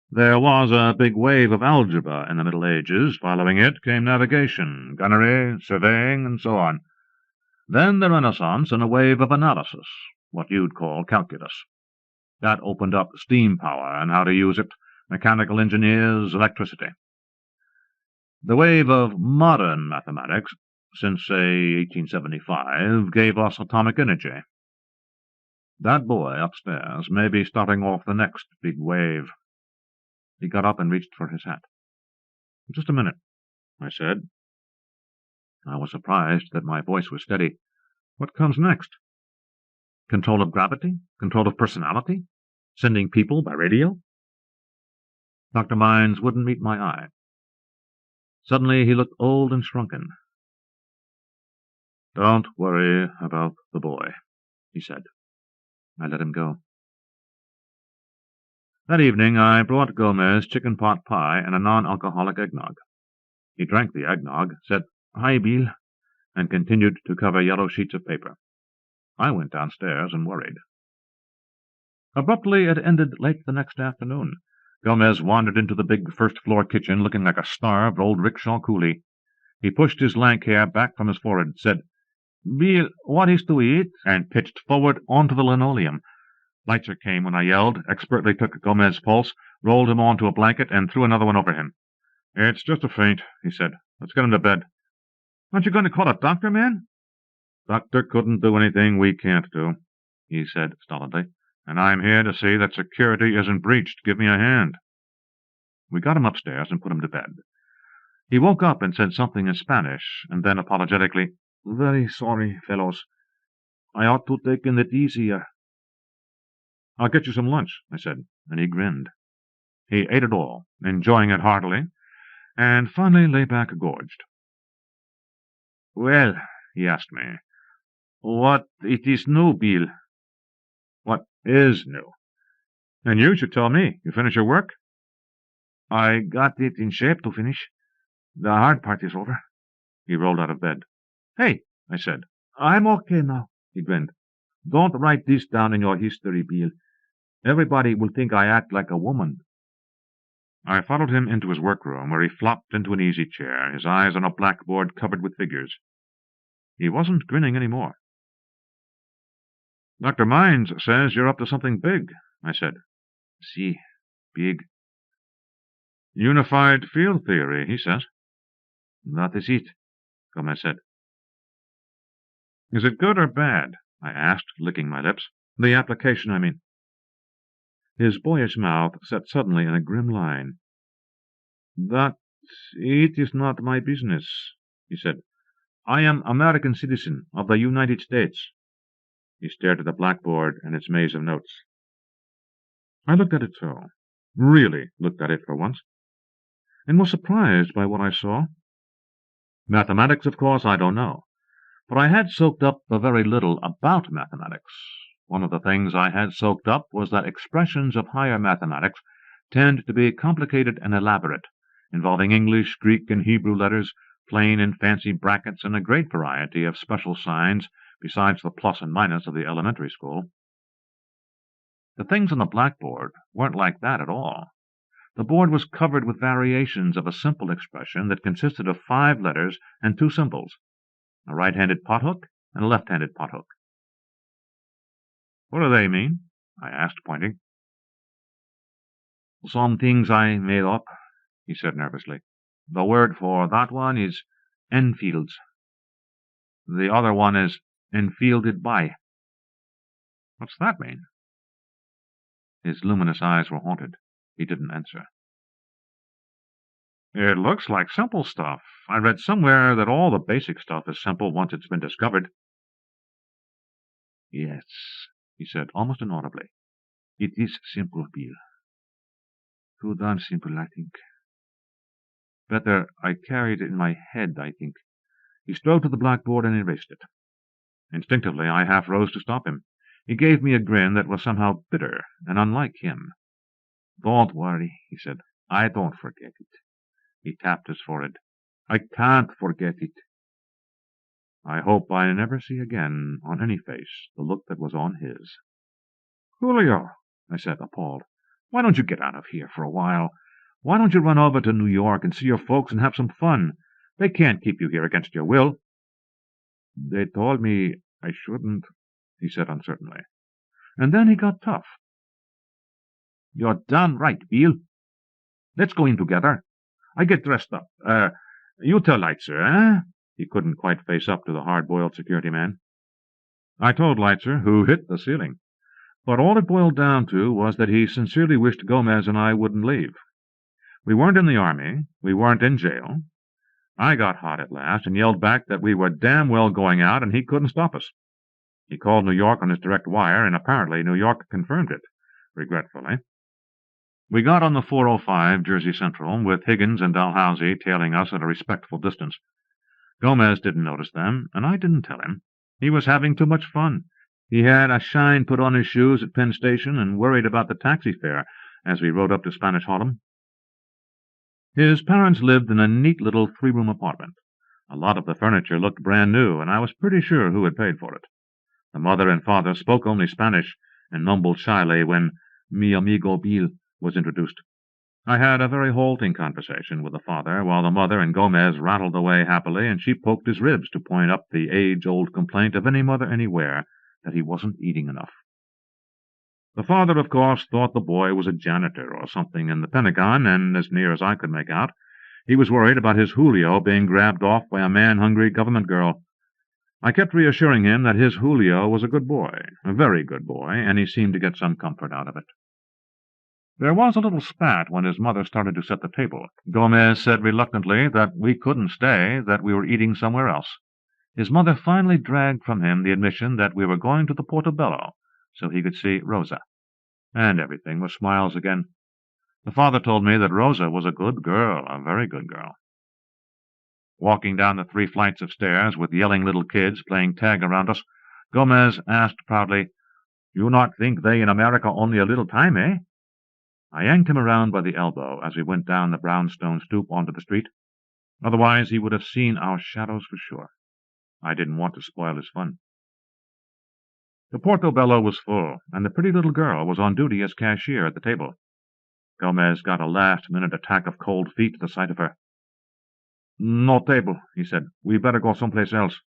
There was a big wave of algebra in the Middle Ages. Following it came navigation, gunnery, surveying, and so on. Then the Renaissance and a wave of analysis, what you'd call calculus. That opened up steam power and how to use it, mechanical engineers, electricity. The wave of modern mathematics, since, say, 1875, gave us atomic energy. That boy upstairs may be starting off the next big wave." He got up and reached for his hat. "Just a minute," I said. I was surprised that my voice was steady. "What comes next? Control of gravity? Control of personality? Sending people by radio?" Dr. Mines wouldn't meet my eye. Suddenly he looked old and shrunken. "Don't worry about the boy," he said. I let him go. That evening I brought Gomez chicken pot pie and a non-alcoholic eggnog. He drank the eggnog, said, "Hi, Bill," and continued to cover yellow sheets of paper. I went downstairs and worried. Abruptly it ended late the next afternoon. Gomez wandered into the big first-floor kitchen looking like a starved old rickshaw coolie. He pushed his lank hair back from his forehead, said, "Bill, what is to eat?" and pitched forward onto the linoleum. Leitzer came when I yelled, expertly took Gomez's pulse, rolled him onto a blanket, and threw another one over him. "It's just a faint," he said. "Let's get him to bed." "Aren't you going to call a doctor, man?" "Doctor couldn't do anything we can't do," he said stolidly, "and I'm here to see that security isn't breached. Give me a hand." We got him upstairs and put him to bed. He woke up and said something in Spanish, and then apologetically, "Very sorry, fellows. I ought to take it easier." "I'll get you some lunch," I said, and he grinned. He ate it all, enjoying it heartily, and finally lay back gorged. "Well," he asked me, "what it is new, Bill?" "What is new?" "And you should tell me. You finish your work?" "I got it in shape to finish. The hard part is over." He rolled out of bed. "Hey," I said. "I'm okay now." He grinned. "Don't write this down in your history, Bill. Everybody will think I act like a woman." I followed him into his workroom, where he flopped into an easy chair, his eyes on a blackboard covered with figures. He wasn't grinning any more. "Dr. Mines says you're up to something big," I said. "See, big." "Unified field theory, he says." "That is it," Gomez said. "Is it good or bad?" I asked, licking my lips. "The application, I mean." His boyish mouth set suddenly in a grim line. "That it is not my business," he said. "I am American citizen of the United States." He stared at the blackboard and its maze of notes. I looked at it too, really looked at it for once, and was surprised by what I saw. Mathematics, of course, I don't know, but I had soaked up a very little about mathematics. One of the things I had soaked up was that expressions of higher mathematics tend to be complicated and elaborate, involving English, Greek, and Hebrew letters, plain and fancy brackets, and a great variety of special signs besides the plus and minus of the elementary school. The things on the blackboard weren't like that at all. The board was covered with variations of a simple expression that consisted of 5 letters and 2 symbols, a right-handed pothook and a left-handed pothook. "What do they mean?" I asked, pointing. "Some things I made up," he said nervously. "The word for that one is Enfields. The other one is enfielded by. What's that mean? His luminous eyes were haunted. He didn't answer. It looks like simple stuff. I read somewhere that all the basic stuff is simple once it's been discovered. Yes, he said, almost inaudibly. It is simple, Bill. Too darn simple, I think. Better, I carried it in my head, I think. He strode to the blackboard and erased it. Instinctively, I half rose to stop him. He gave me a grin that was somehow bitter and unlike him. Don't worry, he said. I don't forget it. He tapped his forehead. I can't forget it. I hope I never see again on any face the look that was on his. Julio, I said, appalled. why don't you get out of here for a while? Why don't you run over to New York and see your folks and have some fun? They can't keep you here against your will. They told me I shouldn't, he said uncertainly. And then he got tough. You're done right, Bill. Let's go in together. I get dressed up. You tell Leitzer, eh? He couldn't quite face up to the hard-boiled security man. I told Leitzer, who hit the ceiling. But all it boiled down to was that he sincerely wished Gomez and I wouldn't leave. We weren't in the army. We weren't in jail. I got hot at last and yelled back that we were damn well going out and he couldn't stop us. He called New York on his direct wire, and apparently New York confirmed it, regretfully. We got on the 405 Jersey Central, with Higgins and Dalhousie tailing us at a respectful distance. Gomez didn't notice them, and I didn't tell him. He was having too much fun. He had a shine put on his shoes at Penn Station and worried about the taxi fare as we rode up to Spanish Harlem. His parents lived in a neat little three-room apartment. A lot of the furniture looked brand new, and I was pretty sure who had paid for it. The mother and father spoke only Spanish and mumbled shyly when mi amigo Bill was introduced. I had a very halting conversation with the father, while the mother and Gomez rattled away happily, and she poked his ribs to point up the age-old complaint of any mother anywhere that he wasn't eating enough. The father, of course, thought the boy was a janitor or something in the Pentagon, and as near as I could make out, he was worried about his Julio being grabbed off by a man-hungry government girl. I kept reassuring him that his Julio was a good boy, a very good boy, and he seemed to get some comfort out of it. There was a little spat when his mother started to set the table. Gomez said reluctantly that we couldn't stay, that we were eating somewhere else. His mother finally dragged from him the admission that we were going to the Portobello, so he could see Rosa. And everything was smiles again. The father told me that Rosa was a good girl, a very good girl. Walking down the 3 flights of stairs with yelling little kids playing tag around us, Gomez asked proudly, "You not think they in America only a little time, eh?" I yanked him around by the elbow as we went down the brownstone stoop onto the street. Otherwise he would have seen our shadows for sure. I didn't want to spoil his fun. The Portobello was full, and the pretty little girl was on duty as cashier at the table. Gomez got a last-minute attack of cold feet at the sight of her. "No table," he said. "We better go someplace else."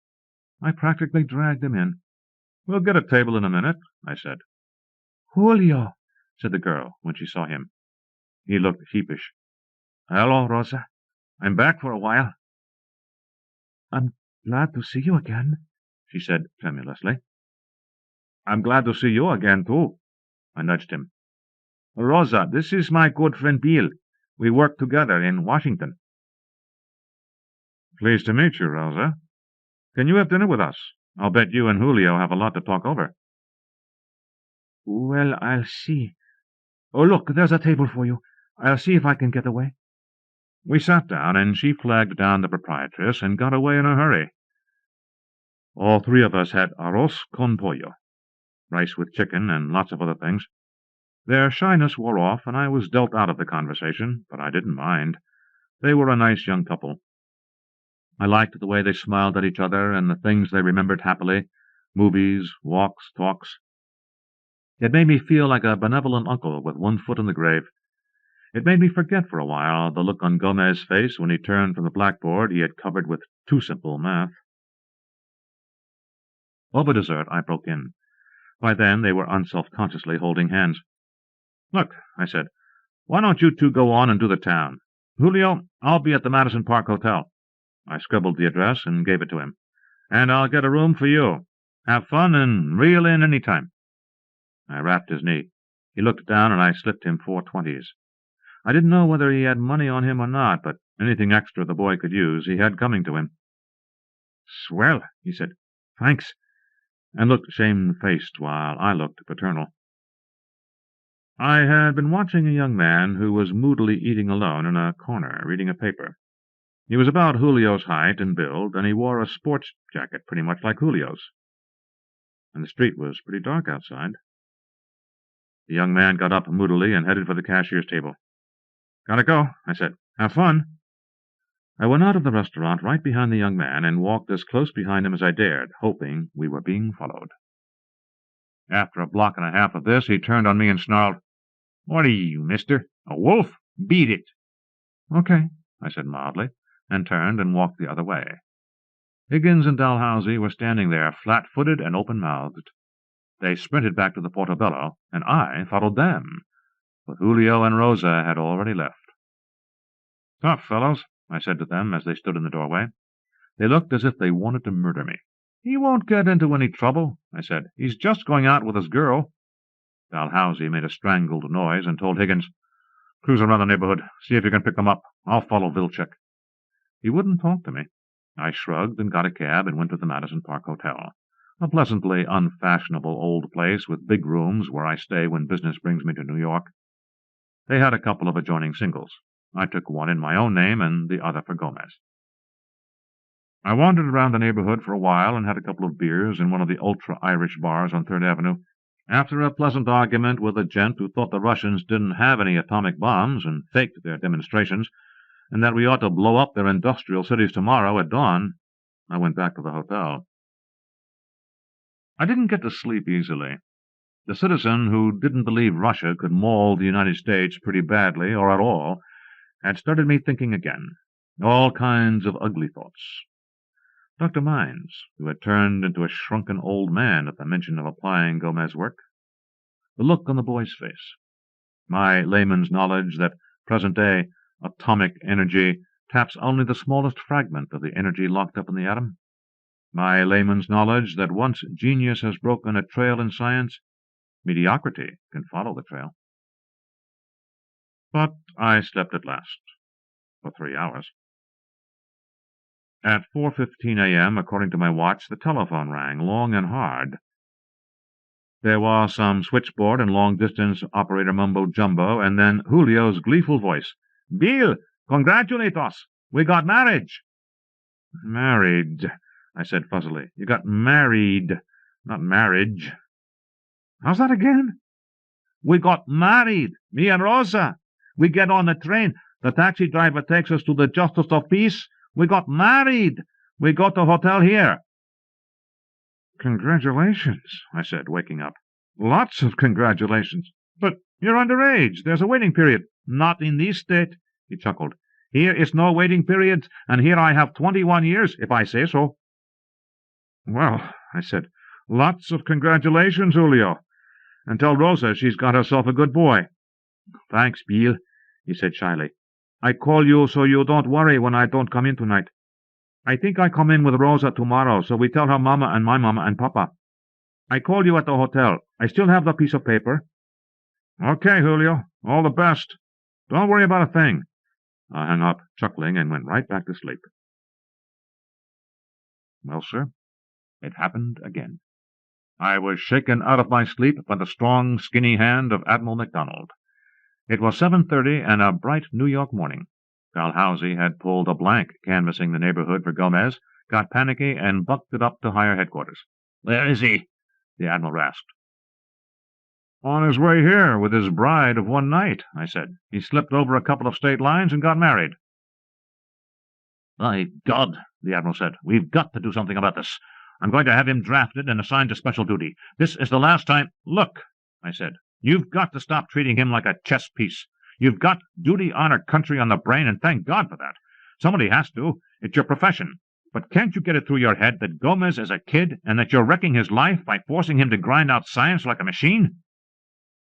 I practically dragged him in. "We'll get a table in a minute," I said. "Julio," said the girl when she saw him. He looked sheepish. "Hello, Rosa. I'm back for a while." "I'm glad to see you again," she said tremulously. "I'm glad to see you again, too." I nudged him. "Rosa, this is my good friend Bill. We work together in Washington." "Pleased to meet you, Rosa. Can you have dinner with us? I'll bet you and Julio have a lot to talk over." "Well, I'll see. Oh, look, there's a table for you. I'll see if I can get away." We sat down, and she flagged down the proprietress and got away in a hurry. All 3 of us had arroz con pollo, rice with chicken and lots of other things. Their shyness wore off, and I was dealt out of the conversation, but I didn't mind. They were a nice young couple. I liked the way they smiled at each other and the things they remembered happily, movies, walks, talks. It made me feel like a benevolent uncle with one foot in the grave. It made me forget for a while the look on Gomez's face when he turned from the blackboard he had covered with too simple math. Over dessert, I broke in. By then they were unselfconsciously holding hands. "Look," I said, "why don't you 2 go on and do the town? Julio, I'll be at the Madison Park Hotel. I scribbled the address and gave it to him. "And I'll get a room for you. Have fun and reel in any time." I rapped his knee. He looked down, and I slipped him 4 20s. I didn't know whether he had money on him or not, but anything extra the boy could use he had coming to him. "Swell," he said. "Thanks," and looked shamefaced while I looked paternal. I had been watching a young man who was moodily eating alone in a corner, reading a paper. He was about Julio's height and build, and he wore a sports jacket pretty much like Julio's. And the street was pretty dark outside. The young man got up moodily and headed for the cashier's table. "Gotta go," I said. "Have fun." I went out of the restaurant right behind the young man and walked as close behind him as I dared, hoping we were being followed. After a block and a half of this, he turned on me and snarled, "What are you, mister? A wolf? Beat it." "Okay," I said mildly, and turned and walked the other way. Higgins and Dalhousie were standing there, flat-footed and open-mouthed. They sprinted back to the Portobello, and I followed them, but Julio and Rosa had already left. "Tough fellows," I said to them as they stood in the doorway. They looked as if they wanted to murder me. "He won't get into any trouble," I said. "He's just going out with his girl." Dalhousie made a strangled noise and told Higgins, "Cruise around the neighborhood. See if you can pick them up. I'll follow Vilcek." He wouldn't talk to me. I shrugged and got a cab and went to the Madison Park Hotel, a pleasantly unfashionable old place with big rooms where I stay when business brings me to New York. They had a couple of adjoining singles. I took one in my own name and the other for Gomez. I wandered around the neighborhood for a while and had a couple of beers in one of the ultra-Irish bars on 3rd Avenue. After a pleasant argument with a gent who thought the Russians didn't have any atomic bombs and faked their demonstrations, and that we ought to blow up their industrial cities tomorrow at dawn, I went back to the hotel. I didn't get to sleep easily. The citizen who didn't believe Russia could maul the United States pretty badly or at all had started me thinking again, all kinds of ugly thoughts. Dr. Mines, who had turned into a shrunken old man at the mention of applying Gomez work. The look on the boy's face. My layman's knowledge that present-day atomic energy taps only the smallest fragment of the energy locked up in the atom. My layman's knowledge that once genius has broken a trail in science, mediocrity can follow the trail. But I slept at last, for 3 hours. At 4:15 a.m., according to my watch, the telephone rang, long and hard. There was some switchboard and long-distance operator mumbo-jumbo, and then Julio's gleeful voice. "Bill, congratulate us! We got marriage!" "Married," I said fuzzily. "You got married, not marriage." "How's that again?" "We got married, me and Rosa. We get on the train. The taxi driver takes us to the Justice of Peace. We got married. We go to hotel here." "Congratulations," I said, waking up. "Lots of congratulations. But you're underage. There's a waiting period." "Not in this state," he chuckled. "Here is no waiting period, and here I have 21 years, if I say so." "Well," I said, "lots of congratulations, Julio. And tell Rosa she's got herself a good boy." "Thanks, Bill," he said shyly. "I call you so you don't worry when I don't come in tonight. I think I come in with Rosa tomorrow, so we tell her mama and my mama and papa. I call you at the hotel. I still have the piece of paper." "Okay, Julio. All the best. Don't worry about a thing." I hung up, chuckling, and went right back to sleep. Well, sir, it happened again. I was shaken out of my sleep by the strong, skinny hand of Admiral MacDonald. It was 7:30 and a bright New York morning. Dalhousie had pulled a blank canvassing the neighborhood for Gomez, got panicky, and bucked it up to higher headquarters. "Where is he?" the Admiral rasped. "On his way here with his bride of one night," I said. "He slipped over a couple of state lines and got married." "By God," the Admiral said, "we've got to do something about this. I'm going to have him drafted and assigned to special duty. This is the last time—" "Look," I said, "you've got to stop treating him like a chess piece. You've got duty, honor, country on the brain, and thank God for that. Somebody has to. It's your profession. But can't you get it through your head that Gomez is a kid and that you're wrecking his life by forcing him to grind out science like a machine?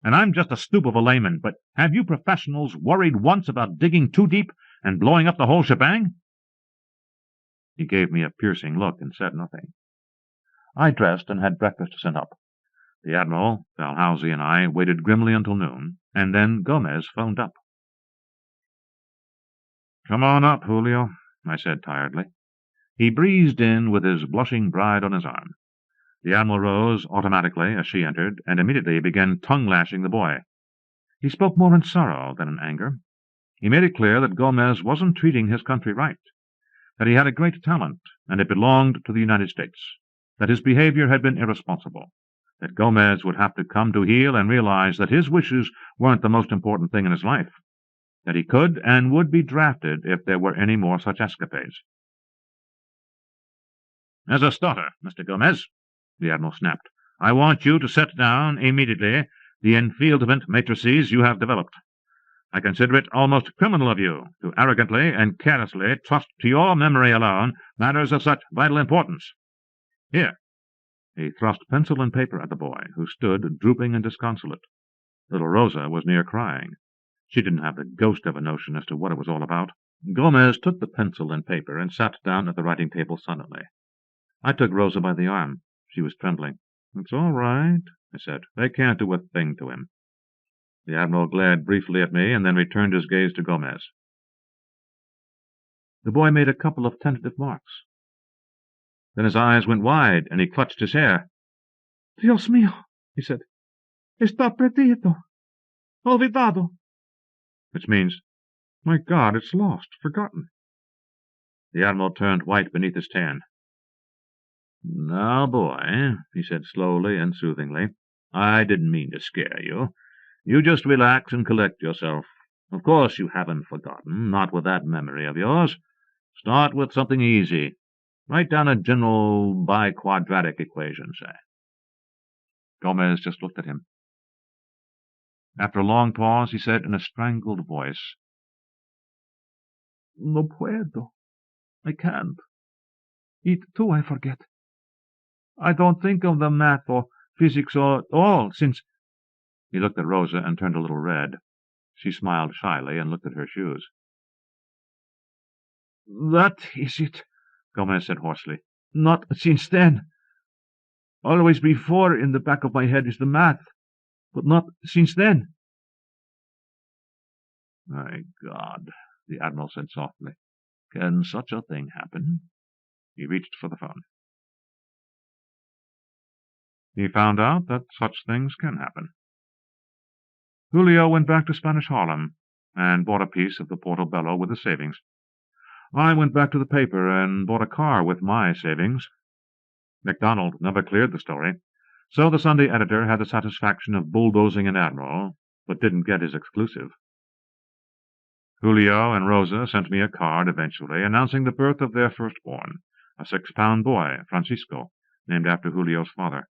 And I'm just a stoop of a layman, but have you professionals worried once about digging too deep and blowing up the whole shebang?" He gave me a piercing look and said nothing. I dressed and had breakfast sent up. The Admiral, Dalhousie, and I waited grimly until noon, and then Gomez phoned up. "Come on up, Julio," I said tiredly. He breezed in with his blushing bride on his arm. The Admiral rose automatically as she entered, and immediately began tongue-lashing the boy. He spoke more in sorrow than in anger. He made it clear that Gomez wasn't treating his country right, that he had a great talent, and it belonged to the United States, that his behavior had been irresponsible, that Gomez would have to come to heel and realize that his wishes weren't the most important thing in his life, that he could and would be drafted if there were any more such escapades. "As a starter, Mr. Gomez," the Admiral snapped, "I want you to set down immediately the enfieldment matrices you have developed. I consider it almost criminal of you to arrogantly and carelessly trust to your memory alone matters of such vital importance. Here." He thrust pencil and paper at the boy, who stood drooping and disconsolate. Little Rosa was near crying. She didn't have the ghost of a notion as to what it was all about. Gomez took the pencil and paper and sat down at the writing-table silently. I took Rosa by the arm. She was trembling. "It's all right," I said. "They can't do a thing to him." The Admiral glared briefly at me and then returned his gaze to Gomez. The boy made a couple of tentative marks. Then his eyes went wide and he clutched his hair. "Dios mío," he said. "Está perdido. Olvidado." Which means, "My God, it's lost, forgotten." The Admiral turned white beneath his tan. "Now, boy," he said slowly and soothingly, "I didn't mean to scare you. You just relax and collect yourself. Of course you haven't forgotten, not with that memory of yours. Start with something easy. Write down a general biquadratic equation, say." Gomez just looked at him. After a long pause, he said in a strangled voice, "No puedo. I can't. It, too, I forget. I don't think of the math or physics or all since—" He looked at Rosa and turned a little red. She smiled shyly and looked at her shoes. "That is it," Gomez said hoarsely. "Not since then. Always before in the back of my head is the math, but not since then." "My God," the Admiral said softly. "Can such a thing happen?" He reached for the phone. He found out that such things can happen. Julio went back to Spanish Harlem and bought a piece of the Portobello with his savings. I went back to the paper and bought a car with my savings. McDonald never cleared the story, so the Sunday editor had the satisfaction of bulldozing an Admiral, but didn't get his exclusive. Julio and Rosa sent me a card eventually, announcing the birth of their firstborn, a 6-pound boy, Francisco, named after Julio's father.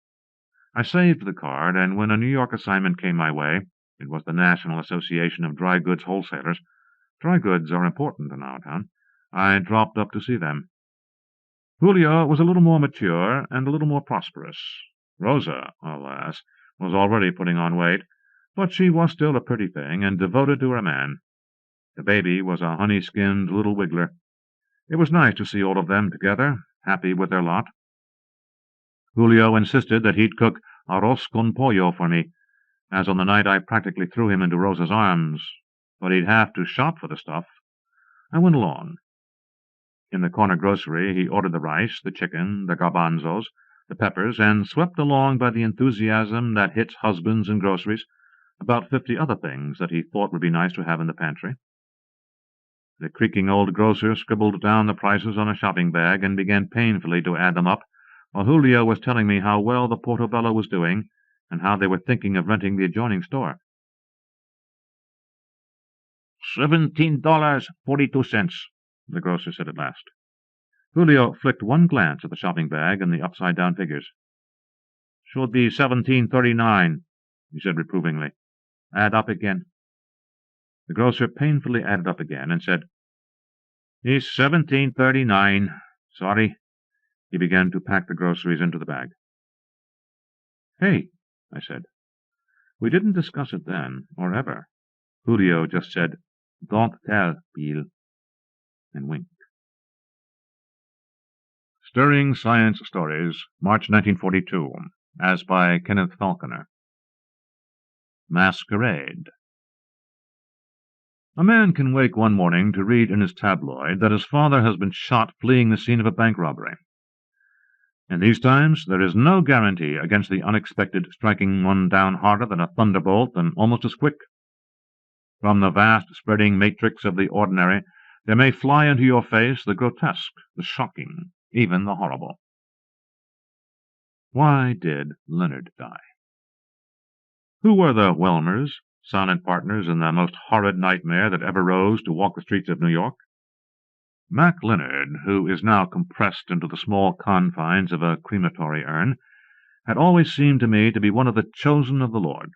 I saved the card, and when a New York assignment came my way, it was the National Association of Dry Goods Wholesalers. Dry goods are important in our town. I dropped up to see them. Julio was a little more mature and a little more prosperous. Rosa, alas, was already putting on weight, but she was still a pretty thing and devoted to her man. The baby was a honey-skinned little wiggler. It was nice to see all of them together, happy with their lot. Julio insisted that he'd cook arroz con pollo for me, as on the night I practically threw him into Rosa's arms, but he'd have to shop for the stuff. I went along. In the corner grocery he ordered the rice, the chicken, the garbanzos, the peppers, and swept along by the enthusiasm that hits husbands in groceries, about 50 other things that he thought would be nice to have in the pantry. The creaking old grocer scribbled down the prices on a shopping bag and began painfully to add them up, while Julio was telling me how well the Portobello was doing and how they were thinking of renting the adjoining store. $17.42, the grocer said at last. Julio flicked one glance at the shopping bag and the upside-down figures. "Should be $17.39, he said reprovingly. "Add up again." The grocer painfully added up again and said, "It's $17.39. Sorry." He began to pack the groceries into the bag. "Hey," I said. We didn't discuss it then, or ever. Julio just said, "Don't tell, Bill," and winked. Stirring Science Stories, March 1942, as by Kenneth Falconer. Masquerade. A man can wake one morning to read in his tabloid that his father has been shot fleeing the scene of a bank robbery. In these times, there is no guarantee against the unexpected striking one down harder than a thunderbolt and almost as quick. From the vast spreading matrix of the ordinary, there may fly into your face the grotesque, the shocking, even the horrible. Why did Leonard die? Who were the Wellmers, silent partners in the most horrid nightmare that ever rose to walk the streets of New York? Mac Leonard, who is now compressed into the small confines of a crematory urn, had always seemed to me to be one of the chosen of the Lord.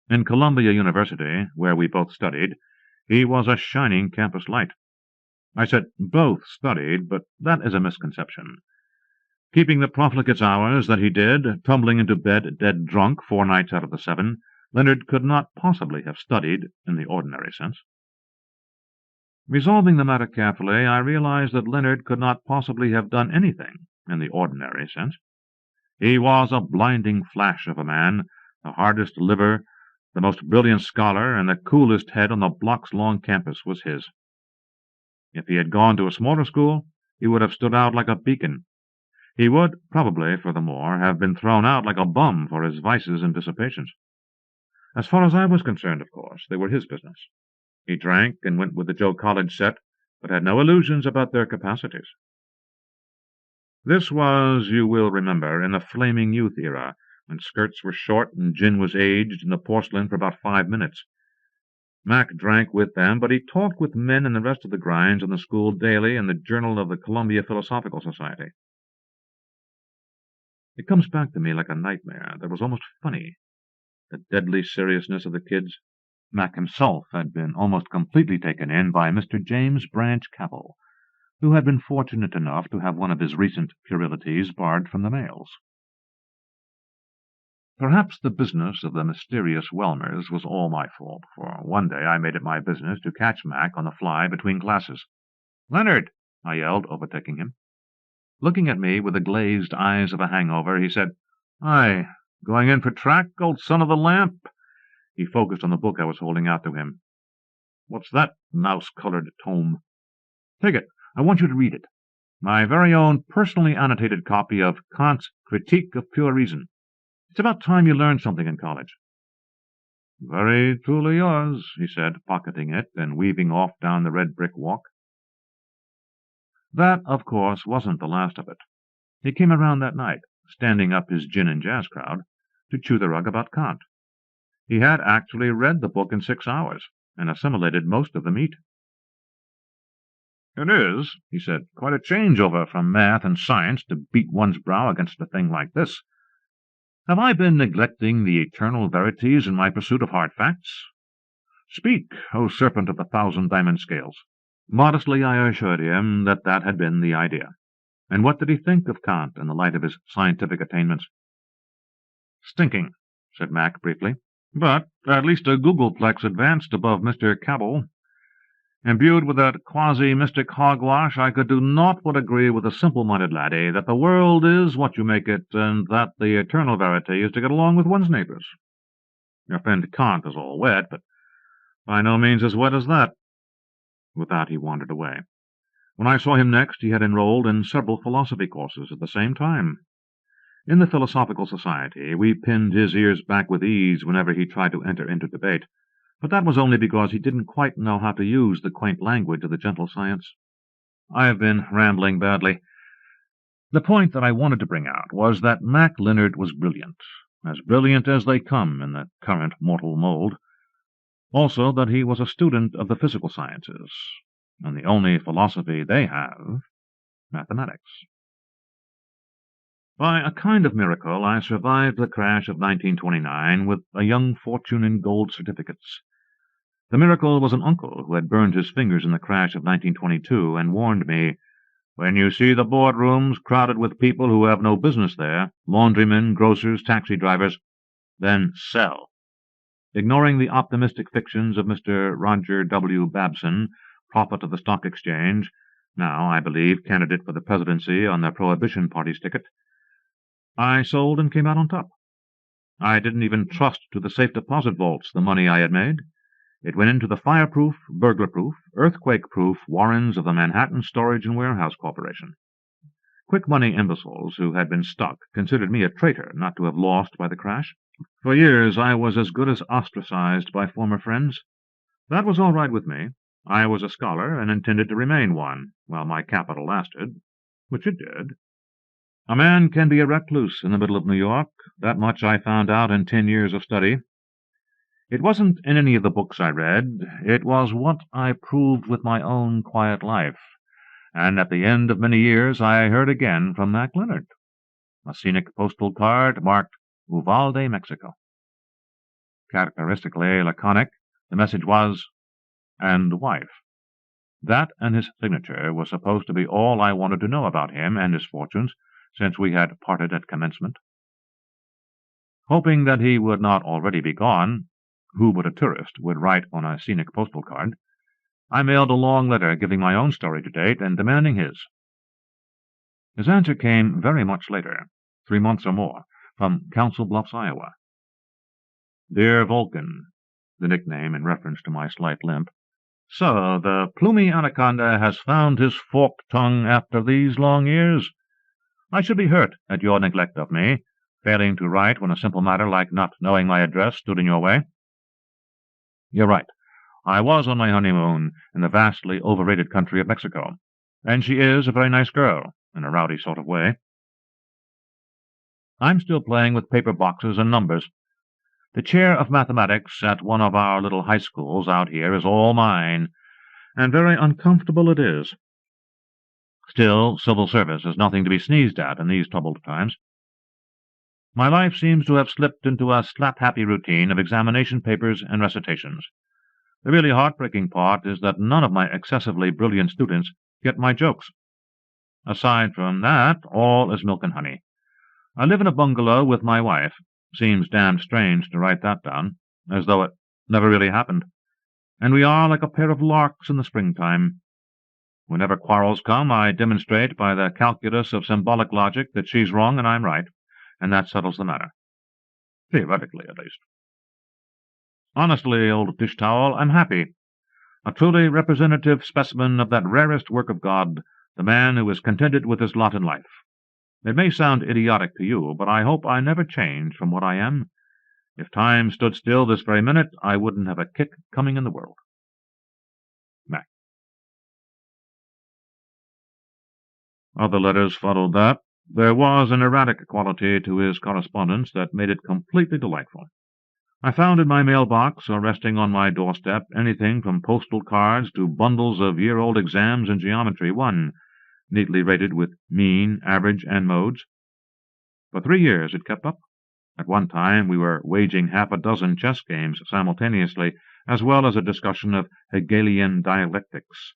In Columbia University, where we both studied, he was a shining campus light. I said both studied, but that is a misconception. Keeping the profligate's hours that he did, tumbling into bed dead drunk 4 nights out of the 7, Leonard could not possibly have studied in the ordinary sense. Resolving the matter carefully, I realized that Leonard could not possibly have done anything in the ordinary sense. He was a blinding flash of a man, the hardest liver, the most brilliant scholar, and the coolest head on the block's-long campus was his. If he had gone to a smaller school, he would have stood out like a beacon. He would, probably, furthermore, have been thrown out like a bum for his vices and dissipations. As far as I was concerned, of course, they were his business. He drank and went with the Joe College set, but had no illusions about their capacities. This was, you will remember, in the flaming youth era, when skirts were short and gin was aged in the porcelain for about 5 minutes. Mac drank with them, but he talked with men and the rest of the grinds on the school daily and the Journal of the Columbia Philosophical Society. It comes back to me like a nightmare that was almost funny, the deadly seriousness of the kids. Mac himself had been almost completely taken in by Mr. James Branch Cabell, who had been fortunate enough to have one of his recent puerilities barred from the mails. Perhaps the business of the mysterious Wellmers was all my fault, for one day I made it my business to catch Mac on the fly between classes. "Leonard!" I yelled, overtaking him. Looking at me with the glazed eyes of a hangover, he said, "Aye, going in for track, old son of the lamp?" He focused on the book I was holding out to him. "What's that mouse-colored tome?" "Take it. I want you to read it. My very own personally annotated copy of Kant's Critique of Pure Reason. It's about time you learned something in college." "Very truly yours," he said, pocketing it and weaving off down the red brick walk. That, of course, wasn't the last of it. He came around that night, standing up his gin and jazz crowd, to chew the rug about Kant. He had actually read the book in 6 hours, and assimilated most of the meat. "It is," he said, "quite a changeover from math and science to beat one's brow against a thing like this. Have I been neglecting the eternal verities in my pursuit of hard facts? Speak, O serpent of the 1,000 diamond scales." Modestly I assured him that that had been the idea. And what did he think of Kant in the light of his scientific attainments? "Stinking," said Mac briefly, "but at least a Googleplex advanced above Mr. Cabell. Imbued with that quasi-mystic hogwash, I could do naught but agree with a simple-minded laddie that the world is what you make it, and that the eternal verity is to get along with one's neighbours. Your friend Kant is all wet, but by no means as wet as that." With that he wandered away. When I saw him next, he had enrolled in several philosophy courses at the same time. In the Philosophical Society, we pinned his ears back with ease whenever he tried to enter into debate, but that was only because he didn't quite know how to use the quaint language of the gentle science. I have been rambling badly. The point that I wanted to bring out was that Mac Leonard was brilliant as they come in the current mortal mold. Also that he was a student of the physical sciences, and the only philosophy they have, mathematics. By a kind of miracle, I survived the crash of 1929 with a young fortune in gold certificates. The miracle was an uncle who had burned his fingers in the crash of 1922 and warned me, "When you see the boardrooms crowded with people who have no business there, laundrymen, grocers, taxi drivers, then sell." Ignoring the optimistic fictions of Mr. Roger W. Babson, prophet of the Stock Exchange, now, I believe, candidate for the presidency on the Prohibition Party's ticket. I sold and came out on top. I didn't even trust to the safe deposit vaults the money I had made. It went into the fireproof, burglar-proof, earthquake-proof warrens of the Manhattan Storage and Warehouse Corporation. Quick-money imbeciles who had been stuck considered me a traitor not to have lost by the crash. For years I was as good as ostracized by former friends. That was all right with me. I was a scholar and intended to remain one while my capital lasted, which it did. A man can be a recluse in the middle of New York. That much I found out in 10 years of study. It wasn't in any of the books I read. It was what I proved with my own quiet life. And at the end of many years I heard again from Mac Leonard. A scenic postal card marked Uvalde, Mexico. Characteristically laconic, the message was, "and wife." That and his signature was supposed to be all I wanted to know about him and his fortunes, since we had parted at commencement. Hoping that he would not already be gone, who but a tourist would write on a scenic postal card, I mailed a long letter giving my own story to date and demanding his. His answer came very much later, 3 months or more, from Council Bluffs, Iowa. Dear Vulcan, the nickname in reference to my slight limp. So the plumy anaconda has found his forked tongue after these long years. I should be hurt at your neglect of me, failing to write when a simple matter like not knowing my address stood in your way. You're right. I was on my honeymoon in the vastly overrated country of Mexico, and she is a very nice girl, in a rowdy sort of way. I'm still playing with paper boxes and numbers. The chair of mathematics at one of our little high schools out here is all mine, and very uncomfortable it is. Still, civil service is nothing to be sneezed at in these troubled times. My life seems to have slipped into a slap-happy routine of examination papers and recitations. The really heartbreaking part is that none of my excessively brilliant students get my jokes. Aside from that, all is milk and honey. I live in a bungalow with my wife. Seems damned strange to write that down, as though it never really happened. And we are like a pair of larks in the springtime. Whenever quarrels come, I demonstrate by the calculus of symbolic logic that she's wrong and I'm right, and that settles the matter. Theoretically, at least. Honestly, old dish-towel, I'm happy. A truly representative specimen of that rarest work of God, the man who is contented with his lot in life. It may sound idiotic to you, but I hope I never change from what I am. If time stood still this very minute, I wouldn't have a kick coming in the world. Mac. Other letters followed that. There was an erratic quality to his correspondence that made it completely delightful. I found in my mailbox or resting on my doorstep anything from postal cards to bundles of year-old exams in Geometry 1, neatly rated with mean, average, and modes. For 3 years it kept up. At one time we were waging half a dozen chess games simultaneously, as well as a discussion of Hegelian dialectics.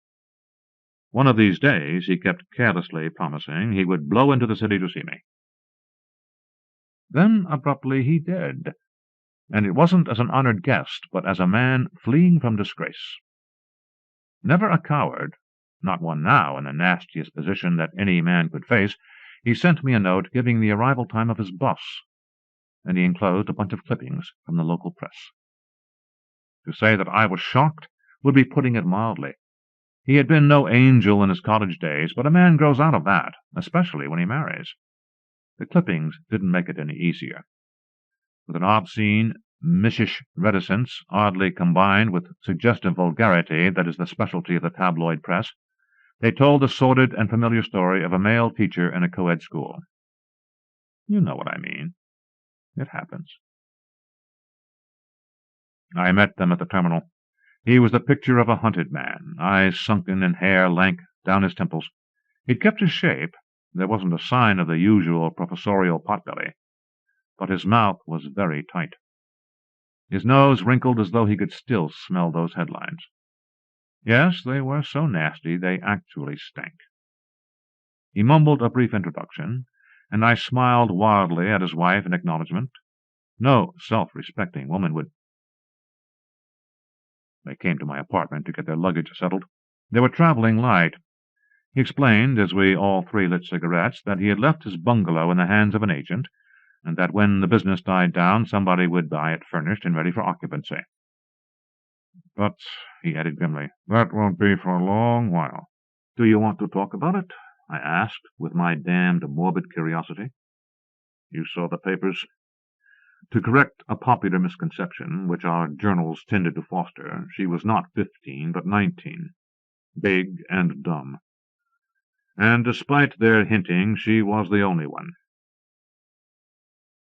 One of these days he kept carelessly promising he would blow into the city to see me. Then abruptly he did, and it wasn't as an honored guest, but as a man fleeing from disgrace. Never a coward, not one now in the nastiest position that any man could face, he sent me a note giving the arrival time of his bus, and he enclosed a bunch of clippings from the local press. To say that I was shocked would be putting it mildly. He had been no angel in his college days, but a man grows out of that, especially when he marries. The clippings didn't make it any easier. With an obscene, missish reticence, oddly combined with suggestive vulgarity that is the specialty of the tabloid press, they told the sordid and familiar story of a male teacher in a co-ed school. You know what I mean. It happens. I met them at the terminal. He was the picture of a hunted man, eyes sunken and hair lank down his temples. He'd kept his shape. There wasn't a sign of the usual professorial potbelly, but his mouth was very tight. His nose wrinkled as though he could still smell those headlines. Yes, they were so nasty they actually stank. He mumbled a brief introduction, and I smiled wildly at his wife in acknowledgment. No self-respecting woman would. They came to my apartment to get their luggage settled. They were traveling light. He explained, as we all three lit cigarettes, that he had left his bungalow in the hands of an agent, and that when the business died down somebody would buy it furnished and ready for occupancy. "But," he added grimly, "that won't be for a long while." "Do you want to talk about it?" I asked, with my damned morbid curiosity. "You saw the papers?" To correct a popular misconception, which our journals tended to foster, she was not 15, but 19, big and dumb. And despite their hinting, she was the only one.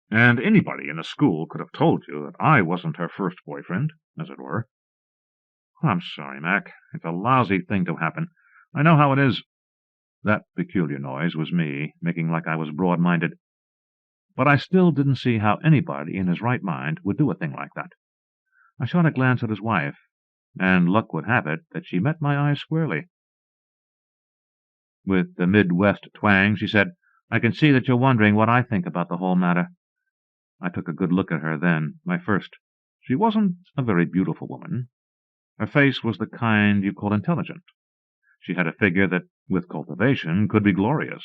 And anybody in the school could have told you that I wasn't her first boyfriend, as it were. "I'm sorry, Mac. It's a lousy thing to happen. I know how it is." That peculiar noise was me, making like I was broad-minded. But I still didn't see how anybody in his right mind would do a thing like that. I shot a glance at his wife, and luck would have it that she met my eyes squarely. With the Midwest twang, she said, "I can see that you're wondering what I think about the whole matter." I took a good look at her then, my first. She wasn't a very beautiful woman. Her face was the kind you call intelligent. She had a figure that, with cultivation, could be glorious.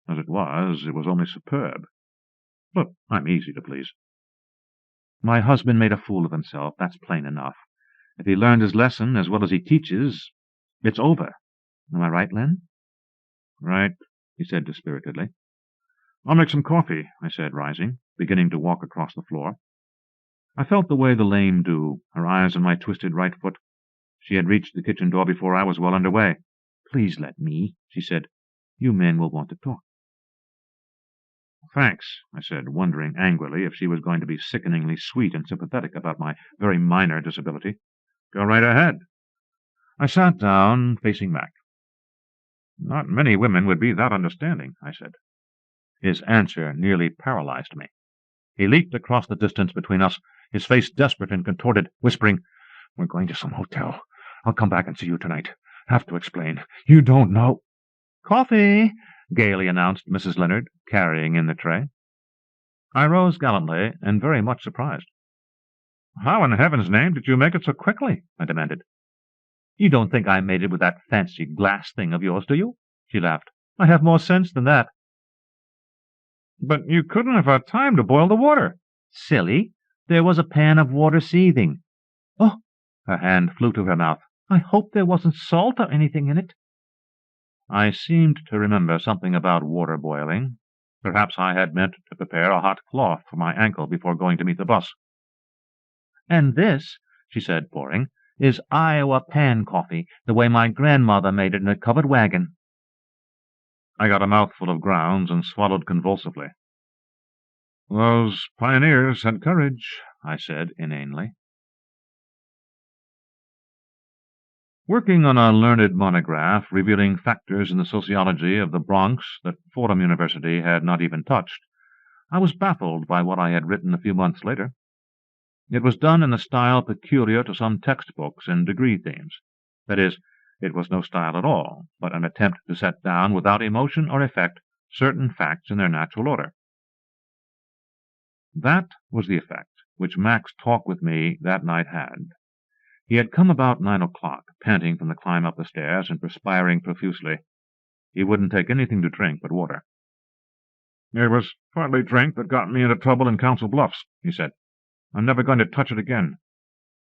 As it was only superb. But I'm easy to please. "My husband made a fool of himself, that's plain enough. If he learned his lesson as well as he teaches, it's over. Am I right, Len?" "Right," he said dispiritedly. "I'll make some coffee," I said, rising, beginning to walk across the floor. I felt the way the lame do, her eyes on my twisted right foot. She had reached the kitchen door before I was well under way. "Please let me," she said. "You men will want to talk." "Thanks," I said, wondering angrily if she was going to be sickeningly sweet and sympathetic about my very minor disability. "Go right ahead." I sat down, facing Mac. "Not many women would be that understanding," I said. His answer nearly paralyzed me. He leaped across the distance between us, his face desperate and contorted, whispering, "We're going to some hotel. I'll come back and see you tonight. Have to explain. You don't know—" "Coffee," gaily announced Mrs. Leonard, carrying in the tray. I rose gallantly and very much surprised. "How in heaven's name did you make it so quickly?" I demanded. "You don't think I made it with that fancy glass thing of yours, do you?" She laughed. "I have more sense than that." "But you couldn't have had time to boil the water." "Silly. There was a pan of water seething. Oh!" Her hand flew to her mouth. "I hope there wasn't salt or anything in it." I seemed to remember something about water boiling. Perhaps I had meant to prepare a hot cloth for my ankle before going to meet the bus. "And this," she said, pouring, "is Iowa pan coffee, the way my grandmother made it in a covered wagon." I got a mouthful of grounds and swallowed convulsively. "Those pioneers had courage," I said inanely. Working on a learned monograph revealing factors in the sociology of the Bronx that Fordham University had not even touched, I was baffled by what I had written a few months later. It was done in a style peculiar to some textbooks and degree themes. That is, it was no style at all, but an attempt to set down without emotion or effect certain facts in their natural order. That was the effect which Mac's talk with me that night had. He had come about 9 o'clock, panting from the climb up the stairs and perspiring profusely. He wouldn't take anything to drink but water. "It was partly drink that got me into trouble in Council Bluffs," he said. "I'm never going to touch it again."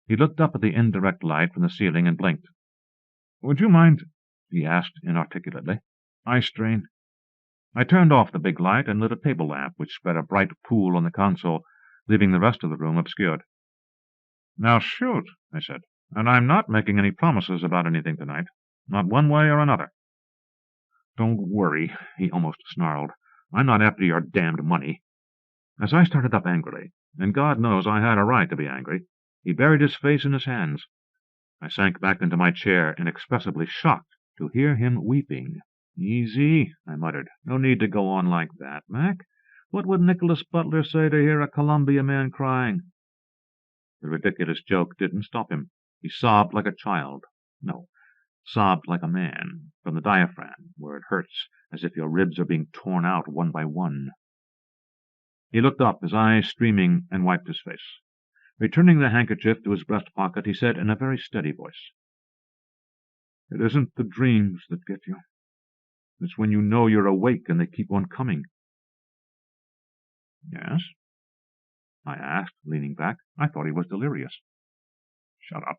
He looked up at the indirect light from the ceiling and blinked. "Would you mind?" he asked inarticulately. I strained. I turned off the big light and lit a table lamp which spread a bright pool on the console, leaving the rest of the room obscured. "Now shoot," I said, "and I'm not making any promises about anything tonight, not one way or another." "Don't worry," he almost snarled. "I'm not after your damned money." As I started up angrily, and God knows I had a right to be angry, he buried his face in his hands. I sank back into my chair, inexpressibly shocked to hear him weeping. "Easy," I muttered. "No need to go on like that, Mac. What would Nicholas Butler say to hear a Columbia man crying?" The ridiculous joke didn't stop him. He sobbed like a child. No, sobbed like a man, from the diaphragm, where it hurts, as if your ribs are being torn out one by one. He looked up, his eyes streaming, and wiped his face. Returning the handkerchief to his breast pocket, he said in a very steady voice, It isn't the dreams that get you. It's when you know you're awake and they keep on coming. Yes? I asked, leaning back. I thought he was delirious. Shut up.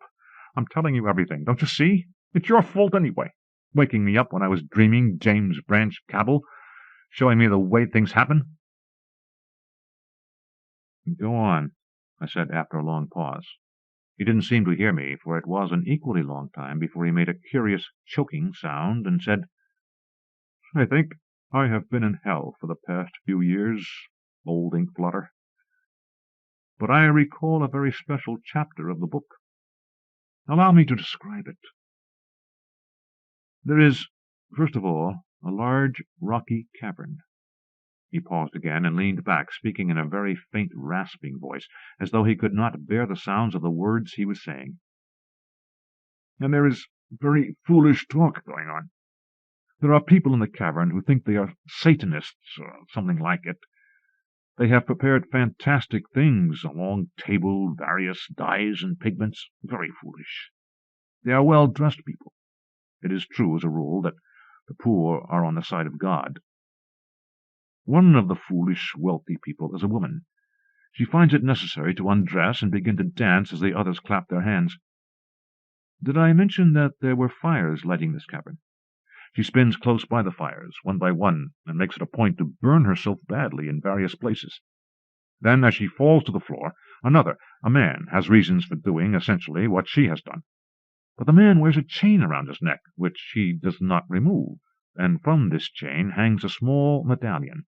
I'm telling you everything. Don't you see? It's your fault anyway. Waking me up when I was dreaming James Branch Cabell, showing me the way things happen. Go on, I said after a long pause. He didn't seem to hear me, for it was an equally long time before he made a curious choking sound and said, I think I have been in hell for the past few years, old ink blotter. But I recall a very special chapter of the book. Allow me to describe it. There is, first of all, a large rocky cavern. He paused again and leaned back, speaking in a very faint, rasping voice, as though he could not bear the sounds of the words he was saying. And there is very foolish talk going on. There are people in the cavern who think they are Satanists, or something like it. They have prepared fantastic things, a long table, various dyes and pigments, very foolish. They are well-dressed people. It is true, as a rule, that the poor are on the side of God. One of the foolish, wealthy people is a woman. She finds it necessary to undress and begin to dance as the others clap their hands. Did I mention that there were fires lighting this cavern? She spins close by the fires, one by one, and makes it a point to burn herself badly in various places. Then, as she falls to the floor, another, a man, has reasons for doing, essentially, what she has done. But the man wears a chain around his neck, which he does not remove, and from this chain hangs a small medallion.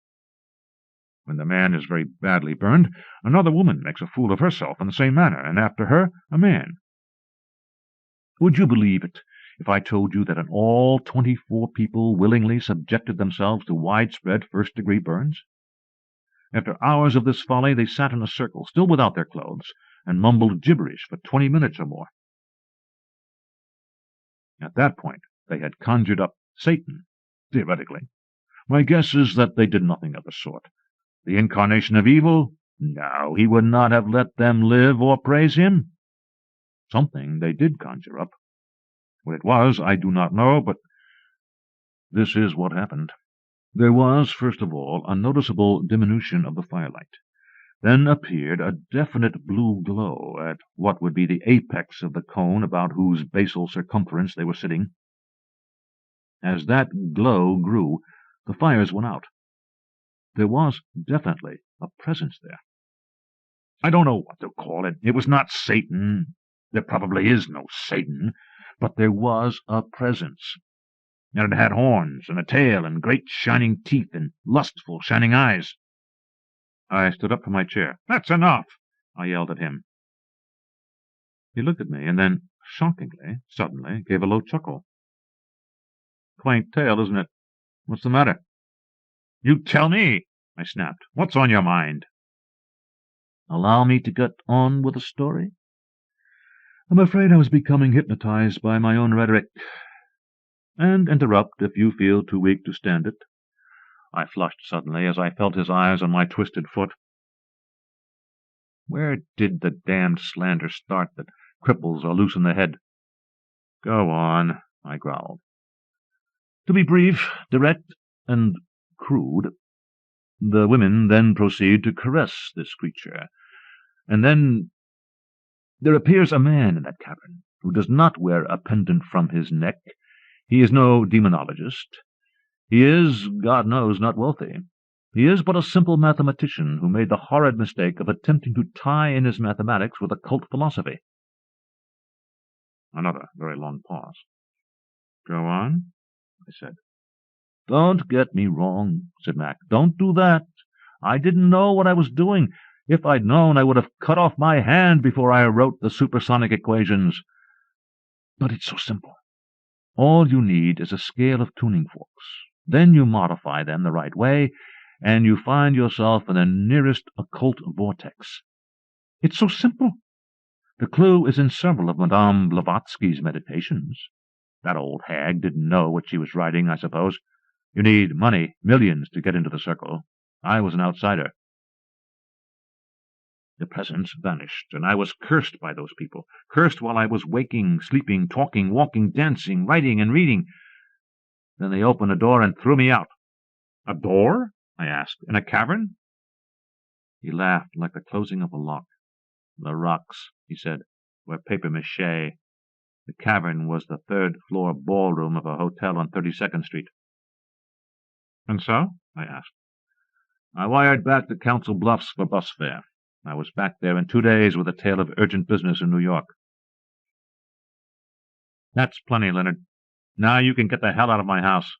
When the man is very badly burned, another woman makes a fool of herself in the same manner, and after her, a man. Would you believe it if I told you that in all 24 people willingly subjected themselves to widespread first-degree burns? After hours of this folly, they sat in a circle, still without their clothes, and mumbled gibberish for 20 minutes or more. At that point, they had conjured up Satan, theoretically. My guess is that they did nothing of the sort. The incarnation of evil? No, he would not have let them live or praise him. Something they did conjure up. What it was, I do not know, but this is what happened. There was, first of all, a noticeable diminution of the firelight. Then appeared a definite blue glow at what would be the apex of the cone about whose basal circumference they were sitting. As that glow grew, the fires went out. There was definitely a presence there. I don't know what to call it. It was not Satan. There probably is no Satan. But there was a presence. And it had horns and a tail and great shining teeth and lustful shining eyes. I stood up from my chair. That's enough! I yelled at him. He looked at me and then, shockingly, suddenly, gave a low chuckle. Quaint tale, isn't it? What's the matter? You tell me, I snapped. What's on your mind? Allow me to get on with the story? I'm afraid I was becoming hypnotized by my own rhetoric. And interrupt if you feel too weak to stand it. I flushed suddenly as I felt his eyes on my twisted foot. Where did the damned slander start that cripples or loosen the head? Go on, I growled. To be brief, direct, and crude, the women then proceed to caress this creature, and then there appears a man in that cavern who does not wear a pendant from his neck. He is no demonologist. He is, God knows, not wealthy. He is but a simple mathematician who made the horrid mistake of attempting to tie in his mathematics with occult philosophy. Another very long pause. Go on, I said. Don't get me wrong, said Mac. Don't do that. I didn't know what I was doing. If I'd known, I would have cut off my hand before I wrote the supersonic equations. But it's so simple. All you need is a scale of tuning forks. Then you modify them the right way, and you find yourself in the nearest occult vortex. It's so simple. The clue is in several of Madame Blavatsky's meditations. That old hag didn't know what she was writing, I suppose. You need money, millions, to get into the circle. I was an outsider. The presence vanished, and I was cursed by those people, cursed while I was waking, sleeping, talking, walking, dancing, writing, and reading. Then they opened a door and threw me out. "A door?" I asked. "In a cavern?" He laughed like the closing of a lock. "The rocks," he said, "were papier-mâché. The cavern was the third-floor ballroom of a hotel on 32nd Street. "And so?" I asked. "I wired back to Council Bluffs for bus fare. I was back there in 2 days with a tale of urgent business in New York." "That's plenty, Leonard. Now you can get the hell out of my house.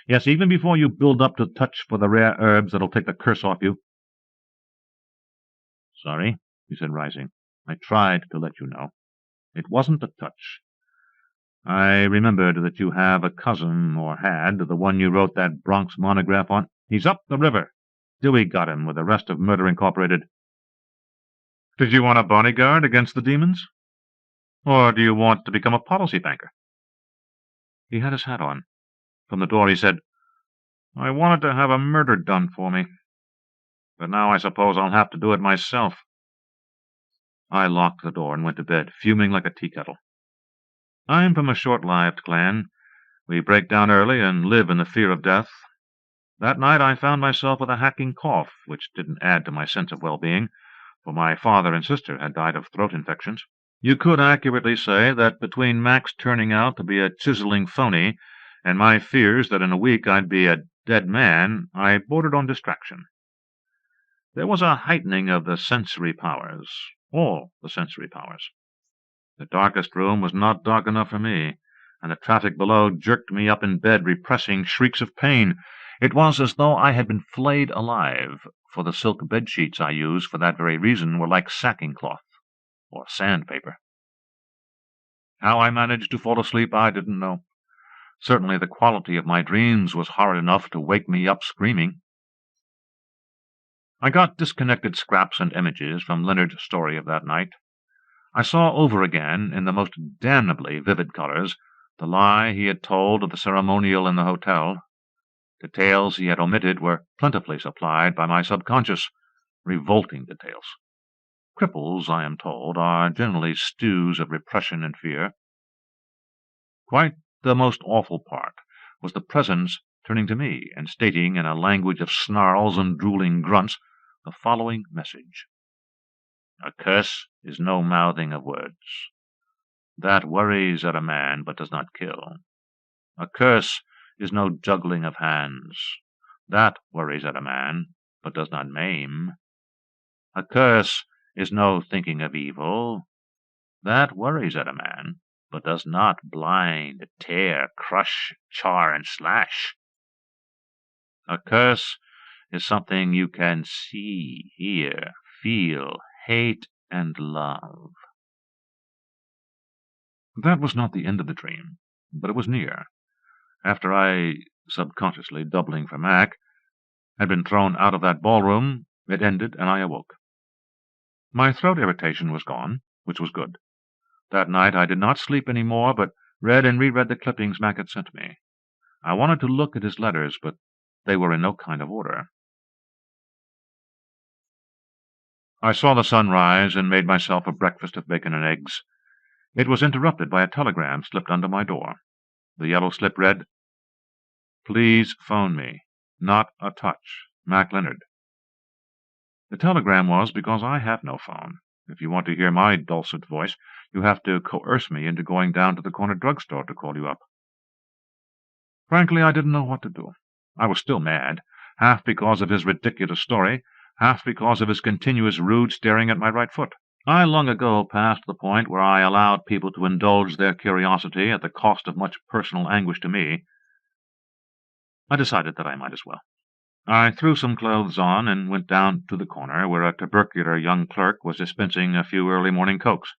Yes, even before you build up to touch for the rare herbs that'll take the curse off you." "Sorry," he said, rising. "I tried to let you know. It wasn't a touch. I remembered that you have a cousin, or had, the one you wrote that Bronx monograph on. He's up the river. Dewey got him with the rest of Murder Incorporated." "Did you want a bodyguard against the demons? Or do you want to become a policy banker?" He had his hat on. From the door he said, "I wanted to have a murder done for me. But now I suppose I'll have to do it myself." I locked the door and went to bed, fuming like a tea kettle. I'm from a short-lived clan. We break down early and live in the fear of death. That night I found myself with a hacking cough, which didn't add to my sense of well-being, for my father and sister had died of throat infections. You could accurately say that between Max turning out to be a chiseling phony and my fears that in a week I'd be a dead man, I bordered on distraction. There was a heightening of the sensory powers, all the sensory powers. The darkest room was not dark enough for me, and the traffic below jerked me up in bed, repressing shrieks of pain. It was as though I had been flayed alive, for the silk bed-sheets I used for that very reason were like sacking cloth, or sandpaper. How I managed to fall asleep I didn't know. Certainly the quality of my dreams was horrid enough to wake me up screaming. I got disconnected scraps and images from Leonard's story of that night. I saw over again, in the most damnably vivid colors, the lie he had told of the ceremonial in the hotel. Details he had omitted were plentifully supplied by my subconscious, revolting details. Cripples, I am told, are generally stews of repression and fear. Quite the most awful part was the presence turning to me and stating in a language of snarls and drooling grunts the following message: "A curse is no mouthing of words. That worries at a man but does not kill. A curse is no juggling of hands. That worries at a man but does not maim. A curse is no thinking of evil. That worries at a man but does not blind, tear, crush, char, and slash. A curse is something you can see, hear, feel, hate, and love." That was not the end of the dream, but it was near. After I, subconsciously doubling for Mac, had been thrown out of that ballroom, it ended and I awoke. My throat irritation was gone, which was good. That night I did not sleep any more, but read and reread the clippings Mac had sent me. I wanted to look at his letters, but they were in no kind of order. I saw the sun rise and made myself a breakfast of bacon and eggs. It was interrupted by a telegram slipped under my door. The yellow slip read, "Please phone me. Not a touch. Mac Leonard." The telegram was because I have no phone. If you want to hear my dulcet voice, you have to coerce me into going down to the corner drugstore to call you up. Frankly, I didn't know what to do. I was still mad, half because of his ridiculous story, half because of his continuous rude staring at my right foot. I long ago passed the point where I allowed people to indulge their curiosity at the cost of much personal anguish to me. I decided that I might as well. I threw some clothes on and went down to the corner, where a tubercular young clerk was dispensing a few early morning cokes.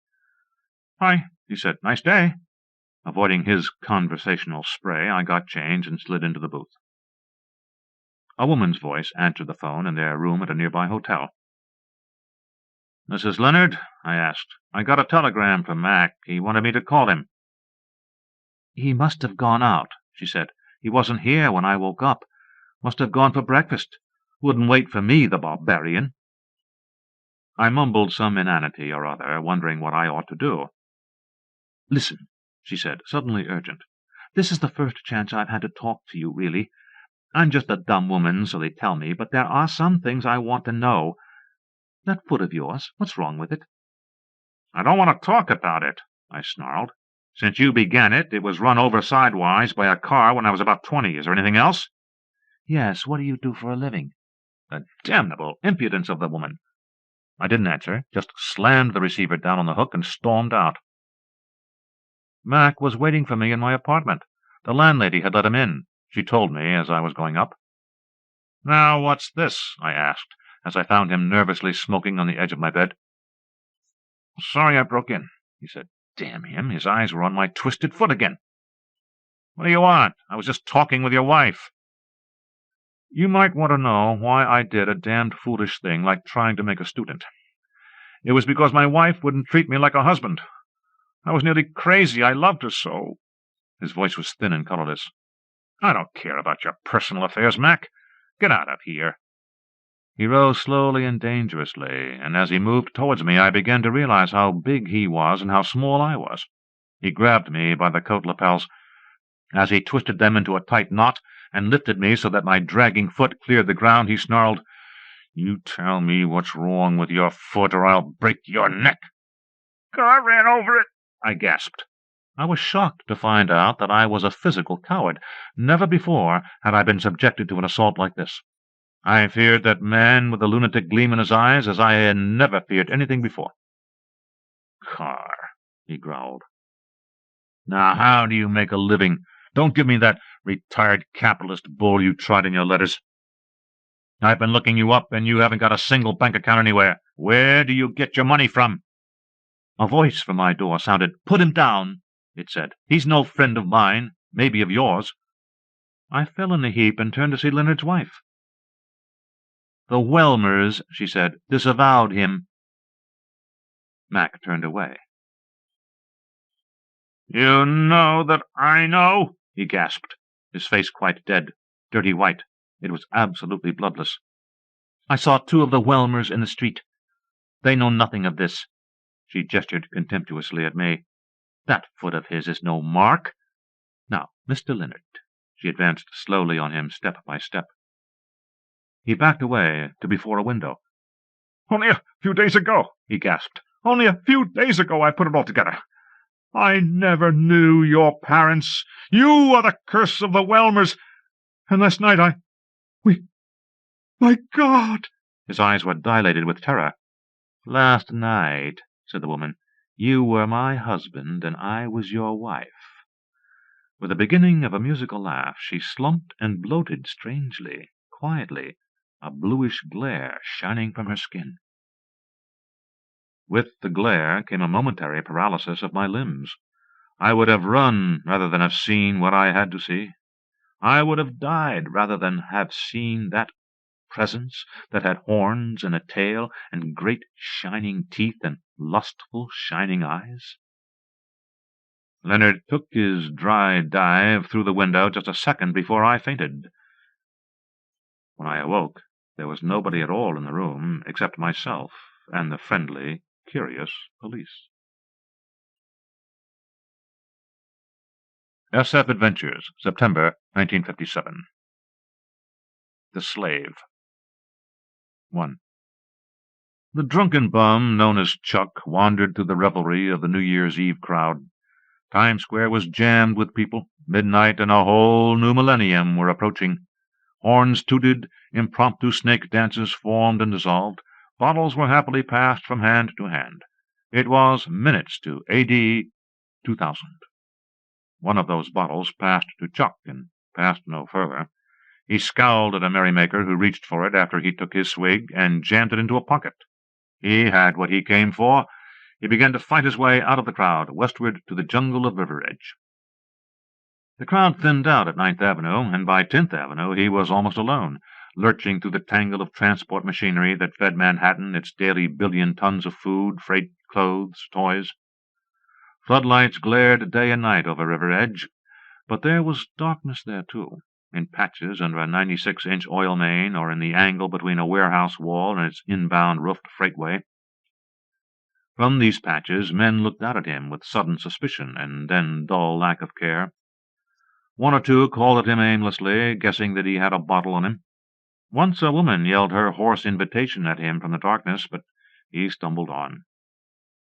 "Hi," he said. "Nice day." Avoiding his conversational spray, I got change and slid into the booth. A woman's voice answered the phone in their room at a nearby hotel. "Mrs. Leonard?" I asked. "I got a telegram from Mac. He wanted me to call him." "He must have gone out," she said. "He wasn't here when I woke up. Must have gone for breakfast. Wouldn't wait for me, the barbarian." I mumbled some inanity or other, wondering what I ought to do. "Listen," she said, suddenly urgent. "This is the first chance I've had to talk to you, really. I'm just a dumb woman, so they tell me, but there are some things I want to know. That foot of yours, what's wrong with it?" "I don't want to talk about it," I snarled. "Since you began it, it was run over sidewise by a car when I was about 20. Is there anything else?" "Yes, what do you do for a living?" The damnable impudence of the woman! I didn't answer, just slammed the receiver down on the hook and stormed out. Mac was waiting for me in my apartment. The landlady had let him in. She told me as I was going up. "Now, what's this?" I asked, as I found him nervously smoking on the edge of my bed. "Sorry I broke in," he said. Damn him, his eyes were on my twisted foot again. "What do you want? I was just talking with your wife." "You might want to know why I did a damned foolish thing like trying to make a student. It was because my wife wouldn't treat me like a husband. I was nearly crazy. I loved her so." His voice was thin and colorless. "I don't care about your personal affairs, Mac. Get out of here." He rose slowly and dangerously, and as he moved towards me I began to realize how big he was and how small I was. He grabbed me by the coat lapels. As he twisted them into a tight knot and lifted me so that my dragging foot cleared the ground, he snarled, "You tell me what's wrong with your foot or I'll break your neck." "I ran over it," I gasped. I was shocked to find out that I was a physical coward. Never before had I been subjected to an assault like this. I feared that man with the lunatic gleam in his eyes as I had never feared anything before. "Car," he growled. "Now how do you make a living? Don't give me that retired capitalist bull you tried in your letters. I've been looking you up, and you haven't got a single bank account anywhere. Where do you get your money from?" A voice from my door sounded. "Put him down," it said. "He's no friend of mine, maybe of yours." I fell in a heap and turned to see Leonard's wife. "The Welmers," she said, "disavowed him." Mac turned away. "You know that I know?" he gasped, his face quite dead, dirty white. It was absolutely bloodless. "I saw 2 of the Welmers in the street. They know nothing of this." She gestured contemptuously at me. "That foot of his is no mark. Now, Mr. Leonard." She advanced slowly on him, step by step. He backed away to before a window. "Only a few days ago," he gasped. "Only a few days ago I put it all together. I never knew your parents. You are the curse of the Welmers. And last night My God!" His eyes were dilated with terror. "Last night," said the woman, "you were my husband and I was your wife." With the beginning of a musical laugh, she slumped and bloated strangely, quietly, a bluish glare shining from her skin. With the glare came a momentary paralysis of my limbs. I would have run rather than have seen what I had to see. I would have died rather than have seen that presence that had horns and a tail and great shining teeth and lustful shining eyes. Leonard took his dry dive through the window just a second before I fainted. When I awoke, there was nobody at all in the room except myself and the friendly, curious police. SF Adventures, September 1957. The Slave. 1. The drunken bum known as Chuck wandered through the revelry of the New Year's Eve crowd. Times Square was jammed with people. Midnight and a whole new millennium were approaching. Horns tooted, impromptu snake dances formed and dissolved. Bottles were happily passed from hand to hand. It was minutes to A.D. 2000. One of those bottles passed to Chuck and passed no further. He scowled at a merrymaker who reached for it after he took his swig and jammed it into a pocket. He had what he came for. He began to fight his way out of the crowd, westward to the jungle of River Edge. The crowd thinned out at 9th Avenue, and by 10th Avenue he was almost alone, lurching through the tangle of transport machinery that fed Manhattan its daily 1 billion tons of food, freight, clothes, toys. Floodlights glared day and night over River Edge, but there was darkness there, too, in patches under a 96-inch oil main or in the angle between a warehouse wall and its inbound roofed freightway. From these patches men looked out at him with sudden suspicion and then dull lack of care. One or two called at him aimlessly, guessing that he had a bottle on him. Once a woman yelled her hoarse invitation at him from the darkness, but he stumbled on.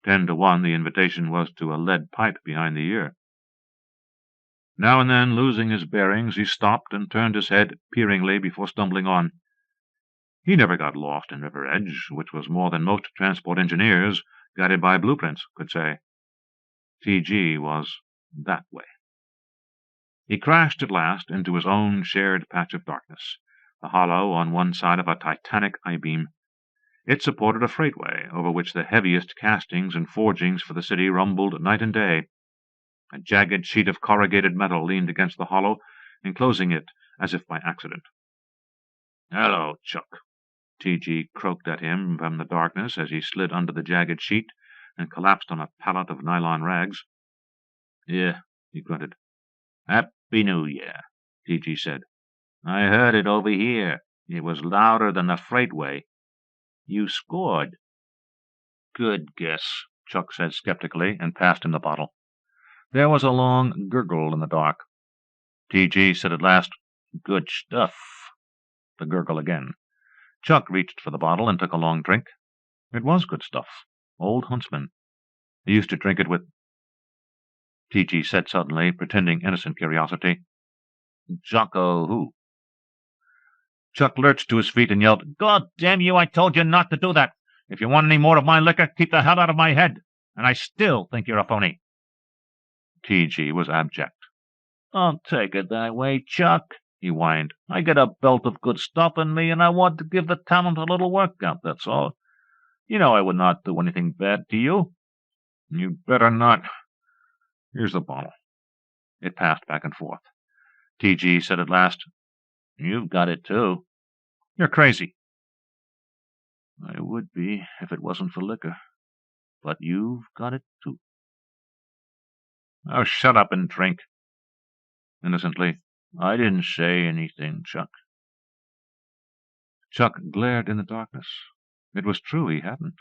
10 to 1 the invitation was to a lead pipe behind the ear. Now and then, losing his bearings, he stopped and turned his head peeringly before stumbling on. He never got lost in River Edge, which was more than most transport engineers, guided by blueprints, could say. T.G. was that way. He crashed at last into his own shared patch of darkness, the hollow on one side of a titanic I-beam. It supported a freightway over which the heaviest castings and forgings for the city rumbled night and day. A jagged sheet of corrugated metal leaned against the hollow, enclosing it as if by accident. "Hello, Chuck," T.G. croaked at him from the darkness as he slid under the jagged sheet and collapsed on a pallet of nylon rags. "Yeah," he grunted. "Happy New Year," T.G. said. "I heard it over here. It was louder than the freightway. You scored." "Good guess," Chuck said skeptically, and passed him the bottle. There was a long gurgle in the dark. T.G. said at last, "Good stuff." The gurgle again. Chuck reached for the bottle and took a long drink. It was good stuff. Old Huntsman. He used to drink it with— T.G. said suddenly, pretending innocent curiosity. "Jocko who?" Chuck lurched to his feet and yelled, "God damn you, I told you not to do that! If you want any more of my liquor, keep the hell out of my head! And I still think you're a phony." T.G. was abject. "Don't take it that way, Chuck," he whined. "I get a belt of good stuff in me, and I want to give the talent a little workout, that's all. You know I would not do anything bad to you." "You'd better not. Here's the bottle." It passed back and forth. T.G. said at last, "You've got it, too." "You're crazy." "I would be if it wasn't for liquor. But you've got it, too." "Oh, shut up and drink." Innocently, "I didn't say anything, Chuck." Chuck glared in the darkness. It was true he hadn't.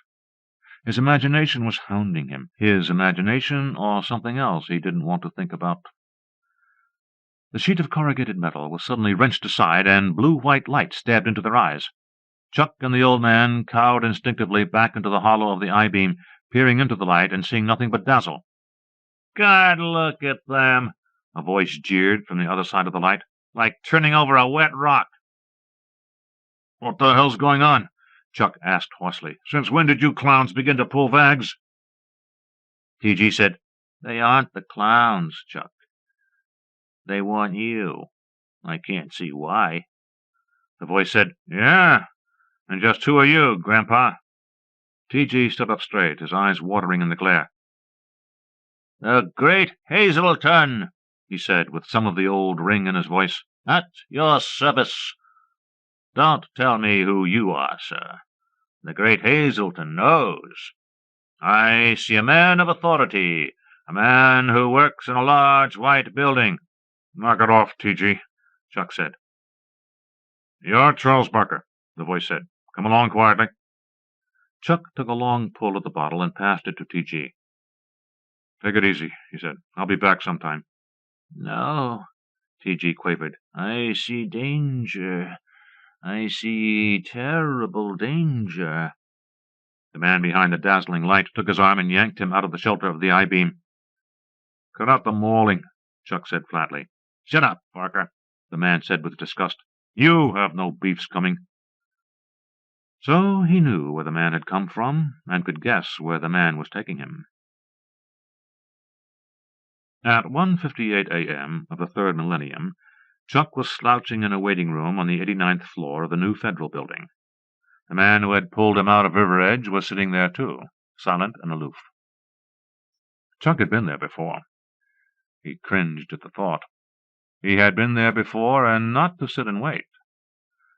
His imagination was hounding him. His imagination, or something else he didn't want to think about. The sheet of corrugated metal was suddenly wrenched aside, and blue-white light stabbed into their eyes. Chuck and the old man cowered instinctively back into the hollow of the I-beam, peering into the light and seeing nothing but dazzle. "God, look at them!" a voice jeered from the other side of the light. "Like turning over a wet rock." "What the hell's going on?" Chuck asked hoarsely. "Since when did you clowns begin to pull vags?" T.G. said, "They aren't the clowns, Chuck. They want you. I can't see why." The voice said, "Yeah, and just who are you, Grandpa?" T.G. stood up straight, his eyes watering in the glare. "The great Hazelton," he said, with some of the old ring in his voice. "At your service." "Don't tell me who you are, sir. The great Hazelton knows. I see a man of authority, a man who works in a large white building." "Knock it off, T.G., Chuck said. "You're Charles Barker," the voice said. "Come along quietly." Chuck took a long pull at the bottle and passed it to T.G. "Take it easy," he said. "I'll be back sometime." "No," T.G. quavered. "I see danger. I see terrible danger." The man behind the dazzling light took his arm and yanked him out of the shelter of the I-beam. "Cut out the mauling," Chuck said flatly. "Shut up, Barker," the man said with disgust. "You have no beefs coming." So he knew where the man had come from, and could guess where the man was taking him. At 1:58 a.m. of the third millennium, Chuck was slouching in a waiting room on the 89th floor of the new Federal Building. The man who had pulled him out of River Edge was sitting there, too, silent and aloof. Chuck had been there before. He cringed at the thought. He had been there before, and not to sit and wait.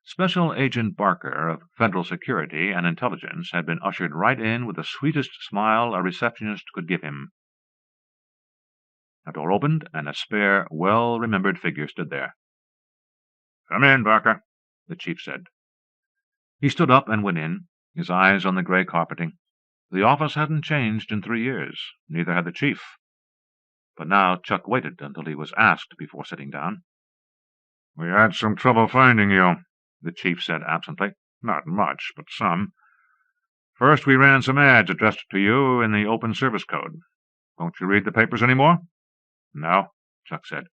Special Agent Barker of Federal Security and Intelligence had been ushered right in with the sweetest smile a receptionist could give him. A door opened, and a spare, well-remembered figure stood there. "Come in, Barker," the chief said. He stood up and went in, his eyes on the gray carpeting. The office hadn't changed in 3 years, neither had the chief. But now Chuck waited until he was asked before sitting down. "We had some trouble finding you," the chief said absently. "Not much, but some. First, we ran some ads addressed to you in the Open Service Code. Don't you read the papers any more?" "No," Chuck said.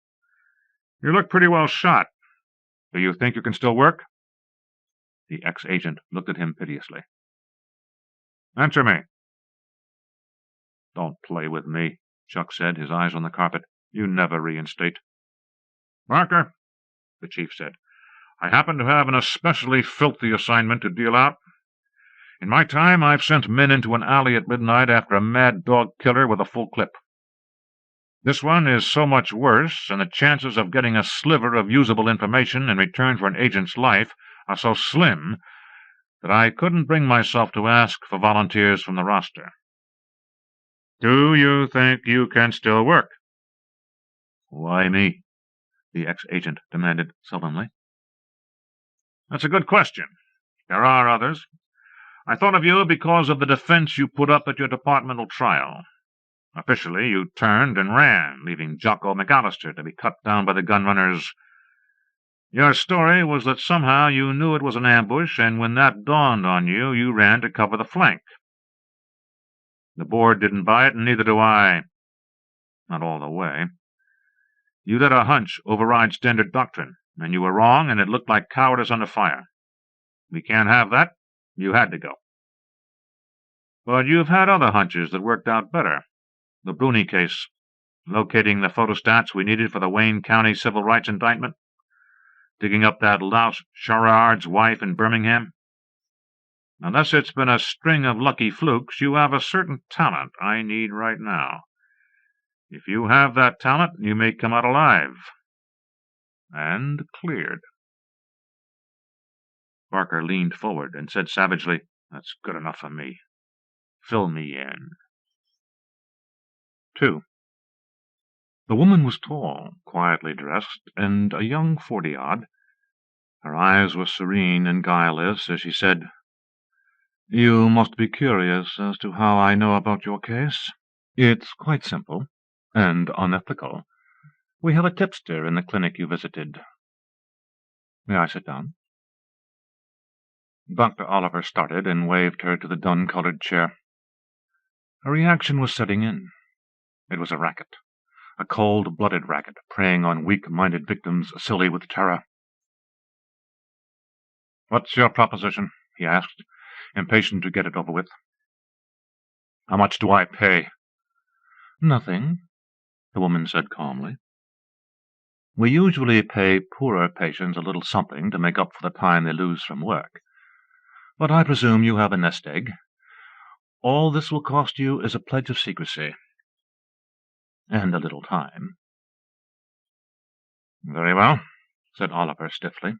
"You look pretty well shot. Do you think you can still work?" The ex-agent looked at him piteously. "Answer me." "Don't play with me," Chuck said, his eyes on the carpet. "You never reinstate." "Parker," the chief said, "I happen to have an especially filthy assignment to deal out. In my time, I've sent men into an alley at midnight after a mad dog killer with a full clip. This one is so much worse, and the chances of getting a sliver of usable information in return for an agent's life are so slim that I couldn't bring myself to ask for volunteers from the roster. Do you think you can still work?" "Why me?" the ex-agent demanded sullenly. "That's a good question. There are others. I thought of you because of the defense you put up at your departmental trial. Officially, you turned and ran, leaving Jocko McAllister to be cut down by the gunrunners. Your story was that somehow you knew it was an ambush, and when that dawned on you, you ran to cover the flank. The board didn't buy it, and neither do I. Not all the way. You let a hunch override standard doctrine, and you were wrong, and it looked like cowardice under fire. We can't have that. You had to go. But you've had other hunches that worked out better. The Bruni case, locating the photostats we needed for the Wayne County civil rights indictment, digging up that louse Sherrard's wife in Birmingham. Unless it's been a string of lucky flukes, you have a certain talent I need right now. If you have that talent, you may come out alive. And cleared." Parker leaned forward and said savagely, "That's good enough for me. Fill me in." 2. The woman was tall, quietly dressed, and a young 40-odd. Her eyes were serene and guileless as she said, "You must be curious as to how I know about your case. It's quite simple, and unethical. We have a tipster in the clinic you visited. May I sit down?" Dr. Oliver started and waved her to the dun-colored chair. Her reaction was setting in. It was a racket, a cold-blooded racket, preying on weak-minded victims silly with terror. "What's your proposition?" he asked, impatient to get it over with. "How much do I pay?" "Nothing," the woman said calmly. "We usually pay poorer patients a little something to make up for the time they lose from work. But I presume you have a nest egg. All this will cost you is a pledge of secrecy. And a little time." "Very well," said Oliver stiffly.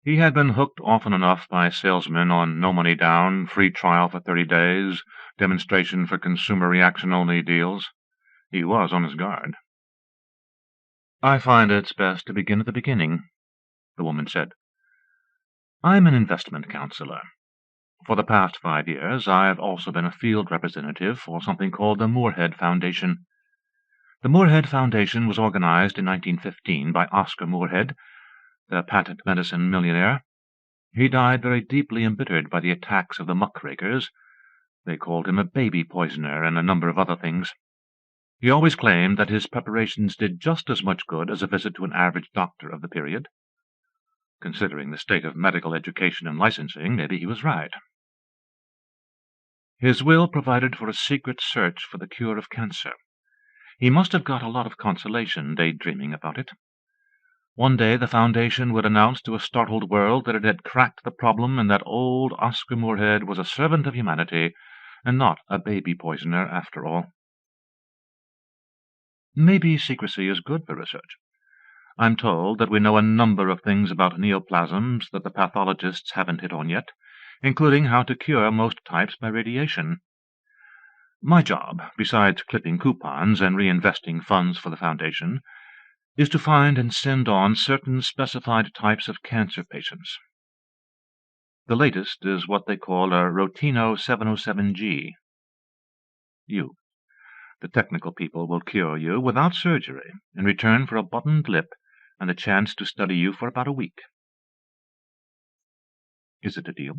He had been hooked often enough by salesmen on no money down, free trial for 30 days, demonstration for consumer reaction-only deals. He was on his guard. "I find it's best to begin at the beginning," the woman said. "I'm an investment counselor. For the past 5 years, I've also been a field representative for something called the Moorhead Foundation. The Moorhead Foundation was organized in 1915 by Oscar Moorhead, the patent medicine millionaire. He died very deeply embittered by the attacks of the muckrakers. They called him a baby poisoner and a number of other things. He always claimed that his preparations did just as much good as a visit to an average doctor of the period. Considering the state of medical education and licensing, maybe he was right. His will provided for a secret search for the cure of cancer. He must have got a lot of consolation daydreaming about it. One day the Foundation would announce to a startled world that it had cracked the problem and that old Oscar Moorhead was a servant of humanity and not a baby poisoner after all. Maybe secrecy is good for research. I'm told that we know a number of things about neoplasms that the pathologists haven't hit on yet, including how to cure most types by radiation. My job, besides clipping coupons and reinvesting funds for the Foundation, is to find and send on certain specified types of cancer patients. The latest is what they call a Rotino 707G. The technical people will cure you without surgery in return for a buttoned lip and a chance to study you for about a week. Is it a deal?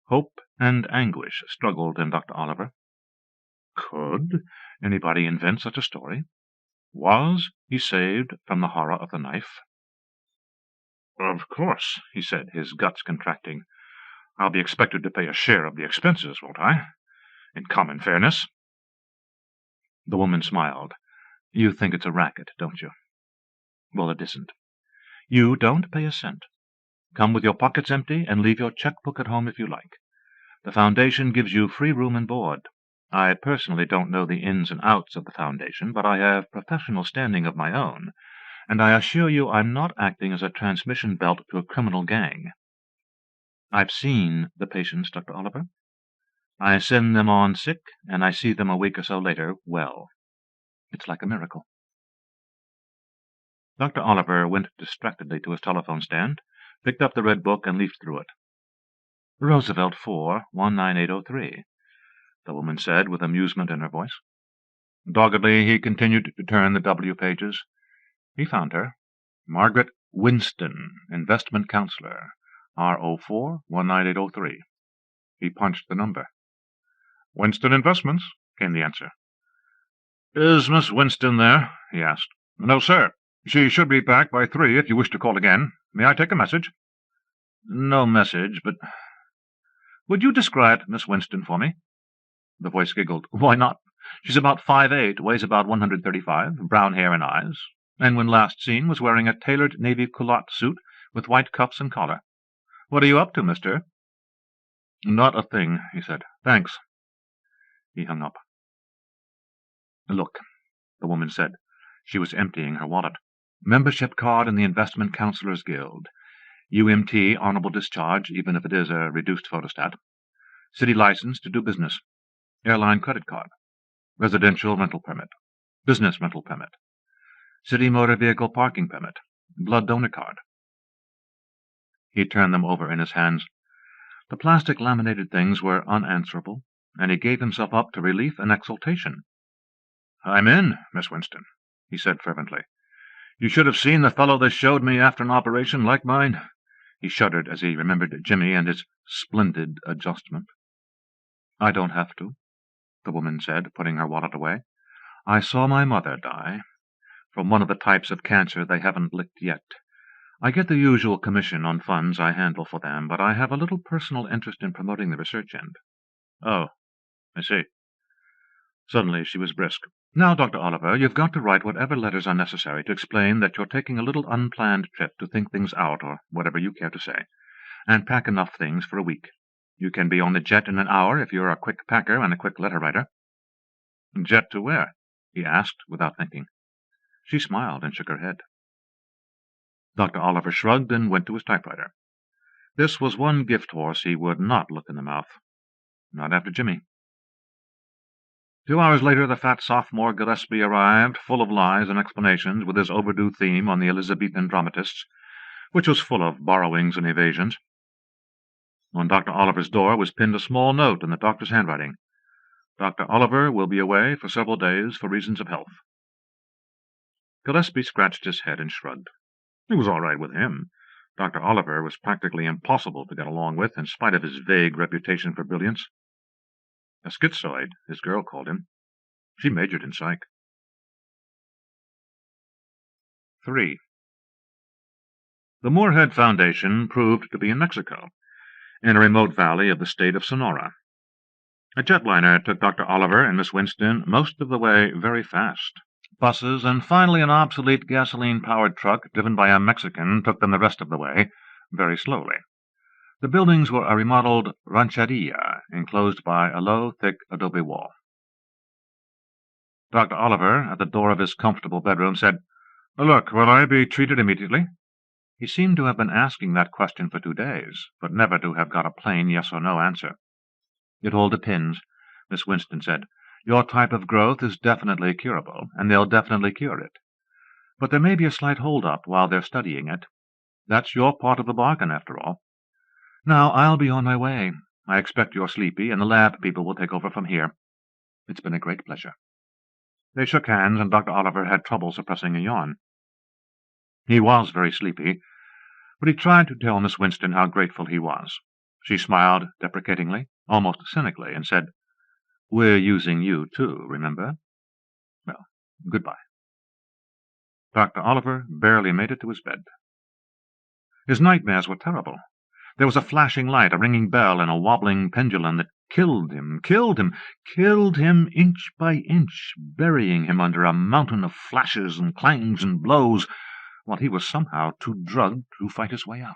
Hope and anguish struggled in Dr. Oliver. Could anybody invent such a story? Was he saved from the horror of the knife? Of course, he said, his guts contracting. I'll be expected to pay a share of the expenses, won't I? In common fairness. The woman smiled. You think it's a racket, don't you? Well, it isn't. You don't pay a cent. Come with your pockets empty and leave your checkbook at home if you like. The Foundation gives you free room and board. I personally don't know the ins and outs of the Foundation, but I have professional standing of my own, and I assure you I'm not acting as a transmission belt to a criminal gang. I've seen the patients, Dr. Oliver. I send them on sick, and I see them a week or so later well. It's like a miracle. Dr. Oliver went distractedly to his telephone stand, picked up the red book, and leafed through it. Roosevelt 4, 19803, the woman said with amusement in her voice. Doggedly he continued to turn the W pages. He found her. Margaret Winston, investment counselor, R04, 19803. He punched the number. Winston Investments, came the answer. Is Miss Winston there? He asked. No, sir. She should be back by 3 if you wish to call again. May I take a message? No message, but... Would you describe Miss Winston for me? The voice giggled. Why not? She's about 5'8", weighs about 135, brown hair and eyes, and when last seen was wearing a tailored navy culotte suit with white cuffs and collar. What are you up to, mister? Not a thing, he said. Thanks. He hung up. Look, the woman said. She was emptying her wallet. Membership card in the Investment Counselors Guild. UMT, honorable discharge, even if it is a reduced photostat. City license to do business. Airline credit card. Residential rental permit. Business rental permit. City motor vehicle parking permit. Blood donor card. He turned them over in his hands. The plastic laminated things were unanswerable, and he gave himself up to relief and exultation. I'm in, Miss Winston, he said fervently. You should have seen the fellow they showed me after an operation like mine. He shuddered as he remembered Jimmy and his splendid adjustment. I don't have to, the woman said, putting her wallet away. I saw my mother die, from one of the types of cancer they haven't licked yet. I get the usual commission on funds I handle for them, but I have a little personal interest in promoting the research end. Oh, I see. Suddenly she was brisk. Now, Dr. Oliver, you've got to write whatever letters are necessary to explain that you're taking a little unplanned trip to think things out, or whatever you care to say, and pack enough things for a week. You can be on the jet in an hour if you're a quick packer and a quick letter writer. Jet to where? He asked, without thinking. She smiled and shook her head. Dr. Oliver shrugged and went to his typewriter. This was one gift horse he would not look in the mouth. Not after Jimmy. 2 hours later, the fat sophomore Gillespie arrived, full of lies and explanations, with his overdue theme on the Elizabethan dramatists, which was full of borrowings and evasions. On Dr. Oliver's door was pinned a small note in the doctor's handwriting. Dr. Oliver will be away for several days for reasons of health. Gillespie scratched his head and shrugged. It was all right with him. Dr. Oliver was practically impossible to get along with, in spite of his vague reputation for brilliance. A schizoid, his girl called him. She majored in psych. 3. The Moorhead Foundation proved to be in Mexico, in a remote valley of the state of Sonora. A jetliner took Dr. Oliver and Miss Winston most of the way very fast. Buses and finally an obsolete gasoline-powered truck driven by a Mexican took them the rest of the way, very slowly. The buildings were a remodeled rancheria, enclosed by a low, thick adobe wall. Dr. Oliver, at the door of his comfortable bedroom, said, Look, will I be treated immediately? He seemed to have been asking that question for 2 days, but never to have got a plain yes or no answer. It all depends, Miss Winston said. Your type of growth is definitely curable, and they'll definitely cure it. But there may be a slight hold-up while they're studying it. That's your part of the bargain, after all. Now I'll be on my way. I expect you're sleepy, and the lab people will take over from here. It's been a great pleasure." They shook hands, and Dr. Oliver had trouble suppressing a yawn. He was very sleepy, but he tried to tell Miss Winston how grateful he was. She smiled deprecatingly, almost cynically, and said, "We're using you, too, remember? Well, goodbye." Dr. Oliver barely made it to his bed. His nightmares were terrible. There was a flashing light, a ringing bell, and a wobbling pendulum that killed him inch by inch, burying him under a mountain of flashes and clangs and blows, while he was somehow too drugged to fight his way out.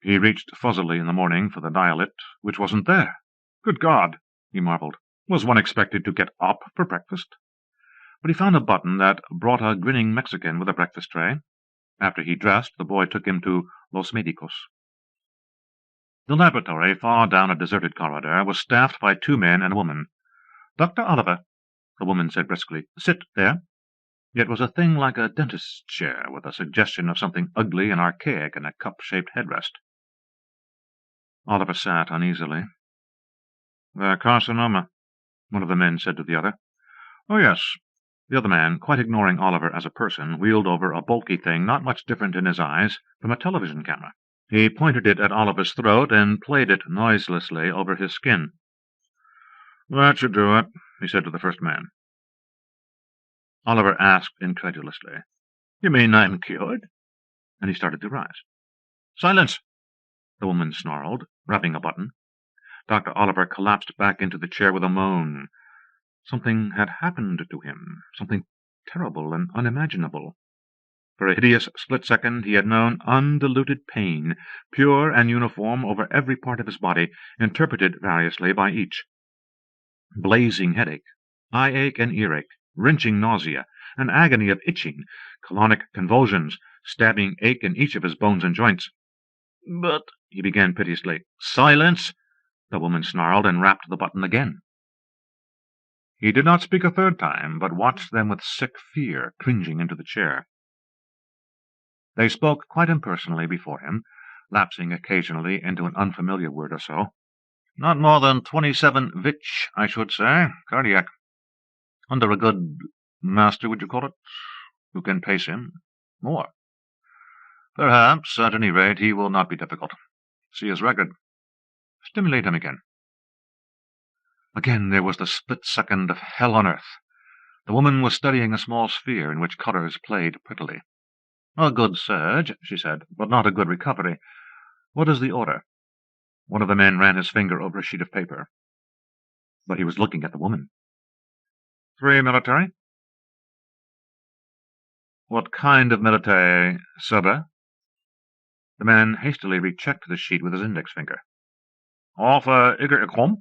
He reached fuzzily in the morning for the dial-it, which wasn't there. Good God, he marveled. Was one expected to get up for breakfast? But he found a button that brought a grinning Mexican with a breakfast tray. After he dressed, the boy took him to Los Medicos. The laboratory, far down a deserted corridor, was staffed by 2 men and a woman. "Dr. Oliver," the woman said briskly. "Sit there." It was a thing like a dentist's chair, with a suggestion of something ugly and archaic in a cup-shaped headrest. Oliver sat uneasily. "The carcinoma," one of the men said to the other. "Oh, yes." The other man, quite ignoring Oliver as a person, wheeled over a bulky thing not much different in his eyes from a television camera. He pointed it at Oliver's throat and played it noiselessly over his skin. "That should do it," he said to the first man. Oliver asked incredulously, "You mean I'm cured?" And he started to rise. "Silence!" the woman snarled, rapping a button. Dr. Oliver collapsed back into the chair with a moan. Something had happened to him, something terrible and unimaginable. For a hideous split second he had known undiluted pain, pure and uniform over every part of his body, interpreted variously by each. Blazing headache, eye ache and earache, wrenching nausea, an agony of itching, colonic convulsions, stabbing ache in each of his bones and joints. "But," he began piteously. "Silence!" the woman snarled, and rapped the button again. He did not speak a third time, but watched them with sick fear, cringing into the chair. They spoke quite impersonally before him, lapsing occasionally into an unfamiliar word or so. "Not more than 27 Vich, I should say, cardiac. Under a good master, would you call it? Who can pace him? More. Perhaps, at any rate, he will not be difficult. See his record. Stimulate him again." Again there was the split second of hell on earth. The woman was studying a small sphere in which colours played prettily. "A good surge," she said, "but not a good recovery. What is the order?" One of the men ran his finger over a sheet of paper. But he was looking at the woman. 3 military." "What kind of military, sir?" The man hastily rechecked the sheet with his index finger. "Off Igor.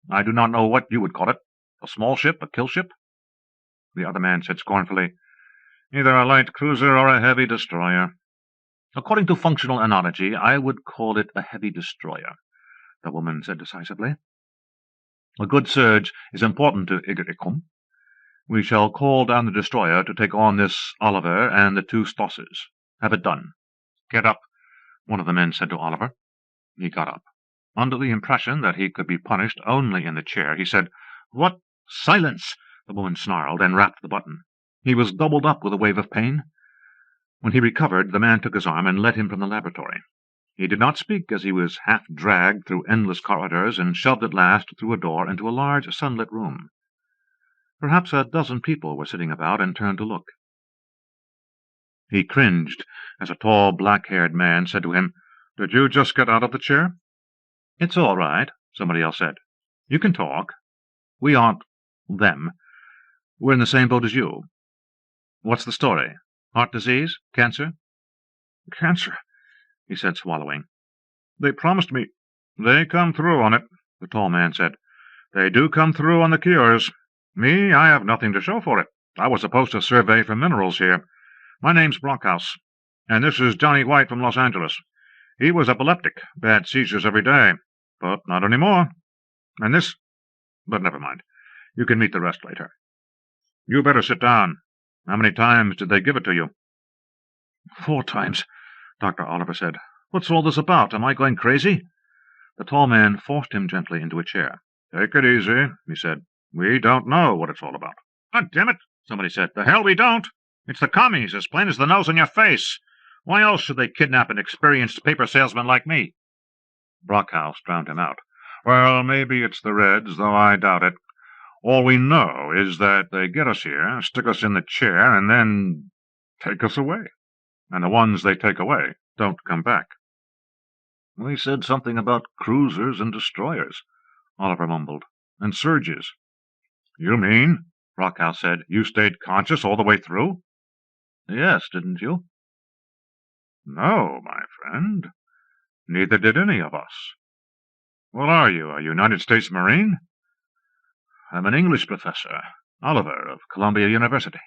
I do not know what you would call it. A small ship, a kill ship?" The other man said scornfully, "Either a light cruiser or a heavy destroyer." "According to functional analogy, I would call it a heavy destroyer," the woman said decisively. "A good surge is important to Igor. We shall call down the destroyer to take on this Oliver and the 2 Stosses. Have it done." "Get up," one of the men said to Oliver. He got up. Under the impression that he could be punished only in the chair, he said, "What?" "Silence!" the woman snarled, and rapped the button. He was doubled up with a wave of pain. When he recovered, the man took his arm and led him from the laboratory. He did not speak as he was half-dragged through endless corridors and shoved at last through a door into a large sunlit room. Perhaps a dozen people were sitting about and turned to look. He cringed as a tall, black-haired man said to him, "Did you just get out of the chair?" "It's all right," somebody else said. "You can talk. We aren't them. We're in the same boat as you. What's the story? Heart disease? Cancer?" "Cancer," he said, swallowing. "They promised me—" "They come through on it," the tall man said. "They do come through on the cures. Me, I have nothing to show for it. I was supposed to survey for minerals here. My name's Brockhouse, and this is Johnny White from Los Angeles. He was epileptic, bad seizures every day, but not any more. And this— but never mind. You can meet the rest later. You better sit down. How many times did they give it to you?" "4 times, Dr. Oliver said. "What's all this about? Am I going crazy?" The tall man forced him gently into a chair. "Take it easy," he said. "We don't know what it's all about." "God damn it," somebody said. "The hell we don't! It's the commies, as plain as the nose on your face. Why else should they kidnap an experienced paper salesman like me?" Brockhouse drowned him out. "Well, maybe it's the Reds, though I doubt it. All we know is that they get us here, stick us in the chair, and then take us away. And the ones they take away don't come back." "They said something about cruisers and destroyers," Oliver mumbled, "and surges." "You mean," Brockhouse said, "you stayed conscious all the way through?" "Yes, didn't you?" "No, my friend. Neither did any of us. What are you, a United States Marine?" "I'm an English professor, Oliver of Columbia University."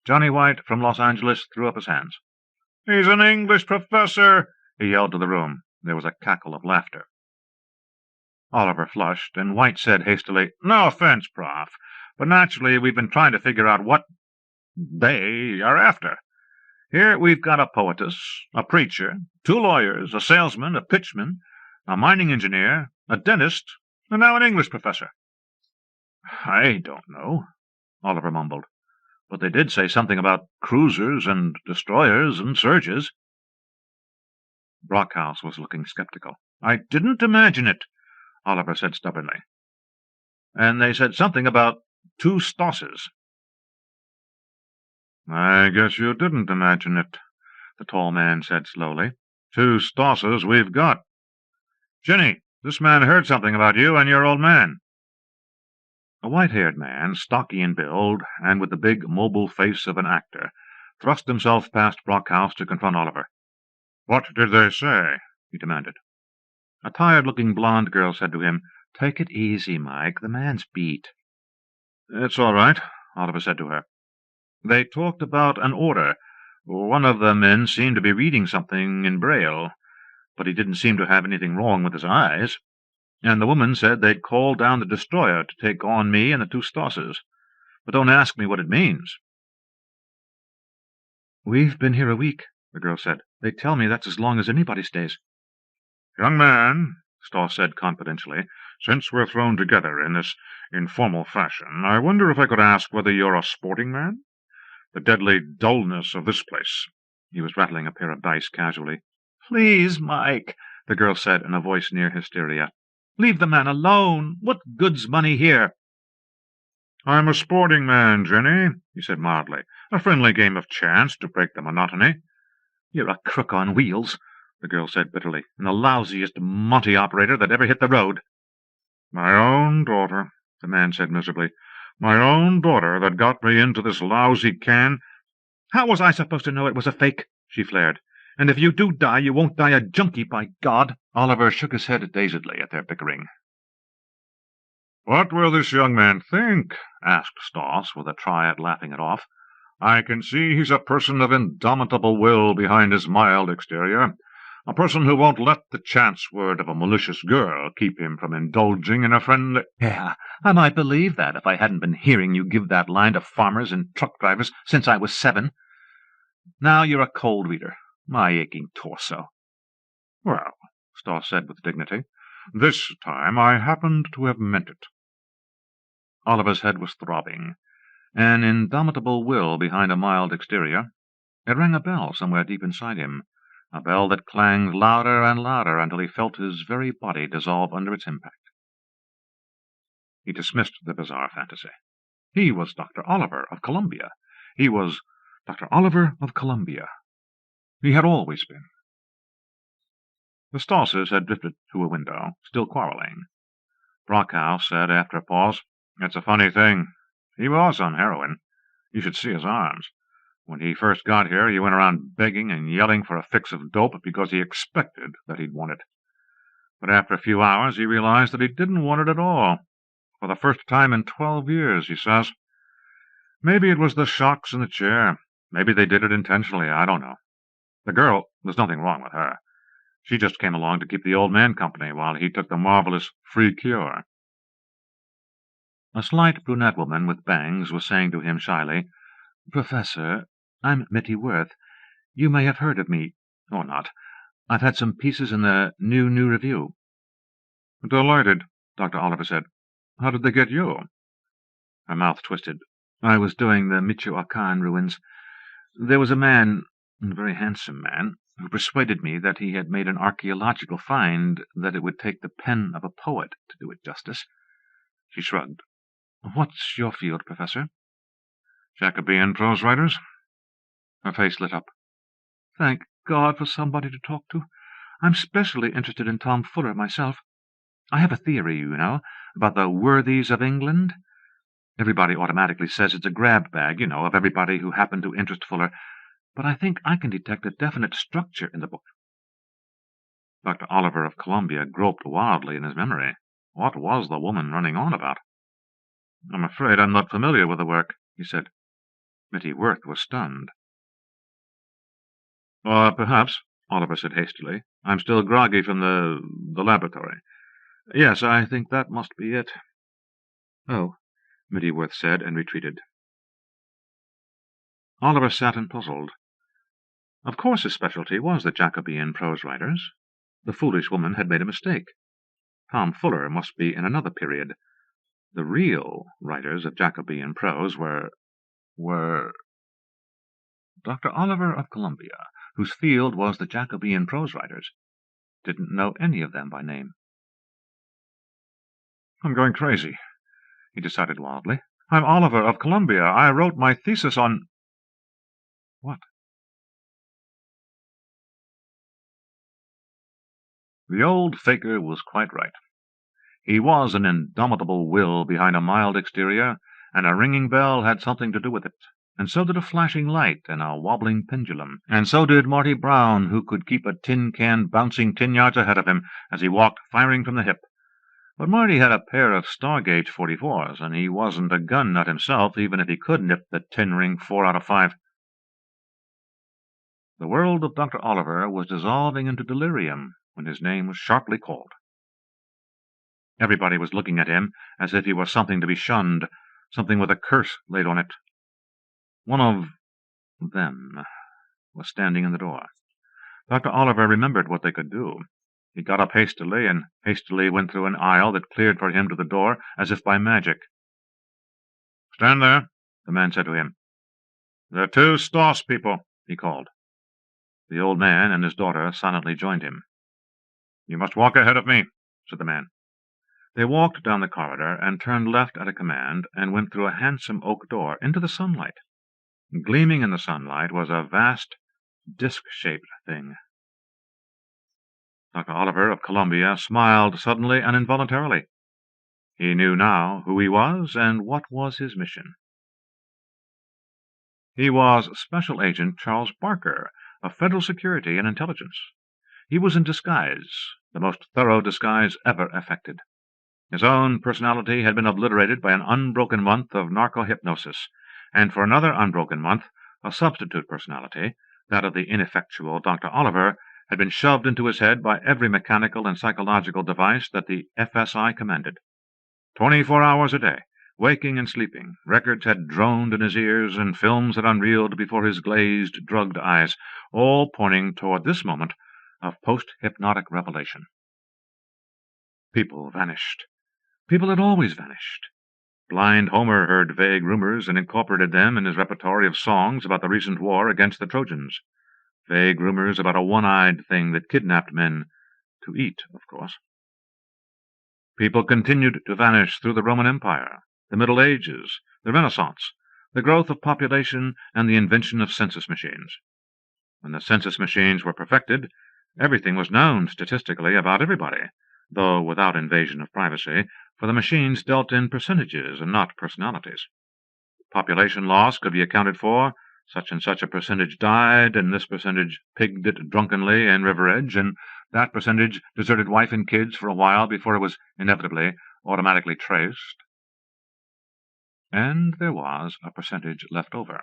Johnny White from Los Angeles threw up his hands. "He's an English professor!" he yelled to the room. There was a cackle of laughter. Oliver flushed, and White said hastily, "No offense, Prof, but naturally we've been trying to figure out what they are after. Here we've got a poetess, a preacher, 2 lawyers, a salesman, a pitchman, a mining engineer, a dentist, and now an English professor." "I don't know," Oliver mumbled, "but they did say something about cruisers and destroyers and surges." Brockhouse was looking skeptical. "I didn't imagine it," Oliver said stubbornly. "And they said something about 2 Stosses." "I guess you didn't imagine it," the tall man said slowly. 2 Stosses we've got. Jenny, this man heard something about you and your old man." A white-haired man, stocky in build, and with the big, mobile face of an actor, thrust himself past Brockhouse to confront Oliver. "What did they say?" he demanded. A tired-looking blonde girl said to him, "Take it easy, Mike. The man's beat." "It's all right," Oliver said to her. "They talked about an order. One of the men seemed to be reading something in Braille, but he didn't seem to have anything wrong with his eyes. And the woman said they'd called down the destroyer to take on me and the 2 Stosses. But don't ask me what it means." "We've been here a week," the girl said. "They tell me that's as long as anybody stays." "Young man," Stoss said confidentially, "since we're thrown together in this informal fashion, I wonder if I could ask whether you're a sporting man? The deadly dullness of this place." He was rattling a pair of dice casually. "Please, Mike," the girl said in a voice near hysteria. "Leave the man alone. What good's money here?" "I'm a sporting man, Jenny," he said mildly. "A friendly game of chance to break the monotony." "You're a crook on wheels," the girl said bitterly, "and the lousiest Monty operator that ever hit the road." "My own daughter," the man said miserably. "My own daughter that got me into this lousy can—" "How was I supposed to know it was a fake?" she flared. "And if you do die, you won't die a junkie, by God!" Oliver shook his head dazedly at their bickering. "What will this young man think?" asked Stoss, with a try at laughing it off. "I can see he's a person of indomitable will behind his mild exterior, a person who won't let the chance word of a malicious girl keep him from indulging in a friendly—" "Yeah, I might believe that if I hadn't been hearing you give that line to farmers and truck drivers since I was 7. Now you're a cold reader, my aching torso." "Well," Stoss said with dignity, "this time I happened to have meant it." Oliver's head was throbbing. An indomitable will behind a mild exterior. It rang a bell somewhere deep inside him, a bell that clanged louder and louder until he felt his very body dissolve under its impact. He dismissed the bizarre fantasy. He was Dr. Oliver of Columbia. He was Dr. Oliver of Columbia. He had always been. The Stosses had drifted to a window, still quarreling. Brockhouse said after a pause, "It's a funny thing. He was on heroin. You should see his arms. When he first got here, he went around begging and yelling for a fix of dope because he expected that he'd want it. But after a few hours, he realized that he didn't want it at all. For the first time in 12 years, he says. Maybe it was the shocks in the chair. Maybe they did it intentionally. I don't know. The girl, there's nothing wrong with her. She just came along to keep the old man company while he took the marvelous free cure." A slight brunette woman with bangs was saying to him shyly, "Professor, I'm Mitty Worth. You may have heard of me. Or not. I've had some pieces in the New Review." "Delighted," Dr. Oliver said. "How did they get you?" Her mouth twisted. "I was doing the Michoacan ruins. There was a man, a very handsome man, who persuaded me that he had made an archaeological find, that it would take the pen of a poet to do it justice." She shrugged. "What's your field, Professor?" "Jacobean prose writers." Her face lit up. "Thank God for somebody to talk to. I'm specially interested in Tom Fuller myself. I have a theory, you know, about the worthies of England. Everybody automatically says it's a grab bag, you know, of everybody who happened to interest Fuller, but I think I can detect a definite structure in the book." Dr. Oliver of Columbia groped wildly in his memory. What was the woman running on about? "I'm afraid I'm not familiar with the work," he said. Mitty Worth was stunned. Perhaps," Oliver said hastily. "I'm still groggy from the laboratory. Yes, I think that must be it." "Oh," Mitty Worth said, and retreated. Oliver sat and puzzled. Of course his specialty was the Jacobean prose writers. The foolish woman had made a mistake. Tom Fuller must be in another period. The real writers of Jacobean prose were Dr. Oliver of Columbia, whose field was the Jacobean prose writers, didn't know any of them by name. "I'm going crazy," he decided wildly. "I'm Oliver of Columbia. I wrote my thesis on—" What? The old faker was quite right. He was an indomitable will behind a mild exterior, and a ringing bell had something to do with it, and so did a flashing light and a wobbling pendulum, and so did Marty Brown, who could keep a tin can bouncing 10 yards ahead of him as he walked firing from the hip. But Marty had a pair of Star-Gauge 44s, and he wasn't a gun nut himself, even if he could nip the tin ring 4 out of 5. The world of Dr. Oliver was dissolving into delirium when his name was sharply called. Everybody was looking at him as if he were something to be shunned, something with a curse laid on it. One of them was standing in the door. Dr. Oliver remembered what they could do. He got up hastily, and hastily went through an aisle that cleared for him to the door, as if by magic. "Stand there," the man said to him. "There are 2 Stoss people," he called. The old man and his daughter silently joined him. "You must walk ahead of me," said the man. They walked down the corridor and turned left at a command, and went through a handsome oak door into the sunlight. Gleaming in the sunlight was a vast, disc-shaped thing. Dr. Oliver of Columbia smiled suddenly and involuntarily. He knew now who he was and what was his mission. He was Special Agent Charles Barker, of Federal Security and Intelligence. He was in disguise, the most thorough disguise ever effected. His own personality had been obliterated by an unbroken month of narco-hypnosis, and for another unbroken month a substitute personality, that of the ineffectual Dr. Oliver, had been shoved into his head by every mechanical and psychological device that the FSI commanded. 24 hours a day, waking and sleeping, records had droned in his ears, and films had unreeled before his glazed, drugged eyes, all pointing toward this moment of post-hypnotic revelation. People vanished. People had always vanished. Blind Homer heard vague rumors and incorporated them in his repertory of songs about the recent war against the Trojans. Vague rumors about a one-eyed thing that kidnapped men, to eat, of course. People continued to vanish through the Roman Empire, the Middle Ages, the Renaissance, the growth of population, and the invention of census machines. When the census machines were perfected, everything was known statistically about everybody, though without invasion of privacy, for the machines dealt in percentages and not personalities. Population loss could be accounted for. Such and such a percentage died, and this percentage pigged it drunkenly in River Edge, and that percentage deserted wife and kids for a while before it was inevitably automatically traced. And there was a percentage left over.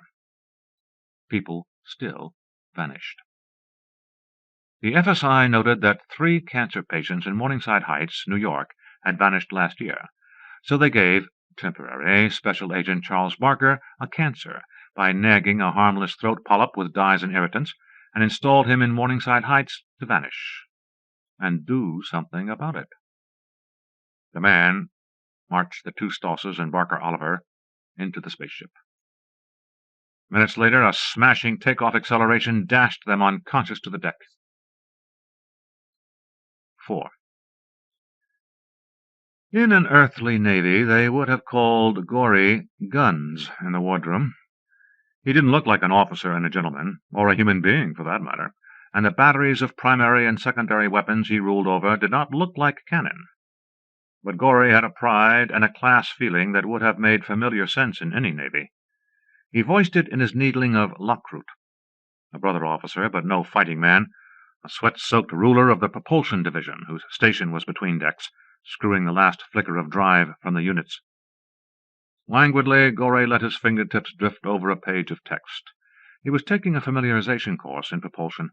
People still vanished. The FSI noted that 3 cancer patients in Morningside Heights, New York, had vanished last year, so they gave temporary Special Agent Charles Barker a cancer by nagging a harmless throat polyp with dyes and irritants, and installed him in Morningside Heights to vanish and do something about it. The man marched the two Stosses and Barker Oliver into the spaceship. Minutes later, a smashing takeoff acceleration dashed them unconscious to the deck. 4. In an earthly navy, they would have called Gorry Guns in the wardroom. He didn't look like an officer and a gentleman, or a human being for that matter, and the batteries of primary and secondary weapons he ruled over did not look like cannon. But Gorry had a pride and a class feeling that would have made familiar sense in any navy. He voiced it in his needling of Lockroot, a brother officer but no fighting man, a sweat-soaked ruler of the propulsion division whose station was between decks, screwing the last flicker of drive from the units. Languidly, Gorry let his fingertips drift over a page of text. He was taking a familiarization course in propulsion.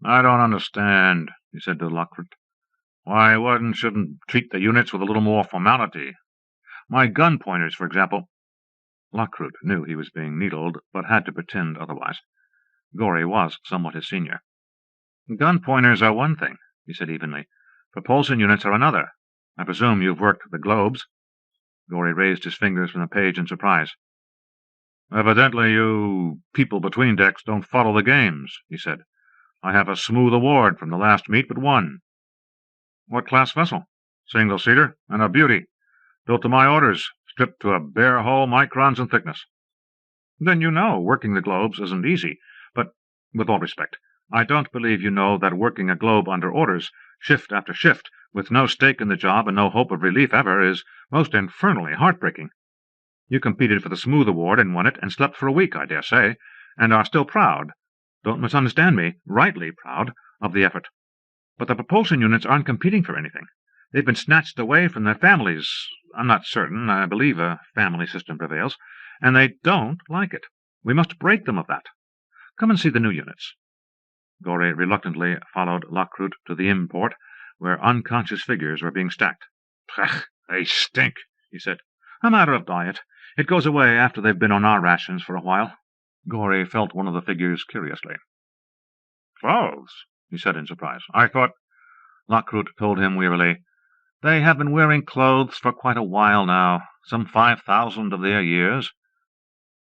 "I don't understand," he said to Lockroot. "Why one shouldn't treat the units with a little more formality. My gun pointers, for example." Lockroot knew he was being needled, but had to pretend otherwise. Gorry was somewhat his senior. "Gun pointers are one thing," he said evenly. "Propulsion units are another. I presume you've worked the globes." Gorry raised his fingers from the page in surprise. "Evidently you people between decks don't follow the games," he said. "I have a smooth award from the last meet but one." "What class vessel?" "Single-seater, and a beauty. Built to my orders, stripped to a bare hull microns in thickness." "Then you know working the globes isn't easy. But, with all respect, I don't believe you know that working a globe under orders, shift after shift, with no stake in the job and no hope of relief ever, is most infernally heartbreaking. You competed for the Smooth Award and won it, and slept for a week, I dare say, and are still proud, don't misunderstand me, rightly proud, of the effort. But the propulsion units aren't competing for anything. They've been snatched away from their families. I'm not certain. I believe a family system prevails, and they don't like it. We must break them of that. Come and see the new units." Gorry reluctantly followed Lockroot to the import, where unconscious figures were being stacked. "Pah, they stink," he said. "A matter of diet. It goes away after they've been on our rations for a while." Gorry felt one of the figures curiously. "Clothes?" he said in surprise. "I thought—" Lockroot told him wearily. "They have been wearing clothes for quite a while now, some 5,000 of their years."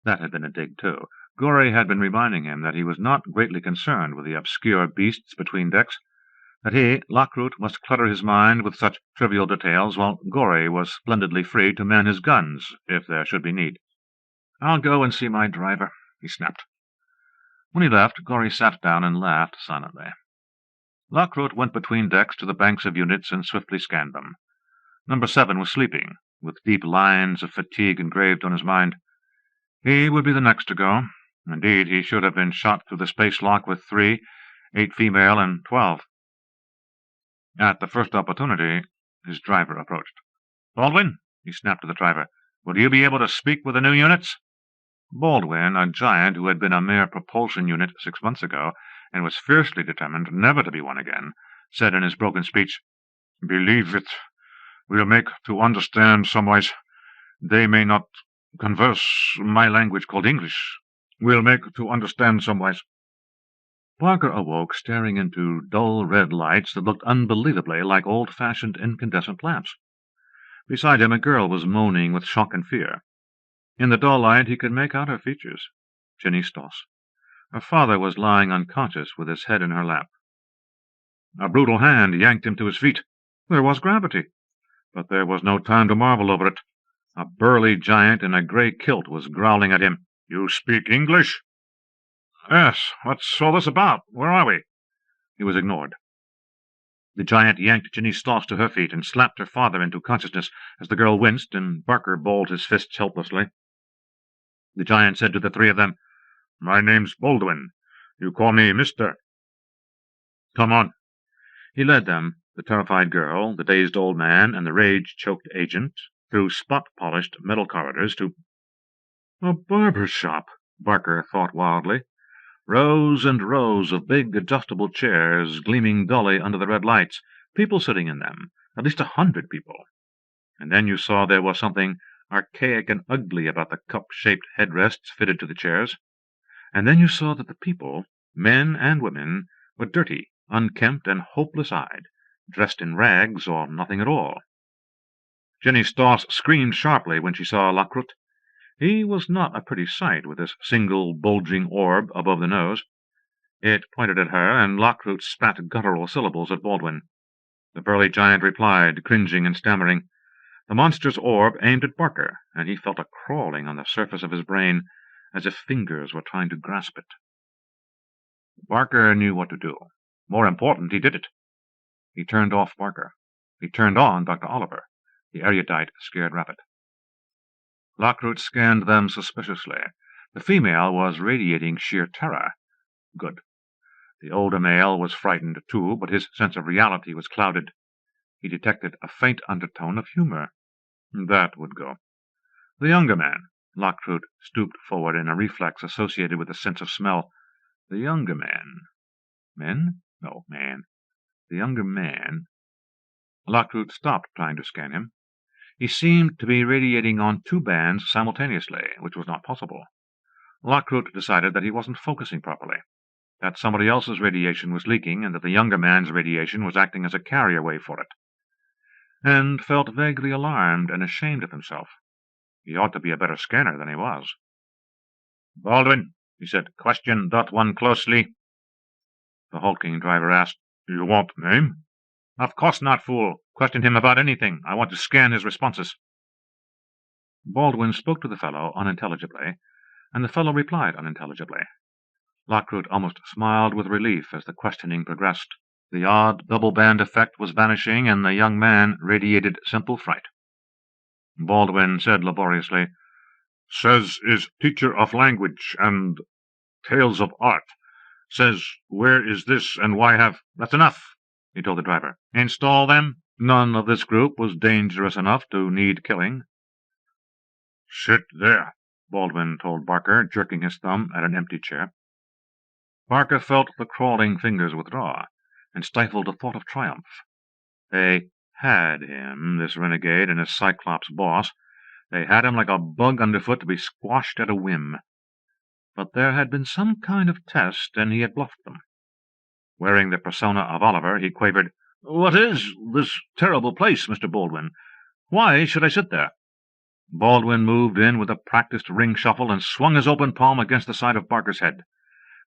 That had been a dig, too. Gorry had been reminding him that he was not greatly concerned with the obscure beasts between decks, that he, Lockroot, must clutter his mind with such trivial details, while Gorry was splendidly free to man his guns, if there should be need. "I'll go and see my driver," he snapped. When he left, Gorry sat down and laughed silently. Lockroot went between decks to the banks of units and swiftly scanned them. Number 7 was sleeping, with deep lines of fatigue engraved on his mind. He would be the next to go. Indeed, he should have been shot through the space lock with 3, 8 female, and 12. At the first opportunity, his driver approached. "Baldwin," he snapped to the driver, "will you be able to speak with the new units?" Baldwin, a giant who had been a mere propulsion unit 6 months ago, and was fiercely determined never to be one again, said in his broken speech, "Believe it. We'll make to understand somewise. They may not converse my language called English. We'll make to understand somewise." Barker awoke, staring into dull red lights that looked unbelievably like old-fashioned incandescent lamps. Beside him a girl was moaning with shock and fear. In the dull light he could make out her features. Jenny Stoss. Her father was lying unconscious with his head in her lap. A brutal hand yanked him to his feet. There was gravity. But there was no time to marvel over it. A burly giant in a grey kilt was growling at him. "You speak English?" "Yes. What's all this about? Where are we?" He was ignored. The giant yanked Jenny Stoss to her feet and slapped her father into consciousness as the girl winced and Barker balled his fists helplessly. The giant said to the three of them, "My name's Baldwin. You call me Mister. Come on." He led them, the terrified girl, the dazed old man, and the rage-choked agent, through spot-polished metal corridors to— "A barber shop," Barker thought wildly. Rows and rows of big adjustable chairs gleaming dully under the red lights, people sitting in them, at least 100 people. And then you saw there was something archaic and ugly about the cup-shaped headrests fitted to the chairs. And then you saw that the people Men and women were dirty, unkempt, and hopeless-eyed, dressed in rags or nothing at all. Jenny Stoss screamed sharply when she saw Lockrut. He was not a pretty sight, with this single bulging orb above the nose. It pointed at her, and Lockrut spat guttural syllables at Baldwin. The burly giant replied, cringing and stammering. The monster's orb aimed at Barker, and he felt a crawling on the surface of his brain, as if fingers were trying to grasp it. Barker knew what to do. More important, he did it. He turned off Barker. He turned on Dr. Oliver, the erudite scared rabbit. Lockrut scanned them suspiciously. The female was radiating sheer terror. Good. The older male was frightened too, but his sense of reality was clouded. He detected a faint undertone of humor. That would go. The younger man. Lockrut stooped forward in a reflex associated with the sense of smell. The younger man. Men? No, man. The younger man. Lockrut stopped trying to scan him. He seemed to be radiating on two bands simultaneously, which was not possible. Lockrut decided that he wasn't focusing properly, that somebody else's radiation was leaking, and that the younger man's radiation was acting as a carrier wave for it, and felt vaguely alarmed and ashamed of himself. He ought to be a better scanner than he was. "Baldwin," he said, "question that one closely." The hulking driver asked, "You want name?" "Of course not, fool. Question him about anything. I want to scan his responses." Baldwin spoke to the fellow unintelligibly, and the fellow replied unintelligibly. Lockrut almost smiled with relief as the questioning progressed. The odd double-band effect was vanishing, and the young man radiated simple fright. Baldwin said laboriously, "Says is teacher of language and tales of art. Says where is this and why have—" "That's enough," he told the driver. "Install them." None of this group was dangerous enough to need killing. "Sit there," Baldwin told Barker, jerking his thumb at an empty chair. Barker felt the crawling fingers withdraw, and stifled a thought of triumph. They had him, this renegade and his Cyclops boss. They had him like a bug underfoot to be squashed at a whim. But there had been some kind of test, and he had bluffed them. Wearing the persona of Oliver, he quavered, "What is this terrible place, Mr. Baldwin? Why should I sit there?" Baldwin moved in with a practiced ring shuffle and swung his open palm against the side of Barker's head.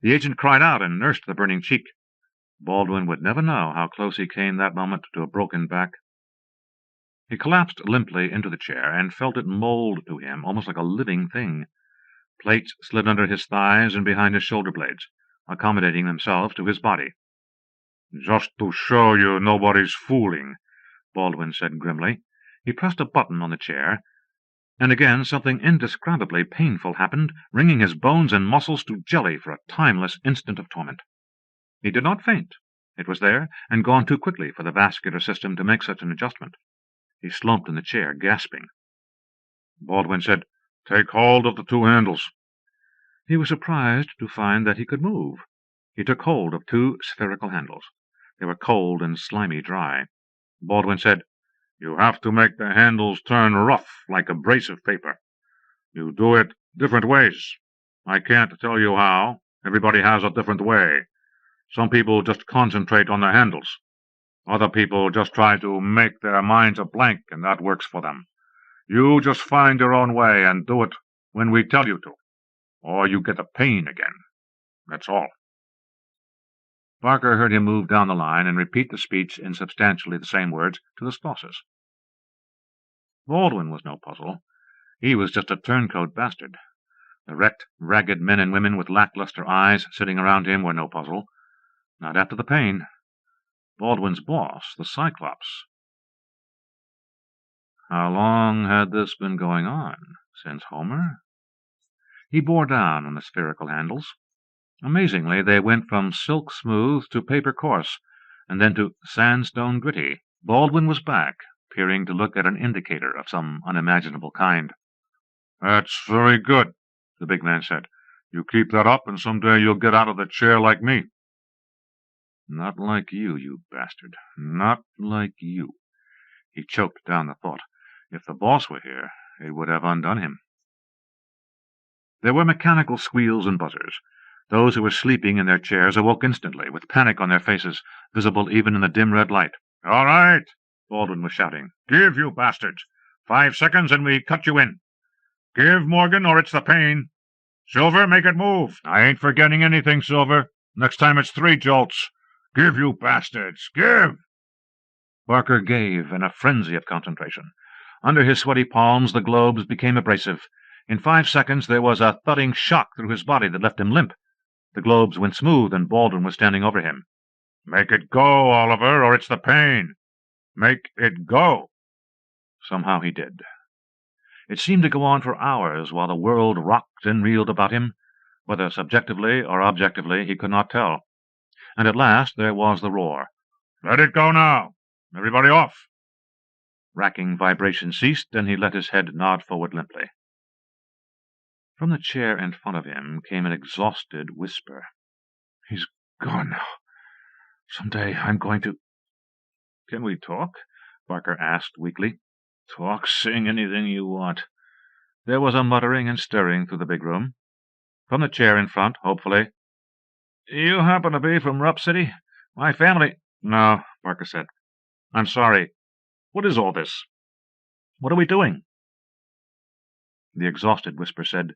The agent cried out and nursed the burning cheek. Baldwin would never know how close he came that moment to a broken back. He collapsed limply into the chair and felt it mold to him, almost like a living thing. Plates slid under his thighs and behind his shoulder blades, accommodating themselves to his body. "Just to show you nobody's fooling," Baldwin said grimly. He pressed a button on the chair, and again something indescribably painful happened, wringing his bones and muscles to jelly for a timeless instant of torment. He did not faint. It was there, and gone too quickly for the vascular system to make such an adjustment. He slumped in the chair, gasping. Baldwin said, "Take hold of the two handles." He was surprised to find that he could move. He took hold of two spherical handles. They were cold and slimy dry. Baldwin said, "You have to make the handles turn rough like abrasive paper. You do it different ways. I can't tell you how. Everybody has a different way. Some people just concentrate on the handles. Other people just try to make their minds a blank, and that works for them. You just find your own way and do it when we tell you to, or you get a pain again. That's all." Barker heard him move down the line and repeat the speech in substantially the same words to the Stosses. Baldwin was no puzzle. He was just a turncoat bastard. The wrecked, ragged men and women with lackluster eyes sitting around him were no puzzle. Not after the pain. Baldwin's boss, the Cyclops. How long had this been going on? Since Homer? He bore down on the spherical handles. Amazingly, they went from silk smooth to paper coarse, and then to sandstone gritty. Baldwin was back, peering to look at an indicator of some unimaginable kind. "That's very good," the big man said. "You keep that up, and someday you'll get out of the chair like me." "Not like you, you bastard. Not like you." He choked down the thought. If the boss were here, it would have undone him. There were mechanical squeals and buzzers. Those who were sleeping in their chairs awoke instantly, with panic on their faces, visible even in the dim red light. "All right," Baldwin was shouting. "Give, you bastards! 5 seconds and we cut you in. Give, Morgan, or it's the pain. Silver, make it move." "I ain't forgetting anything, Silver. Next time it's 3 jolts. "Give, you bastards! Give!" Barker gave in a frenzy of concentration. Under his sweaty palms the globes became abrasive. In 5 seconds there was a thudding shock through his body that left him limp. The globes went smooth, and Baldwin was standing over him. "Make it go, Oliver, or it's the pain. Make it go." Somehow he did. It seemed to go on for hours while the world rocked and reeled about him. Whether subjectively or objectively he could not tell. And at last there was the roar. "Let it go now. Everybody off." Racking vibration ceased, and he let his head nod forward limply. From the chair in front of him came an exhausted whisper. "He's gone now. Someday I'm going to—" "Can we talk?" Barker asked weakly. "Talk, sing, anything you want." There was a muttering and stirring through the big room. From the chair in front, hopefully, "You happen to be from Rupp City? My family—" "No," Barker said. "I'm sorry. What is all this? What are we doing?" The exhausted whisper said,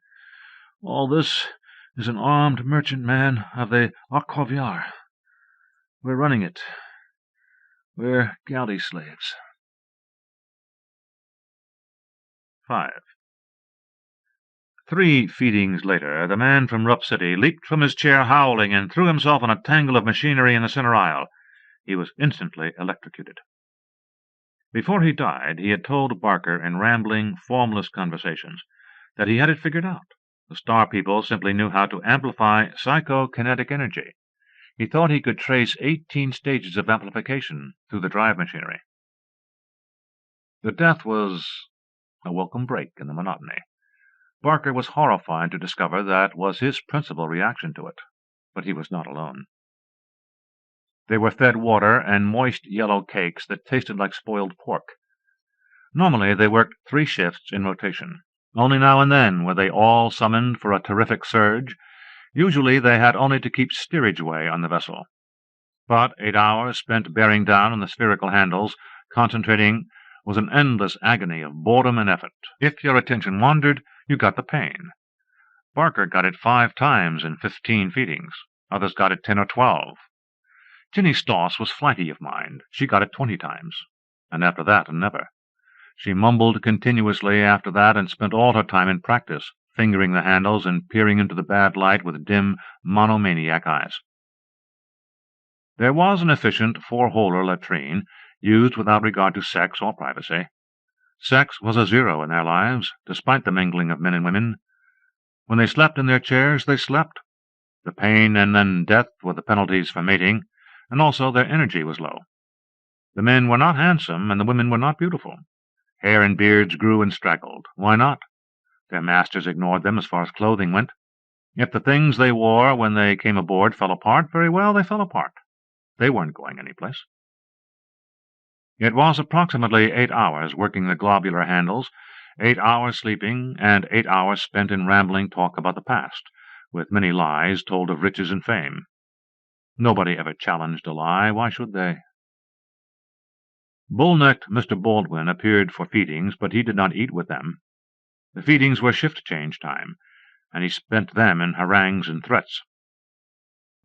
"All this is an armed merchantman of the Arcoviar. We're running it. We're galley slaves." 5. 3 feedings later, the man from Rupp City leaped from his chair howling and threw himself on a tangle of machinery in the center aisle. He was instantly electrocuted. Before he died, he had told Barker in rambling, formless conversations that he had it figured out. The Star people simply knew how to amplify psychokinetic energy. He thought he could trace 18 stages of amplification through the drive machinery. The death was a welcome break in the monotony. Barker was horrified to discover that was his principal reaction to it, but he was not alone. They were fed water and moist yellow cakes that tasted like spoiled pork. Normally they worked 3 shifts in rotation. Only now and then were they all summoned for a terrific surge. Usually they had only to keep steerage way on the vessel. But 8 hours spent bearing down on the spherical handles, concentrating, was an endless agony of boredom and effort. If your attention wandered, you got the pain. Barker got it 5 times in 15 feedings. Others got it 10 or 12. Ginny Stoss was flighty of mind. She got it 20 times, and after that never. She mumbled continuously after that and spent all her time in practice, fingering the handles and peering into the bad light with dim, monomaniac eyes. There was an efficient 4-holer latrine, used without regard to sex or privacy. Sex was a 0 in their lives, despite the mingling of men and women. When they slept in their chairs, they slept. The pain and then death were the penalties for mating, and also their energy was low. The men were not handsome, and the women were not beautiful. Hair and beards grew and straggled. Why not? Their masters ignored them as far as clothing went. If the things they wore when they came aboard fell apart, very well, they fell apart. They weren't going anyplace. It was approximately 8 hours working the globular handles, 8 hours sleeping, and 8 hours spent in rambling talk about the past, with many lies told of riches and fame. Nobody ever challenged a lie. Why should they? Bull-necked Mr. Baldwin appeared for feedings, but he did not eat with them. The feedings were shift-change time, and he spent them in harangues and threats.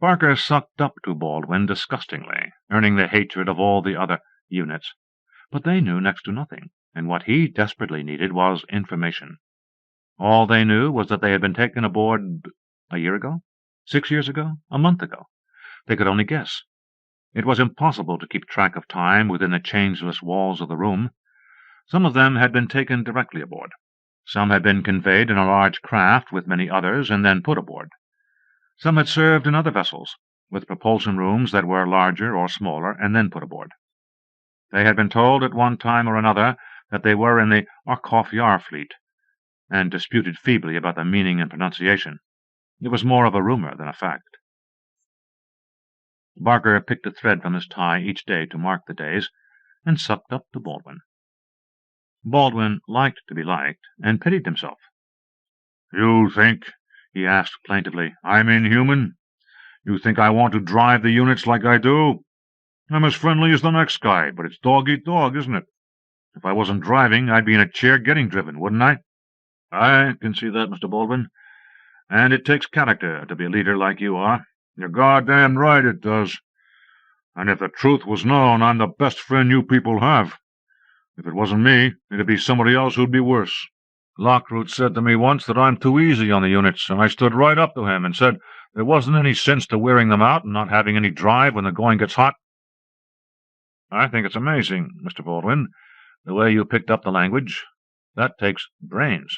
Barker sucked up to Baldwin disgustingly, earning the hatred of all the other units. But they knew next to nothing, and what he desperately needed was information. All they knew was that they had been taken aboard a year ago, 6 years ago, a month ago. They could only guess. It was impossible to keep track of time within the changeless walls of the room. Some of them had been taken directly aboard. Some had been conveyed in a large craft with many others and then put aboard. Some had served in other vessels, with propulsion rooms that were larger or smaller, and then put aboard. They had been told at one time or another that they were in the Arcoviar fleet, and disputed feebly about the meaning and pronunciation. It was more of a rumor than a fact. Barker picked a thread from his tie each day to mark the days, and sucked up to Baldwin. Baldwin liked to be liked, and pitied himself. "You think he asked plaintively. I'm inhuman? You think I want to drive the units like I do? I'm as friendly as the next guy, but it's dog-eat-dog, isn't it? If I wasn't driving, I'd be in a chair getting driven, wouldn't I? I can see that, Mr. Baldwin. And it takes character to be a leader like you are. You're goddamn right it does. And if the truth was known, I'm the best friend you people have. If it wasn't me, it'd be somebody else who'd be worse. Lockroot said to me once that I'm too easy on the units, and I stood right up to him and said there wasn't any sense to wearing them out and not having any drive when the going gets hot. I think it's amazing, Mr. Baldwin, the way you picked up the language. That takes brains.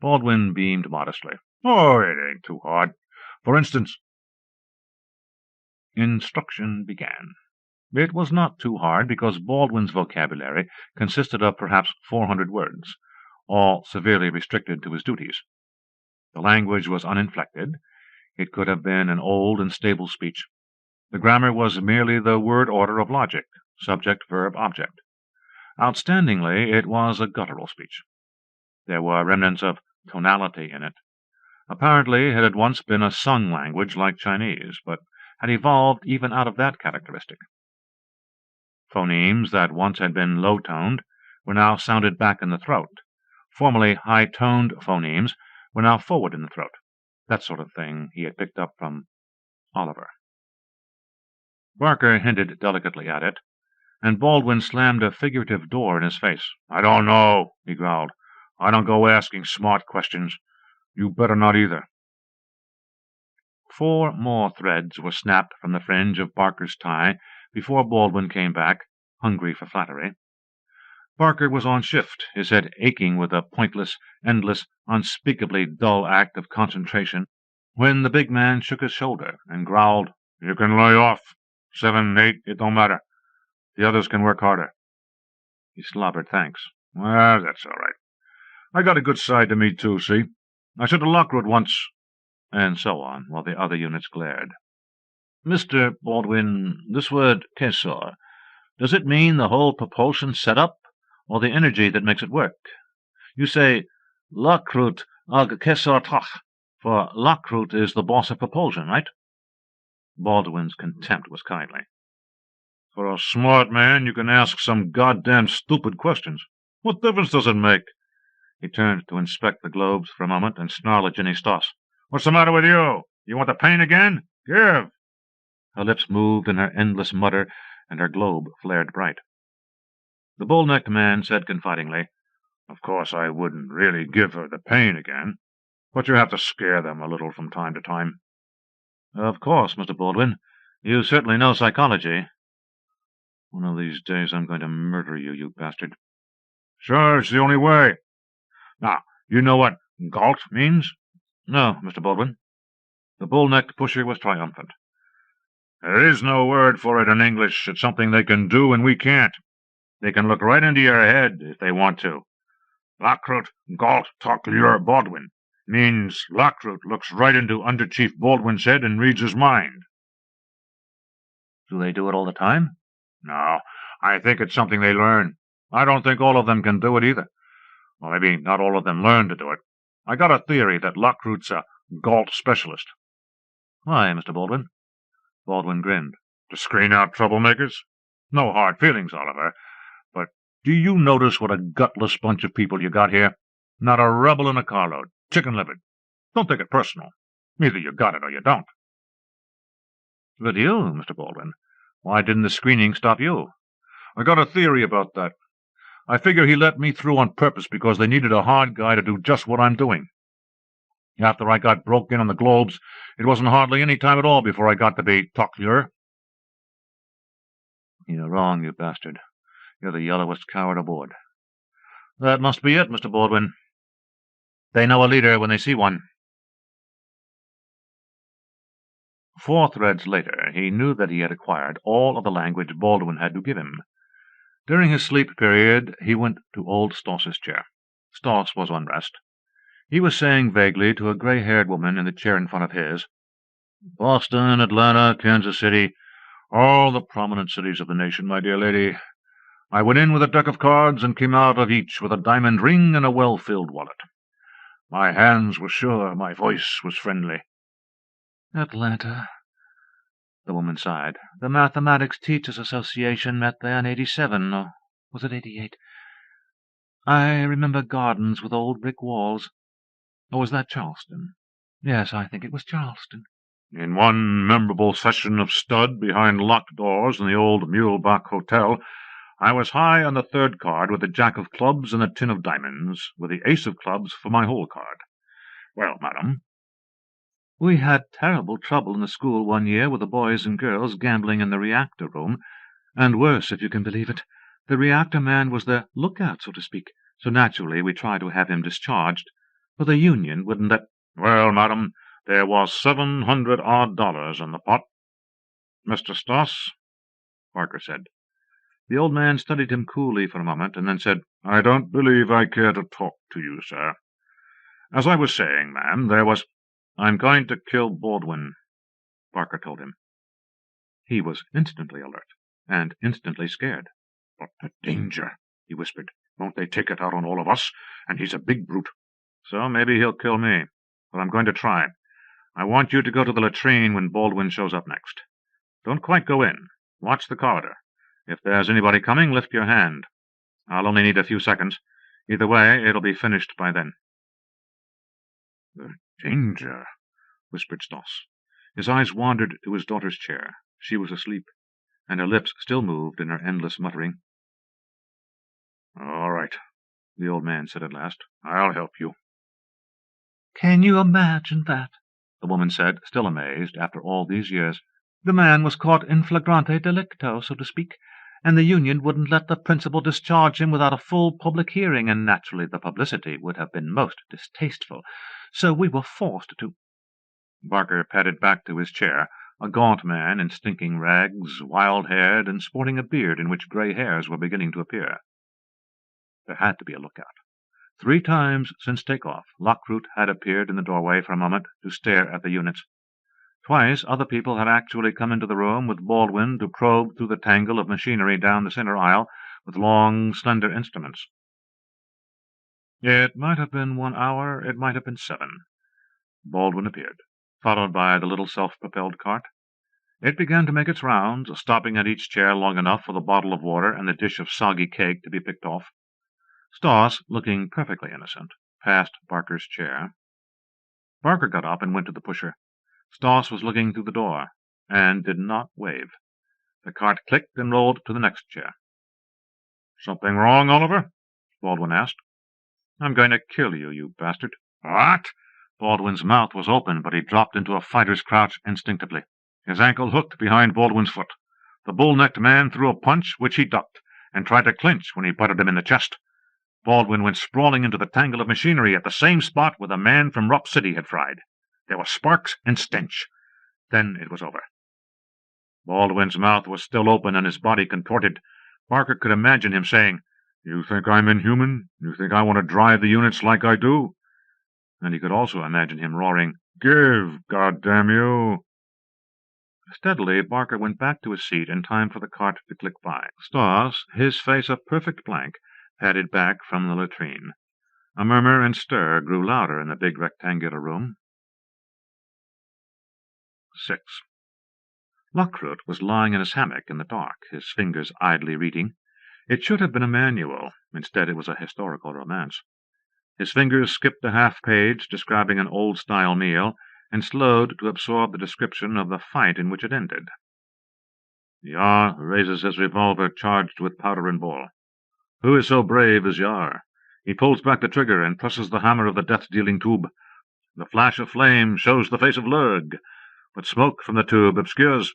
Baldwin beamed modestly. Oh, it ain't too hard. For instance... Instruction began. It was not too hard, because Baldwin's vocabulary consisted of perhaps 400 words, all severely restricted to his duties. The language was uninflected. It could have been an old and stable speech. The grammar was merely the word order of logic, subject, verb, object. Outstandingly, it was a guttural speech. There were remnants of tonality in it. Apparently it had once been a sung language like Chinese, but had evolved even out of that characteristic. Phonemes that once had been low-toned were now sounded back in the throat. Formerly high-toned phonemes were now forward in the throat. That sort of thing he had picked up from Oliver. Barker hinted delicately at it, and Baldwin slammed a figurative door in his face. I don't know, he growled. I don't go asking smart questions. You better not either. 4 more threads were snapped from the fringe of Barker's tie before Baldwin came back, hungry for flattery. Barker was on shift, his head aching with a pointless, endless, unspeakably dull act of concentration, when the big man shook his shoulder and growled, You can lay off. 7, 8, it don't matter. The others can work harder. He slobbered thanks. Well, that's all right. I got a good side to me, too, see? I said to Lockroot once... And so on, while the other units glared. Mr. Baldwin, this word cassette, does it mean the whole propulsion setup, or the energy that makes it work? You say, Lockroot ag cassette, for Lockroot is the boss of propulsion, right? Baldwin's contempt was kindly. For a smart man, you can ask some goddamn stupid questions. What difference does it make? He turned to inspect the globes for a moment and snarl at Ginny Stoss. What's the matter with you? You want the pain again? Give! Her lips moved in her endless mutter, and her globe flared bright. The bull-necked man said confidingly, Of course I wouldn't really give her the pain again, but you have to scare them a little from time to time. Of course, Mr. Baldwin. You certainly know psychology. One of these days I'm going to murder you, you bastard. Sure, it's the only way. Now, you know what galt means? No, Mr. Baldwin. The bull-necked pusher was triumphant. There is no word for it in English. It's something they can do and we can't. They can look right into your head if they want to. Lockroot galt Toclieur Baldwin means Lockroot looks right into Under-Chief Baldwin's head and reads his mind. Do they do it all the time? No, I think it's something they learn. I don't think all of them can do it either. Well, maybe not all of them learn to do it. I got a theory that Lockroot's a galt specialist. Why, Mr. Baldwin? Baldwin grinned. To screen out troublemakers? No hard feelings, Oliver. But do you notice what a gutless bunch of people you got here? Not a rebel in a carload. Chicken-livered. Don't take it personal. Either you got it or you don't. But you, Mr. Baldwin, why didn't the screening stop you? I got a theory about that. I figure he let me through on purpose because they needed a hard guy to do just what I'm doing. After I got broke in on the globes, it wasn't hardly any time at all before I got to be Toclieur. You're wrong, you bastard. You're the yellowest coward aboard. That must be it, Mr. Baldwin. They know a leader when they see one. 4 threads later, he knew that he had acquired all of the language Baldwin had to give him. During his sleep period, he went to old Stoss's chair. Stoss was on rest. He was saying vaguely to a gray-haired woman in the chair in front of his, Boston, Atlanta, Kansas City, all the prominent cities of the nation, my dear lady. I went in with a deck of cards and came out of each with a diamond ring and a well-filled wallet. My hands were sure, my voice was friendly. Atlanta, the woman sighed. The Mathematics Teachers Association met there in 87, or was it 88? I remember gardens with old brick walls. Or was that Charleston? Yes, I think it was Charleston. In one memorable session of stud behind locked doors in the old Mulebach Hotel, I was high on the third card with the jack of clubs and the tin of diamonds, with the ace of clubs for my hole card. Well, madam? We had terrible trouble in the school one year with the boys and girls gambling in the reactor room, and worse, if you can believe it. The reactor man was the lookout, so to speak, so naturally we tried to have him discharged, but the union wouldn't let— Well, madam, there was $700-odd in the pot. Mr. Stoss, Barker said. The old man studied him coolly for a moment, and then said, I don't believe I care to talk to you, sir. As I was saying, ma'am, there was— I'm going to kill Baldwin, Barker told him. He was instantly alert, and instantly scared. What a danger, he whispered. Won't they take it out on all of us? And he's a big brute. So maybe he'll kill me, but I'm going to try. I want you to go to the latrine when Baldwin shows up next. Don't quite go in. Watch the corridor. If there's anybody coming, lift your hand. I'll only need a few seconds. Either way, it'll be finished by then. The danger, whispered Stoss. His eyes wandered to his daughter's chair. She was asleep, and her lips still moved in her endless muttering. All right, the old man said at last. I'll help you. Can you imagine that? The woman said, still amazed, after all these years. The man was caught in flagrante delicto, so to speak, and the union wouldn't let the principal discharge him without a full public hearing, and naturally the publicity would have been most distasteful. So we were forced to— Barker padded back to his chair, a gaunt man in stinking rags, wild-haired, and sporting a beard in which grey hairs were beginning to appear. There had to be a lookout. 3 times since takeoff, Lockroot had appeared in the doorway for a moment to stare at the units. Twice other people had actually come into the room with Baldwin to probe through the tangle of machinery down the center aisle with long, slender instruments. It might have been 1 hour, it might have been 7. Baldwin appeared, followed by the little self-propelled cart. It began to make its rounds, stopping at each chair long enough for the bottle of water and the dish of soggy cake to be picked off. Stoss, looking perfectly innocent, passed Barker's chair. Barker got up and went to the pusher. Stoss was looking through the door, and did not wave. The cart clicked and rolled to the next chair. Something wrong, Oliver? Baldwin asked. I'm going to kill you, you bastard. What? Baldwin's mouth was open, but he dropped into a fighter's crouch instinctively. His ankle hooked behind Baldwin's foot. The bull-necked man threw a punch, which he ducked, and tried to clinch when he butted him in the chest. Baldwin went sprawling into the tangle of machinery at the same spot where the man from Rupp City had fried. There were sparks and stench. Then it was over. Baldwin's mouth was still open and his body contorted. Barker could imagine him saying, You think I'm inhuman? You think I want to drive the units like I do? And he could also imagine him roaring, Give, goddamn you! Steadily, Barker went back to his seat in time for the cart to click by. Stoss, his face a perfect blank, padded back from the latrine. A murmur and stir grew louder in the big rectangular room. 6. Lockroot was lying in his hammock in the dark, his fingers idly reading. It should have been a manual. Instead, it was a historical romance. His fingers skipped a half-page describing an old-style meal, and slowed to absorb the description of the fight in which it ended. Yar raises his revolver charged with powder and ball. Who is so brave as Yar? He pulls back the trigger and presses the hammer of the death-dealing tube. The flash of flame shows the face of Lurg, but smoke from the tube obscures.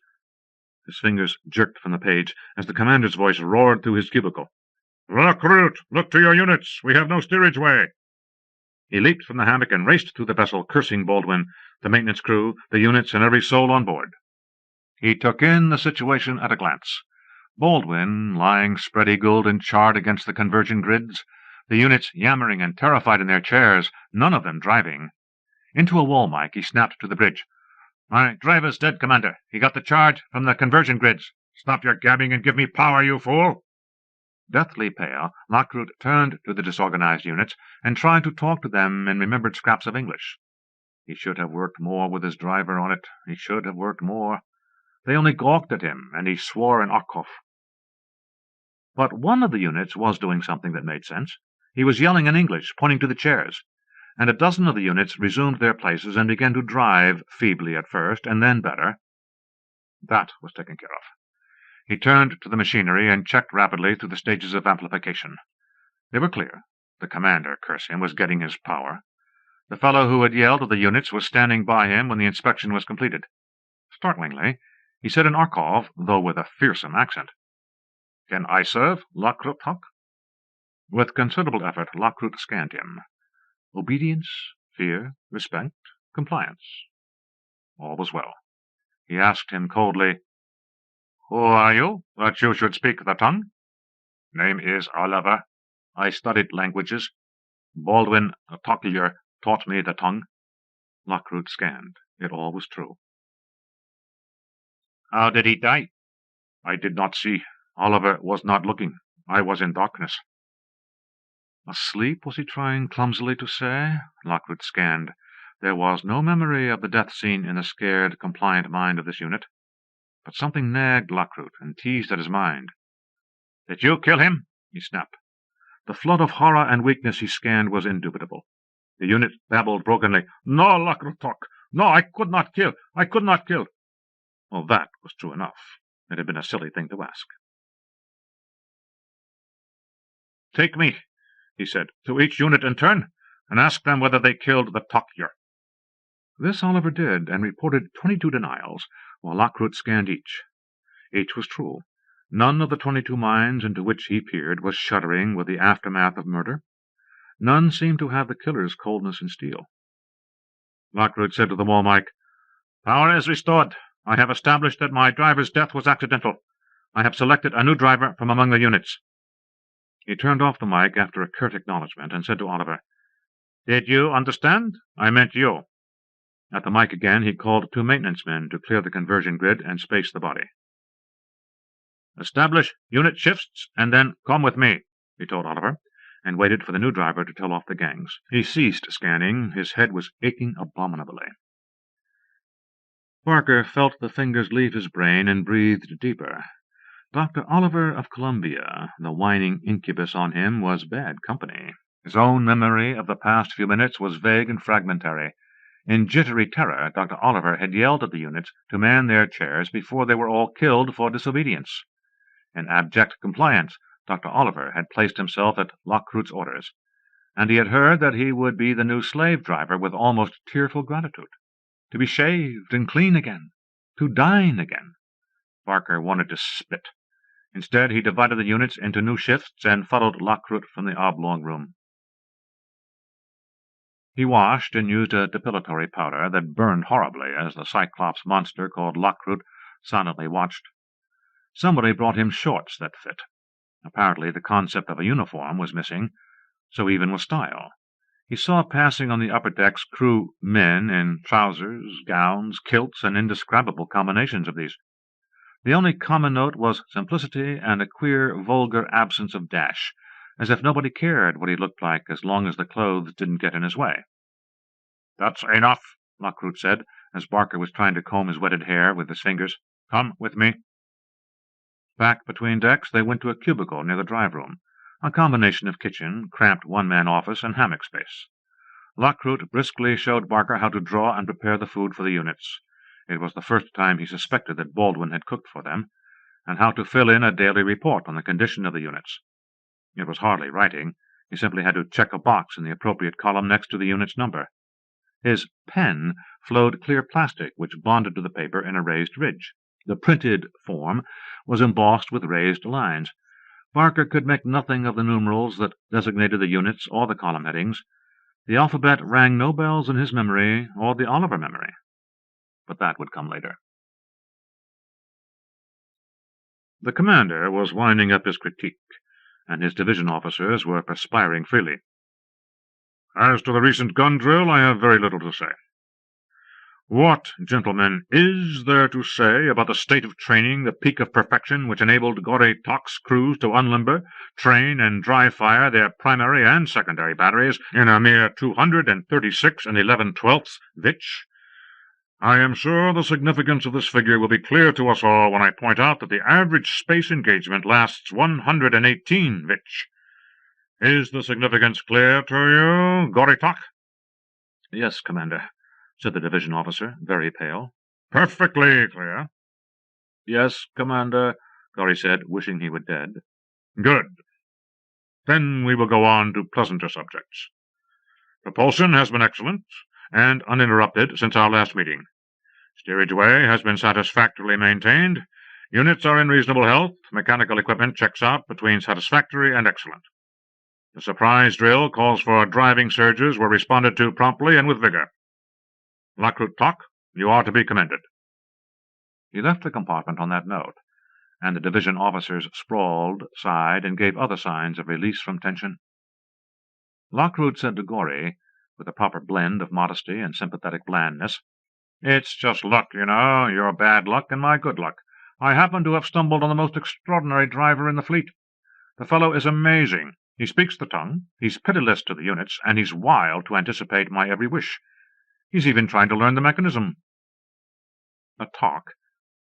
His fingers jerked from the page as the commander's voice roared through his cubicle. Lockroot, look to your units! We have no steerage way! He leaped from the hammock and raced through the vessel, cursing Baldwin, the maintenance crew, the units, and every soul on board. He took in the situation at a glance. Baldwin lying spread-eagled and charred against the conversion grids, the units yammering and terrified in their chairs, none of them driving. Into a wall mic he snapped to the bridge. My driver's dead, Commander. He got the charge from the conversion grids. Stop your gabbing and give me power, you fool! Deathly pale, Lockroot turned to the disorganized units and tried to talk to them in remembered scraps of English. He should have worked more with his driver on it. He should have worked more. They only gawked at him, and he swore in Arkoff. But one of the units was doing something that made sense. He was yelling in English, pointing to the chairs, and a dozen of the units resumed their places and began to drive, feebly at first, and then better. That was taken care of. He turned to the machinery and checked rapidly through the stages of amplification. They were clear. The commander, curse him, was getting his power. The fellow who had yelled at the units was standing by him when the inspection was completed. Startlingly, he said in Arkoff, though with a fearsome accent, "Can I serve, Lockroot Huck?" With considerable effort, Lockroot scanned him. Obedience, fear, respect, compliance. All was well. He asked him coldly, "Who are you, that you should speak the tongue?" "Name is Oliver. I studied languages. Baldwin Toklier taught me the tongue." Lockroot scanned. It all was true. "How did he die?" "I did not see. Oliver was not looking. I was in darkness." Asleep, was he trying clumsily to say? Lockroot scanned. There was no memory of the death scene in the scared, compliant mind of this unit. But something nagged Lockroot and teased at his mind. "Did you kill him?" he snapped. The flood of horror and weakness he scanned was indubitable. The unit babbled brokenly, "No, Lockroot Huck. No, I could not kill. I could not kill." Well, that was true enough. It had been a silly thing to ask. "Take me," he said, "to each unit in turn, and ask them whether they killed the Tokyer." This Oliver did, and reported 22 denials, while Lockroot scanned each. Each was true. None of the 22 minds into which he peered was shuddering with the aftermath of murder. None seemed to have the killer's coldness and steel. Lockroot said to the wall mic, "Power is restored. I have established that my driver's death was accidental. I have selected a new driver from among the units." He turned off the mic after a curt acknowledgement and said to Oliver, "Did you understand? I meant you." At the mic again, he called 2 maintenance men to clear the conversion grid and space the body. "Establish unit shifts, and then come with me," he told Oliver, and waited for the new driver to tell off the gangs. He ceased scanning. His head was aching abominably. Barker felt the fingers leave his brain and breathed deeper. Dr. Oliver of Columbia, the whining incubus on him, was bad company. His own memory of the past few minutes was vague and fragmentary. In jittery terror, Dr. Oliver had yelled at the units to man their chairs before they were all killed for disobedience. In abject compliance, Dr. Oliver had placed himself at Lockroot's orders, and he had heard that he would be the new slave driver with almost tearful gratitude. To be shaved and clean again, to dine again. Barker wanted to spit. Instead, he divided the units into new shifts and followed Lockroot from the oblong room. He washed and used a depilatory powder that burned horribly as the Cyclops monster called Lockroot silently watched. Somebody brought him shorts that fit. Apparently the concept of a uniform was missing, so even was style. He saw passing on the upper decks crew men in trousers, gowns, kilts, and indescribable combinations of these. The only common note was simplicity and a queer, vulgar absence of dash, as if nobody cared what he looked like as long as the clothes didn't get in his way. "That's enough," Lockroot said, as Barker was trying to comb his wetted hair with his fingers. "Come with me." Back between decks, they went to a cubicle near the drive-room, a combination of kitchen, cramped one-man office, and hammock space. Lockroot briskly showed Barker how to draw and prepare the food for the units. It was the first time he suspected that Baldwin had cooked for them, and how to fill in a daily report on the condition of the units. It was hardly writing. He simply had to check a box in the appropriate column next to the unit's number. His pen flowed clear plastic, which bonded to the paper in a raised ridge. The printed form was embossed with raised lines. Barker could make nothing of the numerals that designated the units or the column headings. The alphabet rang no bells in his memory or the Oliver memory. But that would come later. The commander was winding up his critique, and his division officers were perspiring freely. "As to the recent gun drill, I have very little to say. What, gentlemen, is there to say about the state of training, the peak of perfection which enabled Gorry Tock's crews to unlimber, train, and dry fire their primary and secondary batteries in a mere 236 11/12 Vich? I am sure the significance of this figure will be clear to us all when I point out that the average space engagement lasts 118 Vich. Is the significance clear to you, Gorry Tock? Yes, Commander, said the division officer, very pale. Perfectly clear. Yes, Commander, Gorry said, wishing he were dead. Good. Then we will go on to pleasanter subjects. Propulsion has been excellent and uninterrupted since our last meeting. Steerageway has been satisfactorily maintained. Units are in reasonable health. Mechanical equipment checks out between satisfactory and excellent. The surprise drill calls for driving surges were responded to promptly and with vigor. Lockrut Tock, you are to be commended. He left the compartment on that note, and the division officers sprawled, sighed, and gave other signs of release from tension. Lockrut said to Gorry, with a proper blend of modesty and sympathetic blandness, It's just luck, you know, your bad luck and my good luck. I happen to have stumbled on the most extraordinary driver in the fleet. The fellow is amazing. He speaks the tongue, he's pitiless to the units, and he's wild to anticipate my every wish. He's even trying to learn the mechanism. A Tock,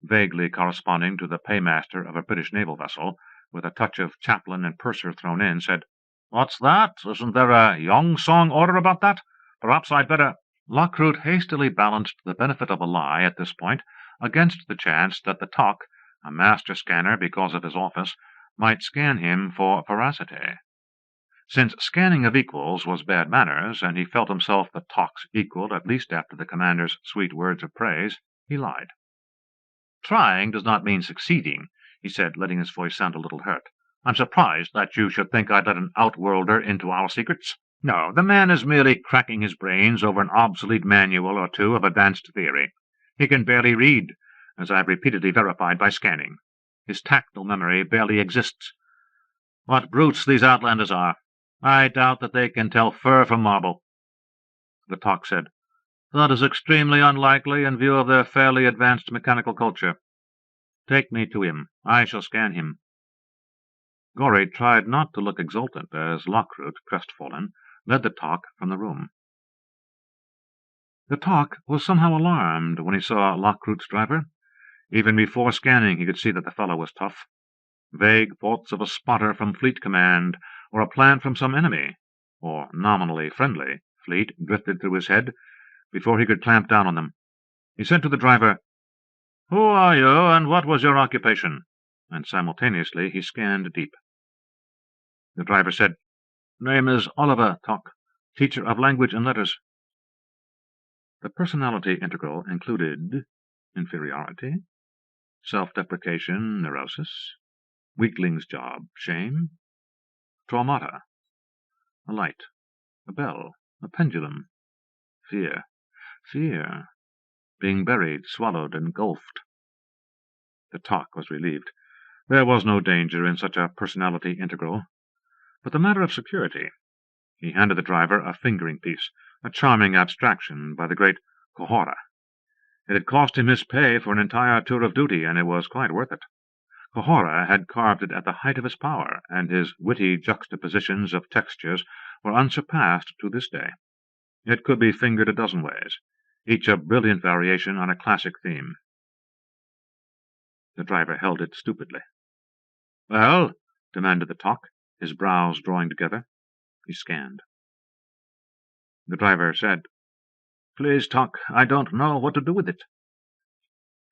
vaguely corresponding to the paymaster of a British naval vessel, with a touch of chaplain and purser thrown in, said, What's that? Isn't there a Yong-Song order about that? Perhaps I'd better— Lockrut hastily balanced the benefit of a lie at this point against the chance that the Tock, a master scanner because of his office, might scan him for veracity. Since scanning of equals was bad manners, and he felt himself the Tock's equal at least after the commander's sweet words of praise, he lied. Trying does not mean succeeding, he said, letting his voice sound a little hurt. I'm surprised that you should think I'd let an outworlder into our secrets. No, the man is merely cracking his brains over an obsolete manual or two of advanced theory. He can barely read, as I've repeatedly verified by scanning. His tactile memory barely exists. What brutes these outlanders are! I doubt that they can tell fur from marble. The Tock said, That is extremely unlikely in view of their fairly advanced mechanical culture. Take me to him. I shall scan him. Gorry tried not to look exultant as Lockrut, crestfallen, led the Tock from the room. The Tock was somehow alarmed when he saw Lockrut's driver. Even before scanning he could see that the fellow was tough. Vague thoughts of a spotter from Fleet Command, or a plant from some enemy, or nominally friendly, fleet drifted through his head before he could clamp down on them. He said to the driver, Who are you, and what was your occupation? And simultaneously he scanned deep. The driver said, Name is Oliver Tock, teacher of language and letters. The personality integral included inferiority, self-deprecation, neurosis, weakling's job, shame, traumata, a light, a bell, a pendulum, fear, being buried, swallowed, engulfed. The Tock was relieved. There was no danger in such a personality integral. But the matter of security. He handed the driver a fingering piece, a charming abstraction by the great Kohora. It had cost him his pay for an entire tour of duty, and it was quite worth it. Kohora had carved it at the height of his power, and his witty juxtapositions of textures were unsurpassed to this day. It could be fingered a dozen ways, each a brilliant variation on a classic theme. The driver held it stupidly. Well? Demanded the Tock, his brows drawing together. He scanned. The driver said, Please, Tock, I don't know what to do with it.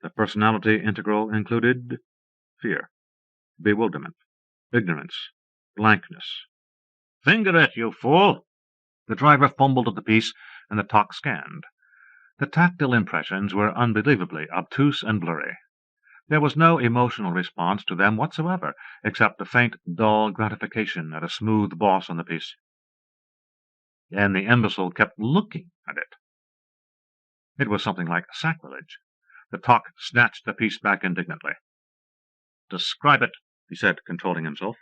The personality integral included fear, bewilderment, ignorance, blankness. Finger it, you fool! The driver fumbled at the piece, and the Tock scanned. The tactile impressions were unbelievably obtuse and blurry. There was no emotional response to them whatsoever, except a faint, dull gratification at a smooth boss on the piece. And the imbecile kept looking at it. It was something like sacrilege. The Tock snatched the piece back indignantly. Describe it, he said, controlling himself.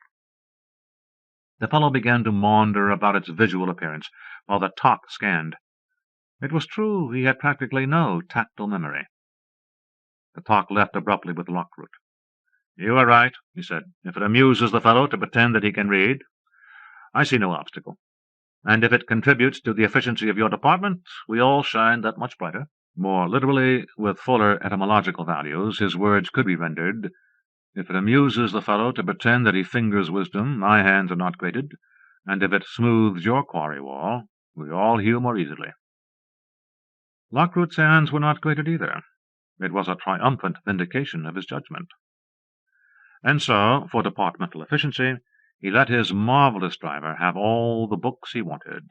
The fellow began to maunder about its visual appearance, while the Tock scanned. It was true he had practically no tactile memory. The talk left abruptly with Lockroot. "You are right," he said. "If it amuses the fellow to pretend that he can read, I see no obstacle. And if it contributes to the efficiency of your department, we all shine that much brighter." More literally, with fuller etymological values, his words could be rendered, "If it amuses the fellow to pretend that he fingers wisdom, my hands are not grated, and if it smooths your quarry wall, we all hew more easily." Lockroot's hands were not grated either. It was a triumphant vindication of his judgment. And so, for departmental efficiency, he let his marvelous driver have all the books he wanted.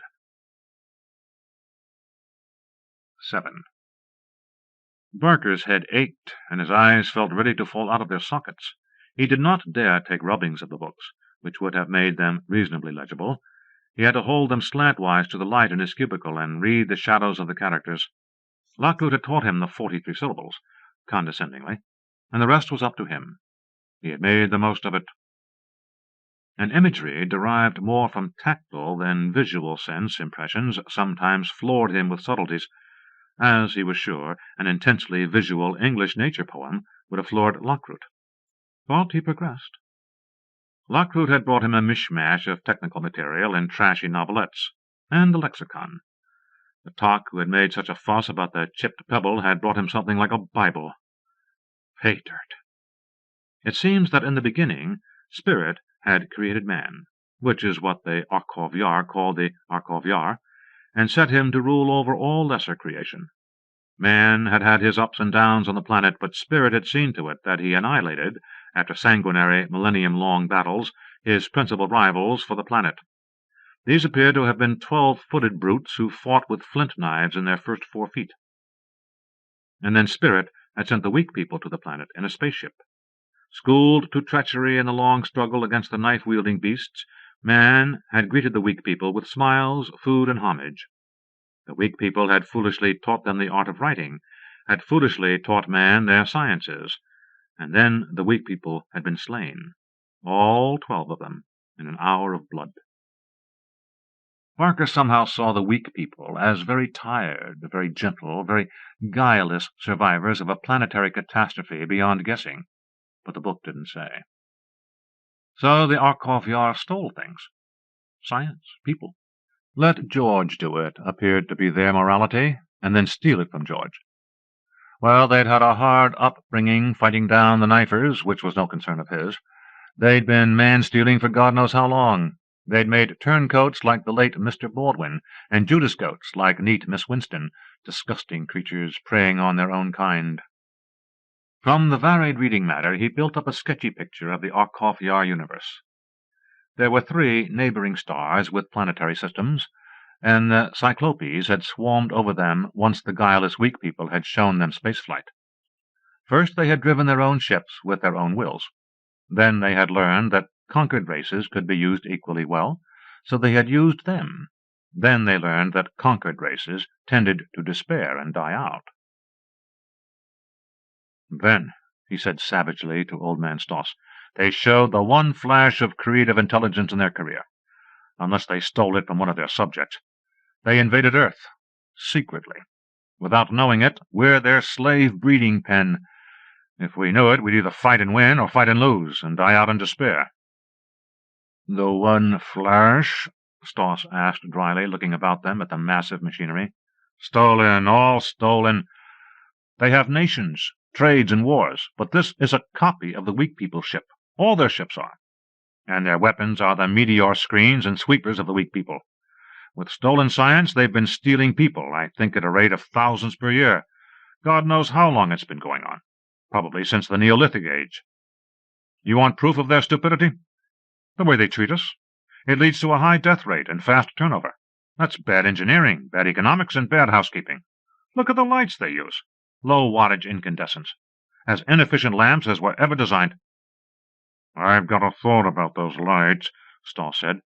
7. Barker's head ached, and his eyes felt ready to fall out of their sockets. He did not dare take rubbings of the books, which would have made them reasonably legible. He had to hold them slantwise to the light in his cubicle and read the shadows of the characters. Lockroot had taught him the 43 syllables, condescendingly, and the rest was up to him. He had made the most of it. An imagery derived more from tactile than visual sense impressions sometimes floored him with subtleties, as, he was sure, an intensely visual English nature poem would have floored Lockroot. But he progressed. Lockroot had brought him a mishmash of technical material in trashy novelettes, and a lexicon. The Talk, who had made such a fuss about the chipped pebble, had brought him something like a Bible. Pay dirt. It seems that in the beginning, Spirit had created man, which is what the Arkovyar called the Arkovyar, and set him to rule over all lesser creation. Man had had his ups and downs on the planet, but Spirit had seen to it that he annihilated, after sanguinary millennium-long battles, his principal rivals for the planet. These appear to have been 12-footed brutes who fought with flint knives in their first 4 feet. And then Spirit had sent the weak people to the planet in a spaceship. Schooled to treachery in the long struggle against the knife-wielding beasts, man had greeted the weak people with smiles, food, and homage. The weak people had foolishly taught them the art of writing, had foolishly taught man their sciences, and then the weak people had been slain, all 12 of them, in an hour of blood. Barker somehow saw the weak people as very tired, very gentle, very guileless survivors of a planetary catastrophe beyond guessing, but the book didn't say. So the Arkovyar stole things. Science, people. Let George do it appeared to be their morality, and then steal it from George. Well, they'd had a hard upbringing fighting down the knifers, which was no concern of his. They'd been man-stealing for God knows how long. They'd made turncoats like the late Mr. Baldwin, and Judas goats like neat Miss Winston, disgusting creatures preying on their own kind. From the varied reading matter, he built up a sketchy picture of the Arkovyar universe. There were 3 neighboring stars with planetary systems, and the Cyclopes had swarmed over them once the guileless weak people had shown them spaceflight. First they had driven their own ships with their own wills. Then they had learned that conquered races could be used equally well, so they had used them. Then they learned that conquered races tended to despair and die out. "Then," he said savagely to Old Man Stoss, "they showed the one flash of creative intelligence in their career, unless they stole it from one of their subjects. They invaded Earth, secretly. Without knowing it, we're their slave-breeding pen. If we knew it, we'd either fight and win or fight and lose, and die out in despair." "The one flash?" Stoss asked dryly, looking about them at the massive machinery. "Stolen, all stolen. They have nations, trades, and wars, but this is a copy of the weak people's ship. All their ships are. And their weapons are the meteor screens and sweepers of the weak people. With stolen science, they've been stealing people, I think at a rate of thousands per year. God knows how long it's been going on. Probably since the Neolithic age. You want proof of their stupidity? The way they treat us. It leads to a high death rate and fast turnover. That's bad engineering, bad economics, and bad housekeeping. Look at the lights they use. Low-wattage incandescents. As inefficient lamps as were ever designed." "I've got a thought about those lights," Stoss said.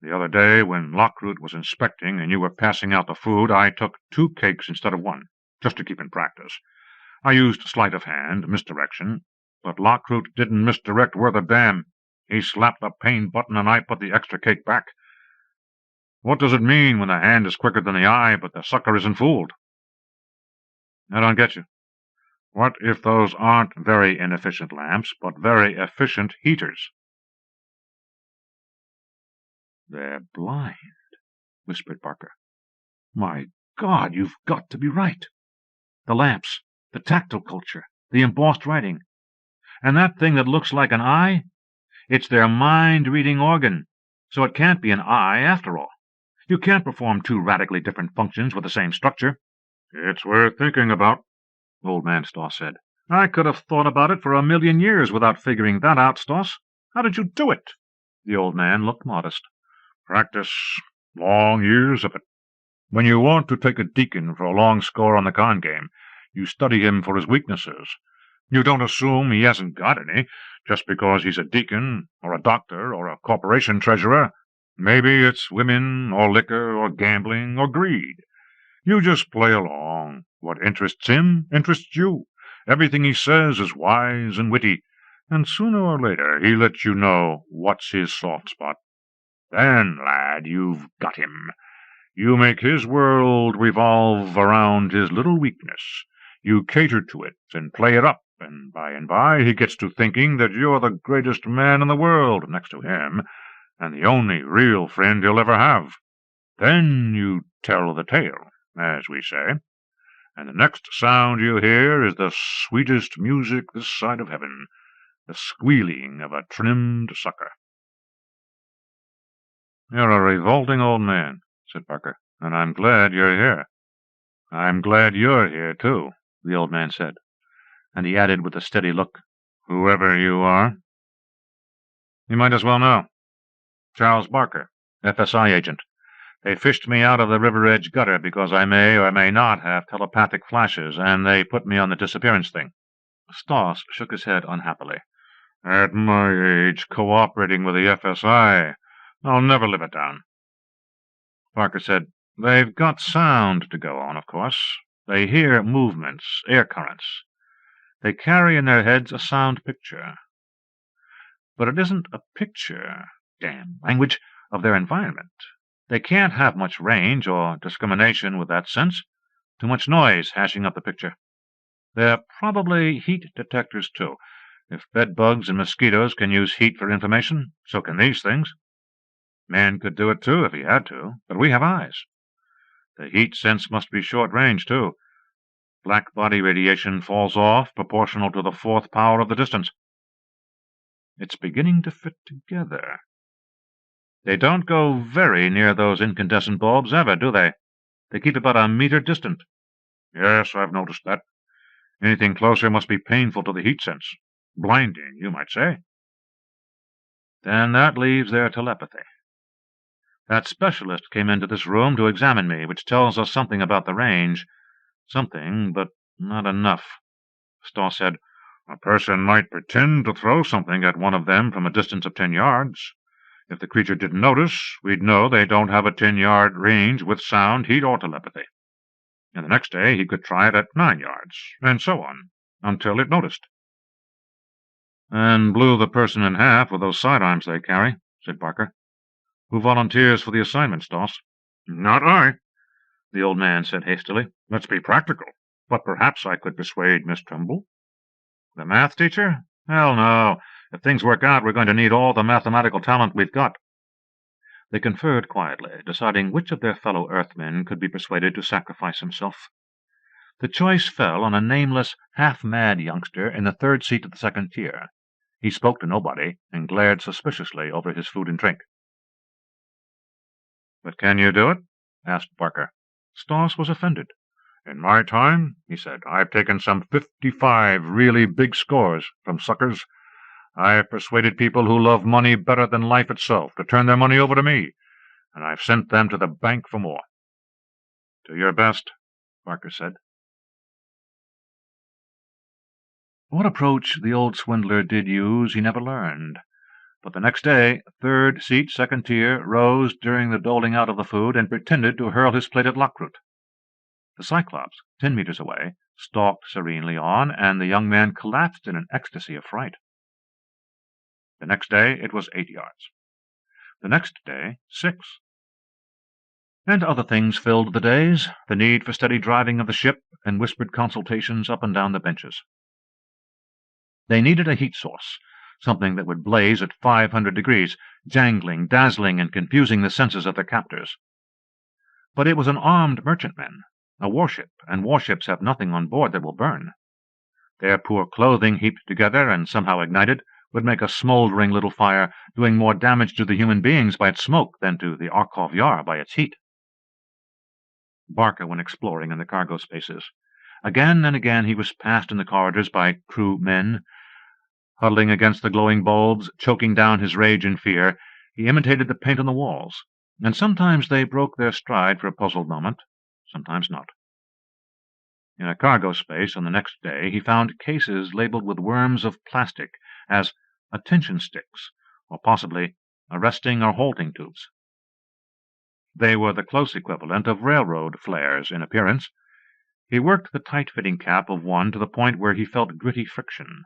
"The other day, when Lockroot was inspecting and you were passing out the food, I took 2 cakes instead of 1, just to keep in practice. I used sleight of hand, misdirection, but Lockroot didn't misdirect worth a damn. He slapped the pain button and I put the extra cake back. What does it mean when the hand is quicker than the eye, but the sucker isn't fooled? I don't get you. What if those aren't very inefficient lamps, but very efficient heaters? They're blind, whispered Barker. My God, you've got to be right. The lamps, the tactile culture, the embossed writing. And that thing that looks like an eye? It's their mind-reading organ, so it can't be an eye after all. You can't perform two radically different functions with the same structure. It's worth thinking about, Old Man Stoss said. I could have thought about it for 1,000,000 years without figuring that out, Stoss. How did you do it? The old man looked modest. Practice. Long years of it. When you want to take a deacon for a long score on the con game, you study him for his weaknesses. You don't assume he hasn't got any, just because he's a deacon, or a doctor, or a corporation treasurer. Maybe it's women, or liquor, or gambling, or greed. You just play along. What interests him interests you. Everything he says is wise and witty, and sooner or later he lets you know what's his soft spot. Then, lad, you've got him. You make his world revolve around his little weakness. You cater to it and play it up, and by he gets to thinking that you're the greatest man in the world next to him, and the only real friend he'll ever have. Then you tell the tale, as we say, and the next sound you hear is the sweetest music this side of heaven, the squealing of a trimmed sucker. You're a revolting old man, said Barker, and I'm glad you're here. I'm glad you're here, too, the old man said, and he added with a steady look, whoever you are. You might as well know. Charles Barker, FSI agent. They fished me out of the River Edge gutter because I may or may not have telepathic flashes, and they put me on the disappearance thing. Stoss shook his head unhappily. At my age, cooperating with the FSI. I'll never live it down. Barker said, They've got sound to go on, of course. They hear movements, air currents. They carry in their heads a sound picture. But it isn't a picture, damn language, of their environment. They can't have much range or discrimination with that sense. Too much noise hashing up the picture. They're probably heat detectors, too. If bedbugs and mosquitoes can use heat for information, so can these things. Man could do it, too, if he had to, but we have eyes. The heat sense must be short-range, too. Black body radiation falls off proportional to the fourth power of the distance. It's beginning to fit together. They don't go very near those incandescent bulbs ever, do they? They keep about a meter distant. Yes, I've noticed that. Anything closer must be painful to the heat sense. Blinding, you might say. Then that leaves their telepathy. That specialist came into this room to examine me, which tells us something about the range. Something, but not enough. Stoss said, A person might pretend to throw something at one of them from a distance of 10 yards. If the creature didn't notice, we'd know they don't have a 10-yard range with sound, heat, or telepathy. And the next day he could try it at 9 yards, and so on, until it noticed. And blew the person in half with those sidearms they carry, said Barker. Who volunteers for the assignment, Stoss? Not I, the old man said hastily. Let's be practical. But perhaps I could persuade Miss Trimble. The math teacher? Hell no. If things work out, we're going to need all the mathematical talent we've got. They conferred quietly, deciding which of their fellow Earthmen could be persuaded to sacrifice himself. The choice fell on a nameless, half-mad youngster in the third seat of the second tier. He spoke to nobody and glared suspiciously over his food and drink. But can you do it? asked Barker. Stoss was offended. In my time, he said, I've taken some 55 really big scores from suckers. I've persuaded people who love money better than life itself to turn their money over to me, and I've sent them to the bank for more. Do your best, Barker said. What approach the old swindler did use he never learned. But the next day, third seat, second tier, rose during the doling out of the food and pretended to hurl his plate at Lockroot. The Cyclops, 10 meters away, stalked serenely on, and the young man collapsed in an ecstasy of fright. The next day it was 8 yards. The next day, 6. And other things filled the days, the need for steady driving of the ship and whispered consultations up and down the benches. They needed a heat source, something that would blaze at 500 degrees, jangling, dazzling, and confusing the senses of their captors. But it was an armed merchantman, a warship, and warships have nothing on board that will burn. Their poor clothing heaped together and somehow ignited would make a smoldering little fire, doing more damage to the human beings by its smoke than to the Arkhov Yar by its heat. Barker went exploring in the cargo spaces. Again and again he was passed in the corridors by crew men. Huddling against the glowing bulbs, choking down his rage and fear, he imitated the paint on the walls, and sometimes they broke their stride for a puzzled moment, sometimes not. In a cargo space on the next day he found cases labeled with worms of plastic as attention sticks, or possibly arresting or halting tubes. They were the close equivalent of railroad flares in appearance. He worked the tight-fitting cap of one to the point where he felt gritty friction,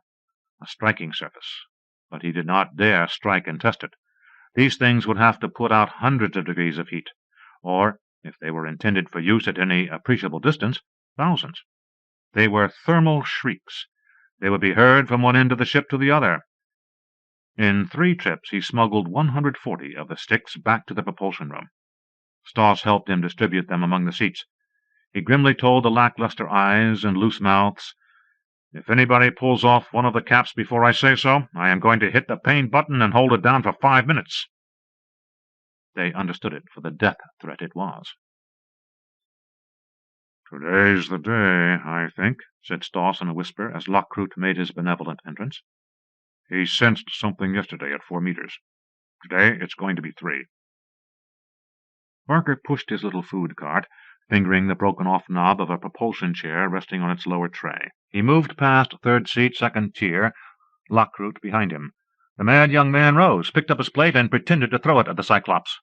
a striking surface, but he did not dare strike and test it. These things would have to put out hundreds of degrees of heat, or, if they were intended for use at any appreciable distance, thousands. They were thermal shrieks. They would be heard from one end of the ship to the other. In 3 trips he smuggled 140 of the sticks back to the propulsion room. Stoss helped him distribute them among the seats. He grimly told the lackluster eyes and loose mouths, "If anybody pulls off one of the caps before I say so, I am going to hit the pain button and hold it down for 5 minutes." They understood it for the death threat it was. "Today's the day, I think," said Stoss in a whisper as Lockroot made his benevolent entrance. "He sensed something yesterday at 4 meters. Today it's going to be 3. Barker pushed his little food cart, fingering the broken-off knob of a propulsion chair resting on its lower tray. He moved past 3rd seat, 2nd tier, Lockroot behind him. The mad young man rose, picked up his plate, and pretended to throw it at the Cyclops.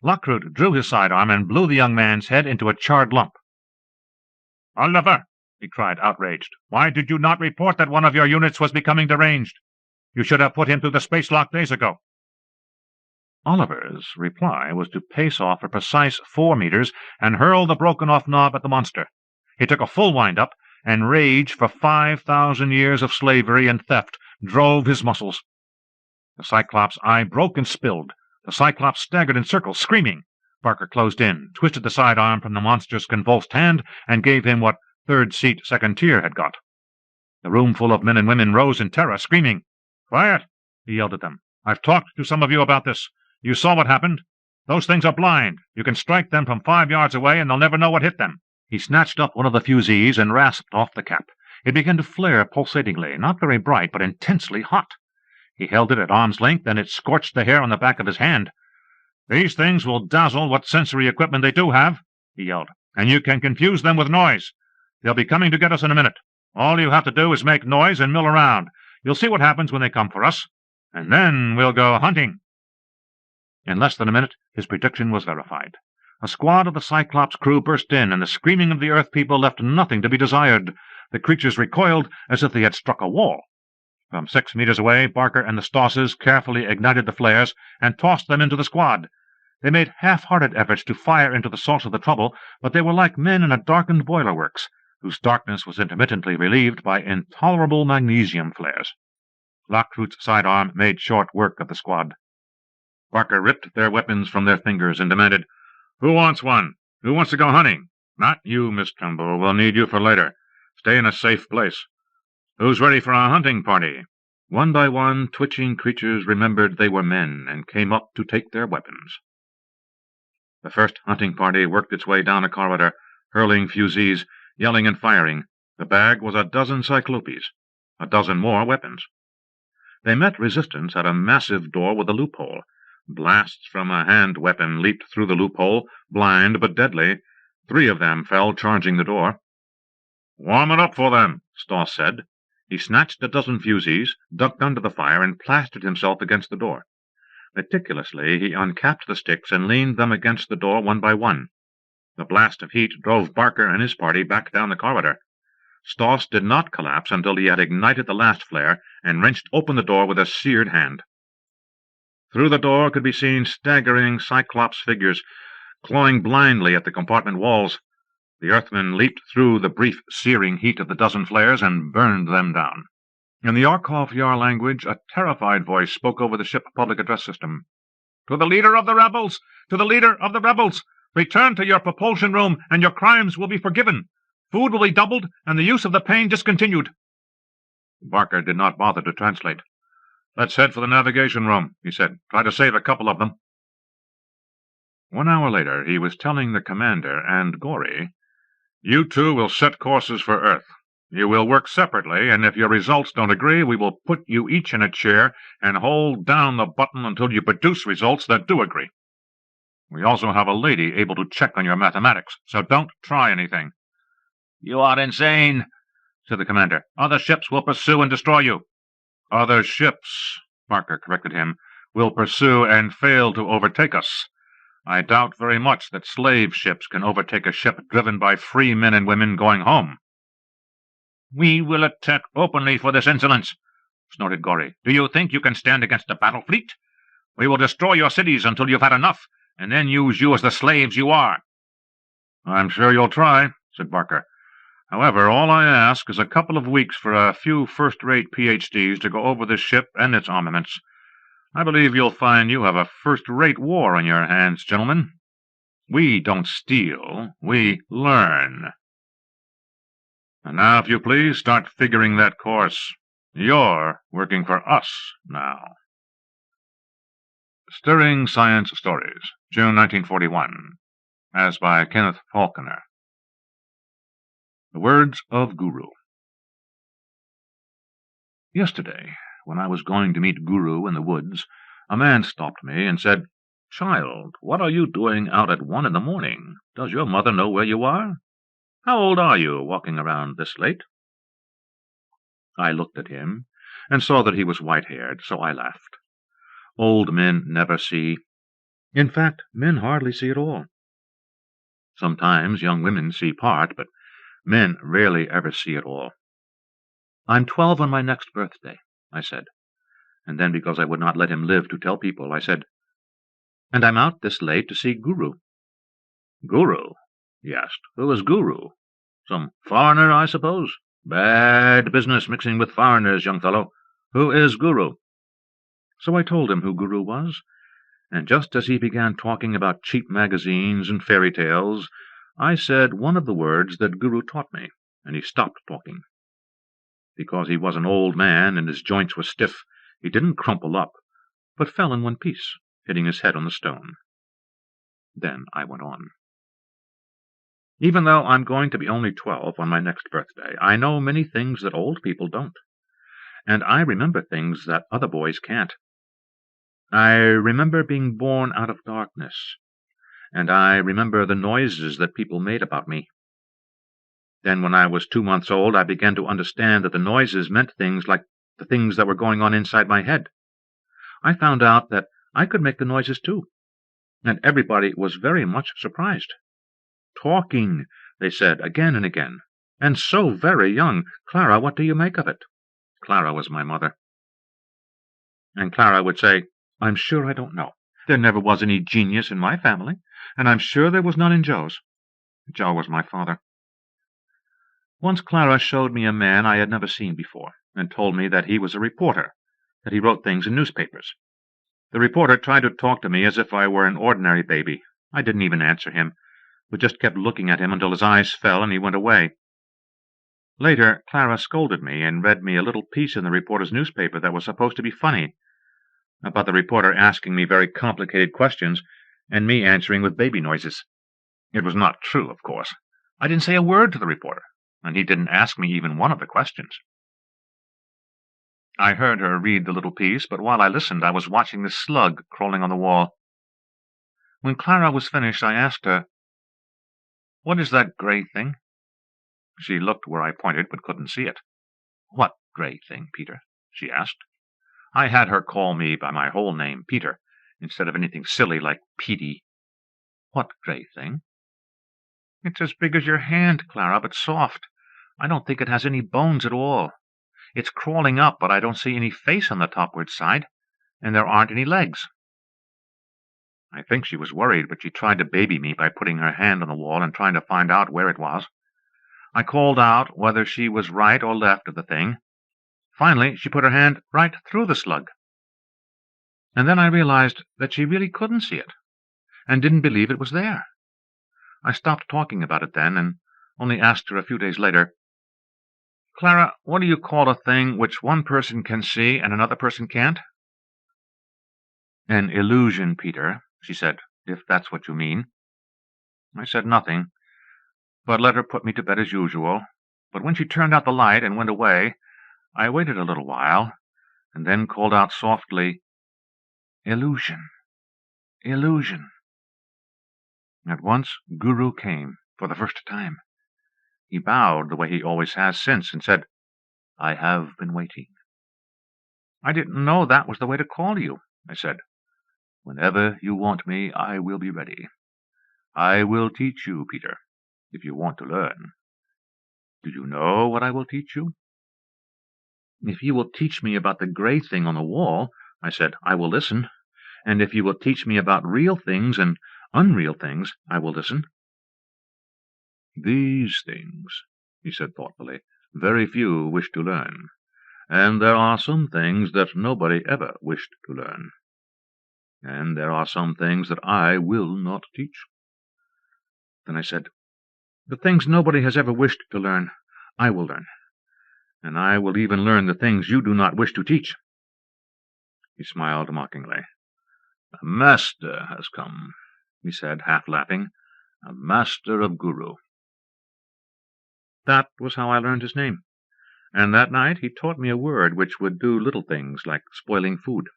Lockroot drew his sidearm and blew the young man's head into a charred lump. "Oliver!" he cried, outraged. "Why did you not report that one of your units was becoming deranged? You should have put him through the space lock days ago." Oliver's reply was to pace off a precise 4 meters and hurl the broken-off knob at the monster. He took a full wind-up, and rage for 5,000 years of slavery and theft drove his muscles. The Cyclops' eye broke and spilled. The Cyclops staggered in circles, screaming. Barker closed in, twisted the sidearm from the monster's convulsed hand, and gave him what 3rd seat, 2nd tier had got. The room full of men and women rose in terror, screaming. "Quiet!" he yelled at them. "I've talked to some of you about this. You saw what happened. Those things are blind. You can strike them from 5 yards away, and they'll never know what hit them." He snatched up one of the fusees and rasped off the cap. It began to flare pulsatingly, not very bright, but intensely hot. He held it at arm's length, and it scorched the hair on the back of his hand. "These things will dazzle what sensory equipment they do have," he yelled, "and you can confuse them with noise. They'll be coming to get us in a minute. All you have to do is make noise and mill around. You'll see what happens when they come for us, and then we'll go hunting." In less than a minute his prediction was verified. A squad of the Cyclops crew burst in, and the screaming of the Earth people left nothing to be desired. The creatures recoiled as if they had struck a wall. From 6 meters away, Barker and the Stosses carefully ignited the flares and tossed them into the squad. They made half-hearted efforts to fire into the source of the trouble, but they were like men in a darkened boiler works, whose darkness was intermittently relieved by intolerable magnesium flares. Lockroot's sidearm made short work of the squad. Barker ripped their weapons from their fingers and demanded, "Who wants one? Who wants to go hunting? Not you, Miss Trumbull. We'll need you for later. Stay in a safe place. Who's ready for a hunting party?" One by one, twitching creatures remembered they were men and came up to take their weapons. The first hunting party worked its way down a corridor, hurling fusees, yelling and firing. The bag was a dozen cyclopes, a dozen more weapons. They met resistance at a massive door with a loophole. Blasts from a hand weapon leaped through the loophole, blind but deadly. 3 of them fell charging the door. "Warm it up for them," Stoss said. He snatched a dozen fusees, ducked under the fire, and plastered himself against the door. Meticulously he uncapped the sticks and leaned them against the door one by one. The blast of heat drove Barker and his party back down the corridor. Stoss did not collapse until he had ignited the last flare and wrenched open the door with a seared hand. Through the door could be seen staggering Cyclops figures, clawing blindly at the compartment walls. The Earthmen leaped through the brief searing heat of the dozen flares and burned them down. In the Arkoff Yar language, a terrified voice spoke over the ship public address system. "To the leader of the rebels! To the leader of the rebels! Return to your propulsion room, and your crimes will be forgiven. Food will be doubled, and the use of the pain discontinued." Barker did not bother to translate. "Let's head for the navigation room," he said. "Try to save a couple of them." 1 hour later, he was telling the commander and Gorry, "You two will set courses for Earth. You will work separately, and if your results don't agree, we will put you each in a chair and hold down the button until you produce results that do agree. We also have a lady able to check on your mathematics, so don't try anything." "You are insane," said the commander. "Other ships will pursue and destroy you." "Other ships," Barker corrected him, "will pursue and fail to overtake us. I doubt very much that slave ships can overtake a ship driven by free men and women going home." "We will attack openly for this insolence," snorted Gorry. "Do you think you can stand against a battle fleet? We will destroy your cities until you've had enough, and then use you as the slaves you are." "I'm sure you'll try," said Barker. "However, all I ask is a couple of weeks for a few first-rate PhDs to go over this ship and its armaments. I believe you'll find you have a first-rate war on your hands, gentlemen. We don't steal, we learn. And now, if you please, start figuring that course. You're working for us now." Stirring Science Stories, June 1941, as by Kenneth Falconer. The Words of Guru. Yesterday, when I was going to meet Guru in the woods, a man stopped me and said, "Child, what are you doing out at 1 in the morning? Does your mother know where you are? How old are you, walking around this late?" I looked at him and saw that he was white-haired, so I laughed. Old men never see. In fact, men hardly see at all. Sometimes young women see part, but men rarely ever see at all. "I'm 12 on my next birthday," I said. And then, because I would not let him live to tell people, I said, "And I'm out this late to see Guru." "Guru?" he asked. "Who is Guru? Some foreigner, I suppose? Bad business mixing with foreigners, young fellow. Who is Guru?" So I told him who Guru was, and just as he began talking about cheap magazines and fairy tales, I said one of the words that Guru taught me, and he stopped talking. Because he was an old man and his joints were stiff, he didn't crumple up, but fell in one piece, hitting his head on the stone. Then I went on. "Even though I'm going to be only 12 on my next birthday, I know many things that old people don't. And I remember things that other boys can't. I remember being born out of darkness, and I remember the noises that people made about me. Then when I was 2 months old, I began to understand that the noises meant things like the things that were going on inside my head. I found out that I could make the noises too, and everybody was very much surprised. 'Talking,' they said again and again, and so very young. 'Clara, what do you make of it?' Clara was my mother. And Clara would say, 'I'm sure I don't know. There never was any genius in my family, and I'm sure there was none in Joe's. Joe was my father.' Once Clara showed me a man I had never seen before, and told me that he was a reporter, that he wrote things in newspapers. The reporter tried to talk to me as if I were an ordinary baby. I didn't even answer him, but just kept looking at him until his eyes fell and he went away. Later, Clara scolded me and read me a little piece in the reporter's newspaper that was supposed to be funny, about the reporter asking me very complicated questions and me answering with baby noises. It was not true, of course. I didn't say a word to the reporter, and he didn't ask me even one of the questions. I heard her read the little piece, but while I listened, I was watching the slug crawling on the wall. When Clara was finished, I asked her, "What is that gray thing?" She looked where I pointed, but couldn't see it. "What gray thing, Peter?" she asked. I had her call me by my whole name, Peter, instead of anything silly like Petey. "What gray thing?" "It's as big as your hand, Clara, but soft. I don't think it has any bones at all. It's crawling up, but I don't see any face on the topward side, and there aren't any legs." I think she was worried, but she tried to baby me by putting her hand on the wall and trying to find out where it was. I called out whether she was right or left of the thing. Finally, she put her hand right through the slug. And then I realized that she really couldn't see it, and didn't believe it was there. I stopped talking about it then, and only asked her a few days later, "Clara, what do you call a thing which one person can see and another person can't?" "An illusion, Peter," she said, "if that's what you mean." I said nothing, but let her put me to bed as usual. But when she turned out the light and went away, I waited a little while, and then called out softly, "Illusion, illusion." At once Guru came, for the first time. He bowed the way he always has since, and said, "I have been waiting." "I didn't know that was the way to call you," I said. "Whenever you want me, I will be ready. I will teach you, Peter, if you want to learn. Do you know what I will teach you?" "If you will teach me about the gray thing on the wall," I said, "I will listen. And if you will teach me about real things and unreal things, I will listen." "These things," he said thoughtfully, "very few wish to learn, and there are some things that nobody ever wished to learn. And there are some things that I will not teach." Then I said, "The things nobody has ever wished to learn, I will learn. And I will even learn the things you do not wish to teach." He smiled mockingly. "A master has come," he said, half laughing, "a master of Guru." That was how I learned his name, and that night he taught me a word which would do little things like spoiling food.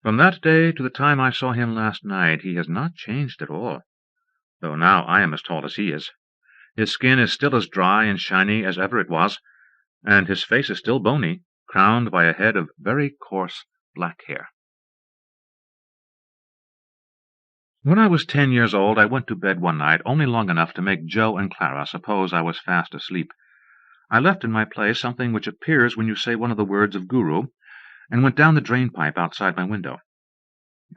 From that day to the time I saw him last night, he has not changed at all, though now I am as tall as he is. His skin is still as dry and shiny as ever it was, and his face is still bony, crowned by a head of very coarse black hair. When I was 10 years old, I went to bed one night only long enough to make Joe and Clara suppose I was fast asleep. I left in my place something which appears when you say one of the words of Guru, and went down the drain-pipe outside my window.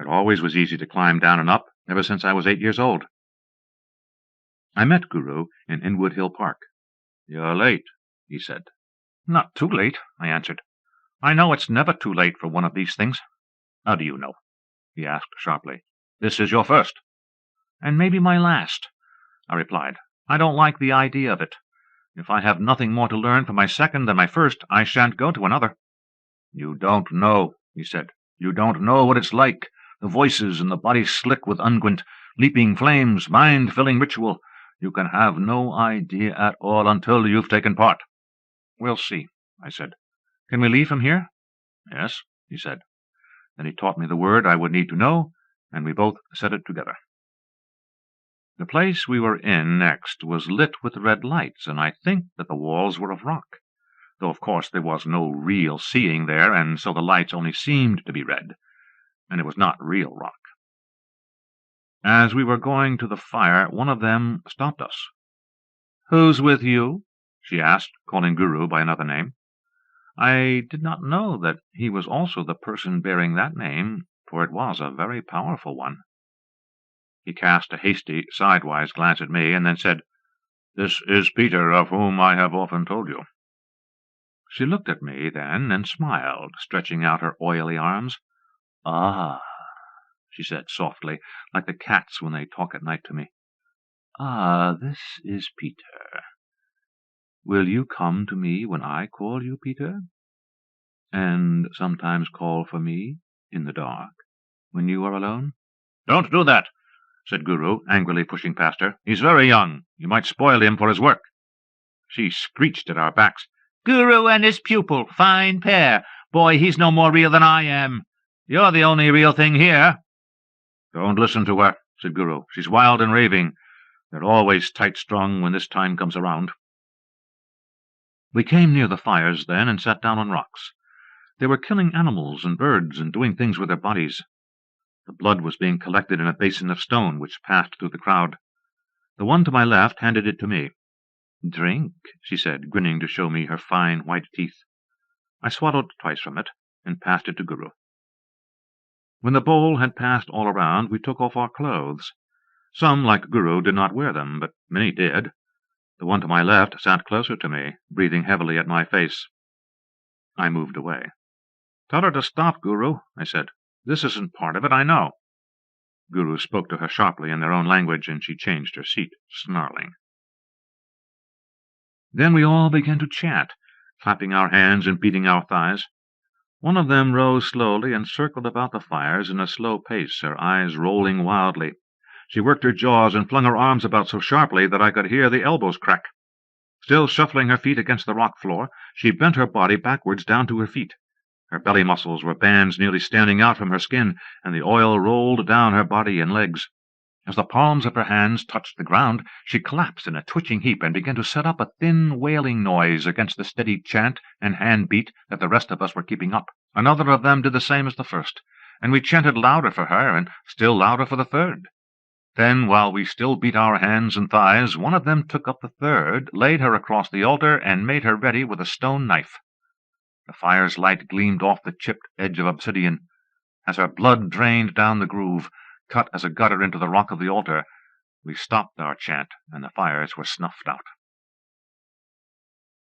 It always was easy to climb down and up, ever since I was 8 years old. I met Guru in Inwood Hill Park. "You're late," he said. "Not too late," I answered. "I know it's never too late for one of these things." "How do you know?" he asked sharply. "This is your first." "And maybe my last," I replied. "I don't like the idea of it. If I have nothing more to learn from my second than my first, I shan't go to another." "You don't know," he said. "You don't know what it's like. The voices and the body slick with unguent, leaping flames, mind-filling ritual. You can have no idea at all until you've taken part." "We'll see," I said. "Can we leave from here?" "Yes," he said. Then he taught me the word I would need to know, and we both said it together. The place we were in next was lit with red lights, and I think that the walls were of rock, though of course there was no real seeing there, and so the lights only seemed to be red, and it was not real rock. As we were going to the fire, one of them stopped us. "Who's with you?" she asked, calling Guru by another name. I did not know that he was also the person bearing that name, for it was a very powerful one. He cast a hasty, sidewise glance at me, and then said, "This is Peter, of whom I have often told you." She looked at me then and smiled, stretching out her oily arms. "Ah," she said softly, like the cats when they talk at night to me. "Ah, this is Peter. Will you come to me when I call you, Peter? And sometimes call for me in the dark when you are alone?" "Don't do that," said Guru, angrily pushing past her. "He's very young. You might spoil him for his work." She screeched at our backs, "Guru and his pupil, fine pair. Boy, he's no more real than I am. You're the only real thing here." "Don't listen to her," said Guru. "She's wild and raving. They're always tight-strung when this time comes around." We came near the fires then and sat down on rocks. They were killing animals and birds and doing things with their bodies. The blood was being collected in a basin of stone which passed through the crowd. The one to my left handed it to me. "Drink," she said, grinning to show me her fine white teeth. I swallowed twice from it and passed it to Guru. When the bowl had passed all around, we took off our clothes. Some, like Guru, did not wear them, but many did. The one to my left sat closer to me, breathing heavily at my face. I moved away. "Tell her to stop, Guru," I said. "This isn't part of it, I know." Guru spoke to her sharply in their own language, and she changed her seat, snarling. Then we all began to chat, clapping our hands and beating our thighs. One of them rose slowly and circled about the fires in a slow pace, her eyes rolling wildly. She worked her jaws and flung her arms about so sharply that I could hear the elbows crack. Still shuffling her feet against the rock floor, she bent her body backwards down to her feet. Her belly muscles were bands nearly standing out from her skin, and the oil rolled down her body and legs. As the palms of her hands touched the ground, she collapsed in a twitching heap and began to set up a thin wailing noise against the steady chant and hand-beat that the rest of us were keeping up. Another of them did the same as the first, and we chanted louder for her and still louder for the third. Then, while we still beat our hands and thighs, one of them took up the third, laid her across the altar, and made her ready with a stone knife. The fire's light gleamed off the chipped edge of obsidian. As her blood drained down the groove, cut as a gutter into the rock of the altar, we stopped our chant, and the fires were snuffed out.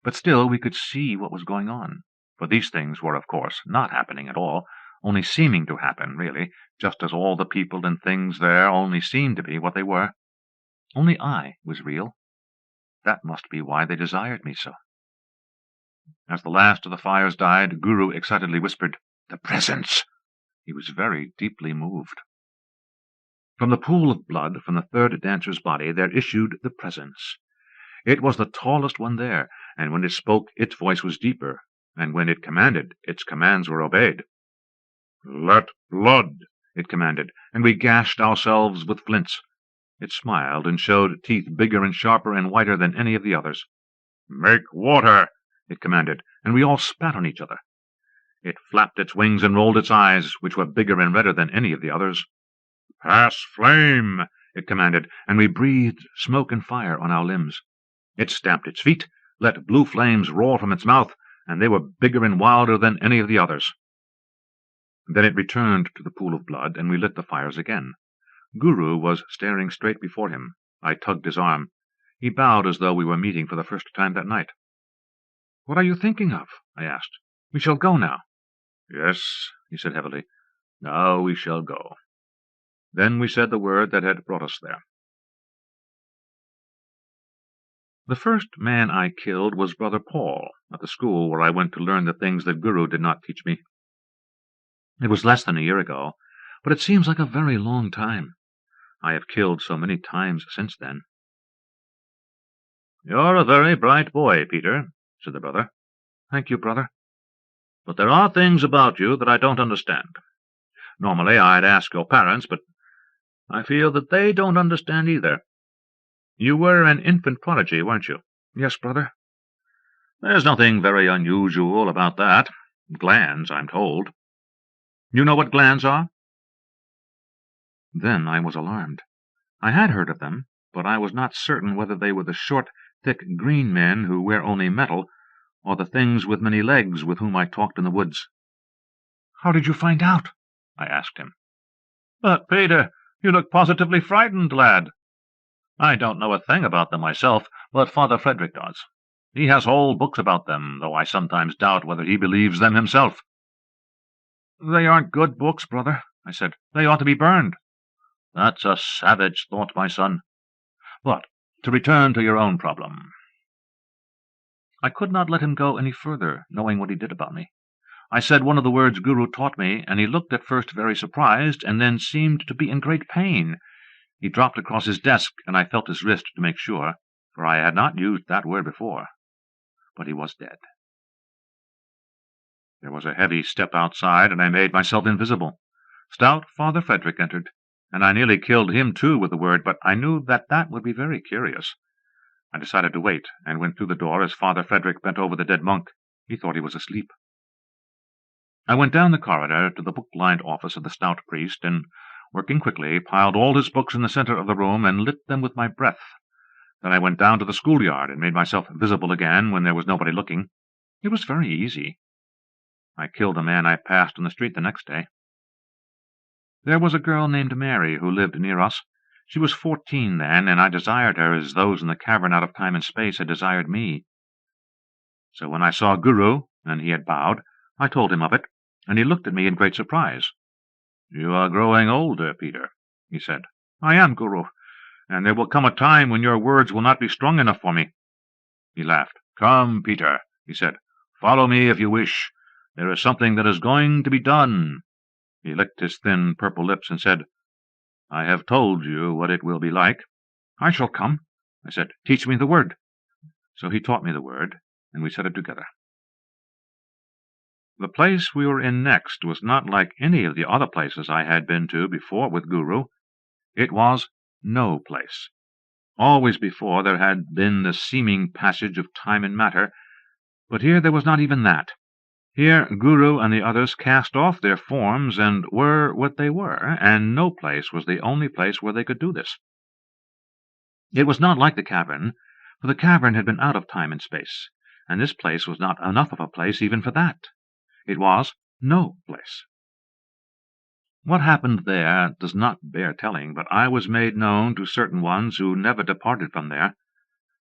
But still we could see what was going on, for these things were, of course, not happening at all, only seeming to happen, really, just as all the people and things there only seemed to be what they were. Only I was real. That must be why they desired me so. As the last of the fires died, Guru excitedly whispered, "The presence!" He was very deeply moved. From the pool of blood from the third dancer's body there issued the presence. It was the tallest one there, and when it spoke its voice was deeper, and when it commanded, its commands were obeyed. "Let blood," it commanded, and we gashed ourselves with flints. It smiled and showed teeth bigger and sharper and whiter than any of the others. "Make water," it commanded, and we all spat on each other. It flapped its wings and rolled its eyes, which were bigger and redder than any of the others. "Pass flame," it commanded, and we breathed smoke and fire on our limbs. It stamped its feet, let blue flames roar from its mouth, and they were bigger and wilder than any of the others. Then it returned to the pool of blood, and we lit the fires again. Guru was staring straight before him. I tugged his arm. He bowed as though we were meeting for the first time that night. "What are you thinking of?" I asked. "We shall go now." "Yes," he said heavily. "Now we shall go." Then we said the word that had brought us there. The first man I killed was Brother Pohl, at the school where I went to learn the things that Guru did not teach me. It was less than a year ago, but it seems like a very long time. I have killed so many times since then. "You're a very bright boy, Peter," said the brother. "Thank you, brother." "But there are things about you that I don't understand. Normally I'd ask your parents, but I feel that they don't understand either. You were an infant prodigy, weren't you?" "Yes, brother." "There's nothing very unusual about that. Glands, I'm told. You know what glands are?" Then I was alarmed. I had heard of them, but I was not certain whether they were the short, thick, green men who wear only metal, or the things with many legs with whom I talked in the woods. "How did you find out?" I asked him. "But, Peter, you look positively frightened, lad." "I don't know a thing about them myself, but Father Frederik does. He has whole books about them, though I sometimes doubt whether he believes them himself." "They aren't good books, brother," I said. "They ought to be burned." "That's a savage thought, my son. But to return to your own problem." I could not let him go any further, knowing what he did about me. I said one of the words Guru taught me, and he looked at first very surprised, and then seemed to be in great pain. He dropped across his desk, and I felt his wrist to make sure, for I had not used that word before. But he was dead. There was a heavy step outside, and I made myself invisible. Stout Father Frederik entered, and I nearly killed him too with the word, but I knew that that would be very curious. I decided to wait, and went through the door as Father Frederik bent over the dead monk. He thought he was asleep. I went down the corridor to the book-lined office of the stout priest, and, working quickly, piled all his books in the center of the room and lit them with my breath. Then I went down to the schoolyard and made myself visible again when there was nobody looking. It was very easy. I killed a man I passed on the street the next day. There was a girl named Mary who lived near us. She was 14 then, and I desired her as those in the cavern out of time and space had desired me. So when I saw Guru, and he had bowed, I told him of it, and he looked at me in great surprise. "You are growing older, Peter," he said. "I am, Guru, and there will come a time when your words will not be strong enough for me." He laughed. "Come, Peter," he said. "Follow me if you wish. There is something that is going to be done." He licked his thin purple lips and said, "I have told you what it will be like." "I shall come," I said. "Teach me the word." So he taught me the word, and we said it together. The place we were in next was not like any of the other places I had been to before with Guru. It was no place. Always before there had been the seeming passage of time and matter, but here there was not even that. Here Guru and the others cast off their forms and were what they were, and no place was the only place where they could do this. It was not like the cavern, for the cavern had been out of time and space, and this place was not enough of a place even for that. It was no place. What happened there does not bear telling, but I was made known to certain ones who never departed from there.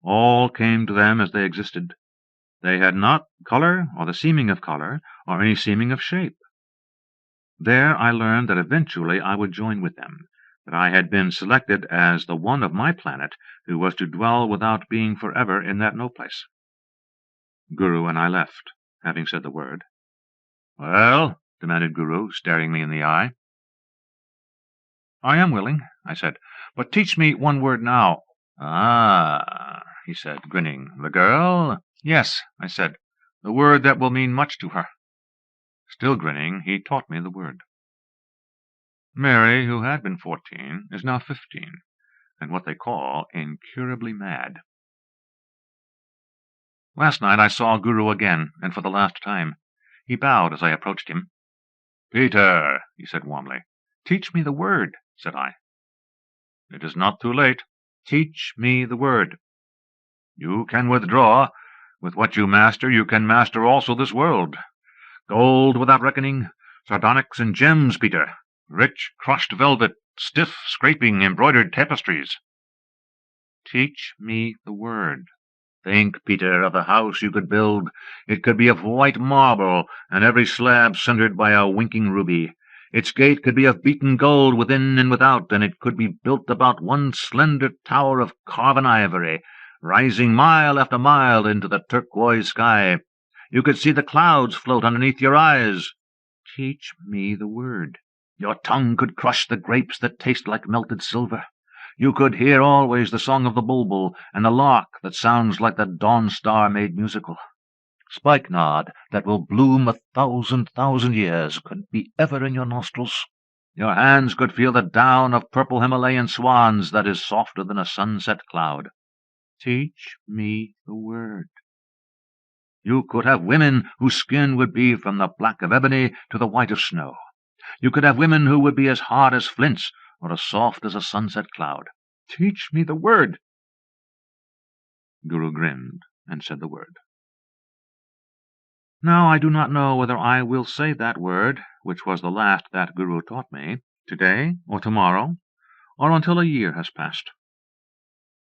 All came to them as they existed. They had not color, or the seeming of color, or any seeming of shape. There I learned that eventually I would join with them, that I had been selected as the one of my planet who was to dwell without being forever in that no place. Guru and I left, having said the word. "Well?" demanded Guru, staring me in the eye. "I am willing," I said, "but teach me one word now." "Ah," he said, grinning. "The girl?" "Yes," I said, "the word that will mean much to her." Still grinning, he taught me the word. Mary, who had been 14, is now 15, and what they call incurably mad. Last night I saw Guru again, and for the last time. He bowed as I approached him. "Peter," he said warmly. "Teach me the word," said I. "It is not too late. Teach me the word." "You can withdraw. With what you master, you can master also this world. Gold without reckoning, sardonyx and gems, Peter. Rich crushed velvet, stiff scraping embroidered tapestries." "Teach me the word." "Think, Peter, of the house you could build. It could be of white marble, and every slab centered by a winking ruby. Its gate could be of beaten gold within and without, and it could be built about one slender tower of carven ivory, rising mile after mile into the turquoise sky. You could see the clouds float underneath your eyes." "Teach me the word." "Your tongue could crush the grapes that taste like melted silver. You could hear always the song of the bulbul, and the lark that sounds like the dawn star made musical. Spikenard that will bloom 1,000,000 years could be ever in your nostrils. Your hands could feel the down of purple Himalayan swans that is softer than a sunset cloud." "Teach me the word." "You could have women whose skin would be from the black of ebony to the white of snow. You could have women who would be as hard as flints, or as soft as a sunset cloud." "Teach me the word." Guru grinned and said the word. Now I do not know whether I will say that word, which was the last that Guru taught me, today or tomorrow, or until a year has passed.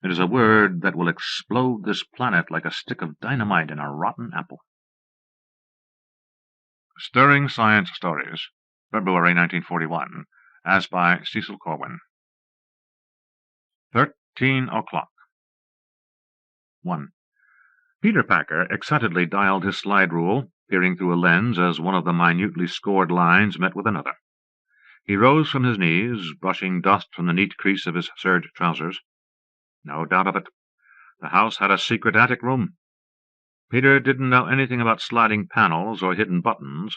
It is a word that will explode this planet like a stick of dynamite in a rotten apple. Stirring Science Stories, February 1941, as by Cecil Corwin. 13 o'clock. 1. Peter Packer excitedly dialed his slide rule, peering through a lens as one of the minutely scored lines met with another. He rose from his knees, brushing dust from the neat crease of his serge trousers. No doubt of it. The house had a secret attic room. Peter didn't know anything about sliding panels or hidden buttons.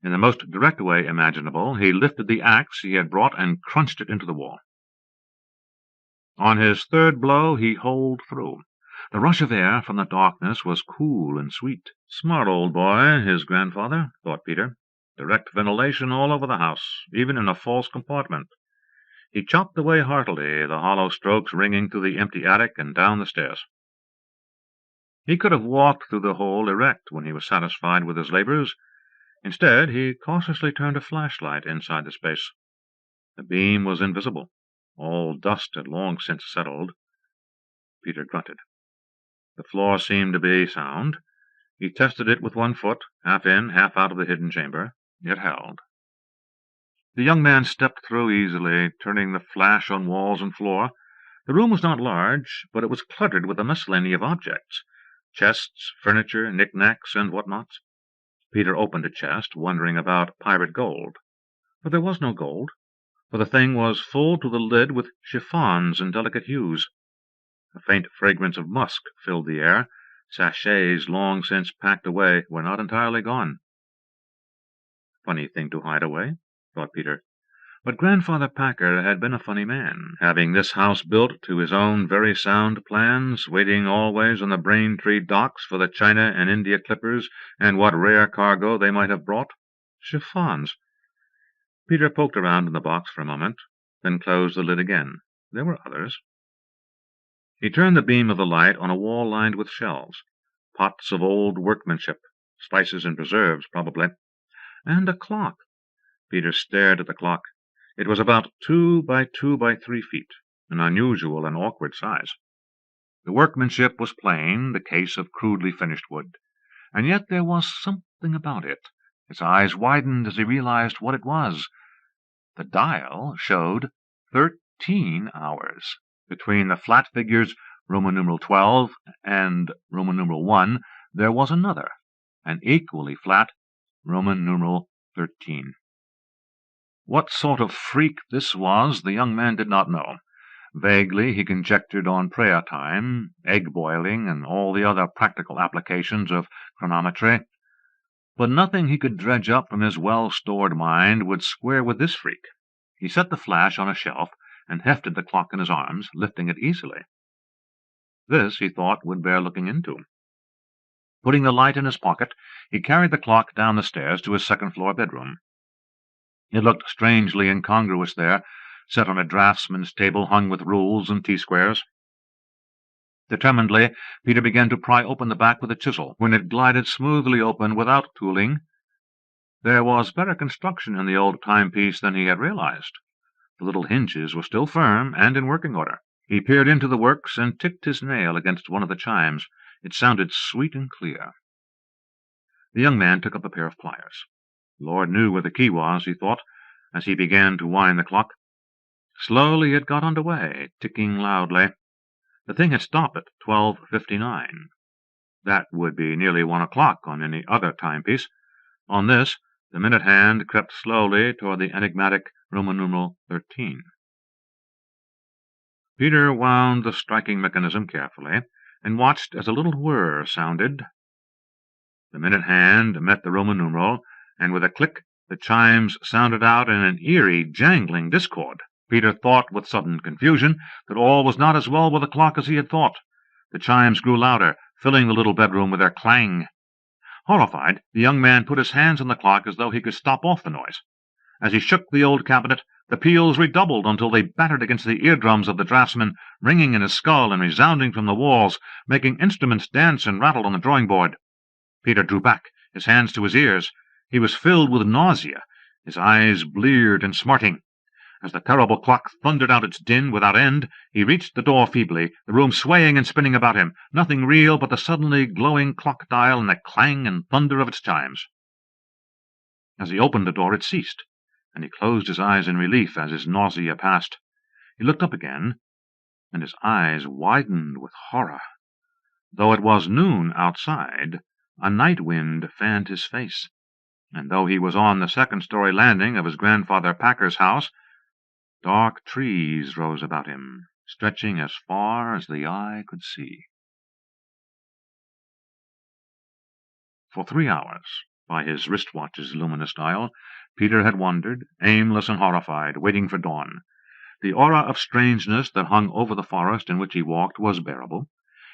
In the most direct way imaginable, he lifted the axe he had brought and crunched it into the wall. On his third blow he holed through. The rush of air from the darkness was cool and sweet. "Smart old boy, his grandfather," thought Peter. "Direct ventilation all over the house, even in a false compartment." He chopped away heartily, the hollow strokes ringing through the empty attic and down the stairs. He could have walked through the hole erect when he was satisfied with his labors. Instead, he cautiously turned a flashlight inside the space. The beam was invisible. All dust had long since settled. Peter grunted. The floor seemed to be sound. He tested it with one foot, half in, half out of the hidden chamber. It held. The young man stepped through easily, turning the flash on walls and floor. The room was not large, but it was cluttered with a miscellany of objects, chests, furniture, knickknacks, and what-nots. Peter opened a chest, wondering about pirate gold. But there was no gold, for the thing was full to the lid with chiffons in delicate hues. A faint fragrance of musk filled the air. Sachets long since packed away were not entirely gone. Funny thing to hide away, thought Peter. But Grandfather Packer had been a funny man, having this house built to his own very sound plans, waiting always on the Braintree docks for the China and India clippers and what rare cargo they might have brought. Chiffons. Peter poked around in the box for a moment, then closed the lid again. There were others. He turned the beam of the light on a wall lined with shelves, pots of old workmanship, spices and preserves, probably, and a clock. Peter stared at the clock. It was about 2 by 2 by 3 feet, an unusual and awkward size. The workmanship was plain, the case of crudely finished wood, and yet there was something about it. His eyes widened as he realized what it was. The dial showed 13 hours. Between the flat figures Roman numeral 12 and Roman numeral 1, there was another, an equally flat Roman numeral 13. What sort of freak this was, the young man did not know. Vaguely he conjectured on prayer time, egg boiling, and all the other practical applications of chronometry. But nothing he could dredge up from his well-stored mind would square with this freak. He set the flash on a shelf and hefted the clock in his arms, lifting it easily. This, he thought, would bear looking into. Putting the light in his pocket, he carried the clock down the stairs to his second-floor bedroom. It looked strangely incongruous there, set on a draftsman's table hung with rules and T-squares. Determinedly, Peter began to pry open the back with a chisel, when it glided smoothly open without tooling. There was better construction in the old timepiece than he had realized. The little hinges were still firm and in working order. He peered into the works and ticked his nail against one of the chimes. It sounded sweet and clear. The young man took up a pair of pliers. Lord knew where the key was, he thought, as he began to wind the clock. Slowly it got under way, ticking loudly. The thing had stopped at 12:59. That would be nearly 1 o'clock on any other timepiece. On this, the minute hand crept slowly toward the enigmatic Roman numeral 13. Peter wound the striking mechanism carefully, and watched as a little whir sounded. The minute hand met the Roman numeral, and with a click the chimes sounded out in an eerie, jangling discord. Peter thought with sudden confusion that all was not as well with the clock as he had thought. The chimes grew louder, filling the little bedroom with their clang. Horrified, the young man put his hands on the clock as though he could stop off the noise. As he shook the old cabinet, the peals redoubled until they battered against the eardrums of the draftsman, ringing in his skull and resounding from the walls, making instruments dance and rattle on the drawing-board. Peter drew back, his hands to his ears. He was filled with nausea, his eyes bleared and smarting. As the terrible clock thundered out its din without end, he reached the door feebly, the room swaying and spinning about him, nothing real but the suddenly glowing clock dial and the clang and thunder of its chimes. As he opened the door, it ceased, and he closed his eyes in relief as his nausea passed. He looked up again, and his eyes widened with horror. Though it was noon outside, a night wind fanned his face, and though he was on the second-story landing of his grandfather Packer's house, dark trees rose about him, stretching as far as the eye could see. For 3 hours, by his wristwatch's luminous dial, Peter had wandered, aimless and horrified, waiting for dawn. The aura of strangeness that hung over the forest in which he walked was bearable.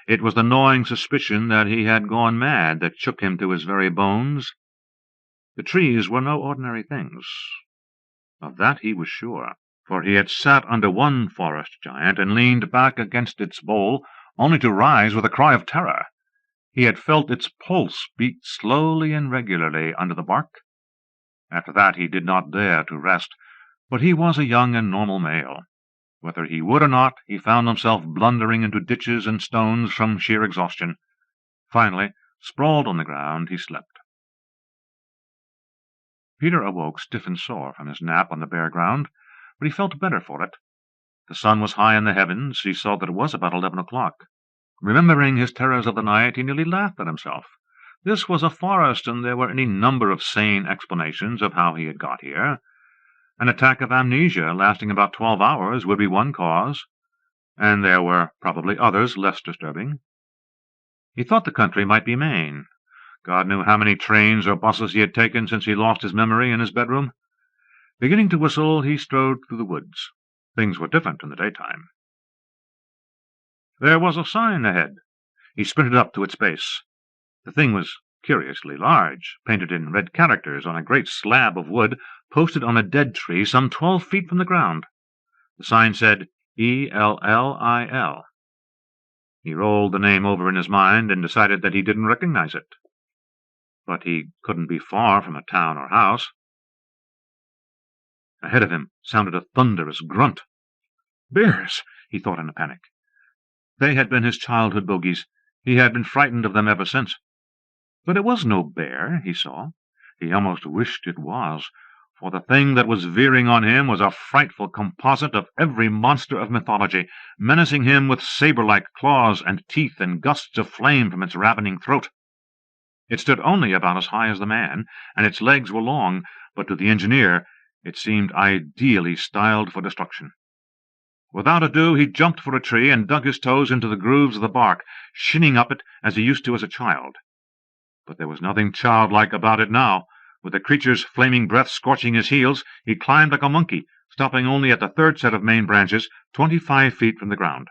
It was the gnawing suspicion that he had gone mad that shook him to his very bones. The trees were no ordinary things. Of that he was sure, for he had sat under one forest giant and leaned back against its bole, only to rise with a cry of terror. He had felt its pulse beat slowly and regularly under the bark. After that he did not dare to rest, But he was a young and normal male. Whether he would or not, he found himself blundering into ditches and stones from sheer exhaustion. Finally, sprawled on the ground, he slept. Peter awoke stiff and sore from his nap on the bare ground, but he felt better for it. The sun was high in the heavens. He saw that it was about 11 o'clock. Remembering his terrors of the night, he nearly laughed at himself. This was a forest, and there were any number of sane explanations of how he had got here. An attack of amnesia lasting about 12 hours would be one cause, and there were probably others less disturbing. He thought the country might be Maine. God knew how many trains or buses he had taken since he lost his memory in his bedroom. Beginning to whistle, he strode through the woods. Things were different in the daytime. There was a sign ahead. He sprinted up to its base. The thing was curiously large, painted in red characters on a great slab of wood posted on a dead tree some 12 feet from the ground. The sign said, E-L-L-I-L. He rolled the name over in his mind and decided that he didn't recognize it. But he couldn't be far from a town or house. Ahead of him sounded a thunderous grunt. Bears, he thought in a panic. They had been his childhood bogies. He had been frightened of them ever since. But it was no bear, he saw. He almost wished it was, for the thing that was veering on him was a frightful composite of every monster of mythology, menacing him with saber-like claws and teeth and gusts of flame from its ravening throat. It stood only about as high as the man, and its legs were long, but to the engineer it seemed ideally styled for destruction. Without ado, he jumped for a tree and dug his toes into the grooves of the bark, shinning up it as he used to as a child. But there was nothing childlike about it now. With the creature's flaming breath scorching his heels, he climbed like a monkey, stopping only at the third set of main branches, 25 feet from the ground.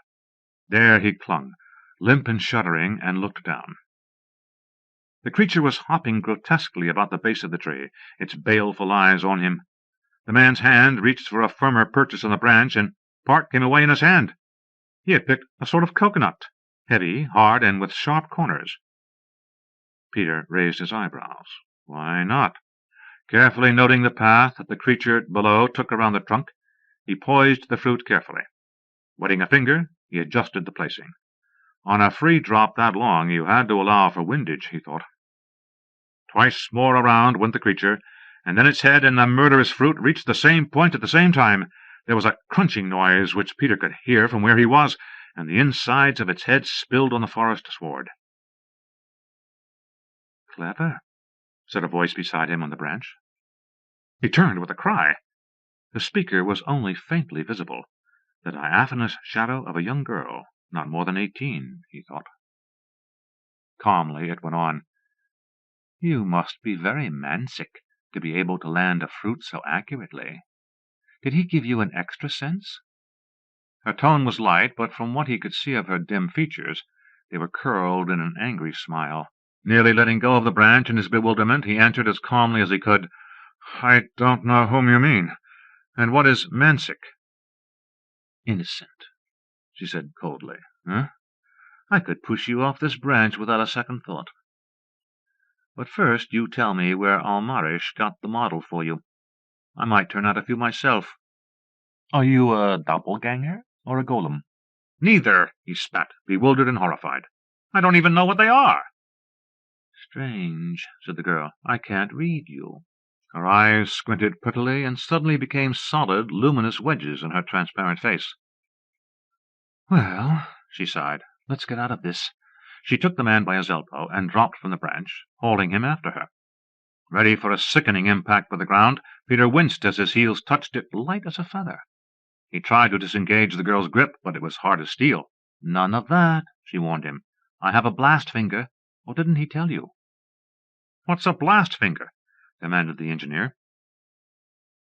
There he clung, limp and shuddering, and looked down. The creature was hopping grotesquely about the base of the tree, its baleful eyes on him. The man's hand reached for a firmer purchase on the branch, and part came away in his hand. He had picked a sort of coconut, heavy, hard, and with sharp corners. Peter raised his eyebrows. Why not? Carefully noting the path that the creature below took around the trunk, he poised the fruit carefully. Wetting a finger, he adjusted the placing. On a free drop that long, you had to allow for windage, he thought. Twice more around went the creature, and then its head and the murderous fruit reached the same point at the same time. There was a crunching noise which Peter could hear from where he was, and the insides of its head spilled on the forest sward. Clever, said a voice beside him on the branch. He turned with a cry. The speaker was only faintly visible, the diaphanous shadow of a young girl, not more than 18, he thought. Calmly it went on. You must be very mansick to be able to land a fruit so accurately. Did he give you an extra sense? Her tone was light, but from what he could see of her dim features, they were curled in an angry smile. Nearly letting go of the branch in his bewilderment, he answered as calmly as he could, I don't know whom you mean. And what is mansick? Innocent, she said coldly. Huh? I could push you off this branch without a second thought. But first you tell me where Almarish got the model for you. I might turn out a few myself. Are you a doppelganger or a golem? Neither, he spat, bewildered and horrified. I don't even know what they are. Strange, said the girl. I can't read you. Her eyes squinted prettily and suddenly became solid, luminous wedges in her transparent face. Well, she sighed, let's get out of this. She took the man by his elbow and dropped from the branch, hauling him after her. Ready for a sickening impact with the ground, Peter winced as his heels touched it, light as a feather. He tried to disengage the girl's grip, but it was hard as steel. None of that, she warned him. I have a blast finger. Or didn't he tell you? What's a blast finger? Demanded the engineer.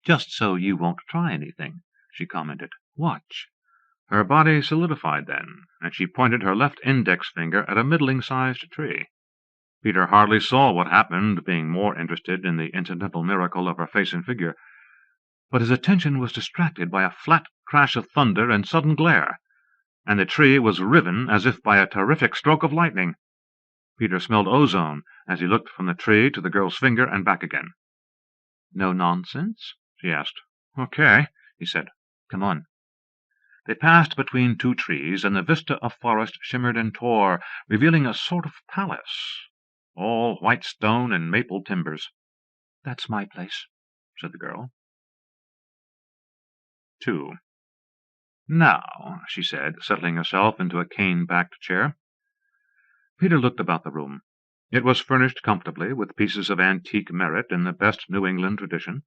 Just so you won't try anything, she commented. Watch. Her body solidified then, and she pointed her left index finger at a middling-sized tree. Peter hardly saw what happened, being more interested in the incidental miracle of her face and figure. But his attention was distracted by a flat crash of thunder and sudden glare, and the tree was riven as if by a terrific stroke of lightning. Peter smelled ozone as he looked from the tree to the girl's finger and back again. No nonsense? She asked. Okay, he said. Come on. They passed between two trees, and the vista of forest shimmered and tore, revealing a sort of palace, all white stone and maple timbers. That's my place, said the girl. 2. Now, she said, settling herself into a cane-backed chair. Peter looked about the room. It was furnished comfortably, with pieces of antique merit in the best New England tradition.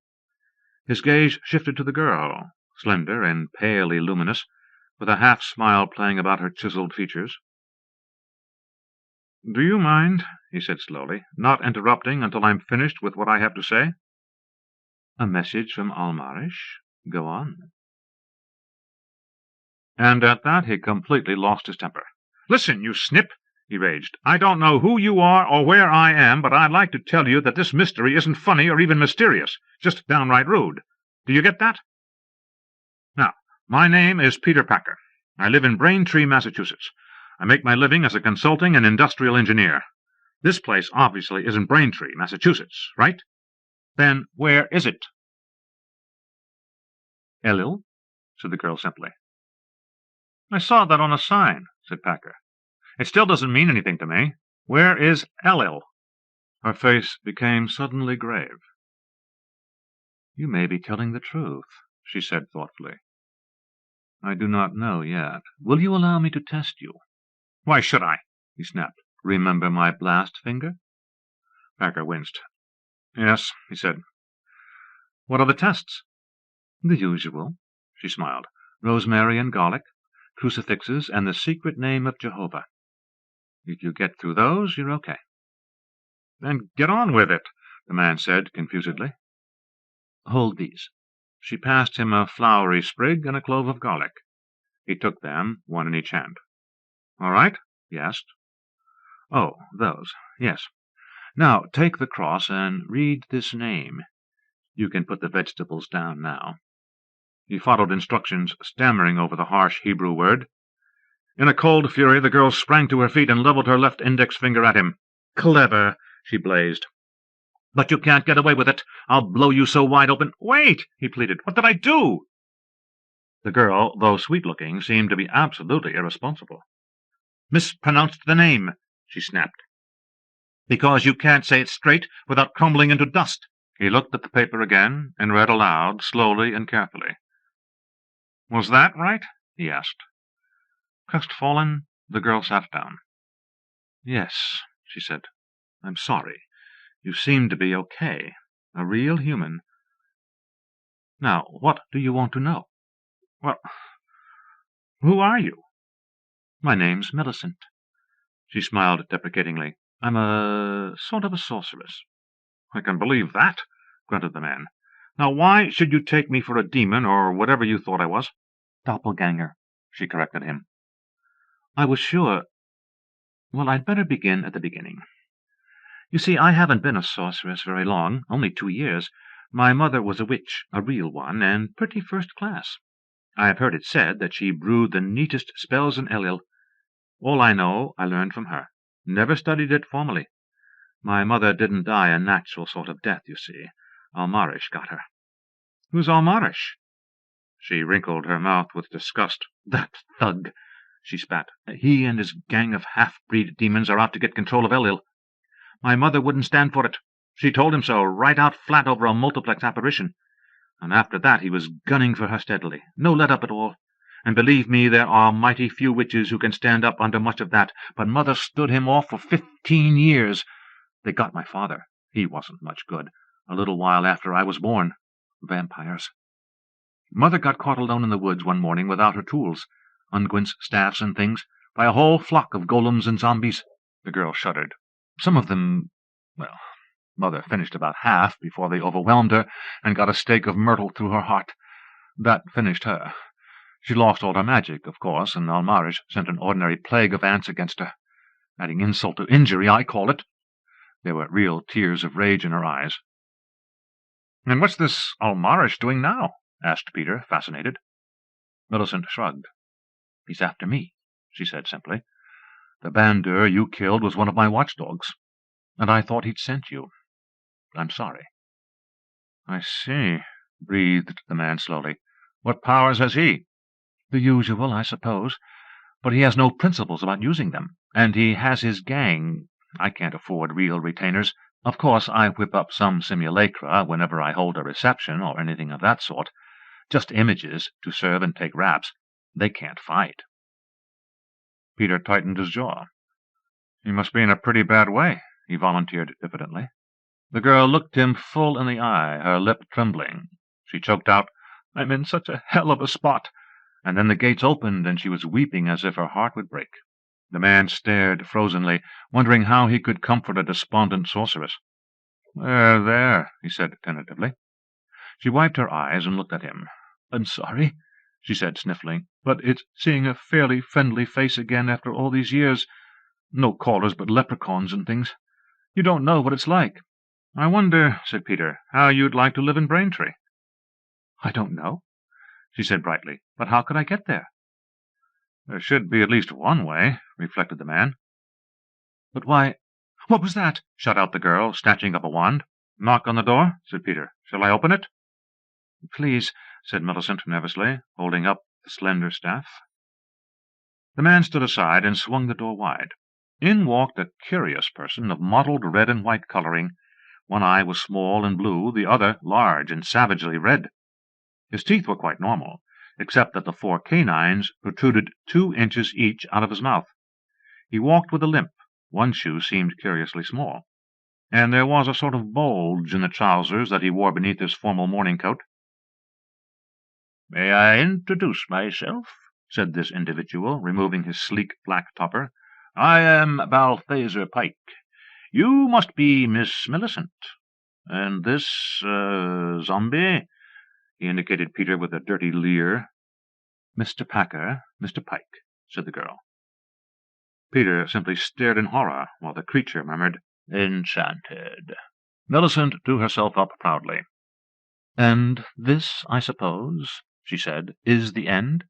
His gaze shifted to the girl, slender and palely luminous, with a half-smile playing about her chiseled features. "Do you mind," he said slowly, "not interrupting until I'm finished with what I have to say?" "A message from Almarish? Go on." And at that he completely lost his temper. "Listen, you snip!" he raged. "I don't know who you are or where I am, but I'd like to tell you that this mystery isn't funny or even mysterious, just downright rude. Do you get that? Now, my name is Peter Packer. I live in Braintree, Massachusetts. I make my living as a consulting and industrial engineer. This place obviously isn't Braintree, Massachusetts, right? Then where is it?" "Elil," said the girl simply. "I saw that on a sign," said Packer. "It still doesn't mean anything to me. Where is Elil?" Her face became suddenly grave. "You may be telling the truth," she said thoughtfully. "I do not know yet. Will you allow me to test you?" "Why should I?" he snapped. "Remember my blast finger?" Packer winced. "Yes," he said. "What are the tests?" "The usual," she smiled. "Rosemary and garlic, crucifixes, and the secret name of Jehovah. If you get through those, you're okay." "Then get on with it," the man said confusedly. "Hold these." She passed him a flowery sprig and a clove of garlic. He took them, one in each hand. "All right?" he asked. "Oh, those. Yes. Now take the cross and read this name. You can put the vegetables down now." He followed instructions, stammering over the harsh Hebrew word. In a cold fury, the girl sprang to her feet and leveled her left index finger at him. "Clever," she blazed. "But you can't get away with it. I'll blow you so wide open." "Wait," he pleaded. "What did I do?" The girl, though sweet-looking, seemed to be absolutely irresponsible. "Mispronounced the name," she snapped. "Because you can't say it straight without crumbling into dust." He looked at the paper again and read aloud, slowly and carefully. "Was that right?" he asked. Crestfallen, the girl sat down. "Yes," she said. "I'm sorry. You seem to be okay. A real human. Now, what do you want to know?" "Well, who are you?" "My name's Millicent." She smiled deprecatingly. "I'm a sort of a sorceress." "I can believe that," grunted the man. "Now why should you take me for a demon, or whatever you thought I was?" "Doppelganger," she corrected him. "I was sure— Well, I'd better begin at the beginning. You see, I haven't been a sorceress very long, only 2 years. My mother was a witch, a real one, and pretty first class. I have heard it said that she brewed the neatest spells in Elil. All I know I learned from her. Never studied it formally. My mother didn't die a natural sort of death, you see. Almarish got her." "Who's Almarish?" She wrinkled her mouth with disgust. "That thug," she spat. "He and his gang of half-breed demons are out to get control of Elil. My mother wouldn't stand for it. She told him so, right out flat over a multiplex apparition. And after that he was gunning for her steadily. No let-up at all. And believe me, there are mighty few witches who can stand up under much of that, but Mother stood him off for 15 years. They got my father. He wasn't much good. A little while after I was born. Vampires. Mother got caught alone in the woods one morning without her tools, unguents, staffs, and things, by a whole flock of golems and zombies." The girl shuddered. "Some of them— well, Mother finished about half before they overwhelmed her and got a stake of myrtle through her heart. That finished her. She lost all her magic, of course, and Almarish sent an ordinary plague of ants against her. Adding insult to injury, I call it." There were real tears of rage in her eyes. "And what's this Almarish doing now?" asked Peter, fascinated. Millicent shrugged. "He's after me," she said simply. "The bandeur you killed was one of my watchdogs, and I thought he'd sent you. I'm sorry." "I see," breathed the man slowly. "What powers has he?" "The usual, I suppose. But he has no principles about using them. And he has his gang. I can't afford real retainers. Of course, I whip up some simulacra whenever I hold a reception or anything of that sort. Just images to serve and take raps. They can't fight." Peter tightened his jaw. "He must be in a pretty bad way," he volunteered diffidently. The girl looked him full in the eye, her lip trembling. She choked out, "I'm in such a hell of a spot," and then the gates opened and she was weeping as if her heart would break. The man stared frozenly, wondering how he could comfort a despondent sorceress. "There, there," he said tentatively. She wiped her eyes and looked at him. "I'm sorry," she said, sniffling, "but it's seeing a fairly friendly face again after all these years. No callers but leprechauns and things. You don't know what it's like." "I wonder," said Peter, "how you'd like to live in Braintree." "I don't know," she said brightly, "but how could I get there?" "There should be at least one way," reflected the man. "But why— What was that?" shot out the girl, snatching up a wand. "Knock on the door," said Peter. "Shall I open it?" "Please," said Millicent nervously, holding up the slender staff. The man stood aside and swung the door wide. In walked a curious person of mottled red and white coloring. One eye was small and blue, the other large and savagely red. His teeth were quite normal, except that the 4 canines protruded 2 inches each out of his mouth. He walked with a limp. One shoe seemed curiously small, and there was a sort of bulge in the trousers that he wore beneath his formal morning coat. "May I introduce myself?" said this individual, removing his sleek black topper. "I am Balthazar Pike. You must be Miss Millicent. And this, zombie?" He indicated Peter with a dirty leer. "Mr. Packer, Mr. Pike," said the girl. Peter simply stared in horror, while the creature murmured, "Enchanted." Millicent drew herself up proudly. "And this, I suppose," she said, "is the end?"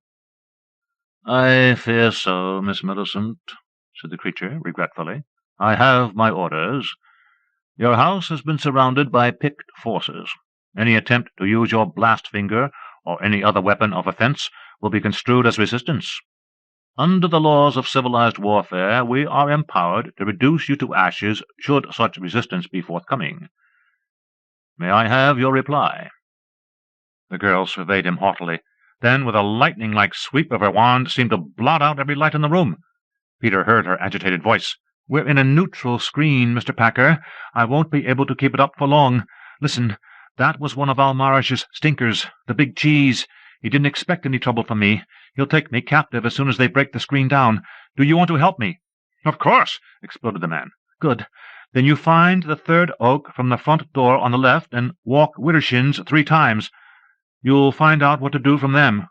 "I fear so, Miss Millicent," said the creature regretfully. "I have my orders. Your house has been surrounded by picked forces. Any attempt to use your blast finger or any other weapon of offense will be construed as resistance. Under the laws of civilized warfare, we are empowered to reduce you to ashes should such resistance be forthcoming. May I have your reply?" The girl surveyed him haughtily, then, with a lightning-like sweep of her wand, seemed to blot out every light in the room. Peter heard her agitated voice. "We're in a neutral screen, Mr. Packer. I won't be able to keep it up for long. Listen, that was one of Almarish's stinkers, the big cheese. He didn't expect any trouble from me. He'll take me captive as soon as they break the screen down. Do you want to help me?" "Of course," exploded the man. "Good. Then you find the 3rd oak from the front door on the left and walk widdershins 3 times. You'll find out what to do from them."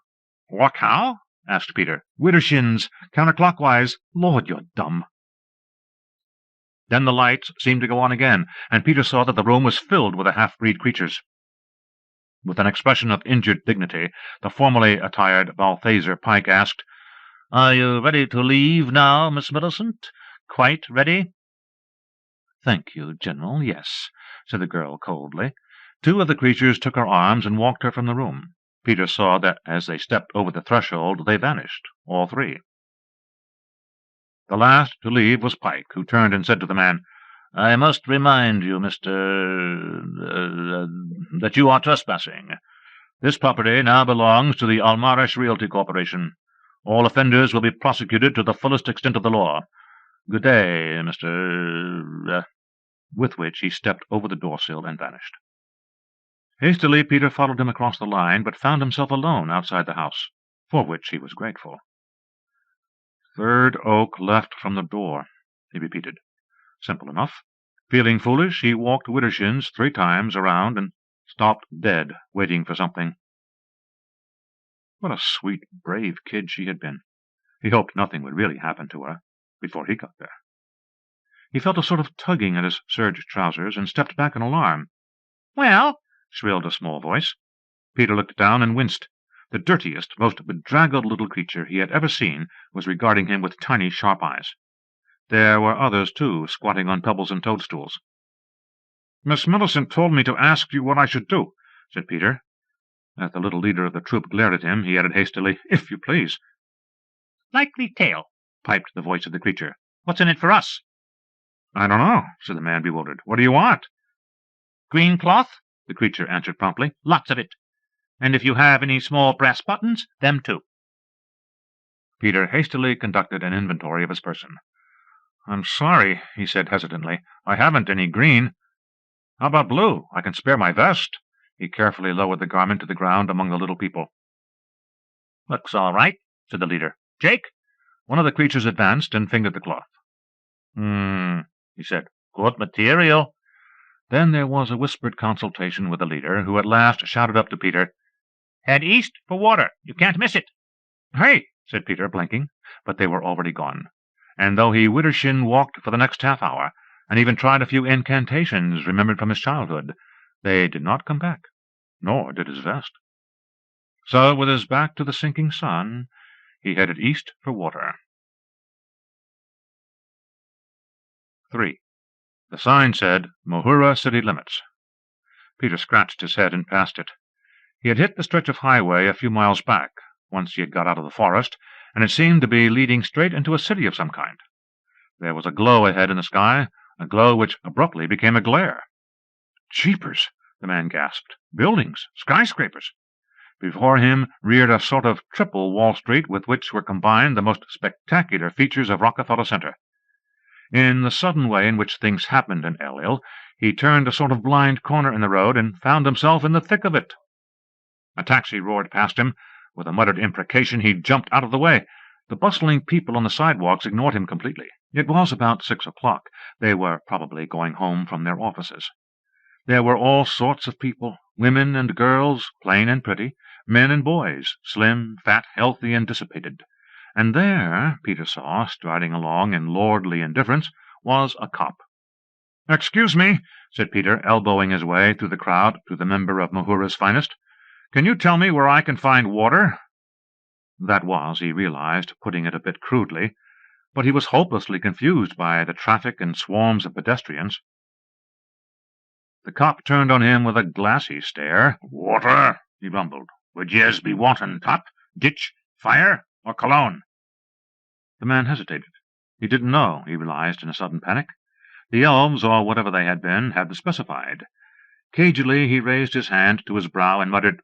"Walk how?" asked Peter. "Widdershins, counterclockwise. Lord, you're dumb." Then the lights seemed to go on again, and Peter saw that the room was filled with the half-breed creatures. With an expression of injured dignity, the formally attired Balthazar Pike asked, "Are you ready to leave now, Miss Millicent? Quite ready?" "Thank you, General, yes," said the girl coldly. 2 of the creatures took her arms and walked her from the room. Peter saw that as they stepped over the threshold they vanished, all 3. The last to leave was Pike, who turned and said to the man, "I must remind you, that you are trespassing. This property now belongs to the Almarish Realty Corporation. All offenders will be prosecuted to the fullest extent of the law. Good day, Mr. With which he stepped over the doorsill and vanished. Hastily Peter followed him across the line, but found himself alone outside the house, for which he was grateful. "3rd oak left from the door," he repeated. Simple enough. Feeling foolish, he walked widdershins 3 times around and stopped dead, waiting for something. What a sweet, brave kid she had been. He hoped nothing would really happen to her before he got there. He felt a sort of tugging at his serge trousers and stepped back in alarm. "Well?" shrilled a small voice. Peter looked down and winced. The dirtiest, most bedraggled little creature he had ever seen was regarding him with tiny, sharp eyes. There were others, too, squatting on pebbles and toadstools. "Miss Millicent told me to ask you what I should do," said Peter. As the little leader of the troop glared at him, he added hastily, "If you please." "Likely tale," piped the voice of the creature. "What's in it for us?" "I don't know," said the man, bewildered. "What do you want?" "Green cloth," the creature answered promptly. "Lots of it. And if you have any small brass buttons, them too." Peter hastily conducted an inventory of his person. "I'm sorry," he said hesitantly. "I haven't any green. How about blue? I can spare my vest." He carefully lowered the garment to the ground among the little people. "Looks all right," said the leader. "Jake?" One of the creatures advanced and fingered the cloth. He said. "Good material." Then there was a whispered consultation with the leader, who at last shouted up to Peter, "Head east for water. You can't miss it." "Hey!" said Peter, blinking, but they were already gone. And though he Widdershin walked for the next half-hour, and even tried a few incantations remembered from his childhood, they did not come back, nor did his vest. So, with his back to the sinking sun, he headed east for water. 3. The sign said, Mohura City Limits. Peter scratched his head and passed it. He had hit the stretch of highway a few miles back, once he had got out of the forest, and it seemed to be leading straight into a city of some kind. There was a glow ahead in the sky, a glow which abruptly became a glare. "Jeepers!" the man gasped. "Buildings! Skyscrapers!" Before him reared a sort of triple Wall Street with which were combined the most spectacular features of Rockefeller Center. In the sudden way in which things happened in Elil, he turned a sort of blind corner in the road and found himself in the thick of it. A taxi roared past him. With a muttered imprecation, he jumped out of the way. The bustling people on the sidewalks ignored him completely. It was about 6 o'clock. They were probably going home from their offices. There were all sorts of people, women and girls, plain and pretty, men and boys, slim, fat, healthy, and dissipated. And there, Peter saw, striding along in lordly indifference, was a cop. "Excuse me," said Peter, elbowing his way through the crowd to the member of Mohura's finest. "Can you tell me where I can find water?" That was, he realized, putting it a bit crudely, but he was hopelessly confused by the traffic and swarms of pedestrians. The cop turned on him with a glassy stare. "Water," he rumbled. "Would yez be wantin' top, ditch, fire, or cologne?" The man hesitated. He didn't know, he realized in a sudden panic. The elves, or whatever they had been, hadn't specified. Cagily he raised his hand to his brow and muttered,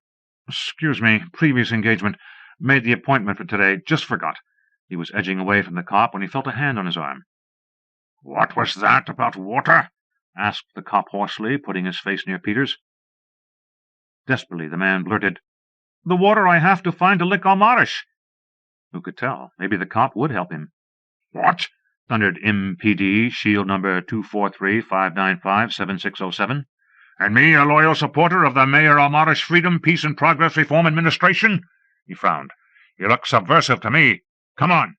"Excuse me, previous engagement. Made the appointment for today. Just forgot." He was edging away from the cop when he felt a hand on his arm. "What was that about water?" asked the cop hoarsely, putting his face near Peter's. Desperately the man blurted, "The water I have to find to lick Almarish." Who could tell? Maybe the cop would help him. "What?" thundered MPD, shield number 243-595-7607. "And me a loyal supporter of the Mayor Almarish Freedom, Peace and Progress Reform Administration?" He frowned. "You look subversive to me. Come on."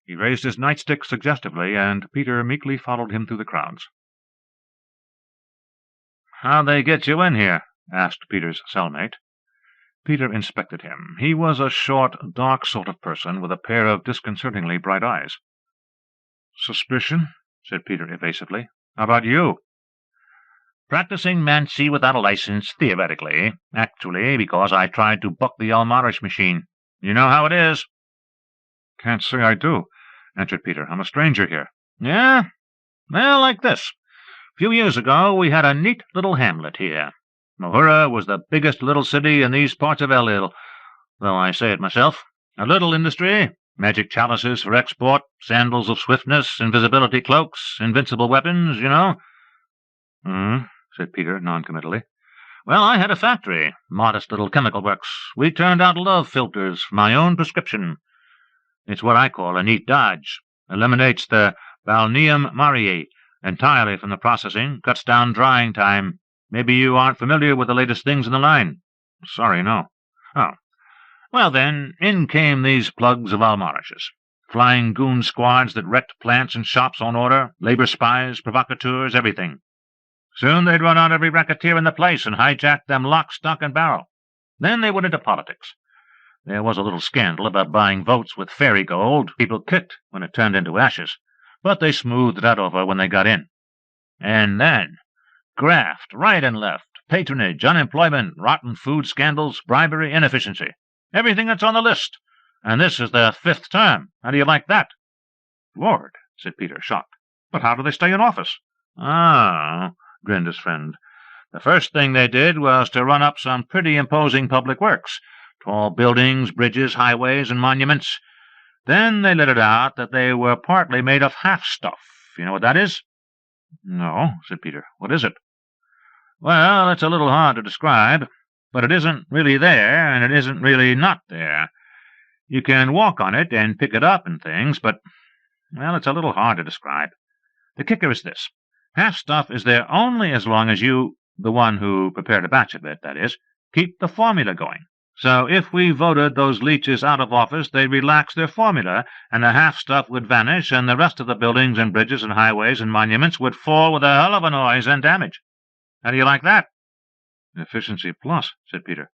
He raised his nightstick suggestively, and Peter meekly followed him through the crowds. "How'd they get you in here?" asked Peter's cellmate. Peter inspected him. He was a short, dark sort of person with a pair of disconcertingly bright eyes. "Suspicion?" said Peter evasively. "How about you?" "Practicing Mansi without a license, theoretically. Actually, because I tried to buck the Almarish machine. You know how it is." "Can't say I do," answered Peter. "I'm a stranger here." "Yeah? Well, like this. A few years ago we had a neat little hamlet here. Mohura was the biggest little city in these parts of Elil, though I say it myself. A little industry, magic chalices for export, sandals of swiftness, invisibility cloaks, invincible weapons, you know." Said Peter noncommittally. "Well, I had a factory, modest little chemical works. We turned out love filters for my own prescription. It's what I call a neat dodge. Eliminates the balneum mariae entirely from the processing, cuts down drying time. Maybe you aren't familiar with the latest things in the line?" "Sorry, no." "Oh. Well, then, in came these plugs of Almarish's. Flying goon squads that wrecked plants and shops on order, labor spies, provocateurs, everything. Soon they'd run out every racketeer in the place and hijack them lock, stock, and barrel. Then they went into politics. There was a little scandal about buying votes with fairy gold. People kicked when it turned into ashes, but they smoothed that over when they got in. And then, graft, right and left, patronage, unemployment, rotten food scandals, bribery, inefficiency. Everything that's on the list. And this is their 5th term. How do you like that? Lord, said Peter, shocked. But how do they stay in office? Ah, grinned his friend. The first thing they did was to run up some pretty imposing public works. Tall buildings, bridges, highways, and monuments. Then they let it out that they were partly made of half-stuff. You know what that is? No, said Peter. What is it? Well, it's a little hard to describe, but it isn't really there, and it isn't really not there. You can walk on it and pick it up and things, but, well, it's a little hard to describe. The kicker is this. Half-stuff is there only as long as you, the one who prepared a batch of it, that is, keep the formula going. So if we voted those leeches out of office, they'd relax their formula, and the half-stuff would vanish, and the rest of the buildings and bridges and highways and monuments would fall with a hell of a noise and damage. How do you like that? Efficiency plus, said Peter.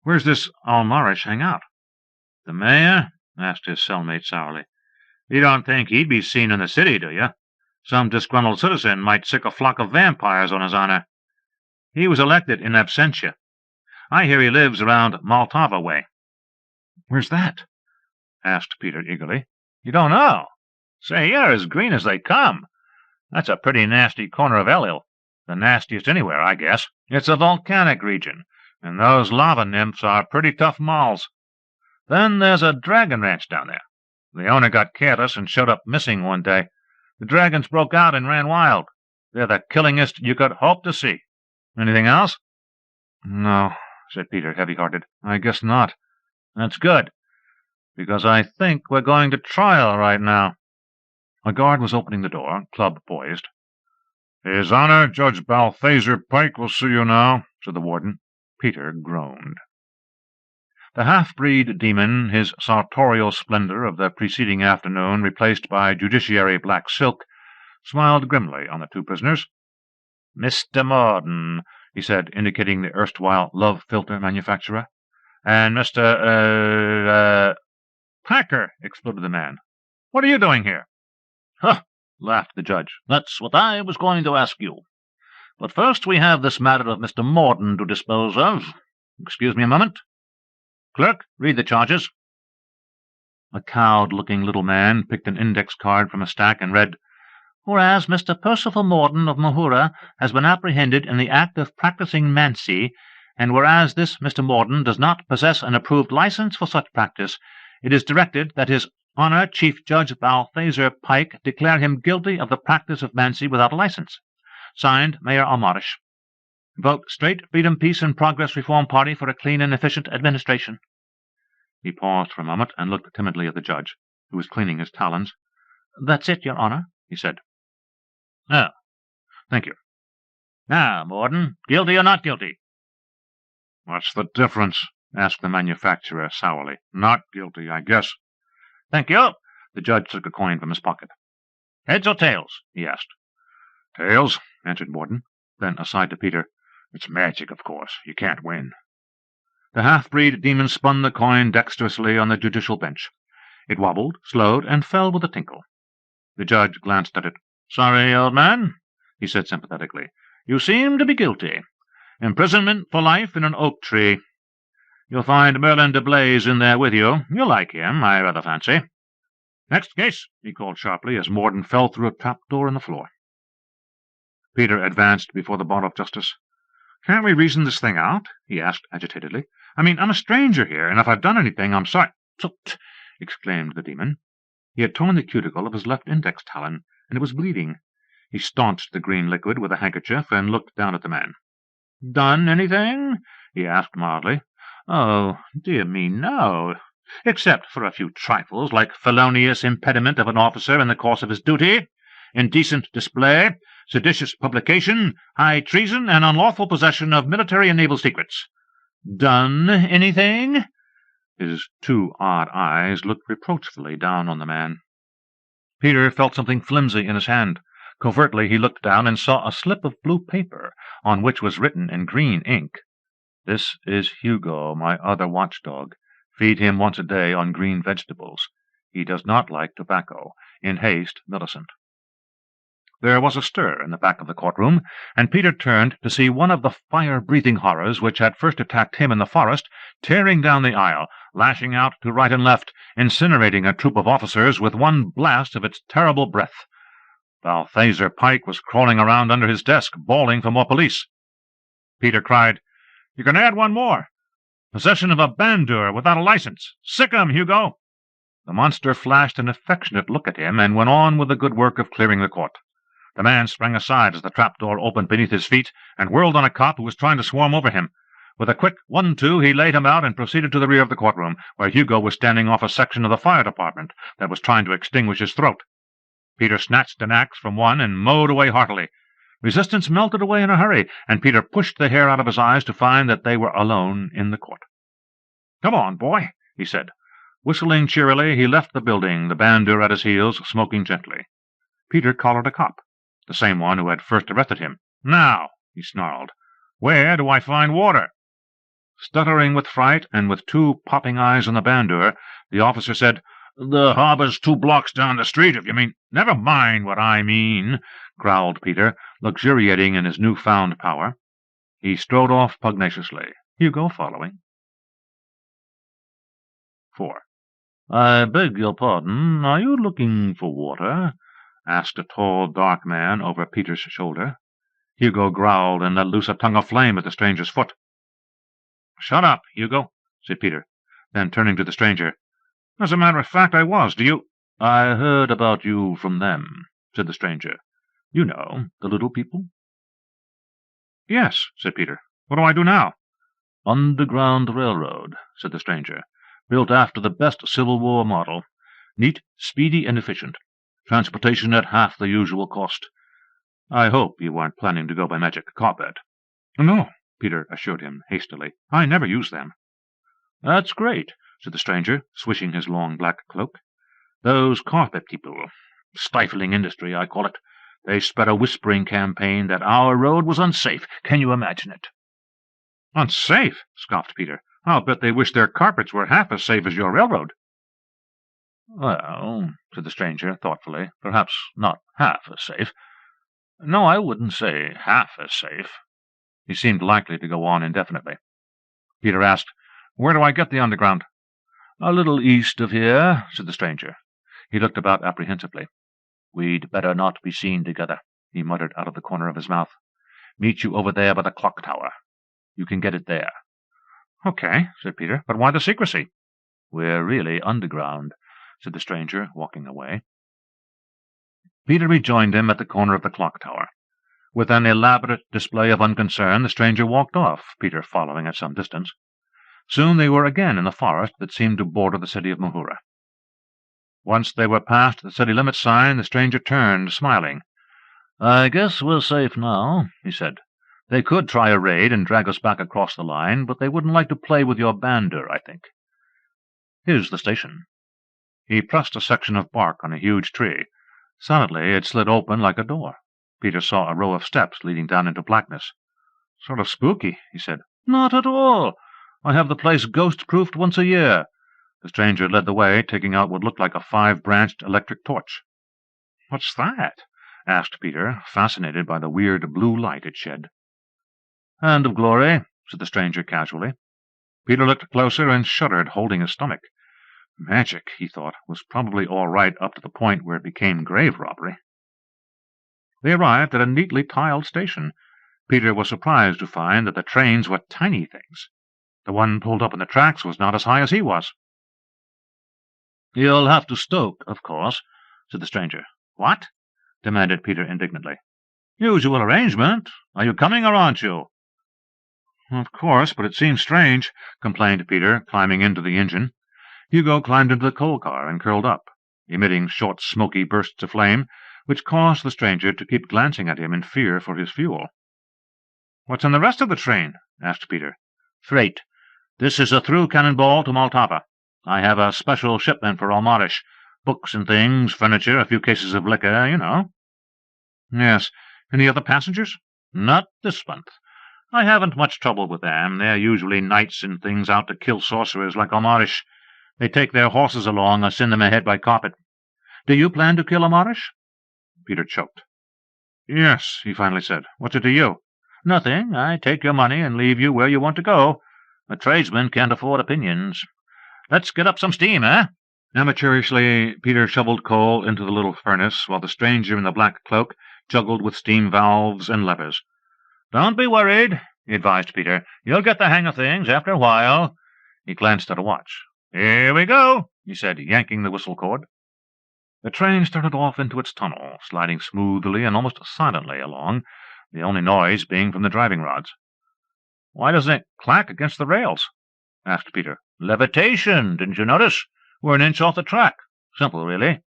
Where's this Almarish hang out? The mayor? Asked his cellmate sourly. You don't think he'd be seen in the city, do you? Some disgruntled citizen might sick a flock of vampires on his honor. He was elected in absentia. I hear he lives around Maltava way. Where's that? Asked Peter eagerly. You don't know? Say, you're as green as they come. That's a pretty nasty corner of Elil. The nastiest anywhere, I guess. It's a volcanic region, and those lava nymphs are pretty tough mauls. Then there's a dragon ranch down there. The owner got careless and showed up missing one day. The dragons broke out and ran wild. They're the killingest you could hope to see. Anything else? No, said Peter, heavy-hearted. I guess not. That's good, because I think we're going to trial right now. A guard was opening the door, club poised. His Honor, Judge Balthazar Pike will see you now, said the warden. Peter groaned. The half-breed demon, his sartorial splendor of the preceding afternoon replaced by judiciary black silk, smiled grimly on the two prisoners. Mr. Morden, he said, indicating the erstwhile love-filter manufacturer. And Mr. Packer, exploded the man. What are you doing here? Huh, laughed the judge. That's what I was going to ask you. But first we have this matter of Mr. Morden to dispose of. Excuse me a moment. Clerk, read the charges. A cowed-looking little man picked an index card from a stack and read, Whereas Mr. Percival Morden of Mahura has been apprehended in the act of practicing mancy, and whereas this Mr. Morden does not possess an approved license for such practice, it is directed that His Honor Chief Judge Balthazar Pike declare him guilty of the practice of mancy without a license. Signed, Mayor Almarish. Vote Straight, Freedom, Peace, and Progress Reform Party for a clean and efficient administration. He paused for a moment and looked timidly at the judge, who was cleaning his talons. That's it, Your Honor, he said. Oh, thank you. Now, Morden, guilty or not guilty? What's the difference? Asked the manufacturer sourly. Not guilty, I guess. Thank you. The judge took a coin from his pocket. Heads or tails? He asked. Tails, answered Morden. Then, aside to Peter, It's magic, of course. You can't win. The half-breed demon spun the coin dexterously on the judicial bench. It wobbled, slowed, and fell with a tinkle. The judge glanced at it. Sorry, old man, he said sympathetically. You seem to be guilty. Imprisonment for life in an oak tree. You'll find Merlin de Blaze in there with you. You'll like him, I rather fancy. Next case, he called sharply as Morden fell through a trapdoor in the floor. Peter advanced before the bar of justice. Can't we reason this thing out? He asked agitatedly. I mean, I'm a stranger here, and if I've done anything, I'm sorry. Tut! Exclaimed the demon. He had torn the cuticle of his left index talon, and it was bleeding. He staunched the green liquid with a handkerchief and looked down at the man. Done anything? He asked mildly. Oh, dear me, no. Except for a few trifles, like felonious impediment of an officer in the course of his duty, indecent display, seditious publication, high treason, and unlawful possession of military and naval secrets. Done anything? His two odd eyes looked reproachfully down on the man. Peter felt something flimsy in his hand. Covertly he looked down and saw a slip of blue paper, on which was written in green ink, This is Hugo, my other watchdog. Feed him once a day on green vegetables. He does not like tobacco. In haste, Millicent. There was a stir in the back of the courtroom, and Peter turned to see one of the fire-breathing horrors which had first attacked him in the forest tearing down the aisle, lashing out to right and left, incinerating a troop of officers with one blast of its terrible breath. Balthazar Pike was crawling around under his desk, bawling for more police. Peter cried, "You can add one more. Possession of a bandeur without a license. Sick 'em, Hugo!" The monster flashed an affectionate look at him and went on with the good work of clearing the court. The man sprang aside as the trapdoor opened beneath his feet and whirled on a cop who was trying to swarm over him. With a quick 1-2, he laid him out and proceeded to the rear of the courtroom, where Hugo was standing off a section of the fire department that was trying to extinguish his throat. Peter snatched an axe from one and mowed away heartily. Resistance melted away in a hurry, and Peter pushed the hair out of his eyes to find that they were alone in the court. "Come on, boy," he said. Whistling cheerily, he left the building, the bandeur at his heels, smoking gently. Peter collared a cop, the same one who had first arrested him. "Now," he snarled, "where do I find water?" Stuttering with fright and with two popping eyes on the bandeur, the officer said, "The harbor's 2 blocks down the street, if you mean—" "Never mind what I mean," growled Peter, luxuriating in his new-found power. He strode off pugnaciously, Hugo following. 4. "I beg your pardon, are you looking for water?" asked a tall, dark man over Peter's shoulder. Hugo growled and let loose a tongue of flame at the stranger's foot. "Shut up, Hugo," said Peter. Then, turning to the stranger, "As a matter of fact, I was. Do you—" "I heard about you from them," said the stranger. "You know, the little people?" "Yes," said Peter. "What do I do now?" "Underground railroad," said the stranger. "Built after the best Civil War model. Neat, speedy, and efficient. Transportation at half the usual cost. I hope you weren't planning to go by magic carpet." "No," Peter assured him hastily. "I never use them." "That's great," said the stranger, swishing his long black cloak. "Those carpet people. Stifling industry, I call it. They spread a whispering campaign that our road was unsafe. Can you imagine it?" "Unsafe?" scoffed Peter. "I'll bet they wish their carpets were half as safe as your railroad." "Well," said the stranger thoughtfully, "perhaps not half as safe. No, I wouldn't say half as safe." He seemed likely to go on indefinitely. Peter asked, "Where do I get the underground?" "A little east of here," said the stranger. He looked about apprehensively. "We'd better not be seen together," he muttered out of the corner of his mouth. "Meet you over there by the clock tower. You can get it there." "Okay," said Peter, "but why the secrecy?" "We're really underground," said the stranger, walking away. Peter rejoined him at the corner of the clock tower. With an elaborate display of unconcern, the stranger walked off, Peter following at some distance. Soon they were again in the forest that seemed to border the city of Mahura. Once they were past the city limit sign, the stranger turned, smiling. "I guess we're safe now," he said. "They could try a raid and drag us back across the line, but they wouldn't like to play with your bandeur, I think. Here's the station." He pressed a section of bark on a huge tree. Suddenly it slid open like a door. Peter saw a row of steps leading down into blackness. "Sort of spooky," he said. "Not at all. I have the place ghost-proofed once a year." The stranger led the way, taking out what looked like a 5-branched electric torch. "What's that?" asked Peter, fascinated by the weird blue light it shed. "Hand of glory," said the stranger casually. Peter looked closer and shuddered, holding his stomach. Magic, he thought, was probably all right up to the point where it became grave robbery. They arrived at a neatly tiled station. Peter was surprised to find that the trains were tiny things. The one pulled up in the tracks was not as high as he was. "You'll have to stoke, of course," said the stranger. "What?" demanded Peter indignantly. "Usual arrangement. Are you coming or aren't you?" "Of course, but it seems strange," complained Peter, climbing into the engine. Hugo climbed into the coal car and curled up, emitting short, smoky bursts of flame, which caused the stranger to keep glancing at him in fear for his fuel. "What's in the rest of the train?" asked Peter. "Freight. This is a through cannonball to Maltava. I have a special shipment for Almarish. Books and things, furniture, a few cases of liquor, you know." "Yes. Any other passengers?" "Not this month. I haven't much trouble with them. They're usually knights and things out to kill sorcerers like Almarish. They take their horses along or send them ahead by carpet. Do you plan to kill Almarish?" Peter choked. Yes, he finally said. What's it to you? Nothing. I take your money and leave you where you want to go. A tradesman can't afford opinions. Let's get up some steam, eh? Amateurishly, Peter shoveled coal into the little furnace, while the stranger in the black cloak juggled with steam valves and levers. Don't be worried, he advised Peter. You'll get the hang of things after a while. He glanced at a watch. Here we go, he said, yanking the whistle cord. The train started off into its tunnel, sliding smoothly and almost silently along, the only noise being from the driving rods. Why doesn't it clack against the rails? Asked Peter. Levitation, didn't you notice? We're an inch off the track. Simple, really.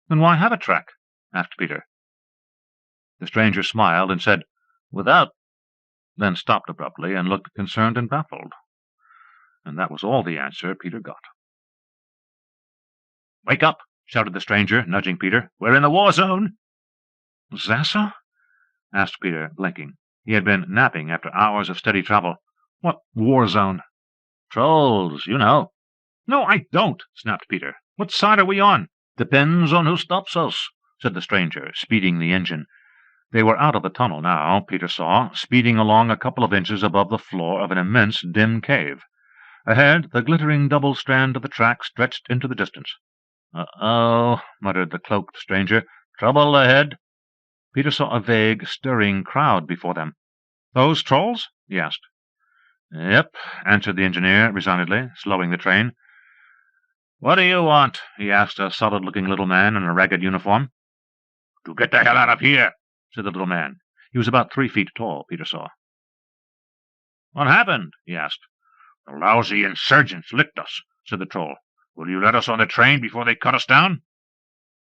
Then why have a track? Asked Peter. The stranger smiled and said, Without, then stopped abruptly and looked concerned and baffled. And that was all the answer Peter got. Wake up, shouted the stranger, nudging Peter. We're in the war zone. Is that so? Asked Peter, blinking. He had been napping after hours of steady travel. What war zone? Trolls, you know. No, I don't, snapped Peter. What side are we on? Depends on who stops us, said the stranger, speeding the engine. They were out of the tunnel now, Peter saw, speeding along a couple of inches above the floor of an immense dim cave. Ahead, the glittering double strand of the track stretched into the distance. Uh-oh, muttered the cloaked stranger. Trouble ahead. Peter saw a vague, stirring crowd before them. Those trolls? He asked. Yep, answered the engineer resignedly, slowing the train. What do you want? He asked a solid-looking little man in a ragged uniform. To get the hell out of here, said the little man. He was about 3 feet tall, Peter saw. What happened? He asked. The lousy insurgents licked us, said the troll. Will you let us on the train before they cut us down?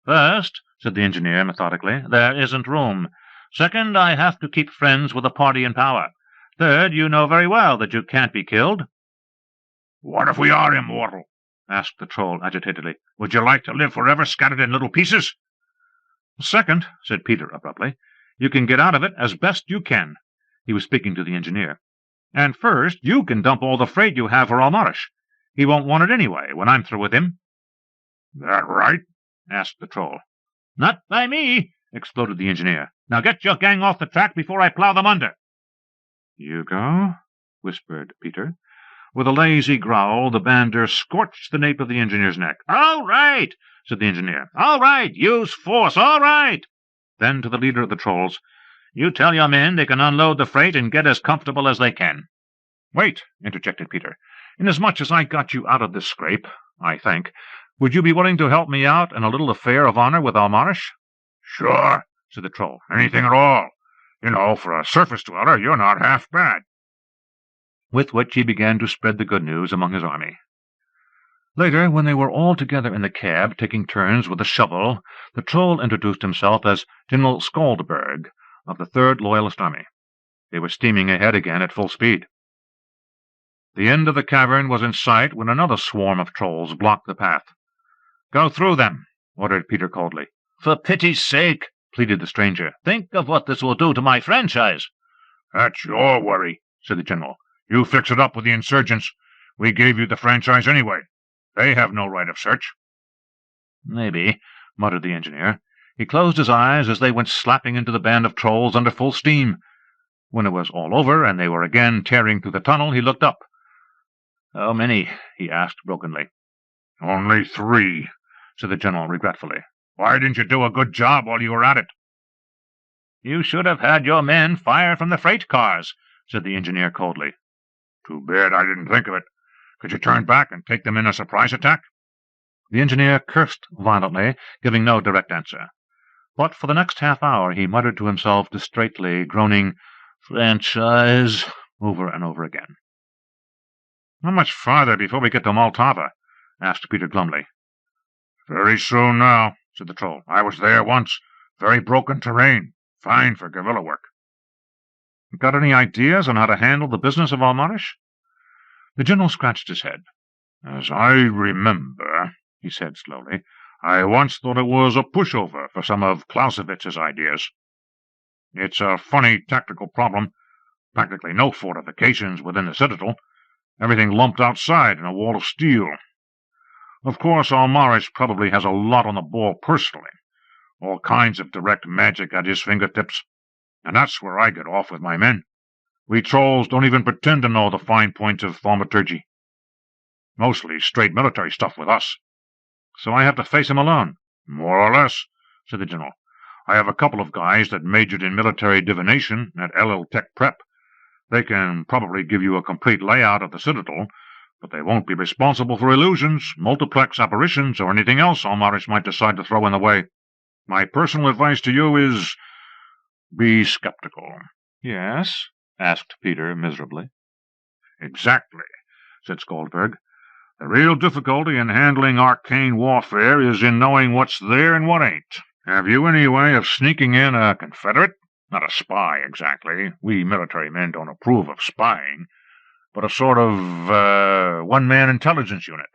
First, said the engineer methodically, there isn't room. Second, I have to keep friends with the party in power. Third, you know very well that you can't be killed. What if we are immortal? Asked the troll agitatedly. Would you like to live forever scattered in little pieces? Second, said Peter abruptly, you can get out of it as best you can. He was speaking to the engineer. And first, you can dump all the freight you have for Almarish. He won't want it anyway when I'm through with him. That right? Asked the troll. Not by me, exploded the engineer. Now get your gang off the track before I plow them under. You go, whispered Peter. With a lazy growl, the bander scorched the nape of the engineer's neck. All right, said the engineer. All right, use force, all right. Then to the leader of the trolls, you tell your men they can unload the freight and get as comfortable as they can. Wait, interjected Peter. Inasmuch as I got you out of this scrape, I think, would you be willing to help me out in a little affair of honor with Almarish? Sure, said the troll. Anything at all. You know, for a surface dweller, you're not half bad. With which he began to spread the good news among his army. Later, when they were all together in the cab, taking turns with a shovel, the troll introduced himself as General Skaldberg of the 3rd Loyalist Army. They were steaming ahead again at full speed. The end of the cavern was in sight when another swarm of trolls blocked the path. "Go through them," ordered Peter coldly. "For pity's sake," pleaded the stranger, "think of what this will do to my franchise." "That's your worry," said the general. "You fix it up with the insurgents. We gave you the franchise anyway. They have no right of search." "Maybe," muttered the engineer. He closed his eyes as they went slapping into the band of trolls under full steam. When it was all over and they were again tearing through the tunnel, he looked up. "How many?" he asked brokenly. "Only 3, said the general regretfully. "Why didn't you do a good job while you were at it?" "You should have had your men fire from the freight cars," said the engineer coldly. "Too bad I didn't think of it. Could you turn back and take them in a surprise attack?" The engineer cursed violently, giving no direct answer. But for the next half-hour he muttered to himself distraitly, groaning, "Franchise," over and over again. "How much farther before we get to Maltava?" asked Peter glumly. "Very soon now," said the troll. "I was there once. Very broken terrain. Fine for guerrilla work." "Got any ideas on how to handle the business of Almarish?" The general scratched his head. "As I remember," he said slowly, "I once thought it was a pushover for some of Clausewitz's ideas. It's a funny tactical problem. Practically no fortifications within the citadel. Everything lumped outside in a wall of steel. Of course, Almarish probably has a lot on the ball personally. All kinds of direct magic at his fingertips. And that's where I get off with my men. We trolls don't even pretend to know the fine points of thaumaturgy. Mostly straight military stuff with us. So I have to face him alone. More or less, said the general. I have a couple of guys that majored in military divination at LL Tech Prep. They can probably give you a complete layout of the Citadel, but they won't be responsible for illusions, multiplex apparitions, or anything else Almaris might decide to throw in the way. My personal advice to you is, be skeptical. Yes? Asked Peter miserably. Exactly, said Skoldberg. The real difficulty in handling arcane warfare is in knowing what's there and what ain't. Have you any way of sneaking in a Confederate? Not a spy, exactly. We military men don't approve of spying. But a sort of one-man intelligence unit.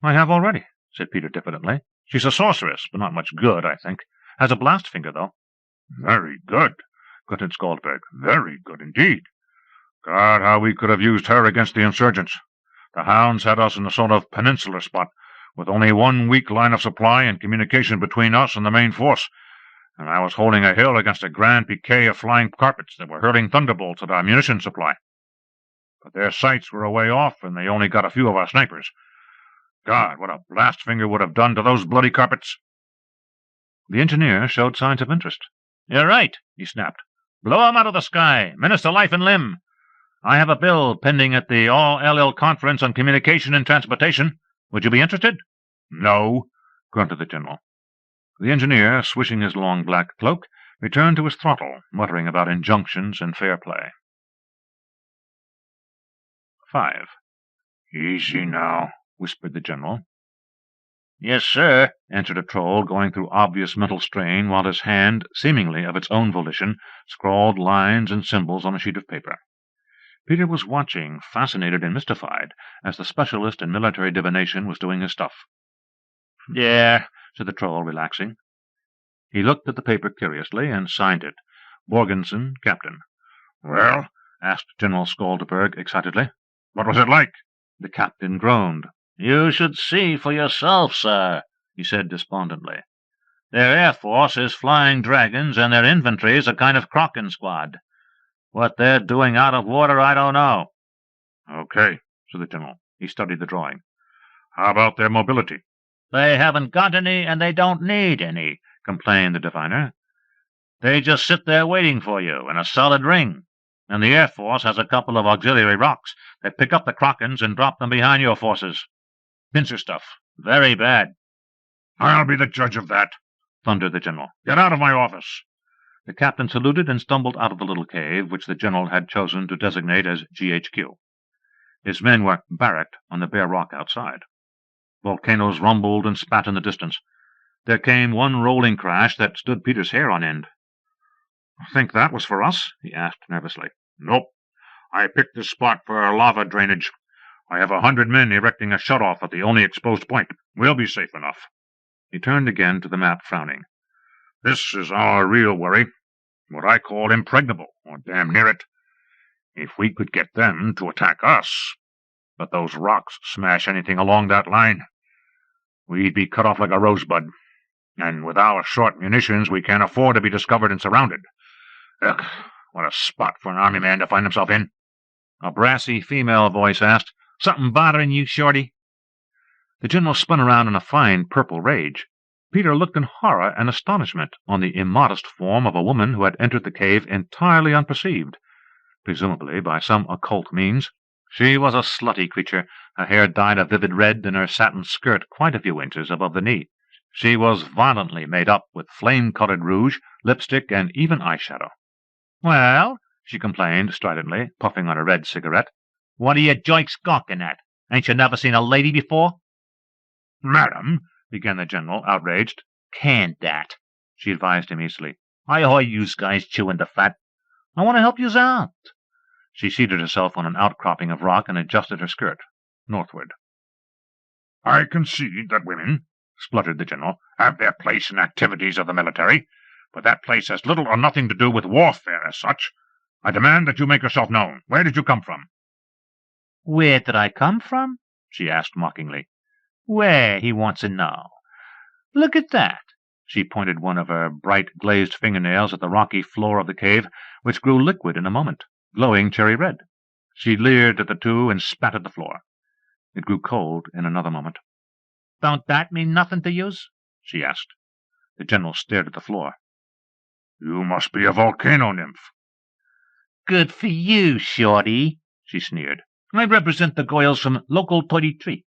I have already, said Peter diffidently. She's a sorceress, but not much good, I think. Has a blast finger, though. Very good, grunted Skoldberg. Very good indeed. God, how we could have used her against the insurgents. The hounds had us in a sort of peninsular spot, with only 1 weak line of supply and communication between us and the main force, and I was holding a hill against a grand piquet of flying carpets that were hurling thunderbolts at our munition supply. But their sights were a way off, and they only got a few of our snipers. God, what a blast finger would have done to those bloody carpets! The engineer showed signs of interest. You're right, he snapped. Blow 'em out of the sky, menace to life and limb. I have a bill pending at the All-LL Conference on Communication and Transportation. Would you be interested? No, grunted the general. The engineer, swishing his long black cloak, returned to his throttle, muttering about injunctions and fair play. 5. Easy now, whispered the general. Yes, sir, answered a troll, going through obvious mental strain, while his hand, seemingly of its own volition, scrawled lines and symbols on a sheet of paper. Peter was watching, fascinated and mystified, as the specialist in military divination was doing his stuff. Yeah, said the troll, relaxing. He looked at the paper curiously and signed it. Borgensen, Captain. Well, asked General Skoldberg excitedly. What was it like? The captain groaned. You should see for yourself, sir, he said despondently. Their air force is flying dragons, and their infantry is a kind of Kraken squad. What they're doing out of water, I don't know. Okay, said the general. He studied the drawing. How about their mobility? They haven't got any, and they don't need any, complained the diviner. They just sit there waiting for you in a solid ring, and the Air Force has a couple of auxiliary rocks that pick up the Krakens and drop them behind your forces. Pincer stuff. Very bad. I'll be the judge of that, thundered the general. Get out of my office. The captain saluted and stumbled out of the little cave, which the general had chosen to designate as GHQ. His men were barracked on the bare rock outside. Volcanoes rumbled and spat in the distance. There came one rolling crash that stood Peter's hair on end. Think that was for us? He asked nervously. Nope. I picked this spot for lava drainage. I have 100 men erecting a shut-off at the only exposed point. We'll be safe enough. He turned again to the map, frowning. This is our real worry. What I call impregnable, or damn near it. If we could get them to attack us, but those rocks smash anything along that line, we'd be cut off like a rosebud. And with our short munitions, we can't afford to be discovered and surrounded. Ugh, what a spot for an army man to find himself in. A brassy female voice asked, "Something bothering you, Shorty?" The general spun around in a fine purple rage. Peter looked in horror and astonishment on the immodest form of a woman who had entered the cave entirely unperceived, presumably by some occult means. She was a slutty creature, her hair dyed a vivid red and her satin skirt quite a few inches above the knee. She was violently made up with flame-colored rouge, lipstick, and even eyeshadow. "Well," she complained stridently, puffing on a red cigarette, "what are you joiks gawking at? Ain't you never seen a lady before?" "Madam," began the general, outraged. "Can that," she advised him easily. "I heard yous guys chewing the fat. I want to help yous out." She seated herself on an outcropping of rock and adjusted her skirt northward. "I concede that women," spluttered the general, "have their place in activities of the military, but that place has little or nothing to do with warfare as such. I demand that you make yourself known. Where did you come from?" "Where did I come from?" she asked mockingly. "Where, he wants to know. Look at that." She pointed one of her bright glazed fingernails at the rocky floor of the cave, which grew liquid in a moment, glowing cherry red. She leered at the two and spat at the floor. It grew cold in another moment. "Don't that mean nothing to yous?" she asked. The general stared at the floor. "You must be a volcano nymph." "Good for you, Shorty," she sneered. "I represent the girls from Local 33.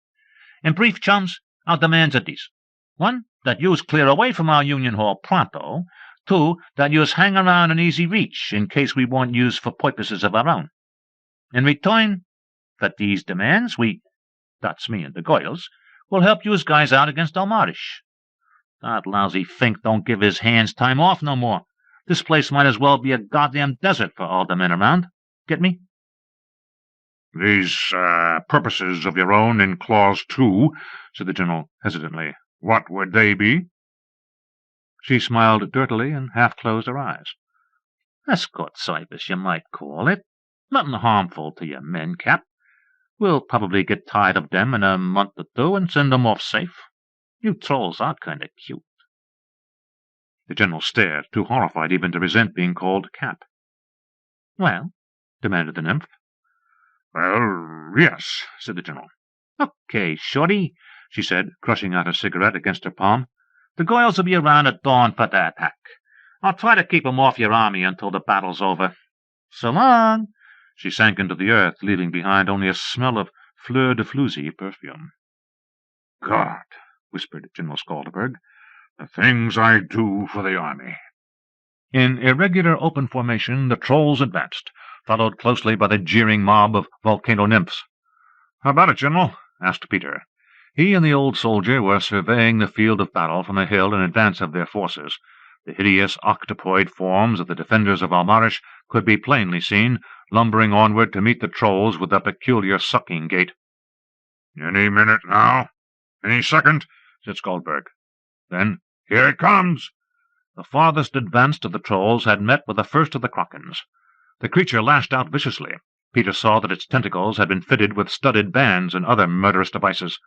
In brief, chums, our demands are these. 1, that yous clear away from our Union Hall pronto. 2, that yous hang around in easy reach in case we want yous for purposes of our own. In return for these demands, that's me and the girls, will help yous guys out against Almarish. That lousy Fink don't give his hands time off no more. This place might as well be a goddamn desert for all the men around. Get me?" "These purposes of your own in Clause 2, said the general hesitantly. "What would they be?" She smiled dirtily and half-closed her eyes. "Escort service, you might call it. Nothing harmful to your men, Cap. We'll probably get tired of them in a month or 2 and send them off safe. You trolls are kind of cute." The general stared, too horrified even to resent being called Cap. "Well?" demanded the nymph. "Well, yes," said the general. "Okay, Shorty," she said, crushing out her cigarette against her palm. "The girls will be around at dawn for the attack. I'll try to keep 'em off your army until the battle's over. So long." She sank into the earth, leaving behind only a smell of fleur de flusy perfume. "God," whispered General Skaldeberg, "the things I do for the army." In irregular open formation, the trolls advanced, followed closely by the jeering mob of volcano nymphs. "How about it, General?" asked Peter. He and the old soldier were surveying the field of battle from a hill in advance of their forces. The hideous octopoid forms of the defenders of Almarish could be plainly seen, lumbering onward to meet the trolls with a peculiar sucking gait. "Any minute now. Any second," said Skaldeberg. Then, "Here it comes!" The farthest advanced of the trolls had met with the first of the Krakens. The creature lashed out viciously. Peter saw that its tentacles had been fitted with studded bands and other murderous devices.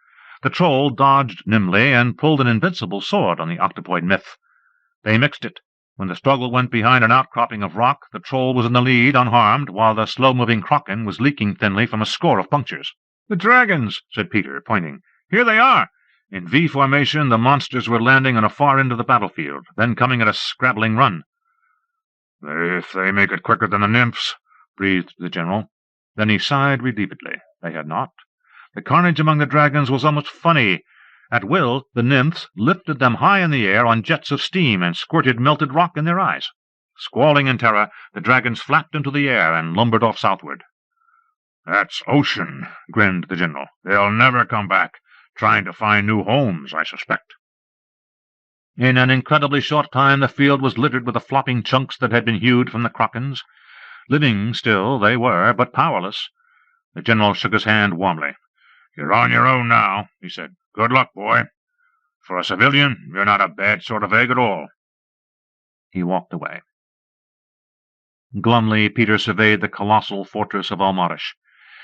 The troll dodged nimbly and pulled an invincible sword on the octopoid myth. They mixed it. When the struggle went behind an outcropping of rock, the troll was in the lead, unharmed, while the slow-moving Kraken was leaking thinly from a score of punctures. "The dragons!" said Peter, pointing. "Here they are!" In V formation, the monsters were landing on a far end of the battlefield, then coming at a scrabbling run. "If they make it quicker than the nymphs," breathed the general. Then he sighed relievedly. They had not. The carnage among the dragons was almost funny. At will, the nymphs lifted them high in the air on jets of steam and squirted melted rock in their eyes. Squalling in terror, the dragons flapped into the air and lumbered off southward. "That's ocean," grinned the general. "They'll never come back. Trying to find new homes, I suspect." In an incredibly short time the field was littered with the flopping chunks that had been hewed from the Krakens. Living still they were, but powerless. The general shook his hand warmly. "You're on your own now," he said. "Good luck, boy. For a civilian, you're not a bad sort of egg at all." He walked away. Glumly, Peter surveyed the colossal fortress of Almarish.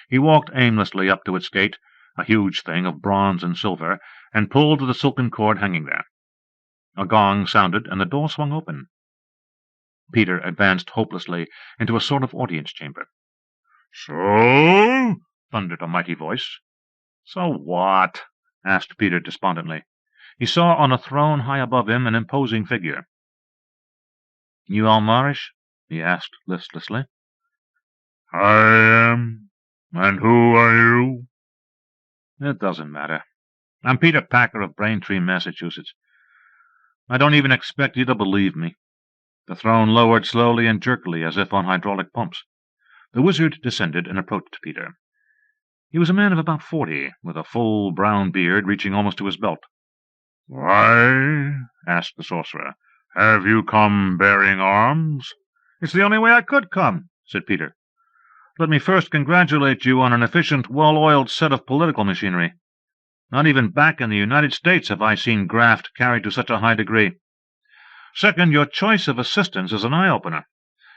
He walked aimlessly up to its gate, a huge thing of bronze and silver, and pulled at the silken cord hanging there. A gong sounded, and the door swung open. Peter advanced hopelessly into a sort of audience chamber. "So?" thundered a mighty voice. "So what?" asked Peter despondently. He saw on a throne high above him an imposing figure. "You Almarish?" he asked listlessly. "I am. And who are you?" "It doesn't matter. I'm Peter Packer of Braintree, Massachusetts. I don't even expect you to believe me." The throne lowered slowly and jerkily as if on hydraulic pumps. The wizard descended and approached Peter. He was a man of about 40, with a full brown beard reaching almost to his belt. "Why," asked the sorcerer, "have you come bearing arms?" "It's the only way I could come," said Peter. "Let me first congratulate you on an efficient, well-oiled set of political machinery. Not even back in the United States have I seen graft carried to such a high degree. Second, your choice of assistants is an eye-opener.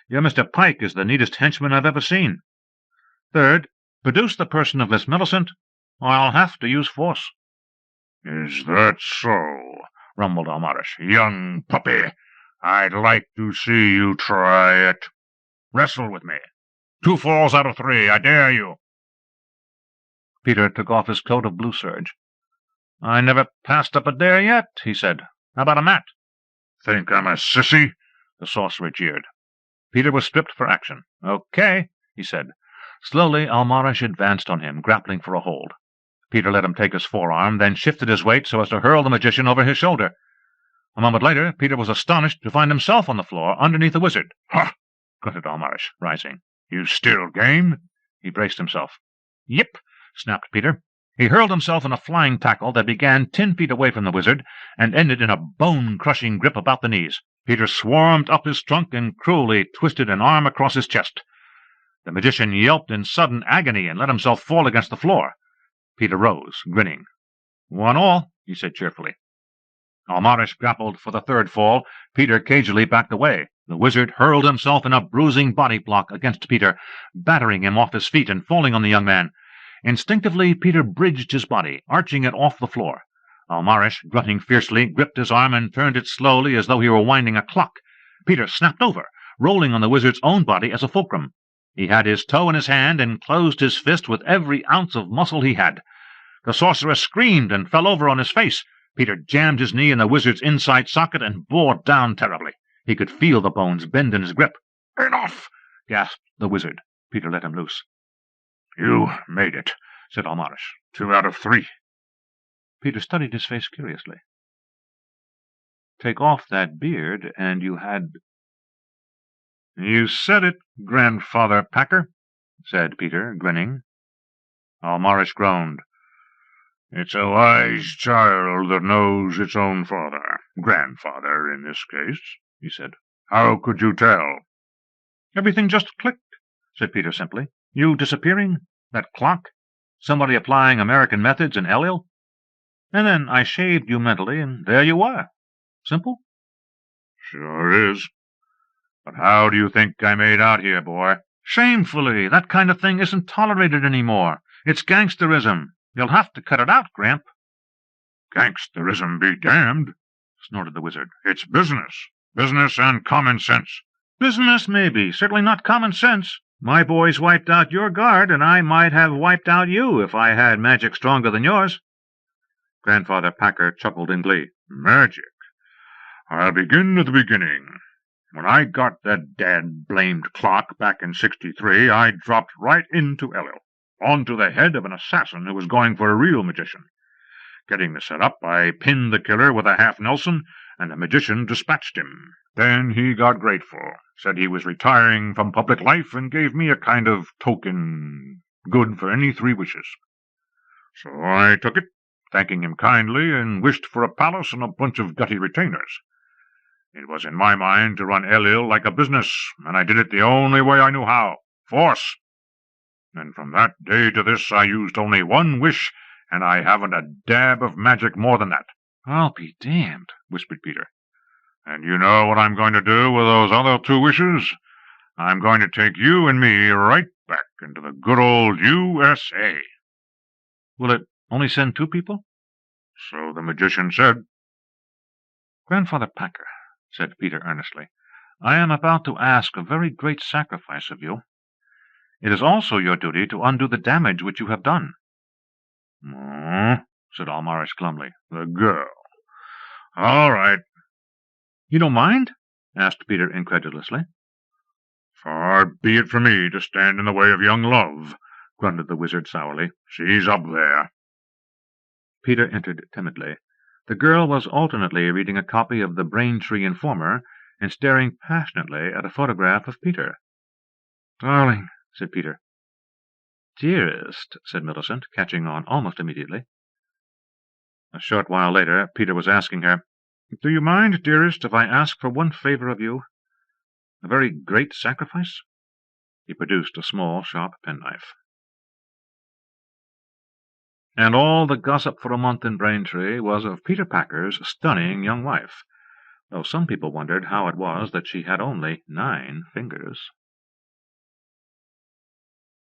Your Mr. Pike is the neatest henchman I've ever seen. Third, produce the person of Miss Millicent, or I'll have to use force." "Is that so? rumbled Almarish. "Young puppy, I'd like to see you try it. Wrestle with me. 2 falls out of 3, I dare you." Peter took off his coat of blue serge. "I never passed up a dare yet," he said. "How about a mat?" "Think I'm a sissy?" the sorcerer jeered. Peter was stripped for action. "Okay," he said. Slowly Almarish advanced on him, grappling for a hold. Peter let him take his forearm, then shifted his weight so as to hurl the magician over his shoulder. A moment later, Peter was astonished to find himself on the floor underneath the wizard. "Ha!" grunted Almarish, rising. "You still game?" He braced himself. "Yip!" snapped Peter. He hurled himself in a flying tackle that began 10 feet away from the wizard and ended in a bone-crushing grip about the knees. Peter swarmed up his trunk and cruelly twisted an arm across his chest. The magician yelped in sudden agony and let himself fall against the floor. Peter rose, grinning. "1 all," he said cheerfully. Almarish grappled for the 3rd fall. Peter cagily backed away. The wizard hurled himself in a bruising body block against Peter, battering him off his feet and falling on the young man. Instinctively, Peter bridged his body, arching it off the floor. Almarish, grunting fiercely, gripped his arm and turned it slowly as though he were winding a clock. Peter snapped over, rolling on the wizard's own body as a fulcrum. He had his toe in his hand and closed his fist with every ounce of muscle he had. The sorcerer screamed and fell over on his face. Peter jammed his knee in the wizard's inside socket and bore down terribly. He could feel the bones bend in his grip. "Enough!" gasped the wizard. Peter let him loose. "You made it," said Almarish. 2 out of 3. Peter studied his face curiously. "Take off that beard, and you had—" "You said it, Grandfather Packer," said Peter, grinning. Almarish groaned. "It's a wise child that knows its own father. Grandfather, in this case," he said. "How could you tell?" "Everything just clicked," said Peter simply. "You disappearing, that clock, somebody applying American methods in Elil. And then I shaved you mentally, and there you are. Simple?" "Sure is. But how do you think I made out here, boy?" "Shamefully. That kind of thing isn't tolerated any more. It's gangsterism. You'll have to cut it out, Gramp." "Gangsterism be damned," snorted the wizard. "It's business. Business and common sense." "Business, maybe. Certainly not common sense. My boys wiped out your guard, and I might have wiped out you if I had magic stronger than yours." Grandfather Packer chuckled in glee. "Magic? I'll begin at the beginning. When I got that dad-blamed clock back in 63, I dropped right into Elil, onto the head of an assassin who was going for a real magician. Getting the set up, I pinned the killer with a half-Nelson, and the magician dispatched him. Then he got grateful, said he was retiring from public life, and gave me a kind of token good for any 3 wishes. So I took it, thanking him kindly, and wished for a palace and a bunch of gutty retainers. It was in my mind to run Elil like a business, and I did it the only way I knew how, force. And from that day to this I used only 1 wish, and I haven't a dab of magic more than that." "I'll be damned," whispered Peter. "And you know what I'm going to do with those other 2 wishes? I'm going to take you and me right back into the good old USA." "Will it only send 2 people?" "So the magician said." "Grandfather Packer," said Peter earnestly, "I am about to ask a very great sacrifice of you. It is also your duty to undo the damage which you have done." "Oh," said Almarish glumly. "The girl. All right." "You don't mind?" asked Peter incredulously. "Far be it from me to stand in the way of young love," grunted the wizard sourly. "She's up there." Peter entered timidly. The girl was alternately reading a copy of the Braintree Informer and staring passionately at a photograph of Peter. "Darling," said Peter. "Dearest," said Millicent, catching on almost immediately. A short while later, Peter was asking her, "Do you mind, dearest, if I ask for one favor of you? A very great sacrifice?" He produced a small, sharp penknife. And all the gossip for a month in Braintree was of Peter Packer's stunning young wife, though some people wondered how it was that she had only 9 fingers.